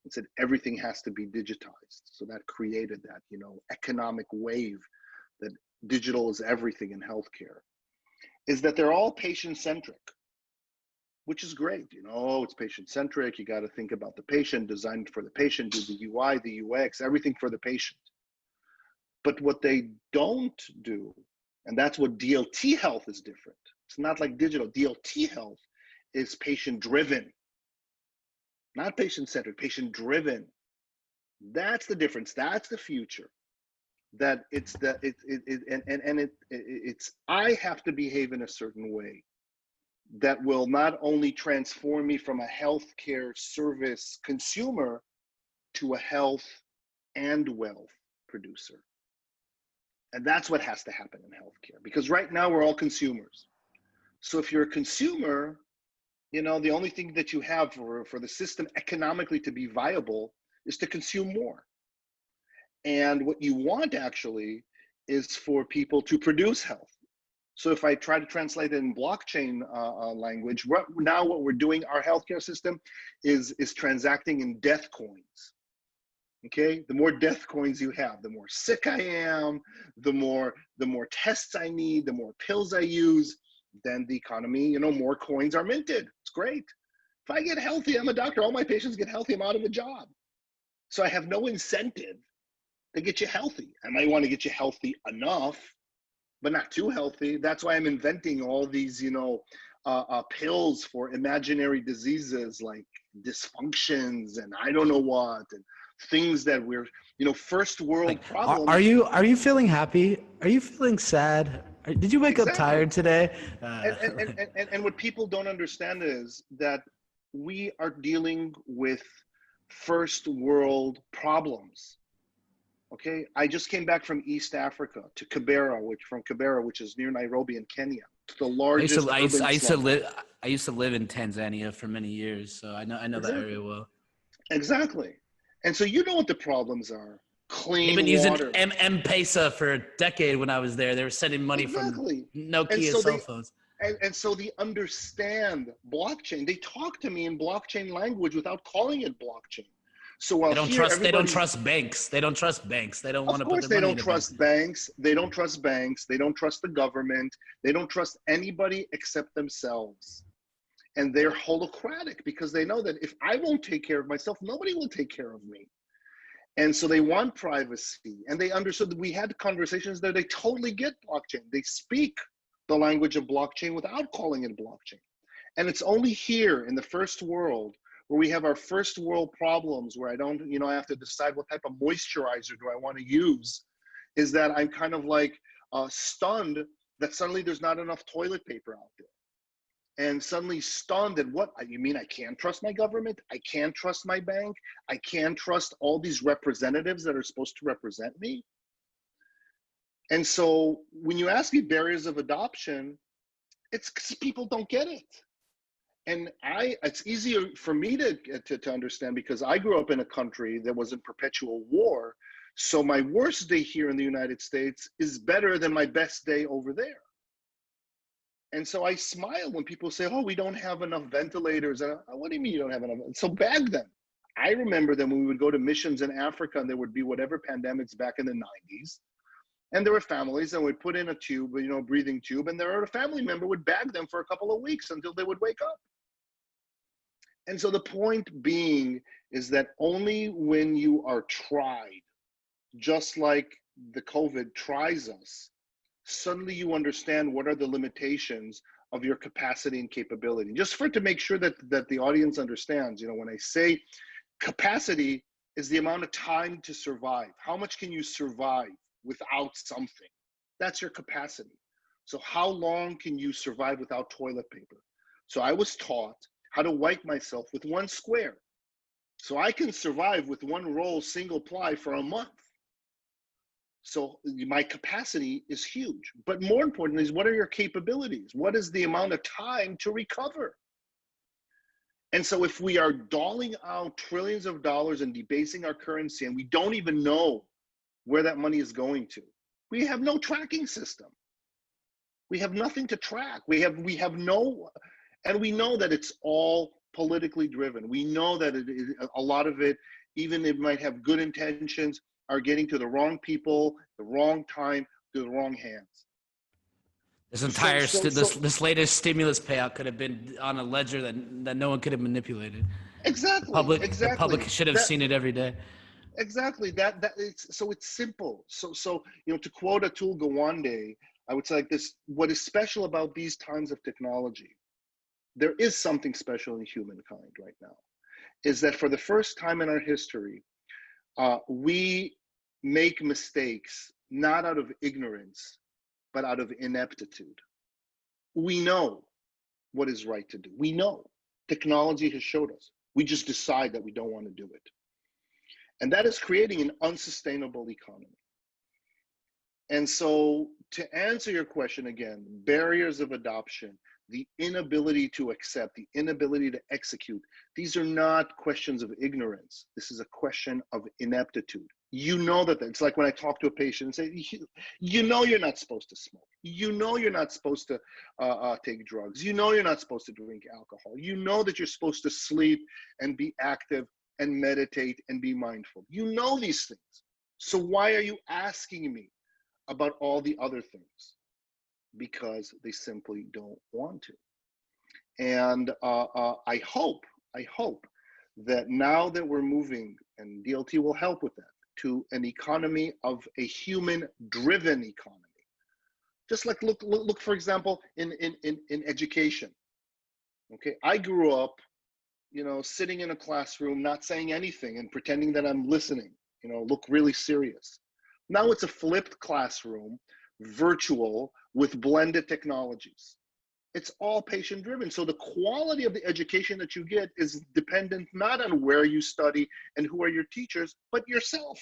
and said everything has to be digitized. So that created that, you know, economic wave that digital is everything in healthcare. Is that they're all patient-centric, which is great. You know, it's patient-centric. You got to think about the patient, designed for the patient, do the UI, the UX, everything for the patient. But what they don't do, and that's what DLT health is different. It's not like digital. DLT health is patient-driven, not patient-centered, patient-driven. That's the difference. That's the future. That it's that it's I have to behave in a certain way that will not only transform me from a healthcare service consumer to a health and wealth producer. And that's what has to happen in healthcare, because right now we're all consumers. So if you're a consumer, you know, the only thing that you have for the system economically to be viable is to consume more. And what you want actually is for people to produce health. So if I try to translate it in blockchain language, what we're doing, our healthcare system is transacting in death coins. Okay, the more death coins you have, the more sick I am, the more tests I need, the more pills I use, then the economy, you know, more coins are minted. It's great. If I get healthy, I'm a doctor, all my patients get healthy, I'm out of a job. So I have no incentive to get you healthy. I might want to get you healthy enough, but not too healthy. That's why I'm inventing all these, you know, pills for imaginary diseases like dysfunctions and I don't know what, and things that we're, you know, first world problems. Are you feeling happy? Are you feeling sad? Did you wake up tired today? And what people don't understand is that we are dealing with first world problems. Okay, I just came back from East Africa to Kibera, which is near Nairobi in Kenya. It's the largest urban slum. I used to live in Tanzania for many years, so I know that area well. Exactly. And so you know what the problems are. Clean They've been using water. M-Pesa for a decade when I was there. They were sending money from Nokia cell phones. And so they understand blockchain. They talk to me in blockchain language without calling it blockchain. So while They don't trust banks. They don't trust banks. They don't want to put their money in the bank. Of course they don't trust banks. They don't trust banks. They don't trust the government. They don't trust anybody except themselves. And they're holocratic because they know that if I won't take care of myself, nobody will take care of me. And so they want privacy. And they understood that we had conversations there. They totally get blockchain. They speak the language of blockchain without calling it blockchain. And it's only here in the first world where we have our first world problems where I have to decide what type of moisturizer do I want to use, is that I'm kind of like stunned that suddenly there's not enough toilet paper out there. And suddenly stunned that what, you mean I can't trust my government? I can't trust my bank? I can't trust all these representatives that are supposed to represent me? And so when you ask me barriers of adoption, it's because people don't get it. And it's easier for me to understand because I grew up in a country that was in perpetual war. So my worst day here in the United States is better than my best day over there. And so I smile when people say, oh, we don't have enough ventilators. And what do you mean you don't have enough? So bag them. I remember that when we would go to missions in Africa and there would be whatever pandemics back in the 90s. And there were families that would put in a tube, breathing tube, and a family member would bag them for a couple of weeks until they would wake up. And so the point being is that only when you are tried, just like the COVID tries us, suddenly you understand what are the limitations of your capacity and capability. Just to make sure that the audience understands, when I say capacity is the amount of time to survive. How much can you survive without something? That's your capacity. So how long can you survive without toilet paper? So I was taught how to wipe myself with one square. So I can survive with one roll single ply for a month. So my capacity is huge. But more importantly is, what are your capabilities? What is the amount of time to recover? And so if we are doling out trillions of dollars and debasing our currency and we don't even know where that money is going to, we have no tracking system. We have nothing to track. We have no, and we know that it's all politically driven. We know that a lot of it, even if it might have good intentions, are getting to the wrong people, the wrong time, to the wrong hands. This latest stimulus payout could have been on a ledger that no one could have manipulated. Exactly. The public should have seen it every day. Exactly. So it's simple. So to quote Atul Gawande, I would say like this: what is special about these times of technology? There is something special in humankind right now, is that for the first time in our history, we make mistakes not out of ignorance, but out of ineptitude. We know what is right to do. We know. Technology has showed us. We just decide that we don't want to do it. And that is creating an unsustainable economy. And so to answer your question again, barriers of adoption, the inability to accept, the inability to execute, these are not questions of ignorance. This is a question of ineptitude. You know that it's like when I talk to a patient and say, you know you're not supposed to smoke. You know you're not supposed to take drugs. You know you're not supposed to drink alcohol. You know that you're supposed to sleep and be active and meditate and be mindful. You know these things. So why are you asking me about all the other things? Because they simply don't want to. And I hope that now that we're moving, and DLT will help with that, to an economy of a human-driven economy. Just like look for example, in education. Okay, I grew up, sitting in a classroom, not saying anything and pretending that I'm listening, look really serious. Now it's a flipped classroom, virtual, with blended technologies. It's all patient driven. So the quality of the education that you get is dependent not on where you study and who are your teachers, but yourself.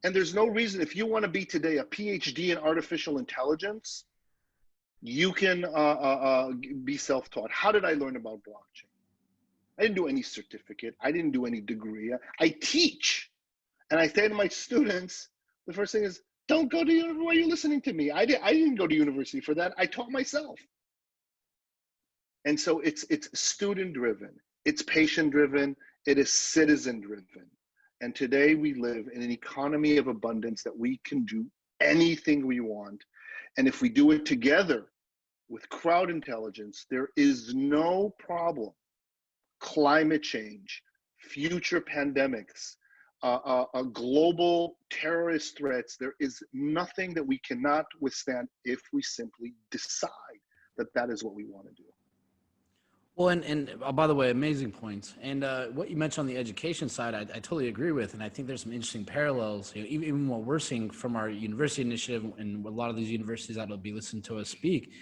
And there's no reason, if you want to be today a PhD in artificial intelligence, you can be self-taught. How did I learn about blockchain? I didn't do any certificate. I didn't do any degree. I teach. And I say to my students, the first thing is, don't go to university. Why are you listening to me? I didn't go to university for that. I taught myself. And so it's student driven, it's patient driven, it is citizen driven. And today we live in an economy of abundance that we can do anything we want. And if we do it together with crowd intelligence, there is no problem. Climate change, future pandemics, global terrorist threats, there is nothing that we cannot withstand if we simply decide that that is what we want to do. Well, and by the way, amazing points. And what you mentioned on the education side, I totally agree with. And I think there's some interesting parallels, you know, even what we're seeing from our university initiative and a lot of these universities that will be listening to us speak.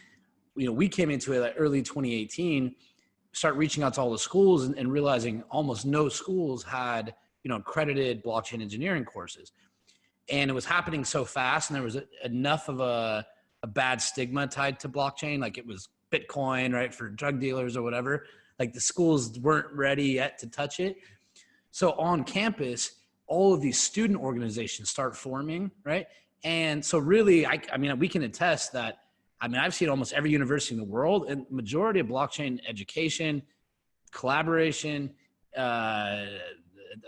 You know, we came into it like early 2018, start reaching out to all the schools and realizing almost no schools had, you know, accredited blockchain engineering courses. And it was happening so fast, and there was enough of a bad stigma tied to blockchain, like it was Bitcoin, right, for drug dealers or whatever. Like the schools weren't ready yet to touch it. So on campus, all of these student organizations start forming, right? And so really, I mean, we can attest that, I mean, I've seen almost every university in the world, and majority of blockchain education, collaboration,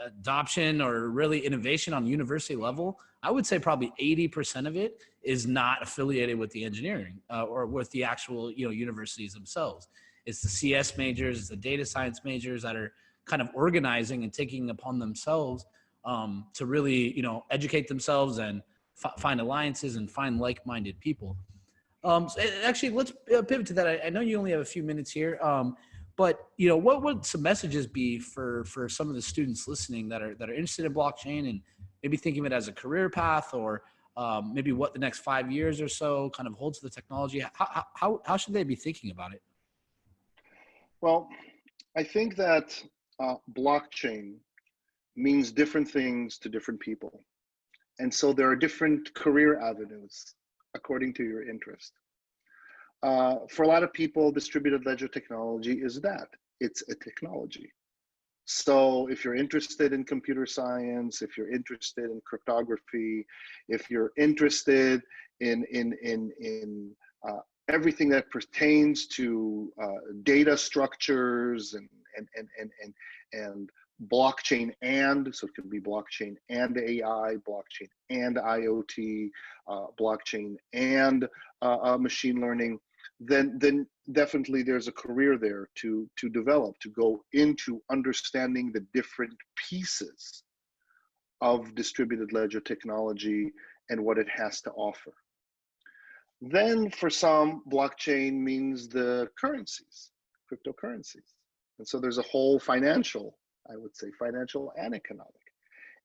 adoption, or really innovation on university level, I would say probably 80% of it is not affiliated with the engineering or with the actual, you know, universities themselves. It's the CS majors, it's the data science majors that are kind of organizing and taking upon themselves to really, you know, educate themselves and find alliances and find like-minded people. So actually, let's pivot to that. I know you only have a few minutes here, but you know, what would some messages be for some of the students listening that are interested in blockchain and maybe thinking of it as a career path, or maybe what the next 5 years or so kind of holds for the technology? How should they be thinking about it? Well, I think that blockchain means different things to different people. And so there are different career avenues according to your interest. For a lot of people, distributed ledger technology is that. It's a technology. So if you're interested in computer science, if you're interested in cryptography, if you're interested in everything that pertains to data structures and blockchain, and so it could be blockchain and AI, blockchain and IoT, blockchain and machine learning, then definitely there's a career there to develop, to go into understanding the different pieces of distributed ledger technology and what it has to offer. Then for some, blockchain means the currencies, cryptocurrencies. And so there's a whole financial, I would say financial and economic,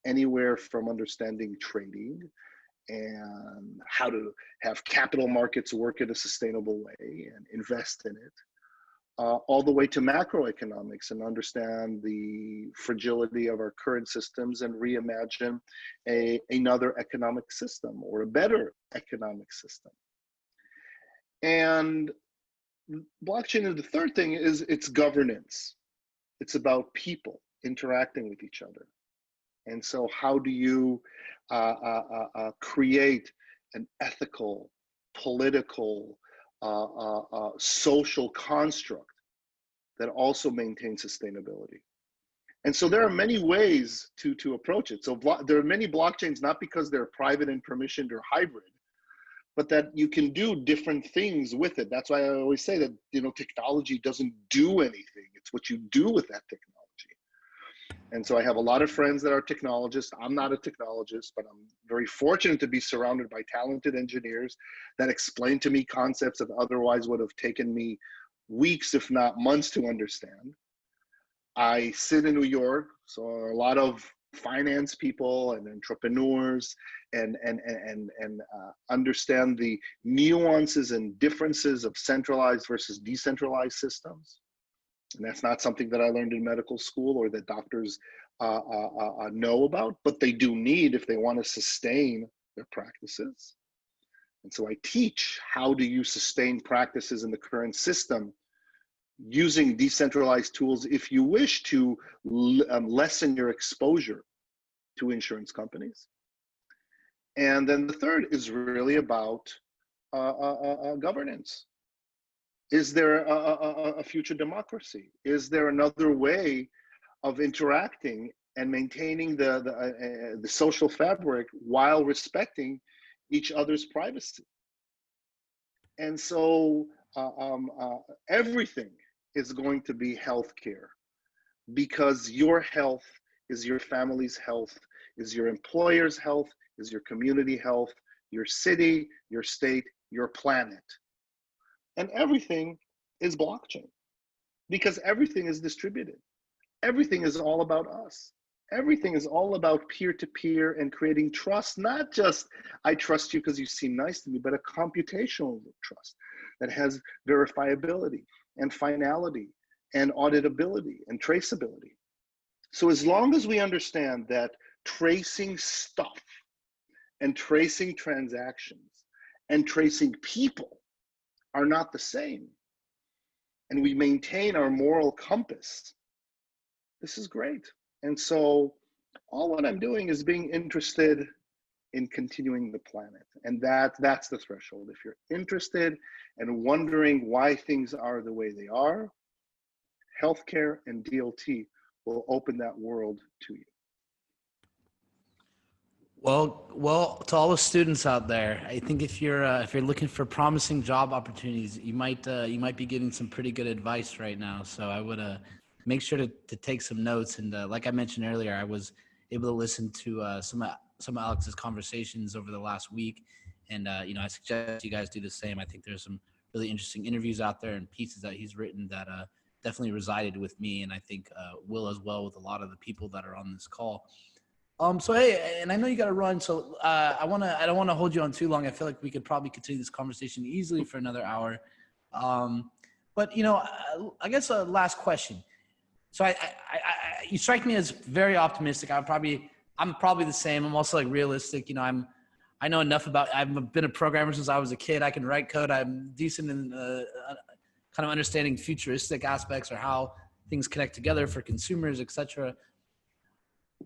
anywhere from understanding trading and how to have capital markets work in a sustainable way and invest in it, all the way to macroeconomics and understand the fragility of our current systems and reimagine another economic system or a better economic system. And blockchain is the third thing, is its governance. It's about people interacting with each other. And so how do you create an ethical, political, social construct that also maintains sustainability? And so there are many ways to approach it. So there are many blockchains, not because they're private and permissioned or hybrid, but that you can do different things with it. That's why I always say that, you know, technology doesn't do anything. It's what you do with that technology. And so I have a lot of friends that are technologists. I'm not a technologist, but I'm very fortunate to be surrounded by talented engineers that explain to me concepts that otherwise would have taken me weeks, if not months, to understand. I sit in New York, so a lot of finance people and entrepreneurs and understand the nuances and differences of centralized versus decentralized systems. And that's not something that I learned in medical school or that doctors know about, but they do need if they want to sustain their practices. And so I teach how do you sustain practices in the current system using decentralized tools if you wish to lessen your exposure to insurance companies. And then the third is really about governance. Is there a future democracy? Is there another way of interacting and maintaining the social fabric while respecting each other's privacy? And so everything is going to be healthcare, because your health is your family's health, is your employer's health, is your community health, your city, your state, your planet. And everything is blockchain because everything is distributed. Everything is all about us. Everything is all about peer-to-peer and creating trust, not just I trust you because you seem nice to me, but a computational trust that has verifiability and finality and auditability and traceability. So as long as we understand that tracing stuff and tracing transactions and tracing people are not the same, and we maintain our moral compass, this is great. And so all what I'm doing is being interested in continuing the planet. And that's the threshold. If you're interested and wondering why things are the way they are, healthcare and DLT will open that world to you. Well, to all the students out there, I think if you're looking for promising job opportunities, you might be getting some pretty good advice right now. So I would make sure to take some notes. And like I mentioned earlier, I was able to listen to some of Alex's conversations over the last week, and I suggest you guys do the same. I think there's some really interesting interviews out there and pieces that he's written that definitely resided with me, and I think will as well with a lot of the people that are on this call. So hey, and I know you got to run, so I don't want to hold you on too long. I feel like we could probably continue this conversation easily for another hour. But I guess a last question. So you strike me as very optimistic. I'm probably the same. I'm also like realistic. I know enough about. I've been a programmer since I was a kid. I can write code. I'm decent in kind of understanding futuristic aspects or how things connect together for consumers, etc.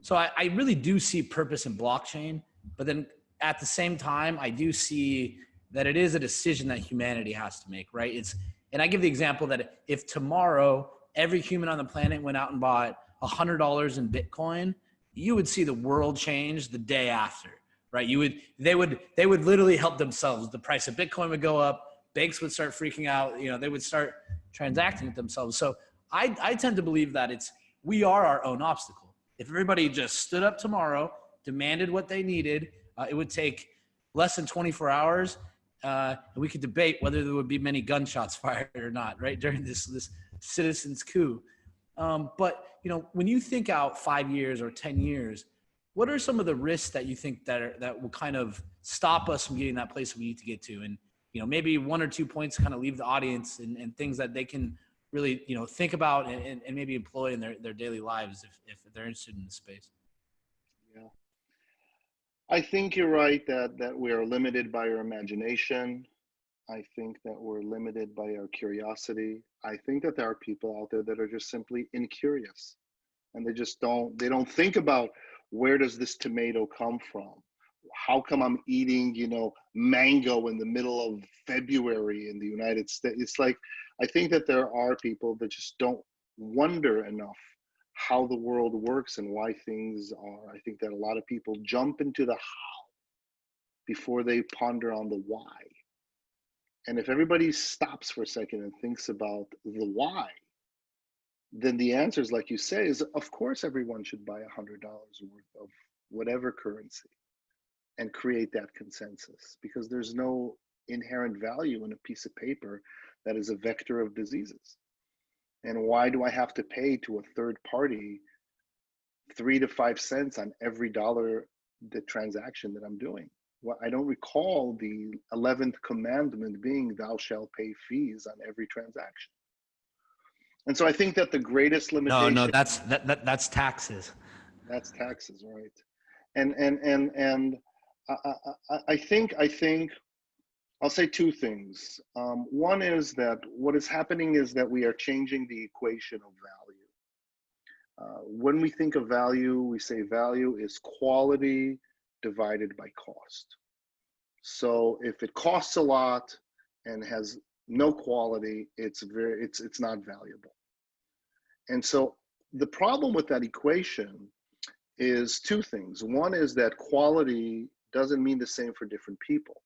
So I really do see purpose in blockchain, but then at the same time, I do see that it is a decision that humanity has to make, right? And I give the example that if tomorrow every human on the planet went out and bought $100 in Bitcoin, you would see the world change the day after, right? They would literally help themselves. The price of Bitcoin would go up. Banks would start freaking out. They would start transacting with themselves. So I tend to believe that we are our own obstacle. If everybody just stood up tomorrow, demanded what they needed, it would take less than 24 hours, and we could debate whether there would be many gunshots fired or not, right, during this citizens coup. But when you think out 5 years or 10 years, what are some of the risks that you think that will kind of stop us from getting that place we need to get to? And maybe 1 or 2 points to kind of leave the audience and things that they can really think about and maybe employ in their daily lives if they're interested in the space. Yeah, I think you're right that we are limited by our imagination. I think that we're limited by our curiosity. I think that there are people out there that are just simply incurious, and they don't think about where does this tomato come from? How come I'm eating, mango in the middle of February in the United States? It's like, I think that there are people that just don't wonder enough how the world works and why things are. I think that a lot of people jump into the how before they ponder on the why. And if everybody stops for a second and thinks about the why, then the answer is, like you say, is of course everyone should buy $100 worth of whatever currency and create that consensus, because there's no inherent value in a piece of paper that is a vector of diseases. And why do I have to pay to a third party 3 to 5 cents on every dollar the transaction that I'm doing. Well, I don't recall the 11th commandment being thou shalt pay fees on every transaction. And so I think that the greatest limitation. No, that's taxes. That's taxes, right? And I think I'll say two things. One is that what is happening is that we are changing the equation of value. When we think of value, we say value is quality divided by cost. So if it costs a lot and has no quality, it's not valuable. And so the problem with that equation is two things. One is that quality doesn't mean the same for different people.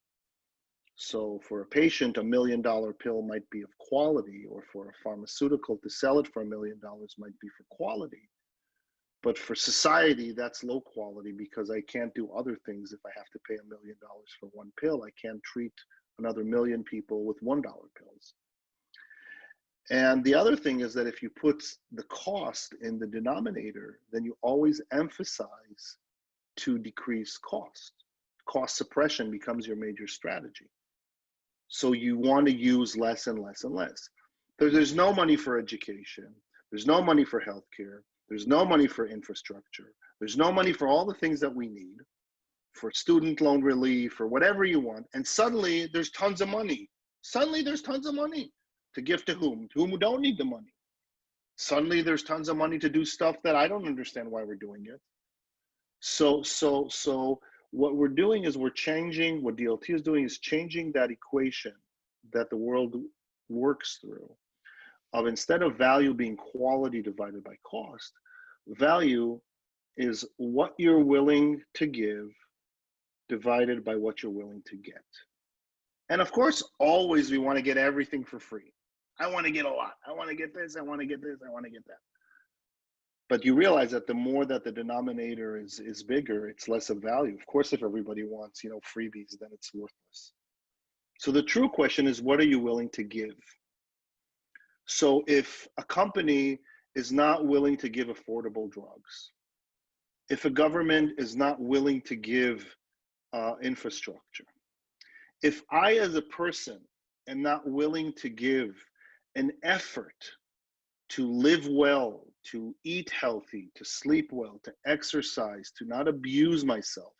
So for a patient, $1 million pill might be of quality, or for a pharmaceutical to sell it for $1 million might be for quality. But for society, that's low quality because I can't do other things if I have to pay $1 million for one pill. I can't treat another million people with $1 pills. And the other thing is that if you put the cost in the denominator, then you always emphasize to decrease cost. Cost suppression becomes your major strategy. So you want to use less and less and less. There's no money for education. There's no money for healthcare. There's no money for infrastructure. There's no money for all the things that we need, for student loan relief, for whatever you want. And suddenly there's tons of money. Suddenly there's tons of money to give to whom? To whom don't need the money. Suddenly there's tons of money to do stuff that I don't understand why we're doing it. So what we're doing is we're changing, what DLT is doing is changing that equation that the world works through, of instead of value being quality divided by cost, value is what you're willing to give divided by what you're willing to get. And of course, always we want to get everything for free. I want to get a lot. I want to get this, I want to get this, I want to get that. But you realize that the more that the denominator is bigger, it's less of value. Of course, if everybody wants, freebies, then it's worthless. So the true question is, what are you willing to give? So if a company is not willing to give affordable drugs, if a government is not willing to give infrastructure, if I as a person am not willing to give an effort to live well, to eat healthy, to sleep well, to exercise, to not abuse myself,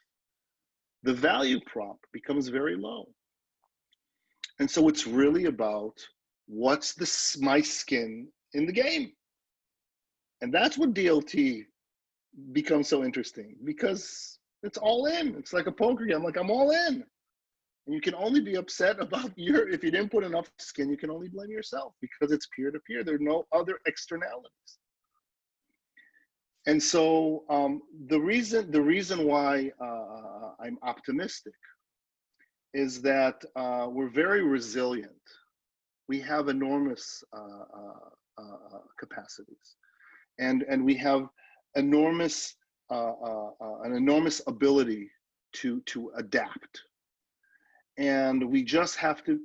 the value prop becomes very low. And so it's really about what's my skin in the game. And that's what DLT becomes so interesting, because it's all in. It's like a poker game. Like, I'm all in. And you can only be upset about if you didn't put enough skin, you can only blame yourself, because it's peer-to-peer. There are no other externalities. And so the reason why I'm optimistic is that we're very resilient. We have enormous capacities, and we have an enormous ability to adapt. And we just have to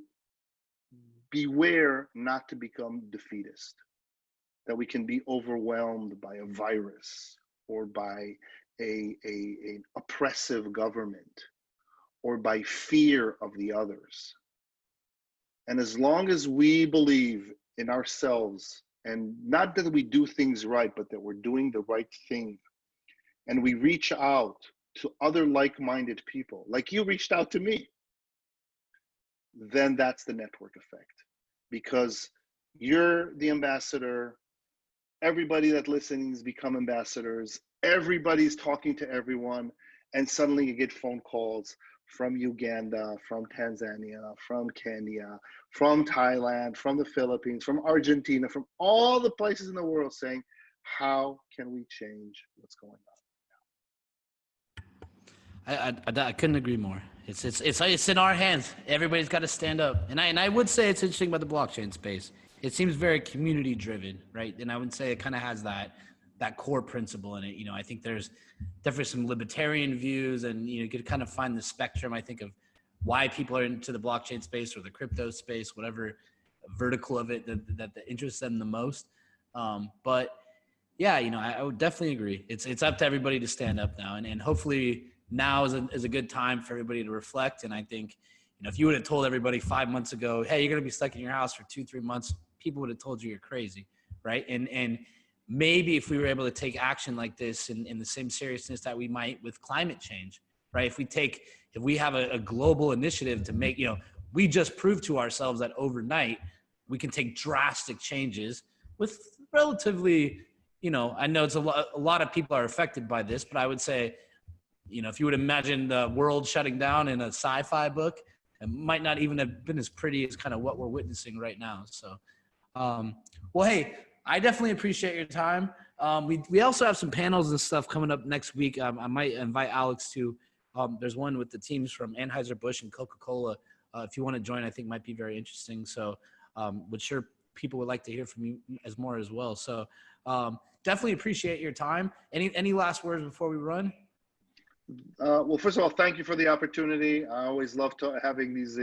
beware not to become defeatist, that we can be overwhelmed by a virus or by an oppressive government or by fear of the others. And as long as we believe in ourselves, and not that we do things right, but that we're doing the right thing, and we reach out to other like-minded people, like you reached out to me, then that's the network effect. Because you're the ambassador, everybody that listens become ambassadors, everybody's talking to everyone, and suddenly you get phone calls from Uganda, from Tanzania, from Kenya, from Thailand, from the Philippines, from Argentina, from all the places in the world saying, how can we change what's going on? I couldn't agree more. It's in our hands. Everybody's got to stand up. And I would say it's interesting about the blockchain space. It seems very community driven, right? And I would say it kind of has that core principle in it. I think there's definitely some libertarian views, and you could kind of find the spectrum, I think, of why people are into the blockchain space or the crypto space, whatever vertical of it that interests them the most. But yeah, I would definitely agree. It's up to everybody to stand up now, and hopefully now is a good time for everybody to reflect. And I think, if you would have told everybody 5 months ago, hey, you're going to be stuck in your house for 2-3 months, people would have told you you're crazy, right? And maybe if we were able to take action like this in the same seriousness that we might with climate change, right? If we have a global initiative to make, we just proved to ourselves that overnight we can take drastic changes with relatively, I know it's a lot of people are affected by this, but I would say, if you would imagine the world shutting down in a sci-fi book, it might not even have been as pretty as kind of what we're witnessing right now. So, well, hey, I definitely appreciate your time. We also have some panels and stuff coming up next week. I might invite Alex to, there's one with the teams from Anheuser-Busch and Coca-Cola. If you want to join, I think might be very interesting. So, but sure, people would like to hear from you as well. So, definitely appreciate your time. Any last words before we run? Well, first of all, thank you for the opportunity. I always love having these,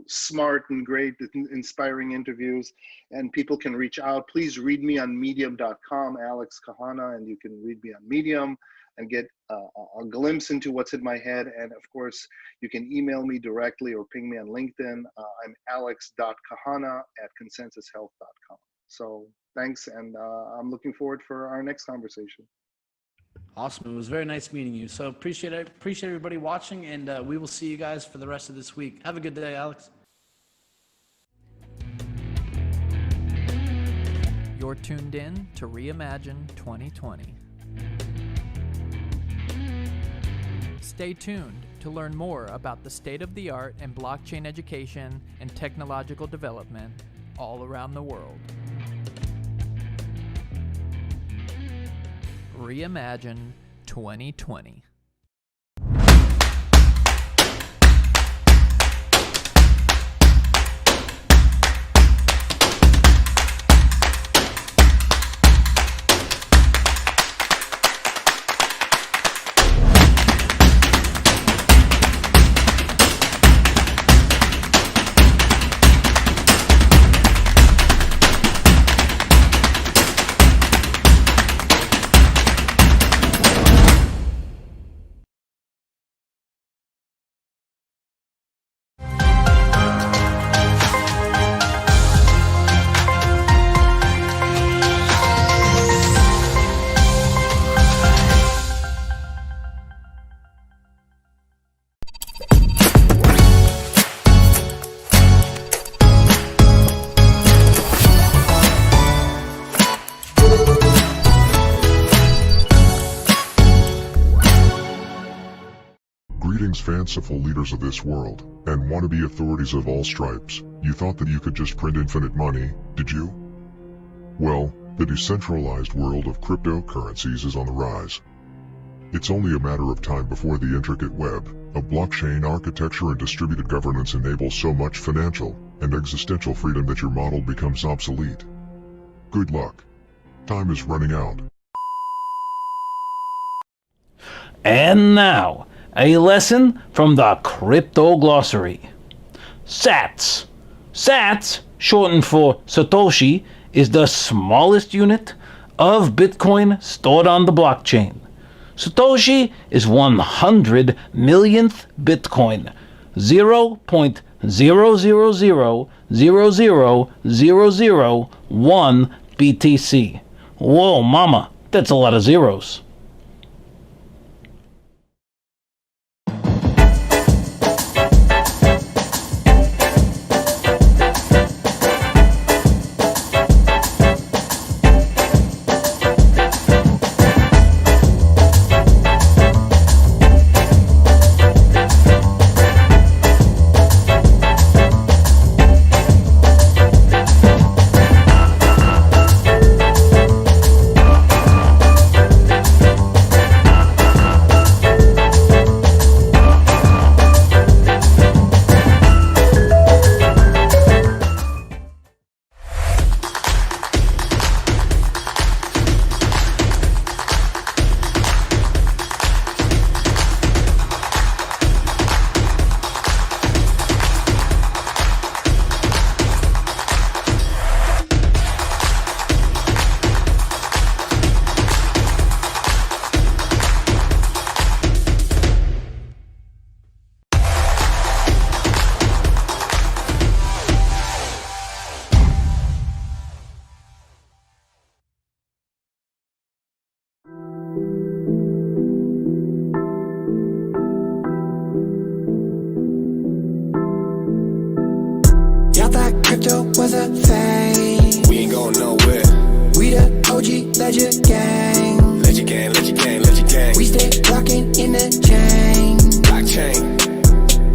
smart and great, inspiring interviews, and people can reach out. Please read me on medium.com, Alex Kahana, and you can read me on Medium and get a glimpse into what's in my head. And of course, you can email me directly or ping me on LinkedIn. I'm alex.kahana@consensushealth.com. So thanks, and I'm looking forward for our next conversation. Awesome. It was very nice meeting you. So appreciate everybody watching, and we will see you guys for the rest of this week. Have a good day, Alex. You're tuned in to ReImagine 2020. Stay tuned to learn more about the state-of-the-art in blockchain education and technological development all around the world. ReImagine 2020. Greetings, fanciful leaders of this world, and wannabe authorities of all stripes. You thought that you could just print infinite money, did you? Well, the decentralized world of cryptocurrencies is on the rise. It's only a matter of time before the intricate web of blockchain architecture and distributed governance enable so much financial and existential freedom that your model becomes obsolete. Good luck. Time is running out. And now, a lesson from the Crypto Glossary. Sats. Sats, shortened for Satoshi, is the smallest unit of Bitcoin stored on the blockchain. Satoshi is 100 millionth Bitcoin, 0.000000001 BTC. Whoa, mama, that's a lot of zeros. a fade. We ain't going nowhere. We the OG Ledger Gang. Ledger gang, ledger gang, ledger gang. We stay rockin' in the chain. Blockchain.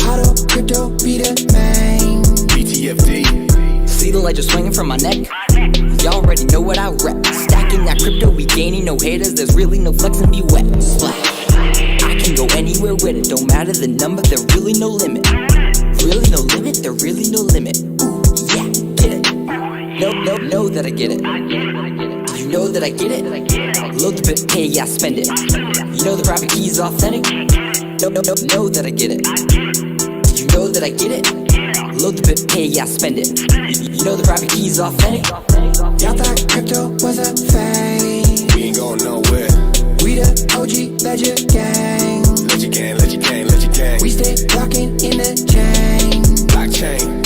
Auto, crypto, be the main. BTFD. See the ledger swinging from my neck? Y'all already know what I rep. Stacking that crypto, we gaining no haters. There's really no flexing, be wet. I can go anywhere with it. Don't matter the number, there really no limit. Really no limit, there really no limit. Ooh, yeah, get it. Know that I get it. You know that I get it. Load the bit, pay, yeah, spend it. You know the private key is authentic. Know that I get it. You know that I get it. Load the bit, pay, yeah, spend it. You know the private key is authentic. Y'all thought crypto was a fade. We ain't going nowhere. We the OG Ledger Gang. Ledger gang, ledger gang, ledger gang. We stay rockin' in the chain. Blockchain.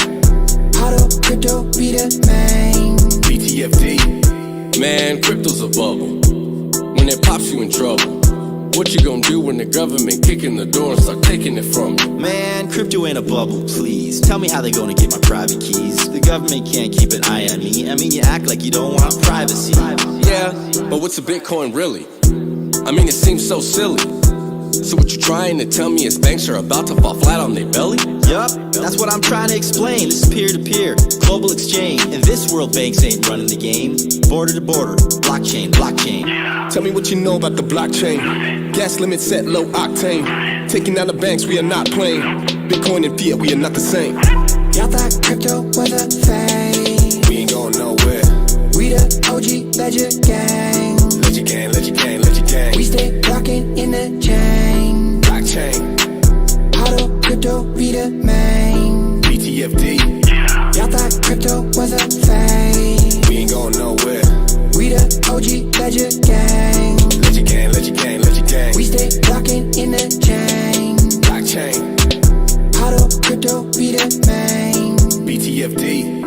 Auto, crypto, be the main. BTFD. Man, crypto's a bubble. When it pops, you in trouble. What you gonna do when the government kick in the door and start taking it from you? Man, crypto ain't a bubble, please. Tell me how they gonna get my private keys. The government can't keep an eye on me. I mean, you act like you don't want privacy. Yeah, but what's a Bitcoin really? I mean, it seems so silly. So what you trying to tell me is banks are about to fall flat on their belly? Yup, that's what I'm trying to explain. This is peer-to-peer, global exchange. In this world, banks ain't running the game. Border to border, blockchain, blockchain. Tell me what you know about the blockchain. Gas limit set low octane. Taking down the banks, we are not playing. Bitcoin and fiat, we are not the same. Y'all thought crypto was a fade. We ain't going nowhere. We the OG Ledger Gang. Ledger gang, ledger gang, ledger gang. We stay rockin' in the chain. Blockchain. Auto, crypto, be the main. BTFD. Y'all thought crypto was a fade. We ain't going nowhere. We the OG Ledger Gang. Ledger gang, ledger gang, ledger gang. We stay rockin' in the chain. Blockchain. Auto, crypto, be the main. BTFD.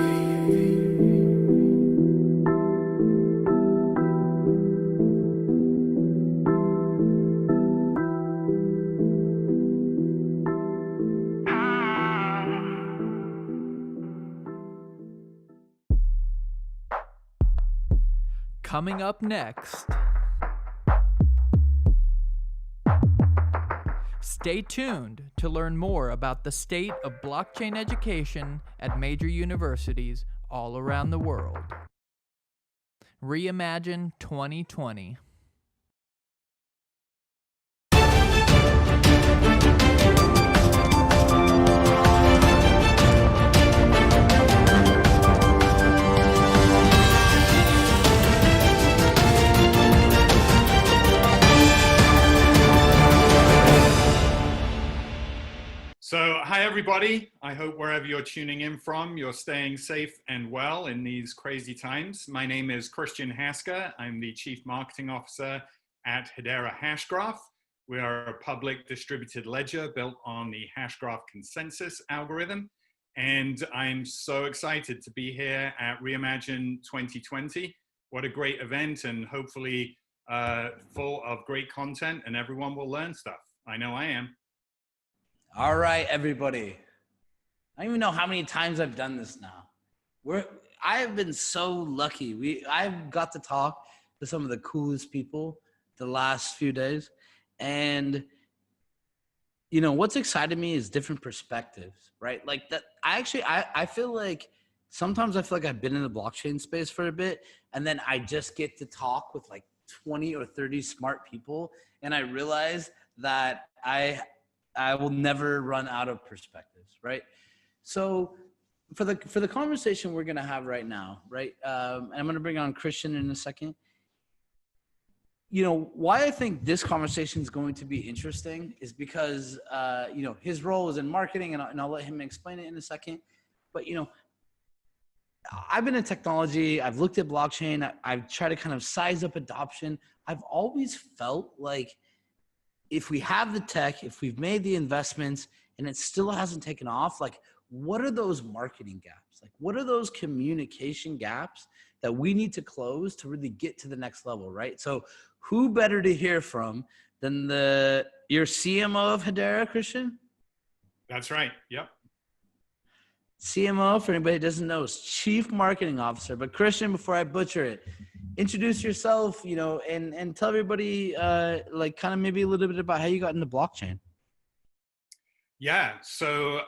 Coming up next. Stay tuned to learn more about the state of blockchain education at major universities all around the world. ReImagine 2020. So, hi everybody. I hope wherever you're tuning in from, you're staying safe and well in these crazy times. My name is Christian Hasker. I'm the Chief Marketing Officer at Hedera Hashgraph. We are a public distributed ledger built on the Hashgraph consensus algorithm. And I'm so excited to be here at ReImagine 2020. What a great event, and hopefully full of great content, and everyone will learn stuff. I know I am. All right, everybody. I don't even know how many times I've done this now. I have been so lucky. I've got to talk to some of the coolest people the last few days. And, you know, what's excited me is different perspectives, right? Like that, I feel like sometimes I feel like I've been in the blockchain space for a bit, and then I just get to talk with like 20 or 30 smart people. And I realize that I will never run out of perspectives, right? So for the conversation we're gonna have right now, right? And I'm gonna bring on Christian in a second. You know, why I think this conversation is going to be interesting is because, you know, his role is in marketing, and I'll let him explain it in a second. But, you know, I've been in technology, I've looked at blockchain, I've tried to kind of size up adoption. I've always felt like if we have the tech, if we've made the investments and it still hasn't taken off, like what are those marketing gaps? Like what are those communication gaps that we need to close to really get to the next level, right? So who better to hear from than your CMO of Hedera, Christian? That's right, yep. CMO, for anybody who doesn't know, is Chief Marketing Officer. But Christian, before I butcher it, introduce yourself, and tell everybody, like, kind of maybe a little bit about how you got into blockchain. Yeah, so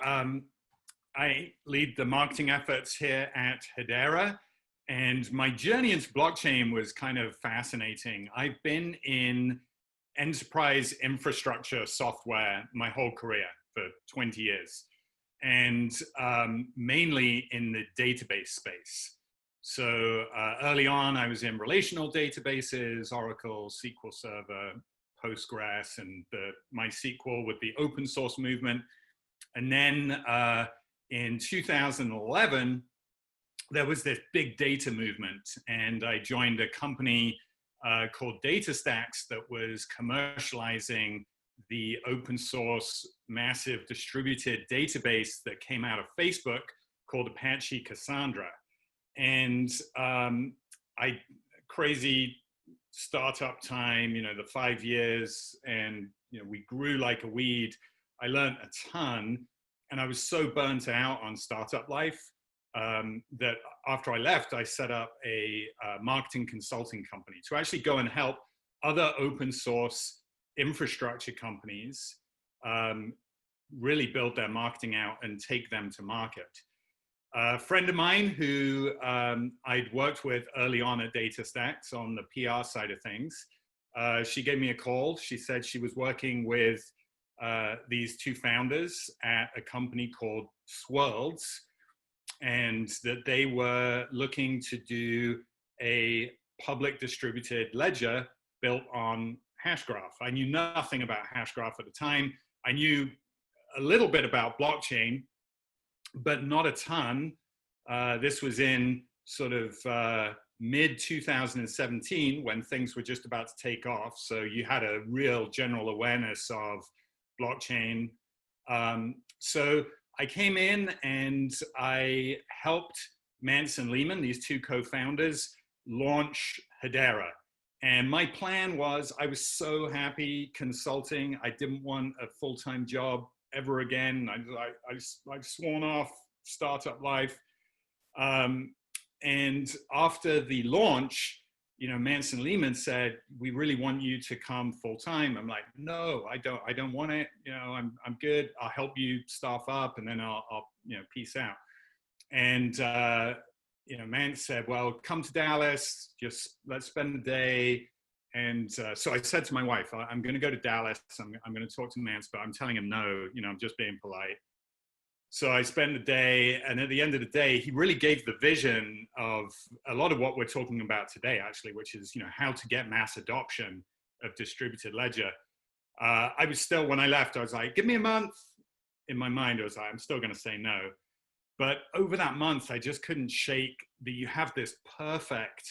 I lead the marketing efforts here at Hedera, and my journey into blockchain was kind of fascinating. I've been in enterprise infrastructure software my whole career for 20 years, and mainly in the database space. So early on, I was in relational databases, Oracle, SQL Server, Postgres, and the MySQL with the open source movement. And then in 2011, there was this big data movement, and I joined a company called DataStax that was commercializing the open source massive distributed database that came out of Facebook called Apache Cassandra. And crazy startup time, the 5 years, and we grew like a weed. I learned a ton, and I was so burnt out on startup life that after I left, I set up a marketing consulting company to actually go and help other open source infrastructure companies really build their marketing out and take them to market. A friend of mine who I'd worked with early on at DataStax on the PR side of things, she gave me a call. She said she was working with these two founders at a company called Swirlds, and that they were looking to do a public distributed ledger built on Hashgraph. I knew nothing about Hashgraph at the time. I knew a little bit about blockchain, but not a ton. This was in sort of mid 2017 when things were just about to take off. So you had a real general awareness of blockchain. So I came in and I helped Mance and Lehman, these two co-founders, launch Hedera. And my plan was, I was so happy consulting. I didn't want a full-time job ever again. I've sworn off startup life. And after the launch, Mance and Lehman said, we really want you to come full-time. I'm like, no, I don't want it. I'm good. I'll help you staff up, and then I'll peace out. And, Mance said, well, come to Dallas, just let's spend the day. And so I said to my wife, I'm going to go to Dallas. I'm going to talk to Mance, but I'm telling him no, I'm just being polite. So I spent the day, and at the end of the day, he really gave the vision of a lot of what we're talking about today, actually, which is, how to get mass adoption of distributed ledger. I was still, when I left, I was like, give me a month. In my mind, I was like, I'm still going to say no. But over that month, I just couldn't shake that you have this perfect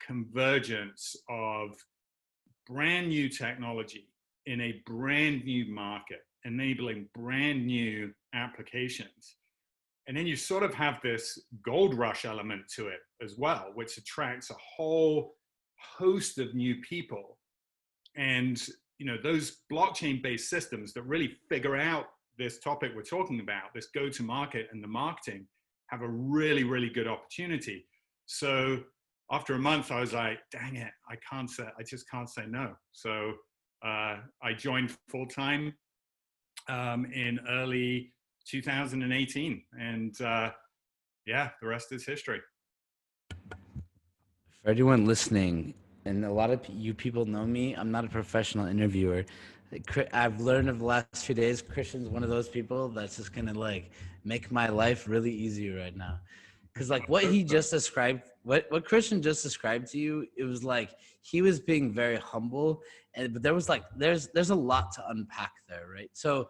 convergence of brand new technology in a brand new market, enabling brand new applications. And then you sort of have this gold rush element to it as well, which attracts a whole host of new people. And, those blockchain-based systems that really figure out this topic we're talking about, this go-to-market and the marketing, have a really, really good opportunity. So after a month, I was like, dang it, I just can't say no. So I joined full-time in early 2018, and yeah, the rest is history. For everyone listening, and a lot of you people know me, I'm not a professional interviewer. I've learned over the last few days, Christian's one of those people that's just gonna make my life really easy right now. Cause what he just described, what Christian just described to you, it was like he was being very humble, but there was there's a lot to unpack there, right? So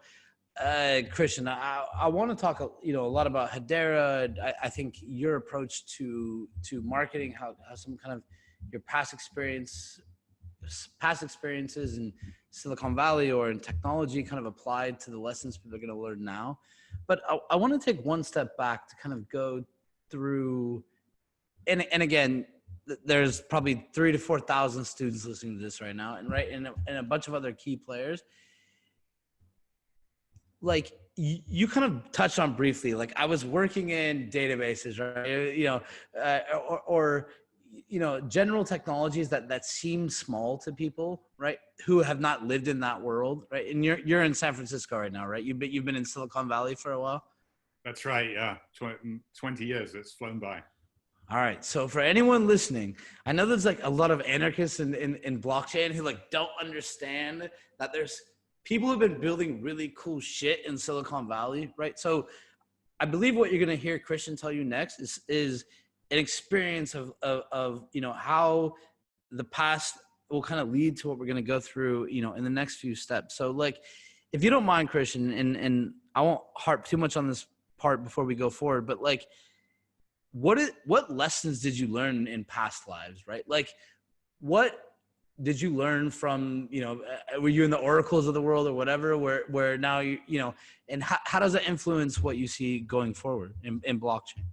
Christian, I want to talk a lot about Hedera. I think your approach to marketing, how some kind of your past experiences in Silicon Valley or in technology kind of applied to the lessons people are going to learn now. But I want to take one step back to kind of go through, and again, there's probably 3,000 to 4,000 students listening to this right now, and a bunch of other key players. you kind of touched on briefly, like I was working in databases, right? Or general technologies that seem small to people, right? Who have not lived in that world, right? And you're in San Francisco right now, right? You've been in Silicon Valley for a while. That's right. Yeah. 20 years. It's flown by. All right. So for anyone listening, I know there's like a lot of anarchists in blockchain who like don't understand that there's people who've been building really cool shit in Silicon Valley, right? So I believe what you're going to hear Christian tell you next is an experience of how the past will kind of lead to what we're going to go through, in the next few steps. So like, if you don't mind, Christian, and I won't harp too much on this part before we go forward, but like, what lessons did you learn in past lives, right? Like, what did you learn from, were you in the oracles of the world or whatever, where now and how does that influence what you see going forward in blockchain?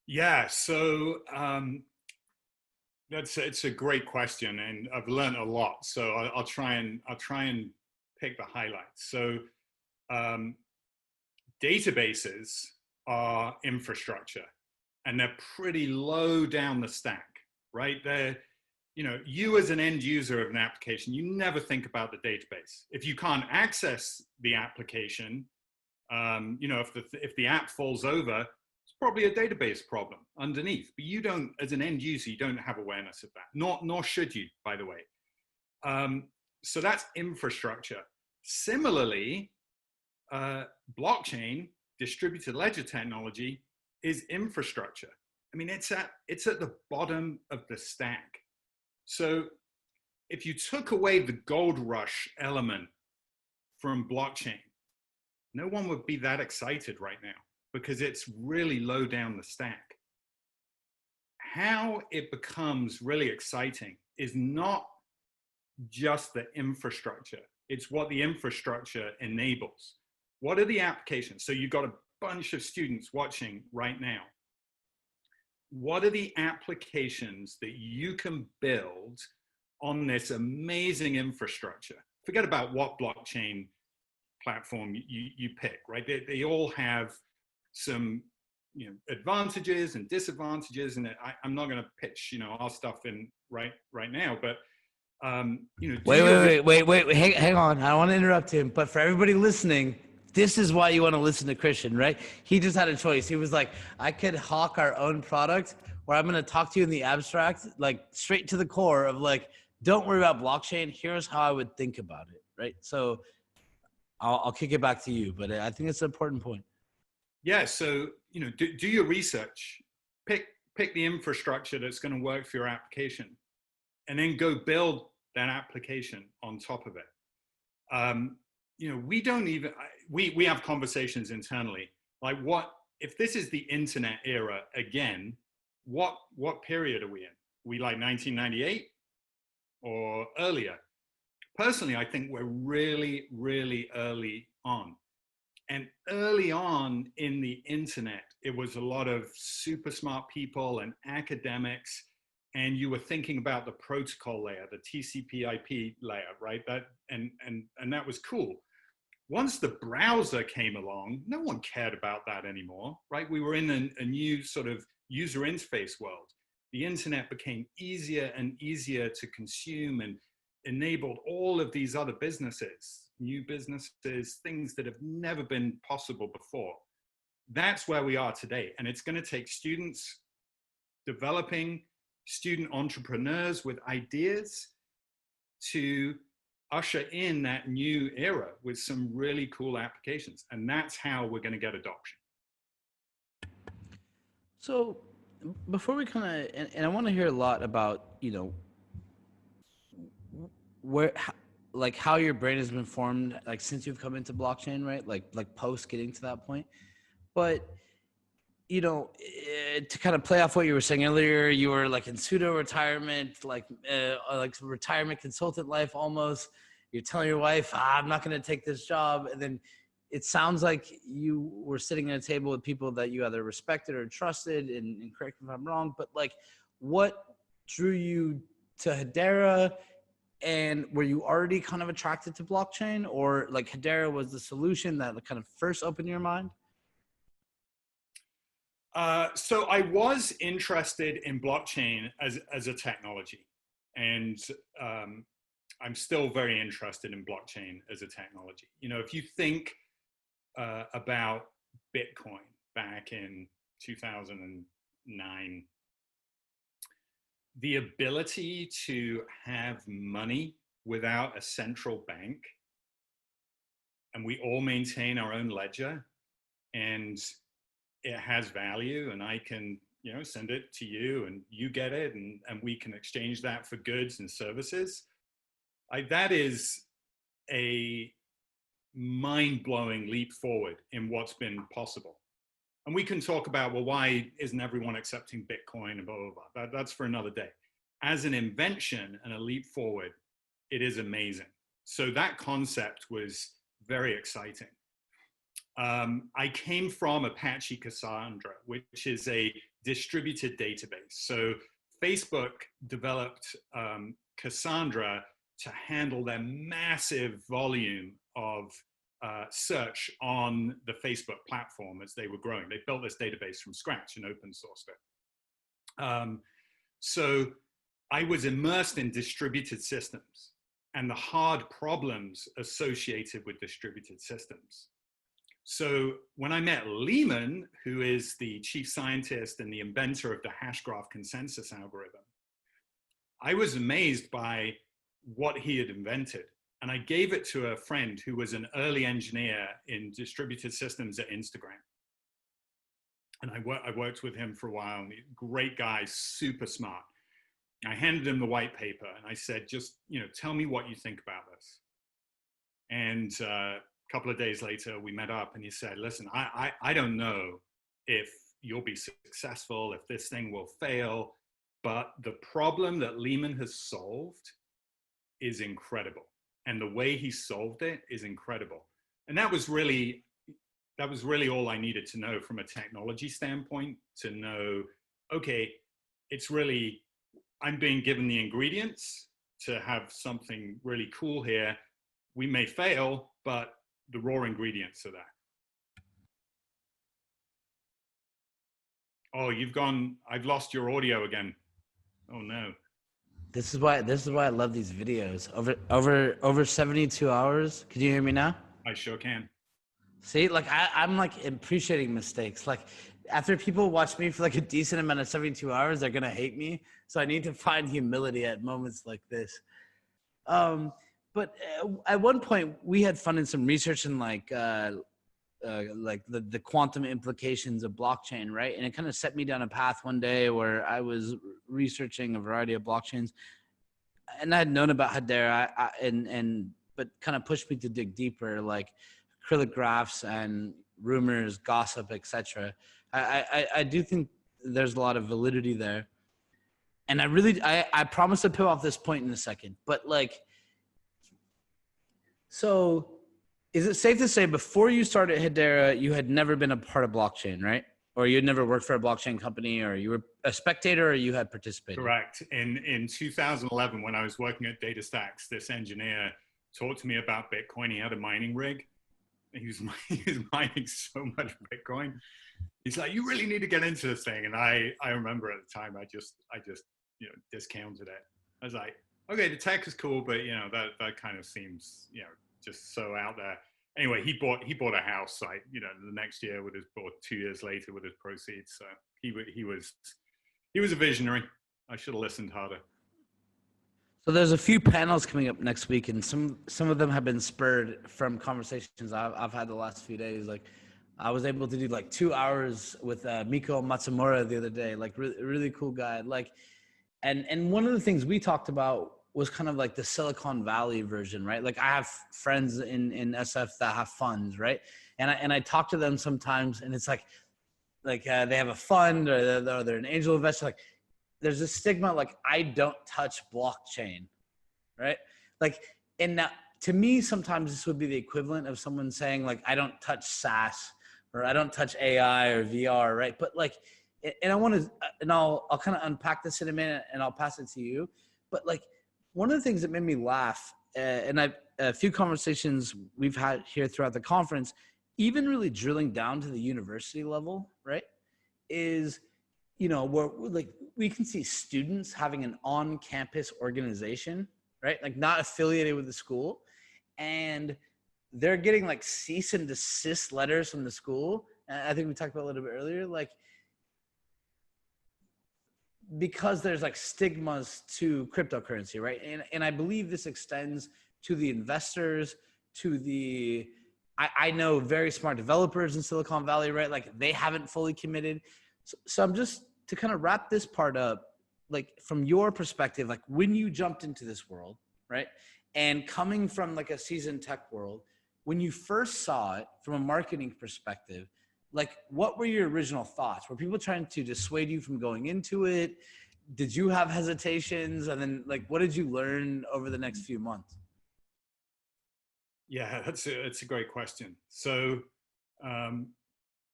Yeah, so it's a great question, and I've learned a lot. So I'll try and pick the highlights. So databases are infrastructure, and they're pretty low down the stack, right? They're, you as an end user of an application, you never think about the database. If you can't access the application, if the app falls over, it's probably a database problem underneath. But you don't, as an end user, you don't have awareness of that. Nor should you, by the way. So that's infrastructure. Similarly, blockchain, distributed ledger technology, is infrastructure. I mean, it's at the bottom of the stack. So if you took away the gold rush element from blockchain, no one would be that excited right now because it's really low down the stack. How it becomes really exciting is not just the infrastructure. It's what the infrastructure enables. What are the applications? So you've got a bunch of students watching right now. What are the applications that you can build on this amazing infrastructure? Forget about what blockchain platform you pick, right? They all have some advantages and disadvantages, and I'm not going to pitch our stuff in right now, but wait, hang on. I don't want to interrupt him, but for everybody listening, this is why you want to listen to Christian, right? He just had a choice. He was like, I could hawk our own product, or I'm going to talk to you in the abstract, like straight to the core of like, don't worry about blockchain. Here's how I would think about it, right? So I'll kick it back to you, but I think it's an important point. Yeah, so do your research, pick the infrastructure that's going to work for your application, and then go build that application on top of it. We don't even, we have conversations internally, like what, if this is the internet era again, what period are we in? We like 1998 or earlier? Personally, I think we're really, really early on. And early on in the internet, it was a lot of super smart people and academics, and you were thinking about the protocol layer, the TCP/IP layer, right? And that was cool. Once the browser came along, no one cared about that anymore, right? We were in a new sort of user interface world. The internet became easier and easier to consume and enabled all of these other businesses, new businesses, things that have never been possible before. That's where we are today. And it's going to take students developing, student entrepreneurs with ideas to usher in that new era with some really cool applications. And that's how we're going to get adoption. So before we kind of, and I want to hear a lot about, how your brain has been formed, like since you've come into blockchain, right? Like post getting to that point. But, to kind of play off what you were saying earlier, you were like in pseudo retirement, like retirement consultant life almost. You're telling your wife, I'm not going to take this job. And then it sounds like you were sitting at a table with people that you either respected or trusted, and correct me if I'm wrong, but like what drew you to Hedera, And were you already kind of attracted to blockchain, or like Hedera was the solution that kind of first opened your mind? So I was interested in blockchain as a technology, and I'm still very interested in blockchain as a technology. You know, if you think about Bitcoin back in 2009, the ability to have money without a central bank, and we all maintain our own ledger, and it has value, and I can, you know, send it to you and you get it, and we can exchange that for goods and services. That is a mind-blowing leap forward in what's been possible. And we can talk about, well, why isn't everyone accepting Bitcoin and blah, blah, blah. That's for another day. As an invention and a leap forward, it is amazing. So that concept was very exciting. I came from Apache Cassandra, which is a distributed database. So Facebook developed Cassandra to handle their massive volume of search on the Facebook platform as they were growing. They built this database from scratch and open sourced it. So I was immersed in distributed systems and the hard problems associated with distributed systems. So when I met Lehman, who is the chief scientist and the inventor of the hash graph consensus algorithm, I was amazed by what he had invented. And I gave it to a friend who was an early engineer in distributed systems at Instagram. And I worked with him for a while, and great guy, super smart. I handed him the white paper and I said, just, you know, tell me what you think about this. And a couple of days later, we met up and he said, listen, I don't know if you'll be successful, if this thing will fail, but the problem that Lehman has solved is incredible. And the way he solved it is incredible. And that was really all I needed to know from a technology standpoint, to know, okay, it's really, I'm being given the ingredients to have something really cool here. We may fail, but the raw ingredients are there. Oh, I've lost your audio again. Oh no. This is why I love these videos. Over 72 hours. Can you hear me now? I sure can. See, like I'm like appreciating mistakes. Like after people watch me for like a decent amount of 72 hours, they're gonna hate me. So I need to find humility at moments like this. But at one point we had fun in some research in like the quantum implications of blockchain, right? And it kind of set me down a path one day where I was researching a variety of blockchains, and I had known about Hedera, but kind of pushed me to dig deeper, like acrylic graphs and rumors, gossip, etc. I do think there's a lot of validity there, and I promise to peel off this point in a second, but like, so. Is it safe to say before you started Hedera, you had never been a part of blockchain, right? Or you had never worked for a blockchain company, or you were a spectator, or you had participated? Correct. In 2011, when I was working at DataStax, this engineer talked to me about Bitcoin. He had a mining rig. He was mining so much Bitcoin. He's like, you really need to get into this thing. And I remember at the time, I just you know, discounted it. I was like, okay, the tech is cool, but you know, that kind of seems, you know, just so out there. Anyway, he bought a house, like, you know, the next year with his, or 2 years later with his proceeds. So he was a visionary. I should have listened harder. So there's a few panels coming up next week, and some of them have been spurred from conversations I've had the last few days. Like I was able to do like 2 hours with Miko Matsumura the other day, like really cool guy. Like, and one of the things we talked about was kind of like the Silicon Valley version, right? Like I have friends in SF that have funds, right? And I talk to them sometimes, and it's like they have a fund, or they're an angel investor. Like there's a stigma, like I don't touch blockchain, right? Like, and now, to me, sometimes this would be the equivalent of someone saying like I don't touch SaaS, or I don't touch AI or VR, right? But like, and I want to, and I'll kind of unpack this in a minute, and I'll pass it to you. But like, one of the things that made me laugh, and a few conversations we've had here throughout the conference, even really drilling down to the university level, right, is, you know, where like we can see students having an on-campus organization, right, like not affiliated with the school, and they're getting like cease and desist letters from the school. And I think we talked about a little bit earlier, like, because there's like stigmas to cryptocurrency, right? And I believe this extends to the investors, to the, I know very smart developers in Silicon Valley, right? Like they haven't fully committed. So I'm just, to kind of wrap this part up, like from your perspective, like when you jumped into this world, right? And coming from like a seasoned tech world, when you first saw it from a marketing perspective, like what were your original thoughts? Were people trying to dissuade you from going into it? Did you have hesitations? And then like, what did you learn over the next few months? Yeah, that's a great question. So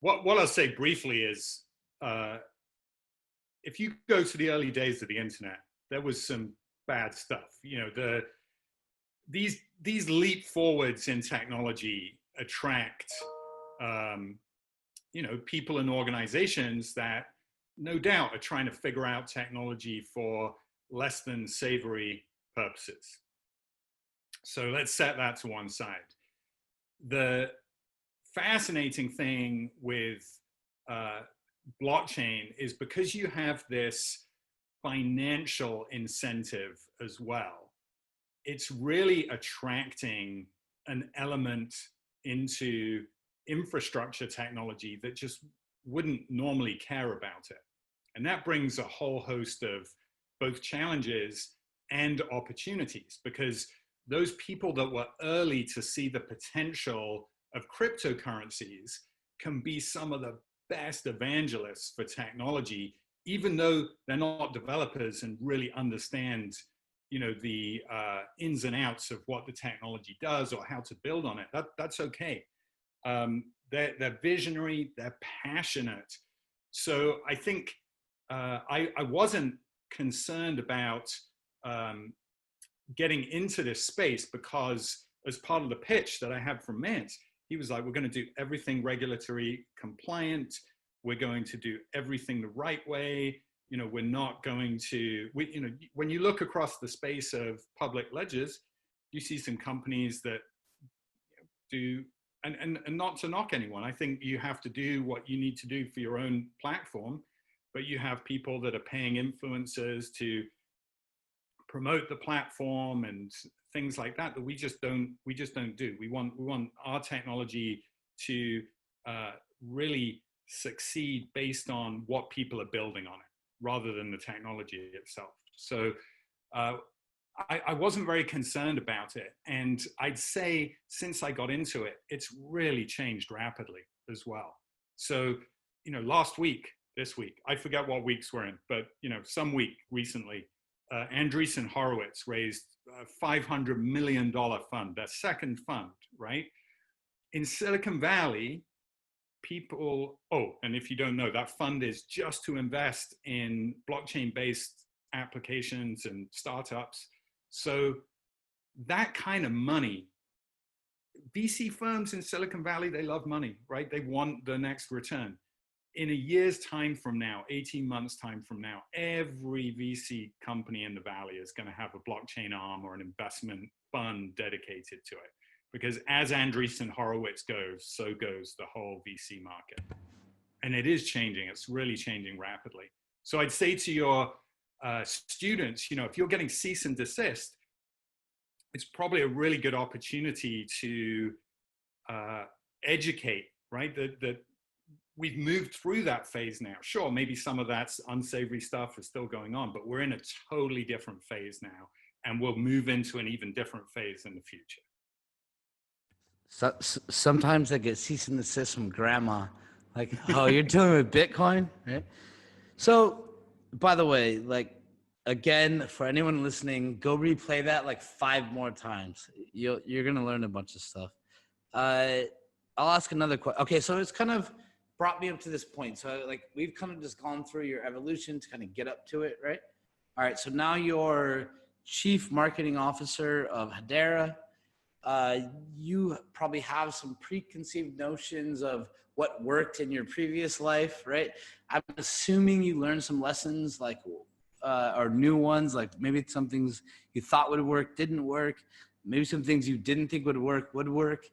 what I'll say briefly is, if you go to the early days of the internet, there was some bad stuff. You know, these leap forwards in technology attract, you know, people and organizations that no doubt are trying to figure out technology for less than savory purposes. So let's set that to one side. The fascinating thing with blockchain is because you have this financial incentive as well, it's really attracting an element into infrastructure technology that just wouldn't normally care about it. And that brings a whole host of both challenges and opportunities, because those people that were early to see the potential of cryptocurrencies can be some of the best evangelists for technology, even though they're not developers and really understand, you know, the ins and outs of what the technology does or how to build on it. That's okay. They're visionary, they're passionate. So I think I wasn't concerned about getting into this space, because as part of the pitch that I had from Mint, he was like, we're going to do everything regulatory compliant. We're going to do everything the right way. You know, we're not going to, you know, when you look across the space of public ledgers, you see some companies that do, and not to knock anyone, I think you have to do what you need to do for your own platform, but you have people that are paying influencers to promote the platform and things like that we just don't do. We want our technology to really succeed based on what people are building on it, rather than the technology itself. So I wasn't very concerned about it. And I'd say since I got into it, it's really changed rapidly as well. So, you know, this week, I forget what weeks we're in, but, you know, some week recently, Andreessen Horowitz raised a $500 million fund, their second fund, right? In Silicon Valley, people, and if you don't know, that fund is just to invest in blockchain-based applications and startups. So that kind of money, VC firms in Silicon Valley, they love money, right? They want the next return. In a year's time from now, 18 months time from now, every VC company in the Valley is going to have a blockchain arm or an investment fund dedicated to it. Because as Andreessen Horowitz goes, so goes the whole VC market. And it is changing. It's really changing rapidly. So I'd say to your students, you know, if you're getting cease and desist, it's probably a really good opportunity to educate, right? That we've moved through that phase now. Sure, maybe some of that's unsavory stuff is still going on, but we're in a totally different phase now, and we'll move into an even different phase in the future. So, sometimes I get cease and desist from grandma, like, oh, you're dealing with Bitcoin, right? So, by the way, like, again, for anyone listening, go replay that like 5 more times. You're gonna learn a bunch of stuff. I'll ask another question. Okay, so it's kind of brought me up to this point. So like we've kind of just gone through your evolution to kind of get up to it, right? All right, so now you're Chief Marketing Officer of Hedera. You probably have some preconceived notions of what worked in your previous life, right? I'm assuming you learned some lessons like, or new ones, like maybe some things you thought would work, didn't work. Maybe some things you didn't think would work, would work.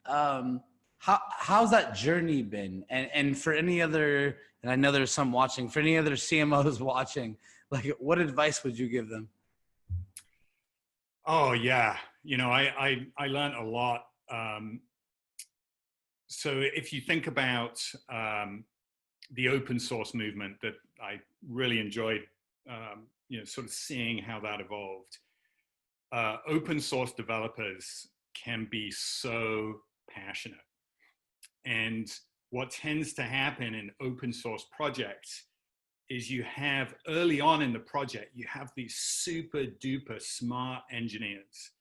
How's that journey been? And for any other, and I know there's some watching, for any other CMOs watching, like what advice would you give them? Oh yeah, you know, I learned a lot. So if you think about the open source movement that I really enjoyed, you know, sort of seeing how that evolved. Open source developers can be so passionate. And what tends to happen in open source projects is you have early on in the project, you have these super duper smart engineers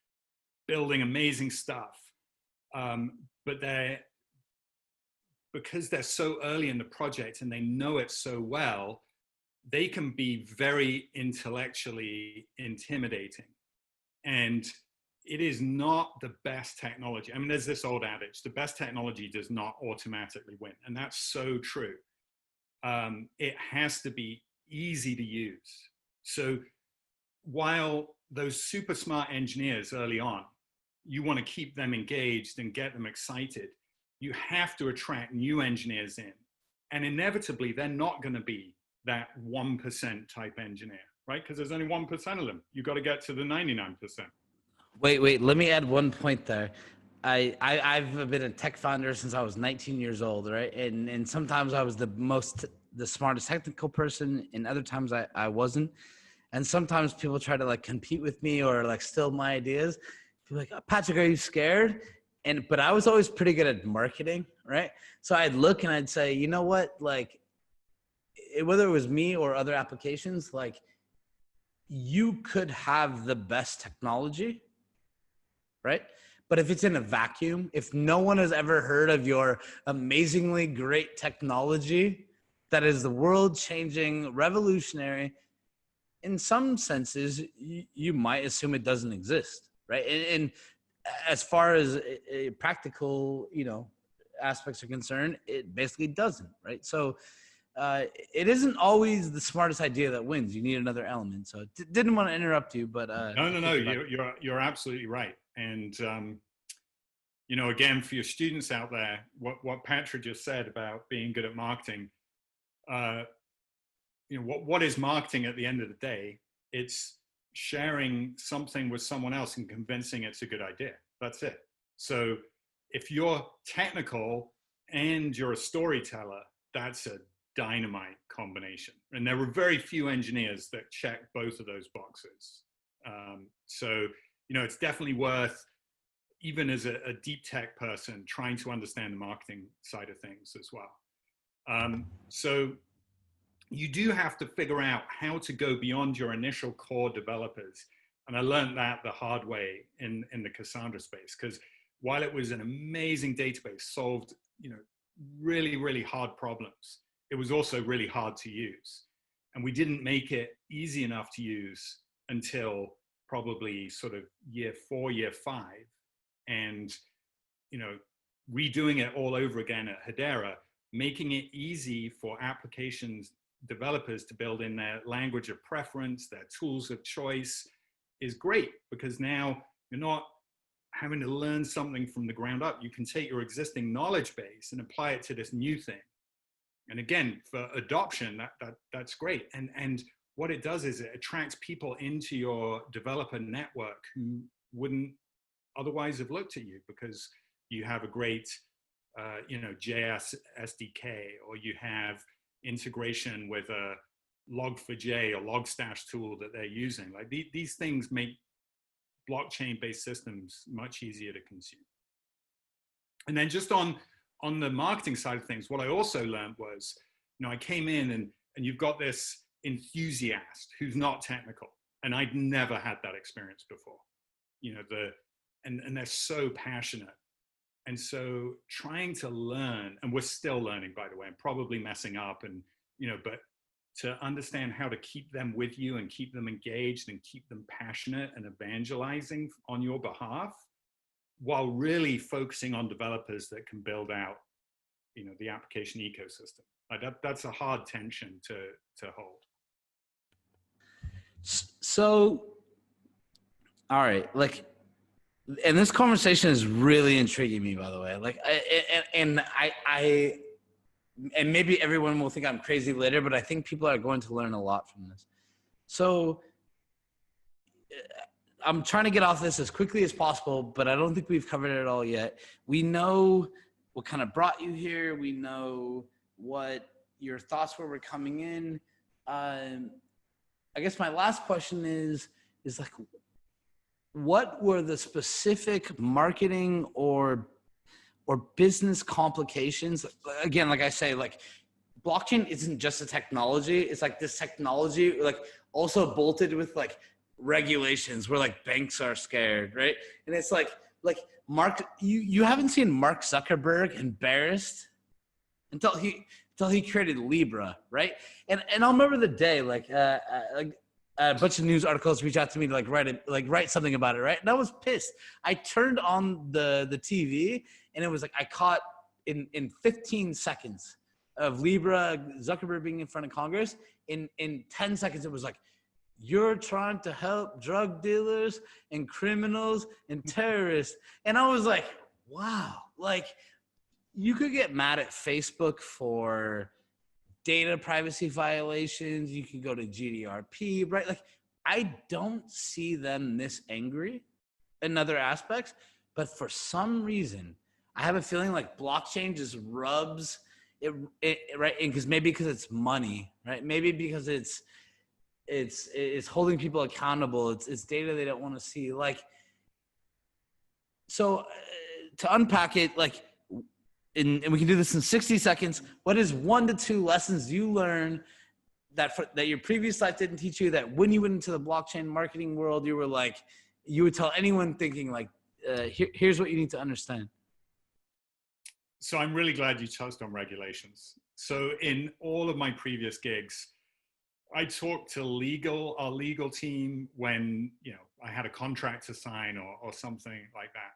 building amazing stuff. But because they're so early in the project and they know it so well, they can be very intellectually intimidating. And it is not the best technology. I mean, there's this old adage, the best technology does not automatically win. And that's so true. It has to be easy to use. So while those super smart engineers early on, you want to keep them engaged and get them excited, you have to attract new engineers in. And inevitably, they're not going to be that 1% type engineer, right? Because there's only 1% of them. You got to get to the 99%. Wait, let me add one point there. I've been a tech founder since I was 19 years old, right? And sometimes I was the smartest technical person, and other times I wasn't. And sometimes people try to like compete with me or like steal my ideas. People like, oh, Patrick, are you scared? But I was always pretty good at marketing, right? So I'd look and I'd say, you know what, like, whether it was me or other applications, like you could have the best technology, right? But if it's in a vacuum, if no one has ever heard of your amazingly great technology that is the world-changing, revolutionary, in some senses, you might assume it doesn't exist, right? And as far as practical, you know, aspects are concerned, it basically doesn't, right? So it isn't always the smartest idea that wins. You need another element. So didn't want to interrupt you, but No, you're absolutely right. And you know, again, for your students out there, what Patrick just said about being good at marketing, you know, what is marketing at the end of the day? It's sharing something with someone else and convincing it's a good idea. That's it. So if you're technical and you're a storyteller, that's a dynamite combination. And there were very few engineers that checked both of those boxes. So, you know, it's definitely worth, even as a deep tech person, trying to understand the marketing side of things as well. So you do have to figure out how to go beyond your initial core developers. And I learned that the hard way in the Cassandra space, because while it was an amazing database, solved, you know, really, really hard problems, it was also really hard to use. And we didn't make it easy enough to use until probably sort of year 4, year 5. And, you know, redoing it all over again at Hedera, making it easy for applications developers to build in their language of preference, their tools of choice, is great, because now you're not having to learn something from the ground up. You can take your existing knowledge base and apply it to this new thing. And again, for adoption, that's great. And what it does is it attracts people into your developer network who wouldn't otherwise have looked at you, because you have a great, you know, JS SDK, or you have integration with a Log4j or Logstash tool that they're using. Like these things make blockchain-based systems much easier to consume. And then just on the marketing side of things, what I also learned was, you know, I came in and you've got this enthusiast who's not technical, and I'd never had that experience before. You know, and they're so passionate. And so trying to learn, and we're still learning, by the way, and probably messing up, and, you know, but to understand how to keep them with you and keep them engaged and keep them passionate and evangelizing on your behalf, while really focusing on developers that can build out, the application ecosystem. Like that's a hard tension to hold. So, all right, and this conversation is really intriguing me, by the way. And maybe everyone will think I'm crazy later, but I think people are going to learn a lot from this. So I'm trying to get off this as quickly as possible, but I don't think we've covered it all yet. We know what kind of brought you here. We know what your thoughts were coming in. I guess my last question is like, what were the specific marketing or business complications? Again, like I say, like blockchain isn't just a technology. It's like this technology, like also bolted with like regulations where like banks are scared, right? And it's like Mark, you haven't seen Mark Zuckerberg embarrassed until he created Libra, right? And I'll remember the day like a bunch of news articles reached out to me to write something about it, right? And I was pissed. I turned on the TV and it was like I caught in 15 seconds of Libra, Zuckerberg being in front of Congress. In 10 seconds, it was like, you're trying to help drug dealers and criminals and terrorists. And I was like, wow, like you could get mad at Facebook for data privacy violations. You can go to GDPR, right? Like I don't see them this angry in other aspects, but for some reason, I have a feeling like blockchain just rubs it right? And because it's money, right? Maybe because it's holding people accountable. It's data they don't want to see. Like, so to unpack it, like, and we can do this in 60 seconds. What is 1 to 2 lessons you learned that your previous life didn't teach you, that when you went into the blockchain marketing world, you would tell anyone thinking like, here's what you need to understand? So I'm really glad you touched on regulations. So in all of my previous gigs, I talked to our legal team when, I had a contract to sign or something like that.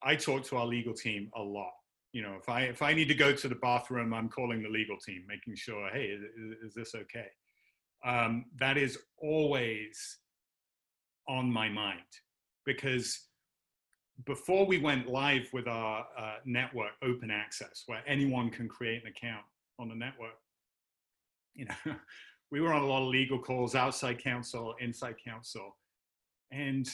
I talk to our legal team a lot. If I need to go to the bathroom, I'm calling the legal team, making sure, hey, is this okay? That is always on my mind, because before we went live with our network, open access, where anyone can create an account on the network, we were on a lot of legal calls, outside counsel, inside counsel, and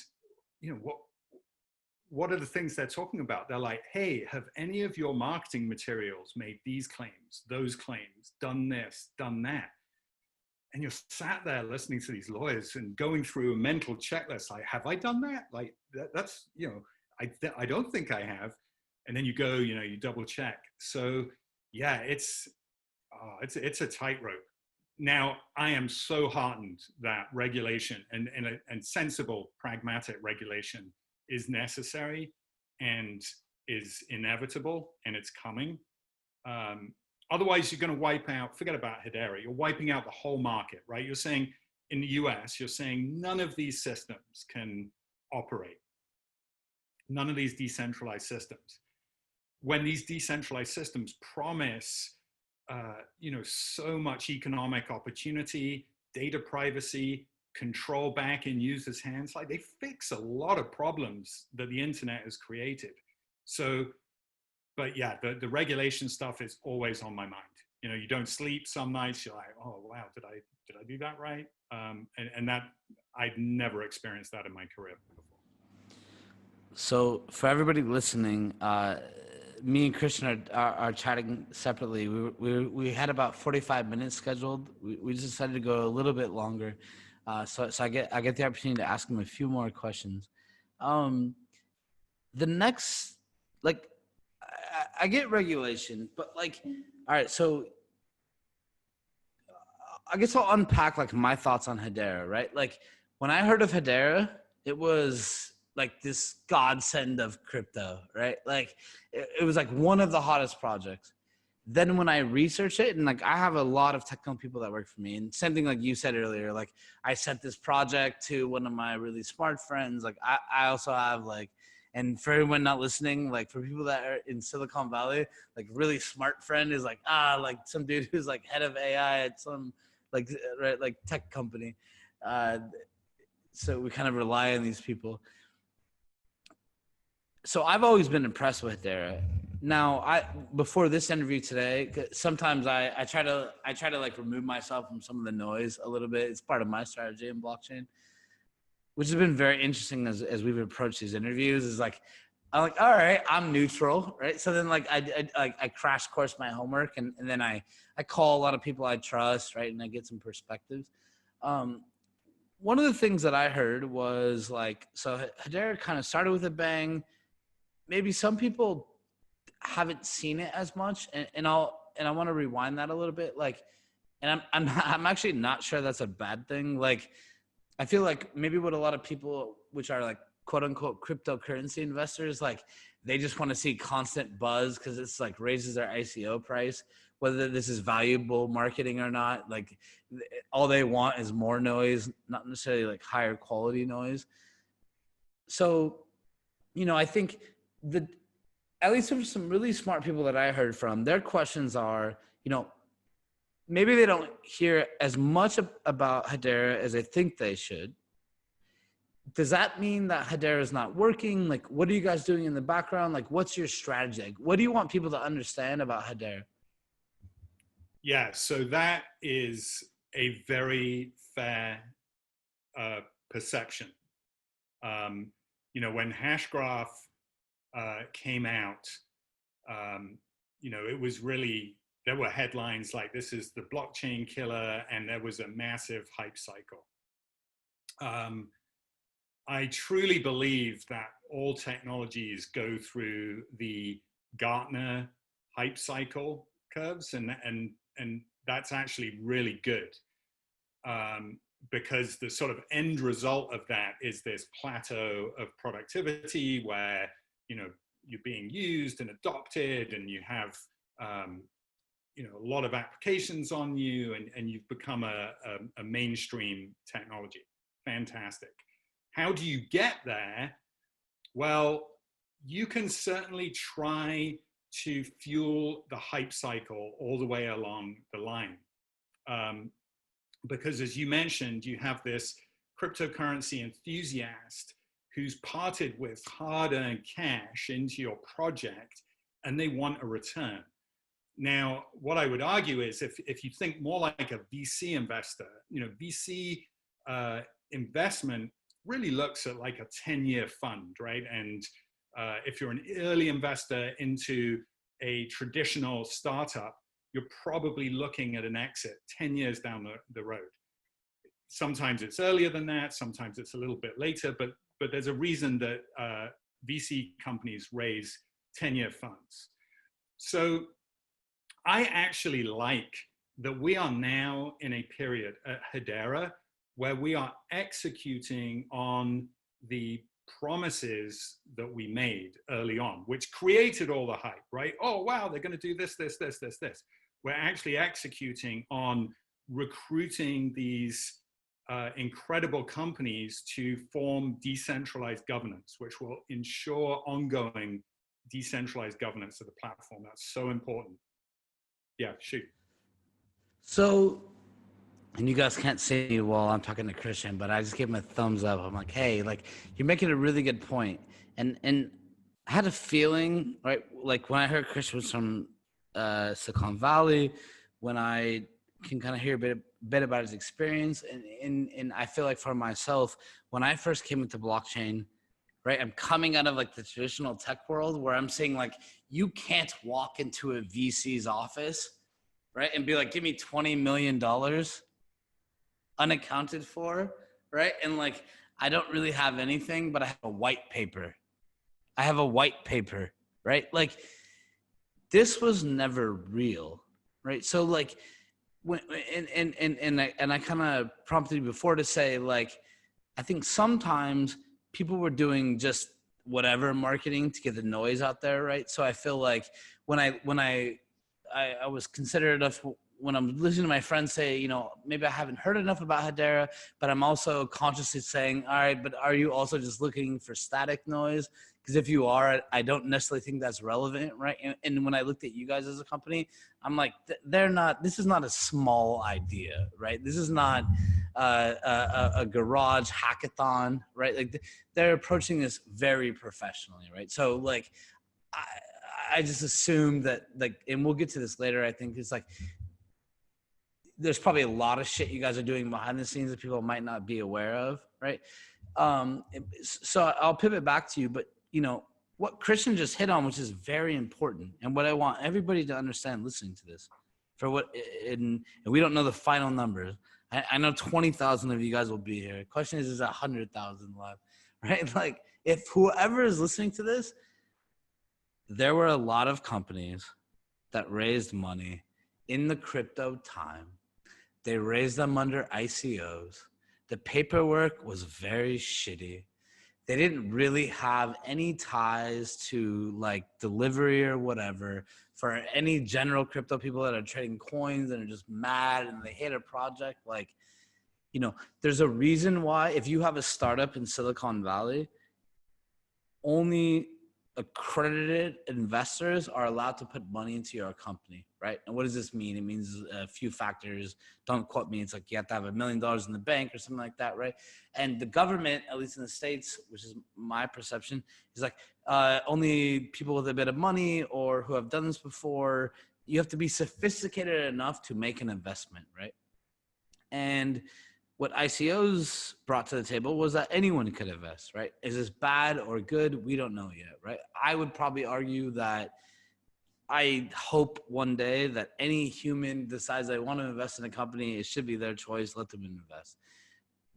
what are the things they're talking about? They're like, hey, have any of your marketing materials made these claims, those claims, done this, done that? And you're sat there listening to these lawyers and going through a mental checklist, like, have I done that? Like, that's, I don't think I have. And then you go, you double check. So yeah, it's a tightrope. Now, I am so heartened that regulation and sensible, pragmatic regulation is necessary and is inevitable, and it's coming. Otherwise, you're going to wipe out, forget about Hedera, you're wiping out the whole market, right? You're saying in the US, you're saying none of these systems can operate. None of these decentralized systems. When these decentralized systems promise so much economic opportunity, data privacy, control back in users' hands, like they fix a lot of problems that the internet has created. So, but yeah, the regulation stuff is always on my mind. You don't sleep some nights, you're like, oh wow, did I do that right? And that I'd never experienced that in my career before. So for everybody listening, me and Christian are chatting separately. We had about 45 minutes scheduled. We just decided to go a little bit longer. So I get the opportunity to ask him a few more questions. The next, like, I get regulation, but like, all right, so I guess I'll unpack like my thoughts on Hedera, right? Like when I heard of Hedera, it was like this godsend of crypto, right? Like it was like one of the hottest projects. then when I research it, and like I have a lot of technical people that work for me, and same thing like you said earlier, like I sent this project to one of my really smart friends. Like I also have like, and for everyone not listening, like for people that are in Silicon Valley, like really smart friend is like like some dude who's like head of AI at some like right like tech company. So we kind of rely on these people. So I've always been impressed with Hedera. Now, before this interview today, sometimes I try to like remove myself from some of the noise a little bit. It's part of my strategy in blockchain, which has been very interesting as we've approached these interviews. Is like I'm like, all right, I'm neutral, right? So then like I crash course my homework, and then I call a lot of people I trust, right, and I get some perspectives. One of the things that I heard was like, so Hedera kind of started with a bang. Maybe some people haven't seen it as much, and I want to rewind that a little bit. Like, and I'm actually not sure that's a bad thing. Like, I feel like maybe what a lot of people, which are like quote unquote cryptocurrency investors, like they just want to see constant buzz because it's like raises their ICO price, whether this is valuable marketing or not. Like, all they want is more noise, not necessarily like higher quality noise. So, I think at least for some really smart people that I heard from, their questions are, maybe they don't hear as much about Hedera as they think they should. Does that mean that Hedera is not working? Like, what are you guys doing in the background? Like, what's your strategy? Like, what do you want people to understand about Hedera? Yeah, so that is a very fair perception. When Hashgraph came out, it was really, there were headlines like this is the blockchain killer, and there was a massive hype cycle. I truly believe that all technologies go through the Gartner hype cycle curves, and that's actually really good, because the sort of end result of that is this plateau of productivity where you're being used and adopted, and you have a lot of applications on you, and you've become a mainstream technology. Fantastic. How do you get there? Well, you can certainly try to fuel the hype cycle all the way along the line. Because as you mentioned, you have this cryptocurrency enthusiast who's parted with hard-earned cash into your project, and they want a return. Now, what I would argue is if you think more like a VC investor, VC investment really looks at like a 10-year fund, right? And if you're an early investor into a traditional startup, you're probably looking at an exit 10 years down the road. Sometimes it's earlier than that, sometimes it's a little bit later, but there's a reason that VC companies raise 10-year funds. So I actually like that we are now in a period at Hedera where we are executing on the promises that we made early on, which created all the hype, right? Oh, wow, they're going to do this, this, this, this, this. We're actually executing on recruiting these incredible companies to form decentralized governance, which will ensure ongoing decentralized governance of the platform. That's so important. Yeah, shoot. So, and you guys can't see me while I'm talking to Christian, but I just gave him a thumbs up. I'm like, hey, like you're making a really good point. And I had a feeling, right? Like when I heard Christian was from Silicon Valley, when I can kind of hear a bit about his experience. And I feel like for myself, when I first came into blockchain, right, I'm coming out of like the traditional tech world where I'm saying like, you can't walk into a VC's office, right, and be like, give me $20 million unaccounted for, right? And like, I don't really have anything, but I have a white paper. I have a white paper, right? Like, this was never real, right? So like, when and I kind of prompted you before to say like, I think sometimes people were doing just whatever marketing to get the noise out there, right? So I feel like when I I was considerate of when I'm listening to my friends say, you know, maybe I haven't heard enough about Hedera, but I'm also consciously saying, all right, but are you also just looking for static noise? Because if you are, I don't necessarily think that's relevant, right? And when I looked at you guys as a company, I'm like, they're not. This is not a small idea, right? This is not a garage hackathon, right? Like they're approaching this very professionally, right? So like, I just assume that like, and we'll get to this later. I think it's like there's probably a lot of shit you guys are doing behind the scenes that people might not be aware of, right? So I'll pivot back to you, but you know what Christian just hit on, which is very important, and what I want everybody to understand listening to this, for what, and we don't know the final numbers. I know 20,000 of you guys will be here. The question is 100,000 left, right? Like if whoever is listening to this, there were a lot of companies that raised money in the crypto time. They raised them under ICOs. The paperwork was very shitty. They didn't really have any ties to like delivery or whatever. For any general crypto people that are trading coins and are just mad and they hate a project, like, you know, there's a reason why if you have a startup in Silicon Valley, only accredited investors are allowed to put money into your company, right? And what does this mean? It means a few factors. Don't quote me. It's like you have to have $1 million in the bank or something like that, right? And the government, at least in the States, which is my perception, is like only people with a bit of money or who have done this before. You have to be sophisticated enough to make an investment, right? And what ICOs brought to the table was that anyone could invest, right? Is this bad or good? We don't know yet, right? I would probably argue that I hope one day that any human decides they want to invest in a company, it should be their choice, let them invest.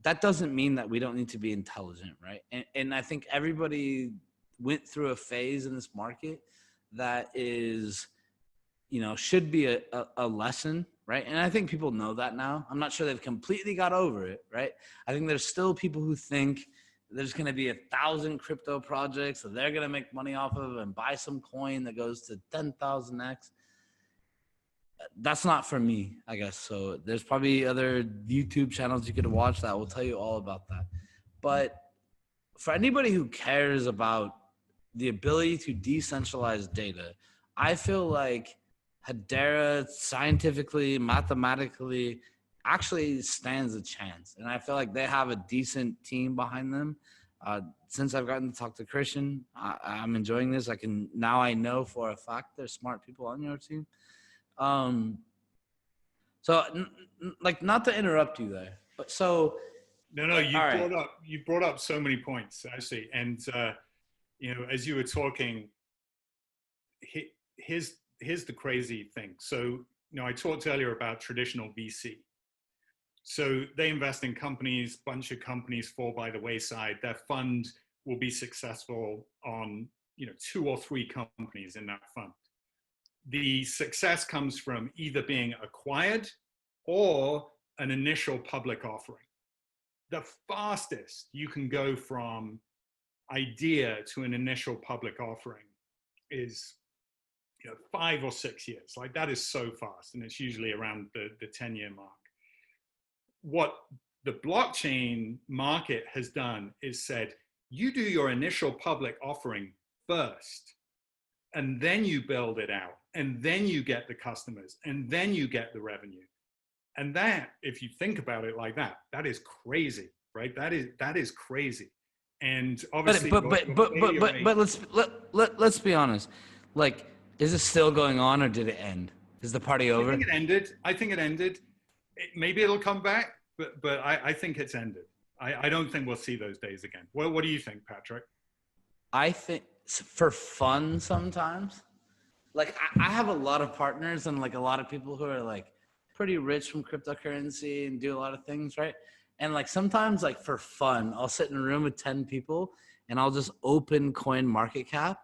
That doesn't mean that we don't need to be intelligent, right? And I think everybody went through a phase in this market that is, you know, should be a lesson, right? And I think people know that now. I'm not sure they've completely got over it, right? I think there's still people who think there's going to be 1,000 crypto projects that they're going to make money off of and buy some coin that goes to 10,000x. That's not for me, I guess. So there's probably other YouTube channels you could watch that will tell you all about that. But for anybody who cares about the ability to decentralize data, I feel like Hedera scientifically, mathematically, actually stands a chance. And I feel like they have a decent team behind them. Since I've gotten to talk to Christian, I'm enjoying this. I know for a fact there's smart people on your team. So like, not to interrupt you there, but so. No, you brought up so many points, actually. And, you know, as you were talking, here's the crazy thing. So, you know, I talked earlier about traditional VC. So they invest in companies, bunch of companies fall by the wayside. Their fund will be successful on, you know, 2 or 3 companies in that fund. The success comes from either being acquired or an initial public offering. The fastest you can go from idea to an initial public offering is, you know, 5 or 6 years. Like, that is so fast, and it's usually around the 10-year mark. What the blockchain market has done is said, you do your initial public offering first, and then you build it out, and then you get the customers, and then you get the revenue. And that, if you think about it like that, that is crazy, right? That is crazy. And obviously, but let's be honest. Like, is it still going on, or did it end? Is the party over? I think it ended. Maybe it'll come back, but I think it's ended. I don't think we'll see those days again. What do you think, Patrick? I think for fun sometimes. Like, I have a lot of partners and like a lot of people who are like pretty rich from cryptocurrency and do a lot of things, right? And like sometimes, like for fun, I'll sit in a room with 10 people and I'll just open Coin Market Cap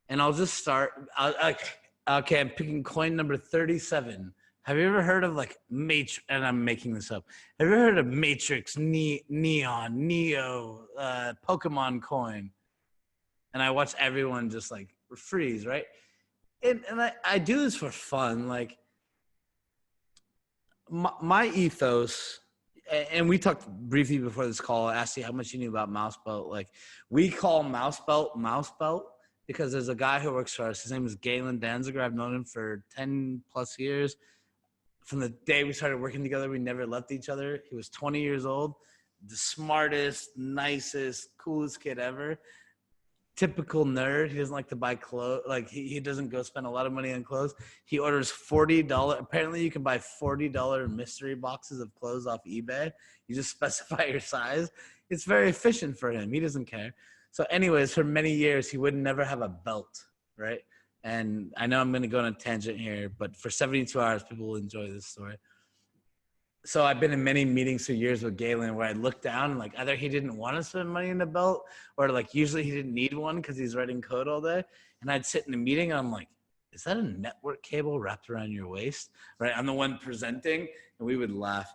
and I'll just start. Okay, I'm picking coin number 37. Have you ever heard of like Matrix? And I'm making this up. Have you ever heard of Matrix, Neon, Neo, Pokemon coin? And I watch everyone just like freeze, right? and I do this for fun. Like my ethos, and we talked briefly before this call. I asked you how much you knew about Mouse Belt. Like we call Mouse Belt because there's a guy who works for us. His name is Galen Danziger. I've known him for 10 plus years. From the day we started working together, we never left each other. He was 20 years old, the smartest, nicest, coolest kid ever. Typical nerd. He doesn't like to buy clothes. Like he doesn't go spend a lot of money on clothes. He orders $40. Apparently you can buy $40 mystery boxes of clothes off eBay. You just specify your size. It's very efficient for him. He doesn't care. So anyways, for many years, he would never have a belt, right? And I know I'm going to go on a tangent here, but for 72 hours, people will enjoy this story. So I've been in many meetings for years with Galen where I look down and like either he didn't want to spend money in a belt or like usually he didn't need one because he's writing code all day. And I'd sit in a meeting and I'm like, is that a network cable wrapped around your waist? Right? I'm the one presenting and we would laugh.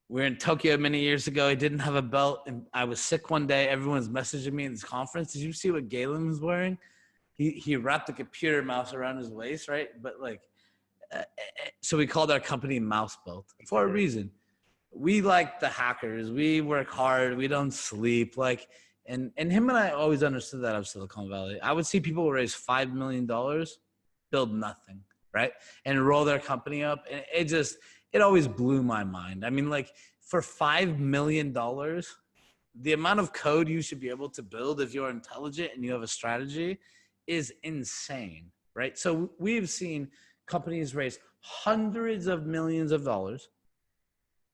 We were in Tokyo many years ago. He didn't have a belt and I was sick one day. Everyone's messaging me in this conference. Did you see what Galen was wearing? He wrapped a computer mouse around his waist, right? But like, so we called our company Mouse Belt for a reason. We like the hackers. We work hard. We don't sleep. Like, and him and I always understood that of Silicon Valley. I would see people raise $5 million, build nothing, right? And roll their company up. And it always blew my mind. I mean, like for $5 million, the amount of code you should be able to build if you're intelligent and you have a strategy is insane, right? So we've seen companies raise hundreds of millions of dollars,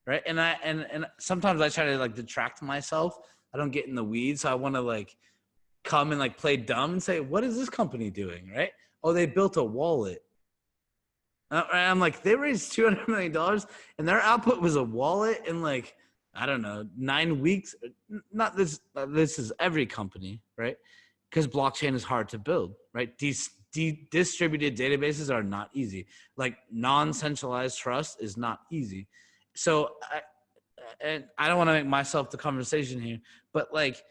right? And sometimes I try to like detract myself. I don't get in the weeds. So I want to like come and like play dumb and say, what is this company doing, right? Oh, they built a wallet. I'm like, they raised $200 million and their output was a wallet in like, I don't know, 9 weeks. Not this, this is every company, right? Because blockchain is hard to build, right? Distributed databases are not easy. Like non-centralized trust is not easy. So I don't want to make myself the conversation here, but like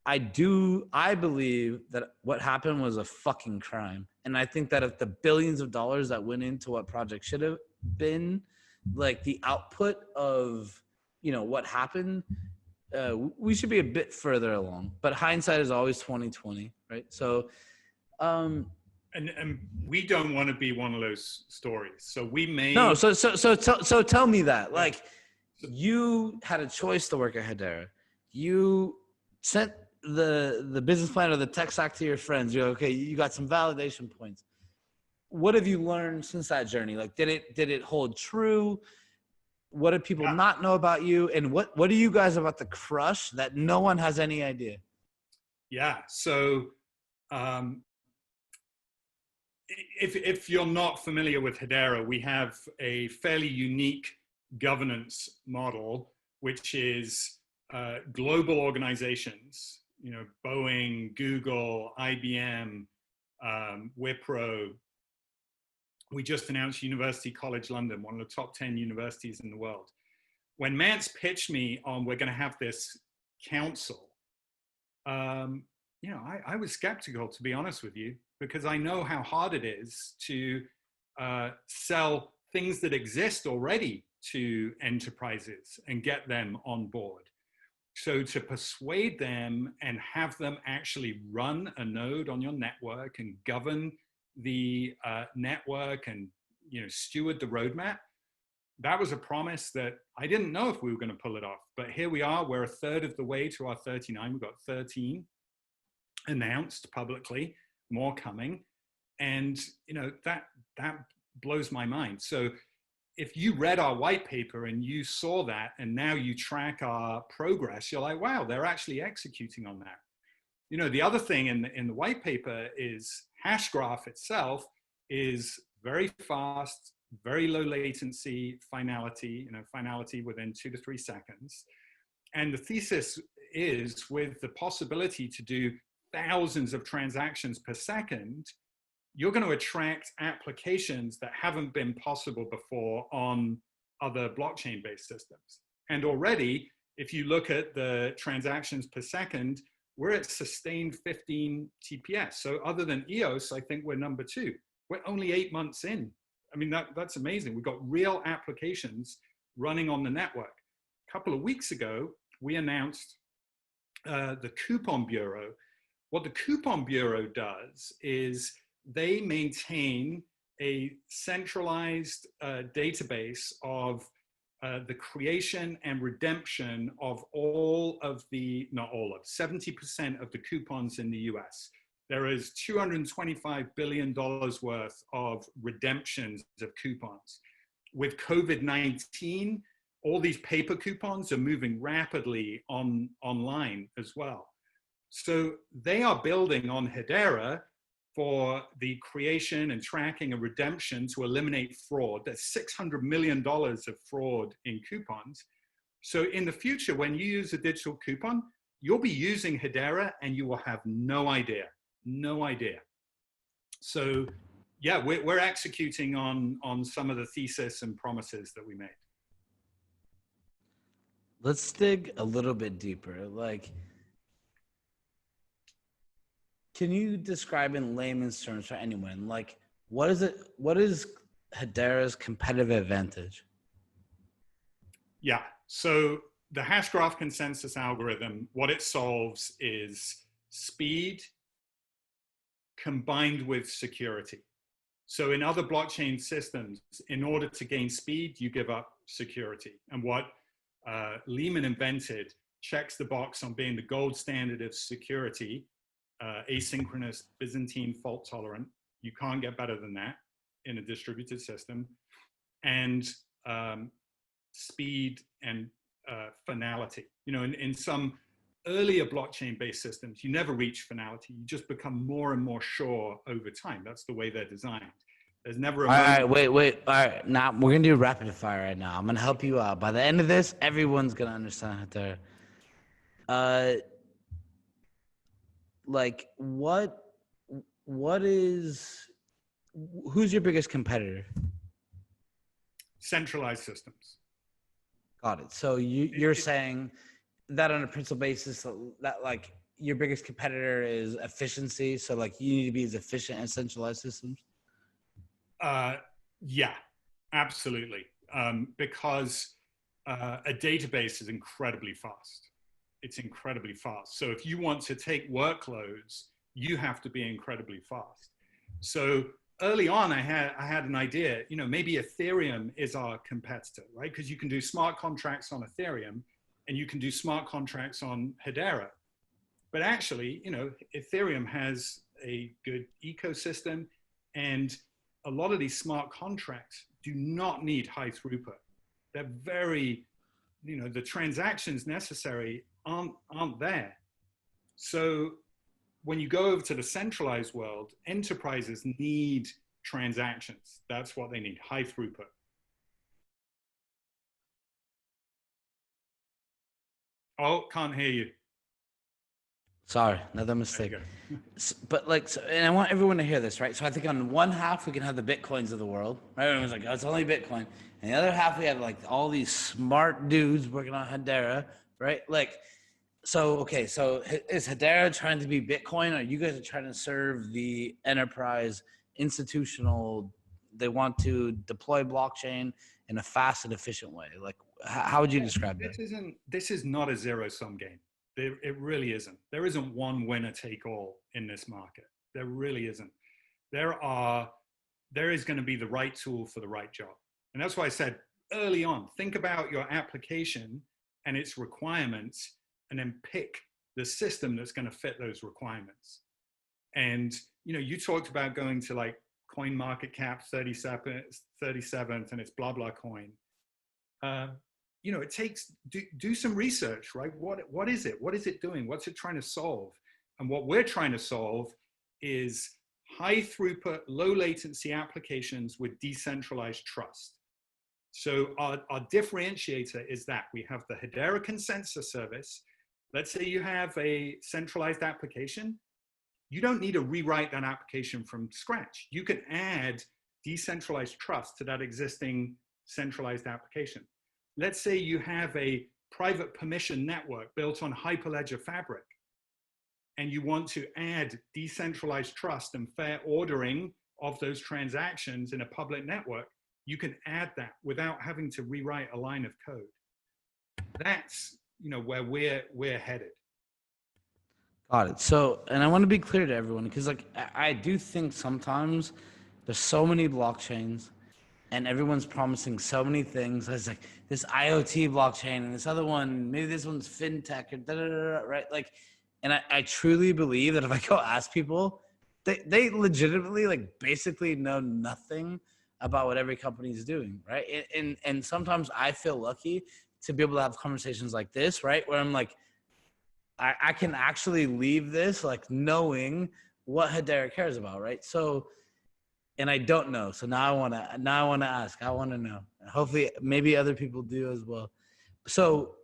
I believe that what happened was a fucking crime. And I think that if the billions of dollars that went into what project should have been, like the output of, you know, what happened, we should be a bit further along, but hindsight is always 20/20, right? So, and we don't want to be one of those stories. So we may So tell me that, like, you had a choice to work at Hedera. You sent the business plan or the tech stack to your friends. You're like, okay, you got some validation points. What have you learned since that journey? Like, did it hold true? What do people not know about you? And what do you guys about the crush that no one has any idea? Yeah. So if you're not familiar with Hedera, we have a fairly unique governance model, which is global organizations, you know, Boeing, Google, IBM, Wipro. We just announced University College London, one of the top 10 universities in the world. When Mance pitched me on, we're going to have this council, you know, I was skeptical, to be honest with you, because I know how hard it is to sell things that exist already to enterprises and get them on board. So to persuade them and have them actually run a node on your network and govern the network and, you know, steward the roadmap, that was a promise that I didn't know if we were going to pull it off. But here we are. We're a third of the way to our 39. We've got 13 announced publicly, more coming. And, you know, that blows my mind. So if you read our white paper and you saw that and now you track our progress, you're like, wow, they're actually executing on that. You know, the other thing in the white paper is Hashgraph itself is very fast, very low latency finality, you know, finality within 2 to 3 seconds. And the thesis is with the possibility to do thousands of transactions per second, you're going to attract applications that haven't been possible before on other blockchain-based systems. And already, if you look at the transactions per second, we're at sustained 15 TPS. So other than EOS, I think we're number 2. We're only 8 months in. I mean, that's amazing. We've got real applications running on the network. A couple of weeks ago, we announced the Coupon Bureau. What the Coupon Bureau does is they maintain a centralized database of the creation and redemption of all of the, not all of, 70% of the coupons in the US. There is $225 billion worth of redemptions of coupons. With COVID-19, all these paper coupons are moving rapidly online as well. So they are building on Hedera for the creation and tracking and redemption to eliminate fraud. There's $600 million of fraud in coupons. So in the future, when you use a digital coupon, you'll be using Hedera and you will have no idea. No idea. So yeah, we're executing on some of the thesis and promises that we made. Let's dig a little bit deeper. Like, can you describe in layman's terms for anyone, like, what is Hedera's competitive advantage? Yeah, so the hash graph consensus algorithm, what it solves is speed combined with security. So in other blockchain systems, in order to gain speed, you give up security. And what Lehman invented checks the box on being the gold standard of security, asynchronous, Byzantine, fault tolerant. You can't get better than that in a distributed system. And speed and finality. You know, in some earlier blockchain-based systems, you never reach finality. You just become more and more sure over time. That's the way they're designed. There's never a All right, wait. All right, now we're gonna do rapid fire right now. I'm gonna help you out. By the end of this, everyone's gonna understand Hedera. Like, who's your biggest competitor? Centralized systems. Got it. So you're saying that on a principal basis, that like your biggest competitor is efficiency. So like you need to be as efficient as centralized systems. Yeah, absolutely. Because a database is incredibly fast. It's incredibly fast. So if you want to take workloads, you have to be incredibly fast. So early on, I had an idea, you know, maybe Ethereum is our competitor, right? Because you can do smart contracts on Ethereum and you can do smart contracts on Hedera. But actually, you know, Ethereum has a good ecosystem, and a lot of these smart contracts do not need high throughput. They're very, you know, the transactions necessary aren't there. So when you go over to the centralized world, enterprises need transactions. That's what they need, high throughput. Oh, can't hear you. Sorry, another mistake. But like, so, and I want everyone to hear this, right? So I think on one half, we can have the Bitcoins of the world, right? Everyone's like, oh, it's only Bitcoin. And the other half, we have like all these smart dudes working on Hedera, right? Like, so, okay, so is Hedera trying to be Bitcoin, or you guys are trying to serve the enterprise institutional, they want to deploy blockchain in a fast and efficient way? Like, how would you describe that? This is not a zero-sum game. It really isn't. There isn't one winner take all in this market. There really isn't. There is going to be the right tool for the right job. And that's why I said early on, think about your application and its requirements, and then pick the system that's going to fit those requirements. And, you know, you talked about going to like CoinMarketCap 37th and it's blah, blah coin. You know, it takes, do some research, right? What is it? What is it doing? What's it trying to solve? And what we're trying to solve is high throughput, low latency applications with decentralized trust. So our differentiator is that we have the Hedera consensus service. Let's say you have a centralized application. You don't need to rewrite that application from scratch. You can add decentralized trust to that existing centralized application. Let's say you have a private permission network built on Hyperledger Fabric, and you want to add decentralized trust and fair ordering of those transactions in a public network, you can add that without having to rewrite a line of code. That's, where we're headed. Got it. So, and I want to be clear to everyone, because like I do think sometimes there's so many blockchains and everyone's promising so many things. It's like this IoT blockchain and this other one, maybe this one's fintech or da da da, right? Like, and I truly believe that if I go ask people, they legitimately like basically know nothing about what every company is doing, right? And sometimes I feel lucky to be able to have conversations like this, right? Where I'm like, I can actually leave this like knowing what Hedera cares about, right? So, and I don't know. So now I want to ask. I want to know. Hopefully, maybe other people do as well. So,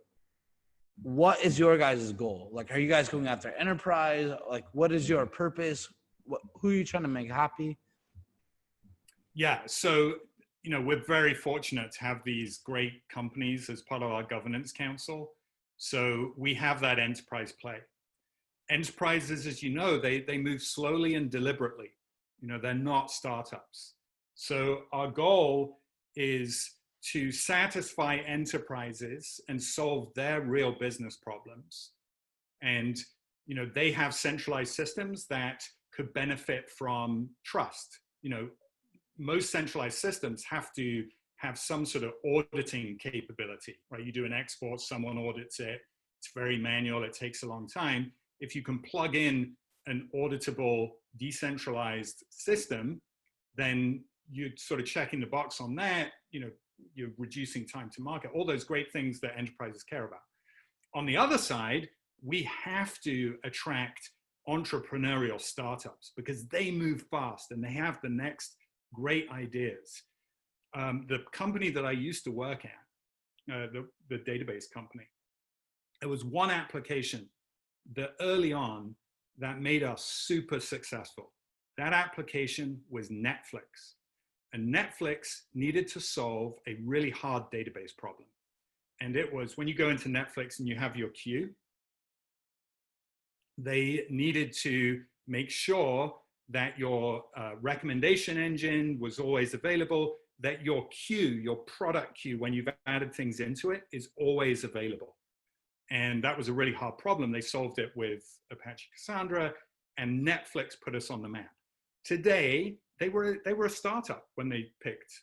what is your guys' goal? Like, are you guys going after enterprise? Like, what is your purpose? Who are you trying to make happy? Yeah. So, we're very fortunate to have these great companies as part of our governance council. So we have that enterprise play. Enterprises, as you know, they move slowly and deliberately. They're not startups. So our goal is to satisfy enterprises and solve their real business problems. And, they have centralized systems that could benefit from trust. Most centralized systems have to have some sort of auditing capability, right? You do an export, someone audits it. It's very manual. It takes a long time. If you can plug in an auditable, decentralized system, then you're sort of checking the box on that. You're reducing time to market, all those great things that enterprises care about. On the other side, we have to attract entrepreneurial startups because they move fast and they have the next great ideas. The company that I used to work at, the database company, there was one application that early on that made us super successful. That application was Netflix. And Netflix needed to solve a really hard database problem. And it was when you go into Netflix and you have your queue, they needed to make sure that your recommendation engine was always available, that your queue, your product queue, when you've added things into it, is always available. And that was a really hard problem. They solved it with Apache Cassandra, and Netflix put us on the map. Today, they were a startup when they picked,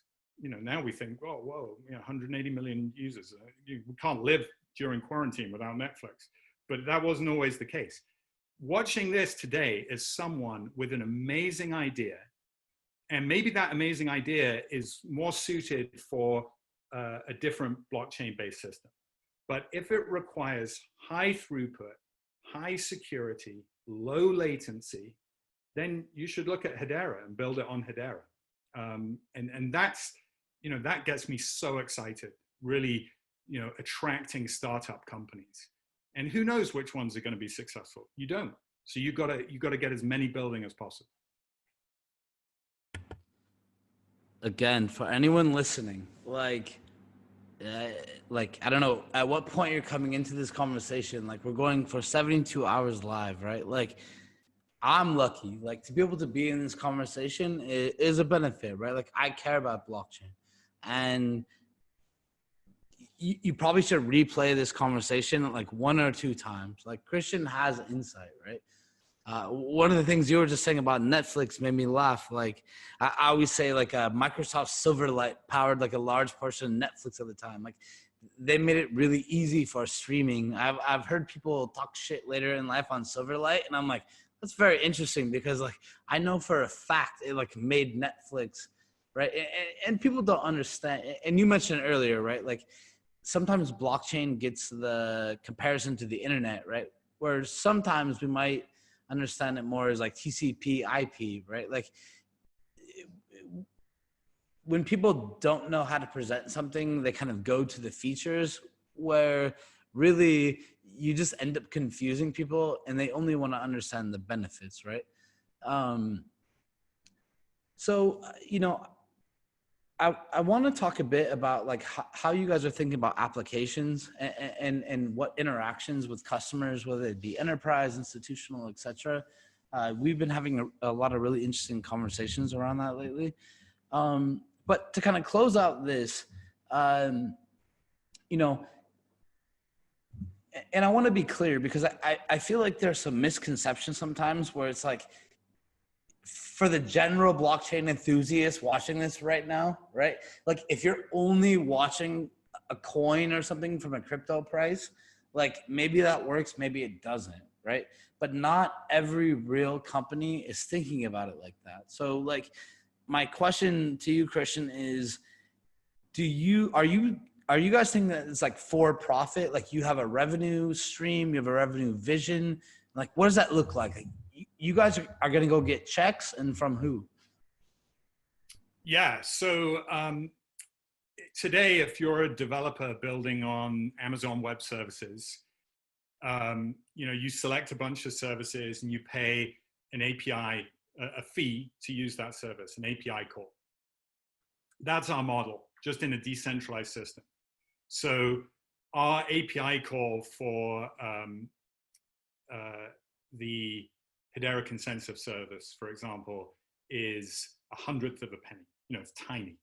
now we think, oh, whoa, 180 million users. We can't live during quarantine without Netflix. But that wasn't always the case. Watching this today is someone with an amazing idea. And maybe that amazing idea is more suited for a different blockchain-based system. But if it requires high throughput, high security, low latency, then you should look at Hedera and build it on Hedera. And that's, that gets me so excited, really, attracting startup companies. And who knows which ones are going to be successful? You don't. So you got to get as many building as possible. Again, for anyone listening, like I don't know at what point you're coming into this conversation. Like, we're going for 72 hours live, right? Like, I'm lucky, like, to be able to be in this conversation is a benefit, right? Like, I care about blockchain, and you probably should replay this conversation like 1 or 2 times. Like, Christian has insight, right? One of the things you were just saying about Netflix made me laugh. Like, I always say, like, Microsoft Silverlight powered like a large portion of Netflix at the time. Like, they made it really easy for streaming. I've heard people talk shit later in life on Silverlight, and I'm like, that's very interesting because, like, I know for a fact it like made Netflix, right? And people don't understand. And you mentioned earlier, right? Like, sometimes blockchain gets the comparison to the internet, right? Where sometimes we might understand it more as like TCP IP, right? Like, when people don't know how to present something, they kind of go to the features, where really you just end up confusing people and they only want to understand the benefits, right? So, I want to talk a bit about like how you guys are thinking about applications and what interactions with customers, whether it be enterprise, institutional, etc. We've been having a lot of really interesting conversations around that lately. But to kind of close out this, you know, and I want to be clear because I feel like there's some misconceptions sometimes where it's like, for the general blockchain enthusiast watching this right now, right? Like if you're only watching a coin or something from a crypto price, like maybe that works, maybe it doesn't, right? But not every real company is thinking about it like that. So like my question to you, Christian, is are you guys thinking that it's like for profit? Like you have a revenue stream, you have a revenue vision. Like what does that look like? You guys are going to go get checks, and from who? Yeah. So today, if you're a developer building on Amazon Web Services, you know, you select a bunch of services and you pay an API, a fee to use that service, an API call. That's our model, just in a decentralized system. So our API call for the Hedera consensus service, for example, is 1/100 of a penny. You know, it's tiny,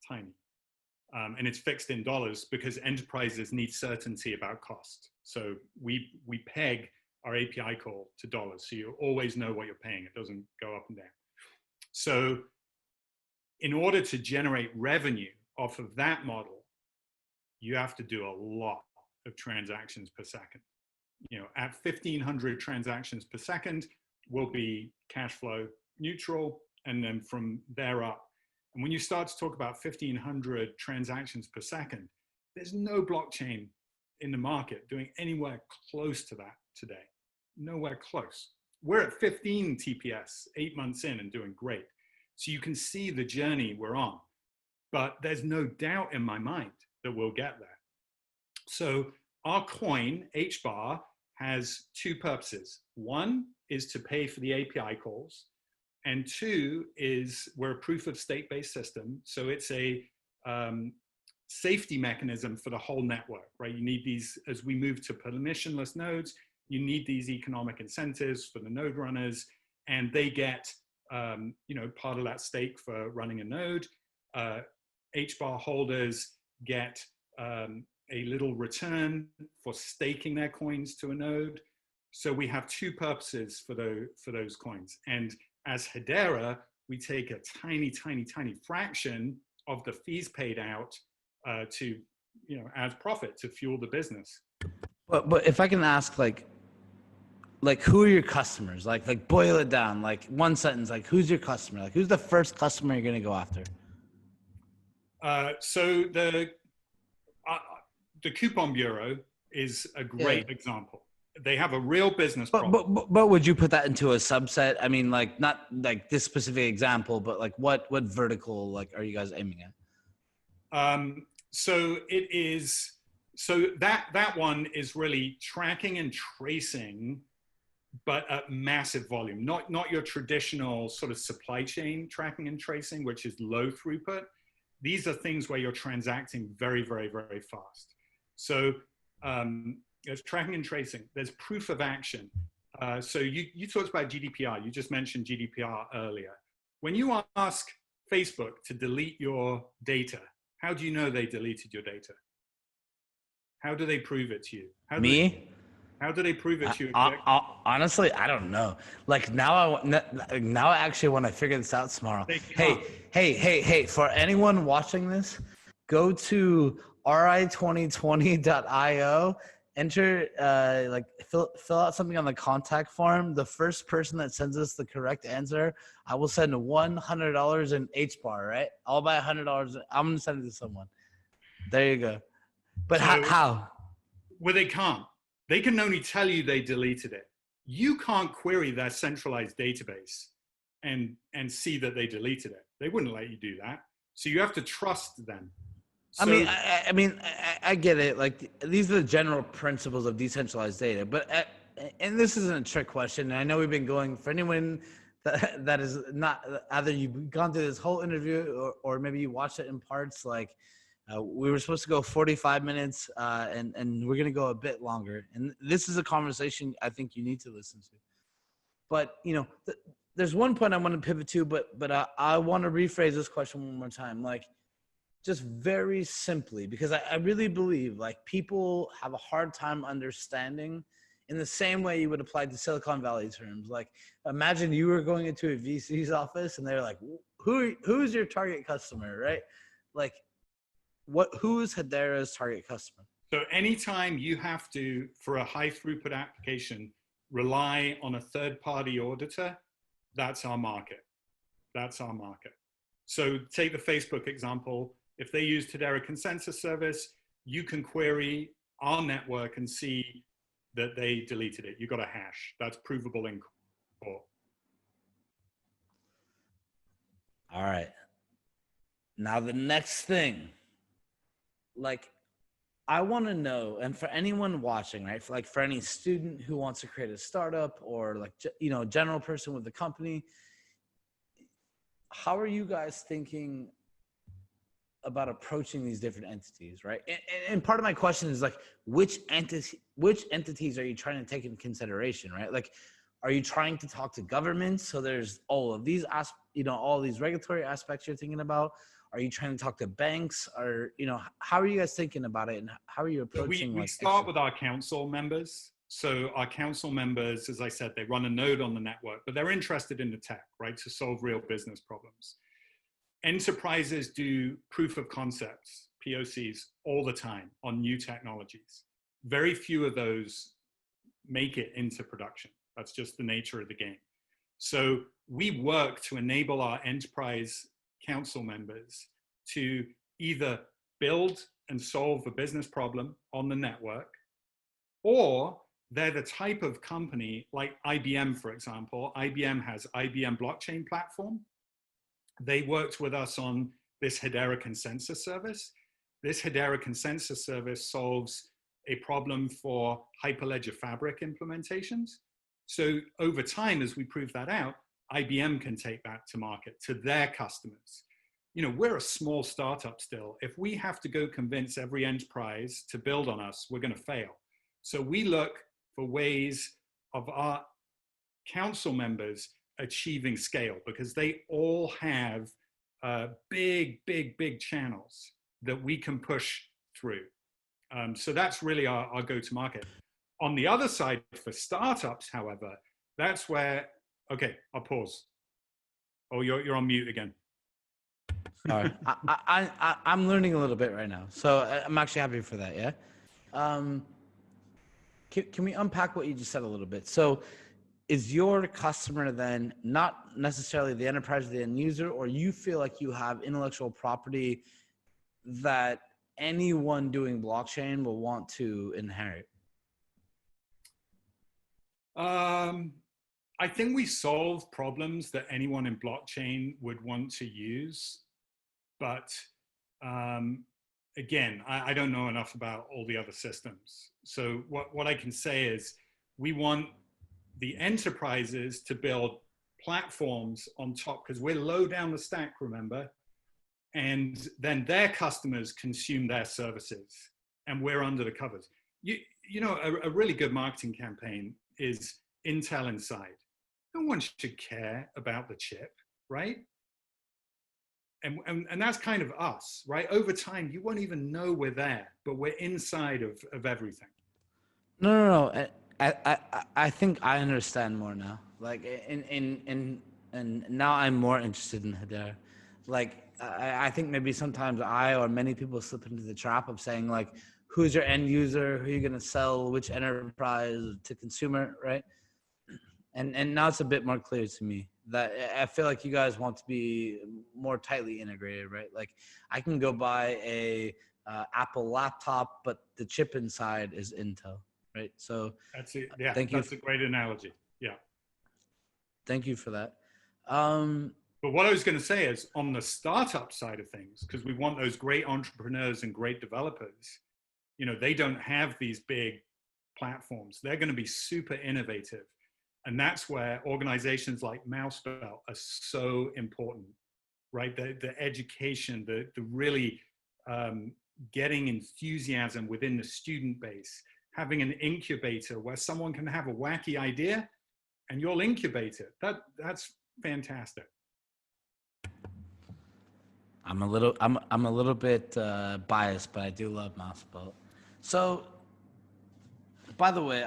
tiny. And it's fixed in dollars because enterprises need certainty about cost. So we peg our API call to dollars. So you always know what you're paying. It doesn't go up and down. So in order to generate revenue off of that model, you have to do a lot of transactions per second. You know, at 1,500 transactions per second, will be cash flow neutral, and then from there up. And when you start to talk about 1,500 transactions per second, there's no blockchain in the market doing anywhere close to that today. Nowhere close. We're at 15 TPS, 8 months in, and doing great. So you can see the journey we're on. But there's no doubt in my mind that we'll get there. So our coin, HBAR, has two purposes. One is to pay for the API calls, and two is we're a proof of stake-based system. So it's a safety mechanism for the whole network, right? You need these, as we move to permissionless nodes, you need these economic incentives for the node runners, and they get, you know, part of that stake for running a node. HBAR holders get a little return for staking their coins to a node. So we have two purposes for those coins. And as Hedera, we take a tiny, tiny, tiny fraction of the fees paid out to, you know, as profit to fuel the business. But if I can ask, like who are your customers? Like boil it down, like one sentence, like who's your customer? Like who's the first customer you're gonna go after? So the Coupon Bureau is a great example. They have a real business problem. But would you put that into a subset? I mean, like not like this specific example, but like what vertical like are you guys aiming at? So it is, so that one is really tracking and tracing, but at massive volume, not your traditional sort of supply chain tracking and tracing, which is low throughput. These are things where you're transacting very, very, very fast. So there's tracking and tracing, there's proof of action. So you talked about GDPR, you just mentioned GDPR earlier. When you ask Facebook to delete your data, how do you know they deleted your data? How do they prove it to you? How do they prove it to you? Honestly, I don't know. Like now I actually want to figure this out tomorrow. Hey, for anyone watching this, go to ri2020.io, enter, like fill out something on the contact form. The first person that sends us the correct answer, I will send $100 in HBAR, right? I'll buy $100. I'm going to send it to someone. There you go. But So, how? Well, they can't. They can only tell you they deleted it. You can't query their centralized database and see that they deleted it. They wouldn't let you do that. So you have to trust them. So, I mean, I get it. Like these are the general principles of decentralized data, but and this isn't a trick question. And I know we've been going for anyone that is not either you've gone through this whole interview or maybe you watched it in parts. Like we were supposed to go 45 minutes, and we're gonna go a bit longer. And this is a conversation I think you need to listen to. But there's one point I want to pivot to, but I want to rephrase this question one more time, like just very simply, because I really believe like people have a hard time understanding in the same way you would apply to Silicon Valley terms. Like imagine you were going into a VC's office and they're like, who's your target customer, right? Like who's Hedera's target customer? So anytime you have to, for a high throughput application, rely on a third-party auditor, that's our market. That's our market. So take the Facebook example. If they use Hedera Consensus Service, you can query our network and see that they deleted it. You got a hash. That's provable in court. All right. Now the next thing, like I want to know, and for anyone watching, right, for any student who wants to create a startup or like, general person with the company, how are you guys thinking about approaching these different entities, right? And part of my question is like, which entities are you trying to take into consideration, right? Like, are you trying to talk to governments? So there's all of these, all these regulatory aspects you're thinking about. Are you trying to talk to banks? Or, how are you guys thinking about it? And how are you approaching? We start with our council members. So our council members, as I said, they run a node on the network, but they're interested in the tech, right? To solve real business problems. Enterprises do proof of concepts, POCs, all the time on new technologies. Very few of those make it into production. That's just the nature of the game. So we work to enable our enterprise council members to either build and solve a business problem on the network, or they're the type of company like IBM, for example. IBM has IBM blockchain platform. They worked with us on this Hedera Consensus Service. This Hedera Consensus Service solves a problem for Hyperledger Fabric implementations. So over time, as we prove that out, IBM can take that to market to their customers. We're a small startup still. If we have to go convince every enterprise to build on us, we're going to fail. So we look for ways of our council members achieving scale, because they all have big channels that we can push through. So that's really our go-to-market. On the other side, for startups, however, that's where, okay, I'll pause. Oh, you're on mute again. Sorry, I'm learning a little bit right now, so I'm actually happy for that. Yeah. Can we unpack what you just said a little bit? So is your customer then not necessarily the enterprise or the end user, or you feel like you have intellectual property that anyone doing blockchain will want to inherit? I think we solve problems that anyone in blockchain would want to use. But again, I don't know enough about all the other systems. So what I can say is we want the enterprises to build platforms on top, because we're low down the stack, remember? And then their customers consume their services and we're under the covers. A really good marketing campaign is Intel Inside. No one should care about the chip, right? And that's kind of us, right? Over time, you won't even know we're there, but we're inside of everything. No. I think I understand more now. Like, and now I'm more interested in Hedera. Like, I think maybe sometimes I or many people slip into the trap of saying like, who's your end user? Who are you gonna sell? Which enterprise to consumer, right? And now it's a bit more clear to me that I feel like you guys want to be more tightly integrated, right? Like I can go buy a Apple laptop, but the chip inside is Intel, right? So that's it. Yeah, thank you. That's a great analogy. Yeah. Thank you for that. But what I was going to say is on the startup side of things, because we want those great entrepreneurs and great developers, they don't have these big platforms. They're going to be super innovative. And that's where organizations like Mousebell are so important, right? The education, the really getting enthusiasm within the student base, having an incubator where someone can have a wacky idea and you'll incubate it. That's fantastic. I'm a little bit biased, but I do love Mousebelt. So, by the way,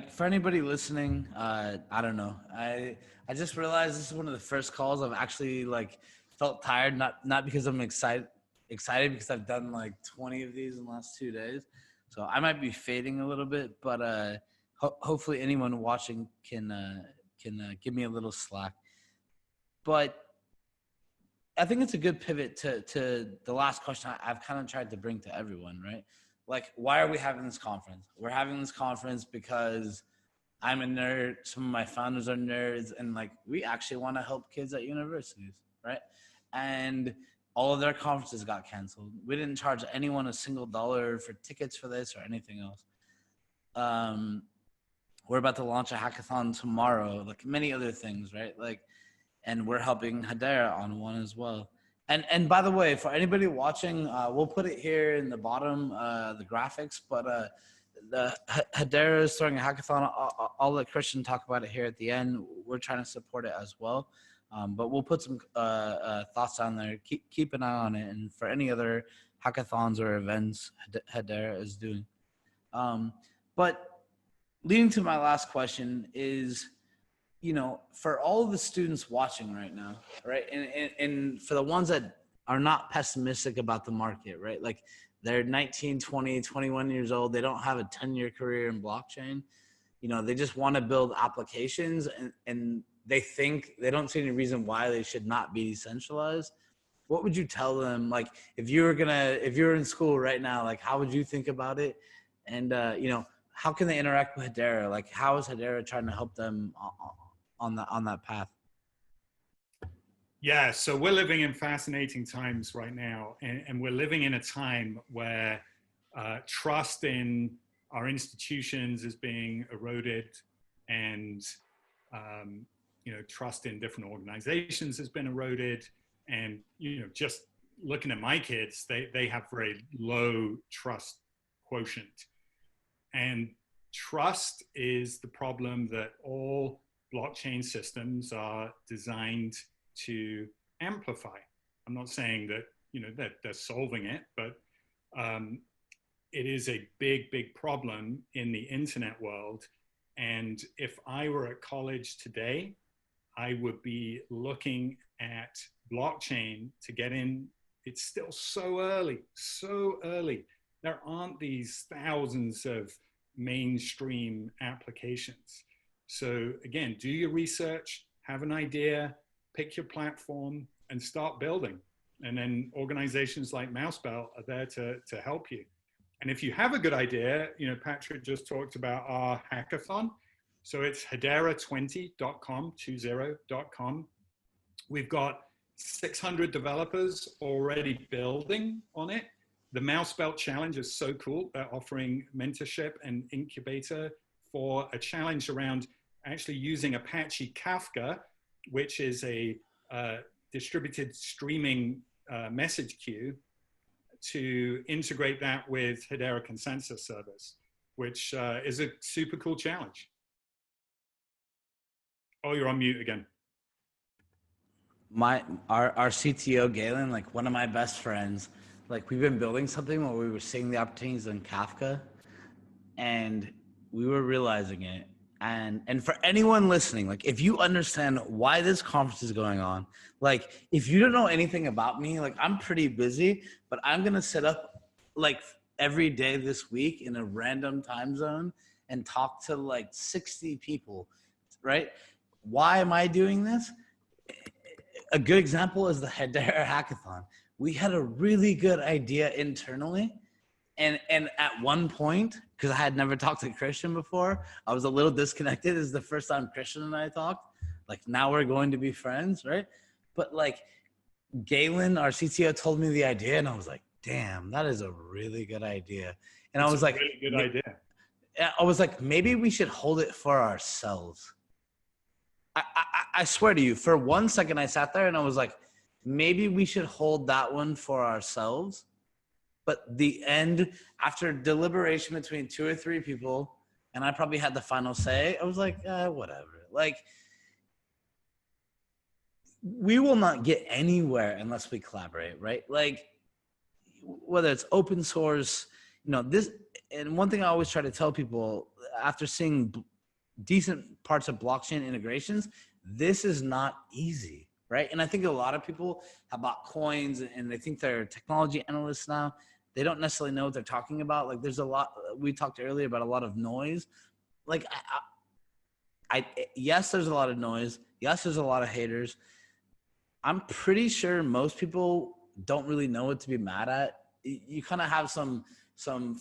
for anybody listening, I don't know. I just realized this is one of the first calls I've actually like felt tired. Not because I'm excited because I've done like 20 of these in the last 2 days. So I might be fading a little bit, but hopefully anyone watching can give me a little slack. But I think it's a good pivot to the last question I've kind of tried to bring to everyone, right? Like, why are we having this conference? We're having this conference because I'm a nerd. Some of my founders are nerds, and like, we actually want to help kids at universities, right? And all of their conferences got canceled. We didn't charge anyone a single dollar for tickets for this or anything else. We're about to launch a hackathon tomorrow, like many other things, right? Like, and we're helping Hedera on one as well. And by the way, for anybody watching, we'll put it here in the bottom, the graphics, but the Hedera is throwing a hackathon. I'll let Christian talk about it here at the end. We're trying to support it as well. But we'll put some thoughts down there. Keep an eye on it. And for any other hackathons or events Hedera is doing. But leading to my last question is, you know, for all of the students watching right now, right, and for the ones that are not pessimistic about the market, right, like they're 19, 20, 21 years old, they don't have a 10-year career in blockchain, you know, they just want to build applications and they think they don't see any reason why they should not be decentralized. What would you tell them? Like, if you're in school right now, like, how would you think about it? And, you know, how can they interact with Hedera? Like, how is Hedera trying to help them on that path? Yeah, so we're living in fascinating times right now, and we're living in a time where trust in our institutions is being eroded, and you know, trust in different organizations has been eroded, and you know, just looking at my kids, they have very low trust quotient, and trust is the problem that all blockchain systems are designed to amplify. I'm not saying that, you know, that they're solving it, but it is a big problem in the internet world. And if I were at college today, I would be looking at blockchain to get in. It's still so early. There aren't these thousands of mainstream applications. So again, do your research, have an idea, pick your platform, and start building. And then organizations like Mousebelt are there to help you. And if you have a good idea, you know, Patrick just talked about our hackathon. So it's hedera20.com, 20.com. We've got 600 developers already building on it. The Mousebelt Challenge is so cool. They're offering mentorship and incubator for a challenge around actually using Apache Kafka, which is a distributed streaming message queue, to integrate that with Hedera Consensus Service, which is a super cool challenge. Oh, you're on mute again. Our CTO, Galen, like one of my best friends, like we've been building something where we were seeing the opportunities in Kafka, and we were realizing it. And for anyone listening, like if you understand why this conference is going on, like if you don't know anything about me, like I'm pretty busy, but I'm gonna set up like every day this week in a random time zone and talk to like 60 people, right? Why am I doing this? A good example is the Hedera Hackathon. We had a really good idea internally. And at one point, because I had never talked to Christian before, I was a little disconnected. This is the first time Christian and I talked. Like now we're going to be friends, right? But like Galen, our CTO, told me the idea, and I was like, "Damn, that is a really good idea." And I was like, "Really good idea." I was like, maybe we should hold it for ourselves. I swear to you, for 1 second, I sat there and I was like, maybe we should hold that one for ourselves. But the end, after deliberation between 2 or 3 people, and I probably had the final say, I was like, whatever. Like, we will not get anywhere unless we collaborate, right? Like, whether it's open source, this. And one thing I always try to tell people after seeing decent parts of blockchain integrations, this is not easy, right? And I think a lot of people have bought coins and they think they're technology analysts now. They don't necessarily know what they're talking about. Like, there's a lot, we talked earlier about a lot of noise. Like, yes, there's a lot of noise. Yes, there's a lot of haters. I'm pretty sure most people don't really know what to be mad at. You kind of have some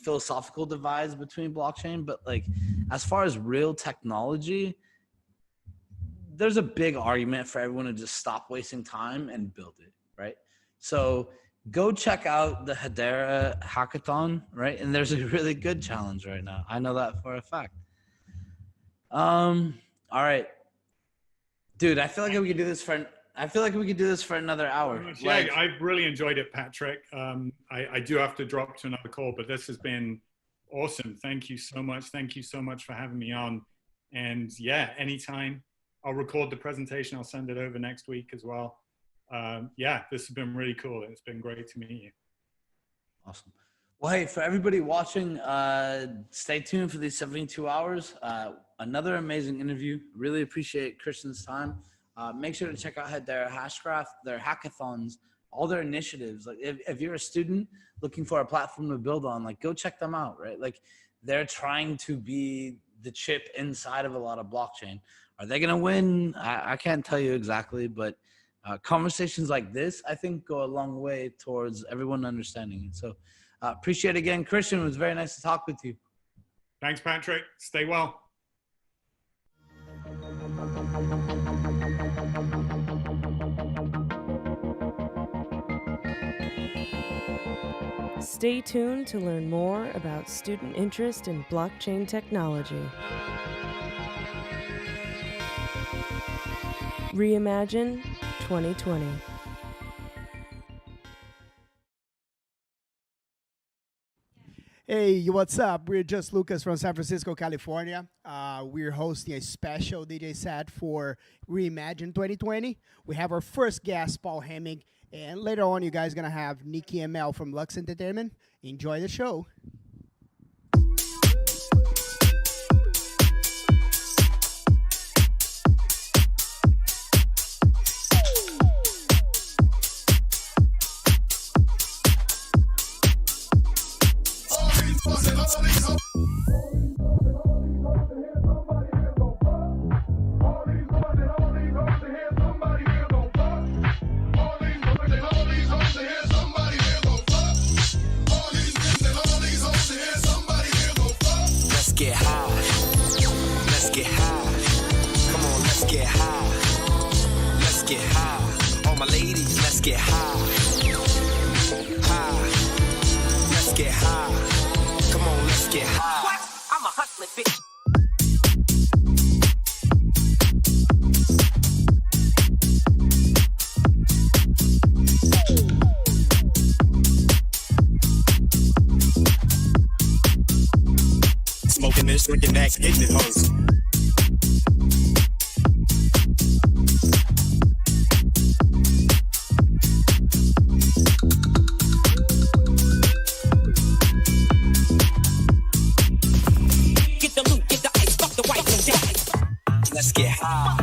philosophical divides between blockchain, but like, as far as real technology, there's a big argument for everyone to just stop wasting time and build it, right? So go check out the Hedera hackathon, right? And there's a really good challenge right now. I know that for a fact. All right, dude, I feel like we could do this for another hour. Yeah, I've really enjoyed it, Patrick. I do have to drop to another call, but this has been awesome. Thank you so much. Thank you so much for having me on. And yeah, anytime. I'll record the presentation. I'll send it over next week as well. Yeah, this has been really cool. It's been great to meet you. Awesome. Well, hey, for everybody watching, stay tuned for these 72 hours. Another amazing interview. Really appreciate Christian's time. Make sure to check out their Hashcraft, their hackathons, all their initiatives. Like, if you're a student looking for a platform to build on, like, go check them out, right? Like, they're trying to be the chip inside of a lot of blockchain. Are they going to win? I can't tell you exactly, but conversations like this, I think, go a long way towards everyone understanding it. So appreciate it again. Christian, it was very nice to talk with you. Thanks, Patrick. Stay well. Stay tuned to learn more about student interest in blockchain technology. ReImagine 2020. Hey, what's up? We're just Lucas from San Francisco, California. We're hosting a special DJ set for ReImagine 2020. We have our first guest, Paul Hemming, and later on, you guys are going to have Nikki and Mel from Lux Entertainment. Enjoy the show. Smoking this, drinking that, hitting it, hoes. Get the loot, get the ice, fuck the white and die. Let's get high.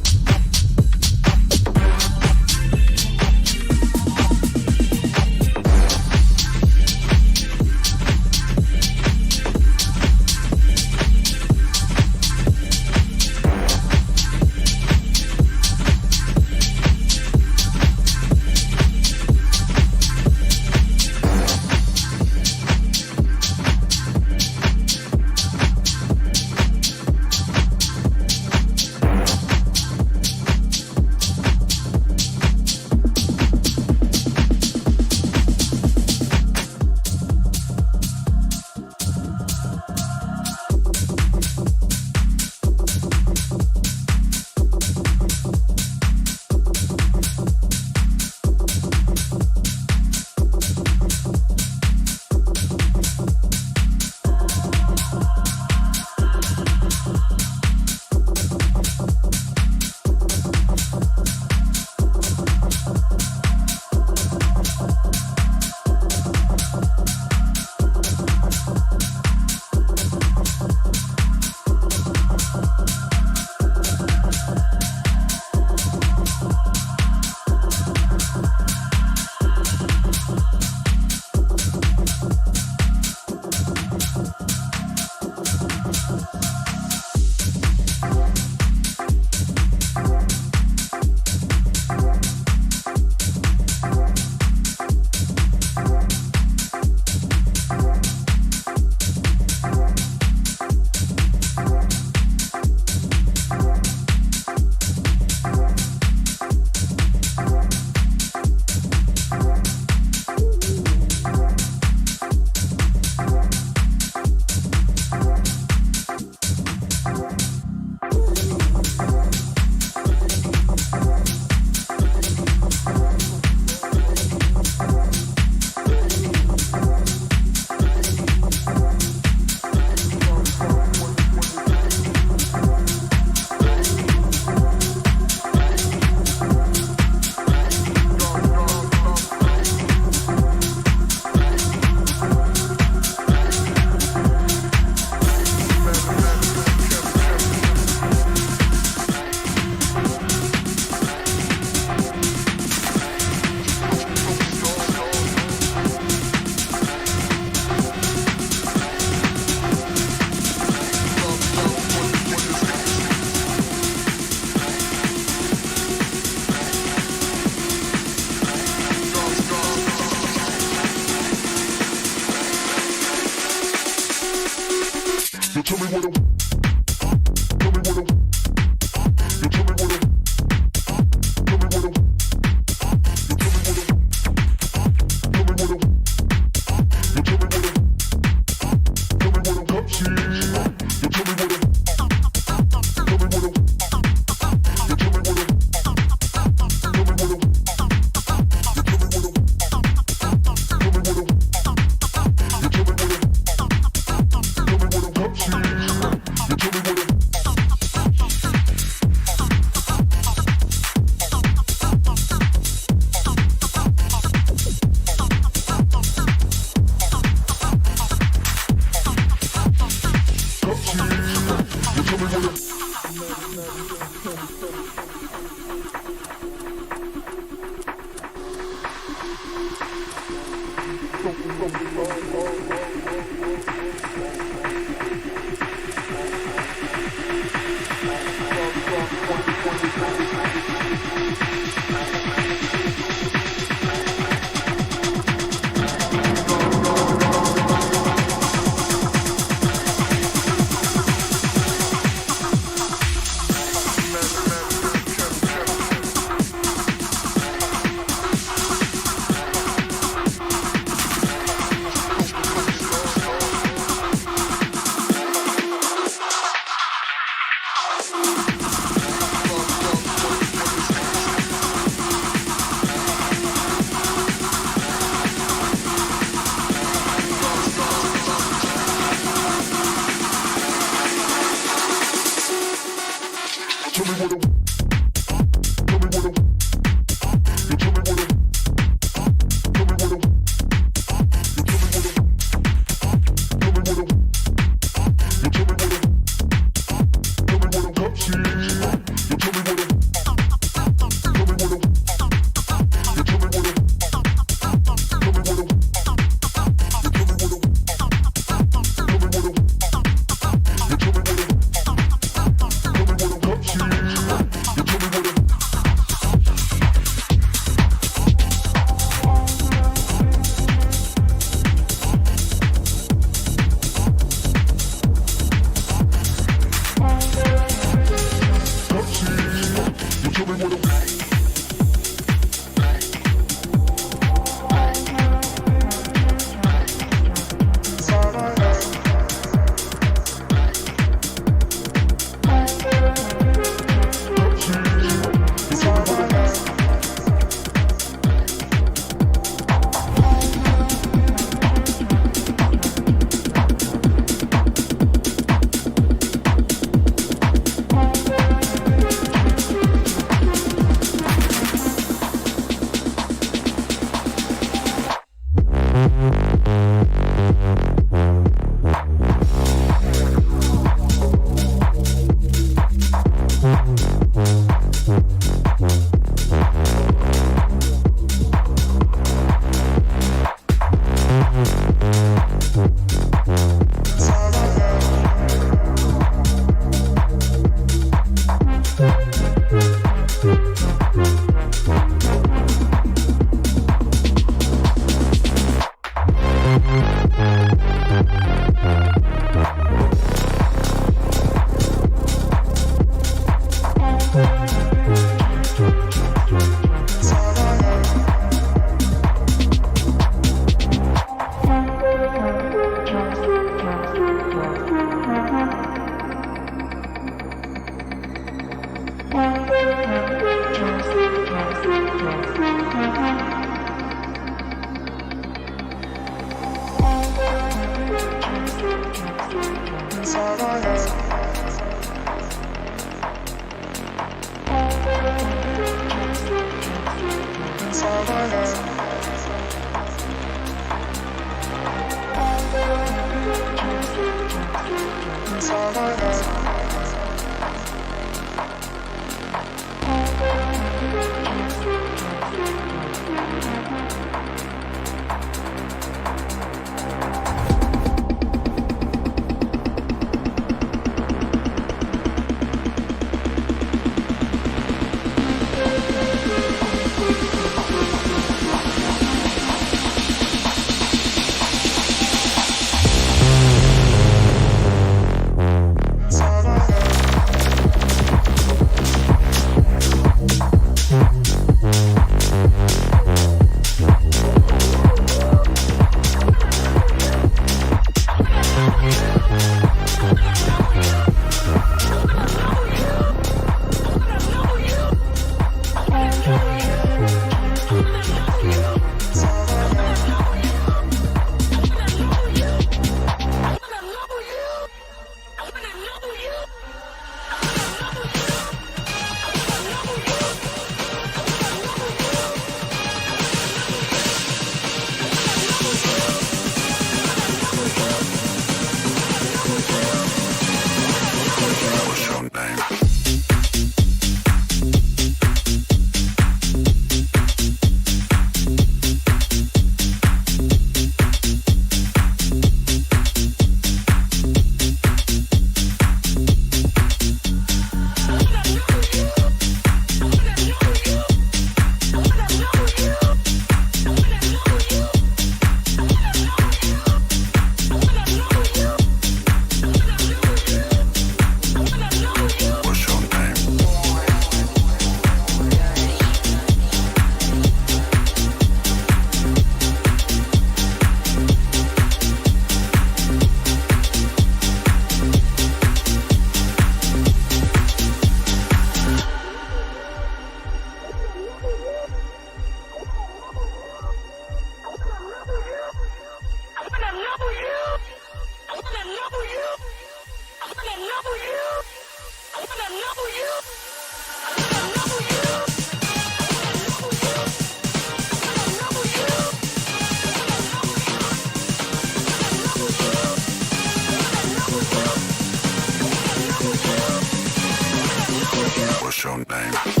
What's your name?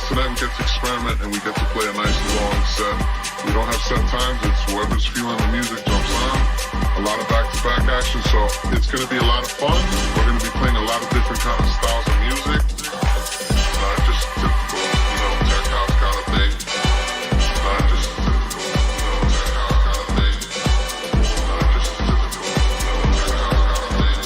tonight we get to experiment and we get to play a nice long set. We don't have set times, it's whoever's feeling the music jumps on. A lot of back-to-back action, so it's going to be a lot of fun. We're going to be playing a lot of different kind of styles of music. Not just typical, tech house kind of thing. Not just typical, tech house kind of thing. Not just typical, tech house kind of thing.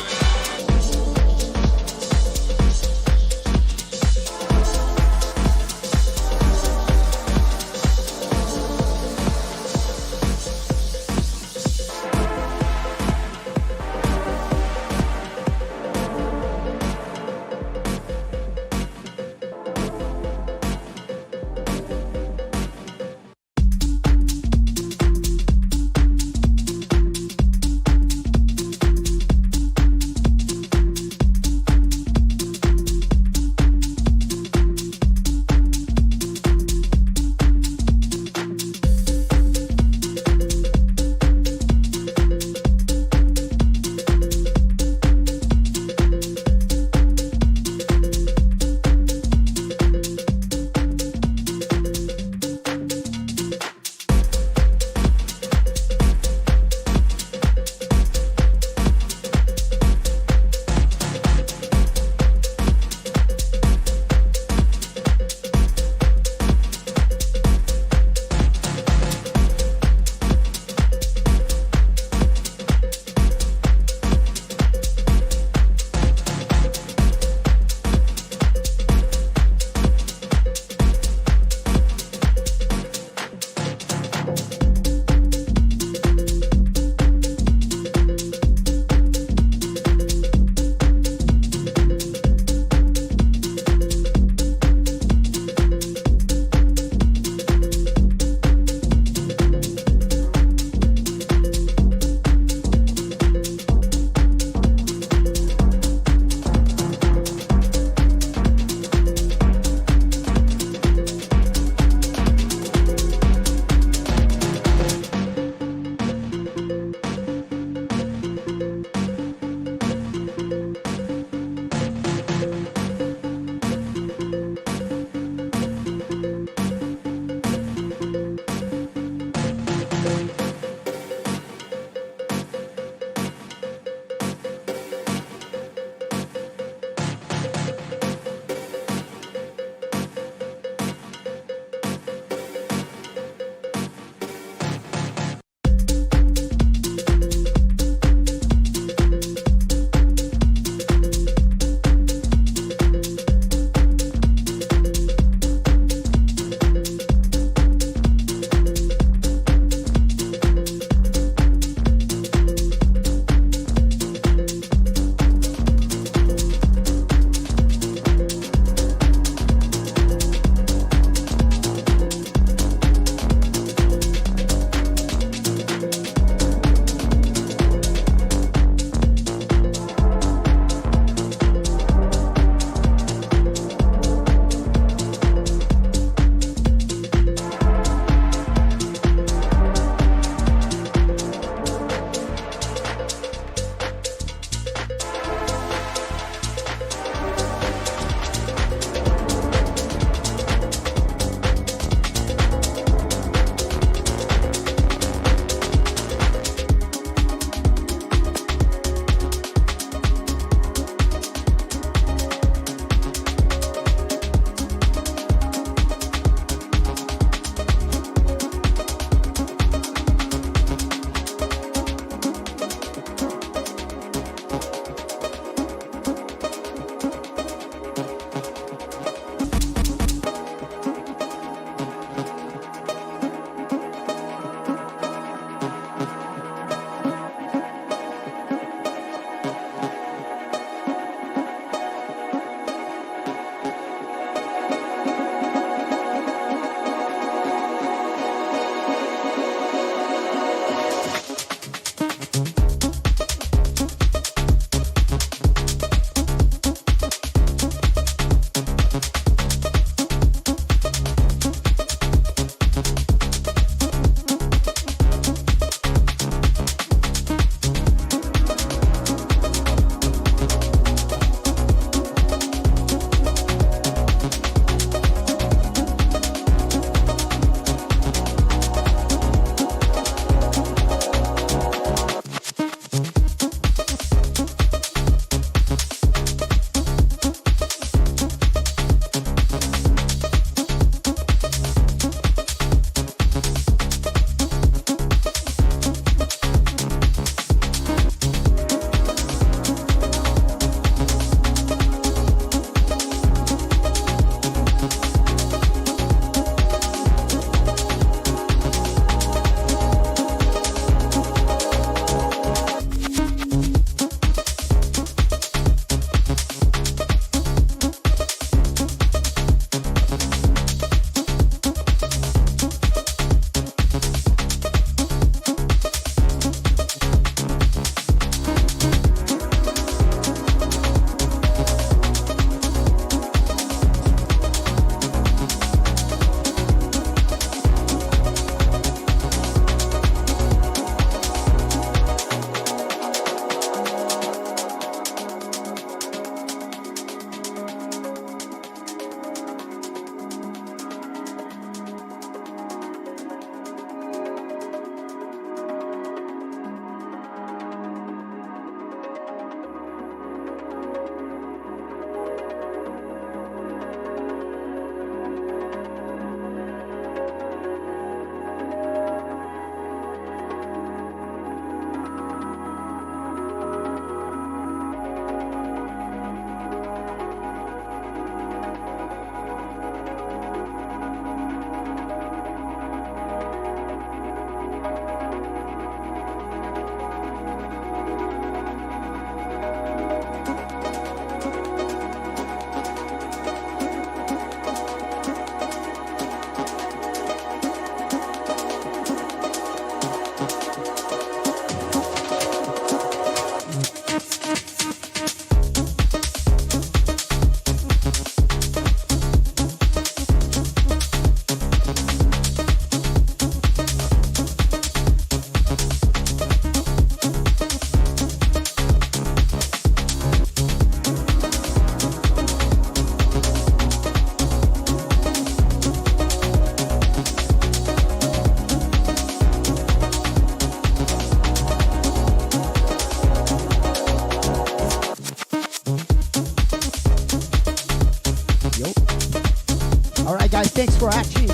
thanks for watching.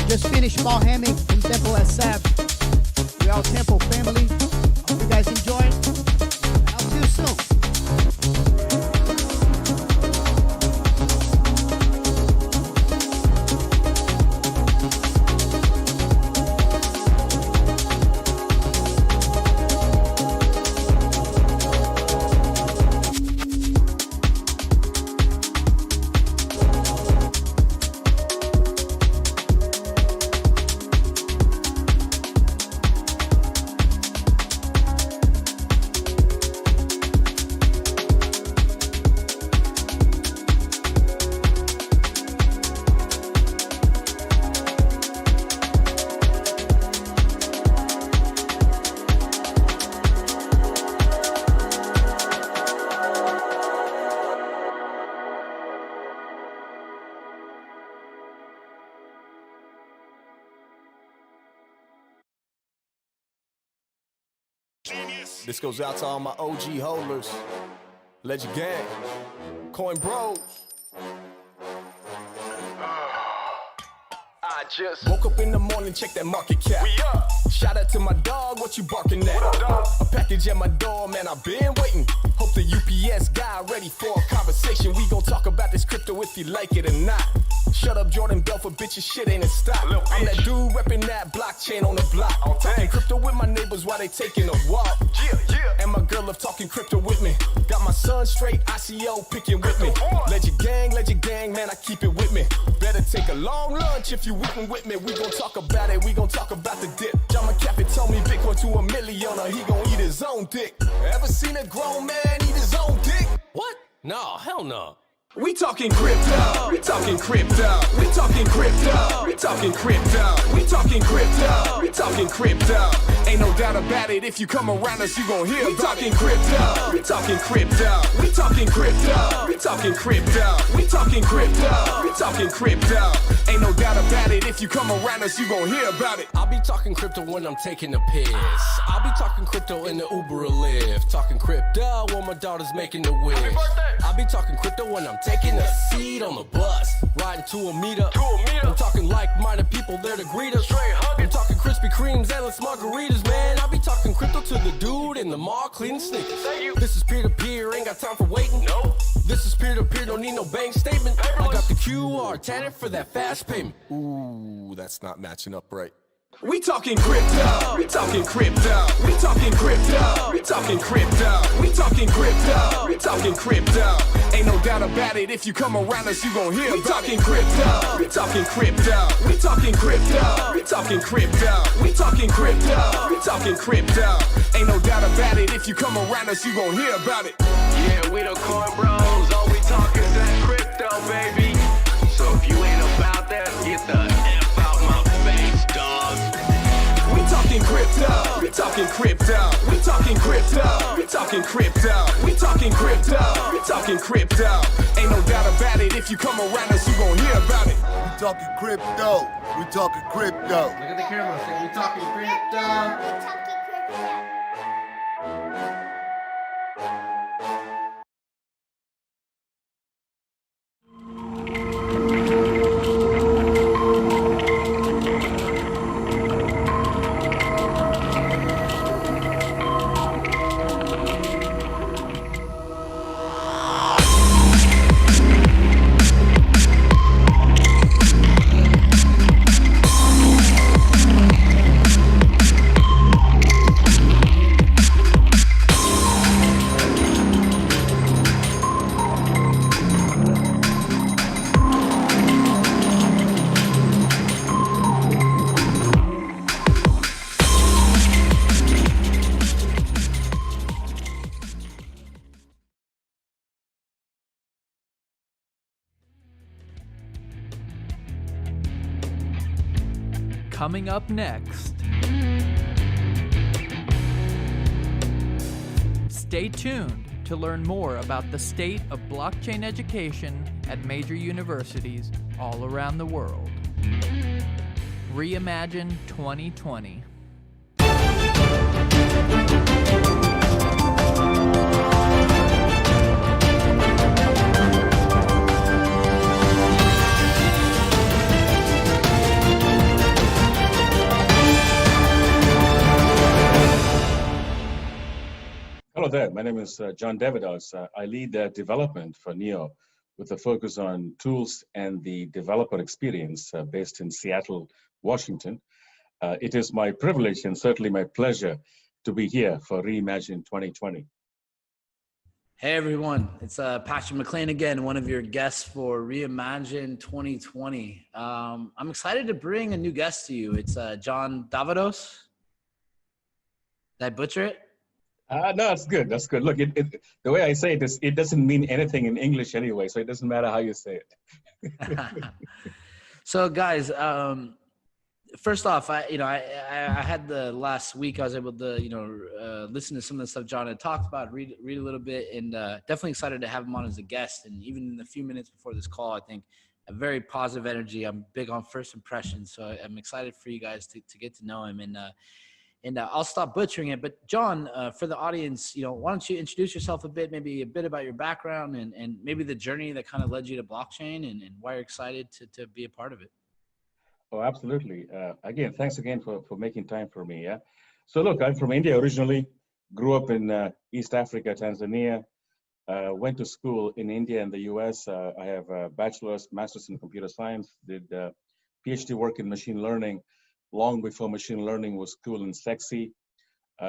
Just finished ball hamming in Temple SF. We are Temple family. Hope you guys enjoyed. I'll see you soon. This goes out to all my OG holders. Legend Gang. Coin Bros. I just woke up in the morning, check that market cap. We up. Shout out to my dog, what you barking at? What up, dog? A package at my door, man, I've been waiting. Hope the UPS guy ready for a conversation. We gon' talk about this crypto if you like it or not. Shut up, Jordan Belfort, bitches, shit ain't in stop. I'm that dude reppin' that blockchain on the block. Talking crypto with my neighbors while they taking a walk. And my girl love talking crypto with me. Got my son straight ICO picking with me. Legend gang, man, I keep it with me. Better take a long lunch if you with me. We gon' talk about it, we gon' talk about the dip. John McCaffrey told me Bitcoin to $1 million or he gon' eat his own dick. Ever seen a grown man eat his own dick? What? No, hell no. We talking crypto, we talking crypto, we talking crypto, we talking crypto, we talking crypto, we talking crypto. Ain't no doubt about it, if you come around us, you gon' hear we talking crypto, we talking crypto, we talking crypto, we talking crypto, we talking crypto, we talking crypto. Ain't no doubt about it, if you come around us, you gon' hear about it. I'll be talking crypto when I'm taking a piss. I'll be talking crypto in the Uber or Lyft. Talking crypto when my daughter's making the wish. I'll be talking crypto when I'm taking a seat on the bus, riding to a meetup. I'm talking like-minded people there to greet us. I'm talking Krispy Kremes, endless margaritas, man. I'll be talking crypto to the dude in the mall cleaning sneakers. This is peer-to-peer, ain't got time for waiting. No. This is peer-to-peer, don't need no bank statement. I got the QR, tatted for that fast payment. Ooh, that's not matching up right. We talking crypto, we talking crypto, we talking crypto, we talking crypto, we talking crypto, we talking crypto. Ain't no doubt about it, if you come around us, you gon' hear about it. We talking crypto, we talking crypto, we talking crypto, we talking crypto, we talking crypto, we talking crypto. Ain't no doubt about it, if you come around us, you gon' hear about it. Yeah, we the Coin Bros, all we talk is that crypto, baby. So if you ain't about that, get the F out my face, dog. We talking crypto, we talking crypto, we talking crypto, we talking crypto, we talking crypto, we talking crypto. Ain't no doubt about it, if you come around us, you gon' hear about it. We talking crypto, we talking crypto. Look at the camera, say we talking crypto. Coming up next. Stay tuned to learn more about the state of blockchain education at major universities all around the world. ReImagine 2020. My name is John Davidos. I lead development for NEO with a focus on tools and the developer experience based in Seattle, Washington. It is my privilege and certainly my pleasure to be here for ReImagine 2020. Hey everyone, it's Patrick McLean again, one of your guests for ReImagine 2020. I'm excited to bring a new guest to you. It's John Davidos. Did I butcher it? No, it's good. That's good. Look, the way I say it is, it doesn't mean anything in English anyway, so it doesn't matter how you say it. So, guys, first off, I had the last week I was able to listen to some of the stuff John had talked about, read a little bit, and definitely excited to have him on as a guest. And even in the few minutes before this call, I think a very positive energy. I'm big on first impressions, so I'm excited for you guys to get to know him. And I'll stop butchering it. But John, for the audience, why don't you introduce yourself a bit, maybe a bit about your background and maybe the journey that kind of led you to blockchain and why you're excited to be a part of it. Oh, absolutely. Again, thanks again for making time for me. Yeah. So look, I'm from India originally, grew up in East Africa, Tanzania, went to school in India and the US. I have a bachelor's, master's in computer science, did PhD work in machine learning long before machine learning was cool and sexy.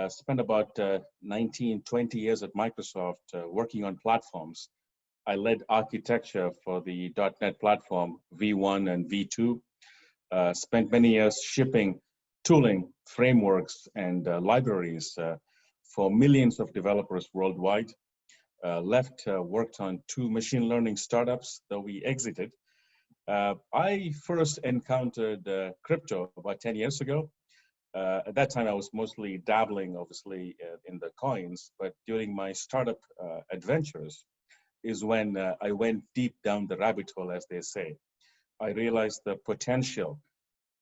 Spent about 19, 20 years at Microsoft working on platforms. I led architecture for the .NET platform V1 and V2. Spent many years shipping tooling, frameworks, and libraries for millions of developers worldwide. Worked on 2 machine learning startups that we exited. I first encountered crypto about 10 years ago. At that time, I was mostly dabbling, obviously, in the coins, but during my startup adventures is when I went deep down the rabbit hole, as they say. I realized the potential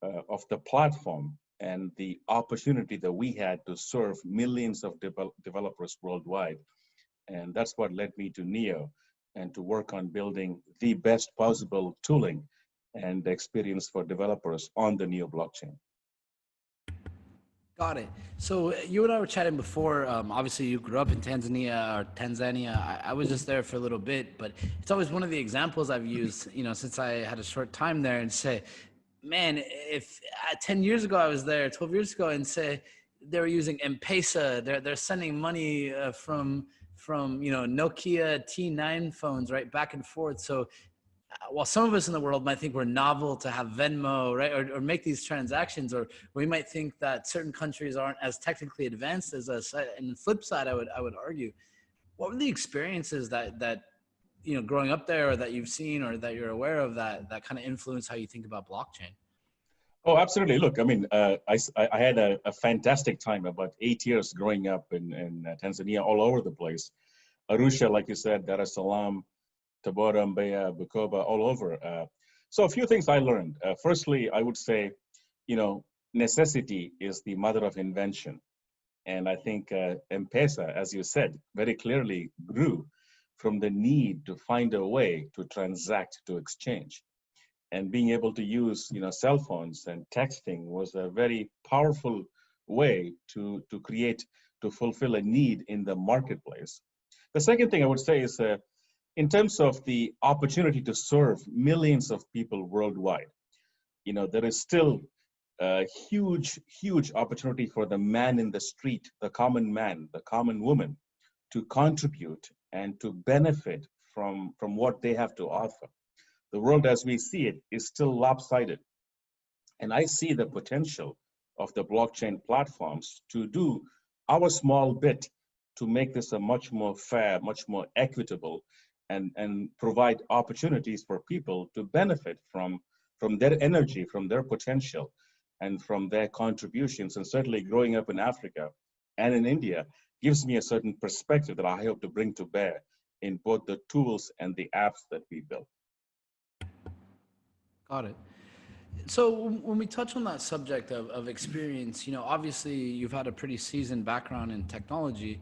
of the platform and the opportunity that we had to serve millions of developers worldwide. And that's what led me to NEO and to work on building the best possible tooling and experience for developers on the NEO blockchain. Got it. So you and I were chatting before. Obviously, you grew up in Tanzania. I was just there for a little bit, but it's always one of the examples I've used, since I had a short time there, and say, man, if 10 years ago I was there, 12 years ago, and say they were using M-Pesa, they're sending money from Nokia T9 phones, right, back and forth. So while some of us in the world might think we're novel to have Venmo, right, or make these transactions, or we might think that certain countries aren't as technically advanced as us. And the flip side, I would argue, what were the experiences that growing up there, or that you've seen, or that you're aware of, that kind of influence how you think about blockchain? Oh, absolutely. Look, I mean, I had a fantastic time, about 8 years growing up in Tanzania, all over the place. Arusha, like you said, Dar es Salaam, Tabora, Mbeya, Bukoba, all over. So a few things I learned. Firstly, I would say, necessity is the mother of invention. And I think M-Pesa, as you said, very clearly grew from the need to find a way to transact, to exchange. And being able to use, cell phones and texting was a very powerful way to fulfill a need in the marketplace. The second thing I would say is, in terms of the opportunity to serve millions of people worldwide, there is still a huge opportunity for the man in the street, the common man, the common woman, to contribute and to benefit from what they have to offer. The world as we see it is still lopsided. And I see the potential of the blockchain platforms to do our small bit to make this a much more fair, much more equitable, and provide opportunities for people to benefit from their energy, from their potential, and from their contributions. And certainly growing up in Africa and in India gives me a certain perspective that I hope to bring to bear in both the tools and the apps that we build. Got it. So when we touch on that subject of experience, obviously you've had a pretty seasoned background in technology.